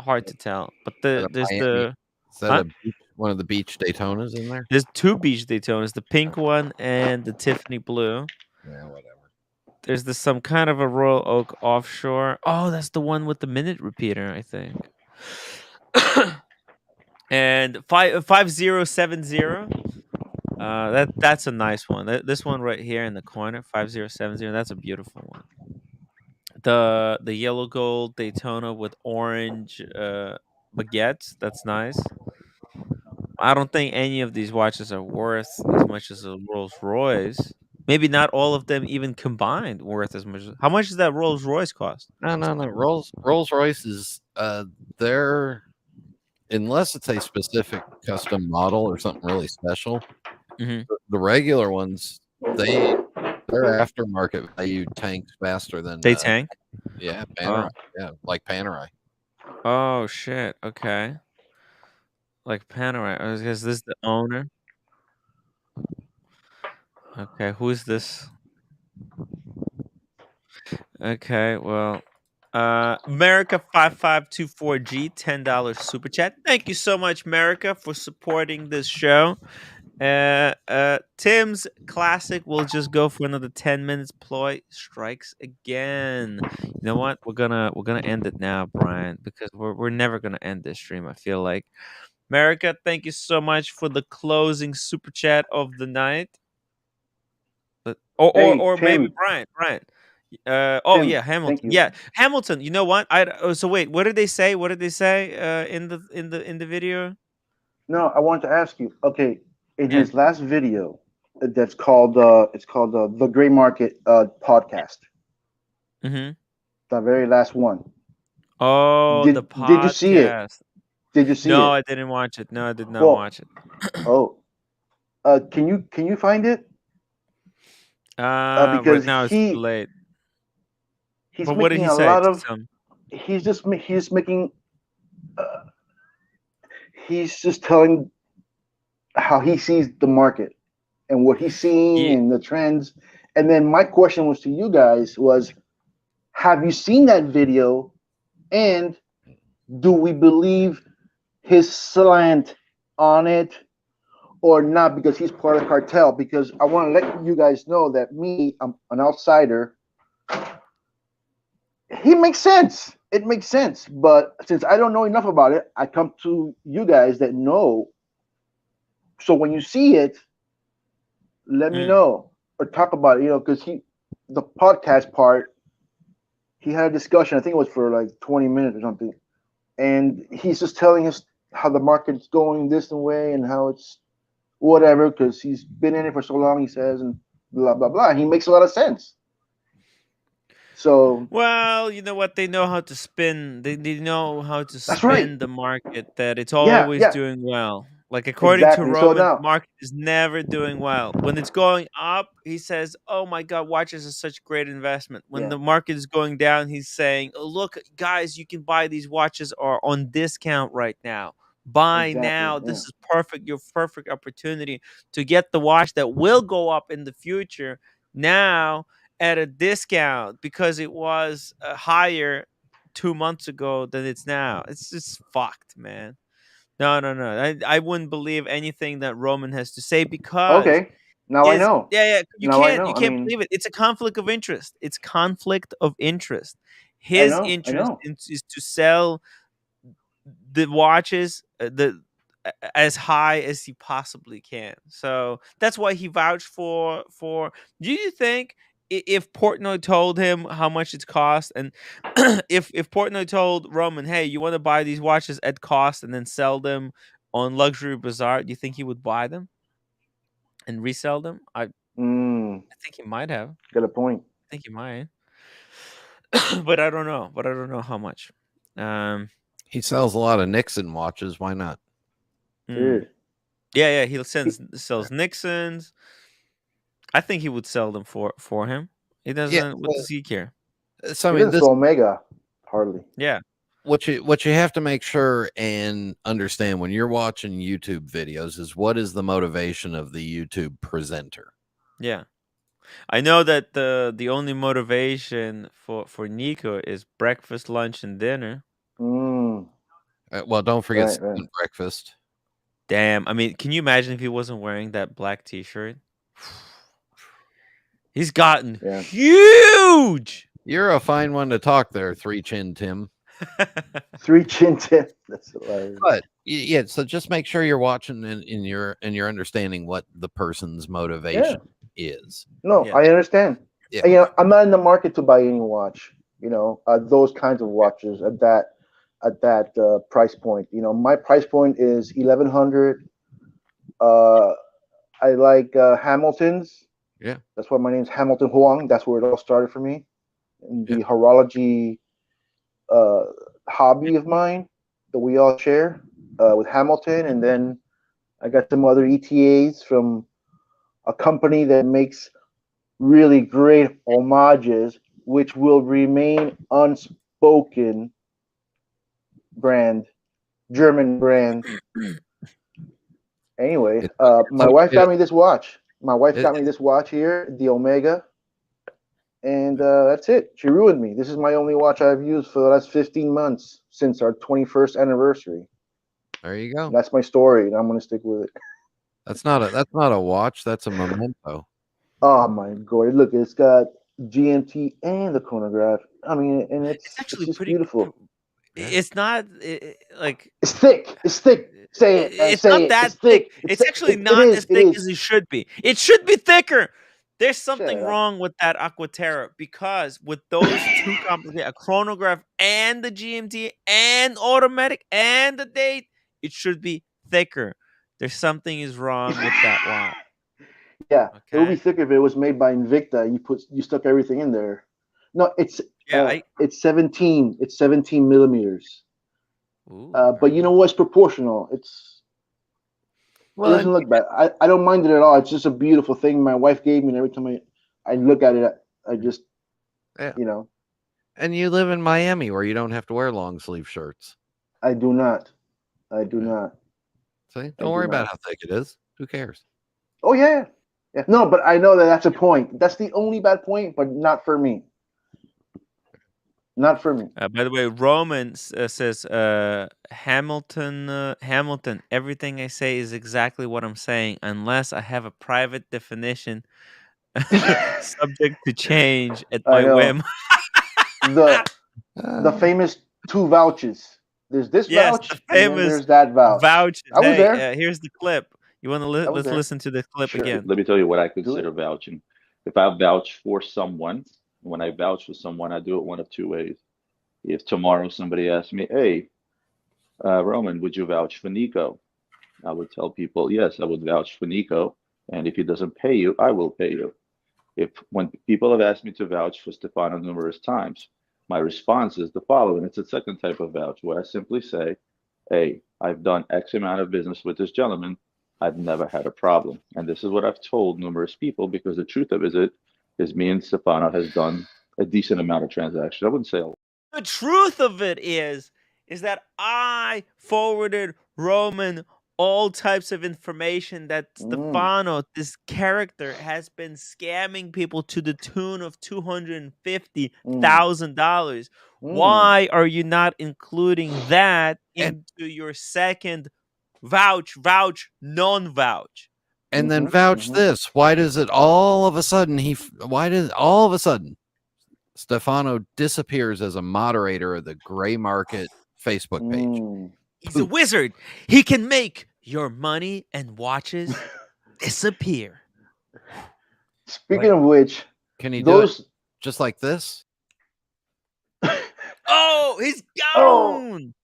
Speaker 1: hard to tell. But
Speaker 16: Is that a Miami? Is that one of the beach Daytonas in there?
Speaker 1: There's two beach Daytonas, the pink one and the Tiffany blue.
Speaker 16: Yeah, whatever.
Speaker 1: There's some kind of a Royal Oak offshore. Oh, that's the one with the minute repeater, I think. And 5070. That's a nice one. This one right here in the corner, 5070. That's a beautiful one. The yellow gold Daytona with orange baguettes. That's nice. I don't think any of these watches are worth as much as a Rolls Royce. Maybe not all of them even combined worth as much. How much does that Rolls Royce cost?
Speaker 16: No. Rolls Royce is they're, unless it's a specific custom model or something really special.
Speaker 1: Mhm.
Speaker 16: The regular ones, their aftermarket value tanks faster than
Speaker 1: They tank?
Speaker 16: Yeah, Panerai. Yeah, like Panerai.
Speaker 1: Oh shit. Okay. Like Panerai. Is this the owner? Okay, who is this? Okay, well, America 5524G, $10 super chat. Thank you so much, America, for supporting this show. Tim's classic will just go for another 10 minutes. Ploy strikes again. You know what? We're gonna end it now, Brian, because we're never gonna end this stream. I feel like. America, thank you so much for the closing super chat of the night. Or maybe
Speaker 18: Tim.
Speaker 1: Brian.
Speaker 18: Tim,
Speaker 1: yeah, Hamilton.
Speaker 18: thank you.
Speaker 1: Yeah, Hamilton. You know what? So wait, what did they say? What did they say in the video?
Speaker 18: No, I wanted to ask you. Okay, in
Speaker 1: Yeah.
Speaker 18: his last video, that's called the Gray Market podcast.
Speaker 1: Mm-hmm.
Speaker 18: The very last one.
Speaker 1: Oh, the podcast.
Speaker 18: Did you see it? Did you see it?
Speaker 1: No, I didn't watch it. No, I did not watch it.
Speaker 18: Can you find it?
Speaker 1: Right
Speaker 18: Because
Speaker 1: now it's too late.
Speaker 18: He's
Speaker 1: But what did
Speaker 18: making
Speaker 1: he
Speaker 18: a
Speaker 1: say?
Speaker 18: lot of.
Speaker 1: Some-
Speaker 18: He's just making. He's just telling how he sees the market and what he's seeing and the trends. And then my question was to you guys was, have you seen that video? And do we believe his slant on it or not? Because he's part of the cartel. Because I want to let you guys know that I'm an outsider. He makes sense. it makes sense. But since I don't know enough about it, I come to you guys that know. So when you see it, let me know or talk about it. Because the podcast part, he had a discussion. I think it was for like 20 minutes or something, and he's just telling us how the market's going this way and how it's whatever because he's been in it for so long. He says and blah blah blah. He makes a lot of sense. So
Speaker 1: Well, you know what? They know how to spin. They know how to
Speaker 18: that's right.
Speaker 1: spin the market that it's
Speaker 18: Yeah,
Speaker 1: always
Speaker 18: yeah,
Speaker 1: doing well. Like according to
Speaker 18: exactly. So
Speaker 1: Roman,
Speaker 18: now,
Speaker 1: market is never doing well. When it's going up, he says, "Oh my God, watches is such great investment." When
Speaker 18: yeah,
Speaker 1: the market is going down, he's saying, "Oh, look, guys, you can buy these watches are on discount right now. Buy
Speaker 18: exactly.
Speaker 1: now.
Speaker 18: Yeah.
Speaker 1: This is perfect. Your perfect opportunity to get the watch that will go up in the future now at a discount because it was higher 2 months ago than it's now." It's just fucked, man. No, no, no. I wouldn't believe anything that Roman has to say because
Speaker 18: Okay. Now I
Speaker 1: is
Speaker 18: know.
Speaker 1: yeah, yeah. You
Speaker 18: Now I
Speaker 1: can't
Speaker 18: know.
Speaker 1: you
Speaker 18: I
Speaker 1: can't
Speaker 18: mean,
Speaker 1: believe it. It's a conflict of interest. It's conflict of interest.
Speaker 18: I
Speaker 1: His
Speaker 18: know. I
Speaker 1: interest
Speaker 18: know.
Speaker 1: is to sell the watches as high as he possibly can. So that's why he vouched for. Do you think if Portnoy told him how much it's cost, and if Portnoy told Roman, "Hey, you want to buy these watches at cost and then sell them on Luxury Bazaar," do you think he would buy them and resell them? I think he might have.
Speaker 18: Got a point.
Speaker 1: I think he might, but I don't know. But I don't know how much. Um,
Speaker 16: He sells a lot of Nixon watches. Why not?
Speaker 1: Yeah, yeah. He sells Nixons. I think he would sell them for him. He
Speaker 16: Yeah.
Speaker 1: doesn't. What does he care?
Speaker 16: So I
Speaker 18: He
Speaker 16: mean,
Speaker 18: doesn't sell Omega hardly.
Speaker 1: Yeah.
Speaker 16: What you have to make sure and understand when you're watching YouTube videos is what is the motivation of the YouTube presenter.
Speaker 1: Yeah. I know that the only motivation for Nico is breakfast, lunch, and dinner.
Speaker 16: Well, don't forget
Speaker 18: Right.
Speaker 16: breakfast.
Speaker 1: Damn. I mean, can you imagine if he wasn't wearing that black T-shirt? He's gotten huge.
Speaker 16: You're a fine one to talk there, 3-Chin Tim.
Speaker 18: 3-Chin Tim. That's hilarious.
Speaker 16: But yeah, so just make sure you're watching in your understanding what the person's motivation is.
Speaker 18: No, I understand.
Speaker 16: Yeah.
Speaker 18: I'm not in the market to buy any watch. Those kinds of watches at that price point. My price point is 1,100. I like Hamiltons.
Speaker 16: Yeah.
Speaker 18: That's why my name's Hamilton Huang. That's where it all started for me. And the horology hobby of mine that we all share with Hamilton. And then I got some other ETAs from a company that makes really great homages, which will remain unspoken brand, German brand. Anyway, my wife got me this watch. My wife got me this watch here, the Omega. And that's it. She ruined me. This is my only watch I've used for the last 15 months since our 21st anniversary.
Speaker 16: There you go.
Speaker 18: That's my story, and I'm going to stick with it.
Speaker 16: That's not a watch. That's a memento.
Speaker 18: Oh my god! Look, it's got GMT and the chronograph. I mean, and it's
Speaker 1: actually
Speaker 18: just
Speaker 1: pretty.
Speaker 18: beautiful.
Speaker 1: It's not like
Speaker 18: it's thick. It's thick. Say it.
Speaker 1: It's
Speaker 18: say
Speaker 1: not
Speaker 18: it.
Speaker 1: that
Speaker 18: It's thick.
Speaker 1: It's actually
Speaker 18: it
Speaker 1: not
Speaker 18: is.
Speaker 1: as thick as it should be. It should be thicker. There's something
Speaker 18: Shut up.
Speaker 1: wrong with that Aquaterra because with those two complicated, a chronograph and the GMT and automatic and the date, it should be thicker. There's something is wrong with that watch.
Speaker 18: Yeah, it would be thicker if it was made by Invicta. You stuck everything in there. No, it's it's 17. It's 17 millimeters. But you know what's proportional? It doesn't look bad. I don't mind it at all. It's just a beautiful thing my wife gave me, and every time I look at it, I just
Speaker 16: And you live in Miami where you don't have to wear long sleeve shirts.
Speaker 18: I do not. I do not.
Speaker 16: See, don't worry about how thick it is. Who cares?
Speaker 18: Oh yeah. No, but I know that's a point. That's the only bad point, but not for me. Not for me.
Speaker 1: By the way, Roman says Hamilton. Everything I say is exactly what I'm saying, unless I have a private definition, subject to change at my whim.
Speaker 18: The famous two vouches. There's this
Speaker 1: Yes,
Speaker 18: vouch,
Speaker 1: the
Speaker 18: and then
Speaker 1: famous
Speaker 18: there's that vouch.
Speaker 1: vouches.
Speaker 18: I was
Speaker 1: Hey,
Speaker 18: there.
Speaker 1: here's the clip. You want to
Speaker 18: I was
Speaker 1: let's
Speaker 18: there.
Speaker 1: listen to the clip
Speaker 18: Sure.
Speaker 1: again.
Speaker 19: Let me tell you what I
Speaker 18: Do it.
Speaker 19: consider vouching. If I vouch for someone, when I vouch for someone, I do it one of two ways. If tomorrow somebody asks me, "Hey, Roman, would you vouch for Nico?" I would tell people, "Yes, I would vouch for Nico, and if he doesn't pay you, I will pay you." If when people have asked me to vouch for Stefano numerous times, my response is the following. It's a second type of vouch where I simply say, "Hey, I've done X amount of business with this gentleman. I've never had a problem." And this is what I've told numerous people because the truth of it is me and Stefano has done a decent amount of transactions. I wouldn't say a lot.
Speaker 1: The truth of it is that I forwarded Roman all types of information that Stefano, this character, has been scamming people to the tune of $250,000. Why are you not including that into your second vouch, non-vouch?
Speaker 16: And then vouch this. Why does it all of a sudden Stefano disappears as a moderator of the gray market Facebook page?
Speaker 1: He's a wizard. He can make your money and watches disappear.
Speaker 18: Speaking of which,
Speaker 16: can he do it just like this?
Speaker 1: Oh, he's gone.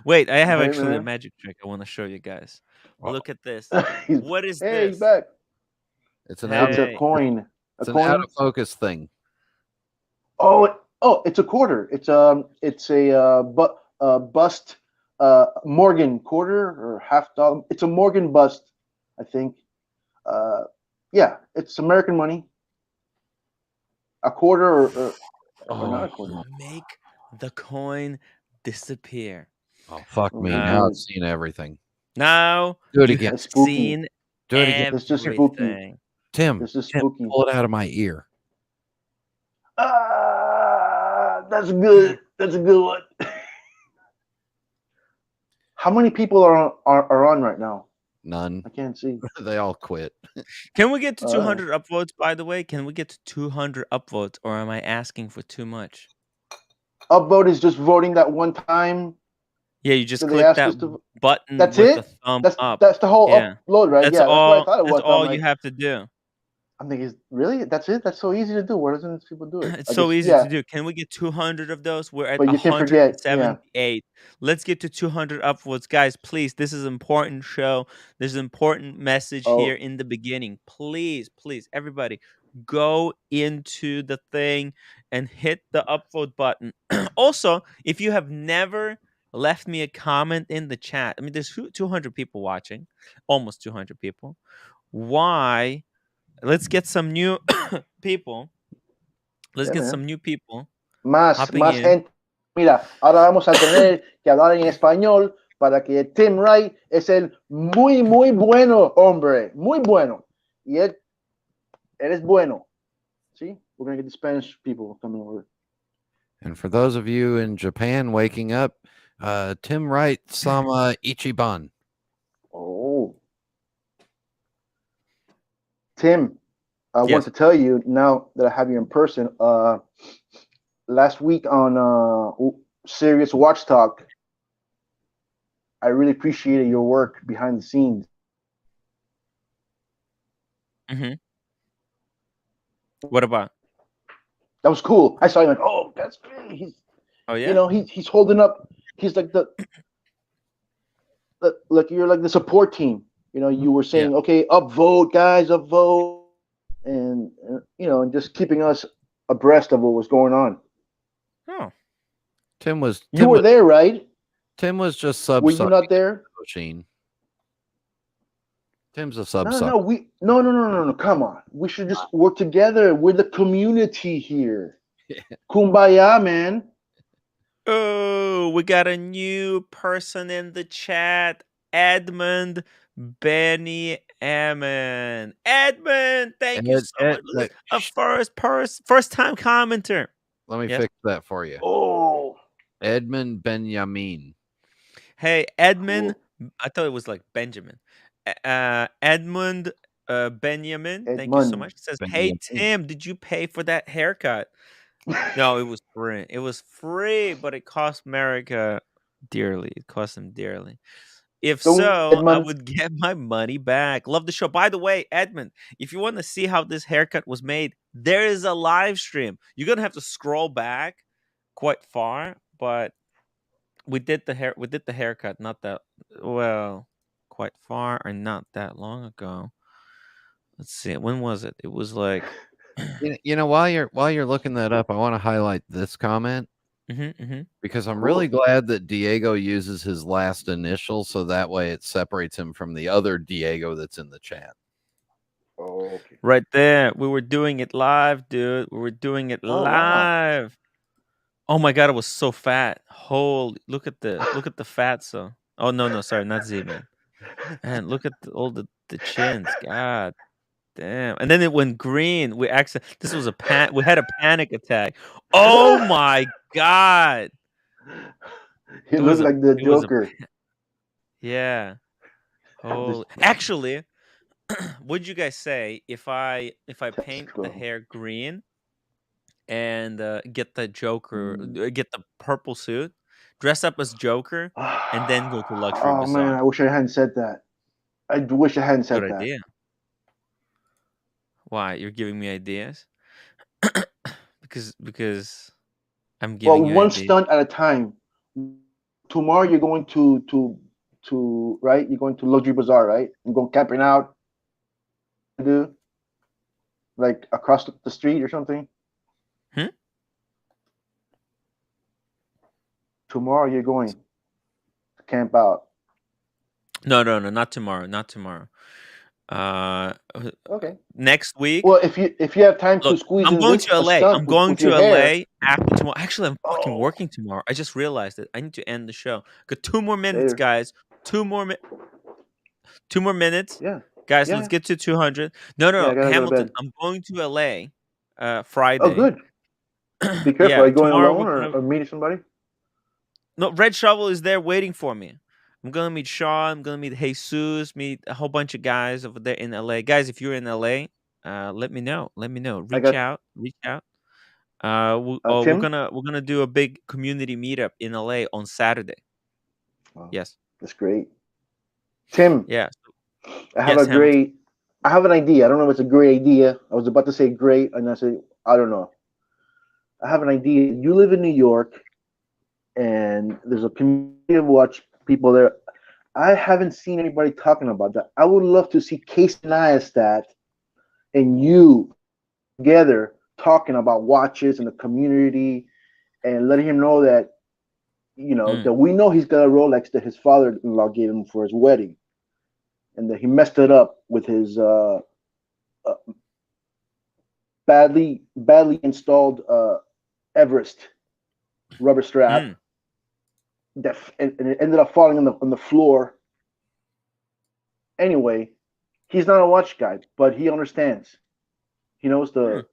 Speaker 1: Wait, I have actually a magic trick I want to show you guys. Look at this. What is this?
Speaker 18: He's back.
Speaker 16: It's an
Speaker 18: It's a coin.
Speaker 16: It's
Speaker 18: a
Speaker 16: an
Speaker 18: coin.
Speaker 16: out of focus thing.
Speaker 18: Oh, it's a quarter. It's a bust Morgan quarter or $50. It's a Morgan bust, I think. Yeah, it's American money. A quarter or not a quarter.
Speaker 1: Make the coin disappear.
Speaker 16: Oh, fuck me. Now I've seen everything.
Speaker 1: Now
Speaker 16: do it
Speaker 1: you
Speaker 16: again.
Speaker 1: have seen
Speaker 16: Do it again.
Speaker 18: It's just spooky.
Speaker 16: Tim,
Speaker 18: This is spooky.
Speaker 16: pull it out of my ear.
Speaker 18: That's good. That's a good one. How many people are on right now?
Speaker 16: None.
Speaker 18: I can't see.
Speaker 16: They all quit.
Speaker 1: Can we get to 200 upvotes, by the way? Can we get to 200 upvotes, or am I asking for too much?
Speaker 18: Upvote is just voting that one time.
Speaker 1: Yeah, you just click that button
Speaker 18: that's
Speaker 1: with
Speaker 18: it?
Speaker 1: the thumb
Speaker 18: That's,
Speaker 1: up.
Speaker 18: That's the whole upload, right?
Speaker 1: That's
Speaker 18: yeah,
Speaker 1: all,
Speaker 18: that's what I thought it was.
Speaker 1: That's all you have to do.
Speaker 18: I'm thinking, really? That's it? That's so easy to do. Why doesn't people do it?
Speaker 1: It's so easy to do. Can we get 200 of those? We're at
Speaker 18: But you can forget,
Speaker 1: 178. Let's get to 200 upvotes. Guys, please, this is an important show. There's an important message here in the beginning. Please, everybody, go into the thing and hit the upvote button. Also, if you have never left me a comment in the chat, I mean, there's 200 people watching, almost 200 people. Why? Let's get some new people. Let's get some new people.
Speaker 18: Más gente. Mira, ahora vamos a tener que hablar en español para que Tim Wright es el muy bueno hombre. Muy bueno. Y él es bueno. See? We're going to get the Spanish people coming over.
Speaker 16: And for those of you in Japan waking up, Tim Wright sama Ichiban.
Speaker 18: Oh. Tim, I want to tell you now that I have you in person. Last week on Serious Watch Talk, I really appreciated your work behind the scenes.
Speaker 1: What about?
Speaker 18: That was cool. I saw you like, oh, that's great. He's, you know, he's holding up. He's like like you're like the support team. You know, you were saying, okay, upvote, guys, upvote, and you know, and just keeping us abreast of what was going on.
Speaker 1: Oh,
Speaker 16: Tim was.
Speaker 18: You were there, right?
Speaker 16: Tim was just sub.
Speaker 18: Were you not there?
Speaker 16: Machine. Tim's a sub.
Speaker 18: No. Come on. We should just work together. We're the community here. Kumbaya, man.
Speaker 1: Oh, we got a new person in the chat. Edmund Benny Ammon. Edmund, thank you so much. A first time commenter.
Speaker 16: Let me fix that for you.
Speaker 18: Oh.
Speaker 16: Edmund Benjamin.
Speaker 1: Hey, Edmund. Cool. I thought it was like Benjamin. Edmund Benjamin. Thank you so much. It says, hey, Tim, did you pay for that haircut? No, it was free. It was free, but it cost America dearly. It cost them dearly. If
Speaker 18: Don't
Speaker 1: so, I
Speaker 18: Edmund.
Speaker 1: would get my money back. Love the show. By the way, Edmund, if you want to see how this haircut was made, there is a live stream. You're gonna have to scroll back quite far, but we did the haircut not that well, quite far or not that long ago. Let's see. When was it? It was like
Speaker 16: You know, while you're looking that up, I want to highlight this comment because I'm really glad that Diego uses his last initial, so that way it separates him from the other Diego that's in the chat.
Speaker 18: Oh, okay.
Speaker 1: Right there. We were doing it live, dude. We were doing it
Speaker 18: Oh, wow.
Speaker 1: live. Oh my god, it was so fat. Holy, look at the fat. So, oh no, sorry, not Z man. Man, look at all the chins. God damn. And then it went green. This was we had a panic attack. Oh my god.
Speaker 18: He looked like the
Speaker 1: It was a
Speaker 18: Joker.
Speaker 1: yeah. Holy. Actually, what'd you guys say if I paint the hair green and get the Joker, get the purple suit, dress up as Joker, and then go to Luxury
Speaker 18: Oh man,
Speaker 1: Bazaar?
Speaker 18: I wish I hadn't said that. I wish I hadn't said
Speaker 1: Good
Speaker 18: that.
Speaker 1: idea. Why? You're giving me ideas? because I'm
Speaker 18: Well,
Speaker 1: giving you
Speaker 18: one
Speaker 1: ideas.
Speaker 18: stunt at a time. Tomorrow you're going to right? You're going to Luxury Bazaar, right? You're going camping out. Do like across the street or something. Tomorrow you're going to camp out.
Speaker 1: No, not tomorrow. Not tomorrow.
Speaker 18: Okay.
Speaker 1: Next week.
Speaker 18: Well, if you have time to squeeze
Speaker 1: I'm
Speaker 18: in
Speaker 1: going
Speaker 18: this
Speaker 1: to
Speaker 18: a
Speaker 1: LA.
Speaker 18: stunt
Speaker 1: I'm going
Speaker 18: with
Speaker 1: to
Speaker 18: your hair.
Speaker 1: LA after tomorrow. Actually, I'm fucking working tomorrow. I just realized it. I need to end the show. Got 2 more minutes,
Speaker 18: Later.
Speaker 1: guys. 2 more minutes.
Speaker 18: Yeah.
Speaker 1: Guys,
Speaker 18: Yeah.
Speaker 1: let's get to 200. No,
Speaker 18: Yeah, I gotta go to
Speaker 1: Hamilton.
Speaker 18: bed.
Speaker 1: I'm going to LA Friday.
Speaker 18: Oh, good. Be careful.
Speaker 1: Yeah,
Speaker 18: Are you going
Speaker 1: tomorrow
Speaker 18: alone
Speaker 1: we're gonna
Speaker 18: or meeting somebody?
Speaker 1: No, Red Shovel is there waiting for me. I'm gonna meet Shaw. I'm gonna meet Jesus. Meet a whole bunch of guys over there in LA. Guys, if you're in LA, let me know. Let me know. Reach out. We're
Speaker 18: Tim?
Speaker 1: gonna do a big community meetup in LA on Saturday.
Speaker 18: Wow.
Speaker 1: Yes.
Speaker 18: That's great. Tim.
Speaker 1: Yeah.
Speaker 18: I have I have an idea. I don't know if it's a great idea. I was about to say great, and I said I don't know. I have an idea. You live in New York, and there's a community of watch people there. I haven't seen anybody talking about that. I would love to see Casey Neistat and you together talking about watches and the community, and letting him know that that we know he's got a Rolex that his father-in-law gave him for his wedding, and that he messed it up with his badly installed Everest rubber strap that and it ended up falling on the floor. Anyway, he's not a watch guy, but he understands. He knows and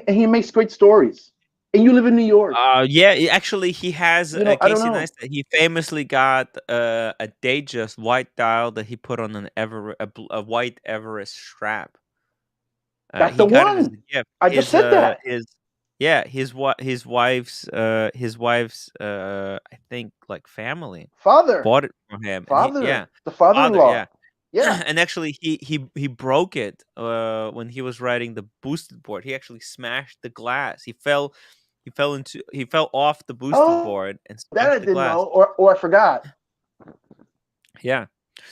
Speaker 18: he makes great stories. And you live in New York.
Speaker 1: Yeah, actually, he has
Speaker 18: I don't
Speaker 1: Casey
Speaker 18: know.
Speaker 1: Neistat. He famously got a Datejust white dial that he put on a white Everest strap.
Speaker 18: That's
Speaker 1: He
Speaker 18: the
Speaker 1: got it as a
Speaker 18: one.
Speaker 1: gift.
Speaker 18: I just said that.
Speaker 1: His wife's I think like family
Speaker 18: Father
Speaker 1: bought it for him. And
Speaker 18: the father-in-law.
Speaker 1: yeah.
Speaker 18: Yeah.
Speaker 1: And actually he broke it when he was riding the boosted board. He actually smashed the glass. He fell off the boosted board and
Speaker 18: That I
Speaker 1: smashed the
Speaker 18: didn't
Speaker 1: glass.
Speaker 18: know, or I forgot.
Speaker 1: Yeah.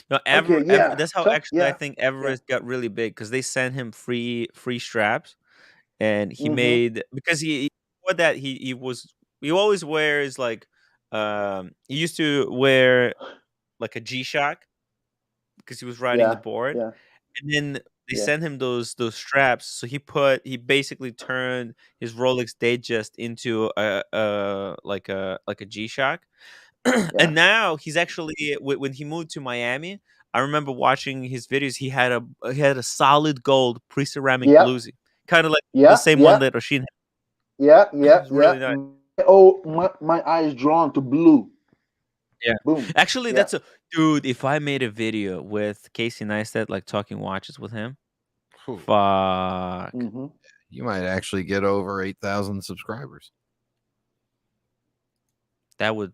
Speaker 1: No,
Speaker 18: Okay, yeah.
Speaker 1: that's how
Speaker 18: So,
Speaker 1: actually I
Speaker 18: yeah.
Speaker 1: think Everest got really big because they sent him free straps, and he
Speaker 18: Mhm.
Speaker 1: made because he before that he always wears like he used to wear like a G-Shock because he was riding the board,
Speaker 18: Yeah.
Speaker 1: and then they
Speaker 18: Yeah.
Speaker 1: sent him those straps. So he basically turned his Rolex Datejust into like a G-Shock.
Speaker 18: Yeah.
Speaker 1: And now he's actually when he moved to Miami, I remember watching his videos. He had a solid gold pre-ceramic
Speaker 18: Yep.
Speaker 1: bluesy, kind of like the
Speaker 18: Yeah.
Speaker 1: same
Speaker 18: Yeah.
Speaker 1: one that Oshin had.
Speaker 18: Yeah. Yeah.
Speaker 1: It's really nice.
Speaker 18: My eye is drawn to blue.
Speaker 1: Yeah.
Speaker 18: Boom.
Speaker 1: Actually,
Speaker 18: Yeah.
Speaker 1: dude. If I made a video with Casey Neistat, like talking watches with him, fuck.
Speaker 18: Mm-hmm.
Speaker 16: you might actually get over 8,000 subscribers.
Speaker 1: That would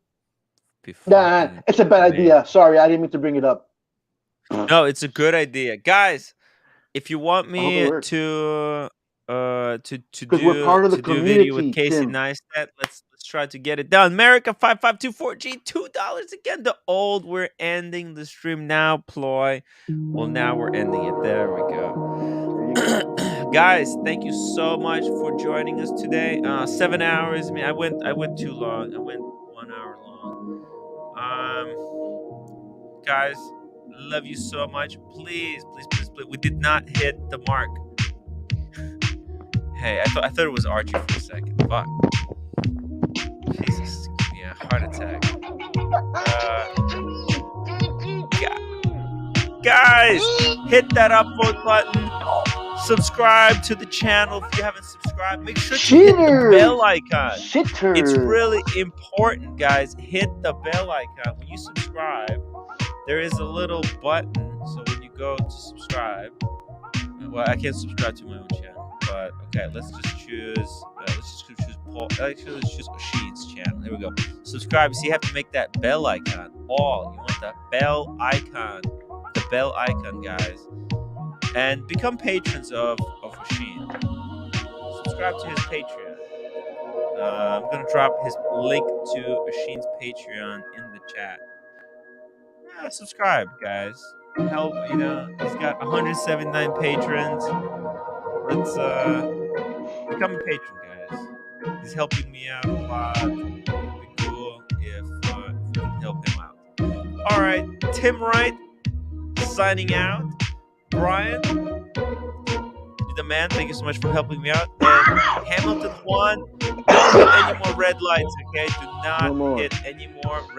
Speaker 1: be
Speaker 18: Nah,
Speaker 1: fucking
Speaker 18: it's a bad
Speaker 1: amazing.
Speaker 18: idea. Sorry, I didn't mean to bring it up.
Speaker 1: No, it's a good idea, guys. If you want
Speaker 18: I hope it
Speaker 1: me
Speaker 18: works.
Speaker 1: to
Speaker 18: Because we're part of the
Speaker 1: do a video with
Speaker 18: community,
Speaker 1: Casey
Speaker 18: Tim.
Speaker 1: Neistat, let's try to get it done. America 5524G, $2 again. The old, we're ending the stream now. Ploy. Well, now we're ending it. There we go. Guys, thank you so much for joining us today. 7 hours. I mean, I went too long. I went 1 hour long. Guys, love you so much. Please. We did not hit the mark. Hey, I thought it was Archie for a second. Fuck. Jesus, give me a heart attack. Guys, hit that upvote button. Subscribe to the channel if you haven't subscribed. Make sure to hit the bell icon. It's really important, guys. Hit the bell icon. When you subscribe, there is a little button. So when you go to subscribe, well, I can't subscribe to my own channel, but okay, let's just choose. Let's Paul. Actually, let's choose Osheen's channel. There we go. Subscribe. So you have to make that bell icon all. You want that bell icon. The bell icon, guys. And become patrons of Osheen. Subscribe to his Patreon. I'm going to drop his link to Osheen's Patreon in the chat. Yeah, subscribe, guys. Help, he's got 179 patrons. Let's become a patron, guys. He's helping me out a lot. It would be cool if we can help him out. All right, Tim Wright signing out. Brian, you're the man. Thank you so much for helping me out. And Hamilton 1, don't hit any more red lights, okay? Do not hit any more